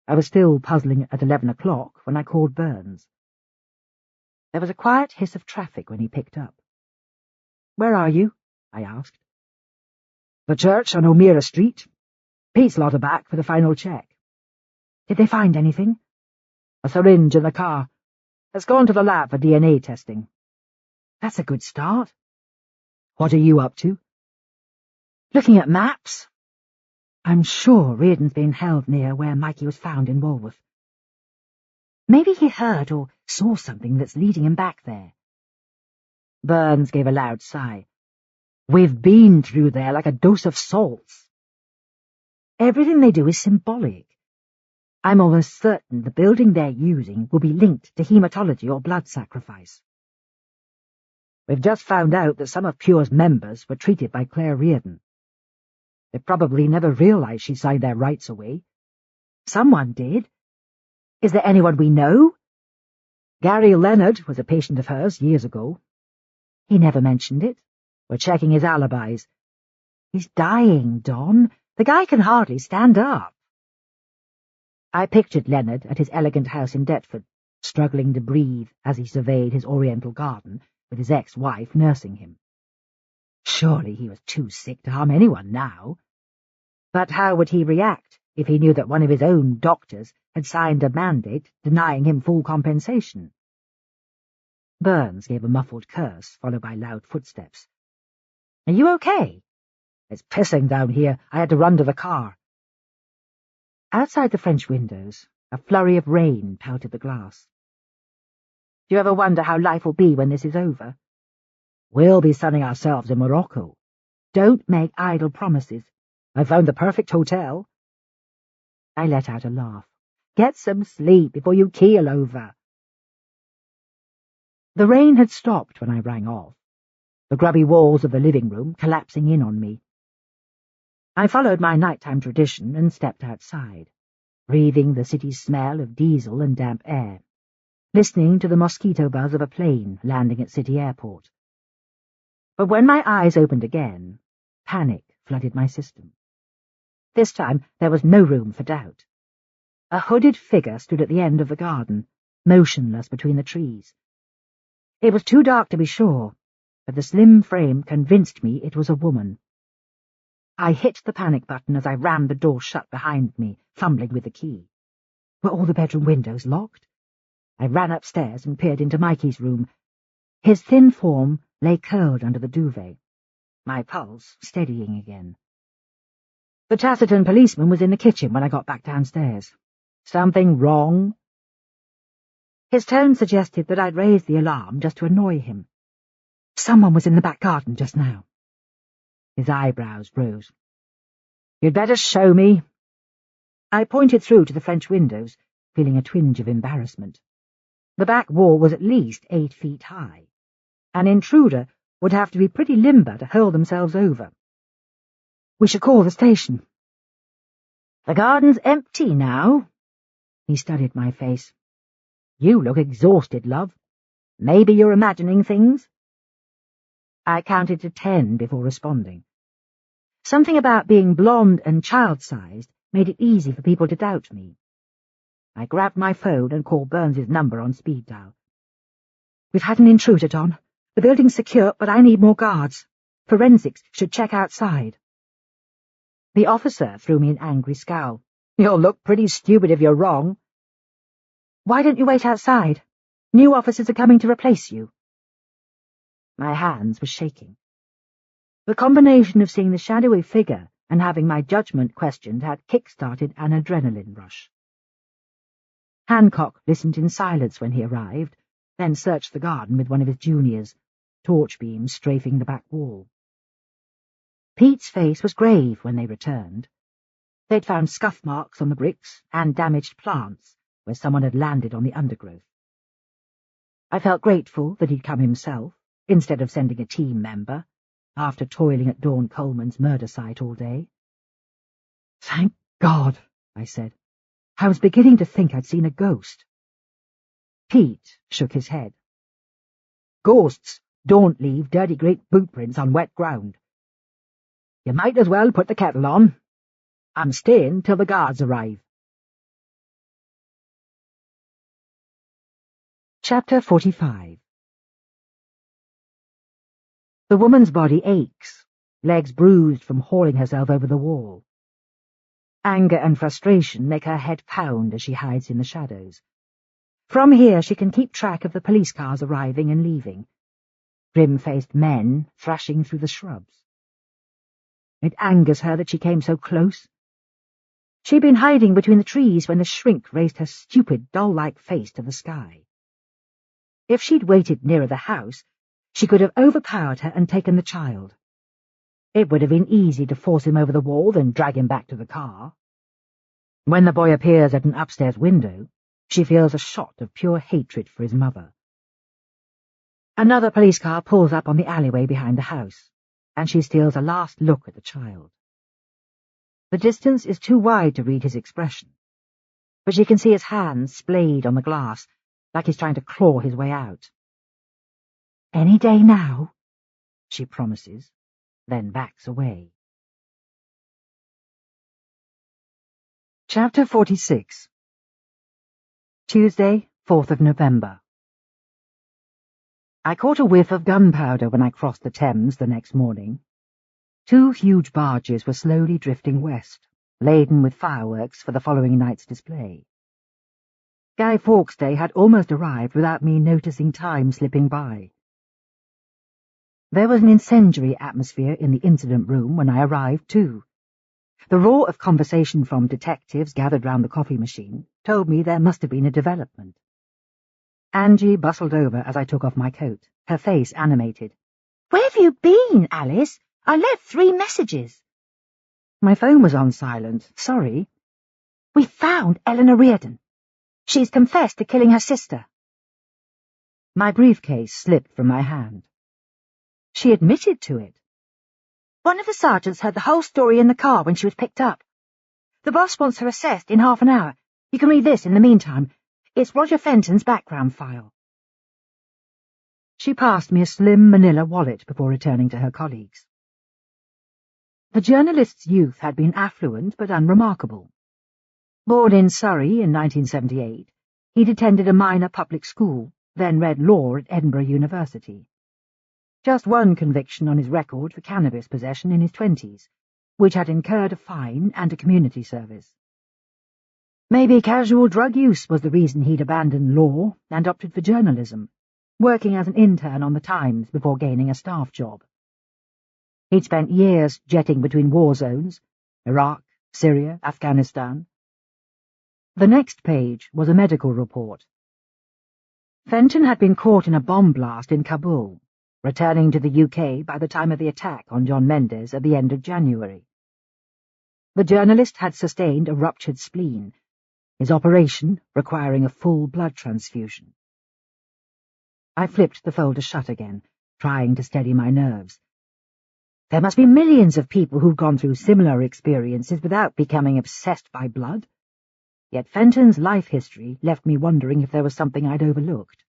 I was still puzzling at 11 o'clock when I called Burns. There was a quiet hiss of traffic when he picked up. "Where are you?" I asked. "The church on O'Meara Street. Pete's lot are back for the final check." "Did they find anything?" "A syringe in the car. It's gone to the lab for DNA testing." "That's a good start." "What are you up to?" "Looking at maps. I'm sure Reardon's been held near where Mikey was found in Walworth. Maybe he heard or saw something that's leading him back there." Burns gave a loud sigh. "We've been through there like a dose of salts." "Everything they do is symbolic. I'm almost certain the building they're using will be linked to hematology or blood sacrifice. We've just found out that some of Pure's members were treated by Claire Reardon. They probably never realized she signed their rights away." "Someone did. Is there anyone we know?" "Gary Leonard was a patient of hers years ago." "He never mentioned it." "We're checking his alibis." "He's dying, Don. The guy can hardly stand up." I pictured Leonard at his elegant house in Deptford, struggling to breathe as he surveyed his oriental garden, with his ex-wife nursing him. Surely he was too sick to harm anyone now. But how would he react if he knew that one of his own doctors had signed a mandate denying him full compensation? Burns gave a muffled curse, followed by loud footsteps. "Are you okay?" "It's pissing down here. I had to run to the car." Outside the French windows, a flurry of rain pelted the glass. "Do you ever wonder how life will be when this is over?" "We'll be sunning ourselves in Morocco." "Don't make idle promises." "I found the perfect hotel." I let out a laugh. "Get some sleep before you keel over." The rain had stopped when I rang off, the grubby walls of the living room collapsing in on me. I followed my nighttime tradition and stepped outside, breathing the city's smell of diesel and damp air, listening to the mosquito buzz of a plane landing at City Airport. But when my eyes opened again, panic flooded my system. This time there was no room for doubt. A hooded figure stood at the end of the garden, motionless between the trees. It was too dark to be sure, but the slim frame convinced me it was a woman, I hit the panic button as I rammed the door shut behind me, fumbling with the key. Were all the bedroom windows locked? I ran upstairs and peered into Mikey's room. His thin form lay curled under the duvet, my pulse steadying again. The taciturn policeman was in the kitchen when I got back downstairs. "Something wrong?" His tone suggested that I'd raised the alarm just to annoy him. "Someone was in the back garden just now." His eyebrows rose. "You'd better show me." I pointed through to the French windows, feeling a twinge of embarrassment. The back wall was at least 8 feet high. An intruder would have to be pretty limber to hurl themselves over. "We should call the station." "The garden's empty now." He studied my face. "You look exhausted, love. Maybe you're imagining things?" I counted to 10 before responding. Something about being blonde and child-sized made it easy for people to doubt me. I grabbed my phone and called Burns's number on speed dial. "We've had an intruder, Don. The building's secure, but I need more guards. Forensics should check outside." The officer threw me an angry scowl. "You'll look pretty stupid if you're wrong." "Why don't you wait outside? New officers are coming to replace you." My hands were shaking. The combination of seeing the shadowy figure and having my judgment questioned had kick-started an adrenaline rush. Hancock listened in silence when he arrived, then searched the garden with one of his juniors, torch beams strafing the back wall. Pete's face was grave when they returned. They'd found scuff marks on the bricks and damaged plants where someone had landed on the undergrowth. I felt grateful that he'd come himself, instead of sending a team member, after toiling at Dawn Coleman's murder site all day. "Thank God," I said. "I was beginning to think I'd seen a ghost." Pete shook his head. "Ghosts don't leave dirty great boot prints on wet ground. You might as well put the kettle on. I'm staying till the guards arrive." Chapter 45. The woman's body aches, legs bruised from hauling herself over the wall. Anger and frustration make her head pound as she hides in the shadows. From here she can keep track of the police cars arriving and leaving, grim-faced men thrashing through the shrubs. It angers her that she came so close. She'd been hiding between the trees when the shrink raised her stupid, doll-like face to the sky. If she'd waited nearer the house, she could have overpowered her and taken the child. It would have been easy to force him over the wall, then drag him back to the car. When the boy appears at an upstairs window, she feels a shot of pure hatred for his mother. Another police car pulls up on the alleyway behind the house, and she steals a last look at the child. The distance is too wide to read his expression, but she can see his hands splayed on the glass, like he's trying to claw his way out. "Any day now," she promises, then backs away. Chapter 46. Tuesday, 4th of November. I caught a whiff of gunpowder when I crossed the Thames the next morning. 2 huge barges were slowly drifting west, laden with fireworks for the following night's display. Guy Fawkes Day had almost arrived without me noticing time slipping by. There was an incendiary atmosphere in the incident room when I arrived, too. The roar of conversation from detectives gathered round the coffee machine told me there must have been a development. Angie bustled over as I took off my coat, her face animated. "Where have you been, Alice? I left 3 messages." My phone was on silent. "Sorry." "We found Eleanor Reardon. She's confessed to killing her sister." My briefcase slipped from my hand. She admitted to it. "One of the sergeants heard the whole story in the car when she was picked up. The boss wants her assessed in half an hour. You can read this in the meantime. It's Roger Fenton's background file." She passed me a slim manila wallet before returning to her colleagues. The journalist's youth had been affluent but unremarkable. Born in Surrey in 1978, he'd attended a minor public school, then read law at Edinburgh University. Just 1 conviction on his record for cannabis possession in his 20s, which had incurred a fine and a community service. Maybe casual drug use was the reason he'd abandoned law and opted for journalism, working as an intern on the Times before gaining a staff job. He'd spent years jetting between war zones, Iraq, Syria, Afghanistan. The next page was a medical report. Fenton had been caught in a bomb blast in Kabul, returning to the UK by the time of the attack on John Mendes at the end of January. The journalist had sustained a ruptured spleen, his operation requiring a full blood transfusion. I flipped the folder shut again, trying to steady my nerves. There must be millions of people who'd gone through similar experiences without becoming obsessed by blood. Yet Fenton's life history left me wondering if there was something I'd overlooked.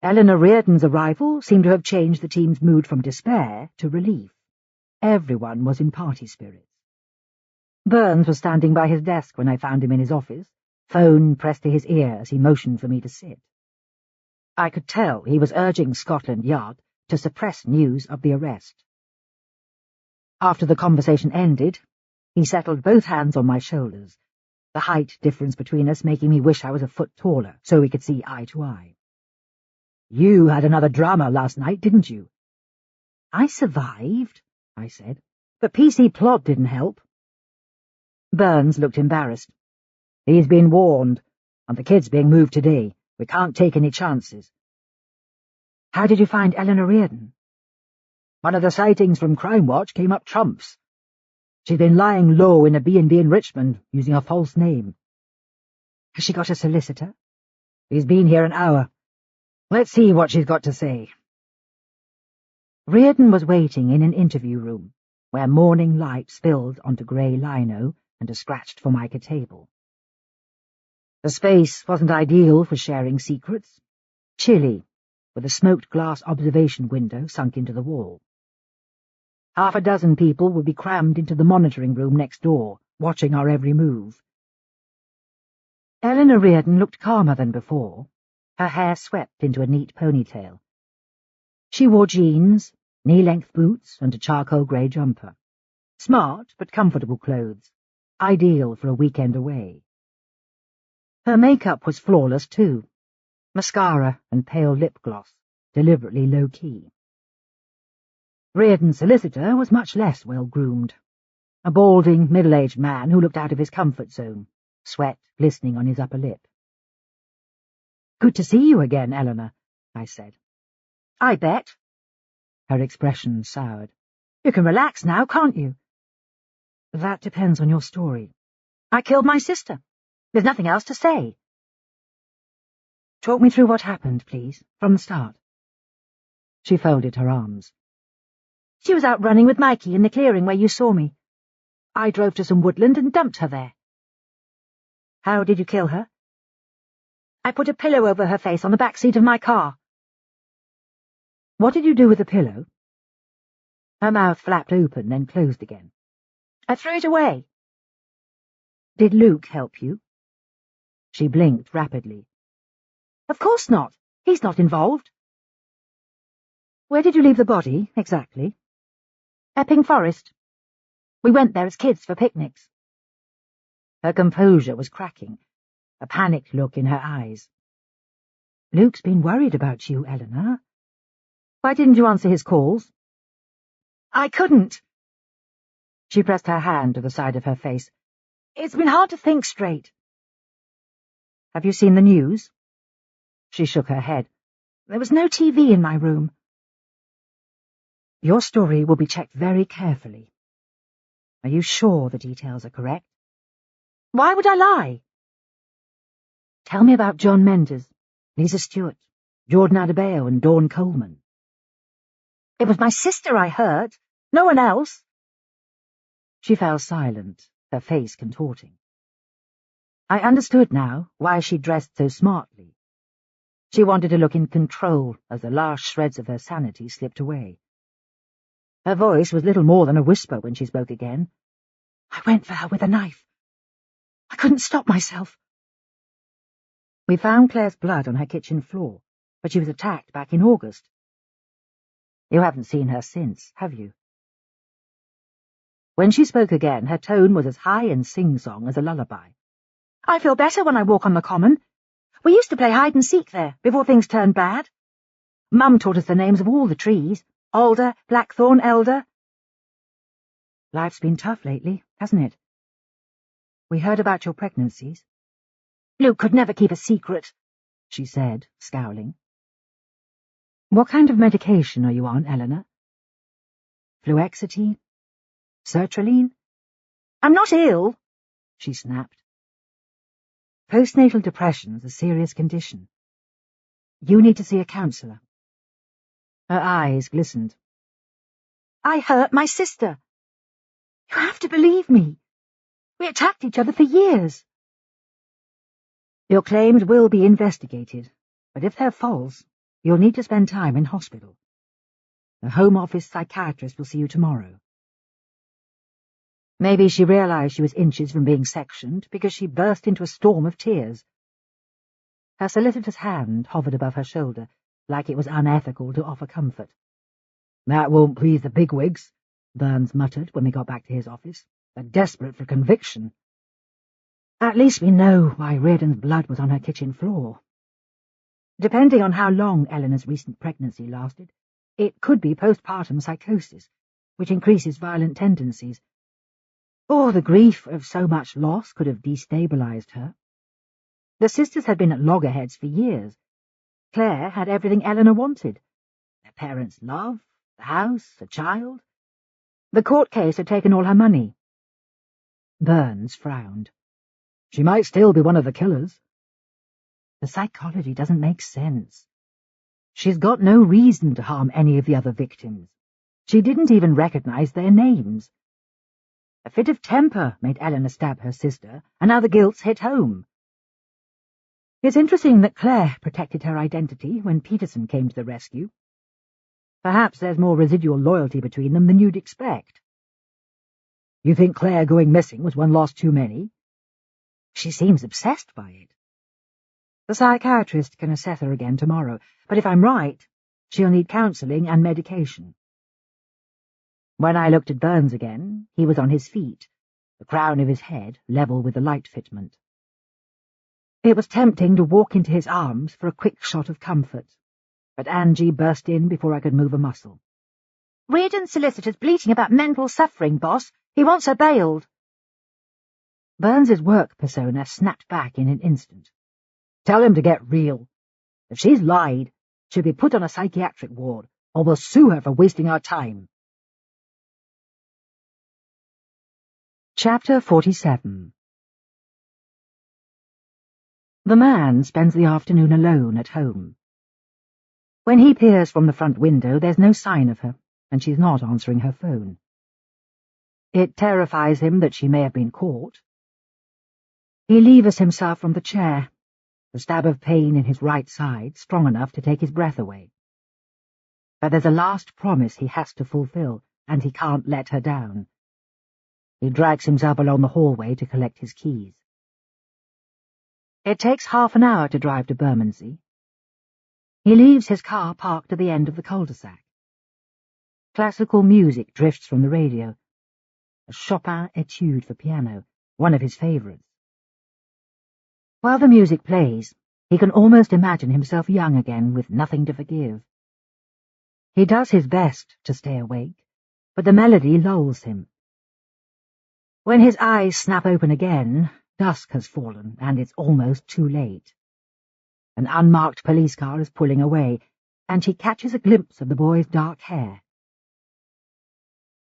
Eleanor Reardon's arrival seemed to have changed the team's mood from despair to relief. Everyone was in party spirits. Burns was standing by his desk when I found him in his office, phone pressed to his ear as he motioned for me to sit. I could tell he was urging Scotland Yard to suppress news of the arrest. After the conversation ended, he settled both hands on my shoulders, the height difference between us making me wish I was a foot taller so we could see eye to eye. "You had another drama last night, didn't you?" "I survived," I said, "but PC Plod didn't help." Burns looked embarrassed. "He's been warned, and the kid's being moved today. We can't take any chances." "How did you find Eleanor Reardon?" "One of the sightings from Crime Watch came up trumps. She's been lying low in a B&B in Richmond, using a false name." "Has she got a solicitor?" "He's been here an hour. Let's see what she's got to say." Reardon was waiting in an interview room, where morning light spilled onto grey lino and a scratched formica table. The space wasn't ideal for sharing secrets. Chilly, with a smoked glass observation window sunk into the wall. Half a dozen people would be crammed into the monitoring room next door, watching our every move. Eleanor Reardon looked calmer than before, her hair swept into a neat ponytail. She wore jeans, knee-length boots, and a charcoal grey jumper. Smart but comfortable clothes, ideal for a weekend away. Her makeup was flawless too. Mascara and pale lip gloss, deliberately low-key. Reardon's solicitor was much less well-groomed. A balding, middle-aged man who looked out of his comfort zone, sweat glistening on his upper lip. "Good to see you again, Eleanor," I said. "I bet." Her expression soured. "You can relax now, can't you?" "That depends on your story." "I killed my sister. There's nothing else to say." "Talk me through what happened, please, from the start." She folded her arms. "She was out running with Mikey in the clearing where you saw me. I drove to some woodland and dumped her there." "How did you kill her?" "I put a pillow over her face on the back seat of my car." "What did you do with the pillow?" Her mouth flapped open, then closed again. "I threw it away." "Did Luke help you?" She blinked rapidly. "Of course not. He's not involved." "Where did you leave the body, exactly?" "Epping Forest. We went there as kids for picnics." Her composure was cracking, a panicked look in her eyes. "Luke's been worried about you, Eleanor. Why didn't you answer his calls?" "I couldn't." She pressed her hand to the side of her face. "It's been hard to think straight." "Have you seen the news?" She shook her head. "There was no TV in my room." "Your story will be checked very carefully. Are you sure the details are correct?" "Why would I lie?" "Tell me about John Mendes, Lisa Stewart, Jordan Adebayo, and Dawn Coleman." "It was my sister I hurt, no one else." She fell silent, her face contorting. I understood now why she dressed so smartly. She wanted to look in control as the last shreds of her sanity slipped away. Her voice was little more than a whisper when she spoke again. "I went for her with a knife. I couldn't stop myself." "We found Claire's blood on her kitchen floor, but she was attacked back in August. You haven't seen her since, have you?" When she spoke again, her tone was as high and sing-song as a lullaby. "I feel better when I walk on the common. We used to play hide-and-seek there, before things turned bad. Mum taught us the names of all the trees, alder, blackthorn, elder. Life's been tough lately, hasn't it? We heard about your pregnancies. Luke could never keep a secret," she said, scowling. "What kind of medication are you on, Eleanor? Fluoxetine? Sertraline?" "I'm not ill," she snapped. "Postnatal depression's a serious condition. You need to see a counsellor." Her eyes glistened. "I hurt my sister. You have to believe me. We attacked each other for years." "Your claims will be investigated, but if they're false, you'll need to spend time in hospital. The Home Office psychiatrist will see you tomorrow." Maybe she realized she was inches from being sectioned because she burst into a storm of tears. Her solicitor's hand hovered above her shoulder, like it was unethical to offer comfort. "That won't please the bigwigs," Burns muttered when we got back to his office. "They're desperate for conviction." "At least we know why Reardon's blood was on her kitchen floor. Depending on how long Eleanor's recent pregnancy lasted, it could be postpartum psychosis, which increases violent tendencies. Or the grief of so much loss could have destabilized her. The sisters had been at loggerheads for years. Claire had everything Eleanor wanted. Their parents' love, the house, a child. The court case had taken all her money. Burns frowned. "She might still be one of the killers." "The psychology doesn't make sense. She's got no reason to harm any of the other victims. She didn't even recognize their names. A fit of temper made Eleanor stab her sister, and now the guilt's hit home. It's interesting that Claire protected her identity when Peterson came to the rescue. Perhaps there's more residual loyalty between them than you'd expect." "You think Claire going missing was one loss too many?" "She seems obsessed by it. The psychiatrist can assess her again tomorrow, but if I'm right, she'll need counselling and medication." When I looked at Burns again, he was on his feet, the crown of his head level with the light fitment. It was tempting to walk into his arms for a quick shot of comfort, but Angie burst in before I could move a muscle. "Reardon's solicitor's bleating about mental suffering, boss. He wants her bailed." Burns's work persona snapped back in an instant. "Tell him to get real. If she's lied, she'll be put on a psychiatric ward, or we'll sue her for wasting our time." Chapter 47. The man spends the afternoon alone at home. When he peers from the front window, there's no sign of her, and she's not answering her phone. It terrifies him that she may have been caught. He levers himself from the chair, the stab of pain in his right side strong enough to take his breath away. But there's a last promise he has to fulfill, and he can't let her down. He drags himself along the hallway to collect his keys. It takes half an hour to drive to Bermondsey. He leaves his car parked at the end of the cul-de-sac. Classical music drifts from the radio, a Chopin etude for piano, one of his favourites. While the music plays, he can almost imagine himself young again with nothing to forgive. He does his best to stay awake, but the melody lulls him. When his eyes snap open again, dusk has fallen, and it's almost too late. An unmarked police car is pulling away, and he catches a glimpse of the boy's dark hair.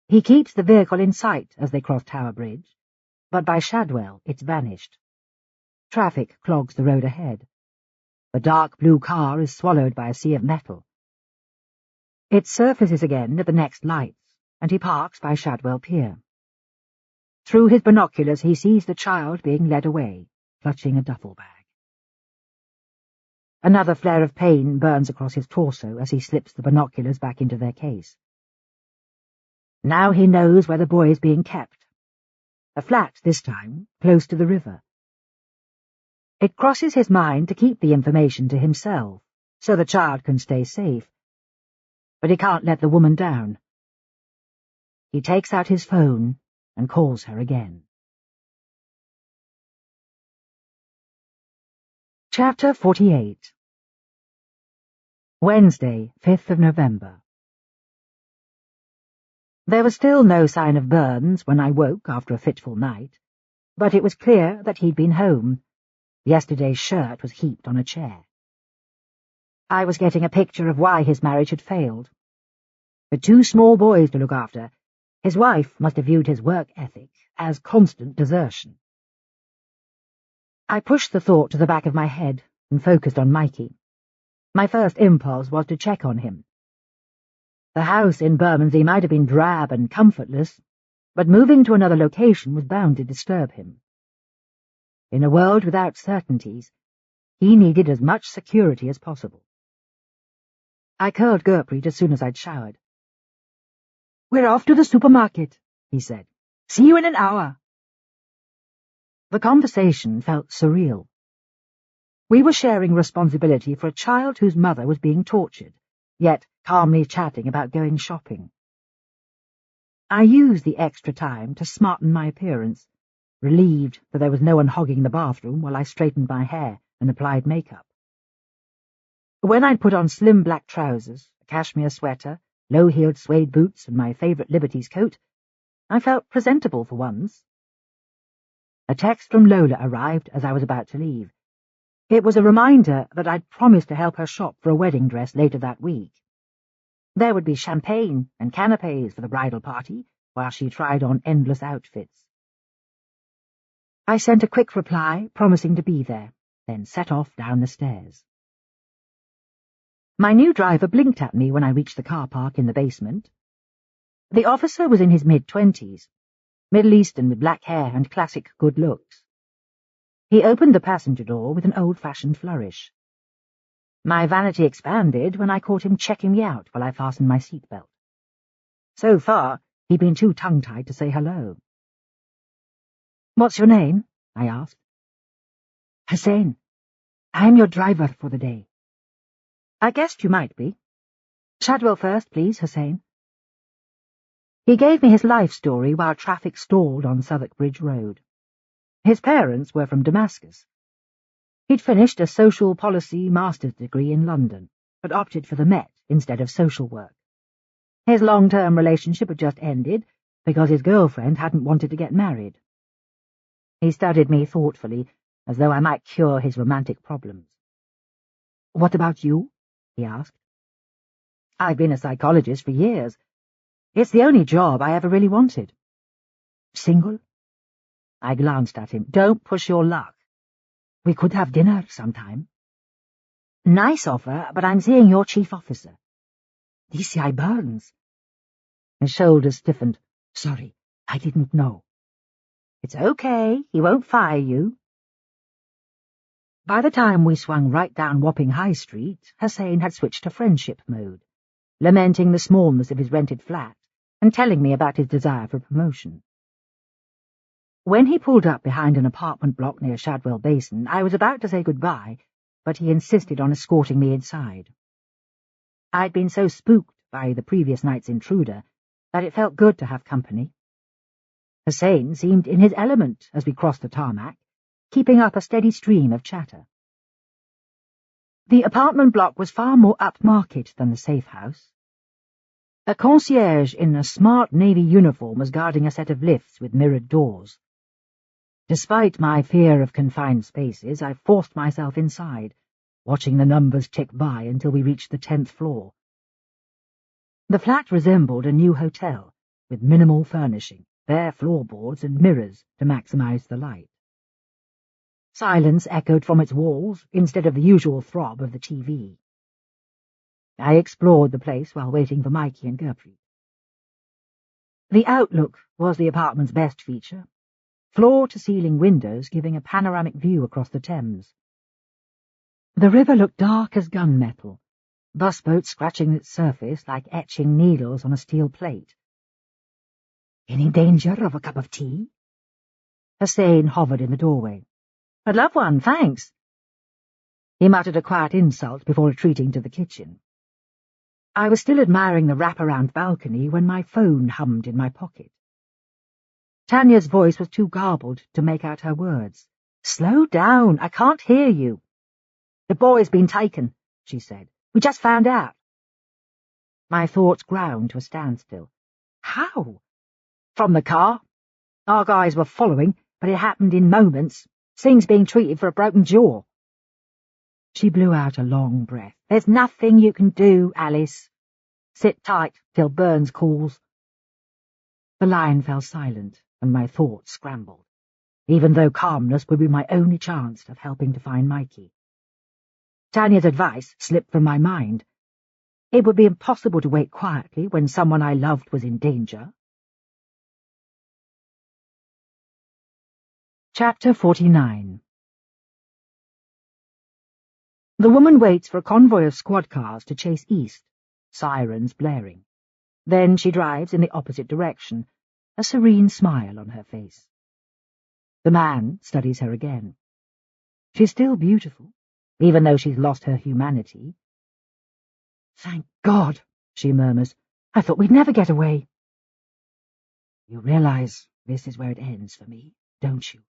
He keeps the vehicle in sight as they cross Tower Bridge, but by Shadwell it's vanished. Traffic clogs the road ahead. The dark blue car is swallowed by a sea of metal. It surfaces again at the next lights, and he parks by Shadwell Pier. Through his binoculars he sees the child being led away, clutching a duffel bag. Another flare of pain burns across his torso as he slips the binoculars back into their case. Now he knows where the boy is being kept. A flat this time, close to the river. It crosses his mind to keep the information to himself, so the child can stay safe. But he can't let the woman down. He takes out his phone and calls her again. Chapter 48. Wednesday, 5th of November. There was still no sign of Burns when I woke after a fitful night, but it was clear that he'd been home. Yesterday's shirt was heaped on a chair. I was getting a picture of why his marriage had failed. With 2 small boys to look after, his wife must have viewed his work ethic as constant desertion. I pushed the thought to the back of my head and focused on Mikey. My first impulse was to check on him. The house in Bermondsey might have been drab and comfortless, but moving to another location was bound to disturb him. In a world without certainties, he needed as much security as possible. I curled Gurpreet as soon as I'd showered. "We're off to the supermarket," he said. "See you in an hour." The conversation felt surreal. We were sharing responsibility for a child whose mother was being tortured, yet calmly chatting about going shopping. I used the extra time to smarten my appearance, relieved that there was no one hogging the bathroom while I straightened my hair and applied makeup. When I'd put on slim black trousers, a cashmere sweater, low-heeled suede boots, and my favourite Liberty's coat, I felt presentable for once. A text from Lola arrived as I was about to leave. It was a reminder that I'd promised to help her shop for a wedding dress later that week. There would be champagne and canapes for the bridal party, while she tried on endless outfits. I sent a quick reply, promising to be there, then set off down the stairs. My new driver blinked at me when I reached the car park in the basement. The officer was in his mid-20s, Middle Eastern with black hair and classic good looks. He opened the passenger door with an old-fashioned flourish. My vanity expanded when I caught him checking me out while I fastened my seatbelt. So far, he'd been too tongue-tied to say hello. "What's your name?" I asked. "Hussein. I'm your driver for the day." "I guessed you might be." "Shadwell first, please, Hussein." He gave me his life story while traffic stalled on Southwark Bridge Road. His parents were from Damascus. He'd finished a social policy master's degree in London, but opted for the Met instead of social work. His long-term relationship had just ended because his girlfriend hadn't wanted to get married. He studied me thoughtfully, as though I might cure his romantic problems. "What about you?" he asked. "I've been a psychologist for years. It's the only job I ever really wanted." "Single?" I glanced at him. "Don't push your luck. We could have dinner sometime." "Nice offer, but I'm seeing your chief officer." "DCI Burns." His shoulders stiffened. "Sorry, I didn't know." "It's okay, he won't fire you." By the time we swung right down Wapping High Street, Hussein had switched to friendship mode, lamenting the smallness of his rented flat and telling me about his desire for promotion. When he pulled up behind an apartment block near Shadwell Basin, I was about to say goodbye, but he insisted on escorting me inside. I'd been so spooked by the previous night's intruder that it felt good to have company. Hussein seemed in his element as we crossed the tarmac, keeping up a steady stream of chatter. The apartment block was far more upmarket than the safe house. A concierge in a smart navy uniform was guarding a set of lifts with mirrored doors. Despite my fear of confined spaces, I forced myself inside, watching the numbers tick by until we reached the 10th floor. The flat resembled a new hotel, with minimal furnishing, bare floorboards and mirrors to maximize the light. Silence echoed from its walls instead of the usual throb of the TV. I explored the place while waiting for Mikey and Gurpreet. The outlook was the apartment's best feature, floor-to-ceiling windows giving a panoramic view across the Thames. The river looked dark as gunmetal, busboats scratching its surface like etching needles on a steel plate. "Any danger of a cup of tea?" Hussein hovered in the doorway. "I'd love one, thanks." He muttered a quiet insult before retreating to the kitchen. I was still admiring the wraparound balcony when my phone hummed in my pocket. Tanya's voice was too garbled to make out her words. "Slow down, I can't hear you." "The boy's been taken," she said. "We just found out." My thoughts ground to a standstill. "How?" "From the car. Our guys were following, but it happened in moments. Sing's being treated for a broken jaw." She blew out a long breath. "There's nothing you can do, Alice. Sit tight till Burns calls." The line fell silent, and my thoughts scrambled, even though calmness would be my only chance of helping to find Mikey. Tanya's advice slipped from my mind. It would be impossible to wait quietly when someone I loved was in danger. Chapter 49. The woman waits for a convoy of squad cars to chase east, sirens blaring. Then she drives in the opposite direction, a serene smile on her face. The man studies her again. She's still beautiful, even though she's lost her humanity. "Thank God," she murmurs. "I thought we'd never get away." "You realize this is where it ends for me, don't you?"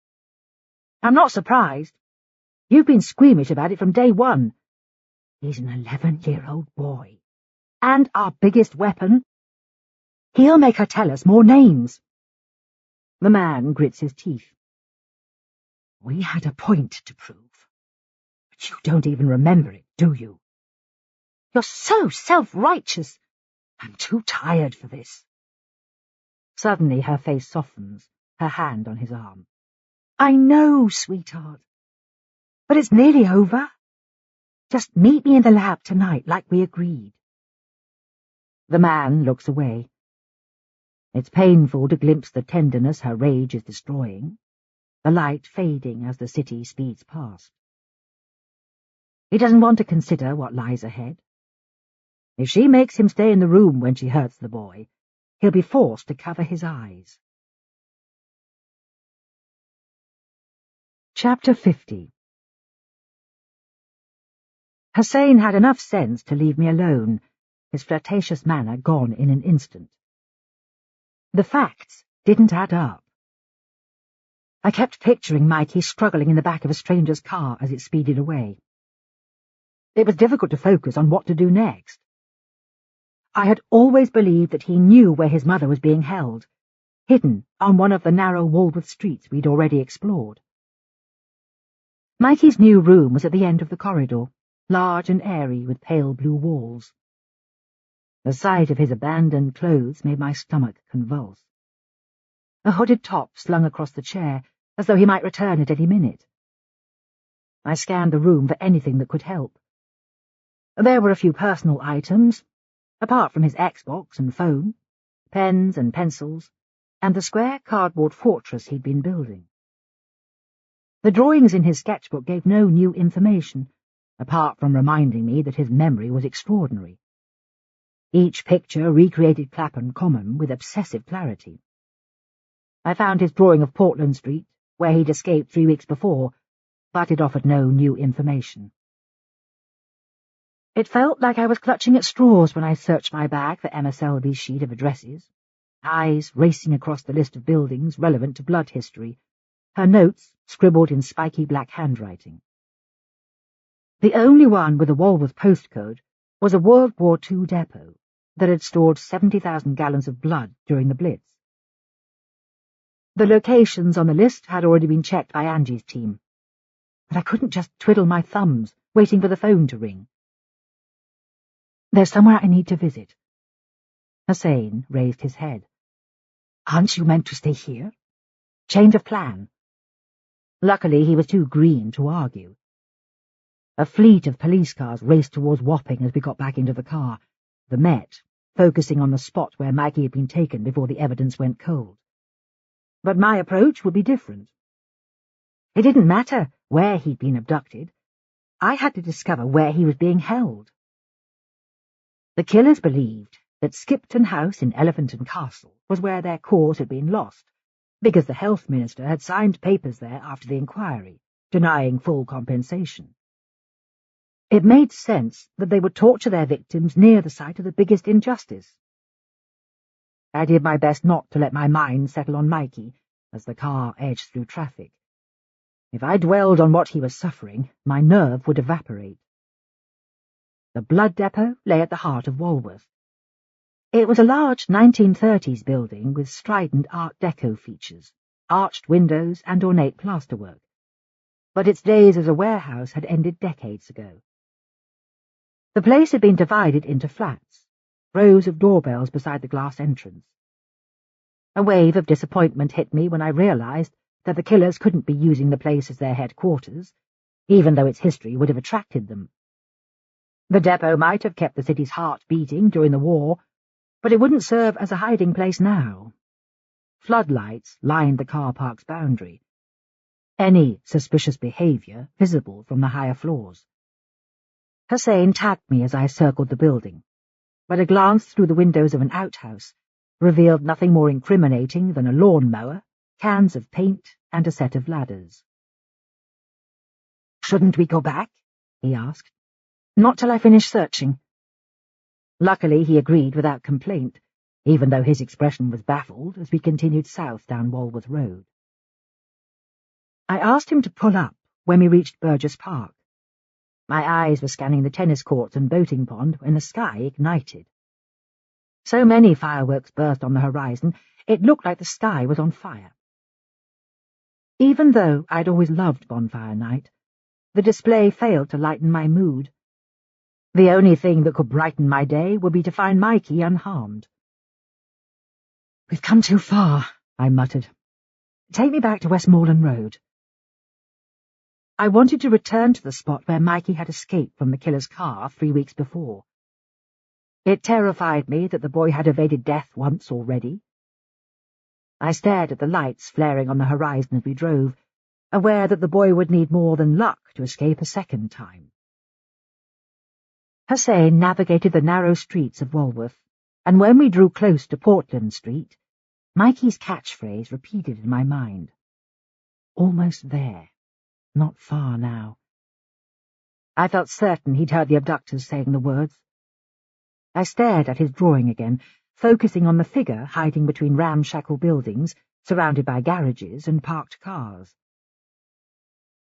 "I'm not surprised. You've been squeamish about it from day one." "He's an 11-year-old boy. And our biggest weapon. He'll make her tell us more names." The man grits his teeth. "We had a point to prove. But you don't even remember it, do you?" "You're so self-righteous. I'm too tired for this." Suddenly her face softens, her hand on his arm. "I know, sweetheart. But it's nearly over. Just meet me in the lab tonight like we agreed." The man looks away. It's painful to glimpse the tenderness her rage is destroying, the light fading as the city speeds past. He doesn't want to consider what lies ahead. If she makes him stay in the room when she hurts the boy, he'll be forced to cover his eyes. Chapter 50. Hussein had enough sense to leave me alone, his flirtatious manner gone in an instant. The facts didn't add up. I kept picturing Mikey struggling in the back of a stranger's car as it speeded away. It was difficult to focus on what to do next. I had always believed that he knew where his mother was being held, hidden on one of the narrow Walworth streets we'd already explored. Mikey's new room was at the end of the corridor, large and airy with pale blue walls. The sight of his abandoned clothes made my stomach convulse. A hooded top slung across the chair, as though he might return at any minute. I scanned the room for anything that could help. There were a few personal items, apart from his Xbox and phone, pens and pencils, and the square cardboard fortress he'd been building. The drawings in his sketchbook gave no new information, apart from reminding me that his memory was extraordinary. Each picture recreated Clapham Common with obsessive clarity. I found his drawing of Portland Street, where he'd escaped 3 weeks before, but it offered no new information. It felt like I was clutching at straws when I searched my bag for Emma Selby's sheet of addresses, eyes racing across the list of buildings relevant to blood history, her notes scribbled in spiky black handwriting. The only one with a Walworth postcode was a World War II depot that had stored 70,000 gallons of blood during the Blitz. The locations on the list had already been checked by Angie's team, but I couldn't just twiddle my thumbs, waiting for the phone to ring. "There's somewhere I need to visit." Hussein raised his head. "Aren't you meant to stay here? Change of plan." Luckily, he was too green to argue. A fleet of police cars raced towards Wapping as we got back into the car, the Met, focusing on the spot where Maggie had been taken before the evidence went cold. But my approach would be different. It didn't matter where he'd been abducted. I had to discover where he was being held. The killers believed that Skipton House in Elephant and Castle was where their cause had been lost, because the health minister had signed papers there after the inquiry, denying full compensation. It made sense that they would torture their victims near the site of the biggest injustice. I did my best not to let my mind settle on Mikey, as the car edged through traffic. If I dwelled on what he was suffering, my nerve would evaporate. The blood depot lay at the heart of Walworth. It was a large 1930s building with strident Art Deco features, arched windows and ornate plasterwork. But its days as a warehouse had ended decades ago. The place had been divided into flats, rows of doorbells beside the glass entrance. A wave of disappointment hit me when I realized that the killers couldn't be using the place as their headquarters, even though its history would have attracted them. The depot might have kept the city's heart beating during the war, but it wouldn't serve as a hiding place now. Floodlights lined the car park's boundary, any suspicious behavior visible from the higher floors. Hussein tagged me as I circled the building, but a glance through the windows of an outhouse revealed nothing more incriminating than a lawn-mower, cans of paint, and a set of ladders. "Shouldn't we go back?" he asked. "Not till I finish searching." Luckily, he agreed without complaint, even though his expression was baffled as we continued south down Walworth Road. I asked him to pull up when we reached Burgess Park. My eyes were scanning the tennis courts and boating pond when the sky ignited. So many fireworks burst on the horizon, it looked like the sky was on fire. Even though I'd always loved bonfire night, the display failed to lighten my mood. The only thing that could brighten my day would be to find Mikey unharmed. "We've come too far," I muttered. "Take me back to Westmoreland Road." I wanted to return to the spot where Mikey had escaped from the killer's car 3 weeks before. It terrified me that the boy had evaded death once already. I stared at the lights flaring on the horizon as we drove, aware that the boy would need more than luck to escape a second time. Hussein navigated the narrow streets of Walworth, and when we drew close to Portland Street, Mikey's catchphrase repeated in my mind. Almost there. Not far now. I felt certain he'd heard the abductors saying the words. I stared at his drawing again, focusing on the figure hiding between ramshackle buildings, surrounded by garages and parked cars.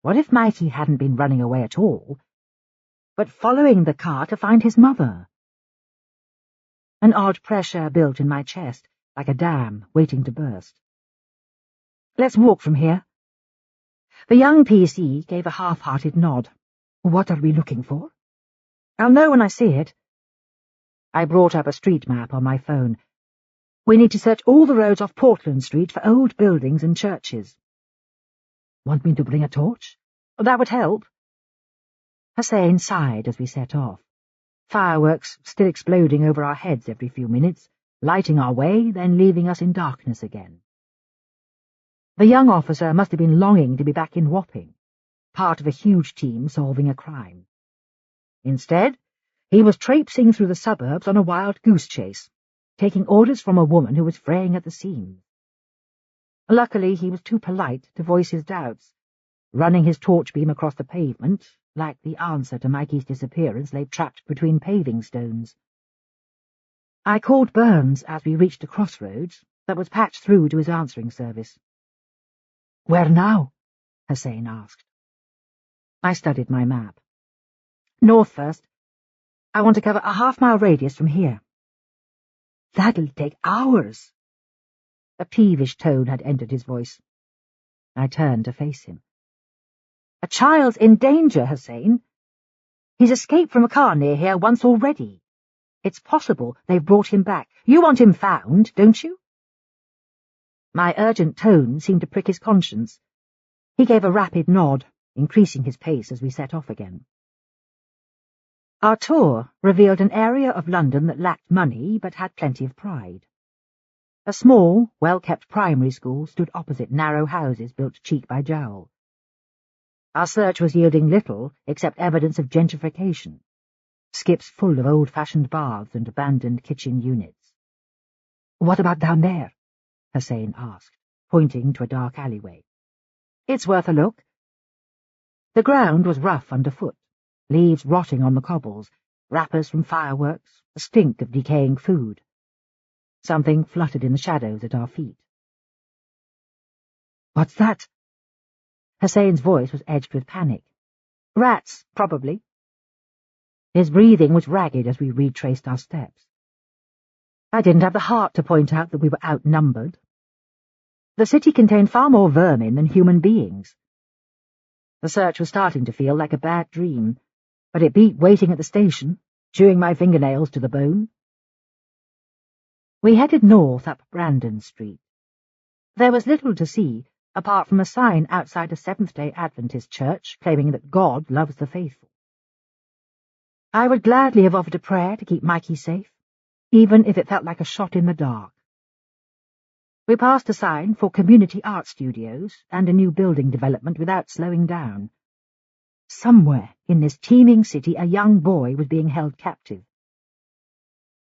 What if Mikey hadn't been running away at all, but following the car to find his mother? An odd pressure built in my chest, like a dam waiting to burst. "Let's walk from here." The young PC gave a half-hearted nod. "What are we looking for?" "I'll know when I see it." I brought up a street map on my phone. "We need to search all the roads off Portland Street for old buildings and churches." "Want me to bring a torch?" "That would help." Hussein sighed as we set off. Fireworks still exploding over our heads every few minutes, lighting our way, then leaving us in darkness again. The young officer must have been longing to be back in Wapping, part of a huge team solving a crime. Instead, he was traipsing through the suburbs on a wild goose chase, taking orders from a woman who was fraying at the seams. Luckily, he was too polite to voice his doubts, running his torch beam across the pavement, like the answer to Mikey's disappearance lay trapped between paving stones. I called Burns as we reached a crossroads that was patched through to his answering service. "Where now?" Hussein asked. I studied my map. "North first. I want to cover a half-mile radius from here." "That'll take hours." A peevish tone had entered his voice. I turned to face him. "A child's in danger, Hussein. He's escaped from a car near here once already. It's possible they've brought him back. You want him found, don't you?" My urgent tone seemed to prick his conscience. He gave a rapid nod, increasing his pace as we set off again. Our tour revealed an area of London that lacked money but had plenty of pride. A small, well-kept primary school stood opposite narrow houses built cheek by jowl. Our search was yielding little except evidence of gentrification, skips full of old-fashioned baths and abandoned kitchen units. "What about down there?" Hussein asked, pointing to a dark alleyway. "It's worth a look." The ground was rough underfoot, leaves rotting on the cobbles, wrappers from fireworks, a stink of decaying food. Something fluttered in the shadows at our feet. What's that? Hussein's voice was edged with panic. Rats, probably. His breathing was ragged as we retraced our steps. I didn't have the heart to point out that we were outnumbered. The city contained far more vermin than human beings. The search was starting to feel like a bad dream, but it beat waiting at the station, chewing my fingernails to the bone. We headed north up Brandon Street. There was little to see, apart from a sign outside a Seventh-day Adventist church claiming that God loves the faithful. I would gladly have offered a prayer to keep Mikey safe, even if it felt like a shot in the dark. We passed a sign for community art studios and a new building development without slowing down. Somewhere in this teeming city a young boy was being held captive.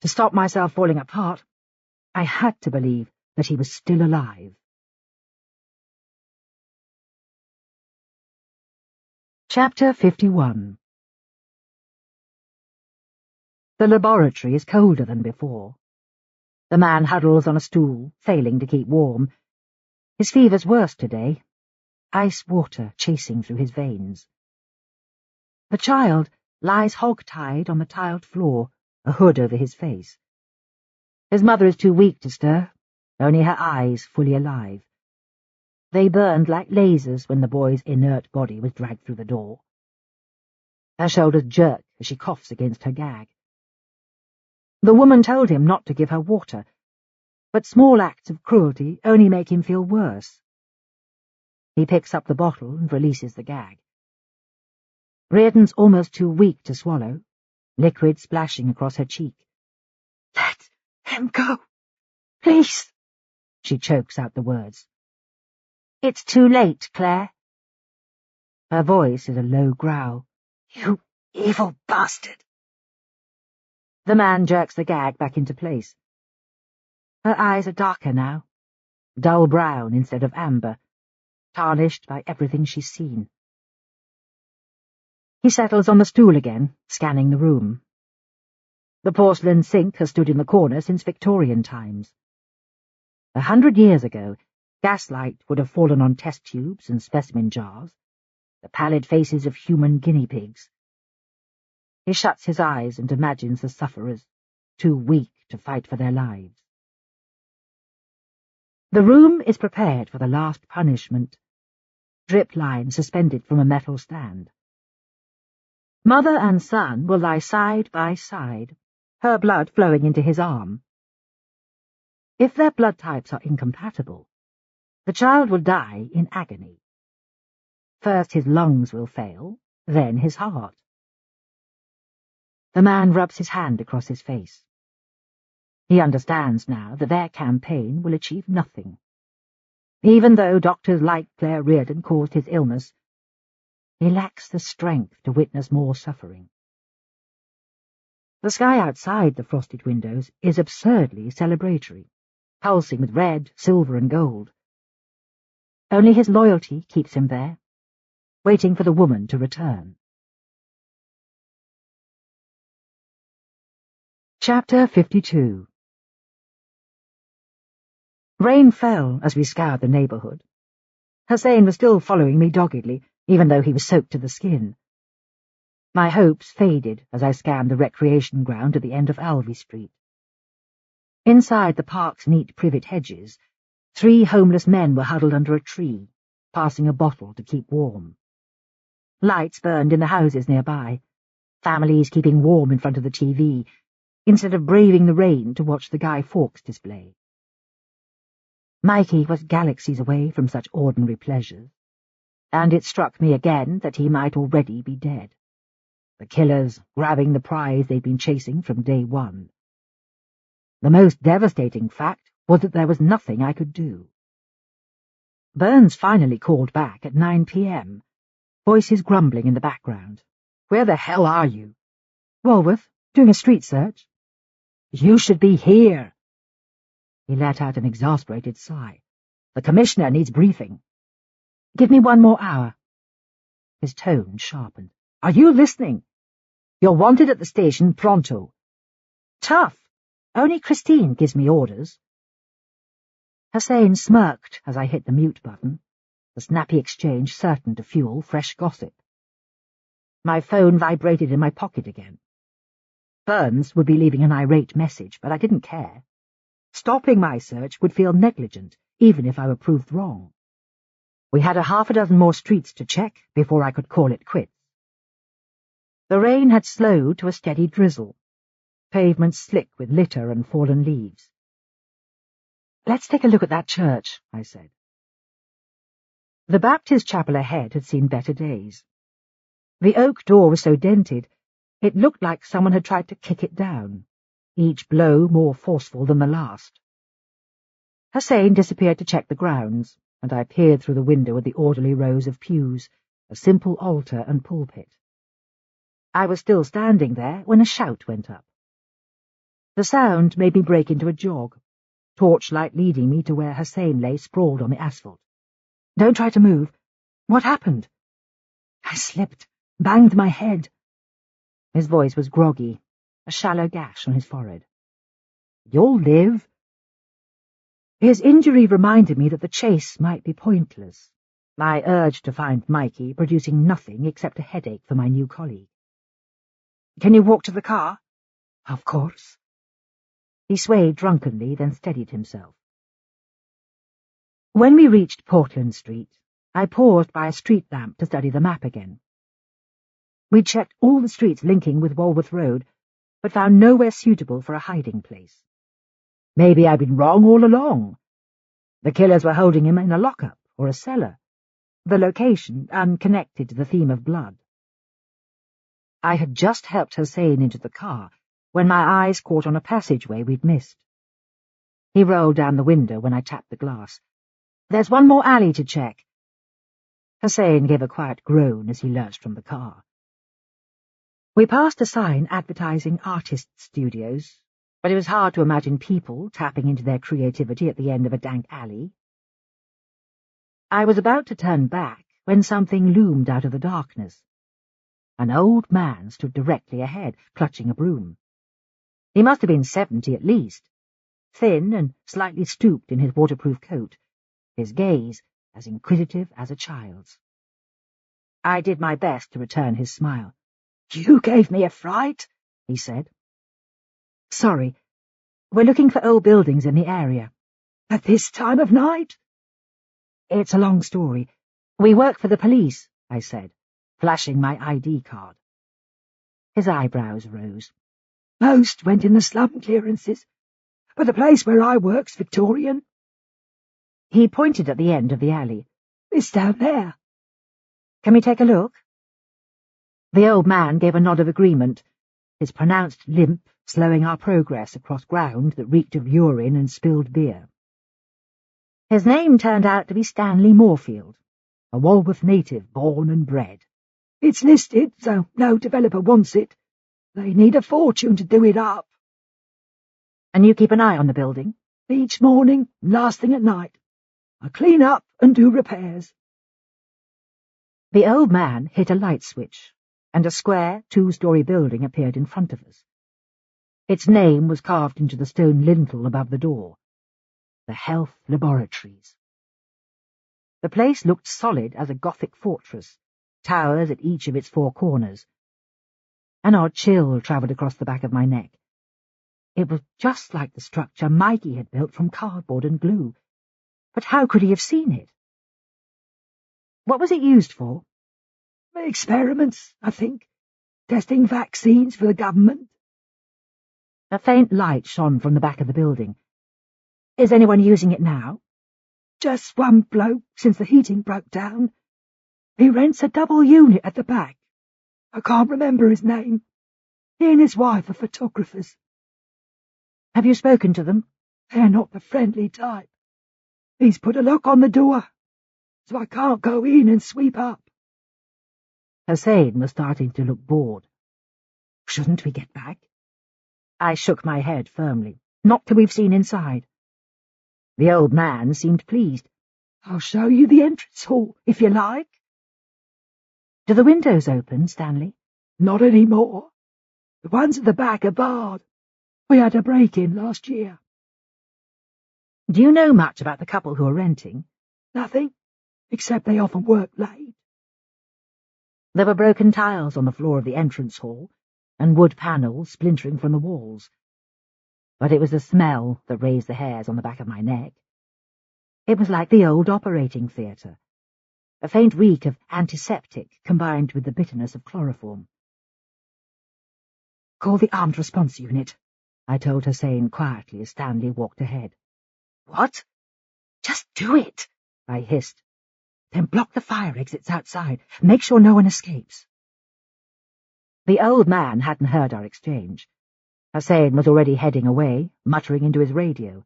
To stop myself falling apart, I had to believe that he was still alive. Chapter 51. The laboratory is colder than before. The man huddles on a stool, failing to keep warm. His fever's worse today, ice water chasing through his veins. The child lies hog-tied on the tiled floor, a hood over his face. His mother is too weak to stir, only her eyes fully alive. They burned like lasers when the boy's inert body was dragged through the door. Her shoulders jerk as she coughs against her gag. The woman told him not to give her water, but small acts of cruelty only make him feel worse. He picks up the bottle and releases the gag. Reardon's almost too weak to swallow, liquid splashing across her cheek. "Let him go, please," she chokes out the words. "It's too late, Claire." Her voice is a low growl. "You evil bastard." The man jerks the gag back into place. Her eyes are darker now, dull brown instead of amber, tarnished by everything she's seen. He settles on the stool again, scanning the room. The porcelain sink has stood in the corner since Victorian times. 100 years ago, gaslight would have fallen on test tubes and specimen jars, the pallid faces of human guinea pigs. He shuts his eyes and imagines the sufferers, too weak to fight for their lives. The room is prepared for the last punishment, drip line suspended from a metal stand. Mother and son will lie side by side, her blood flowing into his arm. If their blood types are incompatible, the child will die in agony. First his lungs will fail, then his heart. The man rubs his hand across his face. He understands now that their campaign will achieve nothing. Even though doctors like Claire Reardon caused his illness, he lacks the strength to witness more suffering. The sky outside the frosted windows is absurdly celebratory, pulsing with red, silver, and gold. Only his loyalty keeps him there, waiting for the woman to return. Chapter 52. Rain fell as we scoured the neighbourhood. Hussein was still following me doggedly, even though he was soaked to the skin. My hopes faded as I scanned the recreation ground at the end of Alvey Street. Inside the park's neat privet hedges, 3 homeless men were huddled under a tree, passing a bottle to keep warm. Lights burned in the houses nearby, families keeping warm in front of the TV, instead of braving the rain to watch the Guy Fawkes display. Mikey was galaxies away from such ordinary pleasures, and it struck me again that he might already be dead. The killers grabbing the prize they'd been chasing from day one. The most devastating fact was that there was nothing I could do. Burns finally called back at 9 p.m., voices grumbling in the background. "Where the hell are you?" "Walworth, doing a street search." "You should be here." He let out an exasperated sigh. "The commissioner needs briefing." "Give me 1 more hour." His tone sharpened. "Are you listening? You're wanted at the station pronto." "Tough. Only Christine gives me orders." Hussein smirked as I hit the mute button, the snappy exchange certain to fuel fresh gossip. My phone vibrated in my pocket again. Burns would be leaving an irate message, but I didn't care. Stopping my search would feel negligent, even if I were proved wrong. We had 6 more streets to check before I could call it quits. The rain had slowed to a steady drizzle, pavements slick with litter and fallen leaves. "Let's take a look at that church," I said. The Baptist chapel ahead had seen better days. The oak door was so dented, it looked like someone had tried to kick it down, each blow more forceful than the last. Hussein disappeared to check the grounds, and I peered through the window at the orderly rows of pews, a simple altar and pulpit. I was still standing there when a shout went up. The sound made me break into a jog, torchlight leading me to where Hussein lay sprawled on the asphalt. "Don't try to move. What happened?" "I slipped, banged my head." His voice was groggy, a shallow gash on his forehead. "You'll live." His injury reminded me that the chase might be pointless, my urge to find Mikey producing nothing except a headache for my new colleague. "Can you walk to the car?" "Of course." He swayed drunkenly, then steadied himself. When we reached Portland Street, I paused by a street lamp to study the map again. We'd checked all the streets linking with Walworth Road, but found nowhere suitable for a hiding place. Maybe I'd been wrong all along. The killers were holding him in a lockup or a cellar, the location unconnected to the theme of blood. I had just helped Hussein into the car when my eyes caught on a passageway we'd missed. He rolled down the window when I tapped the glass. "There's one more alley to check." Hussein gave a quiet groan as he lurched from the car. We passed a sign advertising artist studios, but it was hard to imagine people tapping into their creativity at the end of a dank alley. I was about to turn back when something loomed out of the darkness. An old man stood directly ahead, clutching a broom. He must have been 70 at least, thin and slightly stooped in his waterproof coat, his gaze as inquisitive as a child's. I did my best to return his smile. "You gave me a fright," he said. "Sorry. We're looking for old buildings in the area." "At this time of night?" "It's a long story. We work for the police," I said, flashing my ID card. His eyebrows rose. "Most went in the slum clearances, but the place where I work's Victorian." He pointed at the end of the alley. "It's down there." "Can we take a look?" The old man gave a nod of agreement, his pronounced limp slowing our progress across ground that reeked of urine and spilled beer. His name turned out to be Stanley Moorfield, a Walworth native born and bred. "It's listed, so no developer wants it. They need a fortune to do it up." "And you keep an eye on the building?" "Each morning, last thing at night. I clean up and do repairs." The old man hit a light switch, and a square, 2-story building appeared in front of us. Its name was carved into the stone lintel above the door. The Health Laboratories. The place looked solid as a Gothic fortress, towers at each of its 4 corners. An odd chill travelled across the back of my neck. It was just like the structure Mikey had built from cardboard and glue. But how could he have seen it? "What was it used for?" "Experiments, I think. Testing vaccines for the government." A faint light shone from the back of the building. "Is anyone using it now?" "Just one bloke since the heating broke down. He rents a double unit at the back. I can't remember his name. He and his wife are photographers." "Have you spoken to them?" "They're not the friendly type. He's put a lock on the door, so I can't go in and sweep up." Hussein was starting to look bored. "Shouldn't we get back?" I shook my head firmly. "Not till we've seen inside." The old man seemed pleased. "I'll show you the entrance hall, if you like." "Do the windows open, Stanley?" "Not any more. The ones at the back are barred. We had a break-in last year." "Do you know much about the couple who are renting?" "Nothing. except they often work late. There were broken tiles on the floor of the entrance hall, and wood panels splintering from the walls. But it was the smell that raised the hairs on the back of my neck. It was like the old operating theatre, a faint reek of antiseptic combined with the bitterness of chloroform. "Call the Armed Response Unit," I told Hussein quietly as Stanley walked ahead. "What?" "Just do it," I hissed. "Then block the fire exits outside. Make sure no one escapes." The old man hadn't heard our exchange. Hussein was already heading away, muttering into his radio.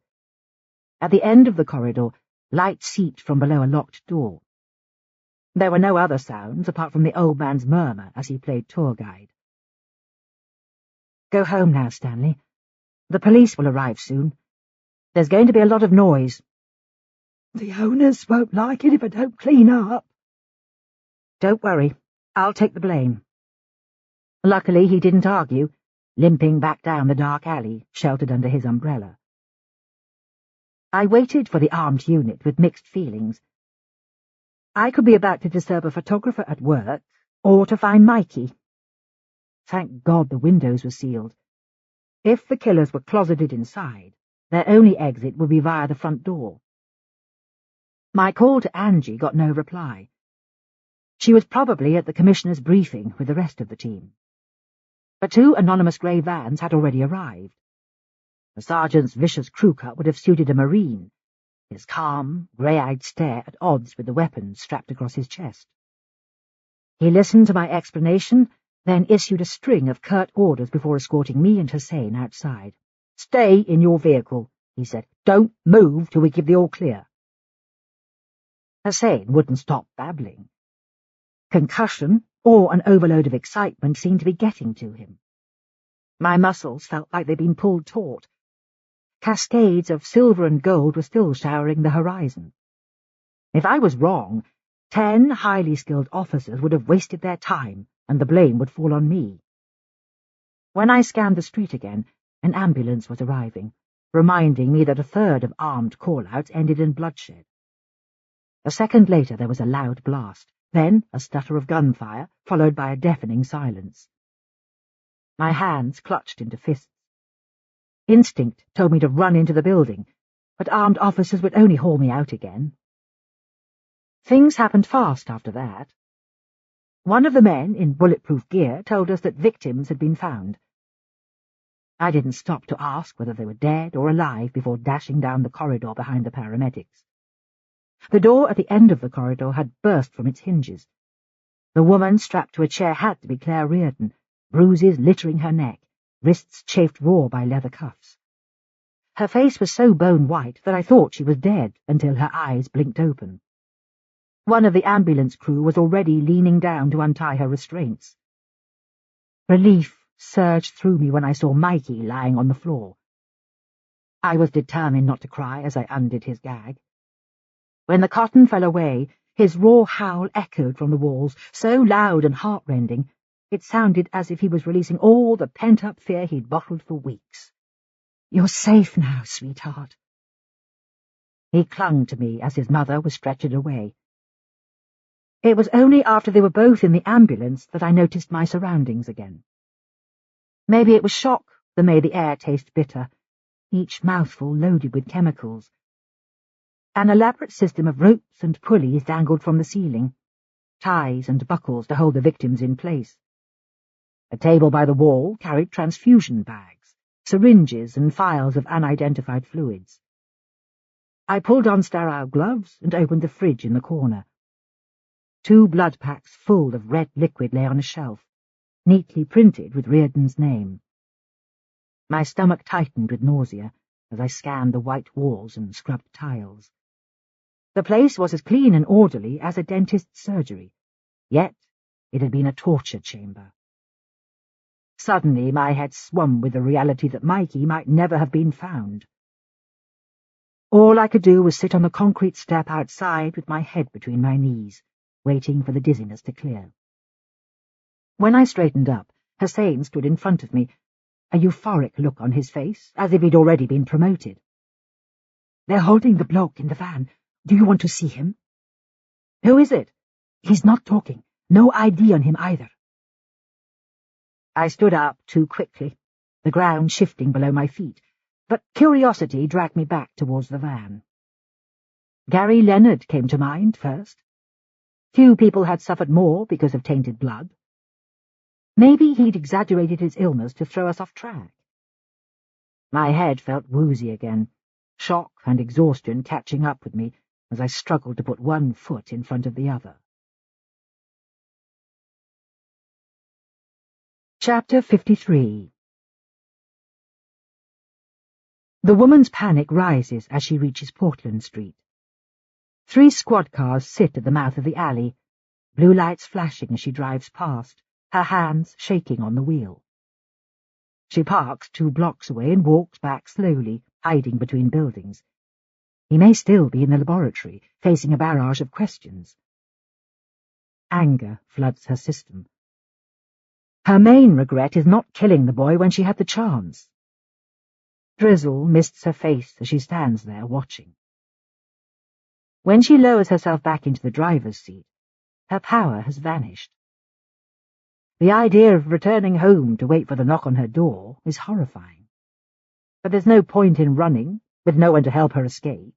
At the end of the corridor, light seeped from below a locked door. There were no other sounds apart from the old man's murmur as he played tour guide. "Go home now, Stanley. The police will arrive soon. There's going to be a lot of noise." "The owners won't like it if I don't clean up." "Don't worry. I'll take the blame." Luckily he didn't argue, limping back down the dark alley, sheltered under his umbrella. I waited for the armed unit with mixed feelings. I could be about to disturb a photographer at work, or to find Mikey. Thank God the windows were sealed. If the killers were closeted inside, their only exit would be via the front door. My call to Angie got no reply. She was probably at the commissioner's briefing with the rest of the team. But 2 anonymous grey vans had already arrived. The sergeant's vicious crew cut would have suited a Marine, his calm, grey-eyed stare at odds with the weapons strapped across his chest. He listened to my explanation, then issued a string of curt orders before escorting me and Hussein outside. "Stay in your vehicle," he said. "Don't move till we give the all-clear." Hussein wouldn't stop babbling. Concussion, or an overload of excitement, seemed to be getting to him. My muscles felt like they'd been pulled taut. Cascades of silver and gold were still showering the horizon. If I was wrong, 10 highly skilled officers would have wasted their time, and the blame would fall on me. When I scanned the street again, an ambulance was arriving, reminding me that a third of armed call-outs ended in bloodshed. A second later there was a loud blast, then a stutter of gunfire, followed by a deafening silence. My hands clutched into fists. Instinct told me to run into the building, but armed officers would only haul me out again. Things happened fast after that. One of the men in bulletproof gear told us that victims had been found. I didn't stop to ask whether they were dead or alive before dashing down the corridor behind the paramedics. The door at the end of the corridor had burst from its hinges. The woman strapped to a chair had to be Claire Reardon, bruises littering her neck, wrists chafed raw by leather cuffs. Her face was so bone-white that I thought she was dead until her eyes blinked open. One of the ambulance crew was already leaning down to untie her restraints. Relief surged through me when I saw Mikey lying on the floor. I was determined not to cry as I undid his gag. When the cotton fell away, his raw howl echoed from the walls, so loud and heart-rending, it sounded as if he was releasing all the pent-up fear he'd bottled for weeks. "You're safe now, sweetheart." He clung to me as his mother was stretchered away. It was only after they were both in the ambulance that I noticed my surroundings again. Maybe it was shock that made the air taste bitter, each mouthful loaded with chemicals. An elaborate system of ropes and pulleys dangled from the ceiling, ties and buckles to hold the victims in place. A table by the wall carried transfusion bags, syringes and phials of unidentified fluids. I pulled on sterile gloves and opened the fridge in the corner. 2 blood packs full of red liquid lay on a shelf, neatly printed with Reardon's name. My stomach tightened with nausea as I scanned the white walls and scrubbed tiles. The place was as clean and orderly as a dentist's surgery, yet it had been a torture chamber. Suddenly my head swam with the reality that Mikey might never have been found. All I could do was sit on the concrete step outside with my head between my knees, waiting for the dizziness to clear. When I straightened up, Hussein stood in front of me, a euphoric look on his face, as if he'd already been promoted. "They're holding the bloke in the van. Do you want to see him?" Who is it? He's not talking. No ID on him either. I stood up too quickly, the ground shifting below my feet, but curiosity dragged me back towards the van. Gary Leonard came to mind first. Few people had suffered more because of tainted blood. Maybe he'd exaggerated his illness to throw us off track. My head felt woozy again, shock and exhaustion catching up with me as I struggled to put one foot in front of the other. Chapter 53. The woman's panic rises as she reaches Portland Street. 3 squad cars sit at the mouth of the alley, blue lights flashing as she drives past, her hands shaking on the wheel. She parks 2 blocks away and walks back slowly, hiding between buildings. He may still be in the laboratory, facing a barrage of questions. Anger floods her system. Her main regret is not killing the boy when she had the chance. Drizzle mists her face as she stands there watching. When she lowers herself back into the driver's seat, her power has vanished. The idea of returning home to wait for the knock on her door is horrifying. But there's no point in running, with no one to help her escape.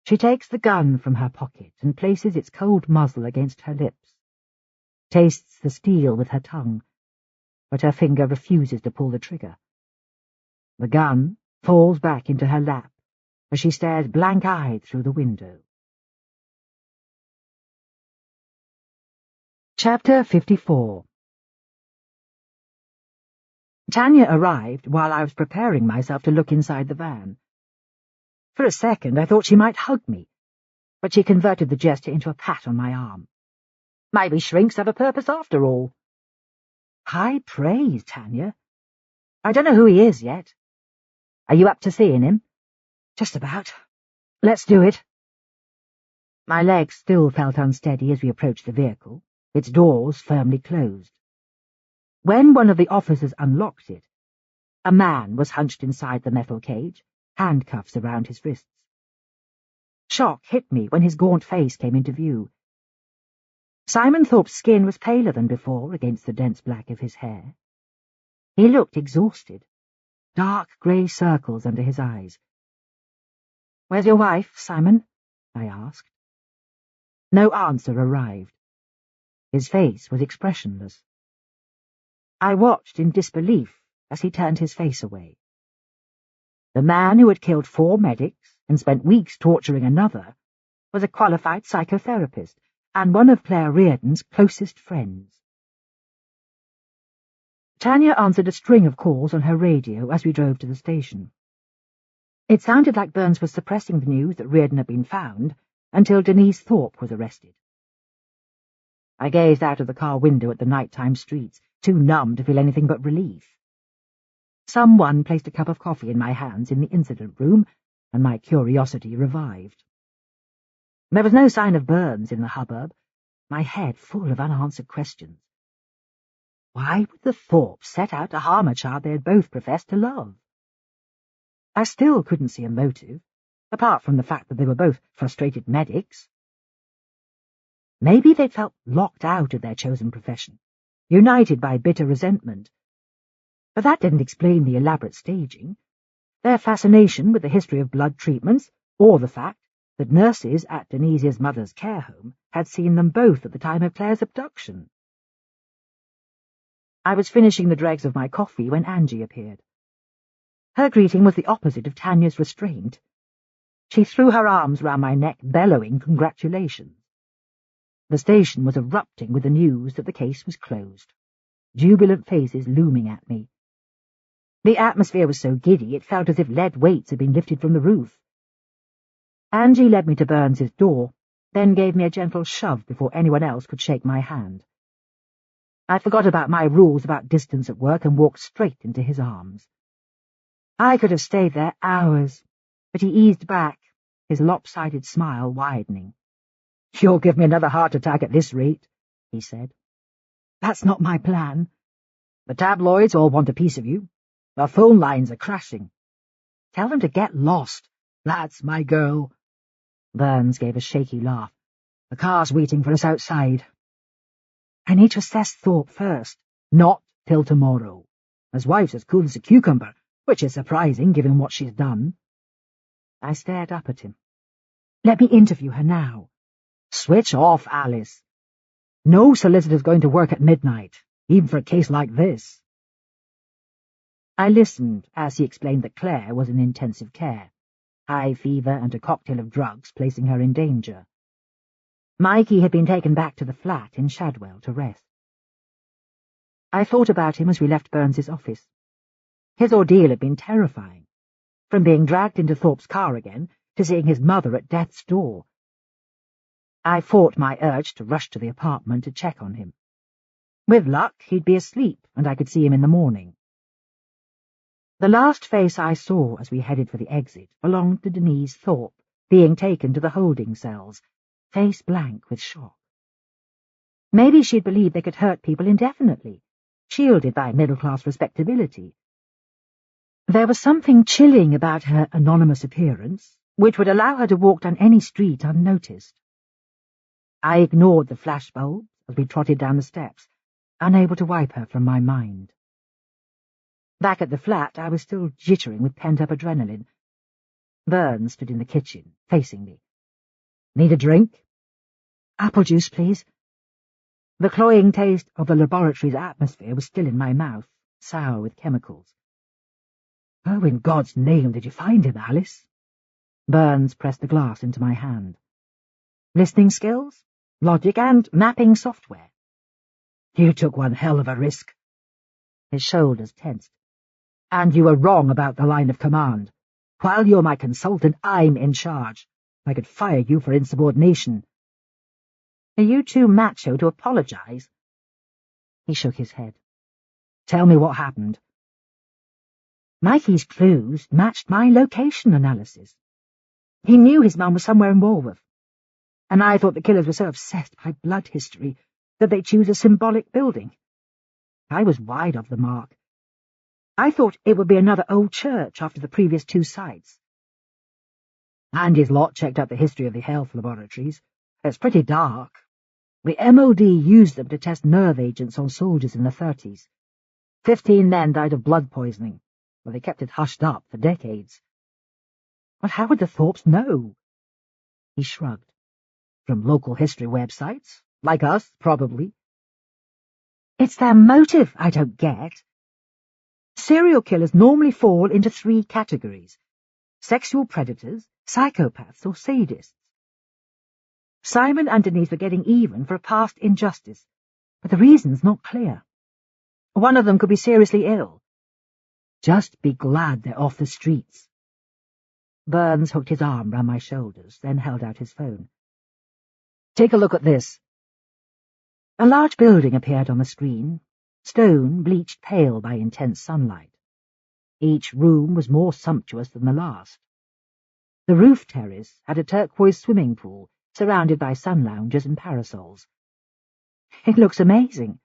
She takes the gun from her pocket and places its cold muzzle against her lips, tastes the steel with her tongue, but her finger refuses to pull the trigger. The gun falls back into her lap as she stares blank-eyed through the window. Chapter 54. Tanya arrived while I was preparing myself to look inside the van. For a second I thought she might hug me, but she converted the gesture into a pat on my arm. Maybe shrinks have a purpose after all. High praise, Tanya. I don't know who he is yet. Are you up to seeing him? Just about. Let's do it. My legs still felt unsteady as we approached the vehicle, its doors firmly closed. When one of the officers unlocked it, a man was hunched inside the metal cage, handcuffs around his wrists. Shock hit me when his gaunt face came into view. Simon Thorpe's skin was paler than before against the dense black of his hair. He looked exhausted, dark grey circles under his eyes. "Where's your wife, Simon?" I asked. No answer arrived. His face was expressionless. I watched in disbelief as he turned his face away. The man who had killed 4 medics and spent weeks torturing another was a qualified psychotherapist and one of Claire Reardon's closest friends. Tanya answered a string of calls on her radio as we drove to the station. It sounded like Burns was suppressing the news that Reardon had been found until Denise Thorpe was arrested. I gazed out of the car window at the nighttime streets, too numb to feel anything but relief. Someone placed a cup of coffee in my hands in the incident room, and my curiosity revived. There was no sign of Burns in the hubbub, my head full of unanswered questions. Why would the Thorpes set out to harm a child they had both professed to love? I still couldn't see a motive, apart from the fact that they were both frustrated medics. Maybe they felt locked out of their chosen profession, united by bitter resentment. But that didn't explain the elaborate staging, their fascination with the history of blood treatments, or the fact that nurses at Denise's mother's care home had seen them both at the time of Claire's abduction. I was finishing the dregs of my coffee when Angie appeared. Her greeting was the opposite of Tanya's restraint. She threw her arms round my neck, bellowing congratulations. The station was erupting with the news that the case was closed, jubilant faces looming at me. The atmosphere was so giddy it felt as if lead weights had been lifted from the roof. Angie led me to Burns's door, then gave me a gentle shove before anyone else could shake my hand. I forgot about my rules about distance at work and walked straight into his arms. I could have stayed there hours, but he eased back, his lopsided smile widening. "You'll give me another heart attack at this rate," he said. "That's not my plan. The tabloids all want a piece of you. Our phone lines are crashing. Tell them to get lost. That's my girl." Burns gave a shaky laugh. The car's waiting for us outside. I need to assess Thorpe first. Not till tomorrow. His wife's as cool as a cucumber, which is surprising given what she's done. I stared up at him. Let me interview her now. Switch off, Alice. No solicitor's going to work at midnight, even for a case like this. I listened as he explained that Claire was in intensive care, high fever and a cocktail of drugs placing her in danger. Mikey had been taken back to the flat in Shadwell to rest. I thought about him as we left Burns's office. His ordeal had been terrifying, from being dragged into Thorpe's car again to seeing his mother at death's door. I fought my urge to rush to the apartment to check on him. With luck, he'd be asleep, and I could see him in the morning. The last face I saw as we headed for the exit belonged to Denise Thorpe, being taken to the holding cells, face blank with shock. Maybe she'd believed they could hurt people indefinitely, shielded by middle-class respectability. There was something chilling about her anonymous appearance, which would allow her to walk down any street unnoticed. I ignored the flashbulbs as we trotted down the steps, unable to wipe her from my mind. Back at the flat, I was still jittering with pent-up adrenaline. Burns stood in the kitchen, facing me. Need a drink? Apple juice, please. The cloying taste of the laboratory's atmosphere was still in my mouth, sour with chemicals. How in God's name did you find him, Alice? Burns pressed the glass into my hand. Listening skills, logic, and mapping software. You took one hell of a risk. His shoulders tensed. And you were wrong about the line of command. While you're my consultant, I'm in charge. I could fire you for insubordination. Are you too macho to apologize? He shook his head. Tell me what happened. Mikey's clues matched my location analysis. He knew his mum was somewhere in Walworth, and I thought the killers were so obsessed by blood history that they choose a symbolic building. I was wide of the mark. I thought it would be another old church after the previous two sites. Andy's lot checked out the history of the health laboratories. It's pretty dark. The MOD used them to test nerve agents on soldiers in the 30s. 15 men died of blood poisoning, but they kept it hushed up for decades. But how would the Thorpes know? He shrugged. From local history websites, like us, probably. It's their motive I don't get. Serial killers normally fall into 3 categories: sexual predators, psychopaths, or sadists. Simon and Denise were getting even for a past injustice, but the reason's not clear. One of them could be seriously ill. Just be glad they're off the streets. Burns hooked his arm round my shoulders, then held out his phone. Take a look at this. A large building appeared on the screen, stone bleached pale by intense sunlight. Each room was more sumptuous than the last. The roof terrace had a turquoise swimming pool, surrounded by sun loungers and parasols. It looks amazing.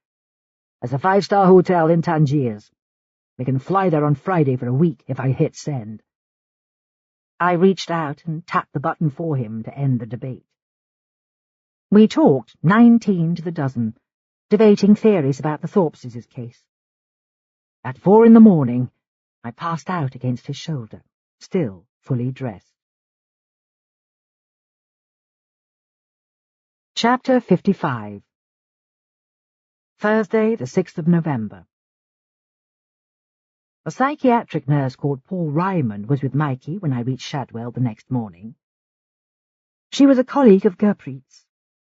There's a 5-star hotel in Tangiers. We can fly there on Friday for a week if I hit send. I reached out and tapped the button for him to end the debate. We talked 19 to the dozen, debating theories about the Thorpes' case. At 4 in the morning, I passed out against his shoulder, still fully dressed. Chapter 55. Thursday, the 6th of November. A psychiatric nurse called Paul Ryman was with Mikey when I reached Shadwell the next morning. She was a colleague of Gurpreet's,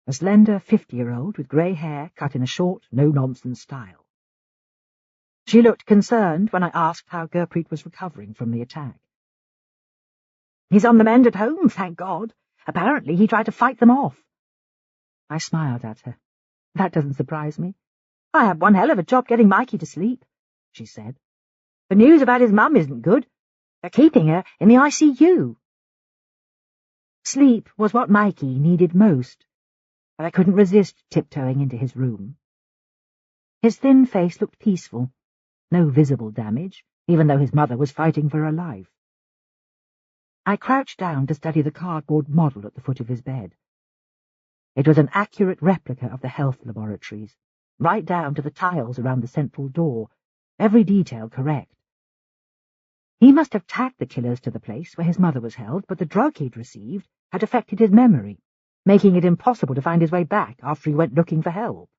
a slender 50-year-old with grey hair cut in a short, no-nonsense style. She looked concerned when I asked how Gurpreet was recovering from the attack. He's on the mend at home, thank God. Apparently he tried to fight them off. I smiled at her. That doesn't surprise me. I had one hell of a job getting Mikey to sleep, she said. The news about his mum isn't good. They're keeping her in the ICU. Sleep was what Mikey needed most, but I couldn't resist tiptoeing into his room. His thin face looked peaceful, no visible damage, even though his mother was fighting for her life. I crouched down to study the cardboard model at the foot of his bed. It was an accurate replica of the health laboratories, right down to the tiles around the central door, every detail correct. He must have tagged the killers to the place where his mother was held, but the drug he'd received had affected his memory, making it impossible to find his way back after he went looking for help.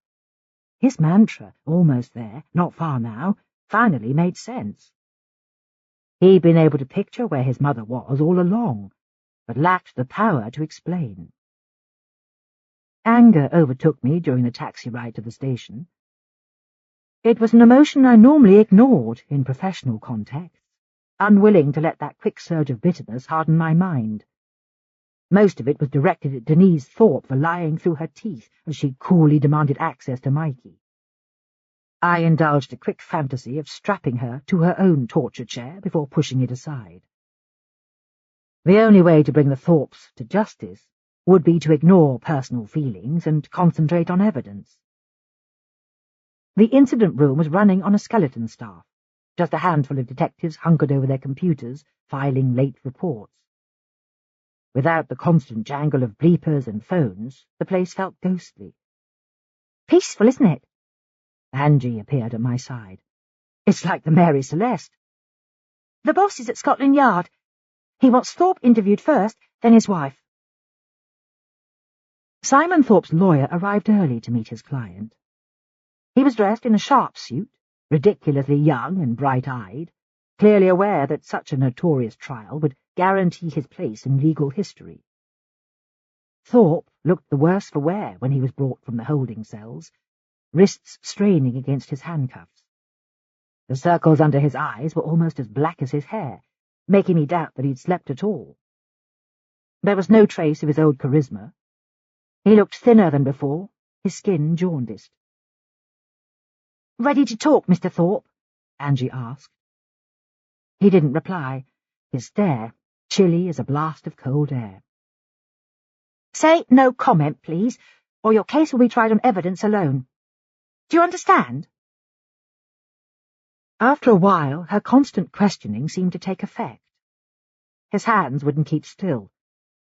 His mantra, almost there, not far now, finally made sense. He'd been able to picture where his mother was all along, but lacked the power to explain. Anger overtook me during the taxi ride to the station. It was an emotion I normally ignored in professional contexts, unwilling to let that quick surge of bitterness harden my mind. Most of it was directed at Denise Thorpe for lying through her teeth as she coolly demanded access to Mikey. I indulged a quick fantasy of strapping her to her own torture chair before pushing it aside. The only way to bring the Thorpes to justice would be to ignore personal feelings and concentrate on evidence. The incident room was running on a skeleton staff, just a handful of detectives hunkered over their computers, filing late reports. Without the constant jangle of bleepers and phones, the place felt ghostly. "Peaceful, isn't it?" Angie appeared at my side. "It's like the Mary Celeste." "The boss is at Scotland Yard. He wants Thorpe interviewed first, then his wife." Simon Thorpe's lawyer arrived early to meet his client. He was dressed in a sharp suit, ridiculously young and bright-eyed, clearly aware that such a notorious trial would guarantee his place in legal history. Thorpe looked the worse for wear when he was brought from the holding cells, wrists straining against his handcuffs. The circles under his eyes were almost as black as his hair, making me doubt that he'd slept at all. There was no trace of his old charisma. He looked thinner than before, his skin jaundiced. "Ready to talk, Mr. Thorpe?" Angie asked. He didn't reply, his stare chilly as a blast of cold air. "Say no comment, please, or your case will be tried on evidence alone. Do you understand?" After a while, her constant questioning seemed to take effect. His hands wouldn't keep still,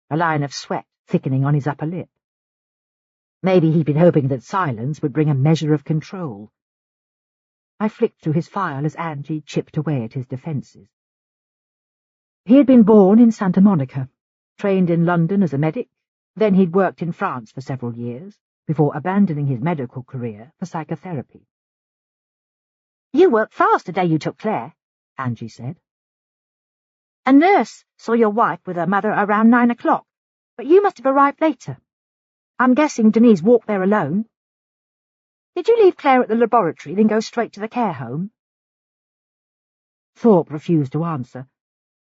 a line of sweat thickening on his upper lip. Maybe he'd been hoping that silence would bring a measure of control. I flicked through his file as Angie chipped away at his defences. He had been born in Santa Monica, trained in London as a medic, then he'd worked in France for several years, before abandoning his medical career for psychotherapy. "You worked fast the day you took Claire," Angie said. "A nurse saw your wife with her mother around 9 o'clock, but you must have arrived later. I'm guessing Denise walked there alone. Did you leave Claire at the laboratory, then go straight to the care home?" Thorpe refused to answer,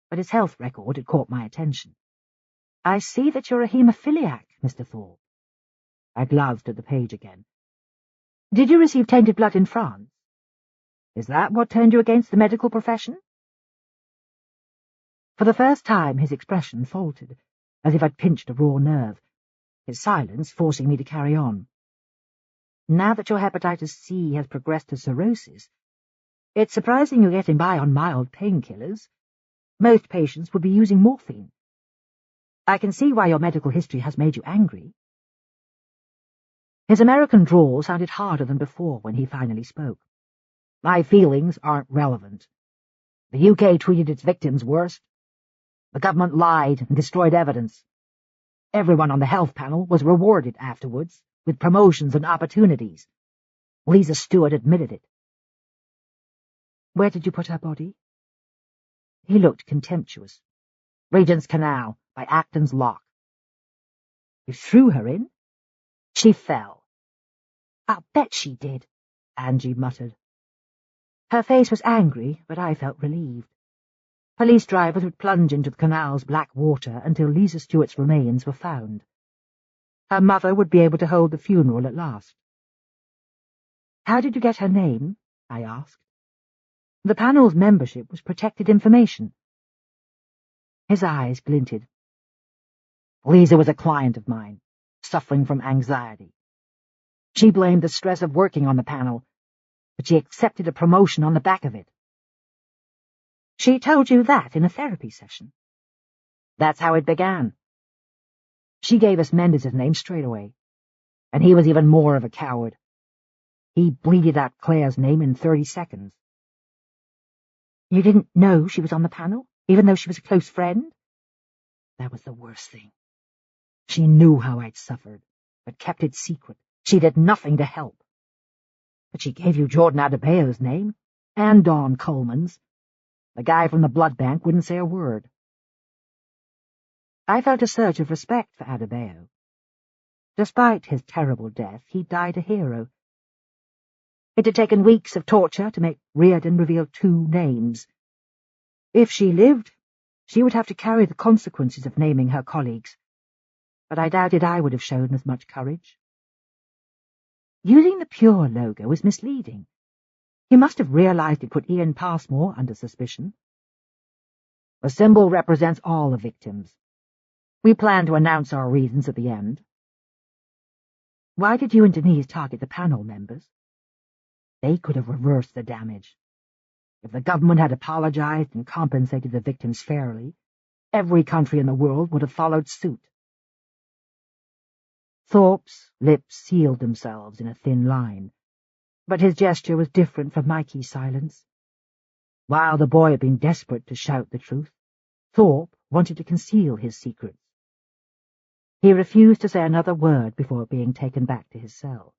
but his health record had caught my attention. "I see that you're a haemophiliac, Mr. Thorpe." I glanced at the page again. "Did you receive tainted blood in France? Is that what turned you against the medical profession?" For the first time his expression faltered, as if I'd pinched a raw nerve, his silence forcing me to carry on. "Now that your hepatitis C has progressed to cirrhosis, it's surprising you're getting by on mild painkillers. Most patients would be using morphine. I can see why your medical history has made you angry." His American drawl sounded harder than before when he finally spoke. "My feelings aren't relevant. The UK treated its victims worse. The government lied and destroyed evidence. Everyone on the health panel was rewarded afterwards, with promotions and opportunities. Lisa Stewart admitted it." "Where did you put her body?" He looked contemptuous. "Regent's Canal, by Acton's Lock." "You threw her in?" "She fell." "I'll bet she did," Angie muttered. Her face was angry, but I felt relieved. Police drivers would plunge into the canal's black water until Lisa Stewart's remains were found. Her mother would be able to hold the funeral at last. "How did you get her name?" I asked. The panel's membership was protected information. His eyes glinted. "Lisa was a client of mine, suffering from anxiety. She blamed the stress of working on the panel, but she accepted a promotion on the back of it." "She told you that in a therapy session?" That's how it began. She gave us Mendez's name straight away, and he was even more of a coward. He bleated out Claire's name in 30 seconds. You didn't know she was on the panel, even though she was a close friend? That was the worst thing. She knew how I'd suffered, but kept it secret. She did nothing to help. But she gave you Jordan Adebayo's name, and Don Coleman's. The guy from the blood bank wouldn't say a word. I felt a surge of respect for Adebayo. Despite his terrible death, he died a hero. It had taken weeks of torture to make Reardon reveal 2 names. If she lived, she would have to carry the consequences of naming her colleagues, but I doubted I would have shown as much courage. Using the Pure logo was misleading. He must have realized it put Ian Passmore under suspicion. The symbol represents all the victims. We plan to announce our reasons at the end. Why did you and Denise target the panel members? They could have reversed the damage. If the government had apologized and compensated the victims fairly, every country in the world would have followed suit. Thorpe's lips sealed themselves in a thin line, but his gesture was different from Mikey's silence. While the boy had been desperate to shout the truth, Thorpe wanted to conceal his secrets. He refused to say another word before being taken back to his cell.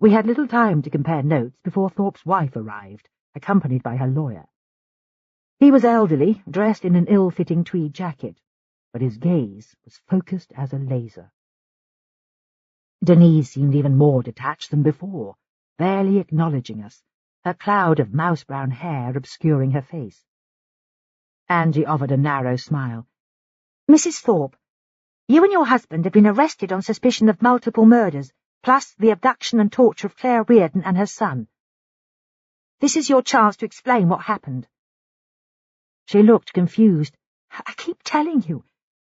We had little time to compare notes before Thorpe's wife arrived, accompanied by her lawyer. He was elderly, dressed in an ill-fitting tweed jacket, but his gaze was focused as a laser. Denise seemed even more detached than before, barely acknowledging us, her cloud of mouse-brown hair obscuring her face. Angie offered a narrow smile. "Mrs. Thorpe, you and your husband have been arrested on suspicion of multiple murders, plus the abduction and torture of Claire Reardon and her son. This is your chance to explain what happened." She looked confused. "I keep telling you,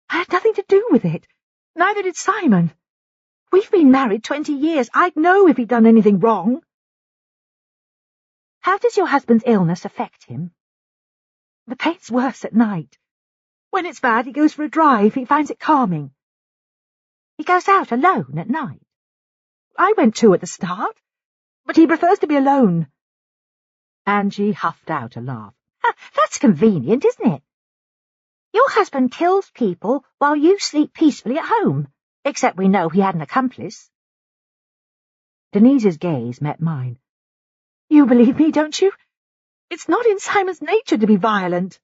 I had nothing to do with it. Neither did Simon. We've been married 20 years. I'd know if he'd done anything wrong." "How does your husband's illness affect him?" "The pain's worse at night. When it's bad, he goes for a drive. He finds it calming." "He goes out alone at night?" "I went too at the start, but he prefers to be alone." Angie huffed out a laugh. "That's convenient, isn't it? Your husband kills people while you sleep peacefully at home, except we know he had an accomplice." Denise's gaze met mine. "You believe me, don't you? It's not in Simon's nature to be violent."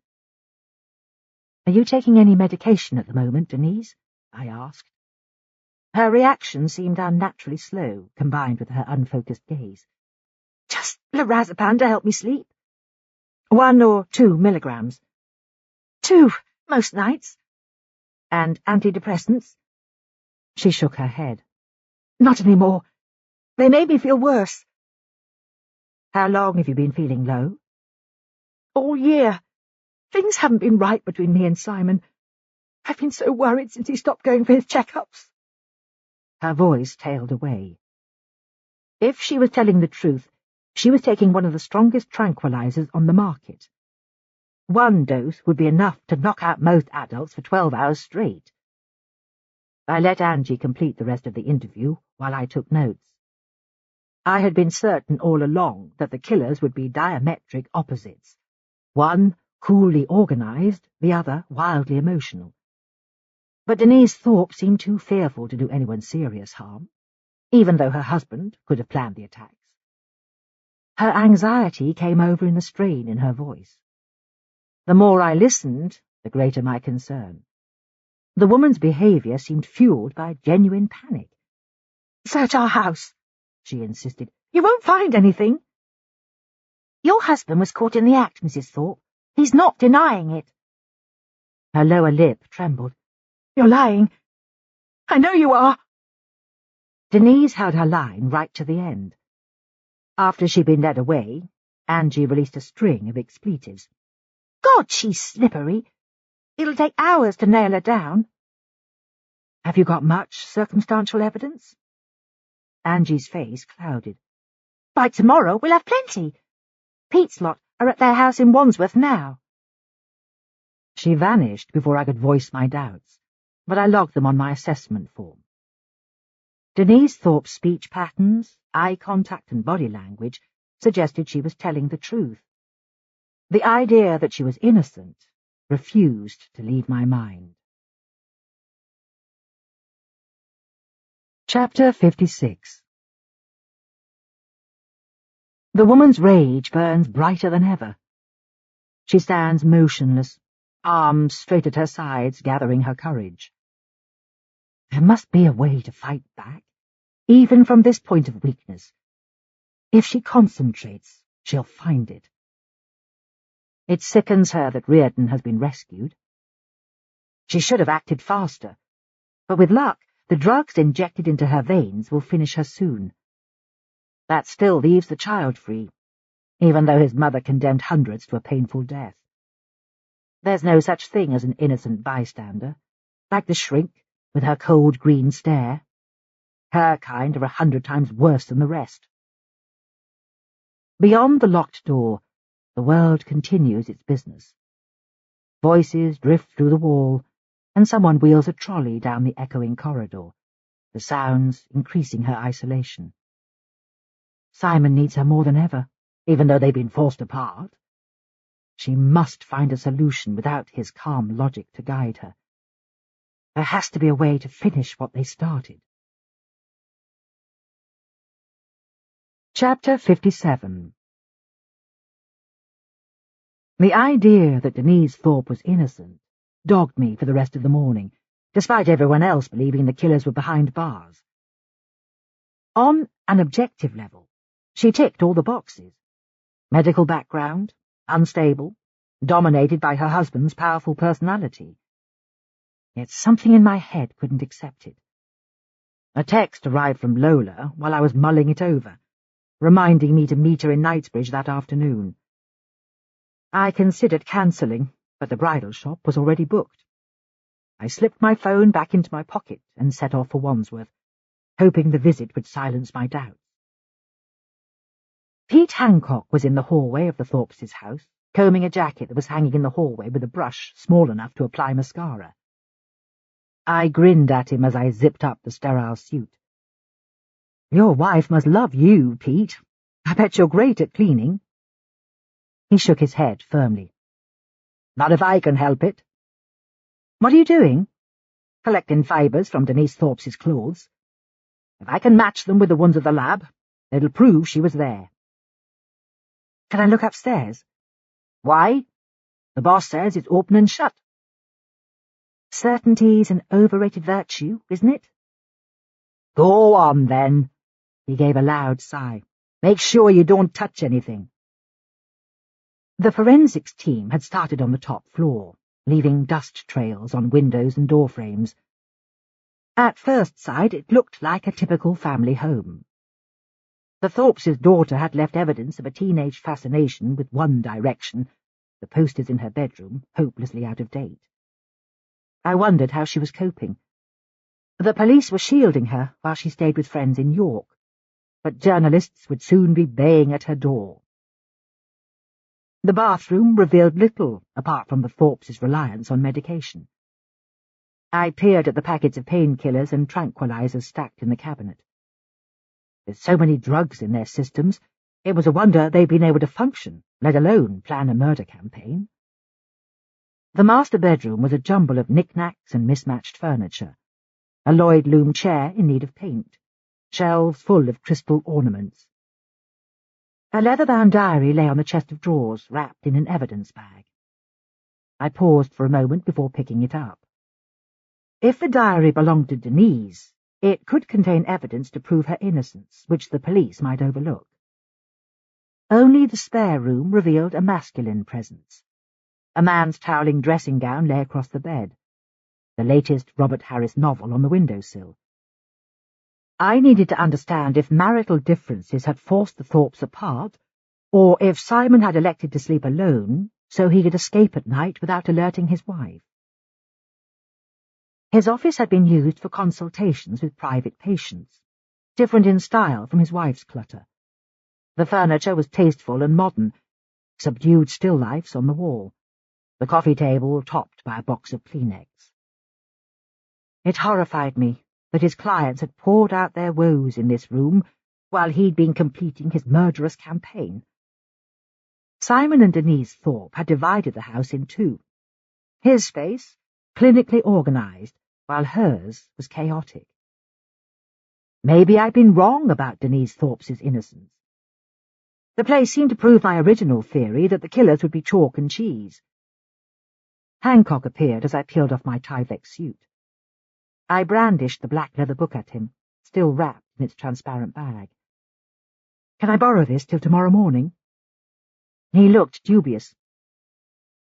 "Are you taking any medication at the moment, Denise?" I asked. Her reaction seemed unnaturally slow, combined with her unfocused gaze. "Just lorazepam to help me sleep. 1 or 2 milligrams. 2, most nights. And antidepressants?" She shook her head. "Not anymore. They made me feel worse." "How long have you been feeling low?" "All year. Things haven't been right between me and Simon. I've been so worried since he stopped going for his checkups." Her voice tailed away. If she was telling the truth, she was taking one of the strongest tranquilizers on the market. 1 dose would be enough to knock out most adults for 12 hours straight. I let Angie complete the rest of the interview while I took notes. I had been certain all along that the killers would be diametric opposites. One coolly organized, the other wildly emotional. But Denise Thorpe seemed too fearful to do anyone serious harm, even though her husband could have planned the attacks. Her anxiety came over in the strain in her voice. The more I listened, the greater my concern. The woman's behavior seemed fueled by genuine panic. "Search our house," she insisted. "You won't find anything." "Your husband was caught in the act, Mrs. Thorpe. He's not denying it." Her lower lip trembled. "You're lying. I know you are." Denise held her line right to the end. After she'd been led away, Angie released a string of expletives. "God, she's slippery. It'll take hours to nail her down." "Have you got much circumstantial evidence?" Angie's face clouded. "By tomorrow we'll have plenty. Pete's lot are at their house in Wandsworth now." She vanished before I could voice my doubts, but I logged them on my assessment form. Denise Thorpe's speech patterns, eye contact and body language suggested she was telling the truth. The idea that she was innocent refused to leave my mind. Chapter 56. The woman's rage burns brighter than ever. She stands motionless, arms straight at her sides, gathering her courage. There must be a way to fight back, even from this point of weakness. If she concentrates, she'll find it. It sickens her that Reardon has been rescued. She should have acted faster, but with luck, the drugs injected into her veins will finish her soon. That still leaves the child free, even though his mother condemned hundreds to a painful death. There's no such thing as an innocent bystander, like the shrink with her cold green stare. Her kind are 100 times worse than the rest. Beyond the locked door, the world continues its business. Voices drift through the wall, and someone wheels a trolley down the echoing corridor, the sounds increasing her isolation. Simon needs her more than ever, even though they've been forced apart. She must find a solution without his calm logic to guide her. There has to be a way to finish what they started. Chapter 57. The idea that Denise Thorpe was innocent dogged me for the rest of the morning, despite everyone else believing the killers were behind bars. On an objective level, she ticked all the boxes. Medical background, unstable, dominated by her husband's powerful personality. Yet something in my head couldn't accept it. A text arrived from Lola while I was mulling it over, reminding me to meet her in Knightsbridge that afternoon. I considered cancelling, but the bridal shop was already booked. I slipped my phone back into my pocket and set off for Wandsworth, hoping the visit would silence my doubts. Pete Hancock was in the hallway of the Thorpes' house, combing a jacket that was hanging in the hallway with a brush small enough to apply mascara. I grinned at him as I zipped up the sterile suit. "Your wife must love you, Pete. I bet you're great at cleaning." He shook his head firmly. "Not if I can help it." "What are you doing?" "Collecting fibres from Denise Thorpes' clothes. If I can match them with the ones at the lab, it'll prove she was there." "Can I look upstairs?" "Why? The boss says it's open and shut." "Certainty's an overrated virtue, isn't it?" "Go on, then." He gave a loud sigh. "Make sure you don't touch anything." The forensics team had started on the top floor, leaving dust trails on windows and door frames. At first sight, it looked like a typical family home. The Thorpes' daughter had left evidence of a teenage fascination with One Direction, the posters in her bedroom hopelessly out of date. I wondered how she was coping. The police were shielding her while she stayed with friends in York, but journalists would soon be baying at her door. The bathroom revealed little apart from the Thorpes' reliance on medication. I peered at the packets of painkillers and tranquilizers stacked in the cabinet. With so many drugs in their systems, it was a wonder they'd been able to function, let alone plan a murder campaign. The master bedroom was a jumble of knickknacks and mismatched furniture, a Lloyd loom chair in need of paint, shelves full of crystal ornaments. A leather-bound diary lay on the chest of drawers, wrapped in an evidence bag. I paused for a moment before picking it up. If the diary belonged to Denise, it could contain evidence to prove her innocence, which the police might overlook. Only the spare room revealed a masculine presence. A man's toweling dressing gown lay across the bed, the latest Robert Harris novel on the windowsill. I needed to understand if marital differences had forced the Thorpes apart, or if Simon had elected to sleep alone so he could escape at night without alerting his wife. His office had been used for consultations with private patients, different in style from his wife's clutter. The furniture was tasteful and modern, subdued still lifes on the wall. the coffee table topped by a box of Kleenex. It horrified me that his clients had poured out their woes in this room while he'd been completing his murderous campaign. Simon and Denise Thorpe had divided the house in two. His space, clinically organized, while hers was chaotic. Maybe I'd been wrong about Denise Thorpe's innocence. The place seemed to prove my original theory that the killers would be chalk and cheese. Hancock appeared as I peeled off my Tyvek suit. I brandished the black leather book at him, still wrapped in its transparent bag. "Can I borrow this till tomorrow morning?" He looked dubious.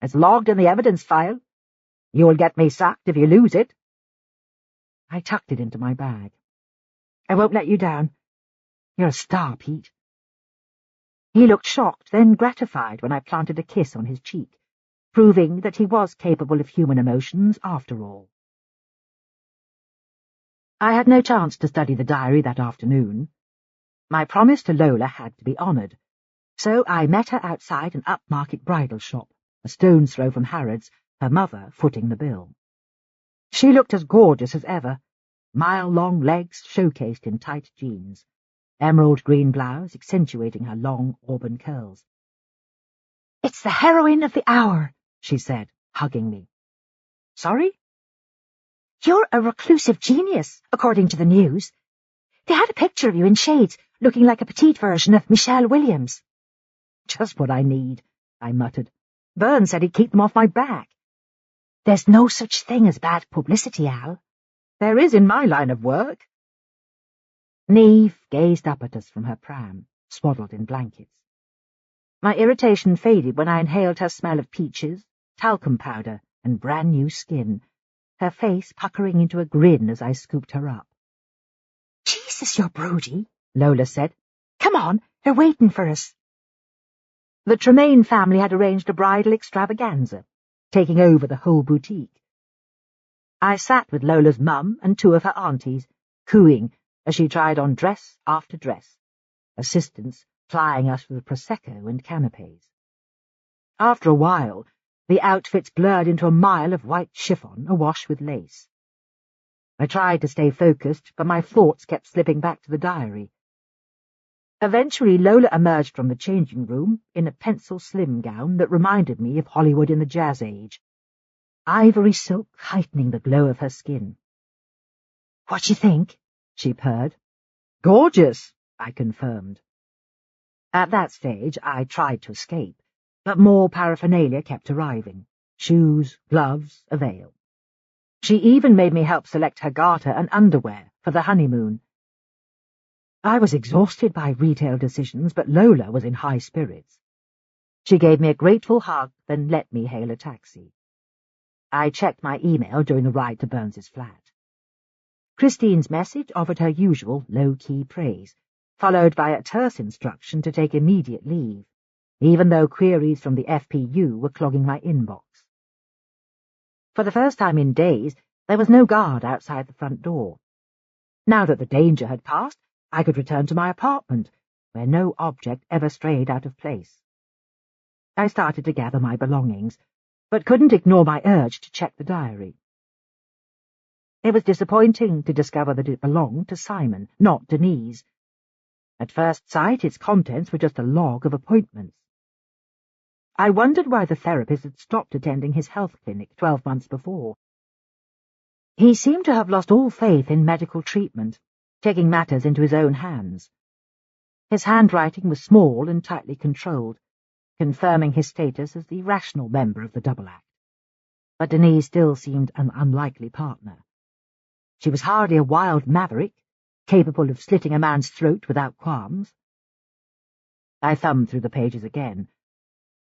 "It's logged in the evidence file. You will get me sacked if you lose it." I tucked it into my bag. "I won't let you down. You're a star, Pete." He looked shocked, then gratified when I planted a kiss on his cheek, proving that he was capable of human emotions after all. I had no chance to study the diary that afternoon. My promise to Lola had to be honoured, so I met her outside an upmarket bridal shop, a stone's throw from Harrods, her mother footing the bill. She looked as gorgeous as ever, mile-long legs showcased in tight jeans, emerald green blouse accentuating her long auburn curls. "It's the heroine of the hour," she said, hugging me. "Sorry?" "You're a reclusive genius, according to the news. They had a picture of you in shades, looking like a petite version of Michelle Williams." "Just what I need," I muttered. "Burns said he'd keep them off my back." "There's no such thing as bad publicity, Al." "There is in my line of work." Neve gazed up at us from her pram, swaddled in blankets. My irritation faded when I inhaled her smell of peaches, talcum powder, and brand-new skin, her face puckering into a grin as I scooped her up. "Jesus, you're broody," Lola said. "Come on, they're waiting for us." The Tremaine family had arranged a bridal extravaganza, taking over the whole boutique. I sat with Lola's mum and two of her aunties, cooing as she tried on dress after dress, assistants plying us with Prosecco and canapes. After a while, the outfits blurred into a mile of white chiffon awash with lace. I tried to stay focused, but my thoughts kept slipping back to the diary. Eventually, Lola emerged from the changing room in a pencil-slim gown that reminded me of Hollywood in the Jazz Age, ivory silk heightening the glow of her skin. "What you think?" she purred. "Gorgeous," I confirmed. At that stage, I tried to escape, but more paraphernalia kept arriving. Shoes, gloves, a veil. She even made me help select her garter and underwear for the honeymoon. I was exhausted by retail decisions, but Lola was in high spirits. She gave me a grateful hug, then let me hail a taxi. I checked my email during the ride to Burns's flat. Christine's message offered her usual low-key praise, followed by a terse instruction to take immediate leave, even though queries from the FPU were clogging my inbox. For the first time in days, there was no guard outside the front door. Now that the danger had passed, I could return to my apartment, where no object ever strayed out of place. I started to gather my belongings, but couldn't ignore my urge to check the diary. It was disappointing to discover that it belonged to Simon, not Denise. At first sight, its contents were just a log of appointments. I wondered why the therapist had stopped attending his health clinic 12 months before. He seemed to have lost all faith in medical treatment, taking matters into his own hands. His handwriting was small and tightly controlled, confirming his status as the rational member of the double act. But Denise still seemed an unlikely partner. She was hardly a wild maverick, capable of slitting a man's throat without qualms. I thumbed through the pages again,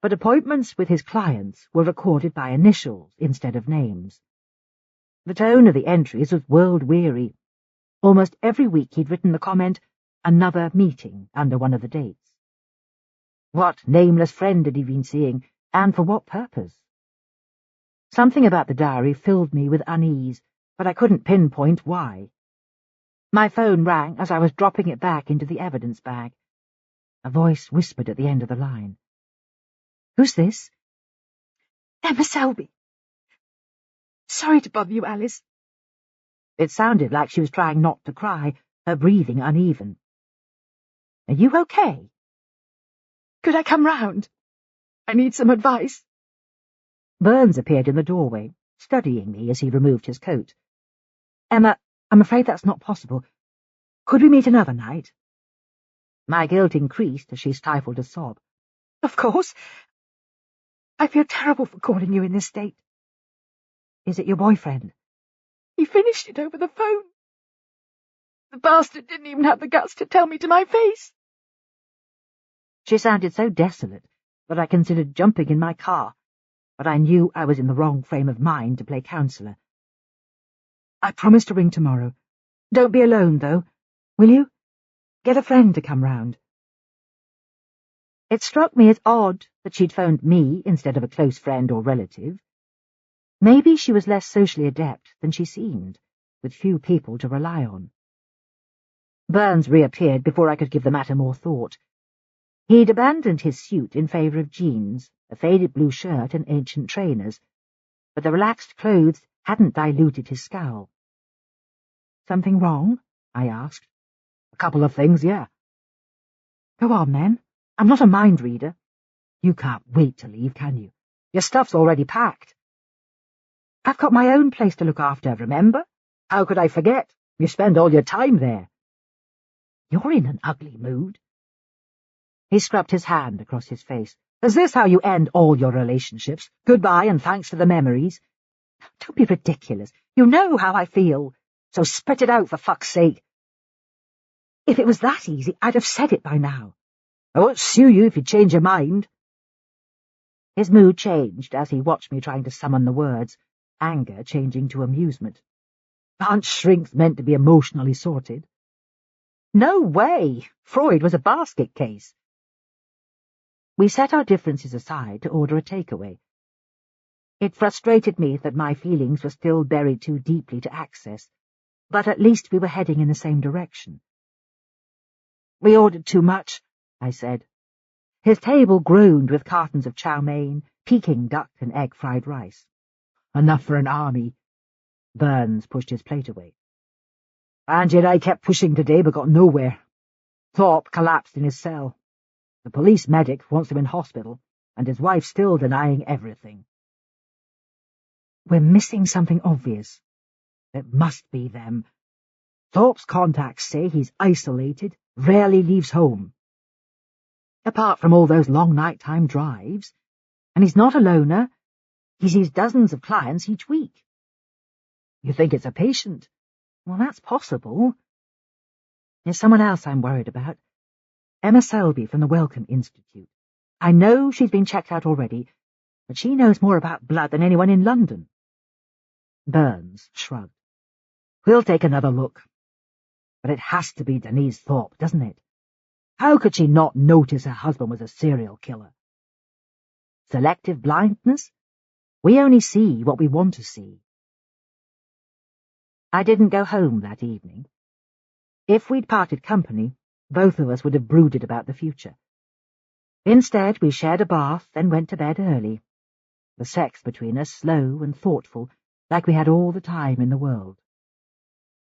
but appointments with his clients were recorded by initials instead of names. The tone of the entries was world-weary. Almost every week he'd written the comment, "Another meeting," under one of the dates. What nameless friend had he been seeing, and for what purpose? Something about the diary filled me with unease, but I couldn't pinpoint why. My phone rang as I was dropping it back into the evidence bag. A voice whispered at the end of the line. "Who's this?" Emma Selby. Sorry to bother you, Alice. It sounded like she was trying not to cry, her breathing uneven. Are you okay? Could I come round? I need some advice. Burns appeared in the doorway, studying me as he removed his coat. Emma, I'm afraid that's not possible. Could we meet another night? My guilt increased as she stifled a sob. Of course. I feel terrible for calling you in this state. Is it your boyfriend? He finished it over the phone. The bastard didn't even have the guts to tell me to my face. She sounded so desolate that I considered jumping in my car, but I knew I was in the wrong frame of mind to play counsellor. I promise to ring tomorrow. Don't be alone, though, will you? Get a friend to come round. It struck me as odd that she'd phoned me instead of a close friend or relative. Maybe she was less socially adept than she seemed, with few people to rely on. Burns reappeared before I could give the matter more thought. He'd abandoned his suit in favour of jeans, a faded blue shirt and ancient trainers, but the relaxed clothes hadn't diluted his scowl. Something wrong? I asked. A couple of things, yeah. Go on, then. I'm not a mind reader. You can't wait to leave, can you? Your stuff's already packed. I've got my own place to look after, remember? How could I forget? You spend all your time there. You're in an ugly mood. He scrubbed his hand across his face. Is this how you end all your relationships? Goodbye and thanks for the memories. Don't be ridiculous. You know how I feel. So spit it out, for fuck's sake. If it was that easy, I'd have said it by now. I won't sue you if you change your mind. His mood changed as he watched me trying to summon the words, anger changing to amusement. Aren't shrinks meant to be emotionally sorted? No way! Freud was a basket case. We set our differences aside to order a takeaway. It frustrated me that my feelings were still buried too deeply to access, but at least we were heading in the same direction. We ordered too much, I said. His table groaned with cartons of chow mein, Peking duck and egg fried rice. Enough for an army. Burns pushed his plate away. Angie and I kept pushing today but got nowhere. Thorpe collapsed in his cell. The police medic wants him in hospital, and his wife's still denying everything. We're missing something obvious. It must be them. Thorpe's contacts say he's isolated, rarely leaves home. Apart from all those long nighttime drives, and he's not a loner, he sees dozens of clients each week. You think it's a patient? Well, that's possible. There's someone else I'm worried about. Emma Selby from the Wellcome Institute. I know she's been checked out already, but she knows more about blood than anyone in London. Burns shrugged. We'll take another look. But it has to be Denise Thorpe, doesn't it? How could she not notice her husband was a serial killer? Selective blindness? We only see what we want to see. I didn't go home that evening. If we'd parted company, both of us would have brooded about the future. Instead, we shared a bath, then went to bed early. The sex between us slow and thoughtful, like we had all the time in the world.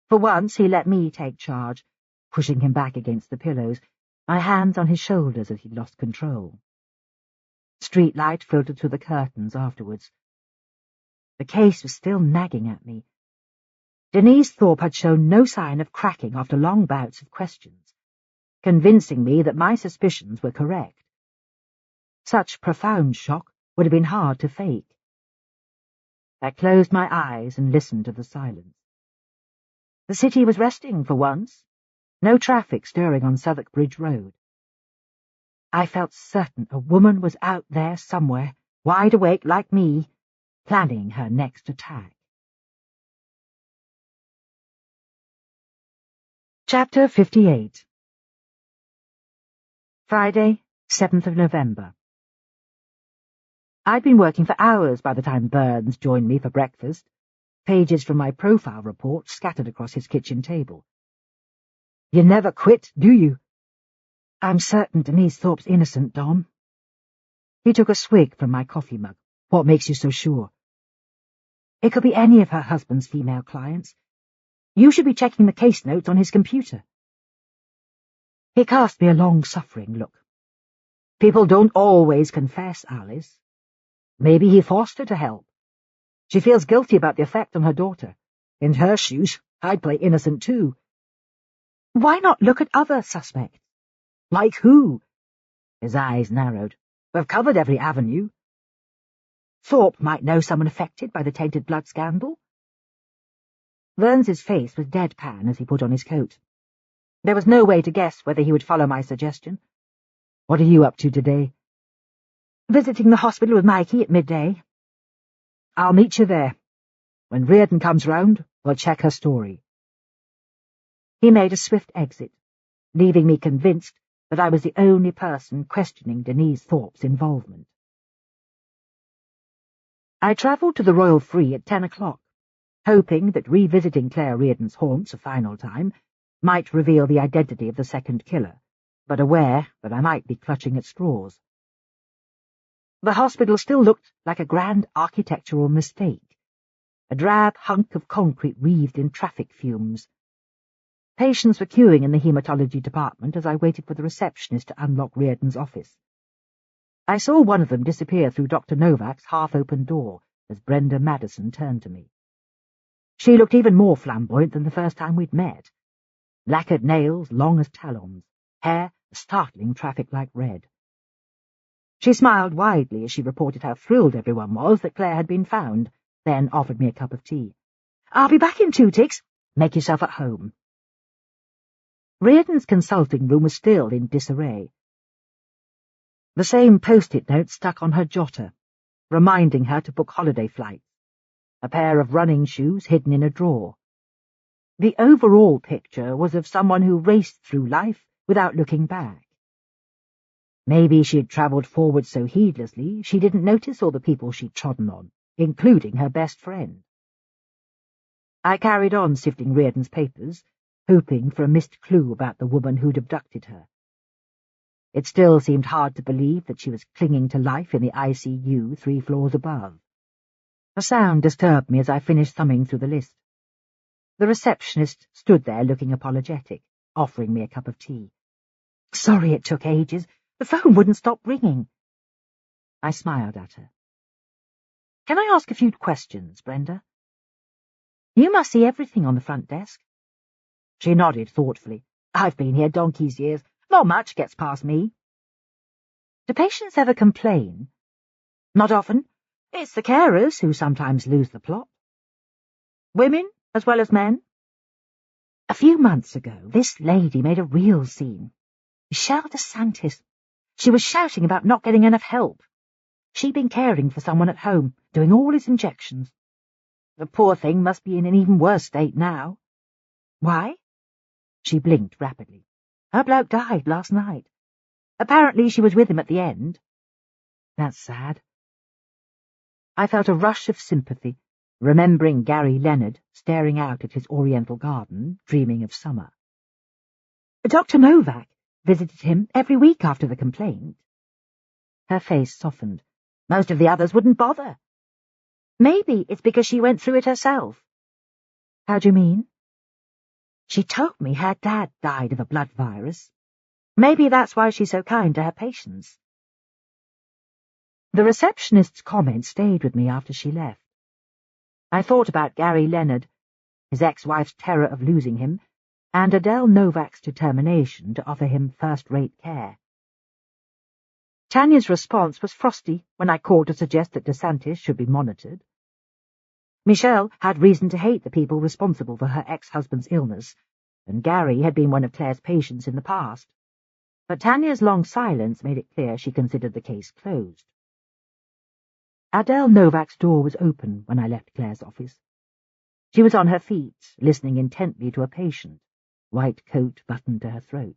For once he let me take charge, pushing him back against the pillows, my hands on his shoulders as he'd lost control. Streetlight filtered through the curtains afterwards. The case was still nagging at me. Denise Thorpe had shown no sign of cracking after long bouts of questions, convincing me that my suspicions were correct. Such profound shock would have been hard to fake. I closed my eyes and listened to the silence. The city was resting for once, no traffic stirring on Southwark Bridge Road. I felt certain a woman was out there somewhere, wide awake like me, planning her next attack. Chapter 58. Friday, 7th of November. I'd been working for hours by the time Burns joined me for breakfast, pages from my profile report scattered across his kitchen table. You never quit, do you? I'm certain Denise Thorpe's innocent, Dom. He took a swig from my coffee mug. What makes you so sure? It could be any of her husband's female clients. You should be checking the case notes on his computer. He cast me a long-suffering look. People don't always confess, Alice. Maybe he forced her to help. She feels guilty about the effect on her daughter. In her shoes, I'd play innocent too. Why not look at other suspects? Like who? His eyes narrowed. We've covered every avenue. Thorpe might know someone affected by the tainted blood scandal. Burns's face was deadpan as he put on his coat. There was no way to guess whether he would follow my suggestion. What are you up to today? Visiting the hospital with Mikey at midday. I'll meet you there. When Reardon comes round, we'll check her story. He made a swift exit, leaving me convinced that I was the only person questioning Denise Thorpe's involvement. I travelled to the Royal Free at 10 o'clock, hoping that revisiting Claire Reardon's haunts a final time might reveal the identity of the second killer, but aware that I might be clutching at straws. The hospital still looked like a grand architectural mistake, a drab hunk of concrete wreathed in traffic fumes. Patients were queuing in the haematology department as I waited for the receptionist to unlock Reardon's office. I saw one of them disappear through Dr. Novak's half-open door as Brenda Madison turned to me. She looked even more flamboyant than the first time we'd met. Lacquered nails long as talons, hair a startling traffic-like red. She smiled widely as she reported how thrilled everyone was that Claire had been found, then offered me a cup of tea. "I'll be back in 2 ticks. Make yourself at home." Reardon's consulting room was still in disarray. The same post-it note stuck on her jotter, reminding her to book holiday flights, a pair of running shoes hidden in a drawer. The overall picture was of someone who raced through life without looking back. Maybe she'd travelled forward so heedlessly she didn't notice all the people she'd trodden on, including her best friend. I carried on sifting Reardon's papers, hoping for a missed clue about the woman who'd abducted her. It still seemed hard to believe that she was clinging to life in the ICU 3 floors above. A sound disturbed me as I finished thumbing through the list. The receptionist stood there looking apologetic, offering me a cup of tea. "Sorry it took ages. The phone wouldn't stop ringing." I smiled at her. "Can I ask a few questions, Brenda? You must see everything on the front desk." She nodded thoughtfully. "I've been here donkey's years. Not much gets past me." "Do patients ever complain?" "Not often. It's the carers who sometimes lose the plot." "Women as well as men?" "A few months ago, this lady made a real scene. Michelle DeSantis. She was shouting about not getting enough help. She'd been caring for someone at home, doing all his injections. The poor thing must be in an even worse state now." "Why?" She blinked rapidly. "Her bloke died last night. Apparently she was with him at the end." "That's sad." I felt a rush of sympathy, remembering Gary Leonard staring out at his oriental garden, dreaming of summer. "Dr. Novak visited him every week after the complaint." Her face softened. "Most of the others wouldn't bother. Maybe it's because she went through it herself." "How do you mean?" "She told me her dad died of a blood virus. Maybe that's why she's so kind to her patients." The receptionist's comment stayed with me after she left. I thought about Gary Leonard, his ex-wife's terror of losing him, and Adele Novak's determination to offer him first-rate care. Tanya's response was frosty when I called to suggest that DeSantis should be monitored. Michelle had reason to hate the people responsible for her ex-husband's illness, and Gary had been one of Claire's patients in the past. But Tanya's long silence made it clear she considered the case closed. Adele Novak's door was open when I left Claire's office. She was on her feet, listening intently to a patient, white coat buttoned to her throat.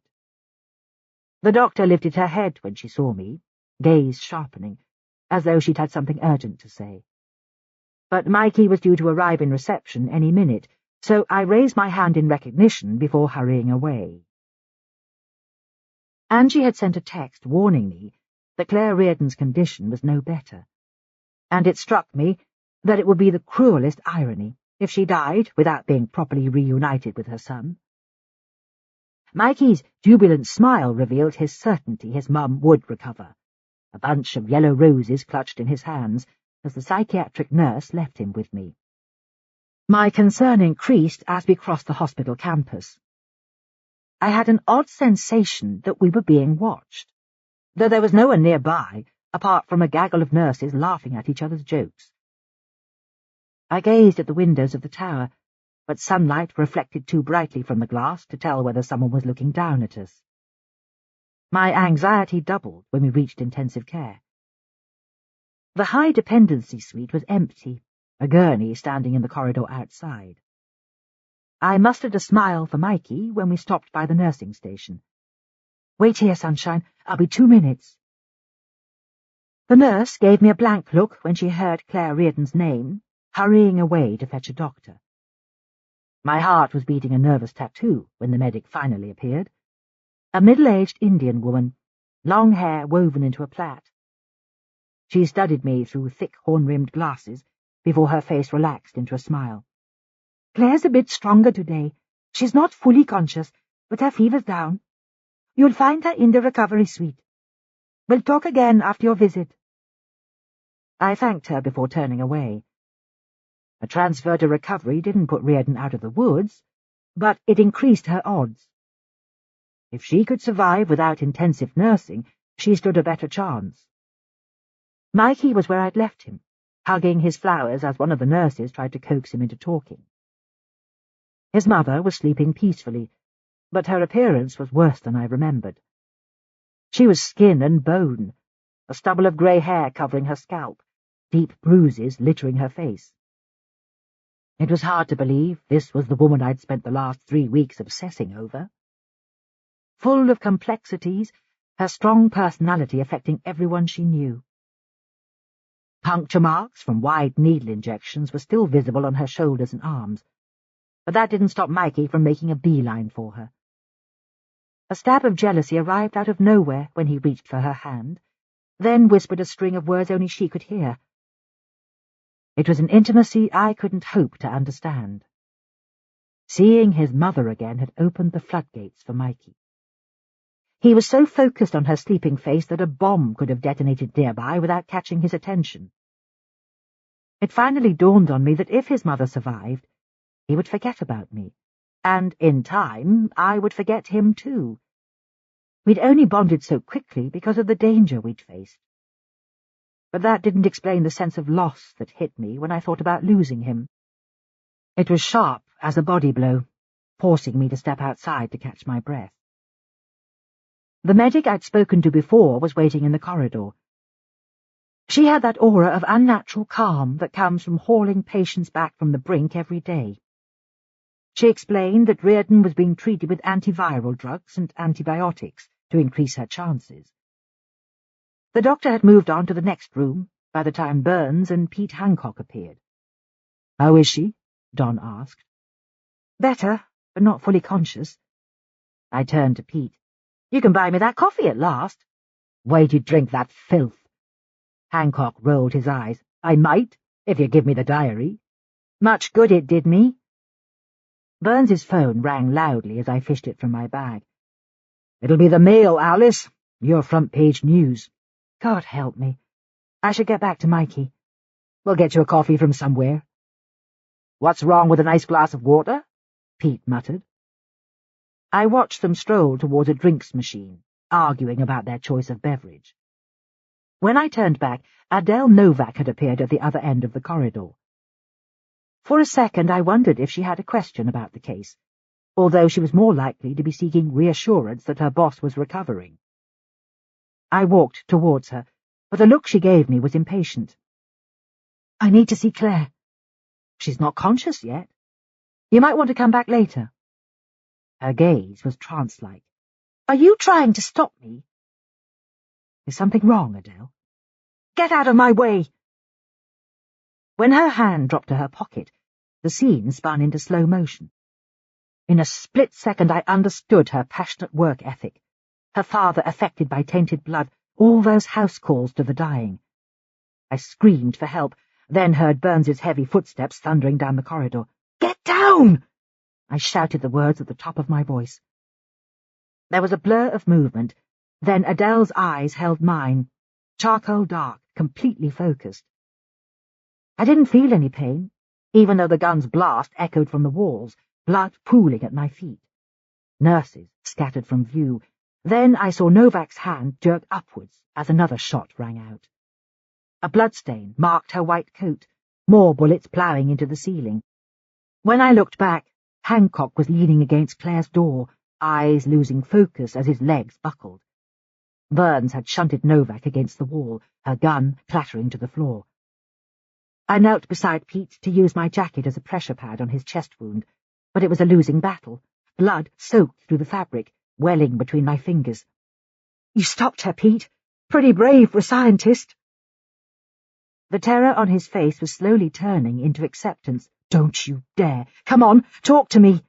The doctor lifted her head when she saw me, gaze sharpening, as though she'd had something urgent to say. But Mikey was due to arrive in reception any minute, so I raised my hand in recognition before hurrying away. Angie had sent a text warning me that Claire Reardon's condition was no better. and it struck me that it would be the cruelest irony if she died without being properly reunited with her son. Mikey's jubilant smile revealed his certainty his mum would recover, a bunch of yellow roses clutched in his hands as the psychiatric nurse left him with me. My concern increased as we crossed the hospital campus. I had an odd sensation that we were being watched, though there was no one nearby, apart from a gaggle of nurses laughing at each other's jokes. I gazed at the windows of the tower, but sunlight reflected too brightly from the glass to tell whether someone was looking down at us. My anxiety doubled when we reached intensive care. The high dependency suite was empty, a gurney standing in the corridor outside. I mustered a smile for Mikey when we stopped by the nursing station. "Wait here, sunshine. I'll be 2 minutes." The nurse gave me a blank look when she heard Claire Reardon's name, hurrying away to fetch a doctor. My heart was beating a nervous tattoo when the medic finally appeared. A middle-aged Indian woman, long hair woven into a plait. She studied me through thick horn-rimmed glasses before her face relaxed into a smile. "Claire's a bit stronger today. She's not fully conscious, but her fever's down. You'll find her in the recovery suite. We'll talk again after your visit." I thanked her before turning away. A transfer to recovery didn't put Reardon out of the woods, but it increased her odds. If she could survive without intensive nursing, she stood a better chance. Mikey was where I'd left him, hugging his flowers as one of the nurses tried to coax him into talking. His mother was sleeping peacefully, but her appearance was worse than I remembered. She was skin and bone, a stubble of grey hair covering her scalp, deep bruises littering her face. It was hard to believe this was the woman I'd spent the last 3 weeks obsessing over. Full of complexities, her strong personality affecting everyone she knew. Puncture marks from wide needle injections were still visible on her shoulders and arms, but that didn't stop Mikey from making a beeline for her. A stab of jealousy arrived out of nowhere when he reached for her hand, then whispered a string of words only she could hear. It was an intimacy I couldn't hope to understand. Seeing his mother again had opened the floodgates for Mikey. He was so focused on her sleeping face that a bomb could have detonated nearby without catching his attention. It finally dawned on me that if his mother survived, he would forget about me, and, in time, I would forget him too. We'd only bonded so quickly because of the danger we'd faced. But that didn't explain the sense of loss that hit me when I thought about losing him. It was sharp as a body blow, forcing me to step outside to catch my breath. The medic I'd spoken to before was waiting in the corridor. She had that aura of unnatural calm that comes from hauling patients back from the brink every day. She explained that Reardon was being treated with antiviral drugs and antibiotics to increase her chances. The doctor had moved on to the next room by the time Burns and Pete Hancock appeared. "How is she?" Don asked. "Better, but not fully conscious." I turned to Pete. "You can buy me that coffee at last." "Why'd you drink that filth?" Hancock rolled his eyes. "I might, if you give me the diary." "Much good it did me." Burns's phone rang loudly as I fished it from my bag. "It'll be the Mail, Alice. Your front-page news." God help me. I should get back to Mikey. "We'll get you a coffee from somewhere." "What's wrong with a nice glass of water?" Pete muttered. I watched them stroll towards a drinks machine, arguing about their choice of beverage. When I turned back, Adele Novak had appeared at the other end of the corridor. For a second I wondered if she had a question about the case, although she was more likely to be seeking reassurance that her boss was recovering. I walked towards her, but the look she gave me was impatient. "I need to see Claire." "She's not conscious yet. You might want to come back later." Her gaze was trance-like. "Are you trying to stop me?" "Is something wrong, Adele?" "Get out of my way!" When her hand dropped to her pocket, the scene spun into slow motion. In a split second I understood her passionate work ethic. Her father affected by tainted blood, all those house calls to the dying. I screamed for help, then heard Burns's heavy footsteps thundering down the corridor. "Get down!" I shouted the words at the top of my voice. There was a blur of movement, then Adele's eyes held mine, charcoal dark, completely focused. I didn't feel any pain, even though the gun's blast echoed from the walls, blood pooling at my feet. Nurses scattered from view. Then I saw Novak's hand jerk upwards as another shot rang out. A bloodstain marked her white coat, more bullets ploughing into the ceiling. When I looked back, Hancock was leaning against Claire's door, eyes losing focus as his legs buckled. Burns had shunted Novak against the wall, her gun clattering to the floor. I knelt beside Pete to use my jacket as a pressure pad on his chest wound, but it was a losing battle. Blood soaked through the fabric, welling between my fingers. "You stopped her, Pete. Pretty brave for a scientist." The terror on his face was slowly turning into acceptance. "Don't you dare! Come on, talk to me!"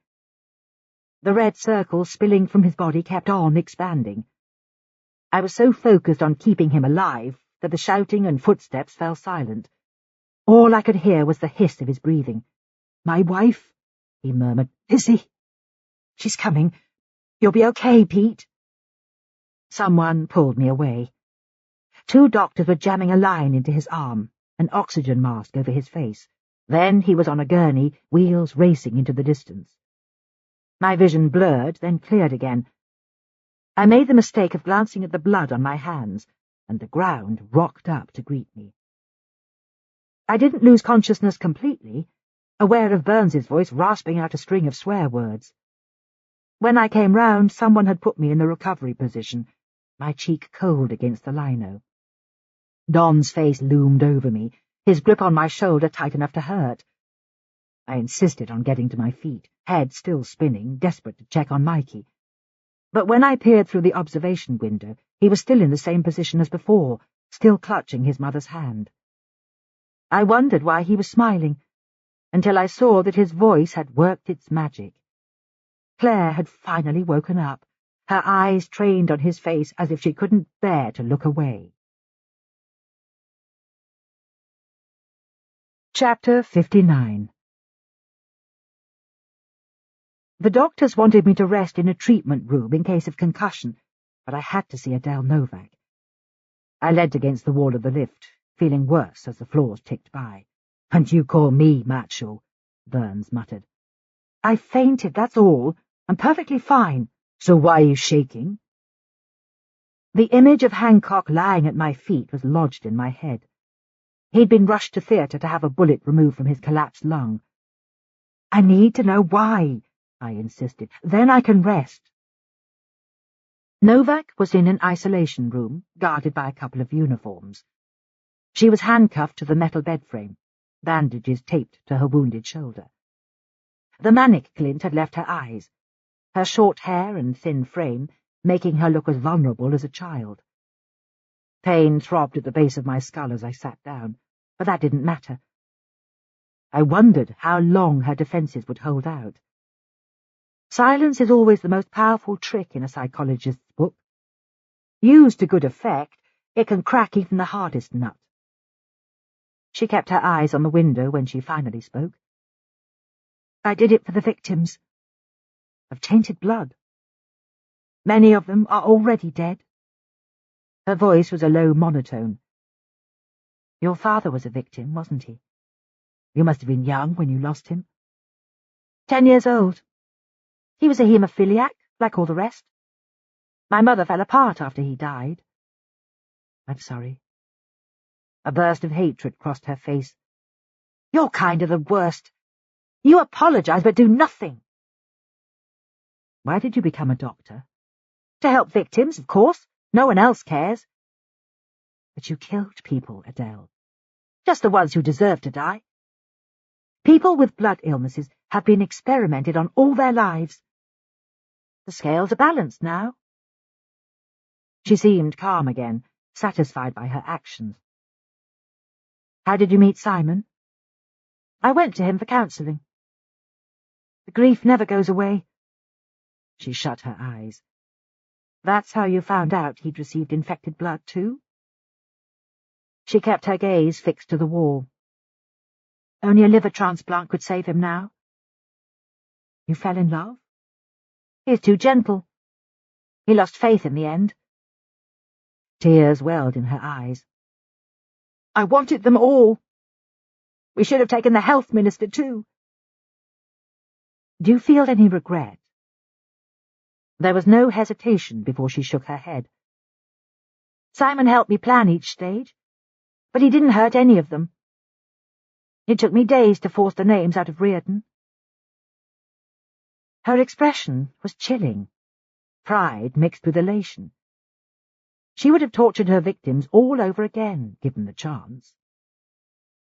The red circle spilling from his body kept on expanding. I was so focused on keeping him alive that the shouting and footsteps fell silent. All I could hear was the hiss of his breathing. "My wife," he murmured. "Lizzie. She's coming. You'll be okay, Pete." Someone pulled me away. 2 doctors were jamming a line into his arm, an oxygen mask over his face. Then he was on a gurney, wheels racing into the distance. My vision blurred, then cleared again. I made the mistake of glancing at the blood on my hands, and the ground rocked up to greet me. I didn't lose consciousness completely, aware of Burns's voice rasping out a string of swear words. When I came round, someone had put me in the recovery position, my cheek cold against the lino. Don's face loomed over me, his grip on my shoulder tight enough to hurt. I insisted on getting to my feet, head still spinning, desperate to check on Mikey. But when I peered through the observation window, he was still in the same position as before, still clutching his mother's hand. I wondered why he was smiling, until I saw that his voice had worked its magic. Claire had finally woken up, her eyes trained on his face as if she couldn't bear to look away. Chapter 59. The doctors wanted me to rest in a treatment room in case of concussion, but I had to see Adele Novak. I leant against the wall of the lift, feeling worse as the floors ticked by. "And you call me macho," Burns muttered. "I fainted, that's all. I'm perfectly fine. So why are you shaking?" The image of Hancock lying at my feet was lodged in my head. He'd been rushed to theatre to have a bullet removed from his collapsed lung. "I need to know why," I insisted. "Then I can rest." Novak was in an isolation room, guarded by a couple of uniforms. She was handcuffed to the metal bed frame, bandages taped to her wounded shoulder. The manic glint had left her eyes, her short hair and thin frame making her look as vulnerable as a child. Pain throbbed at the base of my skull as I sat down, but that didn't matter. I wondered how long her defenses would hold out. Silence is always the most powerful trick in a psychologist's book. Used to good effect, it can crack even the hardest nut. She kept her eyes on the window when she finally spoke. "I did it for the victims of tainted blood. Many of them are already dead." Her voice was a low monotone. "Your father was a victim, wasn't he? You must have been young when you lost him." 10 years old. He was a haemophiliac, like all the rest. My mother fell apart after he died." "I'm sorry." A burst of hatred crossed her face. "You're kind of the worst. You apologize but do nothing." "Why did you become a doctor?" "To help victims, of course. No one else cares." "But you killed people, Adele." "Just the ones who deserve to die. People with blood illnesses have been experimented on all their lives. The scales are balanced now." She seemed calm again, satisfied by her actions. "How did you meet Simon?" "I went to him for counselling." "The grief never goes away." She shut her eyes. "That's how you found out he'd received infected blood, too?" She kept her gaze fixed to the wall. Only a liver transplant could save him now. You fell in love? He's too gentle. He lost faith in the end. Tears welled in her eyes. I wanted them all. We should have taken the health minister too. Do you feel any regret? There was no hesitation before she shook her head. Simon helped me plan each stage, but he didn't hurt any of them. It took me days to force the names out of Reardon. Her expression was chilling, pride mixed with elation. She would have tortured her victims all over again, given the chance.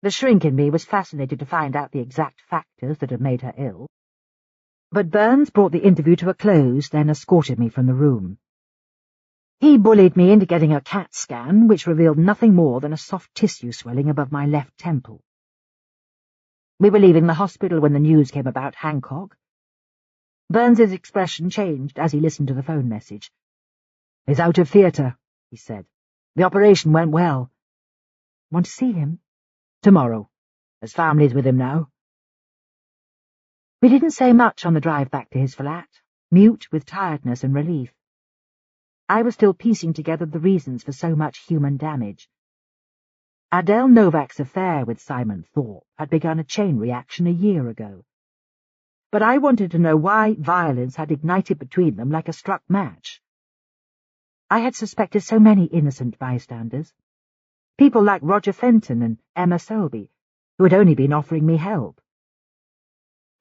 The shrink in me was fascinated to find out the exact factors that had made her ill. But Burns brought the interview to a close, then escorted me from the room. He bullied me into getting a CAT scan, which revealed nothing more than a soft tissue swelling above my left temple. We were leaving the hospital when the news came about Hancock. Burns's expression changed as he listened to the phone message. He's out of theatre, he said. The operation went well. Want to see him? Tomorrow. His family's with him now. We didn't say much on the drive back to his flat, mute with tiredness and relief. I was still piecing together the reasons for so much human damage. Adele Novak's affair with Simon Thorpe had begun a chain reaction a year ago. But I wanted to know why violence had ignited between them like a struck match. I had suspected so many innocent bystanders. People like Roger Fenton and Emma Selby, who had only been offering me help.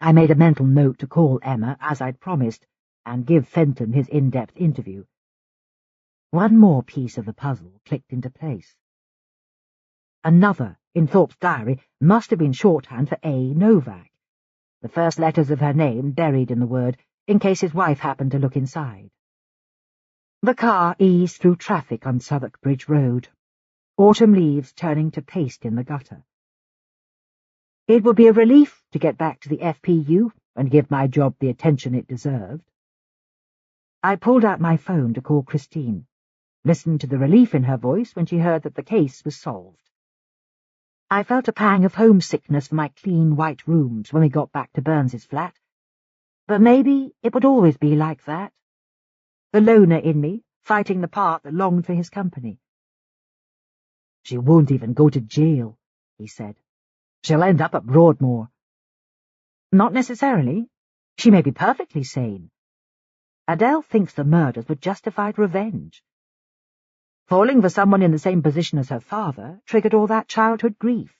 I made a mental note to call Emma, as I'd promised, and give Fenton his in-depth interview. One more piece of the puzzle clicked into place. Another, in Thorpe's diary, must have been shorthand for A. Novak, the first letters of her name buried in the word, in case his wife happened to look inside. The car eased through traffic on Southwark Bridge Road, autumn leaves turning to paste in the gutter. It would be a relief to get back to the FPU and give my job the attention it deserved. I pulled out my phone to call Christine, listened to the relief in her voice when she heard that the case was solved. I felt a pang of homesickness for my clean white rooms when we got back to Burns's flat, but maybe it would always be like that. The loner in me, fighting the part that longed for his company. She won't even go to jail, he said. She'll end up at Broadmoor. Not necessarily. She may be perfectly sane. Adele thinks the murders were justified revenge. Falling for someone in the same position as her father triggered all that childhood grief.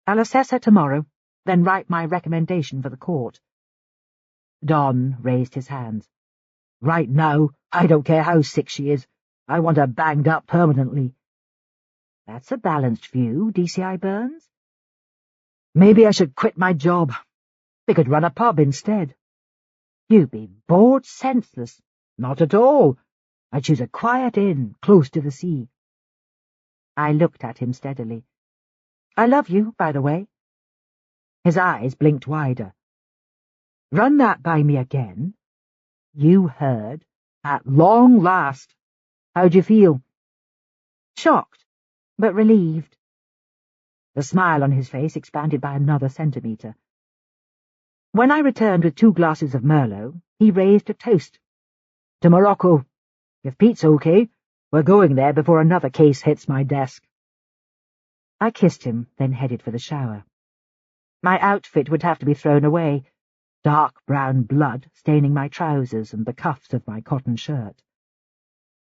I'll assess her tomorrow, then write my recommendation for the court. Don raised his hands. Right now, I don't care how sick she is. I want her banged up permanently. That's a balanced view, DCI Burns. Maybe I should quit my job. We could run a pub instead. You'd be bored senseless. Not at all. I'd choose a quiet inn, close to the sea. I looked at him steadily. I love you, by the way. His eyes blinked wider. Run that by me again. You heard. At long last. How'd you feel? Shocked, but relieved. The smile on his face expanded by another centimetre. When I returned with 2 glasses of Merlot, he raised a toast. To Morocco. If Pete's okay, we're going there before another case hits my desk. I kissed him, then headed for the shower. My outfit would have to be thrown away, dark brown blood staining my trousers and the cuffs of my cotton shirt.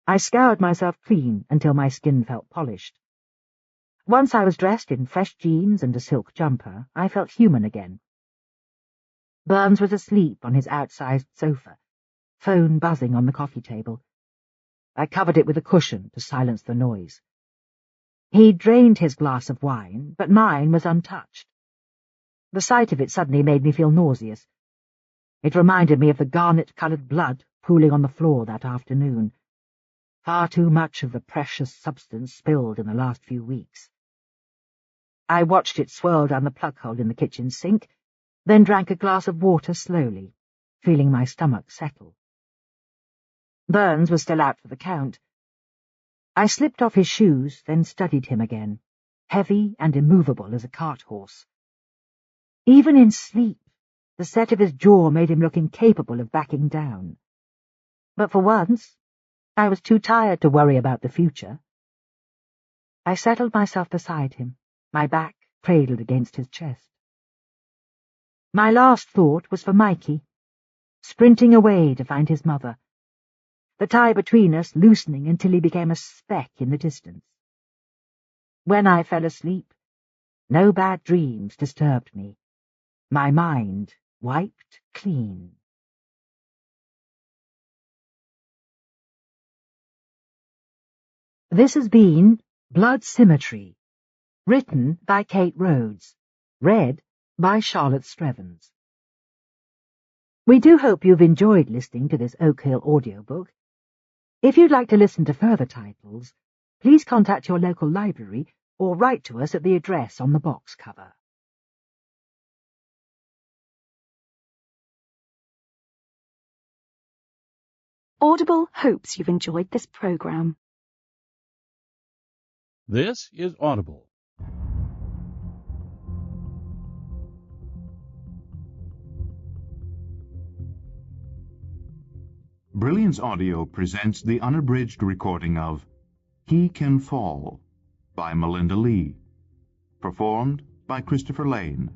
I scoured myself clean until my skin felt polished. Once I was dressed in fresh jeans and a silk jumper, I felt human again. Burns was asleep on his outsized sofa, phone buzzing on the coffee table. I covered it with a cushion to silence the noise. He drained his glass of wine, but mine was untouched. The sight of it suddenly made me feel nauseous. It reminded me of the garnet-coloured blood pooling on the floor that afternoon. Far too much of the precious substance spilled in the last few weeks. I watched it swirl down the plug hole in the kitchen sink, then drank a glass of water slowly, feeling my stomach settle. Burns was still out for the count. I slipped off his shoes, then studied him again, heavy and immovable as a cart horse. Even in sleep, the set of his jaw made him look incapable of backing down. But for once, I was too tired to worry about the future. I settled myself beside him, my back cradled against his chest. My last thought was for Mikey, sprinting away to find his mother, the tie between us loosening until he became a speck in the distance. When I fell asleep, no bad dreams disturbed me, my mind wiped clean. This has been Blood Symmetry, written by Kate Rhodes, read by Charlotte Strevens. We do hope you've enjoyed listening to this Oak Hill audiobook. If you'd like to listen to further titles, please contact your local library or write to us at the address on the box cover. Audible hopes you've enjoyed this program. This is Audible. Brilliance Audio presents the unabridged recording of He Can Fall by Melinda Lee, performed by Christopher Lane.